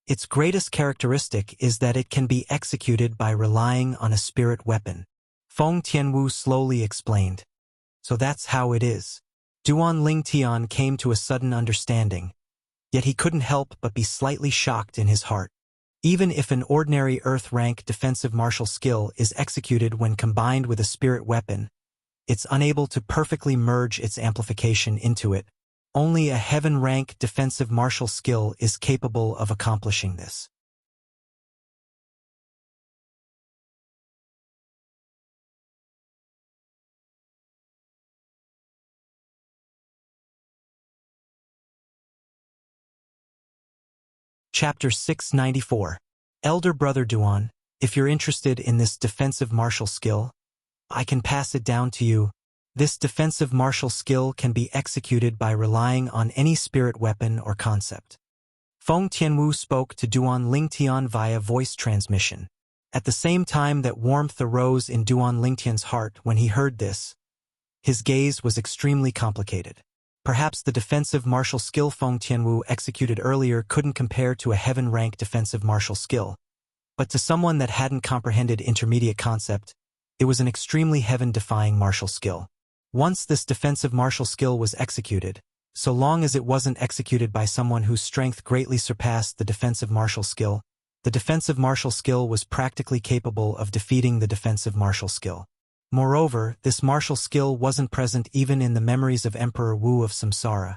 Its greatest characteristic is that it can be executed by relying on a spirit weapon. Feng Tianwu slowly explained. So that's how it is. Duan Lingtian came to a sudden understanding, yet he couldn't help but be slightly shocked in his heart. Even if an ordinary earth rank defensive martial skill is executed when combined with a spirit weapon, it's unable to perfectly merge its amplification into it. Only a heaven rank defensive martial skill is capable of accomplishing this. Chapter 694. Elder Brother Duan, if you're interested in this defensive martial skill, I can pass it down to you. This defensive martial skill can be executed by relying on any spirit weapon or concept. Feng Tianwu spoke to Duan Lingtian via voice transmission. At the same time that warmth arose in Duan Lingtian's heart when he heard this, his gaze was extremely complicated. Perhaps the defensive martial skill Feng Tianwu executed earlier couldn't compare to a heaven-rank defensive martial skill, but to someone that hadn't comprehended intermediate concept, it was an extremely heaven-defying martial skill. Once this defensive martial skill was executed, so long as it wasn't executed by someone whose strength greatly surpassed the defensive martial skill, the defensive martial skill was practically capable of defeating the defensive martial skill. Moreover, this martial skill wasn't present even in the memories of Emperor Wu of Samsara,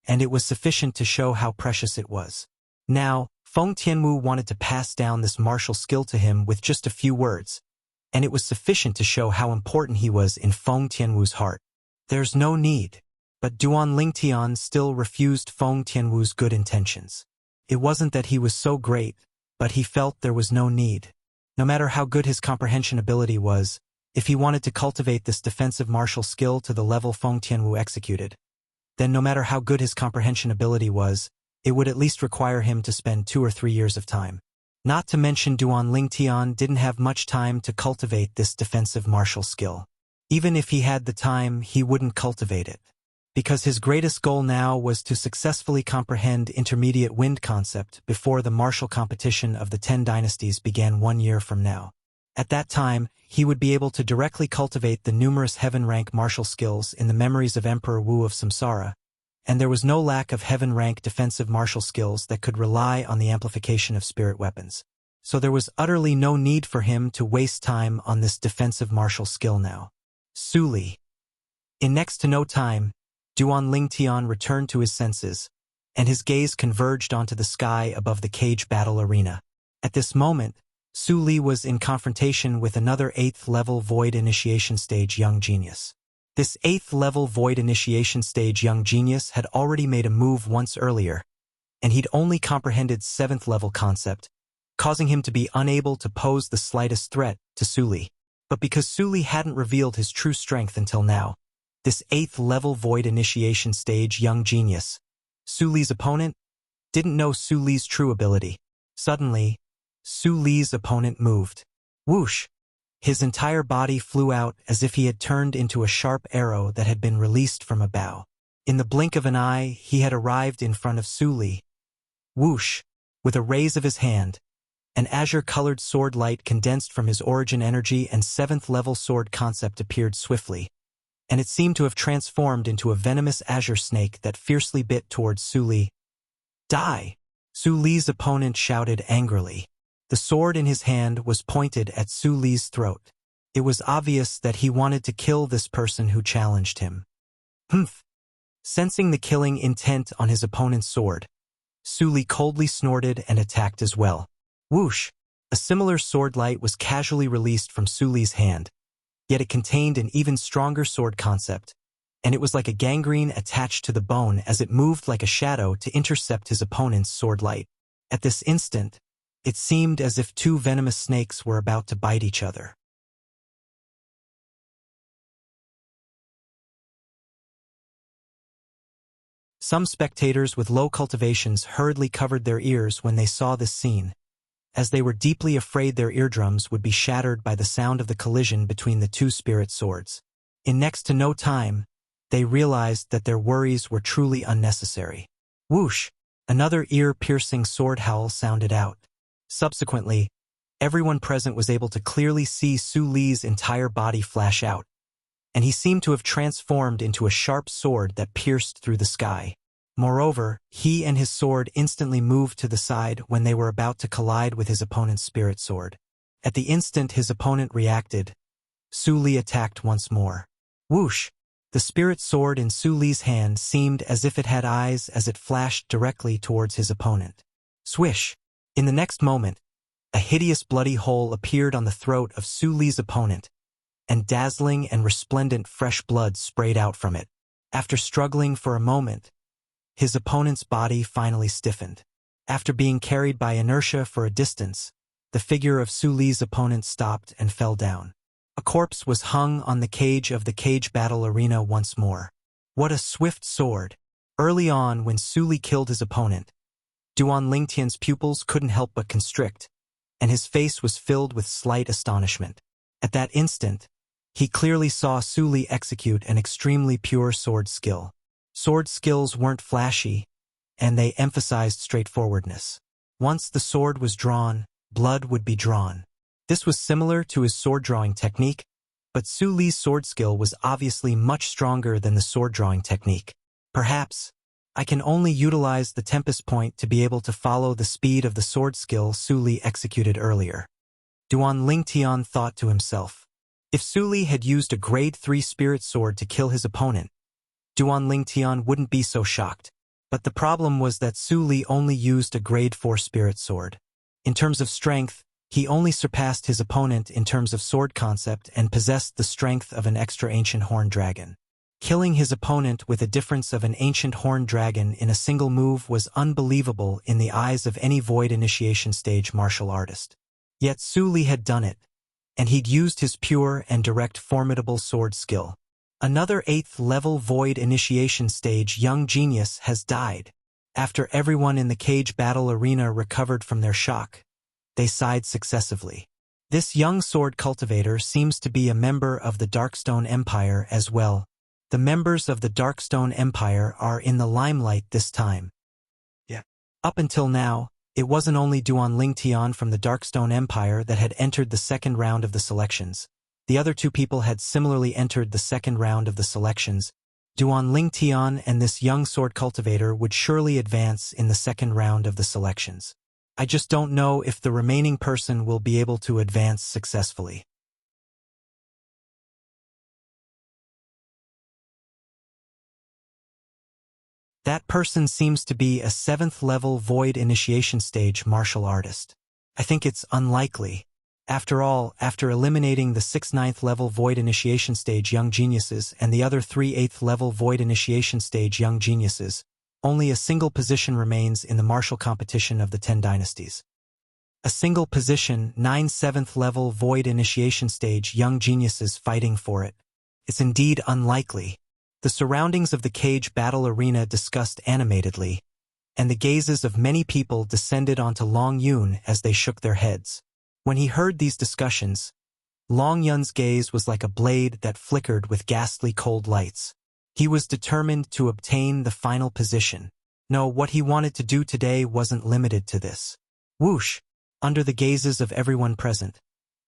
and it was sufficient to show how precious it was. Now, Feng Tianwu wanted to pass down this martial skill to him with just a few words, and it was sufficient to show how important he was in Feng Tianwu's heart. There's no need. But Duan Lingtian still refused Feng Tianwu's good intentions. It wasn't that he was so great, but he felt there was no need. No matter how good his comprehension ability was, if he wanted to cultivate this defensive martial skill to the level Feng Tianwu executed, then no matter how good his comprehension ability was, it would at least require him to spend 2 or 3 years of time. Not to mention Duan Lingtian didn't have much time to cultivate this defensive martial skill. Even if he had the time, he wouldn't cultivate it, because his greatest goal now was to successfully comprehend intermediate wind concept before the martial competition of the 10 dynasties began 1 year from now. At that time, he would be able to directly cultivate the numerous heaven-rank martial skills in the memories of Emperor Wu of Samsara, and there was no lack of heaven-rank defensive martial skills that could rely on the amplification of spirit weapons. So there was utterly no need for him to waste time on this defensive martial skill now. Suli. In next to no time, Duan Lingtian returned to his senses, and his gaze converged onto the sky above the cage battle arena. At this moment, Su Li was in confrontation with another 8th-level Void Initiation Stage young genius. This 8th-level Void Initiation Stage young genius had already made a move once earlier, and he'd only comprehended 7th-level concept, causing him to be unable to pose the slightest threat to Su Li. But because Su Li hadn't revealed his true strength until now, this 8th-level Void Initiation Stage young genius, Su Li's opponent, didn't know Su Li's true ability. Suddenly, Su Li's opponent moved. Whoosh! His entire body flew out as if he had turned into a sharp arrow that had been released from a bow. In the blink of an eye, he had arrived in front of Su Li. Whoosh! With a raise of his hand, an azure-colored sword light condensed from his origin energy and 7th-level sword concept appeared swiftly, and it seemed to have transformed into a venomous azure snake that fiercely bit towards Su Li. Die! Su Li's opponent shouted angrily. The sword in his hand was pointed at Su Li's throat. It was obvious that he wanted to kill this person who challenged him. Humph! Sensing the killing intent on his opponent's sword, Su Li coldly snorted and attacked as well. Whoosh! A similar sword light was casually released from Su Li's hand, yet it contained an even stronger sword concept, and it was like a gangrene attached to the bone as it moved like a shadow to intercept his opponent's sword light. At this instant, It seemed as if two venomous snakes were about to bite each other. Some spectators with low cultivations hurriedly covered their ears when they saw this scene, as they were deeply afraid their eardrums would be shattered by the sound of the collision between the two spirit swords. In next to no time, they realized that their worries were truly unnecessary. Whoosh! Another ear-piercing sword howl sounded out. Subsequently, everyone present was able to clearly see Su Li's entire body flash out, and he seemed to have transformed into a sharp sword that pierced through the sky. Moreover, he and his sword instantly moved to the side when they were about to collide with his opponent's spirit sword. At the instant his opponent reacted, Su Li attacked once more. Whoosh! The spirit sword in Su Li's hand seemed as if it had eyes as it flashed directly towards his opponent. Swish! In the next moment, a hideous bloody hole appeared on the throat of Su Li's opponent, and dazzling and resplendent fresh blood sprayed out from it. After struggling for a moment, his opponent's body finally stiffened. After being carried by inertia for a distance, the figure of Su Li's opponent stopped and fell down. A corpse was hung on the cage of the cage battle arena once more. What a swift sword! Early on, when Su Li killed his opponent, Duan Lingtian's pupils couldn't help but constrict, and his face was filled with slight astonishment. At that instant, he clearly saw Su Li execute an extremely pure sword skill. Sword skills weren't flashy, and they emphasized straightforwardness. Once the sword was drawn, blood would be drawn. This was similar to his sword-drawing technique, but Su Li's sword skill was obviously much stronger than the sword-drawing technique. Perhaps, I can only utilize the Tempest Point to be able to follow the speed of the sword skill Su Li executed earlier. Duan Lingtian thought to himself. If Su Li had used a grade 3 spirit sword to kill his opponent, Duan Lingtian wouldn't be so shocked. But the problem was that Su Li only used a grade 4 spirit sword. In terms of strength, he only surpassed his opponent in terms of sword concept and possessed the strength of an extra ancient horned dragon. Killing his opponent with a difference of an ancient horned dragon in a single move was unbelievable in the eyes of any void initiation stage martial artist. Yet Su Li had done it, and he'd used his pure and direct formidable sword skill. Another 8th level void initiation stage young genius has died. After everyone in the cage battle arena recovered from their shock, they sighed successively. This young sword cultivator seems to be a member of the Darkstone Empire as well. The members of the Darkstone Empire are in the limelight this time. Up until now, it wasn't only Duan Lingtian from the Darkstone Empire that had entered the second round of the selections. The other two people had similarly entered the second round of the selections. Duan Lingtian and this young sword cultivator would surely advance in the second round of the selections. I just don't know if the remaining person will be able to advance successfully. That person seems to be a 7th level void initiation stage martial artist. I think it's unlikely. After all, after eliminating the 6 9th level void initiation stage young geniuses and the other 3 8th level void initiation stage young geniuses, only a single position remains in the martial competition of the 10 dynasties. A single position, 9 7th level void initiation stage young geniuses fighting for it. It's indeed unlikely. The surroundings of the cage battle arena discussed animatedly, and the gazes of many people descended onto Long Yun as they shook their heads. When he heard these discussions, Long Yun's gaze was like a blade that flickered with ghastly cold lights. He was determined to obtain the final position. No, what he wanted to do today wasn't limited to this. Whoosh! Under the gazes of everyone present,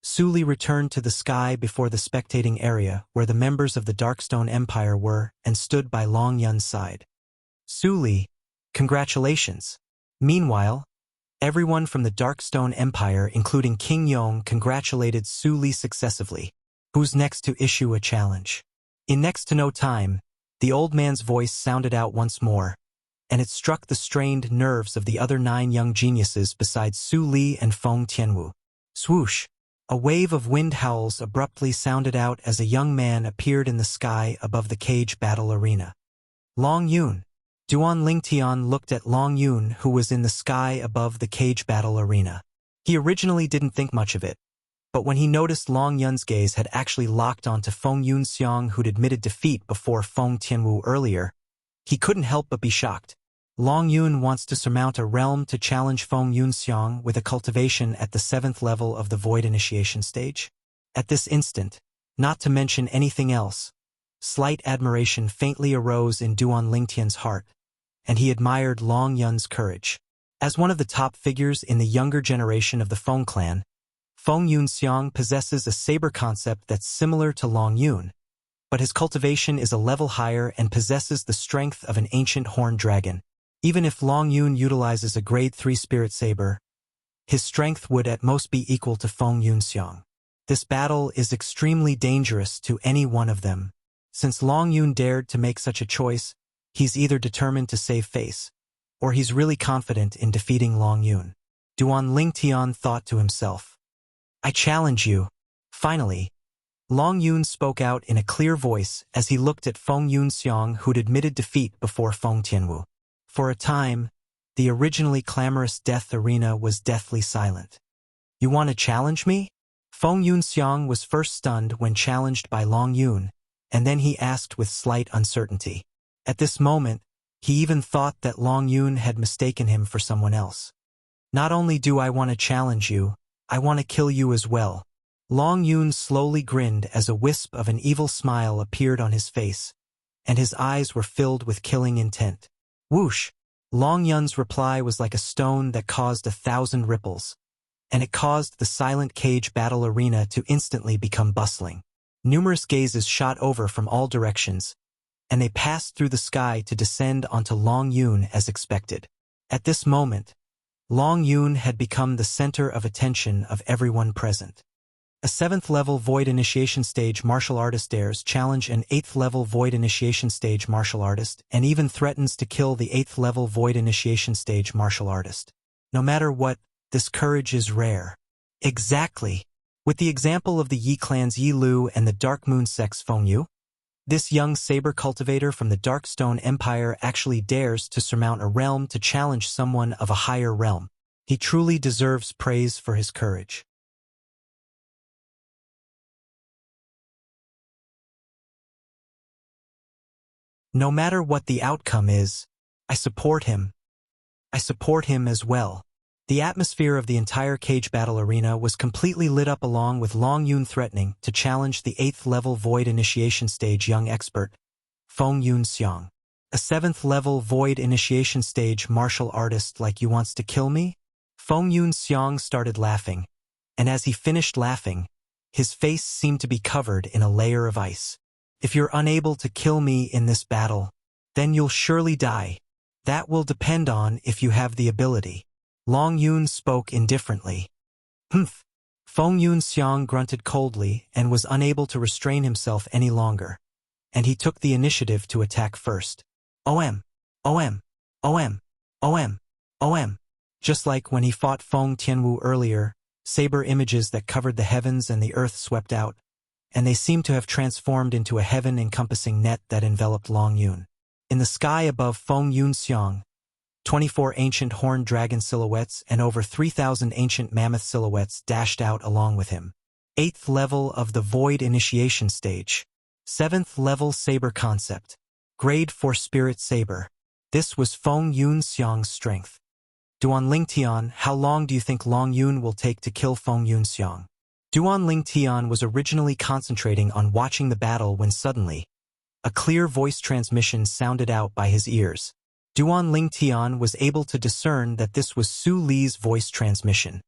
Su Li returned to the sky before the spectating area where the members of the Darkstone Empire were and stood by Long Yun's side. Su Li, congratulations. Meanwhile, everyone from the Darkstone Empire, including King Yong, congratulated Su Li successively. Who's next to issue a challenge? In next to no time, the old man's voice sounded out once more, and it struck the strained nerves of the other 9 young geniuses besides Su Li and Feng Tianwu. Swoosh! A wave of wind howls abruptly sounded out as a young man appeared in the sky above the cage battle arena. Long Yun. Duan Lingtian looked at Long Yun, who was in the sky above the cage battle arena. He originally didn't think much of it, but when he noticed Long Yun's gaze had actually locked onto Feng Yunxiang, who'd admitted defeat before Feng Tianwu earlier, he couldn't help but be shocked. Long Yun wants to surmount a realm to challenge Feng Yunxiang with a cultivation at the 7th level of the Void Initiation stage? At this instant, not to mention anything else, slight admiration faintly arose in Duan Lingtian's heart, and he admired Long Yun's courage. As one of the top figures in the younger generation of the Feng clan, Feng Yunxiang possesses a saber concept that's similar to Long Yun, but his cultivation is a level higher and possesses the strength of an ancient horned dragon. Even if Long Yun utilizes a grade 3 spirit saber, his strength would at most be equal to Feng Yunxiang. This battle is extremely dangerous to any one of them. Since Long Yun dared to make such a choice, he's either determined to save face, or he's really confident in defeating Long Yun. Duan Lingtian thought to himself. I challenge you. Finally, Long Yun spoke out in a clear voice as he looked at Feng Yunxiang, who'd admitted defeat before Feng Tianwu. For a time, the originally clamorous death arena was deathly silent. You want to challenge me? Feng Yunxiang was first stunned when challenged by Long Yun, and then he asked with slight uncertainty. At this moment, he even thought that Long Yun had mistaken him for someone else. Not only do I want to challenge you, I want to kill you as well. Long Yun slowly grinned as a wisp of an evil smile appeared on his face, and his eyes were filled with killing intent. Whoosh! Long Yun's reply was like a stone that caused 1,000 ripples, and it caused the silent cage battle arena to instantly become bustling. Numerous gazes shot over from all directions, and they passed through the sky to descend onto Long Yun as expected. At this moment, Long Yun had become the center of attention of everyone present. A 7th level Void Initiation stage martial artist dares challenge an 8th level Void Initiation stage martial artist and even threatens to kill the 8th level Void Initiation stage martial artist. No matter what, this courage is rare. Exactly. With the example of the Yi clan's Yi Lu and the Dark Moon sect's Feng Yu, this young saber cultivator from the Darkstone Empire actually dares to surmount a realm to challenge someone of a higher realm. He truly deserves praise for his courage. No matter what the outcome is, I support him. I support him as well. The atmosphere of the entire cage battle arena was completely lit up along with Long Yun threatening to challenge the 8th level Void Initiation stage young expert, Feng Yunxiang. A 7th level Void Initiation stage martial artist like you wants to kill me? Feng Yunxiang started laughing, and as he finished laughing, his face seemed to be covered in a layer of ice. If you're unable to kill me in this battle, then you'll surely die. That will depend on if you have the ability. Long Yun spoke indifferently. Humph. Feng Yunxiang grunted coldly and was unable to restrain himself any longer, and he took the initiative to attack first. OM. OM. OM. OM. OM. Just like when he fought Feng Tianwu earlier, saber images that covered the heavens and the earth swept out, and they seemed to have transformed into a heaven-encompassing net that enveloped Long Yun. In the sky above Feng Yunxiang, 24 ancient horned dragon silhouettes and over 3,000 ancient mammoth silhouettes dashed out along with him. 8th level of the Void Initiation stage. 7th level saber concept. Grade 4 spirit saber. This was Feng Yunxiang's strength. Duan Lingtian, how long do you think Long Yun will take to kill Feng Yunxiang? Duan Lingtian was originally concentrating on watching the battle when suddenly, a clear voice transmission sounded out by his ears. Duan Lingtian was able to discern that this was Su Li's voice transmission.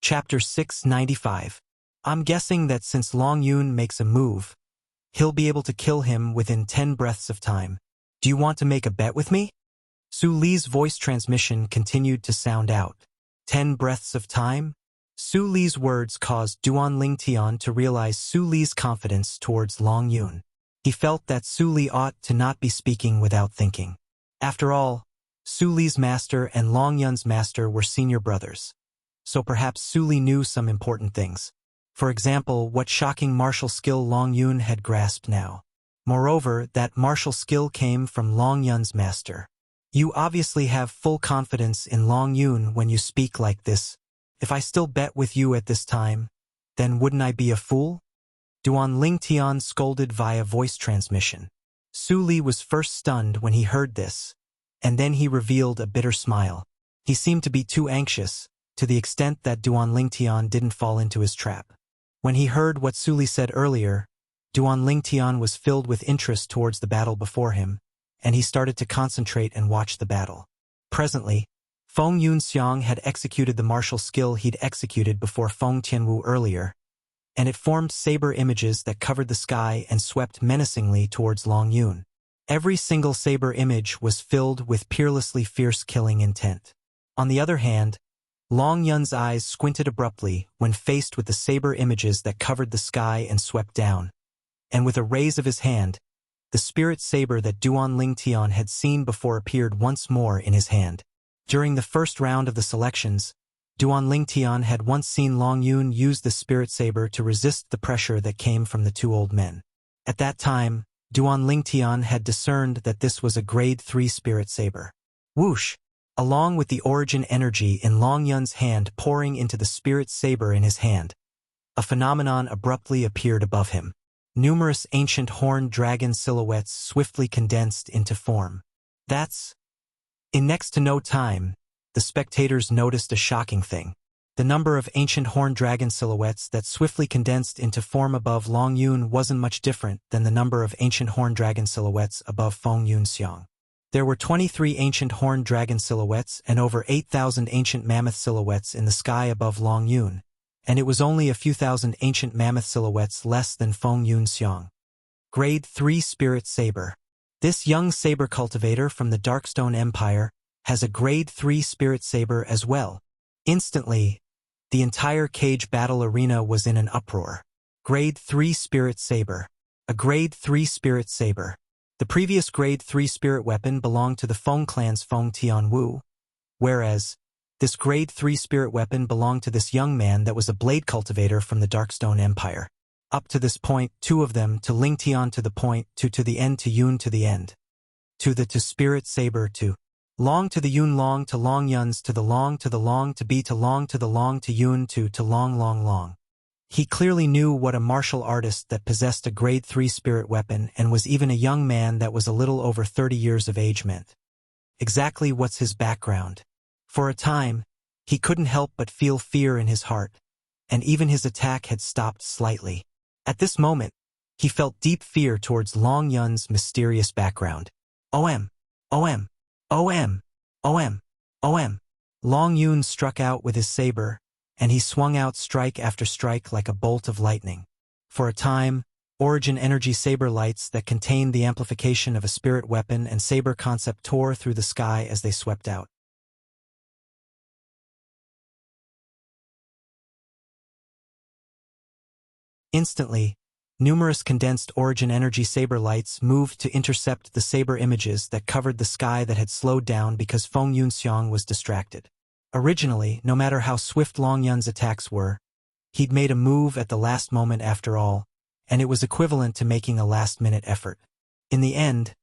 Chapter 695. I'm guessing that since Long Yun makes a move, he'll be able to kill him within 10 breaths of time. Do you want to make a bet with me? Su Li's voice transmission continued to sound out. 10 breaths of time? Su Li's words caused Duan Lingtian to realize Su Li's confidence towards Long Yun. He felt that Su Li ought to not be speaking without thinking. After all, Su Li's master and Long Yun's master were senior brothers, so perhaps Su Li knew some important things. For example, what shocking martial skill Long Yun had grasped now. Moreover, that martial skill came from Long Yun's master. You obviously have full confidence in Long Yun when you speak like this. If I still bet with you at this time, then wouldn't I be a fool? Duan Lingtian scolded via voice transmission. Su Li was first stunned when he heard this, and then he revealed a bitter smile. He seemed to be too anxious, to the extent that Duan Lingtian didn't fall into his trap. When he heard what Su Li said earlier, Duan Lingtian was filled with interest towards the battle before him, and he started to concentrate and watch the battle. Presently, Feng Yunxiang had executed the martial skill he'd executed before Feng Tianwu earlier, and it formed saber images that covered the sky and swept menacingly towards Long Yun. Every single saber image was filled with peerlessly fierce killing intent. On the other hand, Long Yun's eyes squinted abruptly when faced with the saber images that covered the sky and swept down, and with a raise of his hand, the spirit saber that Duan Lingtian had seen before appeared once more in his hand. During the first round of the selections, Duan Lingtian had once seen Long Yun use the spirit saber to resist the pressure that came from the two old men. At that time, Duan Lingtian had discerned that this was a grade 3 spirit saber. Whoosh! Along with the origin energy in Long Yun's hand pouring into the spirit saber in his hand, a phenomenon abruptly appeared above him. Numerous ancient horned dragon silhouettes swiftly condensed into form. In next to no time, the spectators noticed a shocking thing. The number of ancient horned dragon silhouettes that swiftly condensed into form above Long Yun wasn't much different than the number of ancient horned dragon silhouettes above Feng Yunxiang. There were 23 ancient horned dragon silhouettes and over 8,000 ancient mammoth silhouettes in the sky above Long Yun, and it was only a few thousand ancient mammoth silhouettes less than Feng Yunxiang. Grade 3 Spirit Saber. This young saber cultivator from the Darkstone Empire has a Grade 3 Spirit Saber as well. Instantly, the entire cage battle arena was in an uproar. Grade 3 Spirit Saber. A Grade 3 Spirit Saber. The previous Grade 3 spirit weapon belonged to the Feng clan's Feng Tianwu, whereas this Grade 3 spirit weapon belonged to this young man that was a blade cultivator from the Darkstone Empire. Up to this point, two of them, to Ling Tian to the point, to the end to Yun to the end. To the to spirit saber to long to the Yun long to Long Yun's to the long to the long to be to long to the long to Yun to long long long. He clearly knew what a martial artist that possessed a Grade 3 spirit weapon and was even a young man that was a little over 30 years of age meant. Exactly what's his background? For a time, he couldn't help but feel fear in his heart, and even his attack had stopped slightly. At this moment, he felt deep fear towards Long Yun's mysterious background. OM! OM! OM! OM! OM! Long Yun struck out with his saber, and he swung out strike after strike like a bolt of lightning. For a time, origin energy saber lights that contained the amplification of a spirit weapon and saber concept tore through the sky as they swept out. Instantly, numerous condensed origin energy saber lights moved to intercept the saber images that covered the sky that had slowed down because Feng Yunxiang was distracted. Originally, no matter how swift Long Yun's attacks were, he'd made a move at the last moment after all, and it was equivalent to making a last-minute effort. In the end,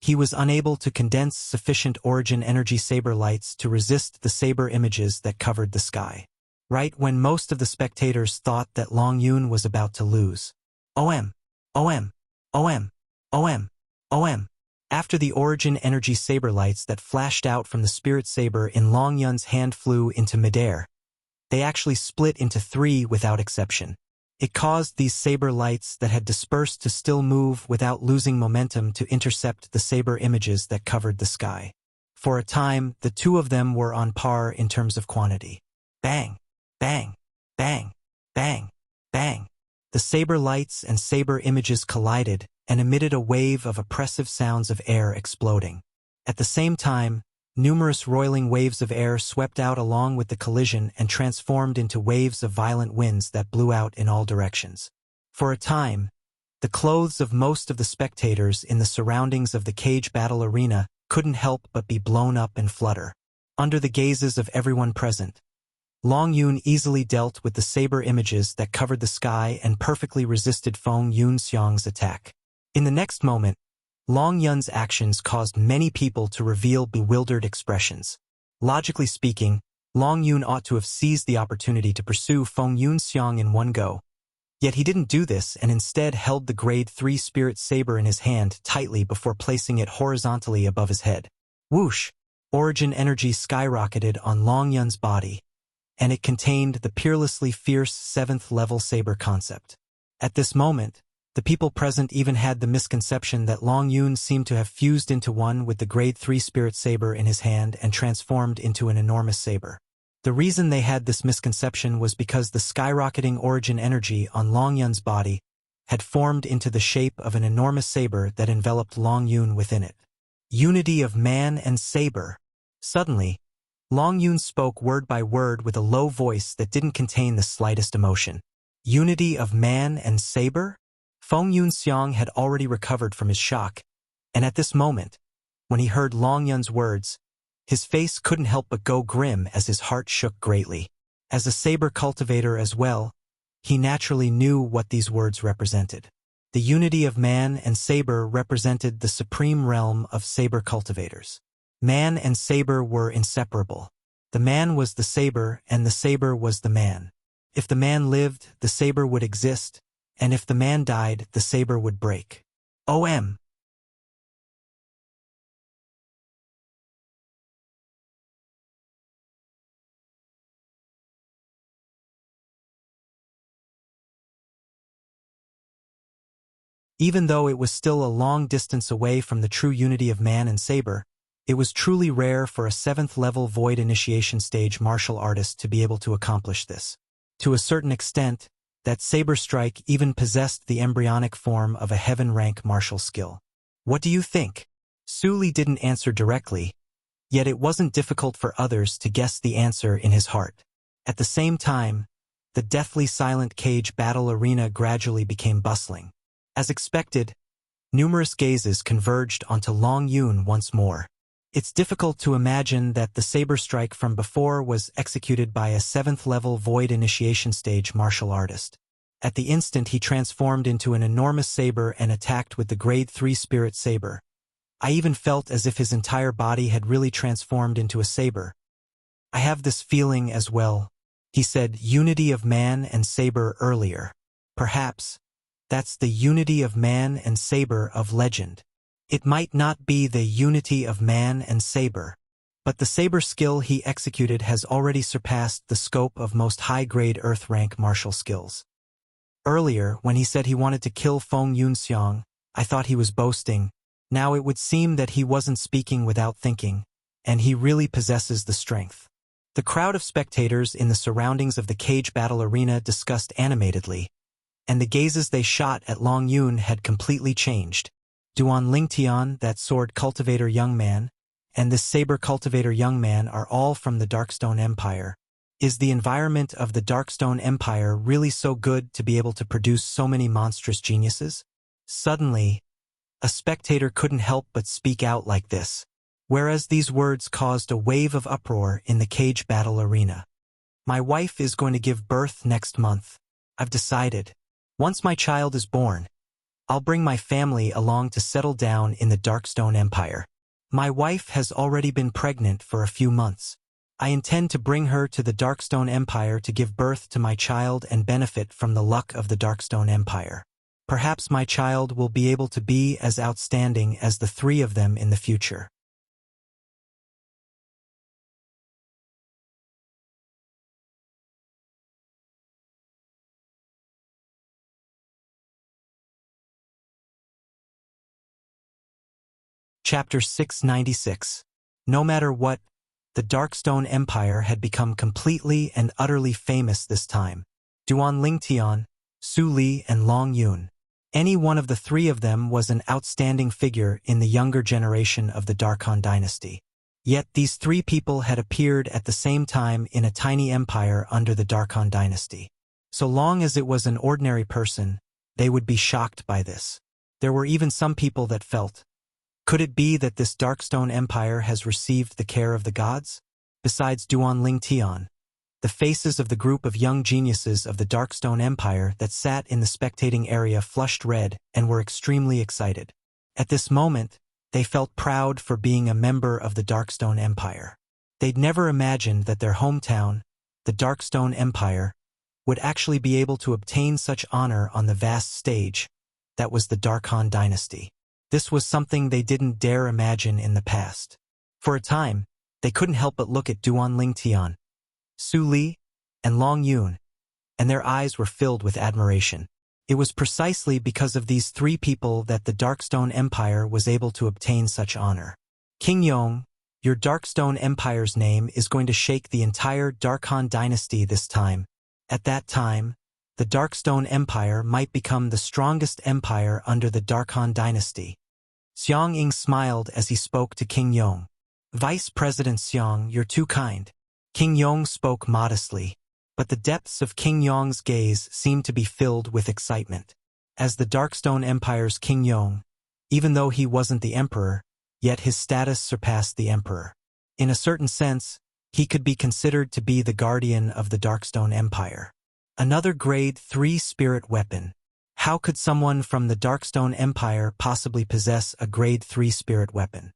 he was unable to condense sufficient origin energy saber lights to resist the saber images that covered the sky. Right when most of the spectators thought that Long Yun was about to lose. OM! OM! OM! OM! OM! After the origin energy saber lights that flashed out from the spirit saber in Long Yun's hand flew into midair, they actually split into 3 without exception. It caused these saber lights that had dispersed to still move without losing momentum to intercept the saber images that covered the sky. For a time, the two of them were on par in terms of quantity. Bang! Bang! Bang! Bang! Bang! The saber lights and saber images collided and emitted a wave of oppressive sounds of air exploding. At the same time, numerous roiling waves of air swept out along with the collision and transformed into waves of violent winds that blew out in all directions. For a time, the clothes of most of the spectators in the surroundings of the cage battle arena couldn't help but be blown up and flutter. Under the gazes of everyone present, Long Yun easily dealt with the saber images that covered the sky and perfectly resisted Feng Yunxiang's attack. In the next moment, Long Yun's actions caused many people to reveal bewildered expressions. Logically speaking, Long Yun ought to have seized the opportunity to pursue Feng Yunxiang in one go. Yet he didn't do this and instead held the Grade 3 Spirit Saber in his hand tightly before placing it horizontally above his head. Whoosh! Origin energy skyrocketed on Long Yun's body, and it contained the peerlessly fierce 7th level saber concept. At this moment, the people present even had the misconception that Long Yun seemed to have fused into one with the Grade 3 Spirit Saber in his hand and transformed into an enormous saber. The reason they had this misconception was because the skyrocketing origin energy on Long Yun's body had formed into the shape of an enormous saber that enveloped Long Yun within it. Unity of man and saber. Suddenly, Long Yun spoke word by word with a low voice that didn't contain the slightest emotion. Unity of man and saber? Feng Yunxiang had already recovered from his shock, and at this moment, when he heard Long Yun's words, his face couldn't help but go grim as his heart shook greatly. As a saber cultivator as well, he naturally knew what these words represented. The unity of man and saber represented the supreme realm of saber cultivators. Man and saber were inseparable. The man was the saber and the saber was the man. If the man lived, the saber would exist, and if the man died, the saber would break. OM. Even though it was still a long distance away from the true unity of man and saber, it was truly rare for a 7th level void initiation stage martial artist to be able to accomplish this. To a certain extent, that saber strike even possessed the embryonic form of a heaven rank martial skill. What do you think? Su Li didn't answer directly, yet it wasn't difficult for others to guess the answer in his heart. At the same time, the deathly silent cage battle arena gradually became bustling. As expected, numerous gazes converged onto Long Yun once more. It's difficult to imagine that the saber strike from before was executed by a 7th level void initiation stage martial artist. At the instant he transformed into an enormous saber and attacked with the Grade 3 Spirit Saber. I even felt as if his entire body had really transformed into a saber. I have this feeling as well. He said unity of man and saber earlier. Perhaps that's the unity of man and saber of legend. It might not be the unity of man and saber, but the saber skill he executed has already surpassed the scope of most high-grade Earth-rank martial skills. Earlier, when he said he wanted to kill Feng Yunxiang, I thought he was boasting. Now it would seem that he wasn't speaking without thinking, and he really possesses the strength. The crowd of spectators in the surroundings of the cage battle arena discussed animatedly, and the gazes they shot at Long Yun had completely changed. Duan Lingtian, that sword cultivator young man, and this saber cultivator young man are all from the Darkstone Empire. Is the environment of the Darkstone Empire really so good to be able to produce so many monstrous geniuses? Suddenly, a spectator couldn't help but speak out like this, whereas these words caused a wave of uproar in the cage battle arena. My wife is going to give birth next month. I've decided. Once my child is born, I'll bring my family along to settle down in the Darkstone Empire. My wife has already been pregnant for a few months. I intend to bring her to the Darkstone Empire to give birth to my child and benefit from the luck of the Darkstone Empire. Perhaps my child will be able to be as outstanding as the three of them in the future. Chapter 696. No matter what, the Darkstone Empire had become completely and utterly famous this time. Duan Lingtian, Su Li, and Long Yun. Any one of the three of them was an outstanding figure in the younger generation of the Darkhan dynasty. Yet these three people had appeared at the same time in a tiny empire under the Darkhan dynasty. So long as it was an ordinary person, they would be shocked by this. There were even some people that felt, could it be that this Darkstone Empire has received the care of the gods? Besides Duan Lingtian, The faces of the group of young geniuses of the Darkstone Empire that sat in the spectating area flushed red and were extremely excited. At this moment, they felt proud for being a member of the Darkstone Empire. They'd never imagined that their hometown, the Darkstone Empire, would actually be able to obtain such honor on the vast stage that was the Darkhan dynasty. This was something they didn't dare imagine in the past. For a time, they couldn't help but look at Duan Lingtian, Su Li, and Long Yun, and their eyes were filled with admiration. It was precisely because of these three people that the Darkstone Empire was able to obtain such honor. King Yong, your Darkstone Empire's name is going to shake the entire Darkhan dynasty this time. At that time, the Darkstone Empire might become the strongest empire under the Darkhan dynasty. Xiang Ying smiled as he spoke to King Yong. Vice President Xiang, you're too kind. King Yong spoke modestly, but the depths of King Yong's gaze seemed to be filled with excitement. As the Darkstone Empire's King Yong, even though he wasn't the emperor, yet his status surpassed the emperor. In a certain sense, he could be considered to be the guardian of the Darkstone Empire. Another grade 3 spirit weapon. How could someone from the Darkstone Empire possibly possess a grade 3 spirit weapon?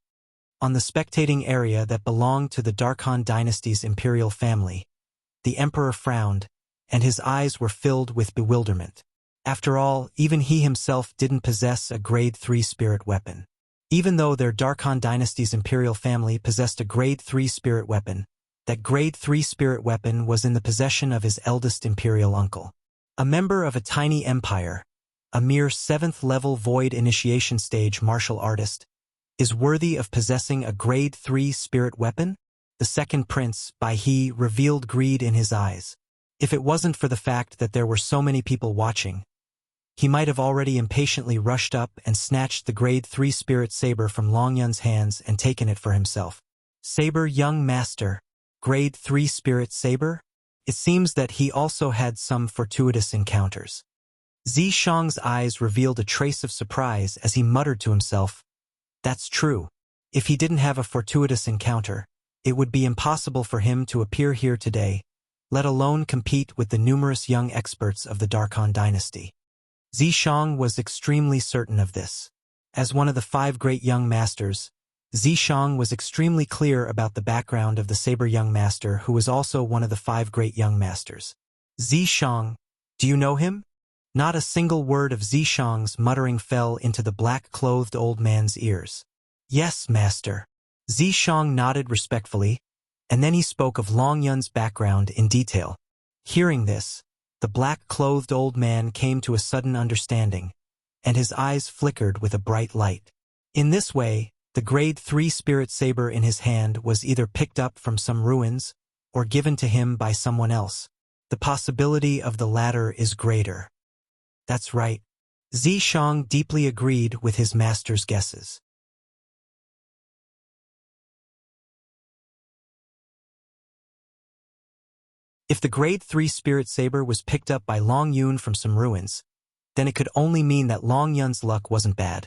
On the spectating area that belonged to the Darkhan dynasty's imperial family, the emperor frowned, and his eyes were filled with bewilderment. After all, even he himself didn't possess a grade 3 spirit weapon. Even though their Darkhan dynasty's imperial family possessed a grade 3 spirit weapon, that grade 3 spirit weapon was in the possession of his eldest imperial uncle. A member of a tiny empire, a mere 7th level void initiation stage martial artist, is worthy of possessing a grade 3 spirit weapon? The second prince, Bai He, revealed greed in his eyes. If it wasn't for the fact that there were so many people watching, he might have already impatiently rushed up and snatched the grade 3 spirit saber from Long Yun's hands and taken it for himself. Saber, young master. Grade 3 spirit saber? It seems that he also had some fortuitous encounters. Zi Shang's eyes revealed a trace of surprise as he muttered to himself, "That's true. If he didn't have a fortuitous encounter, it would be impossible for him to appear here today, let alone compete with the numerous young experts of the Darkhan dynasty." Zi Shang was extremely certain of this. As one of the 5 great young masters, Zi Shang was extremely clear about the background of the Saber young master who was also one of the 5 great young masters. Zi Shang, do you know him? Not a single word of Zi Shang's muttering fell into the black-clothed old man's ears. Yes, master. Zi Shang nodded respectfully, and then he spoke of Long Yun's background in detail. Hearing this, the black-clothed old man came to a sudden understanding, and his eyes flickered with a bright light. In this way, the grade 3 spirit saber in his hand was either picked up from some ruins or given to him by someone else. The possibility of the latter is greater. That's right. Zi Shang deeply agreed with his master's guesses. If the grade 3 spirit saber was picked up by Long Yun from some ruins, then it could only mean that Long Yun's luck wasn't bad.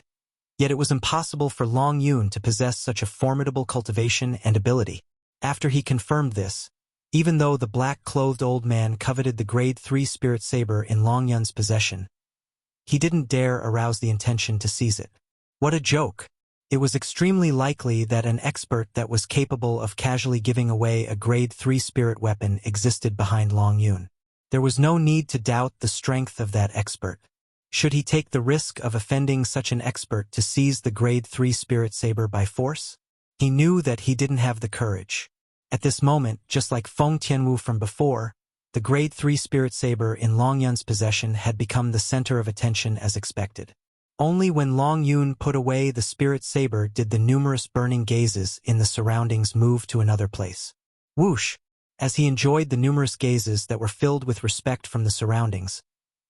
Yet it was impossible for Long Yun to possess such a formidable cultivation and ability. After he confirmed this, even though the black-clothed old man coveted the grade 3 spirit saber in Long Yun's possession, he didn't dare arouse the intention to seize it. What a joke! It was extremely likely that an expert that was capable of casually giving away a grade 3 spirit weapon existed behind Long Yun. There was no need to doubt the strength of that expert. Should he take the risk of offending such an expert to seize the grade 3 spirit saber by force? He knew that he didn't have the courage. At this moment, just like Feng Tianwu from before, the grade 3 spirit saber in Long Yun's possession had become the center of attention as expected. Only when Long Yun put away the spirit saber did the numerous burning gazes in the surroundings move to another place. Whoosh! As he enjoyed the numerous gazes that were filled with respect from the surroundings,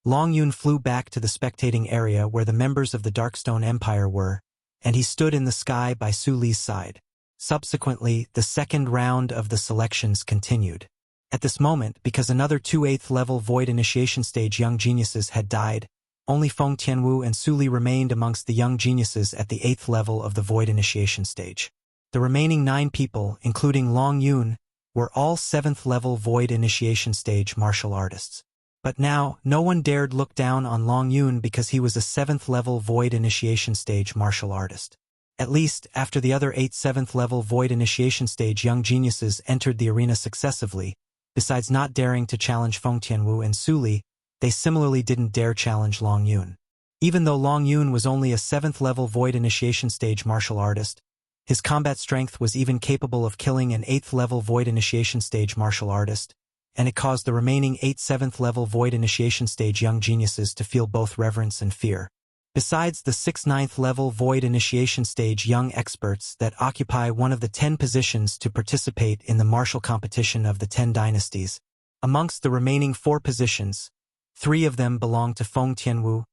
Long Yun flew back to the spectating area where the members of the Darkstone Empire were, and he stood in the sky by Su Li's side. Subsequently, the second round of the selections continued. At this moment, because another 2 8th level void initiation stage young geniuses had died, only Feng Tianwu and Su Li remained amongst the young geniuses at the 8th level of the void initiation stage. The remaining 9 people, including Long Yun, were all 7th level Void Initiation Stage martial artists. But now, no one dared look down on Long Yun because he was a 7th level Void Initiation Stage martial artist. At least, after the other 8 7th level Void Initiation Stage young geniuses entered the arena successively, besides not daring to challenge Feng Tianwu and Su Li, they similarly didn't dare challenge Long Yun. Even though Long Yun was only a 7th level Void Initiation Stage martial artist, his combat strength was even capable of killing an 8th level Void Initiation Stage martial artist, and it caused the remaining 8 7th level Void Initiation Stage young geniuses to feel both reverence and fear. Besides the 6 9th level Void Initiation Stage young experts that occupy one of the 10 positions to participate in the martial competition of the 10 dynasties, amongst the remaining 4 positions, 3 of them belong to Feng Tianwu,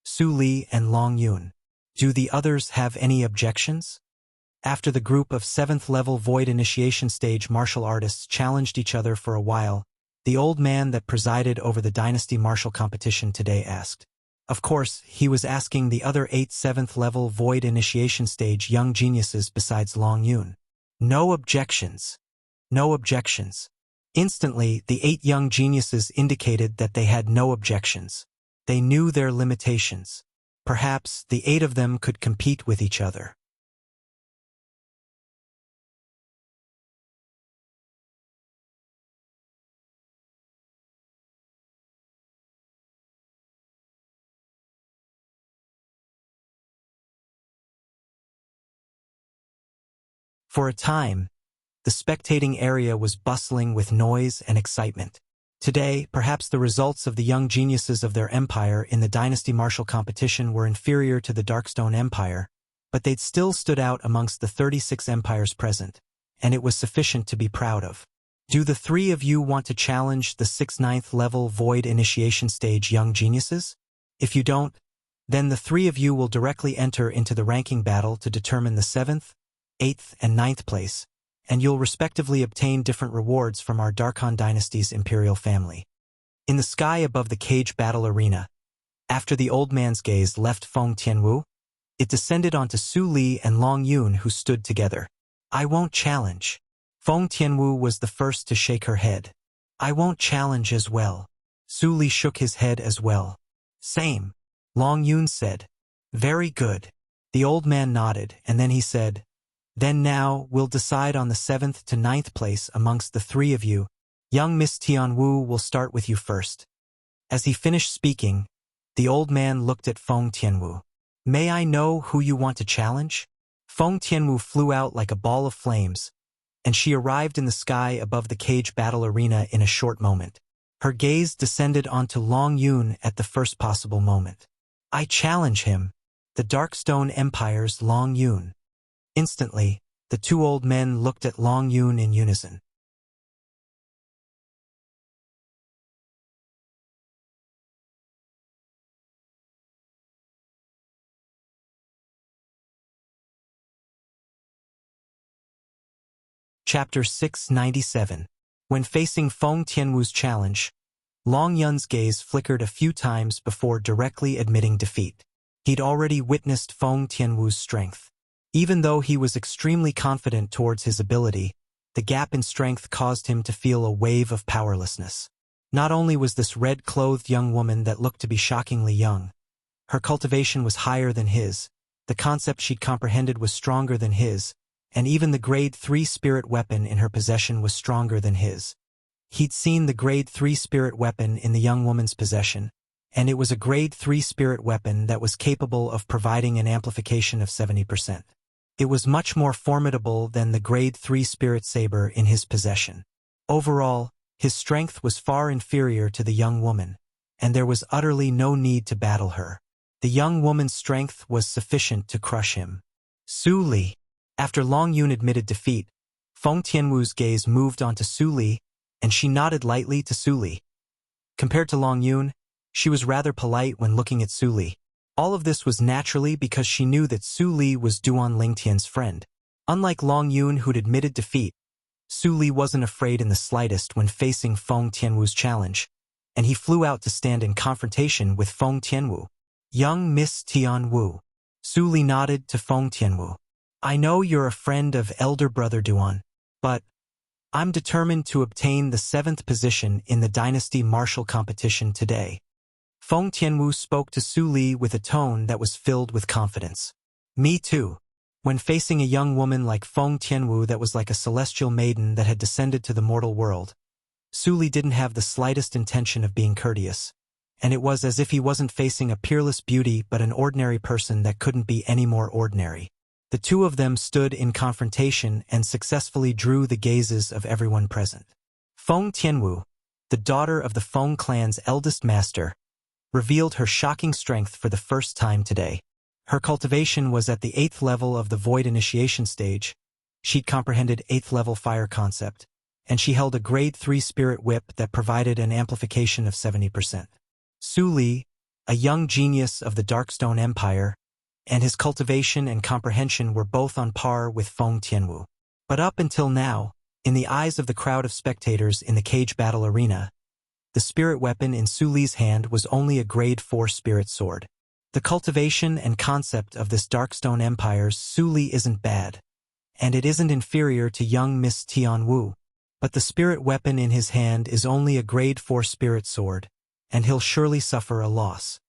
Su Li and Long Yun. Do the others have any objections? After the group of 7th level Void Initiation Stage martial artists challenged each other for a while, the old man that presided over the dynasty martial competition today asked. Of course, he was asking the other 8 7th level Void Initiation Stage young geniuses besides Long Yun. No objections. No objections. Instantly, the 8 young geniuses indicated that they had no objections. They knew their limitations. Perhaps the 8 of them could compete with each other. For a time, the spectating area was bustling with noise and excitement. Today, perhaps the results of the young geniuses of their empire in the dynasty martial competition were inferior to the Darkstone Empire, but they'd still stood out amongst the 36 empires present, and it was sufficient to be proud of. Do the 3 of you want to challenge the 6 9th level Void Initiation Stage young geniuses? If you don't, then the 3 of you will directly enter into the ranking battle to determine the 7th, 8th, and 9th place, and you'll respectively obtain different rewards from our Darkhan Dynasty's imperial family. In the sky above the cage battle arena, after the old man's gaze left Feng Tianwu, it descended onto Su Li and Long Yun who stood together. I won't challenge. Feng Tianwu was the first to shake her head. I won't challenge as well. Su Li shook his head as well. Same. Long Yun said. Very good. The old man nodded, and then he said, Then now we'll decide on the 7th to 9th place amongst the 3 of you. Young Miss Tianwu will start with you first. As he finished speaking, the old man looked at Feng Tianwu. May I know who you want to challenge? Feng Tianwu flew out like a ball of flames, and she arrived in the sky above the cage battle arena in a short moment. Her gaze descended onto Long Yun at the first possible moment. I challenge him, the Darkstone Empire's Long Yun. Instantly, the 2 old men looked at Long Yun in unison. Chapter 697. When facing Feng Tianwu's challenge, Long Yun's gaze flickered a few times before directly admitting defeat. He'd already witnessed Feng Tianwu's strength. Even though he was extremely confident towards his ability, the gap in strength caused him to feel a wave of powerlessness. Not only was this red-clothed young woman that looked to be shockingly young, her cultivation was higher than his, the concept she'd comprehended was stronger than his, and even the Grade 3 spirit weapon in her possession was stronger than his. He'd seen the Grade 3 spirit weapon in the young woman's possession, and it was a Grade 3 spirit weapon that was capable of providing an amplification of 70%. It was much more formidable than the Grade 3 spirit saber in his possession. Overall, his strength was far inferior to the young woman, and there was utterly no need to battle her. The young woman's strength was sufficient to crush him. Su Li. After Long Yun admitted defeat, Feng Tianwu's gaze moved onto Su Li, and she nodded lightly to Su Li. Compared to Long Yun, she was rather polite when looking at Su Li. All of this was naturally because she knew that Su Li was Duan Lingtian's friend. Unlike Long Yun who'd admitted defeat, Su Li wasn't afraid in the slightest when facing Feng Tianwu's challenge, and he flew out to stand in confrontation with Feng Tianwu. Young Miss Tianwu. Su Li nodded to Feng Tianwu. I know you're a friend of elder brother Duan, but I'm determined to obtain the 7th position in the dynasty martial competition today. Feng Tianwu spoke to Su Li with a tone that was filled with confidence. Me too. When facing a young woman like Feng Tianwu that was like a celestial maiden that had descended to the mortal world, Su Li didn't have the slightest intention of being courteous, and it was as if he wasn't facing a peerless beauty but an ordinary person that couldn't be any more ordinary. The two of them stood in confrontation and successfully drew the gazes of everyone present. Feng Tianwu, the daughter of the Feng clan's eldest master, revealed her shocking strength for the first time today. Her cultivation was at the 8th level of the Void Initiation stage. She'd comprehended 8th level fire concept, and she held a grade 3 spirit whip that provided an amplification of 70%. Su Li, a young genius of the Darkstone Empire, and his cultivation and comprehension were both on par with Feng Tianwu. But up until now, in the eyes of the crowd of spectators in the cage battle arena, the spirit weapon in Su Li's hand was only a grade 4 spirit sword. The cultivation and concept of this Darkstone Empire's Su Li isn't bad, and it isn't inferior to young Miss Tianwu, but the spirit weapon in his hand is only a grade 4 spirit sword, and he'll surely suffer a loss.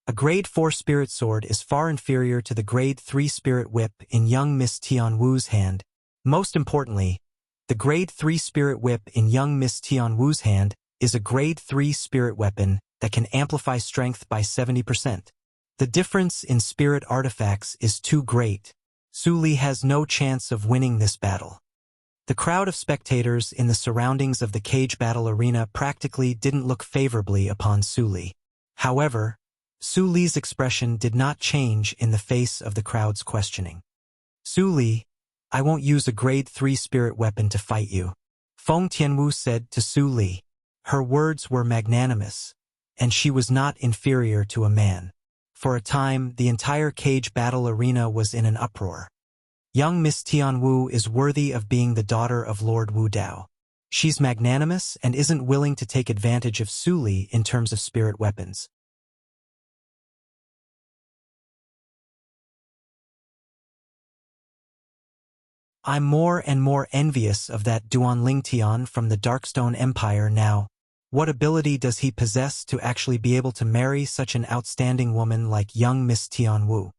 A grade 4 spirit sword is far inferior to the grade 3 spirit whip in young Miss Tianwu's hand. Most importantly, the grade 3 spirit whip in young Miss Tianwu's hand is a grade 3 spirit weapon that can amplify strength by 70%. The difference in spirit artifacts is too great. Su Li has no chance of winning this battle. The crowd of spectators in the surroundings of the cage battle arena practically didn't look favorably upon Su Li. However, Su Li's expression did not change in the face of the crowd's questioning. Su Li, I won't use a grade 3 spirit weapon to fight you, Feng Tianwu said to Su Li. Her words were magnanimous, and she was not inferior to a man. For a time, the entire cage battle arena was in an uproar. Young Miss Tianwu is worthy of being the daughter of Lord Wu Dao. She's magnanimous and isn't willing to take advantage of Su Li in terms of spirit weapons. I'm more and more envious of that Duan Lingtian from the Darkstone Empire now. What ability does he possess to actually be able to marry such an outstanding woman like young Miss Tianwu?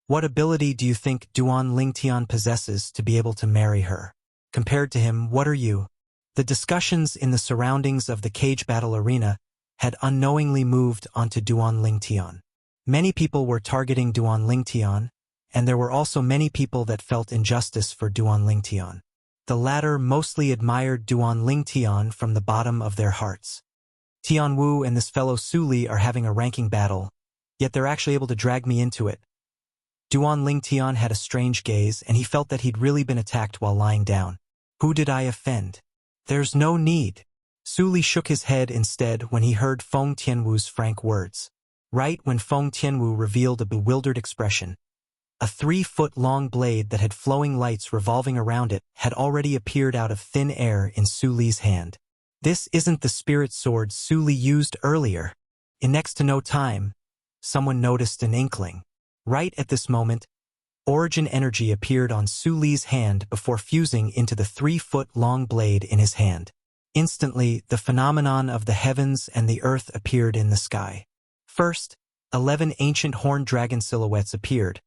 What ability do you think Duan Lingtian possesses to be able to marry her? Compared to him, what are you? The discussions in the surroundings of the cage battle arena had unknowingly moved onto Duan Lingtian. Many people were targeting Duan Lingtian, and there were also many people that felt injustice for Duan Lingtian. The latter mostly admired Duan Lingtian from the bottom of their hearts. Tianwu and this fellow Su Li are having a ranking battle, yet they're actually able to drag me into it. Duan Lingtian had a strange gaze, and he felt that he'd really been attacked while lying down. Who did I offend? There's no need. Su Li shook his head instead when he heard Feng Tianwu's frank words. Right when Feng Tianwu revealed a bewildered expression, a 3-foot-long blade that had flowing lights revolving around it had already appeared out of thin air in Su Li's hand. This isn't the spirit sword Su Li used earlier. In next to no time, someone noticed an inkling. Right at this moment, origin energy appeared on Su Li's hand before fusing into the 3-foot-long blade in his hand. Instantly, the phenomenon of the heavens and the earth appeared in the sky. First, 11 ancient horned dragon silhouettes appeared,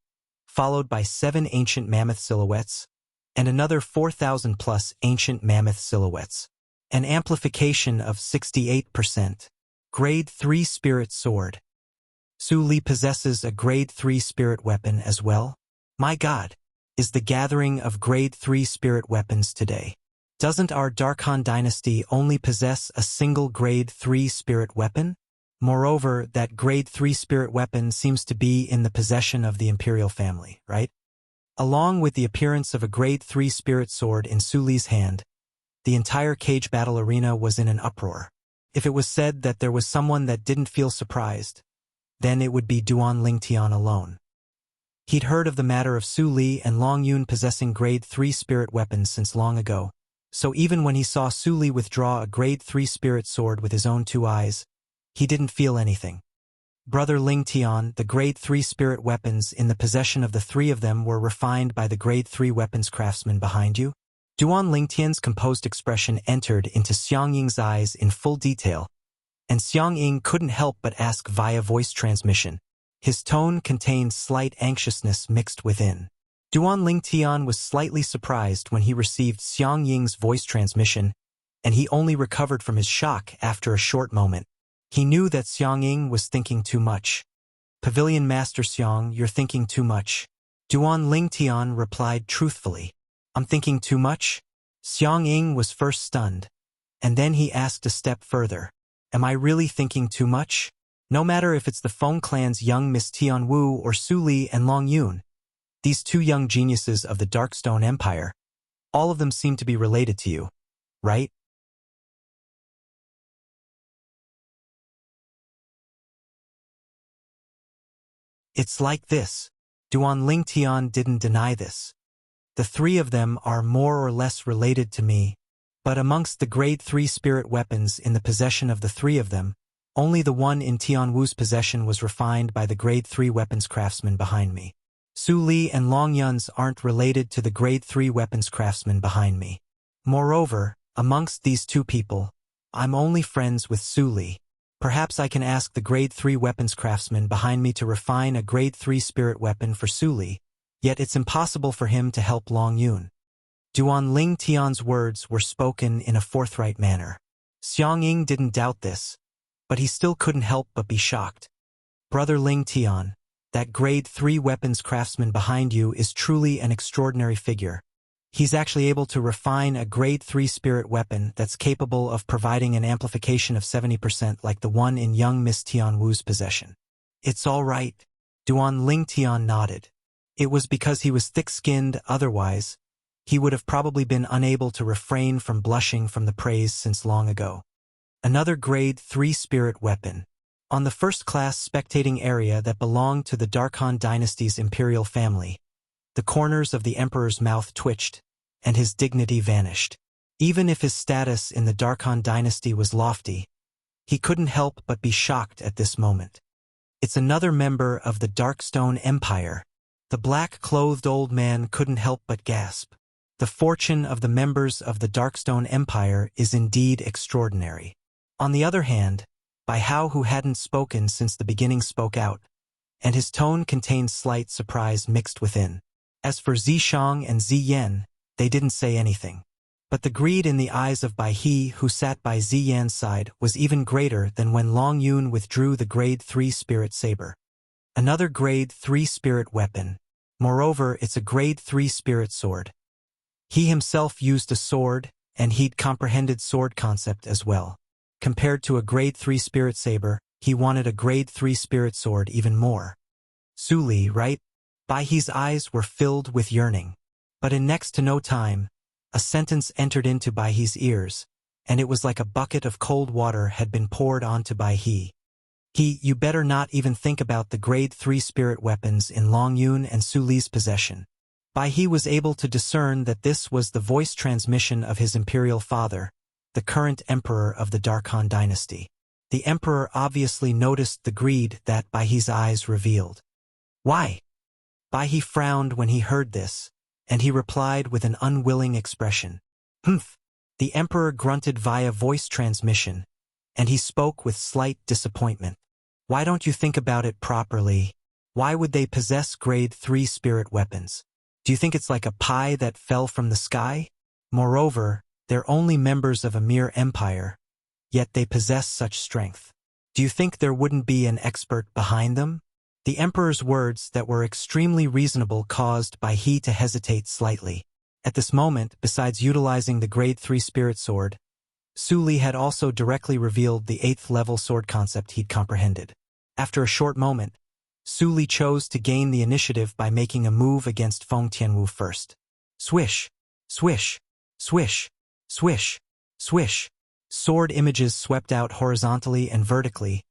followed by 7 ancient mammoth silhouettes, and another 4,000+ ancient mammoth silhouettes. An amplification of 68%. Grade 3 Spirit Sword. Su Li possesses a Grade 3 Spirit Weapon as well? My God, is the gathering of Grade 3 Spirit Weapons today. Doesn't our Darkhan dynasty only possess a single Grade 3 Spirit Weapon? Moreover, that Grade 3 spirit weapon seems to be in the possession of the imperial family, right? Along with the appearance of a Grade 3 spirit sword in Su Li's hand, the entire cage battle arena was in an uproar. If it was said that there was someone that didn't feel surprised, then it would be Duan Lingtian alone. He'd heard of the matter of Su Li and Long Yun possessing Grade 3 spirit weapons since long ago, so even when he saw Su Li withdraw a Grade 3 spirit sword with his own 2 eyes, he didn't feel anything. Brother Lingtian, the Grade 3 spirit weapons in the possession of the 3 of them were refined by the Grade 3 weapons craftsman behind you? Duan Lingtian's composed expression entered into Xiang Ying's eyes in full detail, and Xiang Ying couldn't help but ask via voice transmission. His tone contained slight anxiousness mixed within. Duan Lingtian was slightly surprised when he received Xiang Ying's voice transmission, and he only recovered from his shock after a short moment. He knew that Xiang Ying was thinking too much. Pavilion Master Xiang, you're thinking too much. Duan Lingtian replied truthfully. I'm thinking too much? Xiang Ying was first stunned, and then he asked a step further. Am I really thinking too much? No matter if it's the Feng clan's young Miss Tianwu or Su Li and Long Yun, these two young geniuses of the Darkstone Empire, all of them seem to be related to you, right? It's like this. Duan Lingtian didn't deny this. The three of them are more or less related to me, but amongst the grade 3 spirit weapons in the possession of the three of them, only the one in Tianwu's possession was refined by the grade 3 weapons craftsman behind me. Su Li and Long Yun's aren't related to the grade 3 weapons craftsman behind me. Moreover, amongst these two people, I'm only friends with Su Li. Perhaps I can ask the grade 3 weapons craftsman behind me to refine a grade 3 spirit weapon for Su Li, yet it's impossible for him to help Long Yun. Duan Lingtian's words were spoken in a forthright manner. Xiang Ying didn't doubt this, but he still couldn't help but be shocked. Brother Lingtian, that grade 3 weapons craftsman behind you is truly an extraordinary figure. He's actually able to refine a grade 3 spirit weapon that's capable of providing an amplification of 70% like the one in young Miss Tianwu's possession. It's all right. Duan Lingtian nodded. It was because he was thick-skinned, otherwise, he would have probably been unable to refrain from blushing from the praise since long ago. Another grade 3 spirit weapon. On the first-class spectating area that belonged to the Darkhan dynasty's imperial family, the corners of the emperor's mouth twitched, and his dignity vanished. Even if his status in the Darkhan dynasty was lofty, he couldn't help but be shocked at this moment. It's another member of the Darkstone Empire. The black-clothed old man couldn't help but gasp. The fortune of the members of the Darkstone Empire is indeed extraordinary. On the other hand, Bai Hao, who hadn't spoken since the beginning, spoke out, and his tone contained slight surprise mixed within. As for Zishang and Ziyan, they didn't say anything. But the greed in the eyes of Bai He, who sat by Ziyan's side, was even greater than when Long Yun withdrew the grade 3 spirit saber. Another grade 3 spirit weapon. Moreover, it's a grade 3 spirit sword. He himself used a sword, and he'd comprehended sword concept as well. Compared to a grade 3 spirit saber, he wanted a grade 3 spirit sword even more. Su Li, right? Bai He's eyes were filled with yearning. But in next to no time, a sentence entered into Bai He's ears, and it was like a bucket of cold water had been poured onto Bai He. You better not even think about the grade 3 spirit weapons in Long Yun and Su Li's possession. Bai He was able to discern that this was the voice transmission of his imperial father, the current emperor of the Darkhan dynasty. The emperor obviously noticed the greed that Bai He's eyes revealed. Why? Bai He frowned when he heard this, and he replied with an unwilling expression. Humph. The emperor grunted via voice transmission, and he spoke with slight disappointment. Why don't you think about it properly? Why would they possess grade 3 spirit weapons? Do you think it's like a pie that fell from the sky? Moreover, they're only members of a mere empire, yet they possess such strength. Do you think there wouldn't be an expert behind them? The emperor's words that were extremely reasonable caused Bai He to hesitate slightly. At this moment, besides utilizing the grade 3 spirit sword, Su Li had also directly revealed the 8th level sword concept he'd comprehended. After a short moment, Su Li chose to gain the initiative by making a move against Feng Tianwu first. Swish, swish, swish, swish, swish. Sword images swept out horizontally and vertically,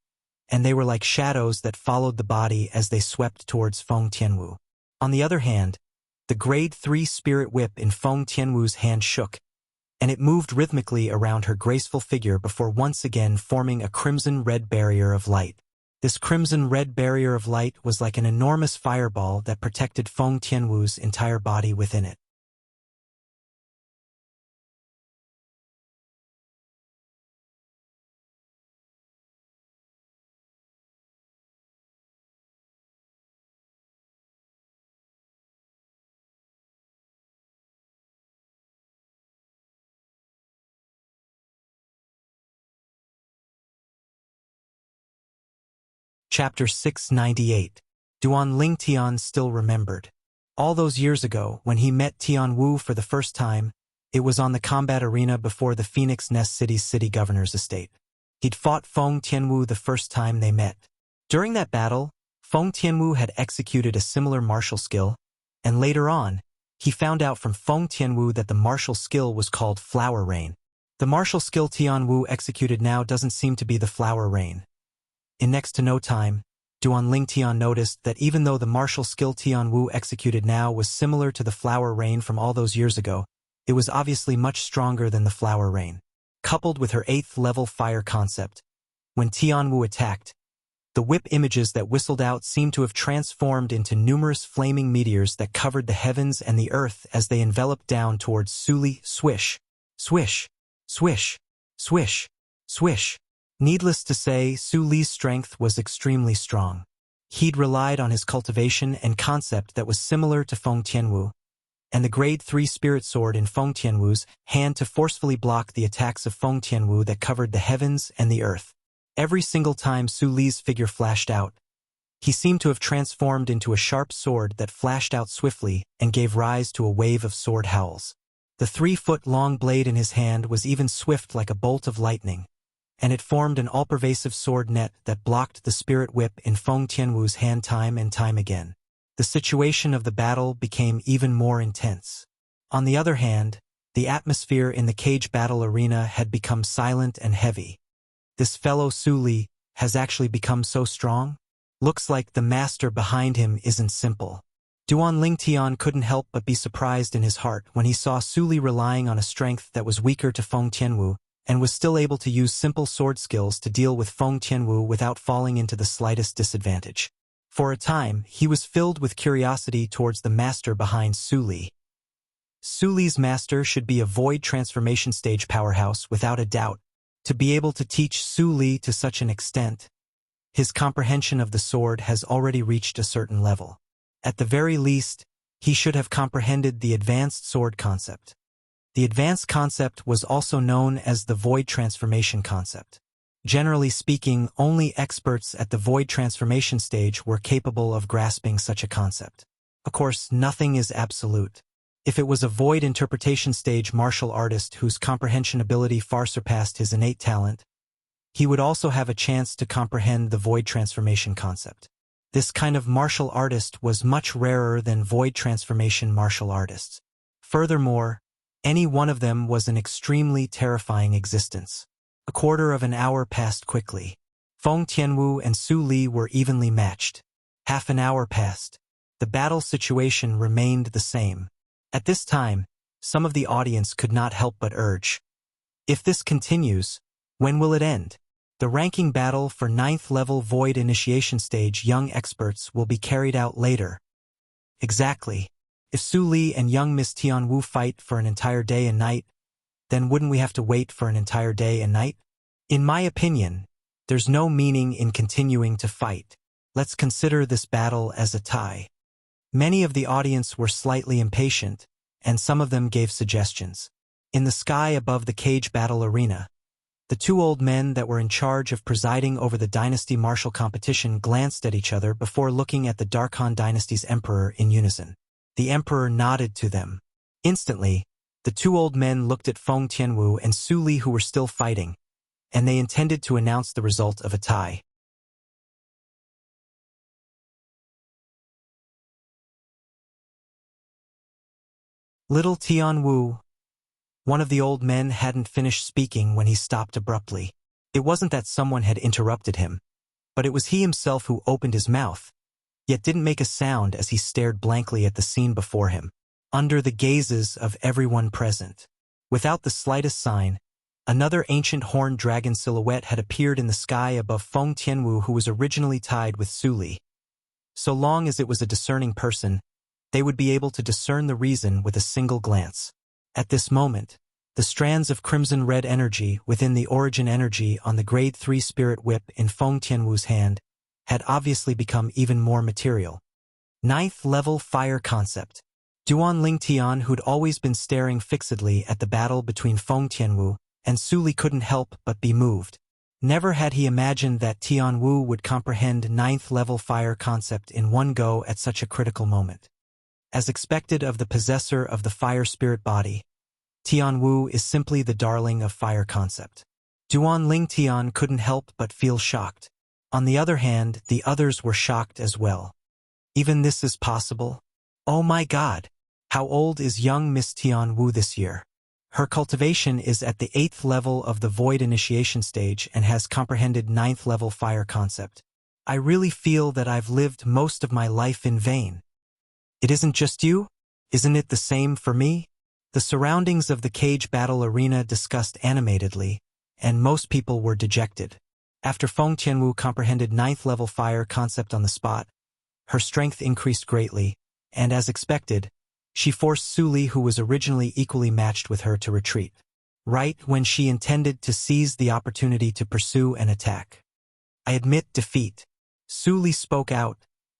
and they were like shadows that followed the body as they swept towards Feng Tianwu. On the other hand, the grade 3 spirit whip in Feng Tianwu's hand shook, and it moved rhythmically around her graceful figure before once again forming a crimson-red barrier of light. This crimson-red barrier of light was like an enormous fireball that protected Feng Tianwu's entire body within it. Chapter 698. Duan Ling Tian still remembered. All those years ago, when he met Tian Wu for the first time, it was on the combat arena before the Phoenix Nest City's city governor's estate. He'd fought Feng Tianwu the first time they met. During that battle, Feng Tianwu had executed a similar martial skill, and later on, he found out from Feng Tianwu that the martial skill was called Flower Rain. The martial skill Tian Wu executed now doesn't seem to be the Flower Rain. In next to no time, Duan Ling Tian noticed that even though the martial skill Tian Wu executed now was similar to the Flower Rain from all those years ago, it was obviously much stronger than the Flower Rain. Coupled with her 8th level fire concept, when Tian Wu attacked, the whip images that whistled out seemed to have transformed into numerous flaming meteors that covered the heavens and the earth as they enveloped down towards Suli. Swish, swish, swish, swish, swish. Needless to say, Su Li's strength was extremely strong. He'd relied on his cultivation and concept that was similar to Feng Tianwu, and the grade 3 spirit sword in Feng Tianwu's hand to forcefully block the attacks of Feng Tianwu that covered the heavens and the earth. Every single time Su Li's figure flashed out, he seemed to have transformed into a sharp sword that flashed out swiftly and gave rise to a wave of sword howls. The 3-foot-long blade in his hand was even swift like a bolt of lightning, and it formed an all-pervasive sword net that blocked the spirit whip in Feng Tianwu's hand time and time again. The situation of the battle became even more intense. On the other hand, the atmosphere in the cage battle arena had become silent and heavy. This fellow Su Li has actually become so strong? Looks like the master behind him isn't simple. Duan Ling Tian couldn't help but be surprised in his heart when he saw Su Li relying on a strength that was weaker to Feng Tianwu, and was still able to use simple sword skills to deal with Feng Tianwu without falling into the slightest disadvantage. For a time, he was filled with curiosity towards the master behind Su Li. Su Li's master should be a void transformation stage powerhouse without a doubt. To be able to teach Su Li to such an extent, his comprehension of the sword has already reached a certain level. At the very least, he should have comprehended the advanced sword concept. The advanced concept was also known as the void transformation concept. Generally speaking, only experts at the void transformation stage were capable of grasping such a concept. Of course, nothing is absolute. If it was a void interpretation stage martial artist whose comprehension ability far surpassed his innate talent, he would also have a chance to comprehend the void transformation concept. This kind of martial artist was much rarer than void transformation martial artists. Furthermore, any one of them was an extremely terrifying existence. A quarter of an hour passed quickly. Feng Tianwu and Su Li were evenly matched. Half an hour passed. The battle situation remained the same. At this time, some of the audience could not help but urge, if this continues, when will it end? The ranking battle for 9th level Void Initiation Stage young experts will be carried out later. Exactly. If Su Li and young Miss Tian Wu fight for an entire day and night, then wouldn't we have to wait for an entire day and night? In my opinion, there's no meaning in continuing to fight. Let's consider this battle as a tie. Many of the audience were slightly impatient, and some of them gave suggestions. In the sky above the cage battle arena, the 2 old men that were in charge of presiding over the dynasty martial competition glanced at each other before looking at the Darkhan dynasty's emperor in unison. The emperor nodded to them. Instantly, the 2 old men looked at Feng Tianwu and Su Li who were still fighting, and they intended to announce the result of a tie. Little Tian Wu. One of the old men hadn't finished speaking when he stopped abruptly. It wasn't that someone had interrupted him, but it was he himself who opened his mouth, yet didn't make a sound as he stared blankly at the scene before him, under the gazes of everyone present. Without the slightest sign, another ancient horned dragon silhouette had appeared in the sky above Feng Tianwu who was originally tied with Su Li. So long as it was a discerning person, they would be able to discern the reason with a single glance. At this moment, the strands of crimson-red energy within the origin energy on the grade 3 spirit whip in Feng Tianwu's hand had obviously become even more material. 9th level fire concept. Duan Ling Tian, who'd always been staring fixedly at the battle between Feng Tianwu and Su Li, couldn't help but be moved. Never had he imagined that Tianwu would comprehend 9th level fire concept in one go at such a critical moment. As expected of the possessor of the fire spirit body, Tianwu is simply the darling of fire concept. Duan Ling Tian couldn't help but feel shocked. On the other hand, the others were shocked as well. Even this is possible? Oh my god! How old is young Miss Tianwu this year? Her cultivation is at the 8th level of the Void Initiation stage and has comprehended 9th level fire concept. I really feel that I've lived most of my life in vain. It isn't just you? Isn't it the same for me? The surroundings of the cage battle arena discussed animatedly, and most people were dejected. After Feng Tianwu comprehended 9th level fire concept on the spot, her strength increased greatly, and as expected, she forced Su Li, who was originally equally matched with her, to retreat, right when she intended to seize the opportunity to pursue and attack. I admit defeat. Su Li spoke out,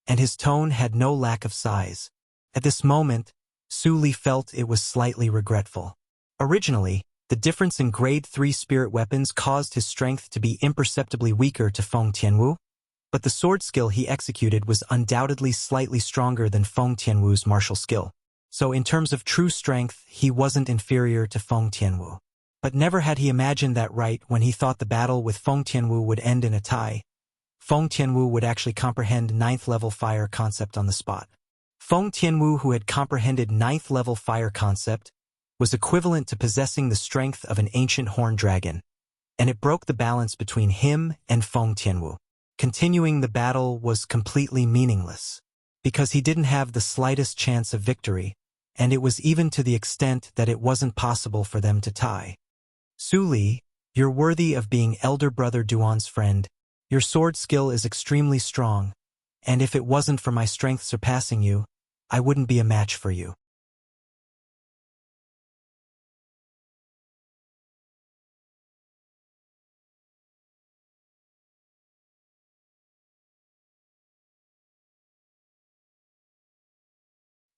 and his tone had no lack of size. At this moment, Su Li felt it was slightly regretful. Originally, the difference in grade 3 spirit weapons caused his strength to be imperceptibly weaker to Feng Tianwu, but the sword skill he executed was undoubtedly slightly stronger than Feng Tianwu's martial skill. So in terms of true strength, he wasn't inferior to Feng Tianwu. But never had he imagined that right when he thought the battle with Feng Tianwu would end in a tie, Feng Tianwu would actually comprehend 9th level fire concept on the spot. Feng Tianwu, who had comprehended 9th level fire concept, was equivalent to possessing the strength of an ancient horned dragon, and it broke the balance between him and Feng Tianwu. Continuing the battle was completely meaningless, because he didn't have the slightest chance of victory, and it was even to the extent that it wasn't possible for them to tie. Su Li, you're worthy of being elder brother Duan's friend. Your sword skill is extremely strong, and if it wasn't for my strength surpassing you, I wouldn't be a match for you.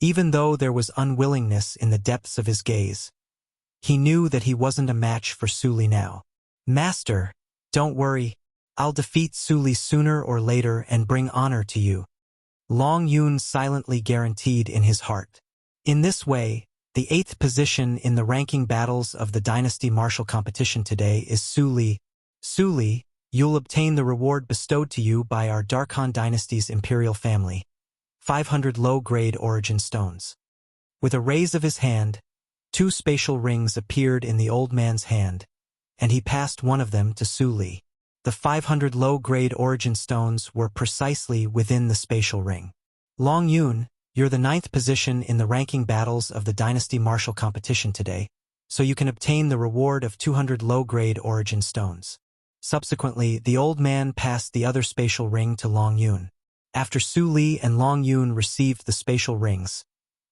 Even though there was unwillingness in the depths of his gaze, he knew that he wasn't a match for Su Li now. Master, don't worry, I'll defeat Su Li sooner or later and bring honor to you, Long Yun silently guaranteed in his heart. In this way, the 8th position in the ranking battles of the Dynasty Martial Competition today is Su Li. Su Li, you'll obtain the reward bestowed to you by our Darkhan Dynasty's imperial family, 500 low-grade origin stones. With a raise of his hand, 2 spatial rings appeared in the old man's hand, and he passed one of them to Su Li. The 500 low-grade origin stones were precisely within the spatial ring. Long Yun, you're the 9th position in the ranking battles of the Dynasty Martial Competition today, so you can obtain the reward of 200 low-grade origin stones. Subsequently, the old man passed the other spatial ring to Long Yun. After Su Li and Long Yun received the spatial rings,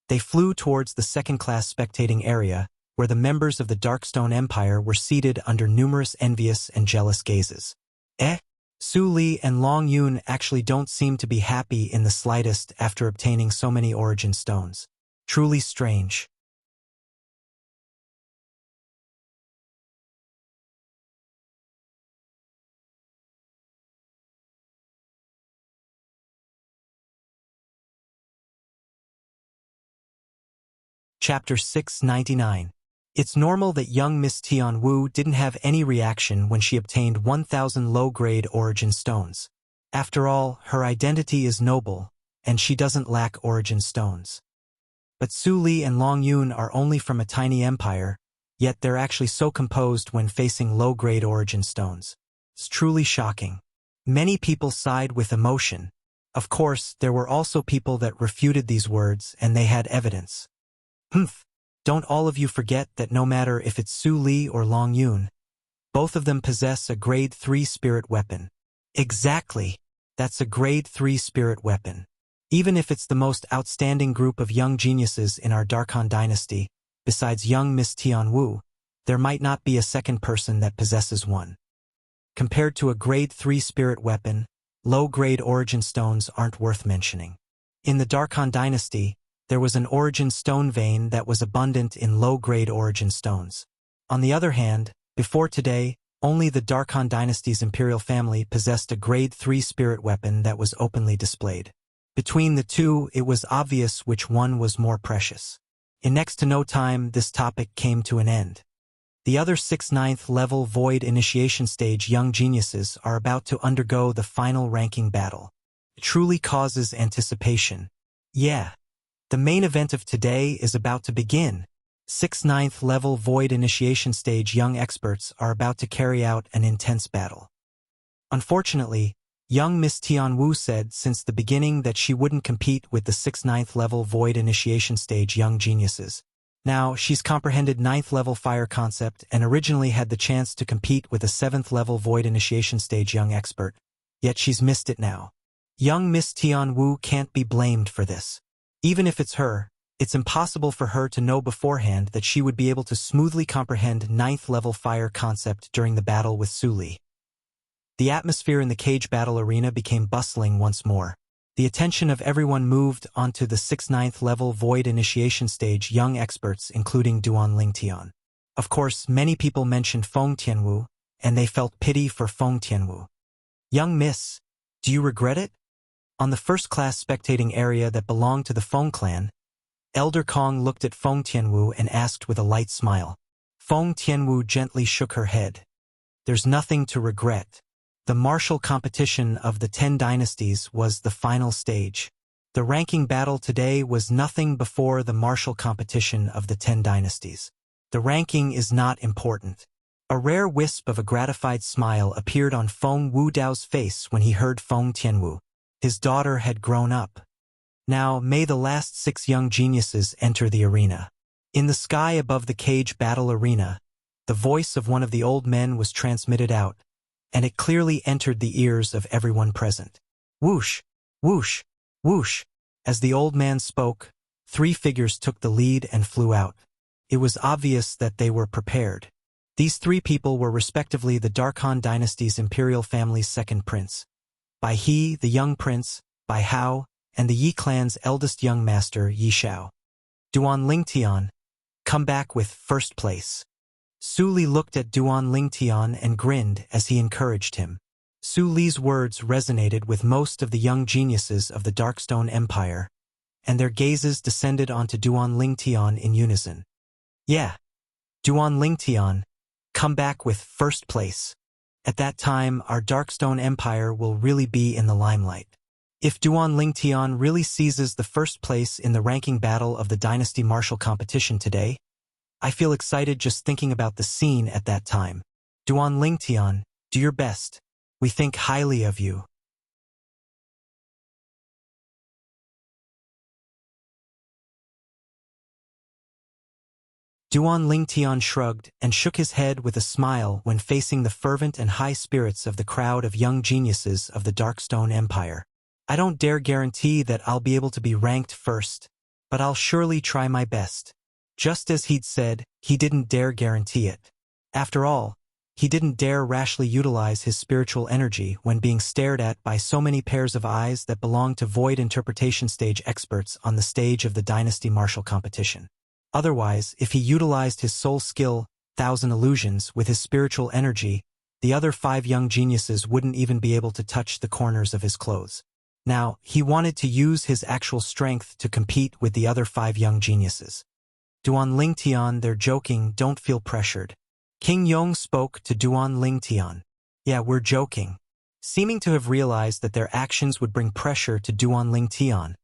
they flew towards the second-class spectating area, where the members of the Darkstone Empire were seated under numerous envious and jealous gazes. Su Li and Long Yun actually don't seem to be happy in the slightest after obtaining so many origin stones. Truly strange. Chapter 699. It's normal that young Miss Tianwu didn't have any reaction when she obtained 1,000 low-grade origin stones. After all, her identity is noble, and she doesn't lack origin stones. But Su Li and Long Yun are only from a tiny empire, yet they're actually so composed when facing low-grade origin stones. It's truly shocking. Many people sighed with emotion. Of course, there were also people that refuted these words, and they had evidence. Don't all of you forget that no matter if it's Su Li or Long Yun, both of them possess a grade 3 spirit weapon. Exactly. That's a grade 3 spirit weapon. Even if it's the most outstanding group of young geniuses in our Darkhan dynasty, besides young Miss Tianwu, there might not be a second person that possesses one. Compared to a grade 3 spirit weapon, low-grade origin stones aren't worth mentioning. In the Darkhan dynasty, there was an origin stone vein that was abundant in low-grade origin stones. On the other hand, before today, Only the Dark Han dynasty's imperial family possessed a grade 3 spirit weapon that was openly displayed. Between the two, it was obvious which one was more precious. In next to no time, this topic came to an end. The other 6 9th level Void Initiation Stage young geniuses are about to undergo the final ranking battle. It truly causes anticipation. Yeah. The main event of today is about to begin. 6 9th level Void Initiation Stage young experts are about to carry out an intense battle. Unfortunately, young Miss Tianwu said since the beginning that she wouldn't compete with the 6 9th level Void Initiation Stage young geniuses. Now, she's comprehended 9th level fire concept and originally had the chance to compete with a 7th level Void Initiation Stage young expert, yet she's missed it now. Young Miss Tianwu can't be blamed for this. Even if it's her, it's impossible for her to know beforehand that she would be able to smoothly comprehend 9th level fire concept during the battle with Su Li. The atmosphere in the cage battle arena became bustling once more. The attention of everyone moved onto the 6 9th level Void Initiation Stage young experts, including Duan Lingtian. Of course, many people mentioned Feng Tianwu, and they felt pity for Feng Tianwu. Young miss, do you regret it? On the first-class spectating area that belonged to the Feng clan, Elder Kong looked at Feng Tianwu and asked with a light smile. Feng Tianwu gently shook her head. There's nothing to regret. The martial competition of the 10 dynasties was the final stage. The ranking battle today was nothing before the martial competition of the 10 dynasties. The ranking is not important. A rare wisp of a gratified smile appeared on Feng Wudao's face when he heard Feng Tianwu. His daughter had grown up. Now may the last 6 young geniuses enter the arena. In the sky above the cage battle arena, the voice of one of the old men was transmitted out, and it clearly entered the ears of everyone present. Whoosh, whoosh, whoosh. As the old man spoke, 3 figures took the lead and flew out. It was obvious that they were prepared. These 3 people were respectively the Dark Han dynasty's imperial family's second prince, Bai He, the young prince, Bai Hao, and the Yi clan's eldest young master, Yi Shao. Duan Lingtian, come back with first place. Su Li looked at Duan Lingtian and grinned as he encouraged him. Su Li's words resonated with most of the young geniuses of the Darkstone Empire, and their gazes descended onto Duan Lingtian in unison. Yeah, Duan Lingtian, come back with first place. At that time, our Darkstone Empire will really be in the limelight. If Duan Lingtian really seizes the first place in the ranking battle of the Dynasty Martial competition today, I feel excited just thinking about the scene at that time. Duan Lingtian, do your best. We think highly of you. Duan Lingtian shrugged and shook his head with a smile when facing the fervent and high spirits of the crowd of young geniuses of the Darkstone Empire. I don't dare guarantee that I'll be able to be ranked first, but I'll surely try my best. Just as he'd said, he didn't dare guarantee it. After all, he didn't dare rashly utilize his spiritual energy when being stared at by so many pairs of eyes that belonged to Void Interpretation Stage experts on the stage of the Dynasty Martial competition. Otherwise, if he utilized his soul skill, Thousand Illusions, with his spiritual energy, the other 5 young geniuses wouldn't even be able to touch the corners of his clothes. Now, he wanted to use his actual strength to compete with the other 5 young geniuses. Duan Lingtian, they're joking, don't feel pressured. King Yong spoke to Duan Lingtian. Yeah, we're joking. Seeming to have realized that their actions would bring pressure to Duan Lingtian,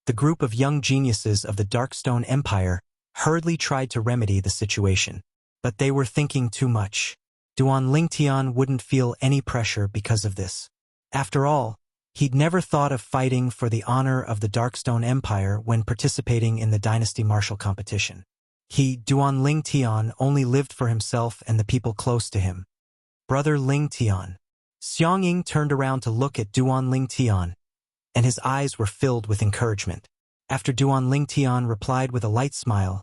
the group of young geniuses of the Darkstone Empire hurriedly tried to remedy the situation. But they were thinking too much. Duan Lingtian wouldn't feel any pressure because of this. After all, he'd never thought of fighting for the honor of the Darkstone Empire when participating in the Dynasty Martial competition. He, Duan Lingtian, only lived for himself and the people close to him. Brother Lingtian. Xiangying turned around to look at Duan Lingtian, and his eyes were filled with encouragement. After Duan Lingtian replied with a light smile,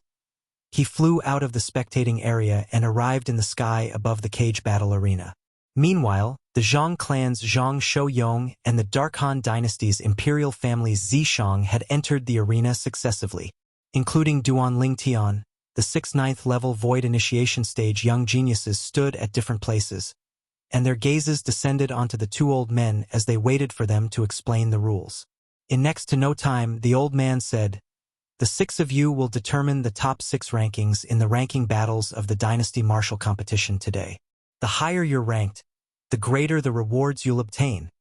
he flew out of the spectating area and arrived in the sky above the cage battle arena. Meanwhile, the Zhang clan's Zhang Shouyong and the Dark Han dynasty's imperial families Zishang had entered the arena successively, including Duan Lingtian, the 6th ninth level void initiation stage young geniuses stood at different places, and their gazes descended onto the two old men as they waited for them to explain the rules. In next to no time, the old man said, "The 6 of you will determine the top 6 rankings in the ranking battles of the Dynasty Martial competition today. The higher you're ranked, the greater the rewards you'll obtain.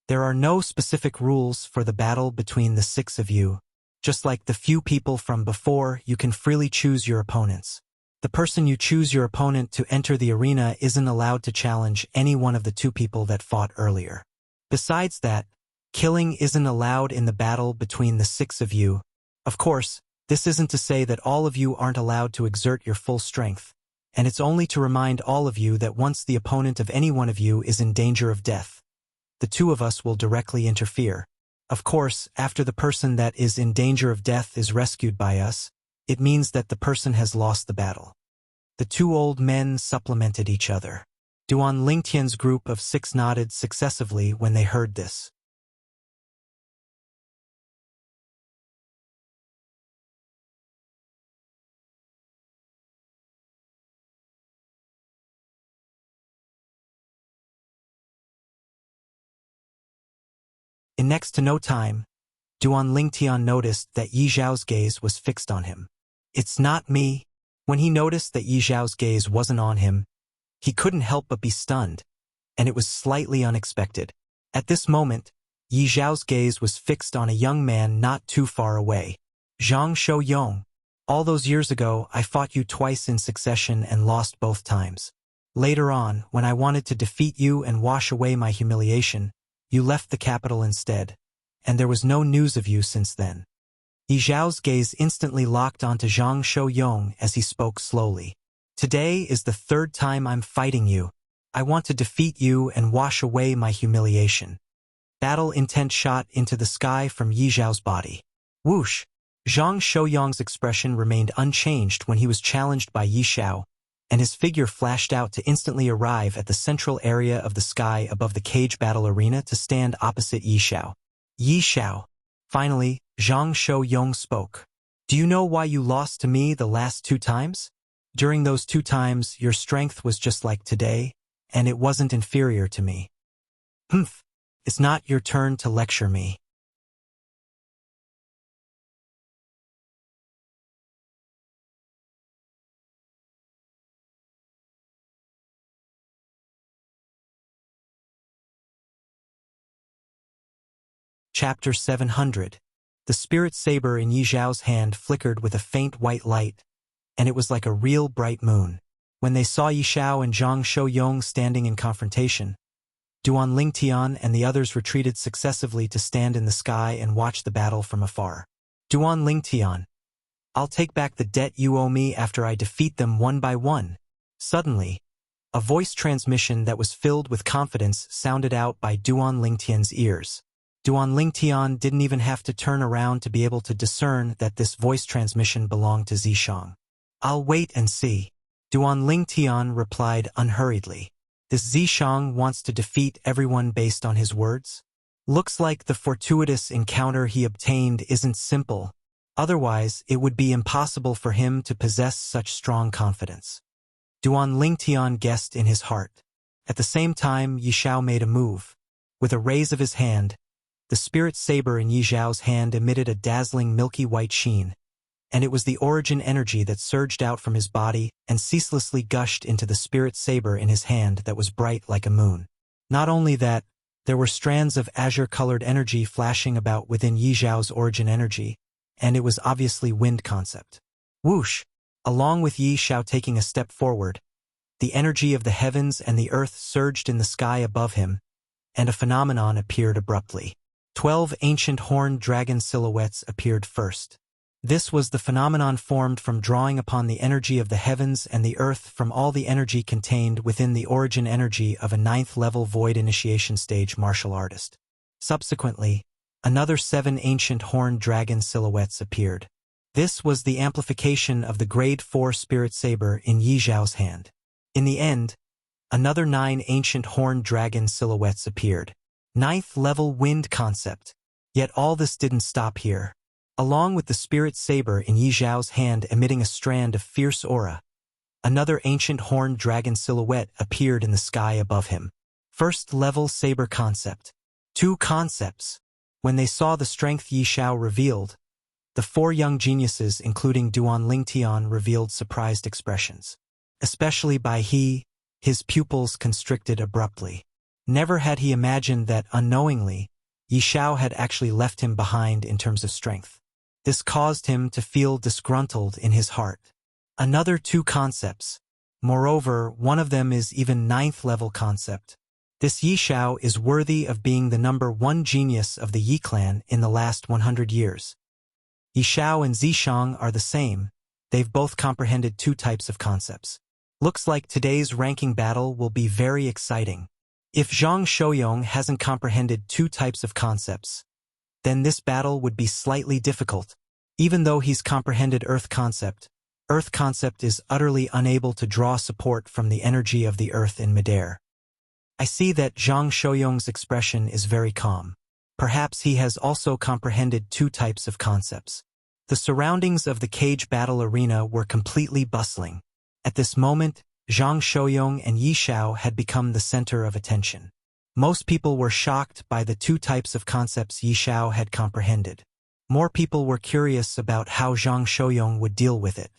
There are no specific rules for the battle between the 6 of you. Just like the few people from before, you can freely choose your opponents. The person you choose your opponent to enter the arena isn't allowed to challenge any one of the 2 people that fought earlier. Besides that, killing isn't allowed in the battle between the 6 of you. Of course, this isn't to say that all of you aren't allowed to exert your full strength, and it's only to remind all of you that once the opponent of any one of you is in danger of death, the 2 of us will directly interfere. Of course, after the person that is in danger of death is rescued by us, it means that the person has lost the battle." The 2 old men supplemented each other. Duan Lingtian's group of 6 nodded successively when they heard this. In next to no time, Duan Lingtian noticed that Yi Zhao's gaze was fixed on him. "It's not me." When he noticed that Yi Zhao's gaze wasn't on him, he couldn't help but be stunned, and it was slightly unexpected. At this moment, Yi Zhao's gaze was fixed on a young man not too far away. "Zhang Shouyong, all those years ago I fought you twice in succession and lost both times. Later on, when I wanted to defeat you and wash away my humiliation, you left the capital instead, and there was no news of you since then." Yi Zhao's gaze instantly locked onto Zhang Shouyong as he spoke slowly. "Today is the 3rd time I'm fighting you. I want to defeat you and wash away my humiliation." Battle intent shot into the sky from Yi Zhao's body. Whoosh! Zhang Shouyong's expression remained unchanged when he was challenged by Yi Zhao, and his figure flashed out to instantly arrive at the central area of the sky above the cage battle arena to stand opposite Yi Zhao. "Yi Zhao." Finally, Zhang Shouyong spoke. "Do you know why you lost to me the last 2 times? During those 2 times, your strength was just like today, and it wasn't inferior to me." "Humph, it's not your turn to lecture me." Chapter 700. The spirit saber in Yi Zhao's hand flickered with a faint white light, and it was like a real bright moon. When they saw Yi Zhao and Zhang Shouyong standing in confrontation, Duan Lingtian and the others retreated successively to stand in the sky and watch the battle from afar. "Duan Lingtian, I'll take back the debt you owe me after I defeat them one by one." Suddenly, a voice transmission that was filled with confidence sounded out by Duan Lingtian's ears. Duan Lingtian didn't even have to turn around to be able to discern that this voice transmission belonged to Zishang. "I'll wait and see." Duan Lingtian replied unhurriedly. "This Zishang wants to defeat everyone based on his words? Looks like the fortuitous encounter he obtained isn't simple. Otherwise, it would be impossible for him to possess such strong confidence." Duan Lingtian guessed in his heart. At the same time, Yi Zhao made a move. With a raise of his hand, the spirit saber in Yi Zhao's hand emitted a dazzling milky white sheen, and it was the origin energy that surged out from his body and ceaselessly gushed into the spirit saber in his hand that was bright like a moon. Not only that, there were strands of azure-colored energy flashing about within Yi Zhao's origin energy, and it was obviously wind concept. Whoosh! Along with Yi Zhao taking a step forward, the energy of the heavens and the earth surged in the sky above him, and a phenomenon appeared abruptly. 12 ancient horned dragon silhouettes appeared first. This was the phenomenon formed from drawing upon the energy of the heavens and the earth from all the energy contained within the origin energy of a 9th-level void initiation stage martial artist. Subsequently, another 7 ancient horned dragon silhouettes appeared. This was the amplification of the Grade 4 spirit saber in Yi Zhao's hand. In the end, another 9 ancient horned dragon silhouettes appeared. 9th-level wind concept. Yet all this didn't stop here. Along with the spirit saber in Yi Zhao's hand emitting a strand of fierce aura, another ancient horned dragon silhouette appeared in the sky above him. First-level saber concept. 2 concepts. When they saw the strength Yi Zhao revealed, the 4 young geniuses including Duan Lingtian revealed surprised expressions. Especially Bai He, his pupils constricted abruptly. Never had he imagined that, unknowingly, Yi Zhao had actually left him behind in terms of strength. This caused him to feel disgruntled in his heart. Another 2 concepts. Moreover, one of them is even 9th-level concept. This Yi Zhao is worthy of being the number 1 genius of the Yi clan in the last 100 years. Yi Zhao and Zishang are the same. They've both comprehended 2 types of concepts. Looks like today's ranking battle will be very exciting. If Zhang Shouyong hasn't comprehended 2 types of concepts, then this battle would be slightly difficult. Even though he's comprehended Earth concept is utterly unable to draw support from the energy of the Earth in midair. I see that Zhang Shouyong's expression is very calm. Perhaps he has also comprehended 2 types of concepts. The surroundings of the cage battle arena were completely bustling. At this moment, Zhang Shouyong and Yi Zhao had become the center of attention. Most people were shocked by the 2 types of concepts Yi Zhao had comprehended. More people were curious about how Zhang Shouyong would deal with it.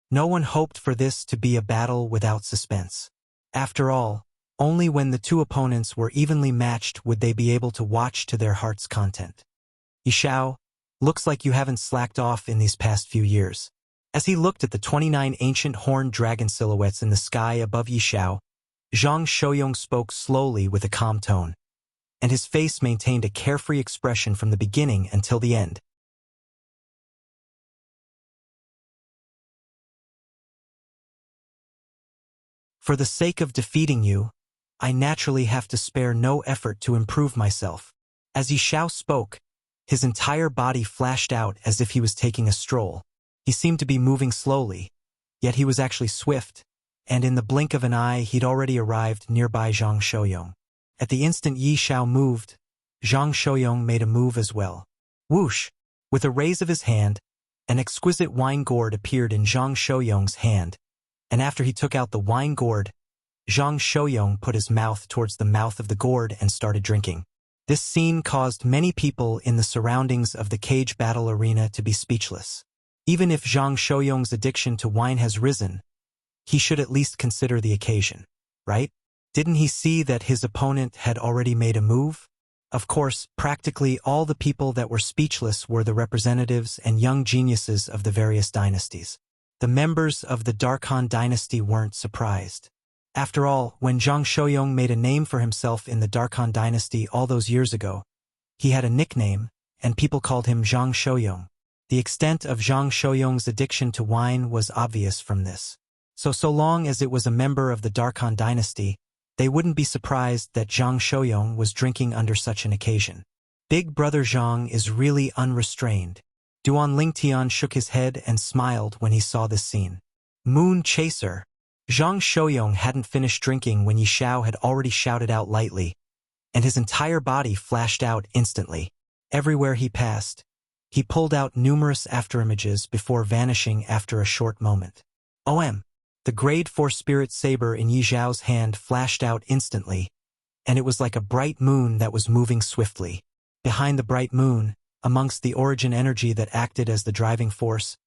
No one hoped for this to be a battle without suspense. After all, only when the 2 opponents were evenly matched would they be able to watch to their heart's content. Yi Zhao, looks like you haven't slacked off in these past few years. As he looked at the 29 ancient horned dragon silhouettes in the sky above Yi Zhao, Zhang Shouyong spoke slowly with a calm tone, and his face maintained a carefree expression from the beginning until the end. For the sake of defeating you, I naturally have to spare no effort to improve myself. As Yi Zhao spoke, his entire body flashed out as if he was taking a stroll. He seemed to be moving slowly, yet he was actually swift, and in the blink of an eye he'd already arrived nearby Zhang Shouyong. At the instant Yi Zhao moved, Zhang Shouyong made a move as well. Whoosh! With a raise of his hand, an exquisite wine gourd appeared in Zhang Shouyong's hand, and after he took out the wine gourd, Zhang Shouyong put his mouth towards the mouth of the gourd and started drinking. This scene caused many people in the surroundings of the cage battle arena to be speechless. Even if Zhang Shouyong's addiction to wine has risen, he should at least consider the occasion, right? Didn't he see that his opponent had already made a move? Of course, practically all the people that were speechless were the representatives and young geniuses of the various dynasties. The members of the Darkhan dynasty weren't surprised. After all, when Zhang Shouyong made a name for himself in the Darkhan dynasty all those years ago, he had a nickname, and people called him Zhang Shouyong. The extent of Zhang Shouyong's addiction to wine was obvious from this. So long as it was a member of the Darkhan dynasty, they wouldn't be surprised that Zhang Shouyong was drinking under such an occasion. Big brother Zhang is really unrestrained. Duan Lingtian shook his head and smiled when he saw this scene. Moon Chaser. Zhang Shouyong hadn't finished drinking when Yi Zhao had already shouted out lightly, and his entire body flashed out instantly. Everywhere he passed, he pulled out numerous afterimages before vanishing after a short moment. The grade 4 spirit saber in Yi Zhao's hand flashed out instantly, and it was like a bright moon that was moving swiftly. Behind the bright moon, amongst the origin energy that acted as the driving force,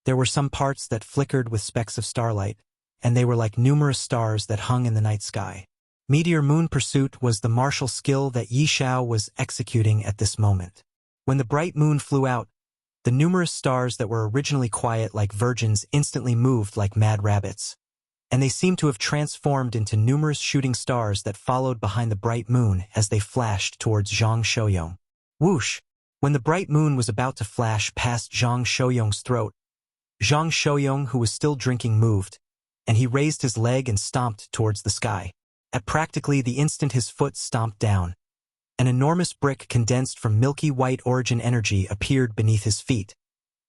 there were some parts that flickered with specks of starlight, and they were like numerous stars that hung in the night sky. Meteor Moon Pursuit was the martial skill that Yi Zhao was executing at this moment. When the bright moon flew out, the numerous stars that were originally quiet like virgins instantly moved like mad rabbits, and they seemed to have transformed into numerous shooting stars that followed behind the bright moon as they flashed towards Zhang Shouyong. Whoosh! When the bright moon was about to flash past Zhang Shouyong's throat, Zhang Shouyong, who was still drinking, moved, and he raised his leg and stomped towards the sky. At practically the instant his foot stomped down, an enormous brick condensed from milky white origin energy appeared beneath his feet,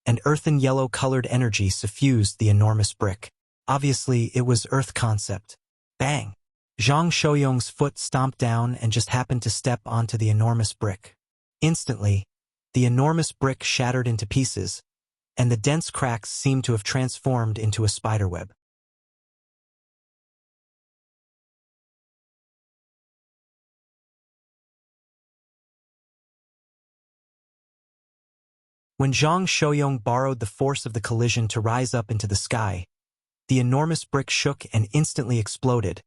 and earthen yellow-colored energy suffused the enormous brick. Obviously, it was Earth concept. Bang! Zhang Shouyong's foot stomped down and just happened to step onto the enormous brick. Instantly, The enormous brick shattered into pieces, and the dense cracks seemed to have transformed into a spiderweb. When Zhang Shouyong borrowed the force of the collision to rise up into the sky, the enormous brick shook and instantly exploded,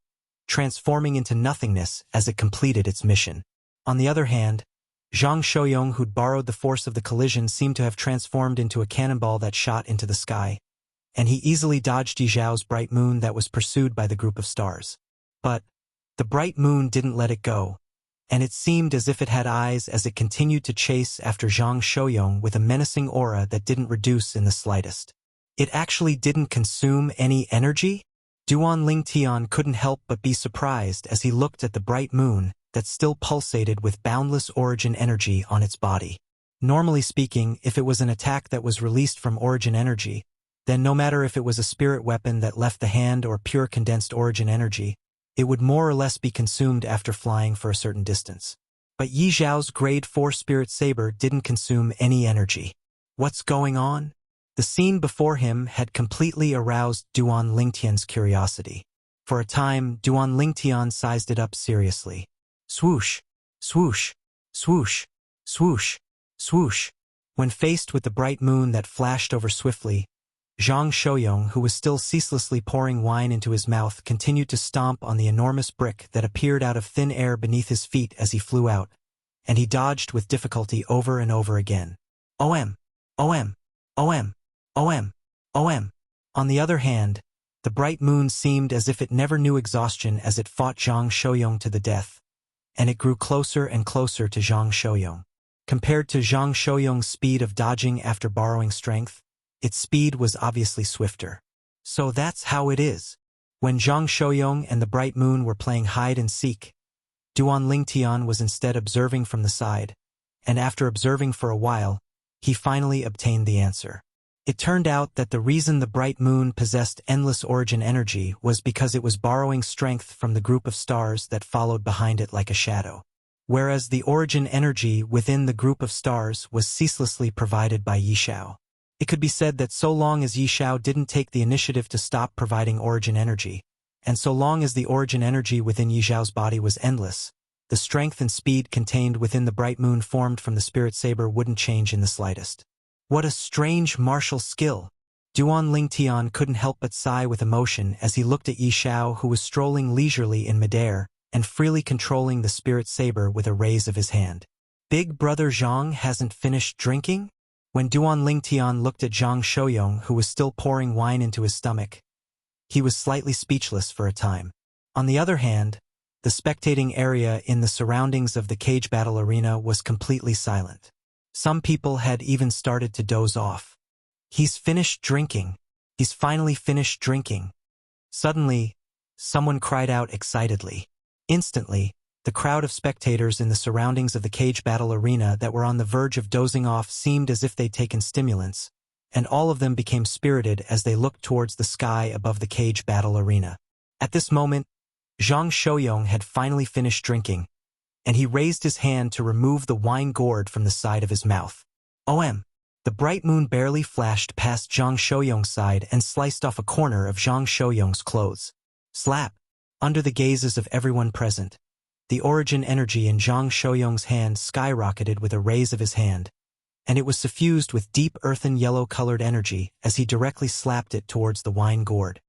transforming into nothingness as it completed its mission. On the other hand, Zhang Shouyong, who'd borrowed the force of the collision, seemed to have transformed into a cannonball that shot into the sky, and he easily dodged Yi Zhao's bright moon that was pursued by the group of stars. But the bright moon didn't let it go, and it seemed as if it had eyes as it continued to chase after Zhang Shouyong with a menacing aura that didn't reduce in the slightest. It actually didn't consume any energy? Duan Lingtian couldn't help but be surprised as he looked at the bright moon that still pulsated with boundless origin energy on its body. Normally speaking, if it was an attack that was released from origin energy, then no matter if it was a spirit weapon that left the hand or pure condensed origin energy, it would more or less be consumed after flying for a certain distance. But Yi Zhao's grade 4 spirit saber didn't consume any energy. What's going on? The scene before him had completely aroused Duan Lingtian's curiosity. For a time, Duan Lingtian sized it up seriously. Swoosh, swoosh, swoosh, swoosh, swoosh. When faced with the bright moon that flashed over swiftly, Zhang Shouyong, who was still ceaselessly pouring wine into his mouth, continued to stomp on the enormous brick that appeared out of thin air beneath his feet as he flew out, and he dodged with difficulty over and over again. OM! OM! OM! OM! OM! On the other hand, the bright moon seemed as if it never knew exhaustion as it fought Zhang Shouyong to the death, and it grew closer and closer to Zhang Shouyong. Compared to Zhang Shouyong's speed of dodging after borrowing strength, its speed was obviously swifter. So that's how it is. When Zhang Shouyong and the bright moon were playing hide-and-seek, Duan Lingtian was instead observing from the side, and after observing for a while, he finally obtained the answer. It turned out that the reason the bright moon possessed endless origin energy was because it was borrowing strength from the group of stars that followed behind it like a shadow, whereas the origin energy within the group of stars was ceaselessly provided by Yi Zhao. It could be said that so long as Yi Zhao didn't take the initiative to stop providing origin energy, and so long as the origin energy within Yi Zhao's body was endless, the strength and speed contained within the bright moon formed from the spirit saber wouldn't change in the slightest. What a strange martial skill! Duan Lingtian couldn't help but sigh with emotion as he looked at Yi Zhao, who was strolling leisurely in midair and freely controlling the spirit saber with a raise of his hand. Big brother Zhang hasn't finished drinking? When Duan Lingtian looked at Zhang Shouyong, who was still pouring wine into his stomach, he was slightly speechless for a time. On the other hand, the spectating area in the surroundings of the cage battle arena was completely silent. Some people had even started to doze off. He's finished drinking. He's finally finished drinking. Suddenly, someone cried out excitedly. Instantly, the crowd of spectators in the surroundings of the cage battle arena that were on the verge of dozing off seemed as if they'd taken stimulants, and all of them became spirited as they looked towards the sky above the cage battle arena. At this moment, Zhang Shouyong had finally finished drinking, and he raised his hand to remove the wine gourd from the side of his mouth. OM! The bright moon barely flashed past Zhang Shouyong's side and sliced off a corner of Zhang Shouyong's clothes. Slap! Under the gazes of everyone present, the origin energy in Zhang Shouyong's hand skyrocketed with a raise of his hand, and it was suffused with deep earthen yellow-colored energy as he directly slapped it towards the wine gourd.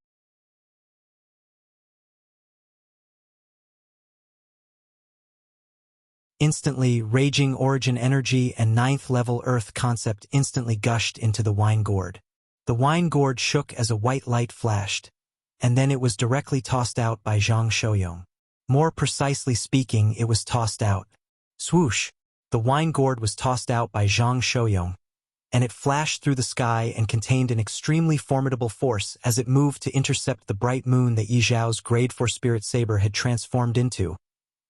Instantly, raging origin energy and 9th level earth concept instantly gushed into the wine gourd. The wine gourd shook as a white light flashed, and then it was directly tossed out by Zhang Shouyong. More precisely speaking, it was tossed out. Swoosh! The wine gourd was tossed out by Zhang Shouyong, and it flashed through the sky and contained an extremely formidable force as it moved to intercept the bright moon that Yi Zhao's grade 4 spirit saber had transformed into,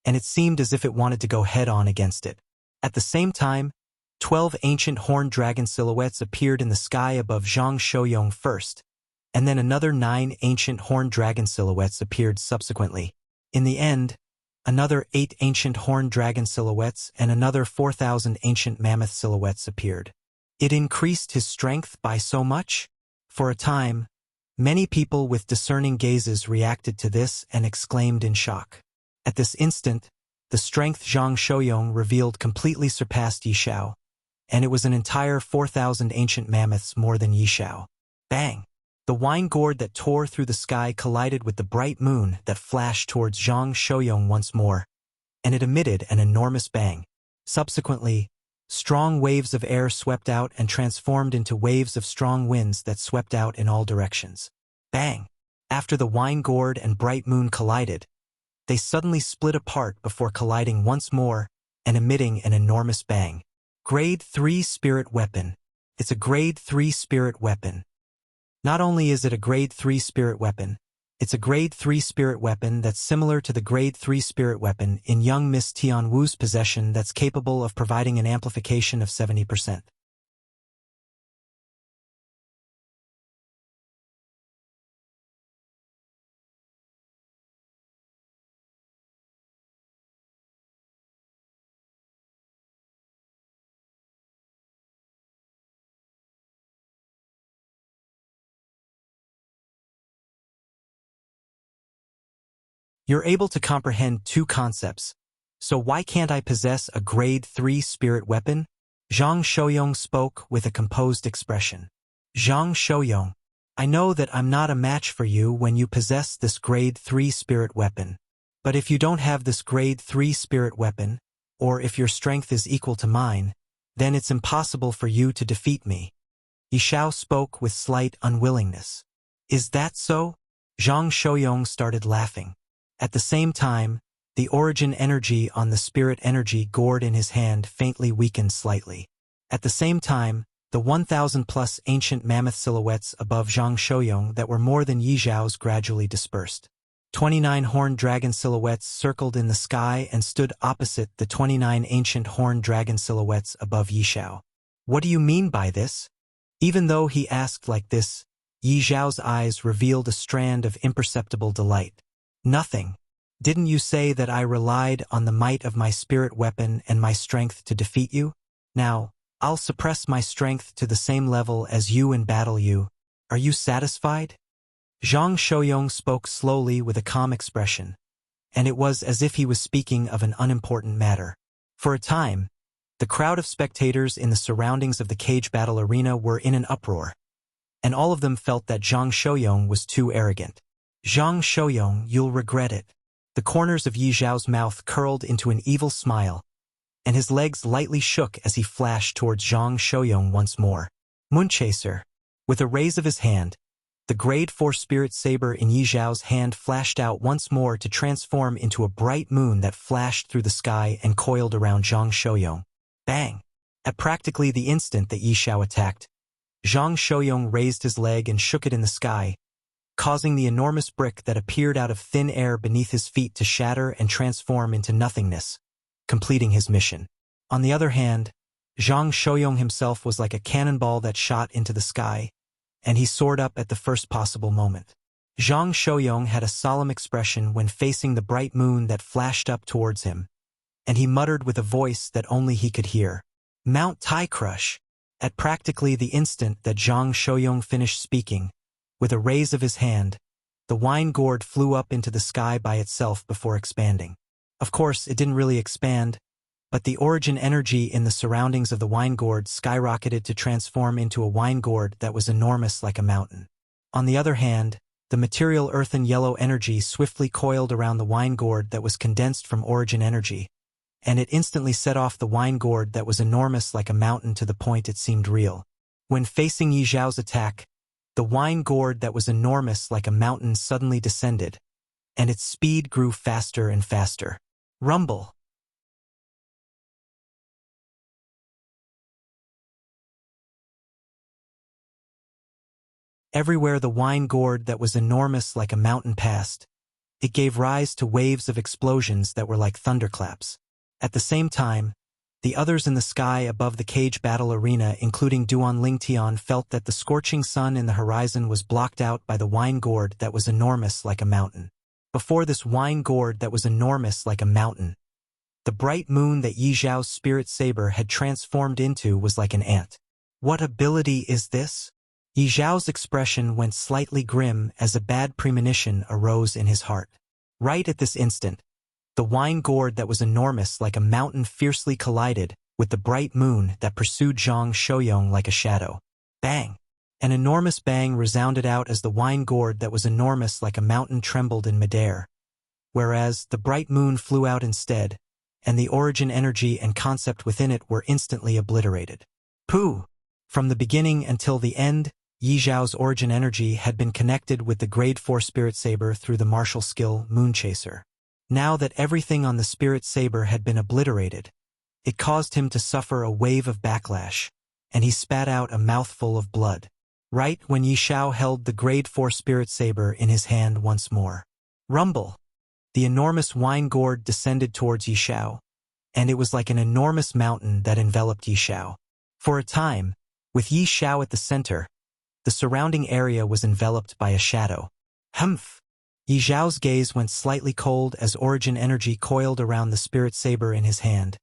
and it seemed as if it wanted to go head-on against it. At the same time, 12 ancient horned dragon silhouettes appeared in the sky above Zhang Shouyong first, and then another 9 ancient horned dragon silhouettes appeared subsequently. In the end, another 8 ancient horned dragon silhouettes and another 4,000 ancient mammoth silhouettes appeared. It increased his strength by so much? For a time, many people with discerning gazes reacted to this and exclaimed in shock. At this instant, the strength Zhang Shouyong revealed completely surpassed Yishao, and it was an entire 4,000 ancient mammoths more than Yishao. Bang! The wine gourd that tore through the sky collided with the bright moon that flashed towards Zhang Shouyong once more, and it emitted an enormous bang. Subsequently, strong waves of air swept out and transformed into waves of strong winds that swept out in all directions. Bang! After the wine gourd and bright moon collided, they suddenly split apart before colliding once more and emitting an enormous bang. Grade 3 Spirit Weapon. It's a Grade 3 Spirit Weapon. Not only is it a Grade 3 Spirit Weapon, it's a Grade 3 Spirit Weapon that's similar to the Grade 3 Spirit Weapon in young Miss Tianwu's possession that's capable of providing an amplification of 70%. You're able to comprehend two concepts, so why can't I possess a Grade 3 Spirit Weapon? Zhang Shouyong spoke with a composed expression. Zhang Shouyong, I know that I'm not a match for you when you possess this Grade 3 Spirit Weapon, but if you don't have this Grade 3 Spirit Weapon, or if your strength is equal to mine, then it's impossible for you to defeat me. Yishao spoke with slight unwillingness. Is that so? Zhang Shouyong started laughing. At the same time, the origin energy on the spirit energy gourd in his hand faintly weakened slightly. At the same time, the 1,000-plus ancient mammoth silhouettes above Zhang Shouyong that were more than Yi Zhao's gradually dispersed. 29 horned dragon silhouettes circled in the sky and stood opposite the 29 ancient horned dragon silhouettes above Yi Zhao. What do you mean by this? Even though he asked like this, Yi Zhao's eyes revealed a strand of imperceptible delight. Nothing. Didn't you say that I relied on the might of my spirit weapon and my strength to defeat you? Now, I'll suppress my strength to the same level as you and battle you. Are you satisfied? Zhang Shouyong spoke slowly with a calm expression, and it was as if he was speaking of an unimportant matter. For a time, the crowd of spectators in the surroundings of the cage battle arena were in an uproar, and all of them felt that Zhang Shouyong was too arrogant. Zhang Shouyong, you'll regret it. The corners of Yi Zhao's mouth curled into an evil smile, and his legs lightly shook as he flashed towards Zhang Shouyong once more. Moonchaser. With a raise of his hand, the Grade 4 Spirit Saber in Yi Zhao's hand flashed out once more to transform into a bright moon that flashed through the sky and coiled around Zhang Shouyong. Bang! At practically the instant that Yi Zhao attacked, Zhang Shouyong raised his leg and shook it in the sky, causing the enormous brick that appeared out of thin air beneath his feet to shatter and transform into nothingness, completing his mission. On the other hand, Zhang Shouyong himself was like a cannonball that shot into the sky, and he soared up at the first possible moment. Zhang Shouyong had a solemn expression when facing the bright moon that flashed up towards him, and he muttered with a voice that only he could hear. Mount Tai Crush. At practically the instant that Zhang Shouyong finished speaking, with a raise of his hand, the wine gourd flew up into the sky by itself before expanding. Of course, it didn't really expand, but the origin energy in the surroundings of the wine gourd skyrocketed to transform into a wine gourd that was enormous like a mountain. On the other hand, the material earthen yellow energy swiftly coiled around the wine gourd that was condensed from origin energy, and it instantly set off the wine gourd that was enormous like a mountain to the point it seemed real. When facing Yi Zhao's attack, the wine gourd that was enormous like a mountain suddenly descended, and its speed grew faster and faster. Rumble! Everywhere the wine gourd that was enormous like a mountain passed, it gave rise to waves of explosions that were like thunderclaps. At the same time, the others in the sky above the cage battle arena, including Duan Lingtian, felt that the scorching sun in the horizon was blocked out by the wine gourd that was enormous like a mountain. before this wine gourd that was enormous like a mountain. The bright moon that Yi Zhao's spirit saber had transformed into was like an ant. What ability is this? Yi Zhao's expression went slightly grim as a bad premonition arose in his heart. Right at this instant, the wine gourd that was enormous like a mountain fiercely collided with the bright moon that pursued Zhang Shouyong like a shadow. Bang! An enormous bang resounded out as the wine gourd that was enormous like a mountain trembled in midair, whereas the bright moon flew out instead, and the origin energy and concept within it were instantly obliterated. Pooh! From the beginning until the end, Yi Zhao's origin energy had been connected with the Grade 4 Spirit Saber through the martial skill Moonchaser. Now that everything on the Spirit Saber had been obliterated, it caused him to suffer a wave of backlash, and he spat out a mouthful of blood. Right when Yi Zhao held the Grade 4 Spirit Saber in his hand once more. Rumble! The enormous wine gourd descended towards Yi Zhao, and it was like an enormous mountain that enveloped Yi Zhao. For a time, with Yi Zhao at the center, the surrounding area was enveloped by a shadow. Humph! Yi Zhao's gaze went slightly cold as origin energy coiled around the spirit saber in his hand,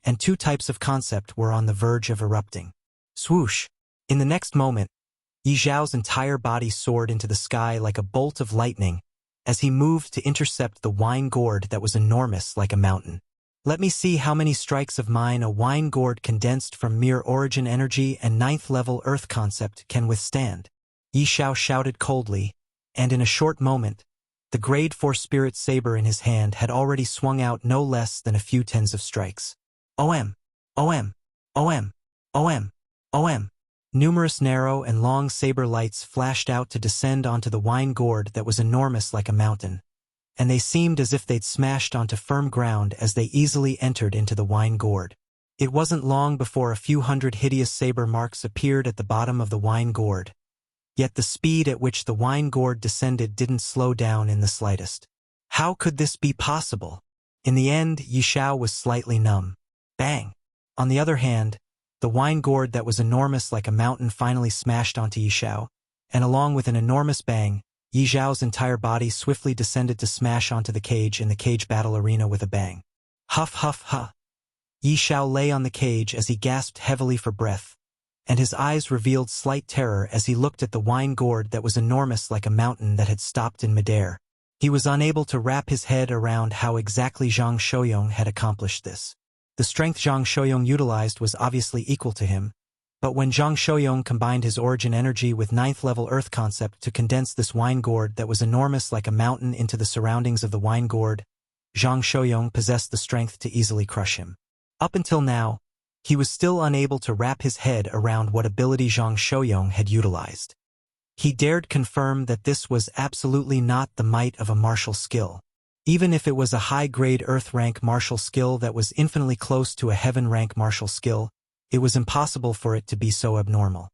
and two types of concept were on the verge of erupting. Swoosh! In the next moment, Yi Zhao's entire body soared into the sky like a bolt of lightning as he moved to intercept the wine gourd that was enormous like a mountain. Let me see how many strikes of mine a wine gourd condensed from mere origin energy and 9th level earth concept can withstand. Yi Zhao shouted coldly, and in a short moment, the Grade 4 Spirit Saber in his hand had already swung out no less than a few tens of strikes. OM! OM! OM! OM! OM! Numerous narrow and long saber lights flashed out to descend onto the wine gourd that was enormous like a mountain, and they seemed as if they'd smashed onto firm ground as they easily entered into the wine gourd. It wasn't long before a few hundred hideous saber marks appeared at the bottom of the wine gourd, yet the speed at which the wine gourd descended didn't slow down in the slightest. How could this be possible? In the end, Yi Zhao was slightly numb. Bang! On the other hand, the wine gourd that was enormous like a mountain finally smashed onto Yi Zhao, and along with an enormous bang, Yi Zhao's entire body swiftly descended to smash onto the cage in the cage battle arena with a bang. Huff huff huh. Yi Zhao lay on the cage as he gasped heavily for breath, and his eyes revealed slight terror as he looked at the wine gourd that was enormous like a mountain that had stopped in midair. He was unable to wrap his head around how exactly Zhang Shouyong had accomplished this. The strength Zhang Shouyong utilized was obviously equal to him, but when Zhang Shouyong combined his origin energy with 9th level earth concept to condense this wine gourd that was enormous like a mountain into the surroundings of the wine gourd, Zhang Shouyong possessed the strength to easily crush him. Up until now, he was still unable to wrap his head around what ability Zhang Shouyong had utilized. He dared confirm that this was absolutely not the might of a martial skill. Even if it was a high-grade Earth-rank martial skill that was infinitely close to a Heaven-rank martial skill, it was impossible for it to be so abnormal.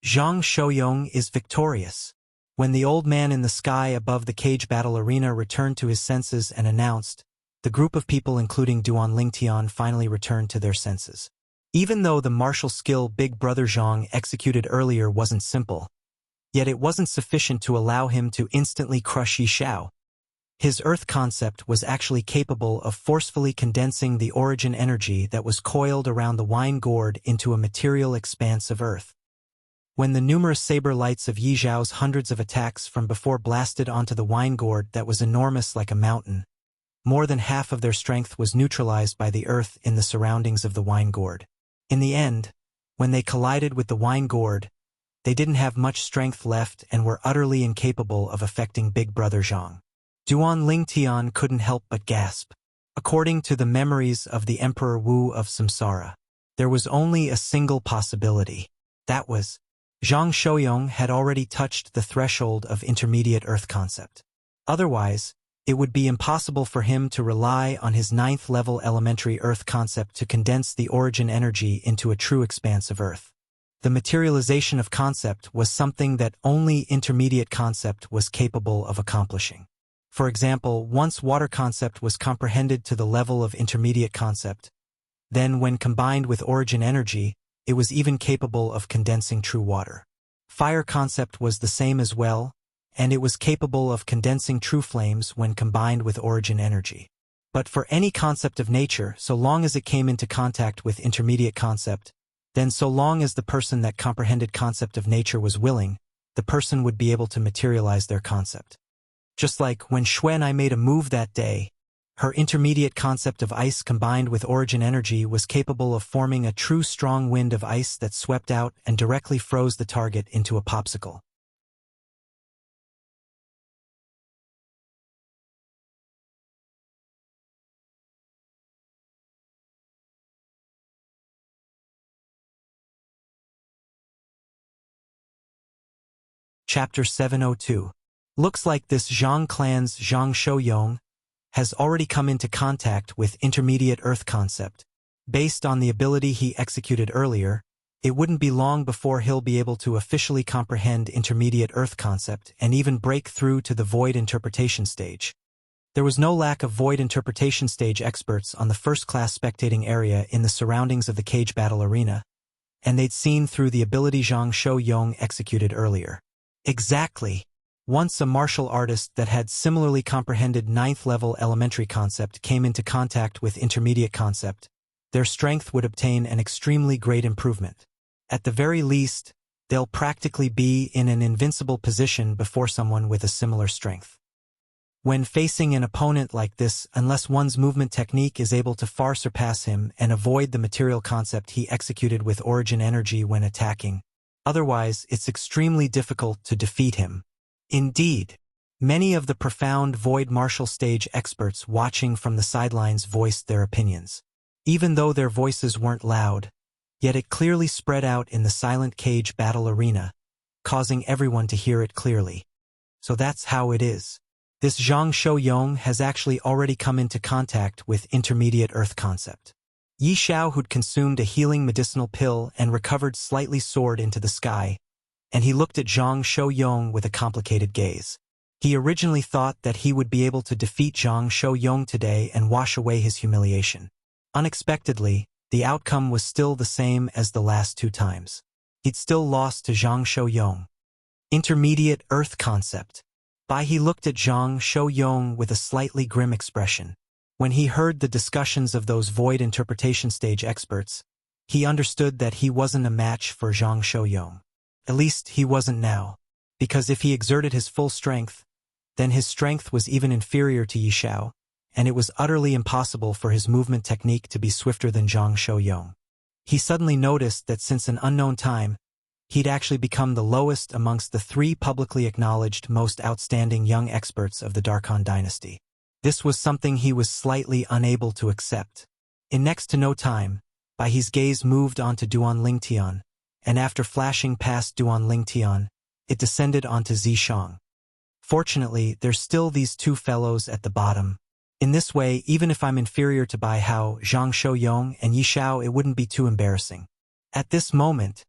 Zhang Shouyong is victorious. When the old man in the sky above the cage battle arena returned to his senses and announced, the group of people including Duan Lingtian finally returned to their senses. Even though the martial skill Big Brother Zhang executed earlier wasn't simple, yet it wasn't sufficient to allow him to instantly crush Yi Zhao. His earth concept was actually capable of forcefully condensing the origin energy that was coiled around the wine gourd into a material expanse of earth. When the numerous saber lights of Yi Zhao's hundreds of attacks from before blasted onto the wine gourd that was enormous like a mountain, more than half of their strength was neutralized by the earth in the surroundings of the wine gourd. In the end, when they collided with the wine gourd, they didn't have much strength left and were utterly incapable of affecting Big Brother Zhang. Duan Lingtian couldn't help but gasp. According to the memories of the Emperor Wu of Samsara, there was only a single possibility. That was, Zhang Shouyong had already touched the threshold of intermediate earth concept. Otherwise, it would be impossible for him to rely on his 9th level elementary earth concept to condense the origin energy into a true expanse of earth. The materialization of concept was something that only intermediate concept was capable of accomplishing. For example, once water concept was comprehended to the level of intermediate concept, then when combined with origin energy, it was even capable of condensing true water. Fire concept was the same as well, and it was capable of condensing true flames when combined with origin energy. But for any concept of nature, so long as it came into contact with intermediate concept, then so long as the person that comprehended concept of nature was willing, the person would be able to materialize their concept. Just like when Shui and I made a move that day, her intermediate concept of ice combined with origin energy was capable of forming a true strong wind of ice that swept out and directly froze the target into a popsicle. Chapter 702. Looks like this Zhang clan's Zhang Shouyong has already come into contact with intermediate earth concept. Based on the ability he executed earlier, it wouldn't be long before he'll be able to officially comprehend intermediate earth concept and even break through to the void interpretation stage. There was no lack of void interpretation stage experts on the first-class spectating area in the surroundings of the cage battle arena, and they'd seen through the ability Zhang Shouyong executed earlier. Exactly. Once a martial artist that had similarly comprehended 9th-level elementary concept came into contact with intermediate concept, their strength would obtain an extremely great improvement. At the very least, they'll practically be in an invincible position before someone with a similar strength. When facing an opponent like this, unless one's movement technique is able to far surpass him and avoid the material concept he executed with origin energy when attacking, otherwise it's extremely difficult to defeat him. Indeed, many of the profound void martial stage experts watching from the sidelines voiced their opinions. Even though their voices weren't loud, yet it clearly spread out in the silent cage battle arena, causing everyone to hear it clearly. So that's how it is. This Zhang Shouyong has actually already come into contact with intermediate earth concept. Yi Xiao, who'd consumed a healing medicinal pill and recovered, slightly soared into the sky, and he looked at Zhang Shouyong with a complicated gaze. He originally thought that he would be able to defeat Zhang Shouyong today and wash away his humiliation. Unexpectedly, the outcome was still the same as the last 2 times. He'd still lost to Zhang Shouyong. Intermediate earth concept. He looked at Zhang Shouyong with a slightly grim expression. When he heard the discussions of those void interpretation stage experts, he understood that he wasn't a match for Zhang Shouyong. At least he wasn't now, because if he exerted his full strength, then his strength was even inferior to Yi Xiao, and it was utterly impossible for his movement technique to be swifter than Zhang Shouyong. He suddenly noticed that since an unknown time, he'd actually become the lowest amongst the 3 publicly acknowledged most outstanding young experts of the Darkhan dynasty. This was something he was slightly unable to accept. In next to no time, his gaze moved onto Duan Lingtian, and after flashing past Duan Lingtian, it descended onto Zishang. Fortunately, there's still these 2 fellows at the bottom. In this way, even if I'm inferior to Bai Hao, Zhang Shouyong, and Yi Xiao, it wouldn't be too embarrassing. At this moment,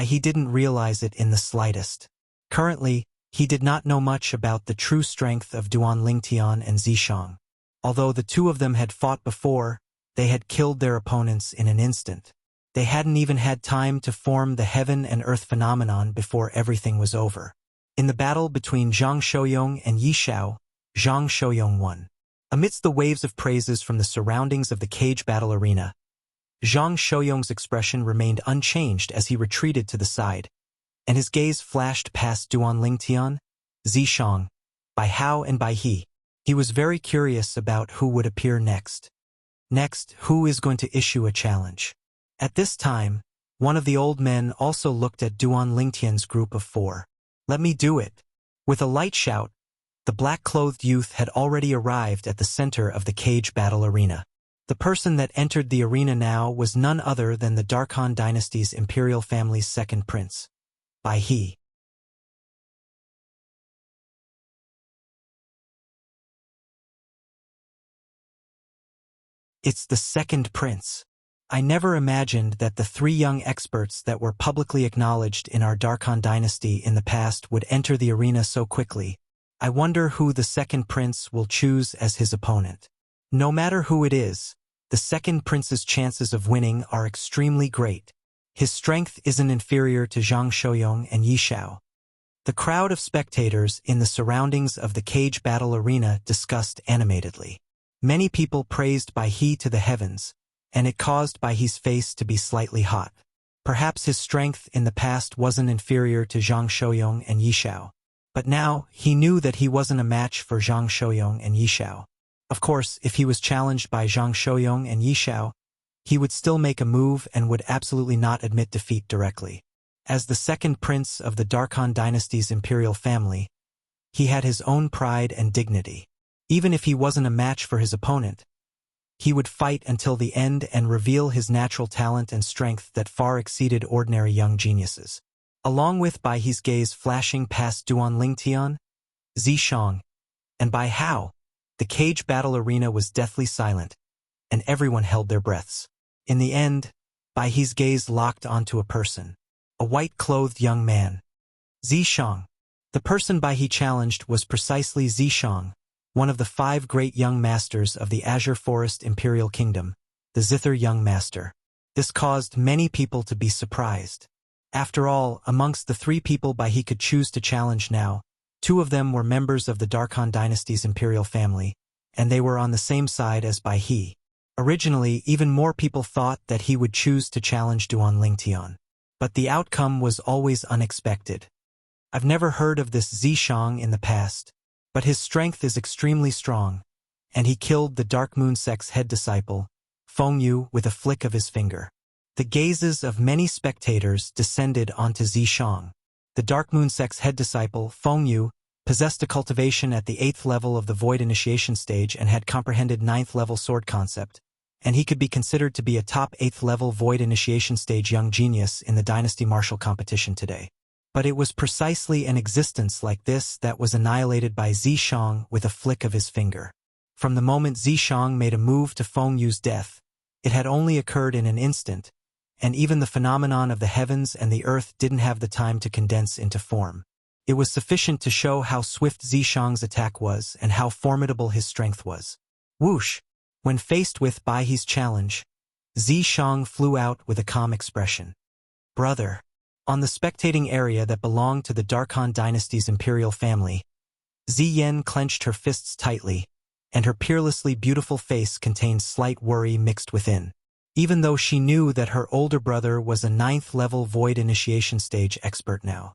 he didn't realize it in the slightest. Currently, he did not know much about the true strength of Duan Lingtian and Zishang. Although the 2 of them had fought before, they had killed their opponents in an instant. They hadn't even had time to form the heaven and earth phenomenon before everything was over. In the battle between Zhang Shouyong and Yi Xiao, Zhang Shouyong won. Amidst the waves of praises from the surroundings of the cage battle arena, Zhang Shouyong's expression remained unchanged as he retreated to the side, and his gaze flashed past Duan Lingtian, Zishang, Bai Hao and Bai He. He was very curious about who would appear next. Next, who is going to issue a challenge? At this time, one of the old men also looked at Duan Lingtian's group of 4. Let me do it. With a light shout, the black-clothed youth had already arrived at the center of the cage battle arena. The person that entered the arena now was none other than the Darkhan dynasty's imperial family's 2nd prince, Bai He. It's the 2nd prince. I never imagined that the 3 young experts that were publicly acknowledged in our Darkhan dynasty in the past would enter the arena so quickly. I wonder who the 2nd prince will choose as his opponent. No matter who it is, the 2nd prince's chances of winning are extremely great. His strength isn't inferior to Zhang Shouyong and Yi Xiao. The crowd of spectators in the surroundings of the cage battle arena discussed animatedly. Many people praised Bai He to the heavens, and it caused Bai He's face to be slightly hot. Perhaps his strength in the past wasn't inferior to Zhang Shouyong and Yi Xiao. But now, he knew that he wasn't a match for Zhang Shouyong and Yi Xiao. Of course, if he was challenged by Zhang Shouyong and Yi Xiao, he would still make a move and would absolutely not admit defeat directly. As the second prince of the Darkhan dynasty's imperial family, he had his own pride and dignity. Even if he wasn't a match for his opponent, he would fight until the end and reveal his natural talent and strength that far exceeded ordinary young geniuses. Along with Bai He's gaze flashing past Duan Lingtian, Zishang, and Bai Hao, the cage battle arena was deathly silent, and everyone held their breaths. In the end, Bai He's gaze locked onto a person, a white-clothed young man. Zishang. The person Bai He challenged was precisely Zishang, one of the 5 great young masters of the Azure Forest Imperial Kingdom, the Zither Young Master. This caused many people to be surprised. After all, amongst the 3 people Bai He could choose to challenge now, 2 of them were members of the Darkhan dynasty's imperial family, and they were on the same side as Bai He. Originally, even more people thought that he would choose to challenge Duan Lingtian. But the outcome was always unexpected. I've never heard of this Zishang in the past, but his strength is extremely strong, and he killed the Dark Moon Sect's head disciple, Feng Yu, with a flick of his finger. The gazes of many spectators descended onto Zishang. The Dark Moon Sect's head disciple, Feng Yu, possessed a cultivation at the 8th level of the Void Initiation stage and had comprehended 9th level sword concept, and he could be considered to be a top 8th level Void Initiation stage young genius in the Dynasty Martial competition today. But it was precisely an existence like this that was annihilated by Zishang with a flick of his finger. From the moment Zishang made a move to Feng Yu's death, it had only occurred in an instant, and even the phenomenon of the heavens and the earth didn't have the time to condense into form. It was sufficient to show how swift Zishang's attack was and how formidable his strength was. Whoosh! When faced with Bai He's challenge, Zishang flew out with a calm expression. Brother. On the spectating area that belonged to the Darkhan dynasty's imperial family, Ziyen clenched her fists tightly, and her peerlessly beautiful face contained slight worry mixed within. Even though she knew that her older brother was a 9th level Void Initiation stage expert now.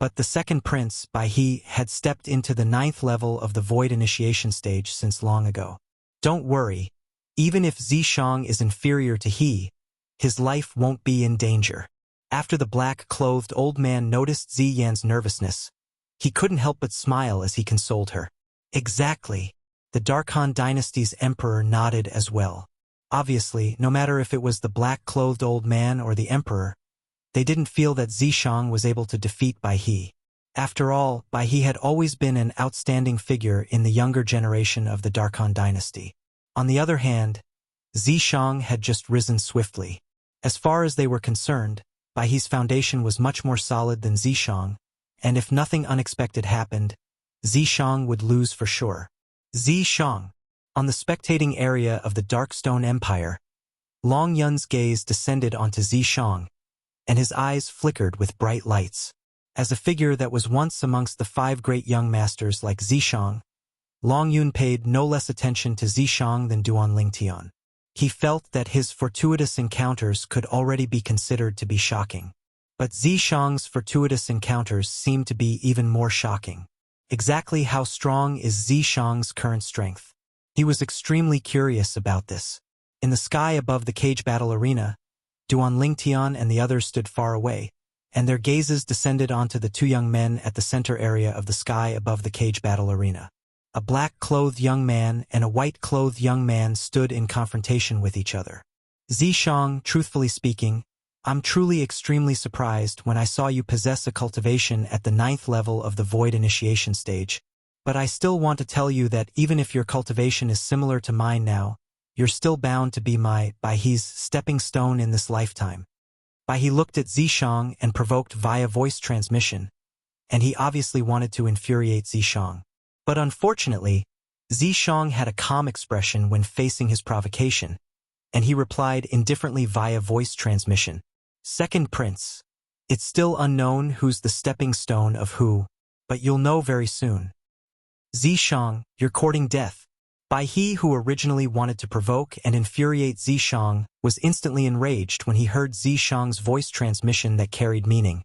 But the second prince, Bai He, had stepped into the 9th level of the Void Initiation stage since long ago. Don't worry, even if Zishang is inferior to He, his life won't be in danger. After the black-clothed old man noticed Ziyan's nervousness, he couldn't help but smile as he consoled her. Exactly. The Darkhan dynasty's emperor nodded as well. Obviously, no matter if it was the black-clothed old man or the emperor, they didn't feel that Zishang was able to defeat Bai He. After all, Bai He had always been an outstanding figure in the younger generation of the Darkhan dynasty. On the other hand, Zishang had just risen swiftly. As far as they were concerned, Bai He's foundation was much more solid than Zishang, and if nothing unexpected happened, Zishang would lose for sure. Zishang. On the spectating area of the Darkstone Empire, Long Yun's gaze descended onto Zishang, and his eyes flickered with bright lights. As a figure that was once amongst the 5 great young masters like Zishang, Long Yun paid no less attention to Zishang than Duan Lingtian. He felt that his fortuitous encounters could already be considered to be shocking. But Zishang's fortuitous encounters seemed to be even more shocking. Exactly how strong is Zishang's current strength? He was extremely curious about this. In the sky above the cage battle arena, Duan Lingtian and the others stood far away, and their gazes descended onto the 2 young men at the center area of the sky above the cage battle arena. A black-clothed young man and a white-clothed young man stood in confrontation with each other. Zishang, truthfully speaking, I'm truly extremely surprised when I saw you possess a cultivation at the 9th level of the Void Initiation stage, but I still want to tell you that even if your cultivation is similar to mine now, you're still bound to be Bai He's stepping stone in this lifetime. Bai He looked at Zishang and provoked via voice transmission, and he obviously wanted to infuriate Zishang. But unfortunately, Zishang had a calm expression when facing his provocation, and he replied indifferently via voice transmission. Second Prince. It's still unknown who's the stepping stone of who, but you'll know very soon. Zishang, you're courting death. Bai He, who originally wanted to provoke and infuriate Zishang, was instantly enraged when he heard Zishang's voice transmission that carried meaning,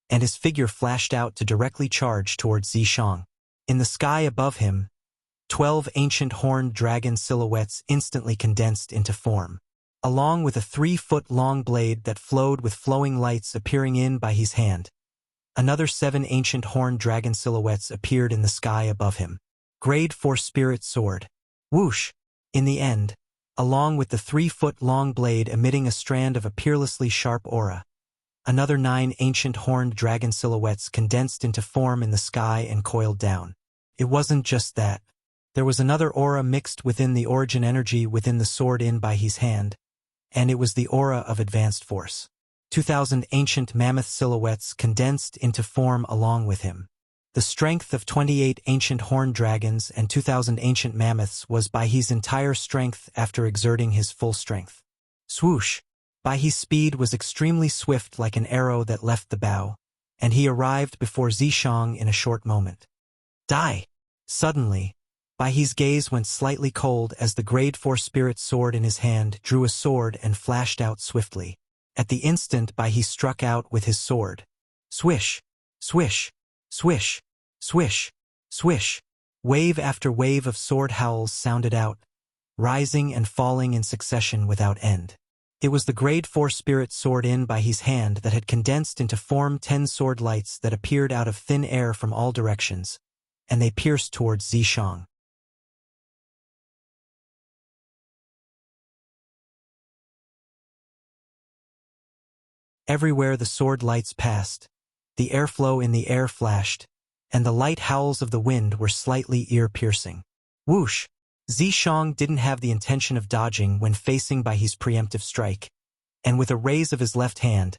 and his figure flashed out to directly charge towards Zishang. In the sky above him, 12 ancient horned dragon silhouettes instantly condensed into form, along with a 3-foot-long blade that flowed with flowing lights appearing in by his hand. Another 7 ancient horned dragon silhouettes appeared in the sky above him. Grade 4 Spirit Sword. Whoosh! In the end, along with the 3-foot-long blade emitting a strand of a peerlessly sharp aura, another 9 ancient horned dragon silhouettes condensed into form in the sky and coiled down. It wasn't just that. There was another aura mixed within the origin energy within the sword in by his hand, and it was the aura of advanced force. 2,000 ancient mammoth silhouettes condensed into form along with him. The strength of 28 ancient horned dragons and 2,000 ancient mammoths was by his entire strength after exerting his full strength. Swoosh! By his speed was extremely swift like an arrow that left the bow, and he arrived before Zishang in a short moment. Die! Suddenly, Bai He's gaze went slightly cold as the Grade 4 Spirit Sword in his hand drew a sword and flashed out swiftly. At the instant Bai He struck out with his sword. Swish! Swish! Swish! Swish! Swish! Wave after wave of sword howls sounded out, rising and falling in succession without end. It was the Grade 4 Spirit Sword in Bai He's hand that had condensed into form 10 sword lights that appeared out of thin air from all directions, and they pierced towards Zishang. Everywhere the sword lights passed, the airflow in the air flashed, and the light howls of the wind were slightly ear-piercing. Whoosh! Zishang didn't have the intention of dodging when facing Bai He's preemptive strike, and with a raise of his left hand,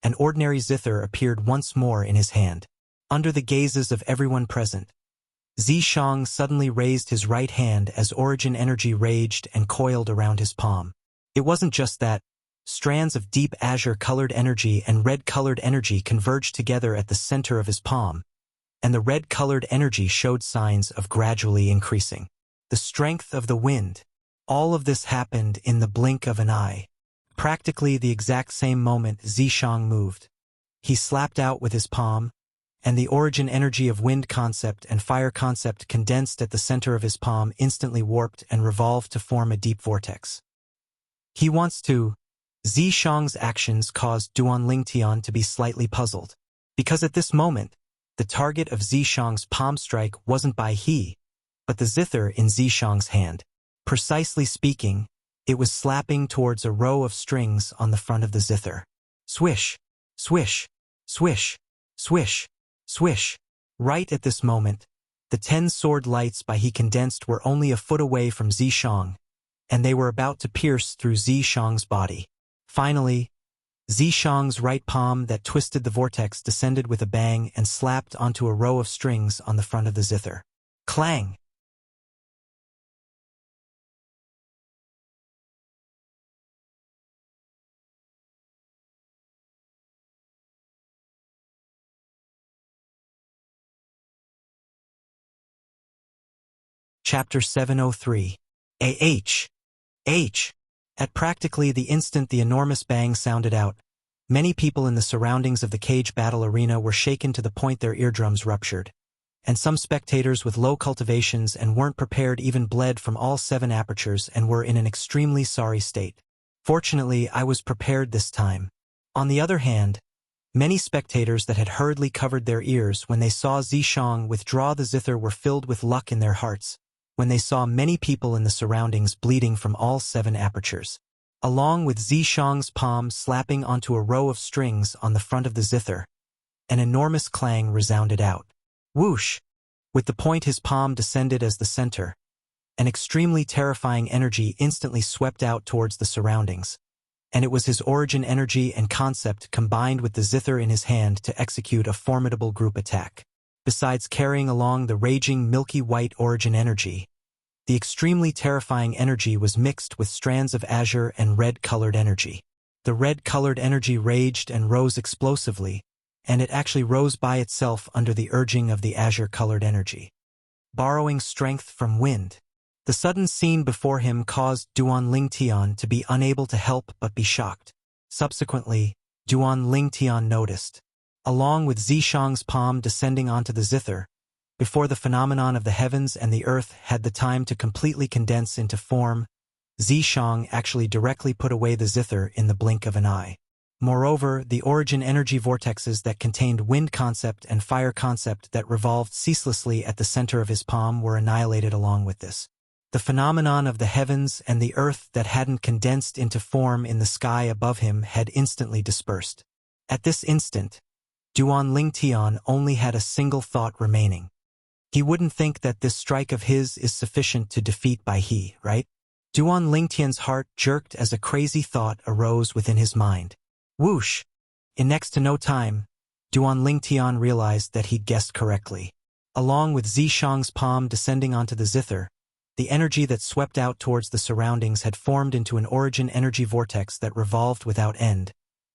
an ordinary zither appeared once more in his hand. Under the gazes of everyone present, Zishang suddenly raised his right hand as origin energy raged and coiled around his palm. It wasn't just that. Strands of deep azure-colored energy and red-colored energy converged together at the center of his palm, and the red-colored energy showed signs of gradually increasing. The strength of the wind. All of this happened in the blink of an eye. Practically the exact same moment Zishang moved. He slapped out with his palm, and the origin energy of wind concept and fire concept condensed at the center of his palm instantly warped and revolved to form a deep vortex. He wants to. Zishang's actions caused Duan Lingtian to be slightly puzzled, because at this moment, the target of Zishang's palm strike wasn't Bai He, but the zither in Zishang's hand. Precisely speaking, it was slapping towards a row of strings on the front of the zither. Swish! Swish! Swish! Swish! Swish! Right at this moment, the 10 sword lights Bai He condensed were only a foot away from Zishang, and they were about to pierce through Zishang's body. Finally, Zishang's right palm that twisted the vortex descended with a bang and slapped onto a row of strings on the front of the zither. Clang! Chapter 703. A.H. H. At practically the instant the enormous bang sounded out, many people in the surroundings of the cage battle arena were shaken to the point their eardrums ruptured, and some spectators with low cultivations and weren't prepared even bled from all 7 apertures and were in an extremely sorry state. Fortunately, I was prepared this time. On the other hand, many spectators that had hurriedly covered their ears when they saw Zishang withdraw the zither were filled with luck in their hearts, when they saw many people in the surroundings bleeding from all 7 apertures. Along with Zishang's palm slapping onto a row of strings on the front of the zither, an enormous clang resounded out. Whoosh! With the point his palm descended as the center, an extremely terrifying energy instantly swept out towards the surroundings, and it was his origin energy and concept combined with the zither in his hand to execute a formidable group attack. Besides carrying along the raging milky white origin energy, The extremely terrifying energy was mixed with strands of azure and red-colored energy. The red-colored energy raged and rose explosively, and it actually rose by itself under the urging of the azure-colored energy. Borrowing strength from wind. The sudden scene before him caused Duan Lingtian to be unable to help but be shocked. Subsequently, Duan Lingtian noticed, along with Zishang's palm descending onto the zither, before the phenomenon of the heavens and the earth had the time to completely condense into form, Zishang actually directly put away the zither in the blink of an eye. Moreover, the origin energy vortexes that contained wind concept and fire concept that revolved ceaselessly at the center of his palm were annihilated along with this. The phenomenon of the heavens and the earth that hadn't condensed into form in the sky above him had instantly dispersed. At this instant, Duan Lingtian only had a single thought remaining. He wouldn't think that this strike of his is sufficient to defeat Bai He, right? Duan Lingtian's heart jerked as a crazy thought arose within his mind. Whoosh! In next to no time, Duan Lingtian realized that he'd guessed correctly. Along with Zishang's palm descending onto the zither, the energy that swept out towards the surroundings had formed into an origin energy vortex that revolved without end,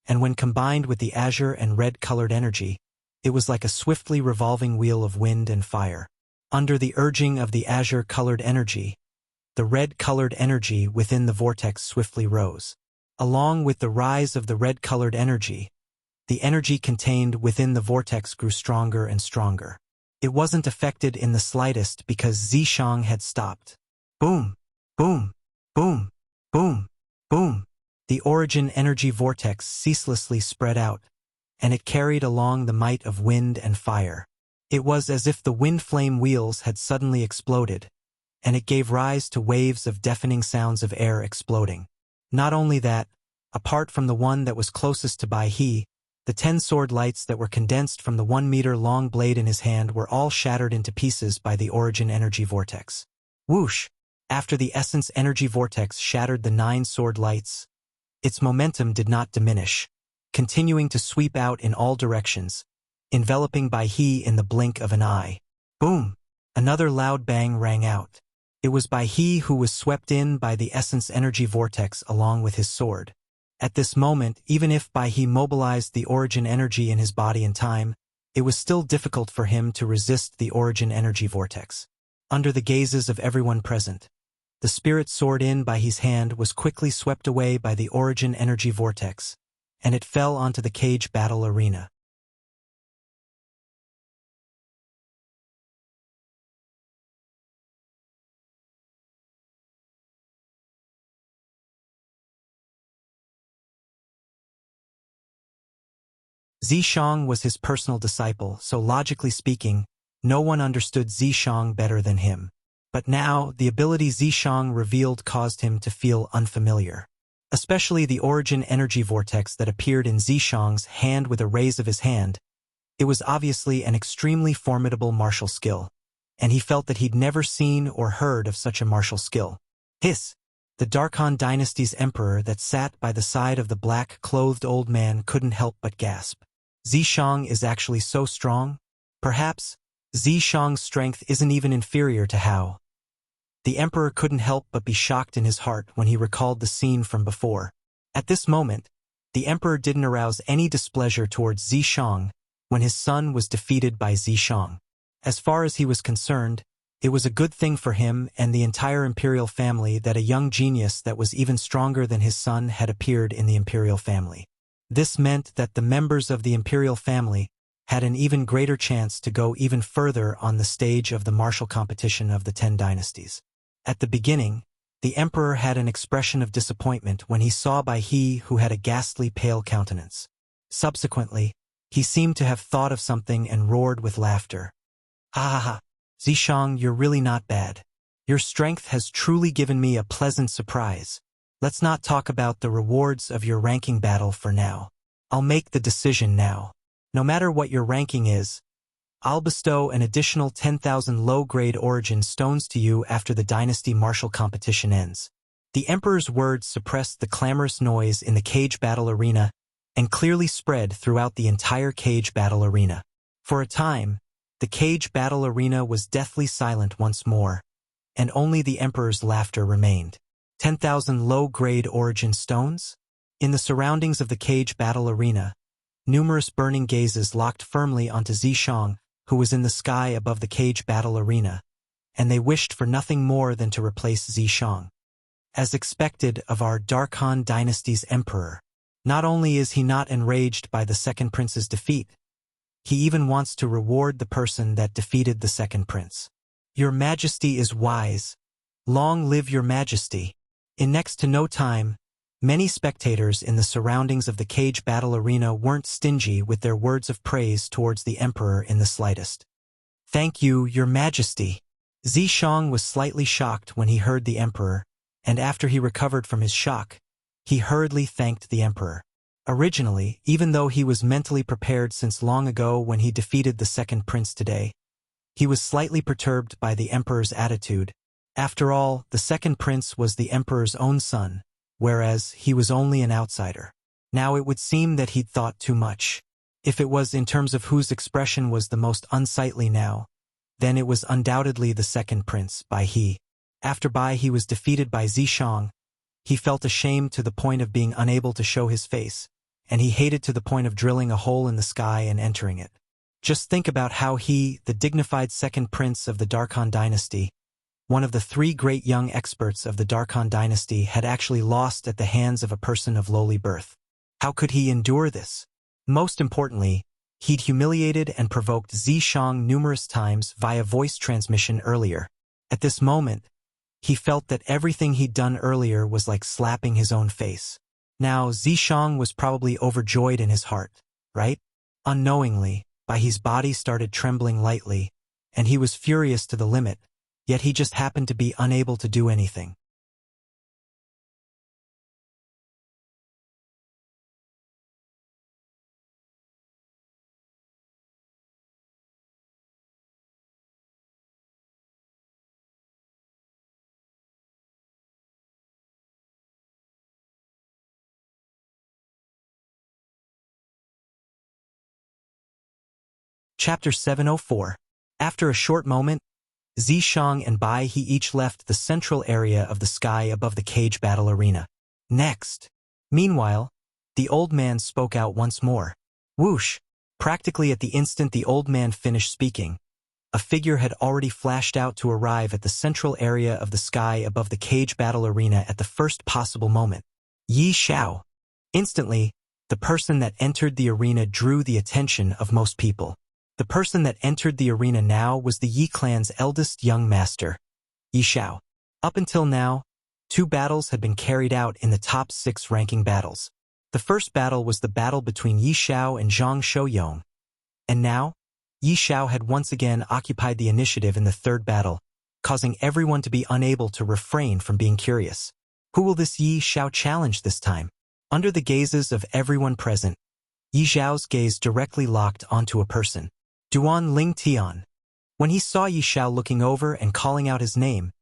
and when combined with the azure and red-colored energy, it was like a swiftly revolving wheel of wind and fire. Under the urging of the azure-colored energy, the red-colored energy within the vortex swiftly rose. Along with the rise of the red-colored energy, the energy contained within the vortex grew stronger and stronger. It wasn't affected in the slightest because Zishang had stopped. Boom! Boom! Boom! Boom! Boom! The origin energy vortex ceaselessly spread out, and it carried along the might of wind and fire. It was as if the wind flame wheels had suddenly exploded, and it gave rise to waves of deafening sounds of air exploding. Not only that, apart from the one that was closest to Bai He, the 10 sword lights that were condensed from the 1-meter-long blade in his hand were all shattered into pieces by the origin energy vortex. Whoosh! After the essence energy vortex shattered the 9 sword lights, its momentum did not diminish, continuing to sweep out in all directions, enveloping Bai He in the blink of an eye. Boom! Another loud bang rang out. It was Bai He who was swept in by the essence energy vortex along with his sword. At this moment, even if Bai He mobilized the origin energy in his body in time, it was still difficult for him to resist the origin energy vortex. Under the gazes of everyone present, the spirit sword in Bai He's hand was quickly swept away by the origin energy vortex, and it fell onto the cage battle arena. Zishang was his personal disciple, so logically speaking, no one understood Zishang better than him. But now, the ability Zishang revealed caused him to feel unfamiliar. Especially the origin energy vortex that appeared in Zishang's hand with a raise of his hand. It was obviously an extremely formidable martial skill, and he felt that he'd never seen or heard of such a martial skill. Hiss! The Darkhan dynasty's emperor that sat by the side of the black-clothed old man couldn't help but gasp. Zishang is actually so strong? Perhaps Zishang's strength isn't even inferior to Hao. The emperor couldn't help but be shocked in his heart when he recalled the scene from before. At this moment, the emperor didn't arouse any displeasure towards Zishang when his son was defeated by Zishang. As far as he was concerned, it was a good thing for him and the entire imperial family that a young genius that was even stronger than his son had appeared in the imperial family. This meant that the members of the imperial family had an even greater chance to go even further on the stage of the martial competition of the 10 dynasties. At the beginning, the emperor had an expression of disappointment when he saw Bai He who had a ghastly pale countenance. Subsequently, he seemed to have thought of something and roared with laughter. Ha ha ha! Zishang, you're really not bad. Your strength has truly given me a pleasant surprise. Let's not talk about the rewards of your ranking battle for now. I'll make the decision now. No matter what your ranking is, I'll bestow an additional 10,000 low-grade origin stones to you after the dynasty martial competition ends. The emperor's words suppressed the clamorous noise in the cage battle arena and clearly spread throughout the entire cage battle arena. For a time, the cage battle arena was deathly silent once more, and only the emperor's laughter remained. 10,000 low-grade origin stones? In the surroundings of the cage battle arena, numerous burning gazes locked firmly onto Zishang, who was in the sky above the cage battle arena, and they wished for nothing more than to replace Zishang. As expected of our Darkhan dynasty's emperor, not only is he not enraged by the second prince's defeat, he even wants to reward the person that defeated the second prince. Your Majesty is wise. Long live your Majesty. In next to no time, many spectators in the surroundings of the cage battle arena weren't stingy with their words of praise towards the emperor in the slightest. Thank you, your Majesty. Zishang was slightly shocked when he heard the emperor, and after he recovered from his shock, he hurriedly thanked the emperor. Originally, even though he was mentally prepared since long ago when he defeated the second prince today, he was slightly perturbed by the emperor's attitude. After all, the second prince was the emperor's own son, whereas he was only an outsider. Now it would seem that he'd thought too much. If it was in terms of whose expression was the most unsightly now, then it was undoubtedly the second prince, After he was defeated by Zishang, he felt ashamed to the point of being unable to show his face, and he hated to the point of drilling a hole in the sky and entering it. Just think about how he, the dignified second prince of the Darkhan dynasty, one of the 3 great young experts of the Darkhan dynasty, had actually lost at the hands of a person of lowly birth. How could he endure this? Most importantly, he'd humiliated and provoked Zishang numerous times via voice transmission earlier. At this moment, he felt that everything he'd done earlier was like slapping his own face. Now, Zishang was probably overjoyed in his heart, right? Unknowingly, his body started trembling lightly, and he was furious to the limit, yet he just happened to be unable to do anything. Chapter 704. After a short moment, Zishang and He each left the central area of the sky above the cage battle arena. Next. Meanwhile, the old man spoke out once more. Whoosh! Practically at the instant the old man finished speaking, a figure had already flashed out to arrive at the central area of the sky above the cage battle arena at the first possible moment. Yi Xiao. Instantly, the person that entered the arena drew the attention of most people. The person that entered the arena now was the Yi clan's eldest young master, Yi Xiao. Up until now, 2 battles had been carried out in the top 6 ranking battles. The first battle was the battle between Yi Xiao and Zhang Shouyong. And now, Yi Xiao had once again occupied the initiative in the third battle, causing everyone to be unable to refrain from being curious. Who will this Yi Xiao challenge this time? Under the gazes of everyone present, Yi Xiao's gaze directly locked onto a person. Duan Lingtian. When he saw Yi Xiao looking over and calling out his name,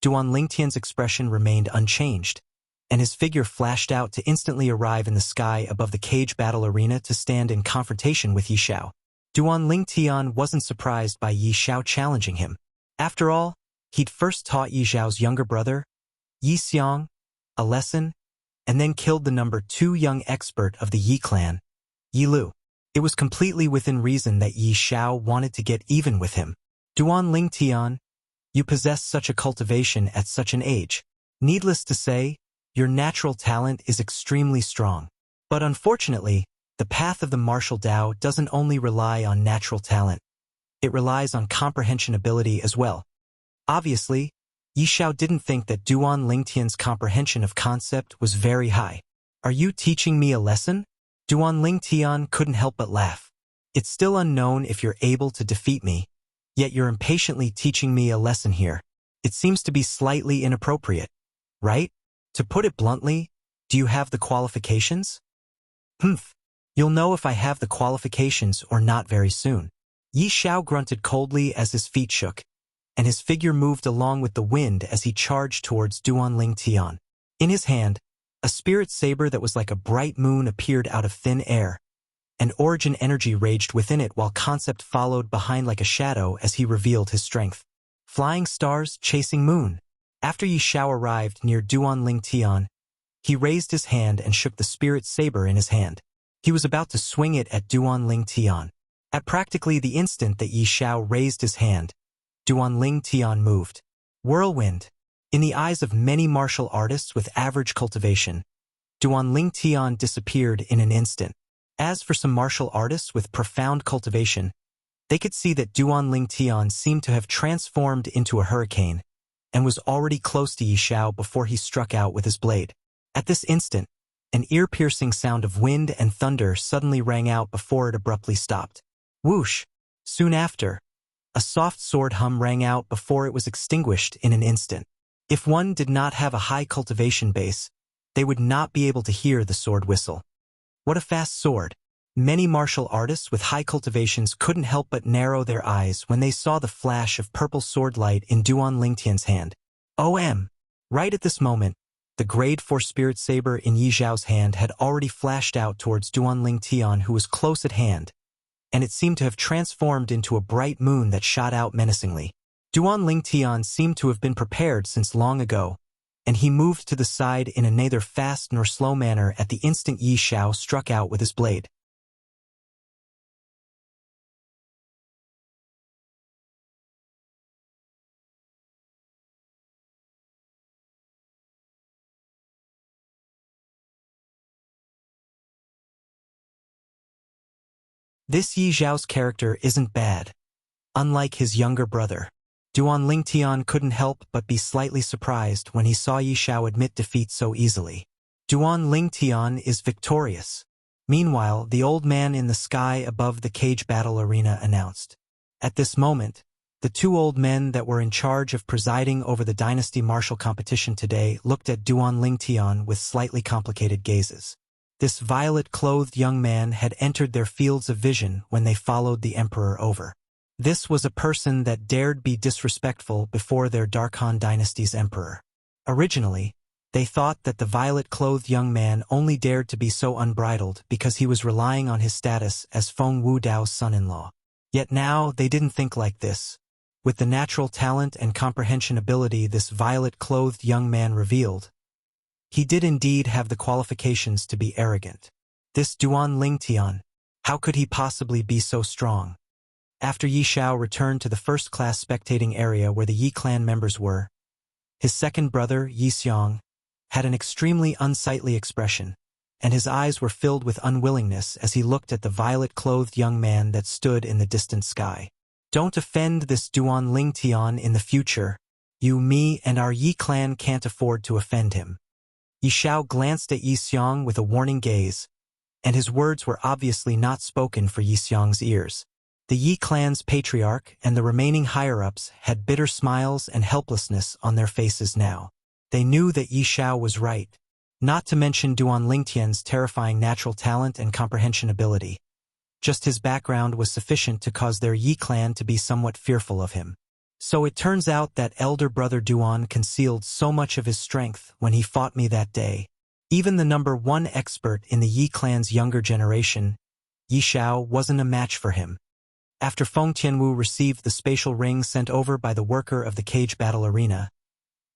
Duan Lingtian's expression remained unchanged, and his figure flashed out to instantly arrive in the sky above the cage battle arena to stand in confrontation with Yi Xiao. Duan Lingtian wasn't surprised by Yi Xiao challenging him. After all, he'd first taught Yi Xiao's younger brother, Yi Xiang, a lesson, and then killed the number 2 young expert of the Yi clan, Yi Lu. It was completely within reason that Yi Xiao wanted to get even with him. Duan Lingtian, you possess such a cultivation at such an age. Needless to say, your natural talent is extremely strong. But unfortunately, the path of the martial Dao doesn't only rely on natural talent. It relies on comprehension ability as well. Obviously, Yi Xiao didn't think that Duan Lingtian's comprehension of concept was very high. Are you teaching me a lesson? Duan Lingtian couldn't help but laugh. It's still unknown if you're able to defeat me, yet you're impatiently teaching me a lesson here. It seems to be slightly inappropriate, right? To put it bluntly, do you have the qualifications? You'll know if I have the qualifications or not very soon. Yi Xiao grunted coldly as his feet shook, and his figure moved along with the wind as he charged towards Duan Lingtian. In his hand, a spirit saber that was like a bright moon appeared out of thin air, and origin energy raged within it while concept followed behind like a shadow as he revealed his strength. Flying stars chasing moon. After Yi Xiao arrived near Duan Ling Tian, he raised his hand and shook the spirit saber in his hand. He was about to swing it at Duan Ling Tian. At practically the instant that Yi Xiao raised his hand, Duan Ling Tian moved. Whirlwind. In the eyes of many martial artists with average cultivation, Duan Ling Tian disappeared in an instant. As for some martial artists with profound cultivation, they could see that Duan Ling Tian seemed to have transformed into a hurricane and was already close to Yi Xiao before he struck out with his blade. At this instant, an ear-piercing sound of wind and thunder suddenly rang out before it abruptly stopped. Whoosh! Soon after, a soft sword hum rang out before it was extinguished in an instant. If one did not have a high cultivation base, they would not be able to hear the sword whistle. What a fast sword! Many martial artists with high cultivations couldn't help but narrow their eyes when they saw the flash of purple sword light in Duan Lingtian's hand. OM! Right at this moment, the grade 4 spirit saber in Yi Xiao's hand had already flashed out towards Duan Lingtian, who was close at hand, and it seemed to have transformed into a bright moon that shot out menacingly. Duan Lingtian seemed to have been prepared since long ago, and he moved to the side in a neither fast nor slow manner at the instant Yi Xiao struck out with his blade. This Yi Xiao's character isn't bad. Unlike his younger brother, Duan Lingtian couldn't help but be slightly surprised when he saw Yi Xiao admit defeat so easily. Duan Lingtian is victorious. Meanwhile, the old man in the sky above the cage battle arena announced. At this moment, the two old men that were in charge of presiding over the dynasty martial competition today looked at Duan Lingtian with slightly complicated gazes. This violet-clothed young man had entered their fields of vision when they followed the emperor over. This was a person that dared be disrespectful before their Darkhan dynasty's emperor. Originally, they thought that the violet-clothed young man only dared to be so unbridled because he was relying on his status as Feng Wudao's son-in-law. Yet now they didn't think like this. With the natural talent and comprehension ability this violet-clothed young man revealed, he did indeed have the qualifications to be arrogant. This Duan Lingtian, how could he possibly be so strong? After Yi Xiao returned to the first-class spectating area where the Yi clan members were, his second brother, Yi Xiong, had an extremely unsightly expression, and his eyes were filled with unwillingness as he looked at the violet-clothed young man that stood in the distant sky. Don't offend this Duan Lingtian in the future. You, me, and our Yi clan can't afford to offend him. Yi Xiao glanced at Yi Xiong with a warning gaze, and his words were obviously not spoken for Yi Xiong's ears. The Yi clan's patriarch and the remaining higher-ups had bitter smiles and helplessness on their faces now. They knew that Yi Xiao was right, not to mention Duan Lingtian's terrifying natural talent and comprehension ability. Just his background was sufficient to cause their Yi clan to be somewhat fearful of him. So it turns out that elder brother Duan concealed so much of his strength when he fought me that day. Even the number 1 expert in the Yi clan's younger generation, Yi Xiao, wasn't a match for him. After Feng Tianwu received the spatial ring sent over by the worker of the cage battle arena,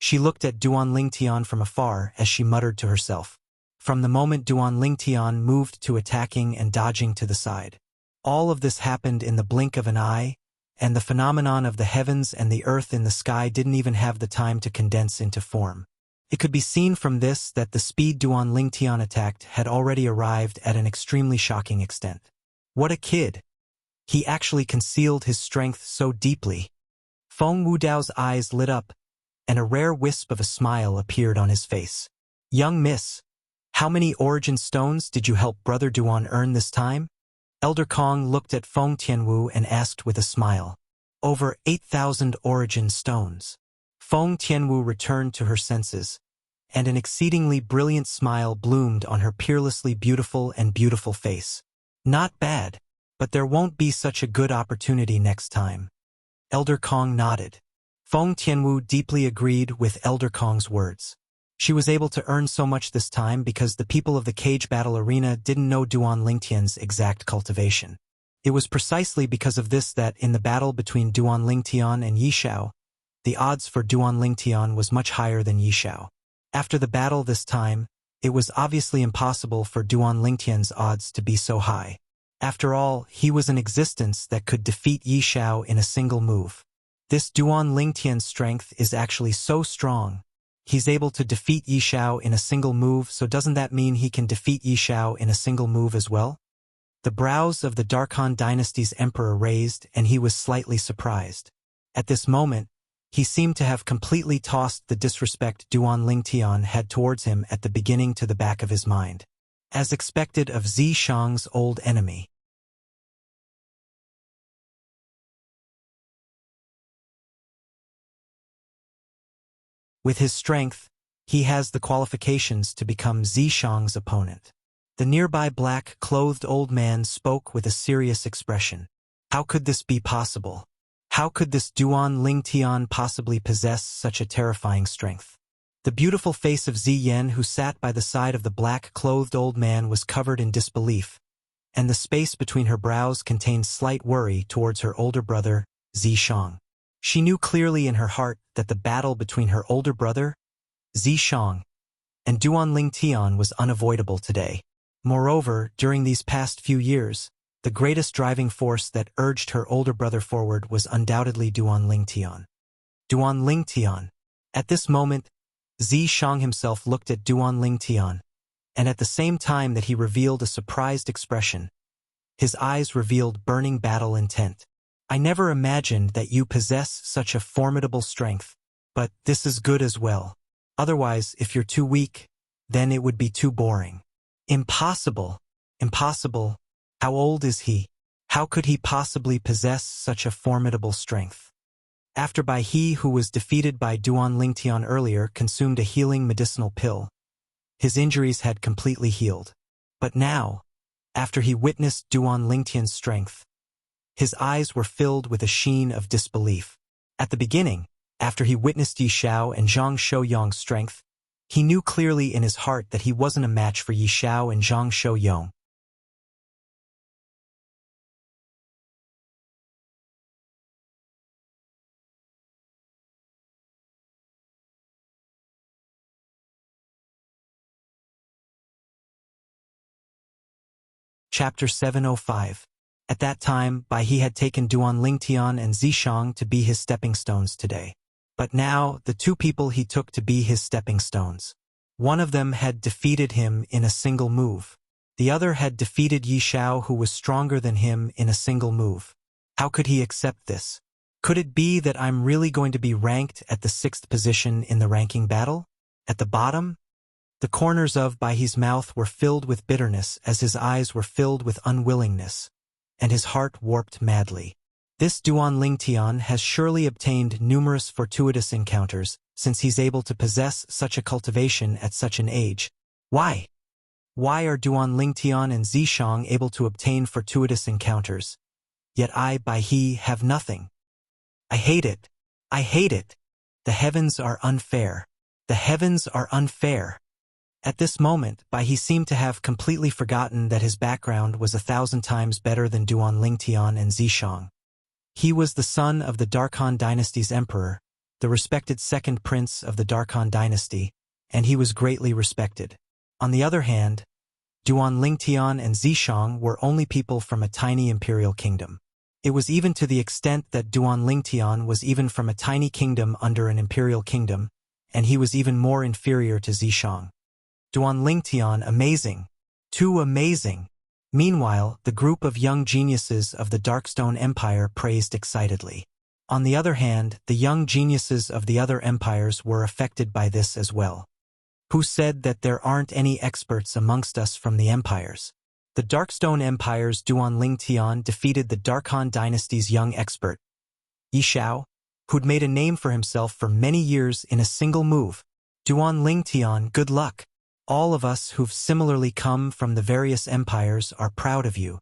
she looked at Duan Lingtian from afar as she muttered to herself. From the moment Duan Lingtian moved to attacking and dodging to the side, all of this happened in the blink of an eye, and the phenomenon of the heavens and the earth in the sky didn't even have the time to condense into form. It could be seen from this that the speed Duan Lingtian attacked had already arrived at an extremely shocking extent. What a kid! He actually concealed his strength so deeply. Feng Wudao's eyes lit up, and a rare wisp of a smile appeared on his face. Young miss, how many origin stones did you help brother Duan earn this time? Elder Kong looked at Feng Tianwu and asked with a smile. Over 8,000 origin stones. Feng Tianwu returned to her senses, and an exceedingly brilliant smile bloomed on her peerlessly beautiful and beautiful face. Not bad, but there won't be such a good opportunity next time. Elder Kong nodded. Feng Tianwu deeply agreed with Elder Kong's words. She was able to earn so much this time because the people of the cage battle arena didn't know Duan Lingtian's exact cultivation. It was precisely because of this that in the battle between Duan Lingtian and Yi Xiao, the odds for Duan Lingtian was much higher than Yishao. After the battle this time, it was obviously impossible for Duan Lingtian's odds to be so high. After all, he was an existence that could defeat Yishao in a single move. This Duan Lingtian's strength is actually so strong. He's able to defeat Yishao in a single move, so doesn't that mean he can defeat Yishao in a single move as well? The brows of the Darkhan dynasty's emperor raised, and he was slightly surprised. At this moment, he seemed to have completely tossed the disrespect Duan Lingtian had towards him at the beginning to the back of his mind. As expected of Zishang's old enemy. With his strength, he has the qualifications to become Zishang's opponent. The nearby black-clothed old man spoke with a serious expression. How could this be possible? How could this Duan Lingtian possibly possess such a terrifying strength? The beautiful face of Ziyen, who sat by the side of the black-clothed old man, was covered in disbelief, and the space between her brows contained slight worry towards her older brother, Zishang. She knew clearly in her heart that the battle between her older brother, Zishang, and Duan Lingtian was unavoidable today. Moreover, during these past few years, the greatest driving force that urged her older brother forward was undoubtedly Duan Lingtian. Duan Lingtian. At this moment, Zishang himself looked at Duan Lingtian, and at the same time that he revealed a surprised expression, his eyes revealed burning battle intent. I never imagined that you possess such a formidable strength, but this is good as well. Otherwise, if you're too weak, then it would be too boring. Impossible. Impossible. How old is he? How could he possibly possess such a formidable strength? After he who was defeated by Duan Lingtian earlier consumed a healing medicinal pill, his injuries had completely healed. But now, after he witnessed Duan Lingtian's strength, his eyes were filled with a sheen of disbelief. At the beginning, after he witnessed Yishao and Zhang Shouyong's strength, he knew clearly in his heart that he wasn't a match for Yishao and Zhang Shouyong. Chapter 705. At that time, he had taken Duan Lingtian and Zishang to be his stepping stones today. But now, the two people he took to be his stepping stones. One of them had defeated him in a single move. The other had defeated Yishao, who was stronger than him, in a single move. How could he accept this? Could it be that I'm really going to be ranked at the 6th position in the ranking battle? At the bottom? The corners of his mouth were filled with bitterness as his eyes were filled with unwillingness, and his heart warped madly. This Duan Lingtian has surely obtained numerous fortuitous encounters, since he's able to possess such a cultivation at such an age. Why? Why are Duan Lingtian and Zishang able to obtain fortuitous encounters, yet he have nothing? I hate it. I hate it. The heavens are unfair. The heavens are unfair. At this moment, he seemed to have completely forgotten that his background was 1,000 times better than Duan Lingtian and Zishang. He was the son of the Darkhan dynasty's emperor, the respected second prince of the Darkhan dynasty, and he was greatly respected. On the other hand, Duan Lingtian and Zishang were only people from a tiny imperial kingdom. It was even to the extent that Duan Lingtian was even from a tiny kingdom under an imperial kingdom, and he was even more inferior to Zishang. Duan Lingtian amazing. Too amazing. Meanwhile, the group of young geniuses of the Darkstone Empire praised excitedly. On the other hand, the young geniuses of the other empires were affected by this as well. Who said that there aren't any experts amongst us from the empires? The Darkstone Empire's Duan Lingtian defeated the Darkhan dynasty's young expert, Yishao, who'd made a name for himself for many years in a single move. Duan Lingtian, good luck. All of us who've similarly come from the various empires are proud of you.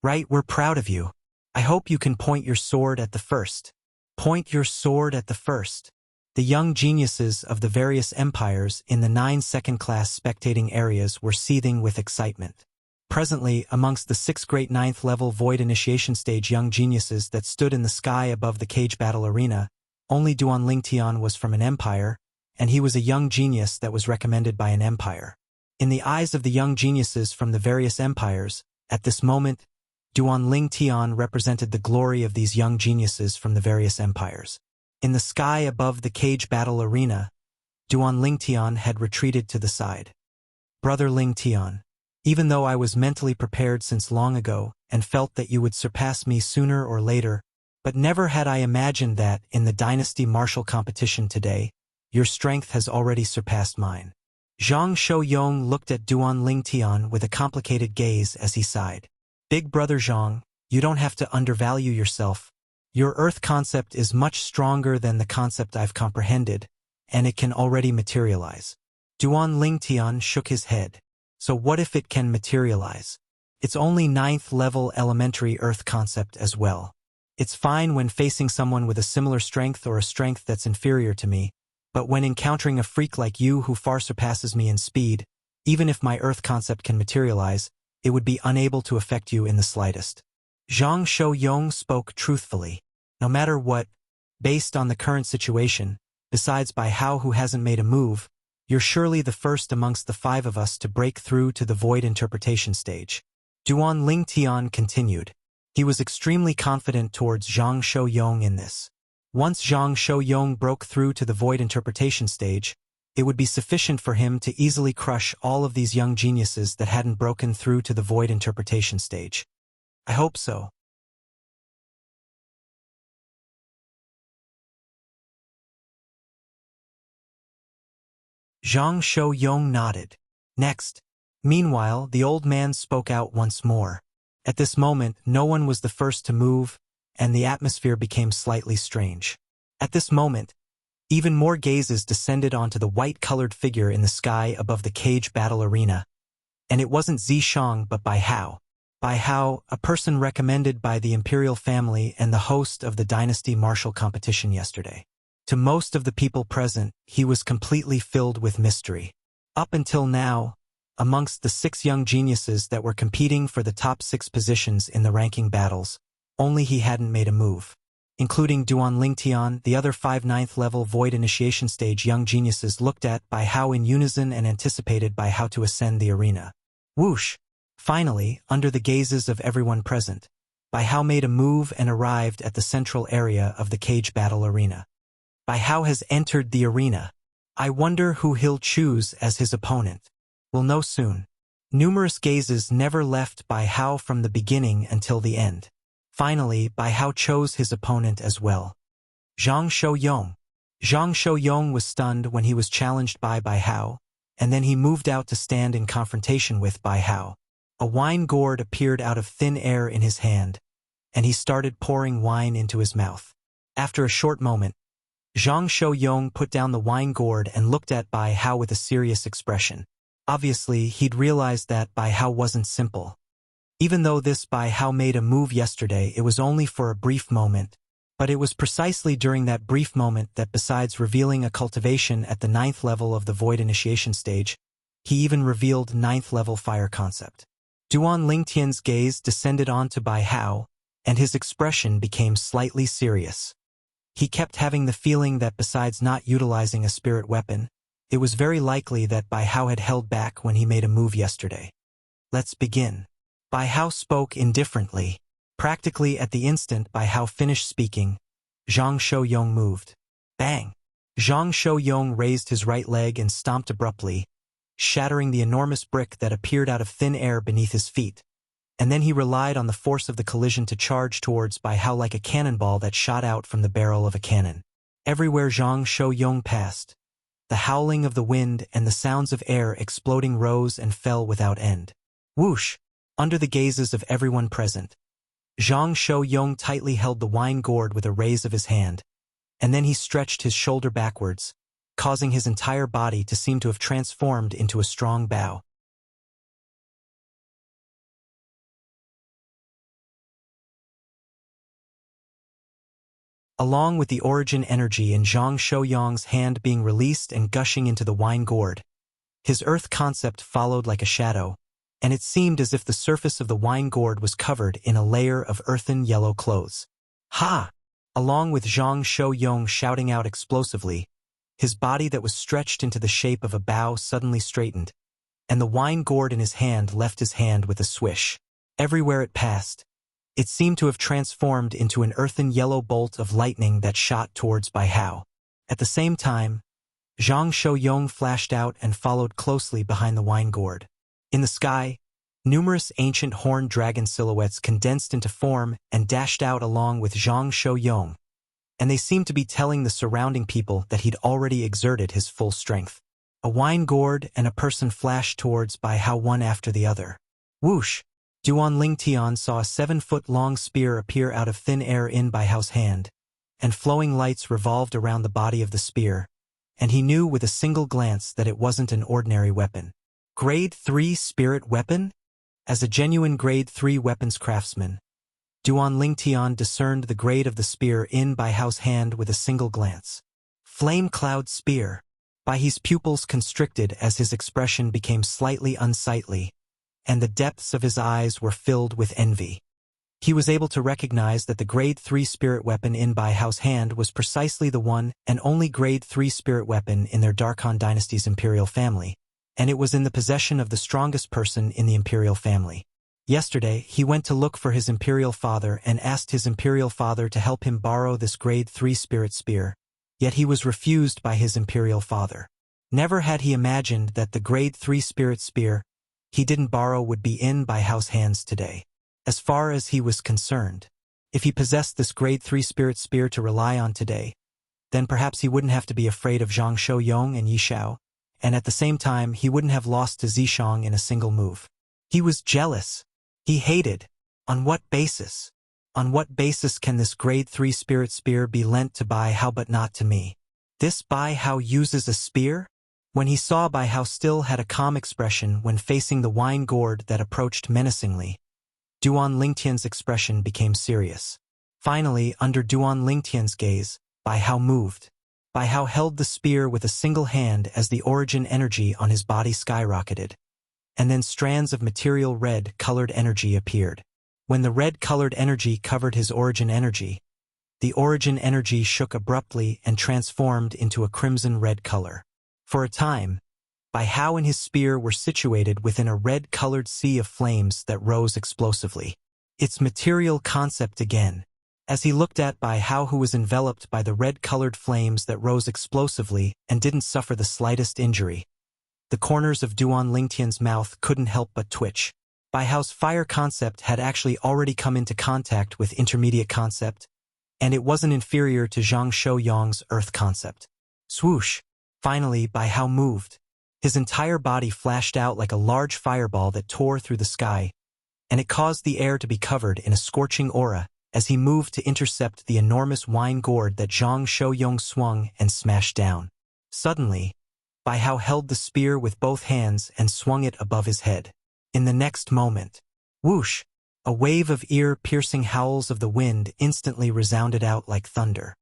Right, we're proud of you. I hope you can point your sword at the first. Point your sword at the first. The young geniuses of the various empires in the 9 second-class spectating areas were seething with excitement. Presently, amongst the 6 great 9th-level void initiation stage young geniuses that stood in the sky above the cage battle arena, Only Duan Lingtian was from an empire, and he was a young genius that was recommended by an empire. In the eyes of the young geniuses from the various empires, at this moment, Duan Lingtian represented the glory of these young geniuses from the various empires. In the sky above the cage battle arena, Duan Lingtian had retreated to the side. Brother Lingtian, even though I was mentally prepared since long ago and felt that you would surpass me sooner or later, but never had I imagined that, in the dynasty martial competition today, your strength has already surpassed mine. Zhang Shouyong looked at Duan Lingtian with a complicated gaze as he sighed. Big brother Zhang, you don't have to undervalue yourself. Your earth concept is much stronger than the concept I've comprehended, and it can already materialize. Duan Lingtian shook his head. So what if it can materialize? It's only 9th level elementary earth concept as well. It's fine when facing someone with a similar strength or a strength that's inferior to me, but when encountering a freak like you who far surpasses me in speed, even if my earth concept can materialize, it would be unable to affect you in the slightest. Zhang Shouyong spoke truthfully. No matter what, based on the current situation, besides Bai Hao who hasn't made a move, you're surely the first amongst the 5 of us to break through to the void interpretation stage. Duan Lingtian continued. He was extremely confident towards Zhang Shouyong in this. Once Zhang Shouyong broke through to the void interpretation stage, it would be sufficient for him to easily crush all of these young geniuses that hadn't broken through to the void interpretation stage. I hope so. Zhang Shouyong nodded. Next. Meanwhile, the old man spoke out once more. At this moment, no one was the first to move, and the atmosphere became slightly strange. At this moment, even more gazes descended onto the white-colored figure in the sky above the cage battle arena. And it wasn't Zishang but Bai Hao. Bai Hao, a person recommended by the imperial family and the host of the dynasty martial competition yesterday. To most of the people present, he was completely filled with mystery. Up until now, amongst the 6 young geniuses that were competing for the top 6 positions in the ranking battles, only he hadn't made a move. Including Duan Lingtian, the other 5 9th-level void initiation stage young geniuses looked at Bai Hao in unison and anticipated Bai Hao to ascend the arena. Whoosh! Finally, under the gazes of everyone present, Bai Hao made a move and arrived at the central area of the cage battle arena. Bai Hao has entered the arena. I wonder who he'll choose as his opponent. We'll know soon. Numerous gazes never left Bai Hao from the beginning until the end. Finally, Bai Hao chose his opponent as well. Zhang Shouyong. Zhang Shouyong was stunned when he was challenged by Bai Hao, and then he moved out to stand in confrontation with Bai Hao. A wine gourd appeared out of thin air in his hand, and he started pouring wine into his mouth. After a short moment, Zhang Shouyong put down the wine gourd and looked at Bai Hao with a serious expression. Obviously, he'd realized that Bai Hao wasn't simple. Even though this Bai Hao made a move yesterday, it was only for a brief moment. But it was precisely during that brief moment that, besides revealing a cultivation at the 9th level of the void initiation stage, he even revealed 9th level fire concept. Duan Lingtian's gaze descended onto Bai Hao, and his expression became slightly serious. He kept having the feeling that besides not utilizing a spirit weapon, it was very likely that Bai Hao had held back when he made a move yesterday. Let's begin. Bai Hao spoke indifferently. Practically at the instant Bai Hao finished speaking, Zhang Shouyong moved. Bang! Zhang Shouyong raised his right leg and stomped abruptly, shattering the enormous brick that appeared out of thin air beneath his feet. And then he relied on the force of the collision to charge towards Bai Hao like a cannonball that shot out from the barrel of a cannon. Everywhere Zhang Shouyong passed, the howling of the wind and the sounds of air exploding rose and fell without end. Whoosh! Under the gazes of everyone present, Zhang Shouyong tightly held the wine gourd with a raise of his hand, and then he stretched his shoulder backwards, causing his entire body to seem to have transformed into a strong bow. Along with the origin energy in Zhang Shouyong's hand being released and gushing into the wine gourd, his earth concept followed like a shadow, and it seemed as if the surface of the wine gourd was covered in a layer of earthen yellow clothes. Ha! along with Zhang Shou-yong shouting out explosively. His body that was stretched into the shape of a bow suddenly straightened, and the wine gourd in his hand left his hand with a swish. Everywhere it passed, it seemed to have transformed into an earthen yellow bolt of lightning that shot towards Bai Hao. At the same time, Zhang Shou-yong flashed out and followed closely behind the wine gourd. In the sky, numerous ancient horned dragon silhouettes condensed into form and dashed out along with Zhang Shou-yong, and they seemed to be telling the surrounding people that he'd already exerted his full strength. A wine gourd and a person flashed towards Bai Hao one after the other. Whoosh! Duan Lingtian saw a 7-foot-long spear appear out of thin air in Bai Hao's hand, and flowing lights revolved around the body of the spear, and he knew with a single glance that it wasn't an ordinary weapon. Grade 3 spirit weapon? As a genuine Grade 3 weapons craftsman, Duan Lingtian discerned the grade of the spear in Bai Hao's hand with a single glance. Flame Cloud Spear. Bai's pupils constricted as his expression became slightly unsightly, and the depths of his eyes were filled with envy. He was able to recognize that the Grade 3 spirit weapon in Bai Hao's hand was precisely the one and only Grade 3 spirit weapon in their Darkhan dynasty's imperial family, and it was in the possession of the strongest person in the imperial family. Yesterday, he went to look for his imperial father and asked his imperial father to help him borrow this Grade 3 spirit spear, yet he was refused by his imperial father. Never had he imagined that the Grade 3 spirit spear he didn't borrow would be in Bai Hao's hands today. As far as he was concerned, if he possessed this Grade 3 spirit spear to rely on today, then perhaps he wouldn't have to be afraid of Zhang Shou-yong and Yi Xiao, and at the same time he wouldn't have lost to Zishang in a single move. He was jealous. He hated. On what basis? On what basis can this Grade 3 spirit spear be lent to Bai Hao but not to me? This Bai Hao uses a spear? When he saw Bai Hao still had a calm expression when facing the wine gourd that approached menacingly, Duan Lingtian's expression became serious. Finally, under Duan Lingtian's gaze, Bai Hao moved. Bai Hao held the spear with a single hand as the origin energy on his body skyrocketed, and then strands of material red-colored energy appeared. When the red-colored energy covered his origin energy, the origin energy shook abruptly and transformed into a crimson-red color. For a time, Bai Hao and his spear were situated within a red-colored sea of flames that rose explosively. Its material concept again. As he looked at Bai Hao, who was enveloped by the red-colored flames that rose explosively and didn't suffer the slightest injury, the corners of Duan Lingtian's mouth couldn't help but twitch. Bai Hao's fire concept had actually already come into contact with intermediate concept, and it wasn't inferior to Zhang Shou-yong's earth concept. Swoosh! Finally, Bai Hao moved. His entire body flashed out like a large fireball that tore through the sky, and it caused the air to be covered in a scorching aura as he moved to intercept the enormous wine gourd that Zhang Shou-yong swung and smashed down. Suddenly, Bai Hao held the spear with both hands and swung it above his head. In the next moment, whoosh! A wave of ear-piercing howls of the wind instantly resounded out like thunder.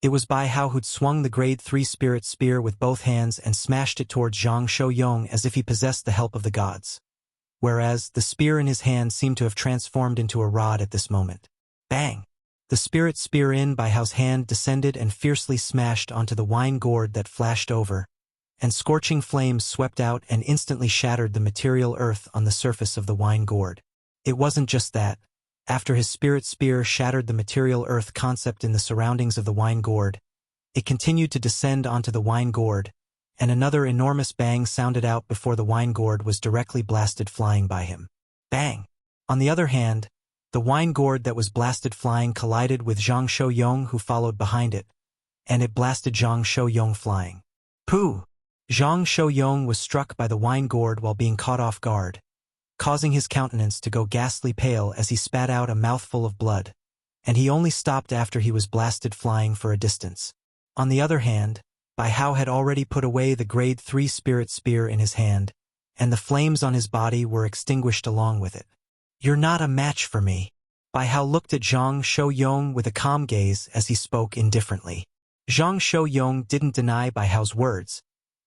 It was Bai Hao who'd swung the Grade 3 spirit spear with both hands and smashed it towards Zhang Shou-yong as if he possessed the help of the gods, whereas the spear in his hand seemed to have transformed into a rod at this moment. Bang! The spirit spear in Bai Hao's hand descended and fiercely smashed onto the wine gourd that flashed over, and scorching flames swept out and instantly shattered the material earth on the surface of the wine gourd. It wasn't just that. After his spirit spear shattered the material earth concept in the surroundings of the wine gourd, it continued to descend onto the wine gourd, and another enormous bang sounded out before the wine gourd was directly blasted flying by him. Bang! On the other hand, the wine gourd that was blasted flying collided with Zhang Shou-yong, who followed behind it, and it blasted Zhang Shou-yong flying. Pooh! Zhang Shou-yong was struck by the wine gourd while being caught off guard, causing his countenance to go ghastly pale as he spat out a mouthful of blood, and he only stopped after he was blasted flying for a distance. On the other hand, Bai Hao had already put away the Grade 3 spirit spear in his hand, and the flames on his body were extinguished along with it. "You're not a match for me." Bai Hao looked at Zhang Shou-yong with a calm gaze as he spoke indifferently. Zhang Shou-yong didn't deny Bai Hao's words,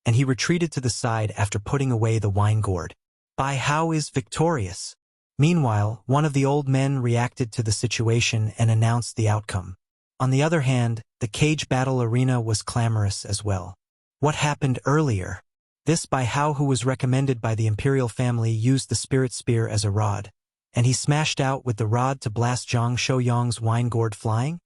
and he retreated to the side after putting away the wine gourd. Bai Hao is victorious. Meanwhile, one of the old men reacted to the situation and announced the outcome. On the other hand, the cage battle arena was clamorous as well. What happened earlier? This Bai Hao, who was recommended by the imperial family, used the spirit spear as a rod, and he smashed out with the rod to blast Zhang Shouyong's wine gourd flying?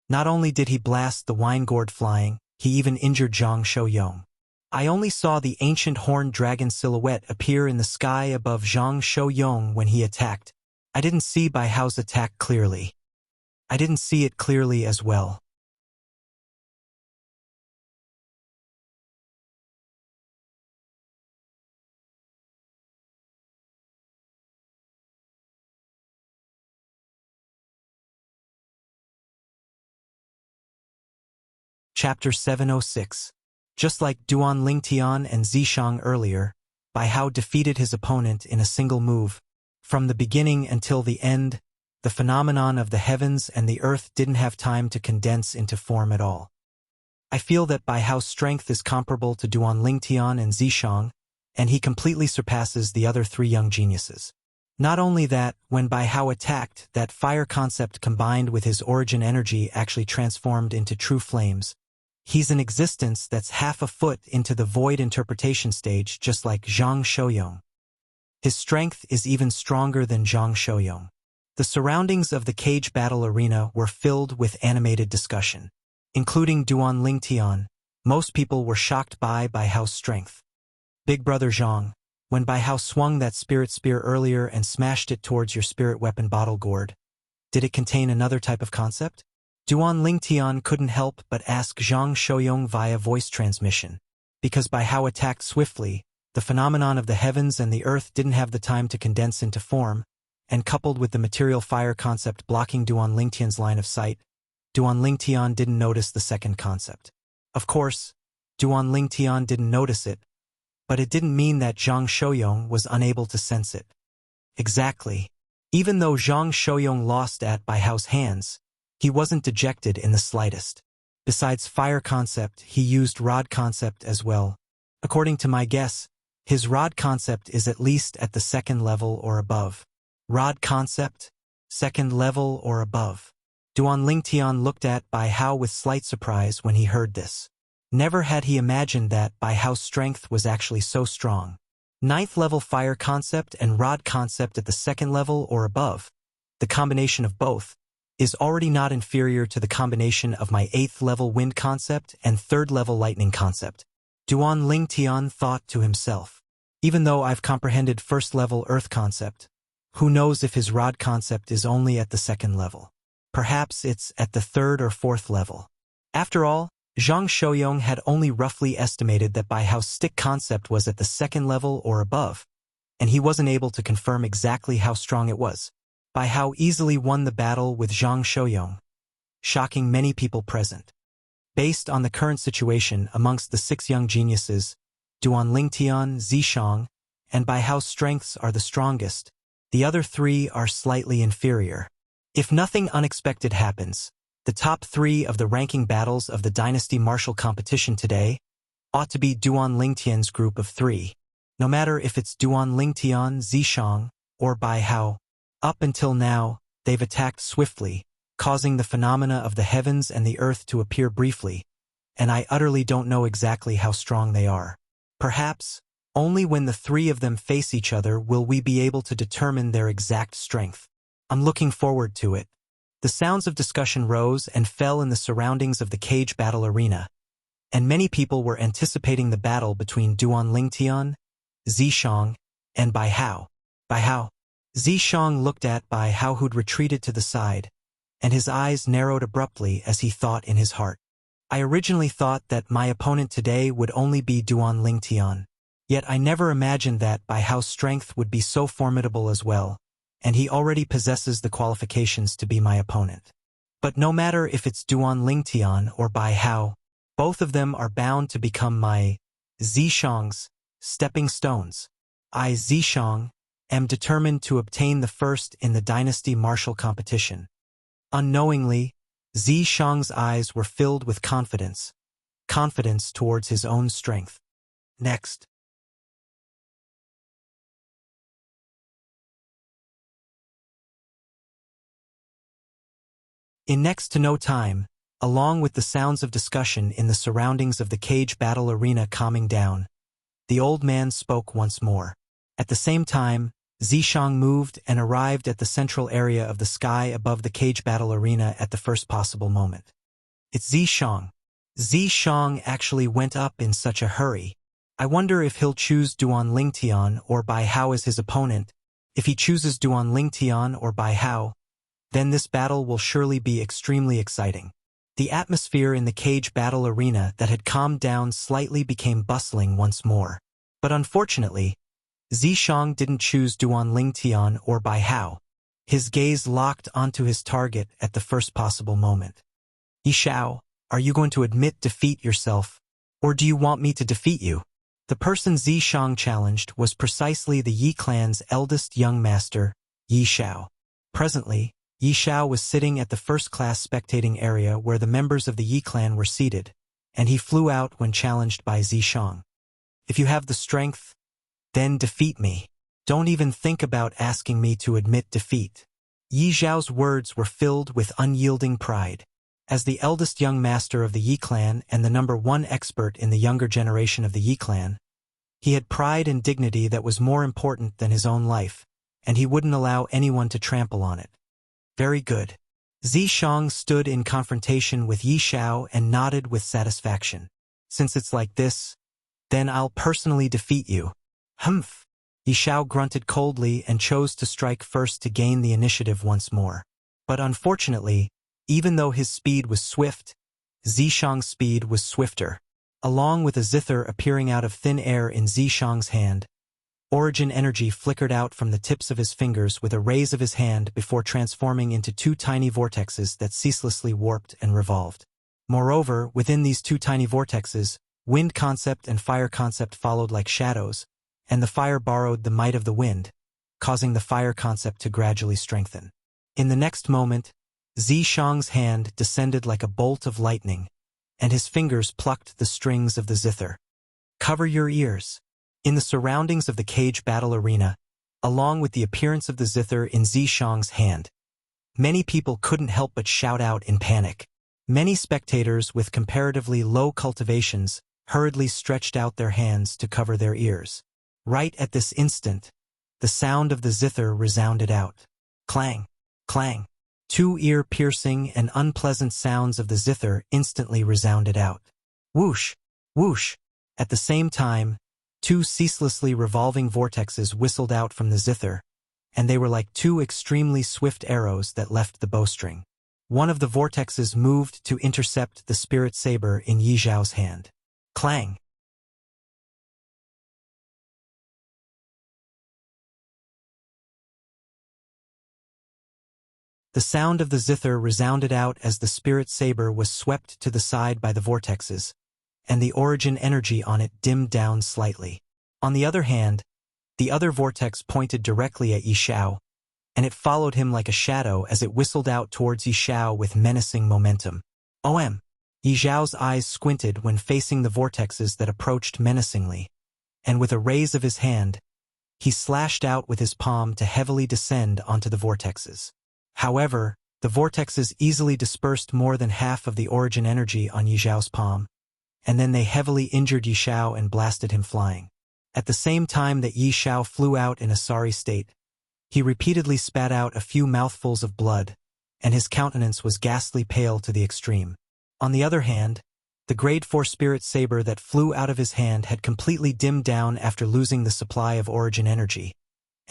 Not only did he blast the wine gourd flying, he even injured Zhang Shouyong. I only saw the ancient horned dragon silhouette appear in the sky above Zhang Shouyong when he attacked. I didn't see Bai Hao's attack clearly. I didn't see it clearly as well. Chapter 706. Just like Duan Lingtian and Zishang earlier, Bai Hao defeated his opponent in a single move. From the beginning until the end, the phenomenon of the heavens and the earth didn't have time to condense into form at all. I feel that Bai Hao's strength is comparable to Duan Lingtian and Zishang, and he completely surpasses the other three young geniuses. Not only that, when Bai Hao attacked, that fire concept combined with his origin energy actually transformed into true flames. He's an existence that's half a foot into the void interpretation stage, just like Zhang Shouyong. His strength is even stronger than Zhang Shouyong. The surroundings of the cage battle arena were filled with animated discussion. Including Duan Lingtian, most people were shocked by Bai Hao's strength. Big Brother Zhang, when Bai Hao swung that spirit spear earlier and smashed it towards your spirit weapon bottle gourd, did it contain another type of concept? Duan Lingtian couldn't help but ask Zhang Shouyong via voice transmission. Because Bai Hao attacked swiftly, the phenomenon of the heavens and the earth didn't have the time to condense into form, and coupled with the material fire concept blocking Duan Lingtian's line of sight, Duan Lingtian didn't notice the second concept. Of course, Duan Lingtian didn't notice it, but it didn't mean that Zhang Shouyong was unable to sense it. Exactly. Even though Zhang Shouyong lost at Bai Hao's hands, he wasn't dejected in the slightest. Besides fire concept, he used rod concept as well. According to my guess, his rod concept is at least at the second level or above. Rod concept? Second level or above. Duan Lingtian looked at Bai Hao with slight surprise when he heard this. Never had he imagined that Bai Hao's strength was actually so strong. Ninth level fire concept and rod concept at the second level or above. The combination of both is already not inferior to the combination of my 8th level wind concept and 3rd level lightning concept. Duan Lingtian thought to himself. Even though I've comprehended 1st level earth concept, who knows if his rod concept is only at the 2nd level. Perhaps it's at the 3rd or 4th level. After all, Zhang Shouyong had only roughly estimated that Bai Hao's stick concept was at the 2nd level or above, and he wasn't able to confirm exactly how strong it was. Bai Hao easily won the battle with Zhang Shouyong, shocking many people present. Based on the current situation amongst the 6 young geniuses, Duan Lingtian, Zishang, and Bai Hao's strengths are the strongest. The other 3 are slightly inferior. If nothing unexpected happens, the top 3 of the ranking battles of the Dynasty Martial competition today ought to be Duan Lingtian's group of 3. No matter if it's Duan Lingtian, Zishang, or Bai Hao, up until now, they've attacked swiftly, causing the phenomena of the heavens and the earth to appear briefly, and I utterly don't know exactly how strong they are. Perhaps, only when the 3 of them face each other will we be able to determine their exact strength. I'm looking forward to it. The sounds of discussion rose and fell in the surroundings of the cage battle arena, and many people were anticipating the battle between Duan Lingtian, Zishang, and Bai Hao. Bai Hao. Zishang looked at Bai Hao, who'd retreated to the side, and his eyes narrowed abruptly as he thought in his heart. I originally thought that my opponent today would only be Duan Lingtian, yet I never imagined that Bai Hao's strength would be so formidable as well, and he already possesses the qualifications to be my opponent. But no matter if it's Duan Lingtian or Bai Hao, both of them are bound to become my Zishang's stepping stones. I, Zishang, am determined to obtain the first in the Dynasty Martial competition. Unknowingly, Zishang's eyes were filled with confidence towards his own strength. Next. In next to no time, along with the sounds of discussion in the surroundings of the cage battle arena calming down, the old man spoke once more. At the same time, Zishang moved and arrived at the central area of the sky above the cage battle arena at the first possible moment. It's Zishang. Zishang actually went up in such a hurry. I wonder if he'll choose Duan Lingtian or Bai Hao as his opponent. If he chooses Duan Lingtian or Bai Hao, then this battle will surely be extremely exciting. The atmosphere in the cage battle arena that had calmed down slightly became bustling once more. But unfortunately, Zishang didn't choose Duan Lingtian or Bai Hao. His gaze locked onto his target at the first possible moment. Yishao, are you going to admit defeat yourself, or do you want me to defeat you? The person Zishang challenged was precisely the Yi clan's eldest young master, Yishao. Presently, Yishao was sitting at the first-class spectating area where the members of the Yi clan were seated, and he flew out when challenged by Zishang. If you have the strength, then defeat me. Don't even think about asking me to admit defeat. Yi Zhao's words were filled with unyielding pride. As the eldest young master of the Yi clan and the #1 expert in the younger generation of the Yi clan, he had pride and dignity that was more important than his own life, and he wouldn't allow anyone to trample on it. Very good. Zishang stood in confrontation with Yi Xiao and nodded with satisfaction. Since it's like this, then I'll personally defeat you. Humph. Yi Xiao grunted coldly and chose to strike first to gain the initiative once more. But unfortunately, even though his speed was swift, Zishang's speed was swifter. Along with a zither appearing out of thin air in Zishang's hand, origin energy flickered out from the tips of his fingers with a raise of his hand before transforming into 2 tiny vortexes that ceaselessly warped and revolved. Moreover, within these 2 tiny vortexes, wind concept and fire concept followed like shadows, and the fire borrowed the might of the wind, causing the fire concept to gradually strengthen. In the next moment, Zishang's hand descended like a bolt of lightning, and his fingers plucked the strings of the zither. Cover your ears. In the surroundings of the cage battle arena, along with the appearance of the zither in Zishang's hand, many people couldn't help but shout out in panic. Many spectators with comparatively low cultivations hurriedly stretched out their hands to cover their ears. Right at this instant, the sound of the zither resounded out. Clang, clang. 2 ear-piercing and unpleasant sounds of the zither instantly resounded out. Whoosh, whoosh. At the same time, 2 ceaselessly revolving vortexes whistled out from the zither, and they were like 2 extremely swift arrows that left the bowstring. One of the vortexes moved to intercept the spirit saber in Yi Zhao's hand. Clang! The sound of the zither resounded out as the spirit saber was swept to the side by the vortexes, and the origin energy on it dimmed down slightly. On the other hand, the other vortex pointed directly at Yi Xiao, and it followed him like a shadow as it whistled out towards Yi Xiao with menacing momentum. OM! Yi Zhao's eyes squinted when facing the vortexes that approached menacingly, and with a raise of his hand, he slashed out with his palm to heavily descend onto the vortexes. However, the vortexes easily dispersed more than half of the origin energy on Yi Zhao's palm, and then they heavily injured Yi Xiao and blasted him flying. At the same time that Yi Xiao flew out in a sorry state, he repeatedly spat out a few mouthfuls of blood, and his countenance was ghastly pale to the extreme. On the other hand, the Grade 4 spirit saber that flew out of his hand had completely dimmed down after losing the supply of origin energy,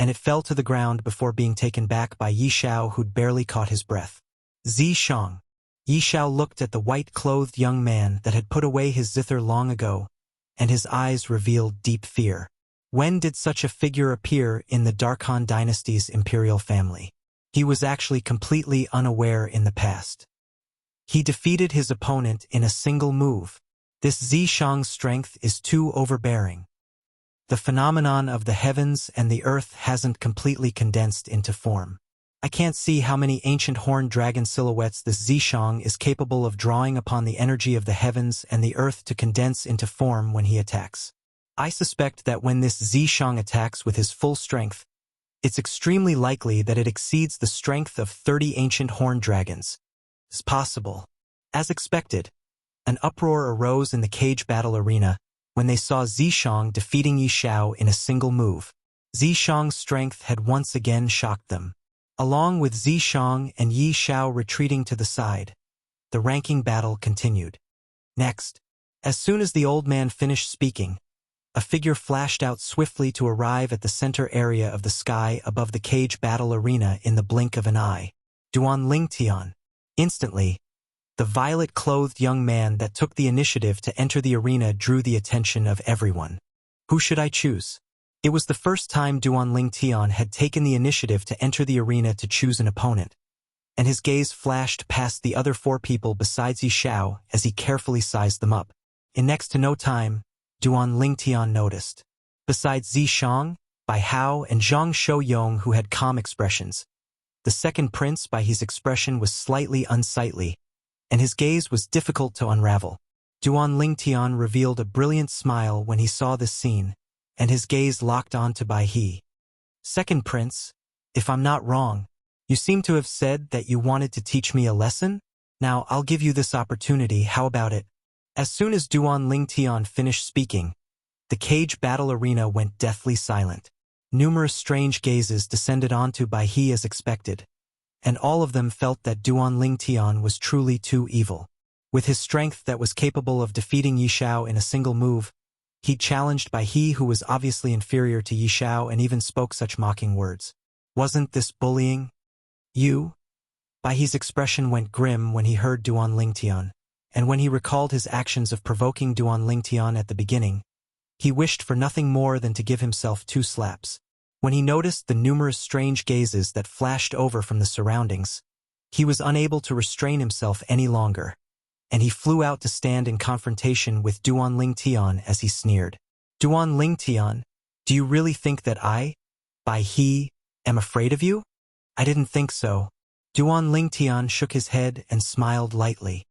and it fell to the ground before being taken back by Yi Xiao, who'd barely caught his breath. Zishang. Yi Xiao looked at the white-clothed young man that had put away his zither long ago, and his eyes revealed deep fear. When did such a figure appear in the Darkhan dynasty's imperial family? He was actually completely unaware in the past. He defeated his opponent in a single move. This Zishang's strength is too overbearing. The phenomenon of the heavens and the earth hasn't completely condensed into form. I can't see how many ancient horned dragon silhouettes this Zishang is capable of drawing upon the energy of the heavens and the earth to condense into form when he attacks. I suspect that when this Zishang attacks with his full strength, it's extremely likely that it exceeds the strength of 30 ancient horned dragons. It's possible. As expected, an uproar arose in the cage battle arena when they saw Zishang defeating Yi Xiao in a single move. Zishang's strength had once again shocked them. Along with Zishang and Yi Xiao retreating to the side, the ranking battle continued. Next, as soon as the old man finished speaking, a figure flashed out swiftly to arrive at the center area of the sky above the cage battle arena in the blink of an eye. Duan Lingtian. Instantly, the violet-clothed young man that took the initiative to enter the arena drew the attention of everyone. Who should I choose? It was the first time Duan Lingtian had taken the initiative to enter the arena to choose an opponent, and his gaze flashed past the other 4 people besides Yi Xiao as he carefully sized them up. In next to no time, Duan Lingtian noticed. Besides Zishang, Bai Hao, and Zhang Shouyong who had calm expressions, the second prince by his expression was slightly unsightly, and his gaze was difficult to unravel. Duan Lingtian revealed a brilliant smile when he saw this scene, and his gaze locked on to Bai He. Second prince, if I'm not wrong, you seem to have said that you wanted to teach me a lesson? Now I'll give you this opportunity, how about it? As soon as Duan Lingtian finished speaking, the cage battle arena went deathly silent. Numerous strange gazes descended onto Bai He as expected, and all of them felt that Duan Lingtian was truly too evil. With his strength that was capable of defeating Yi Xiao in a single move, he challenged Bai He, who was obviously inferior to Yi Xiao and even spoke such mocking words. Wasn't this bullying? You? Bai He's expression went grim when he heard Duan Lingtian, and when he recalled his actions of provoking Duan Lingtian at the beginning, he wished for nothing more than to give himself 2 slaps. When he noticed the numerous strange gazes that flashed over from the surroundings, he was unable to restrain himself any longer, and he flew out to stand in confrontation with Duan Lingtian as he sneered. Duan Lingtian, do you really think that I, Bai He, am afraid of you? I didn't think so. Duan Lingtian shook his head and smiled lightly.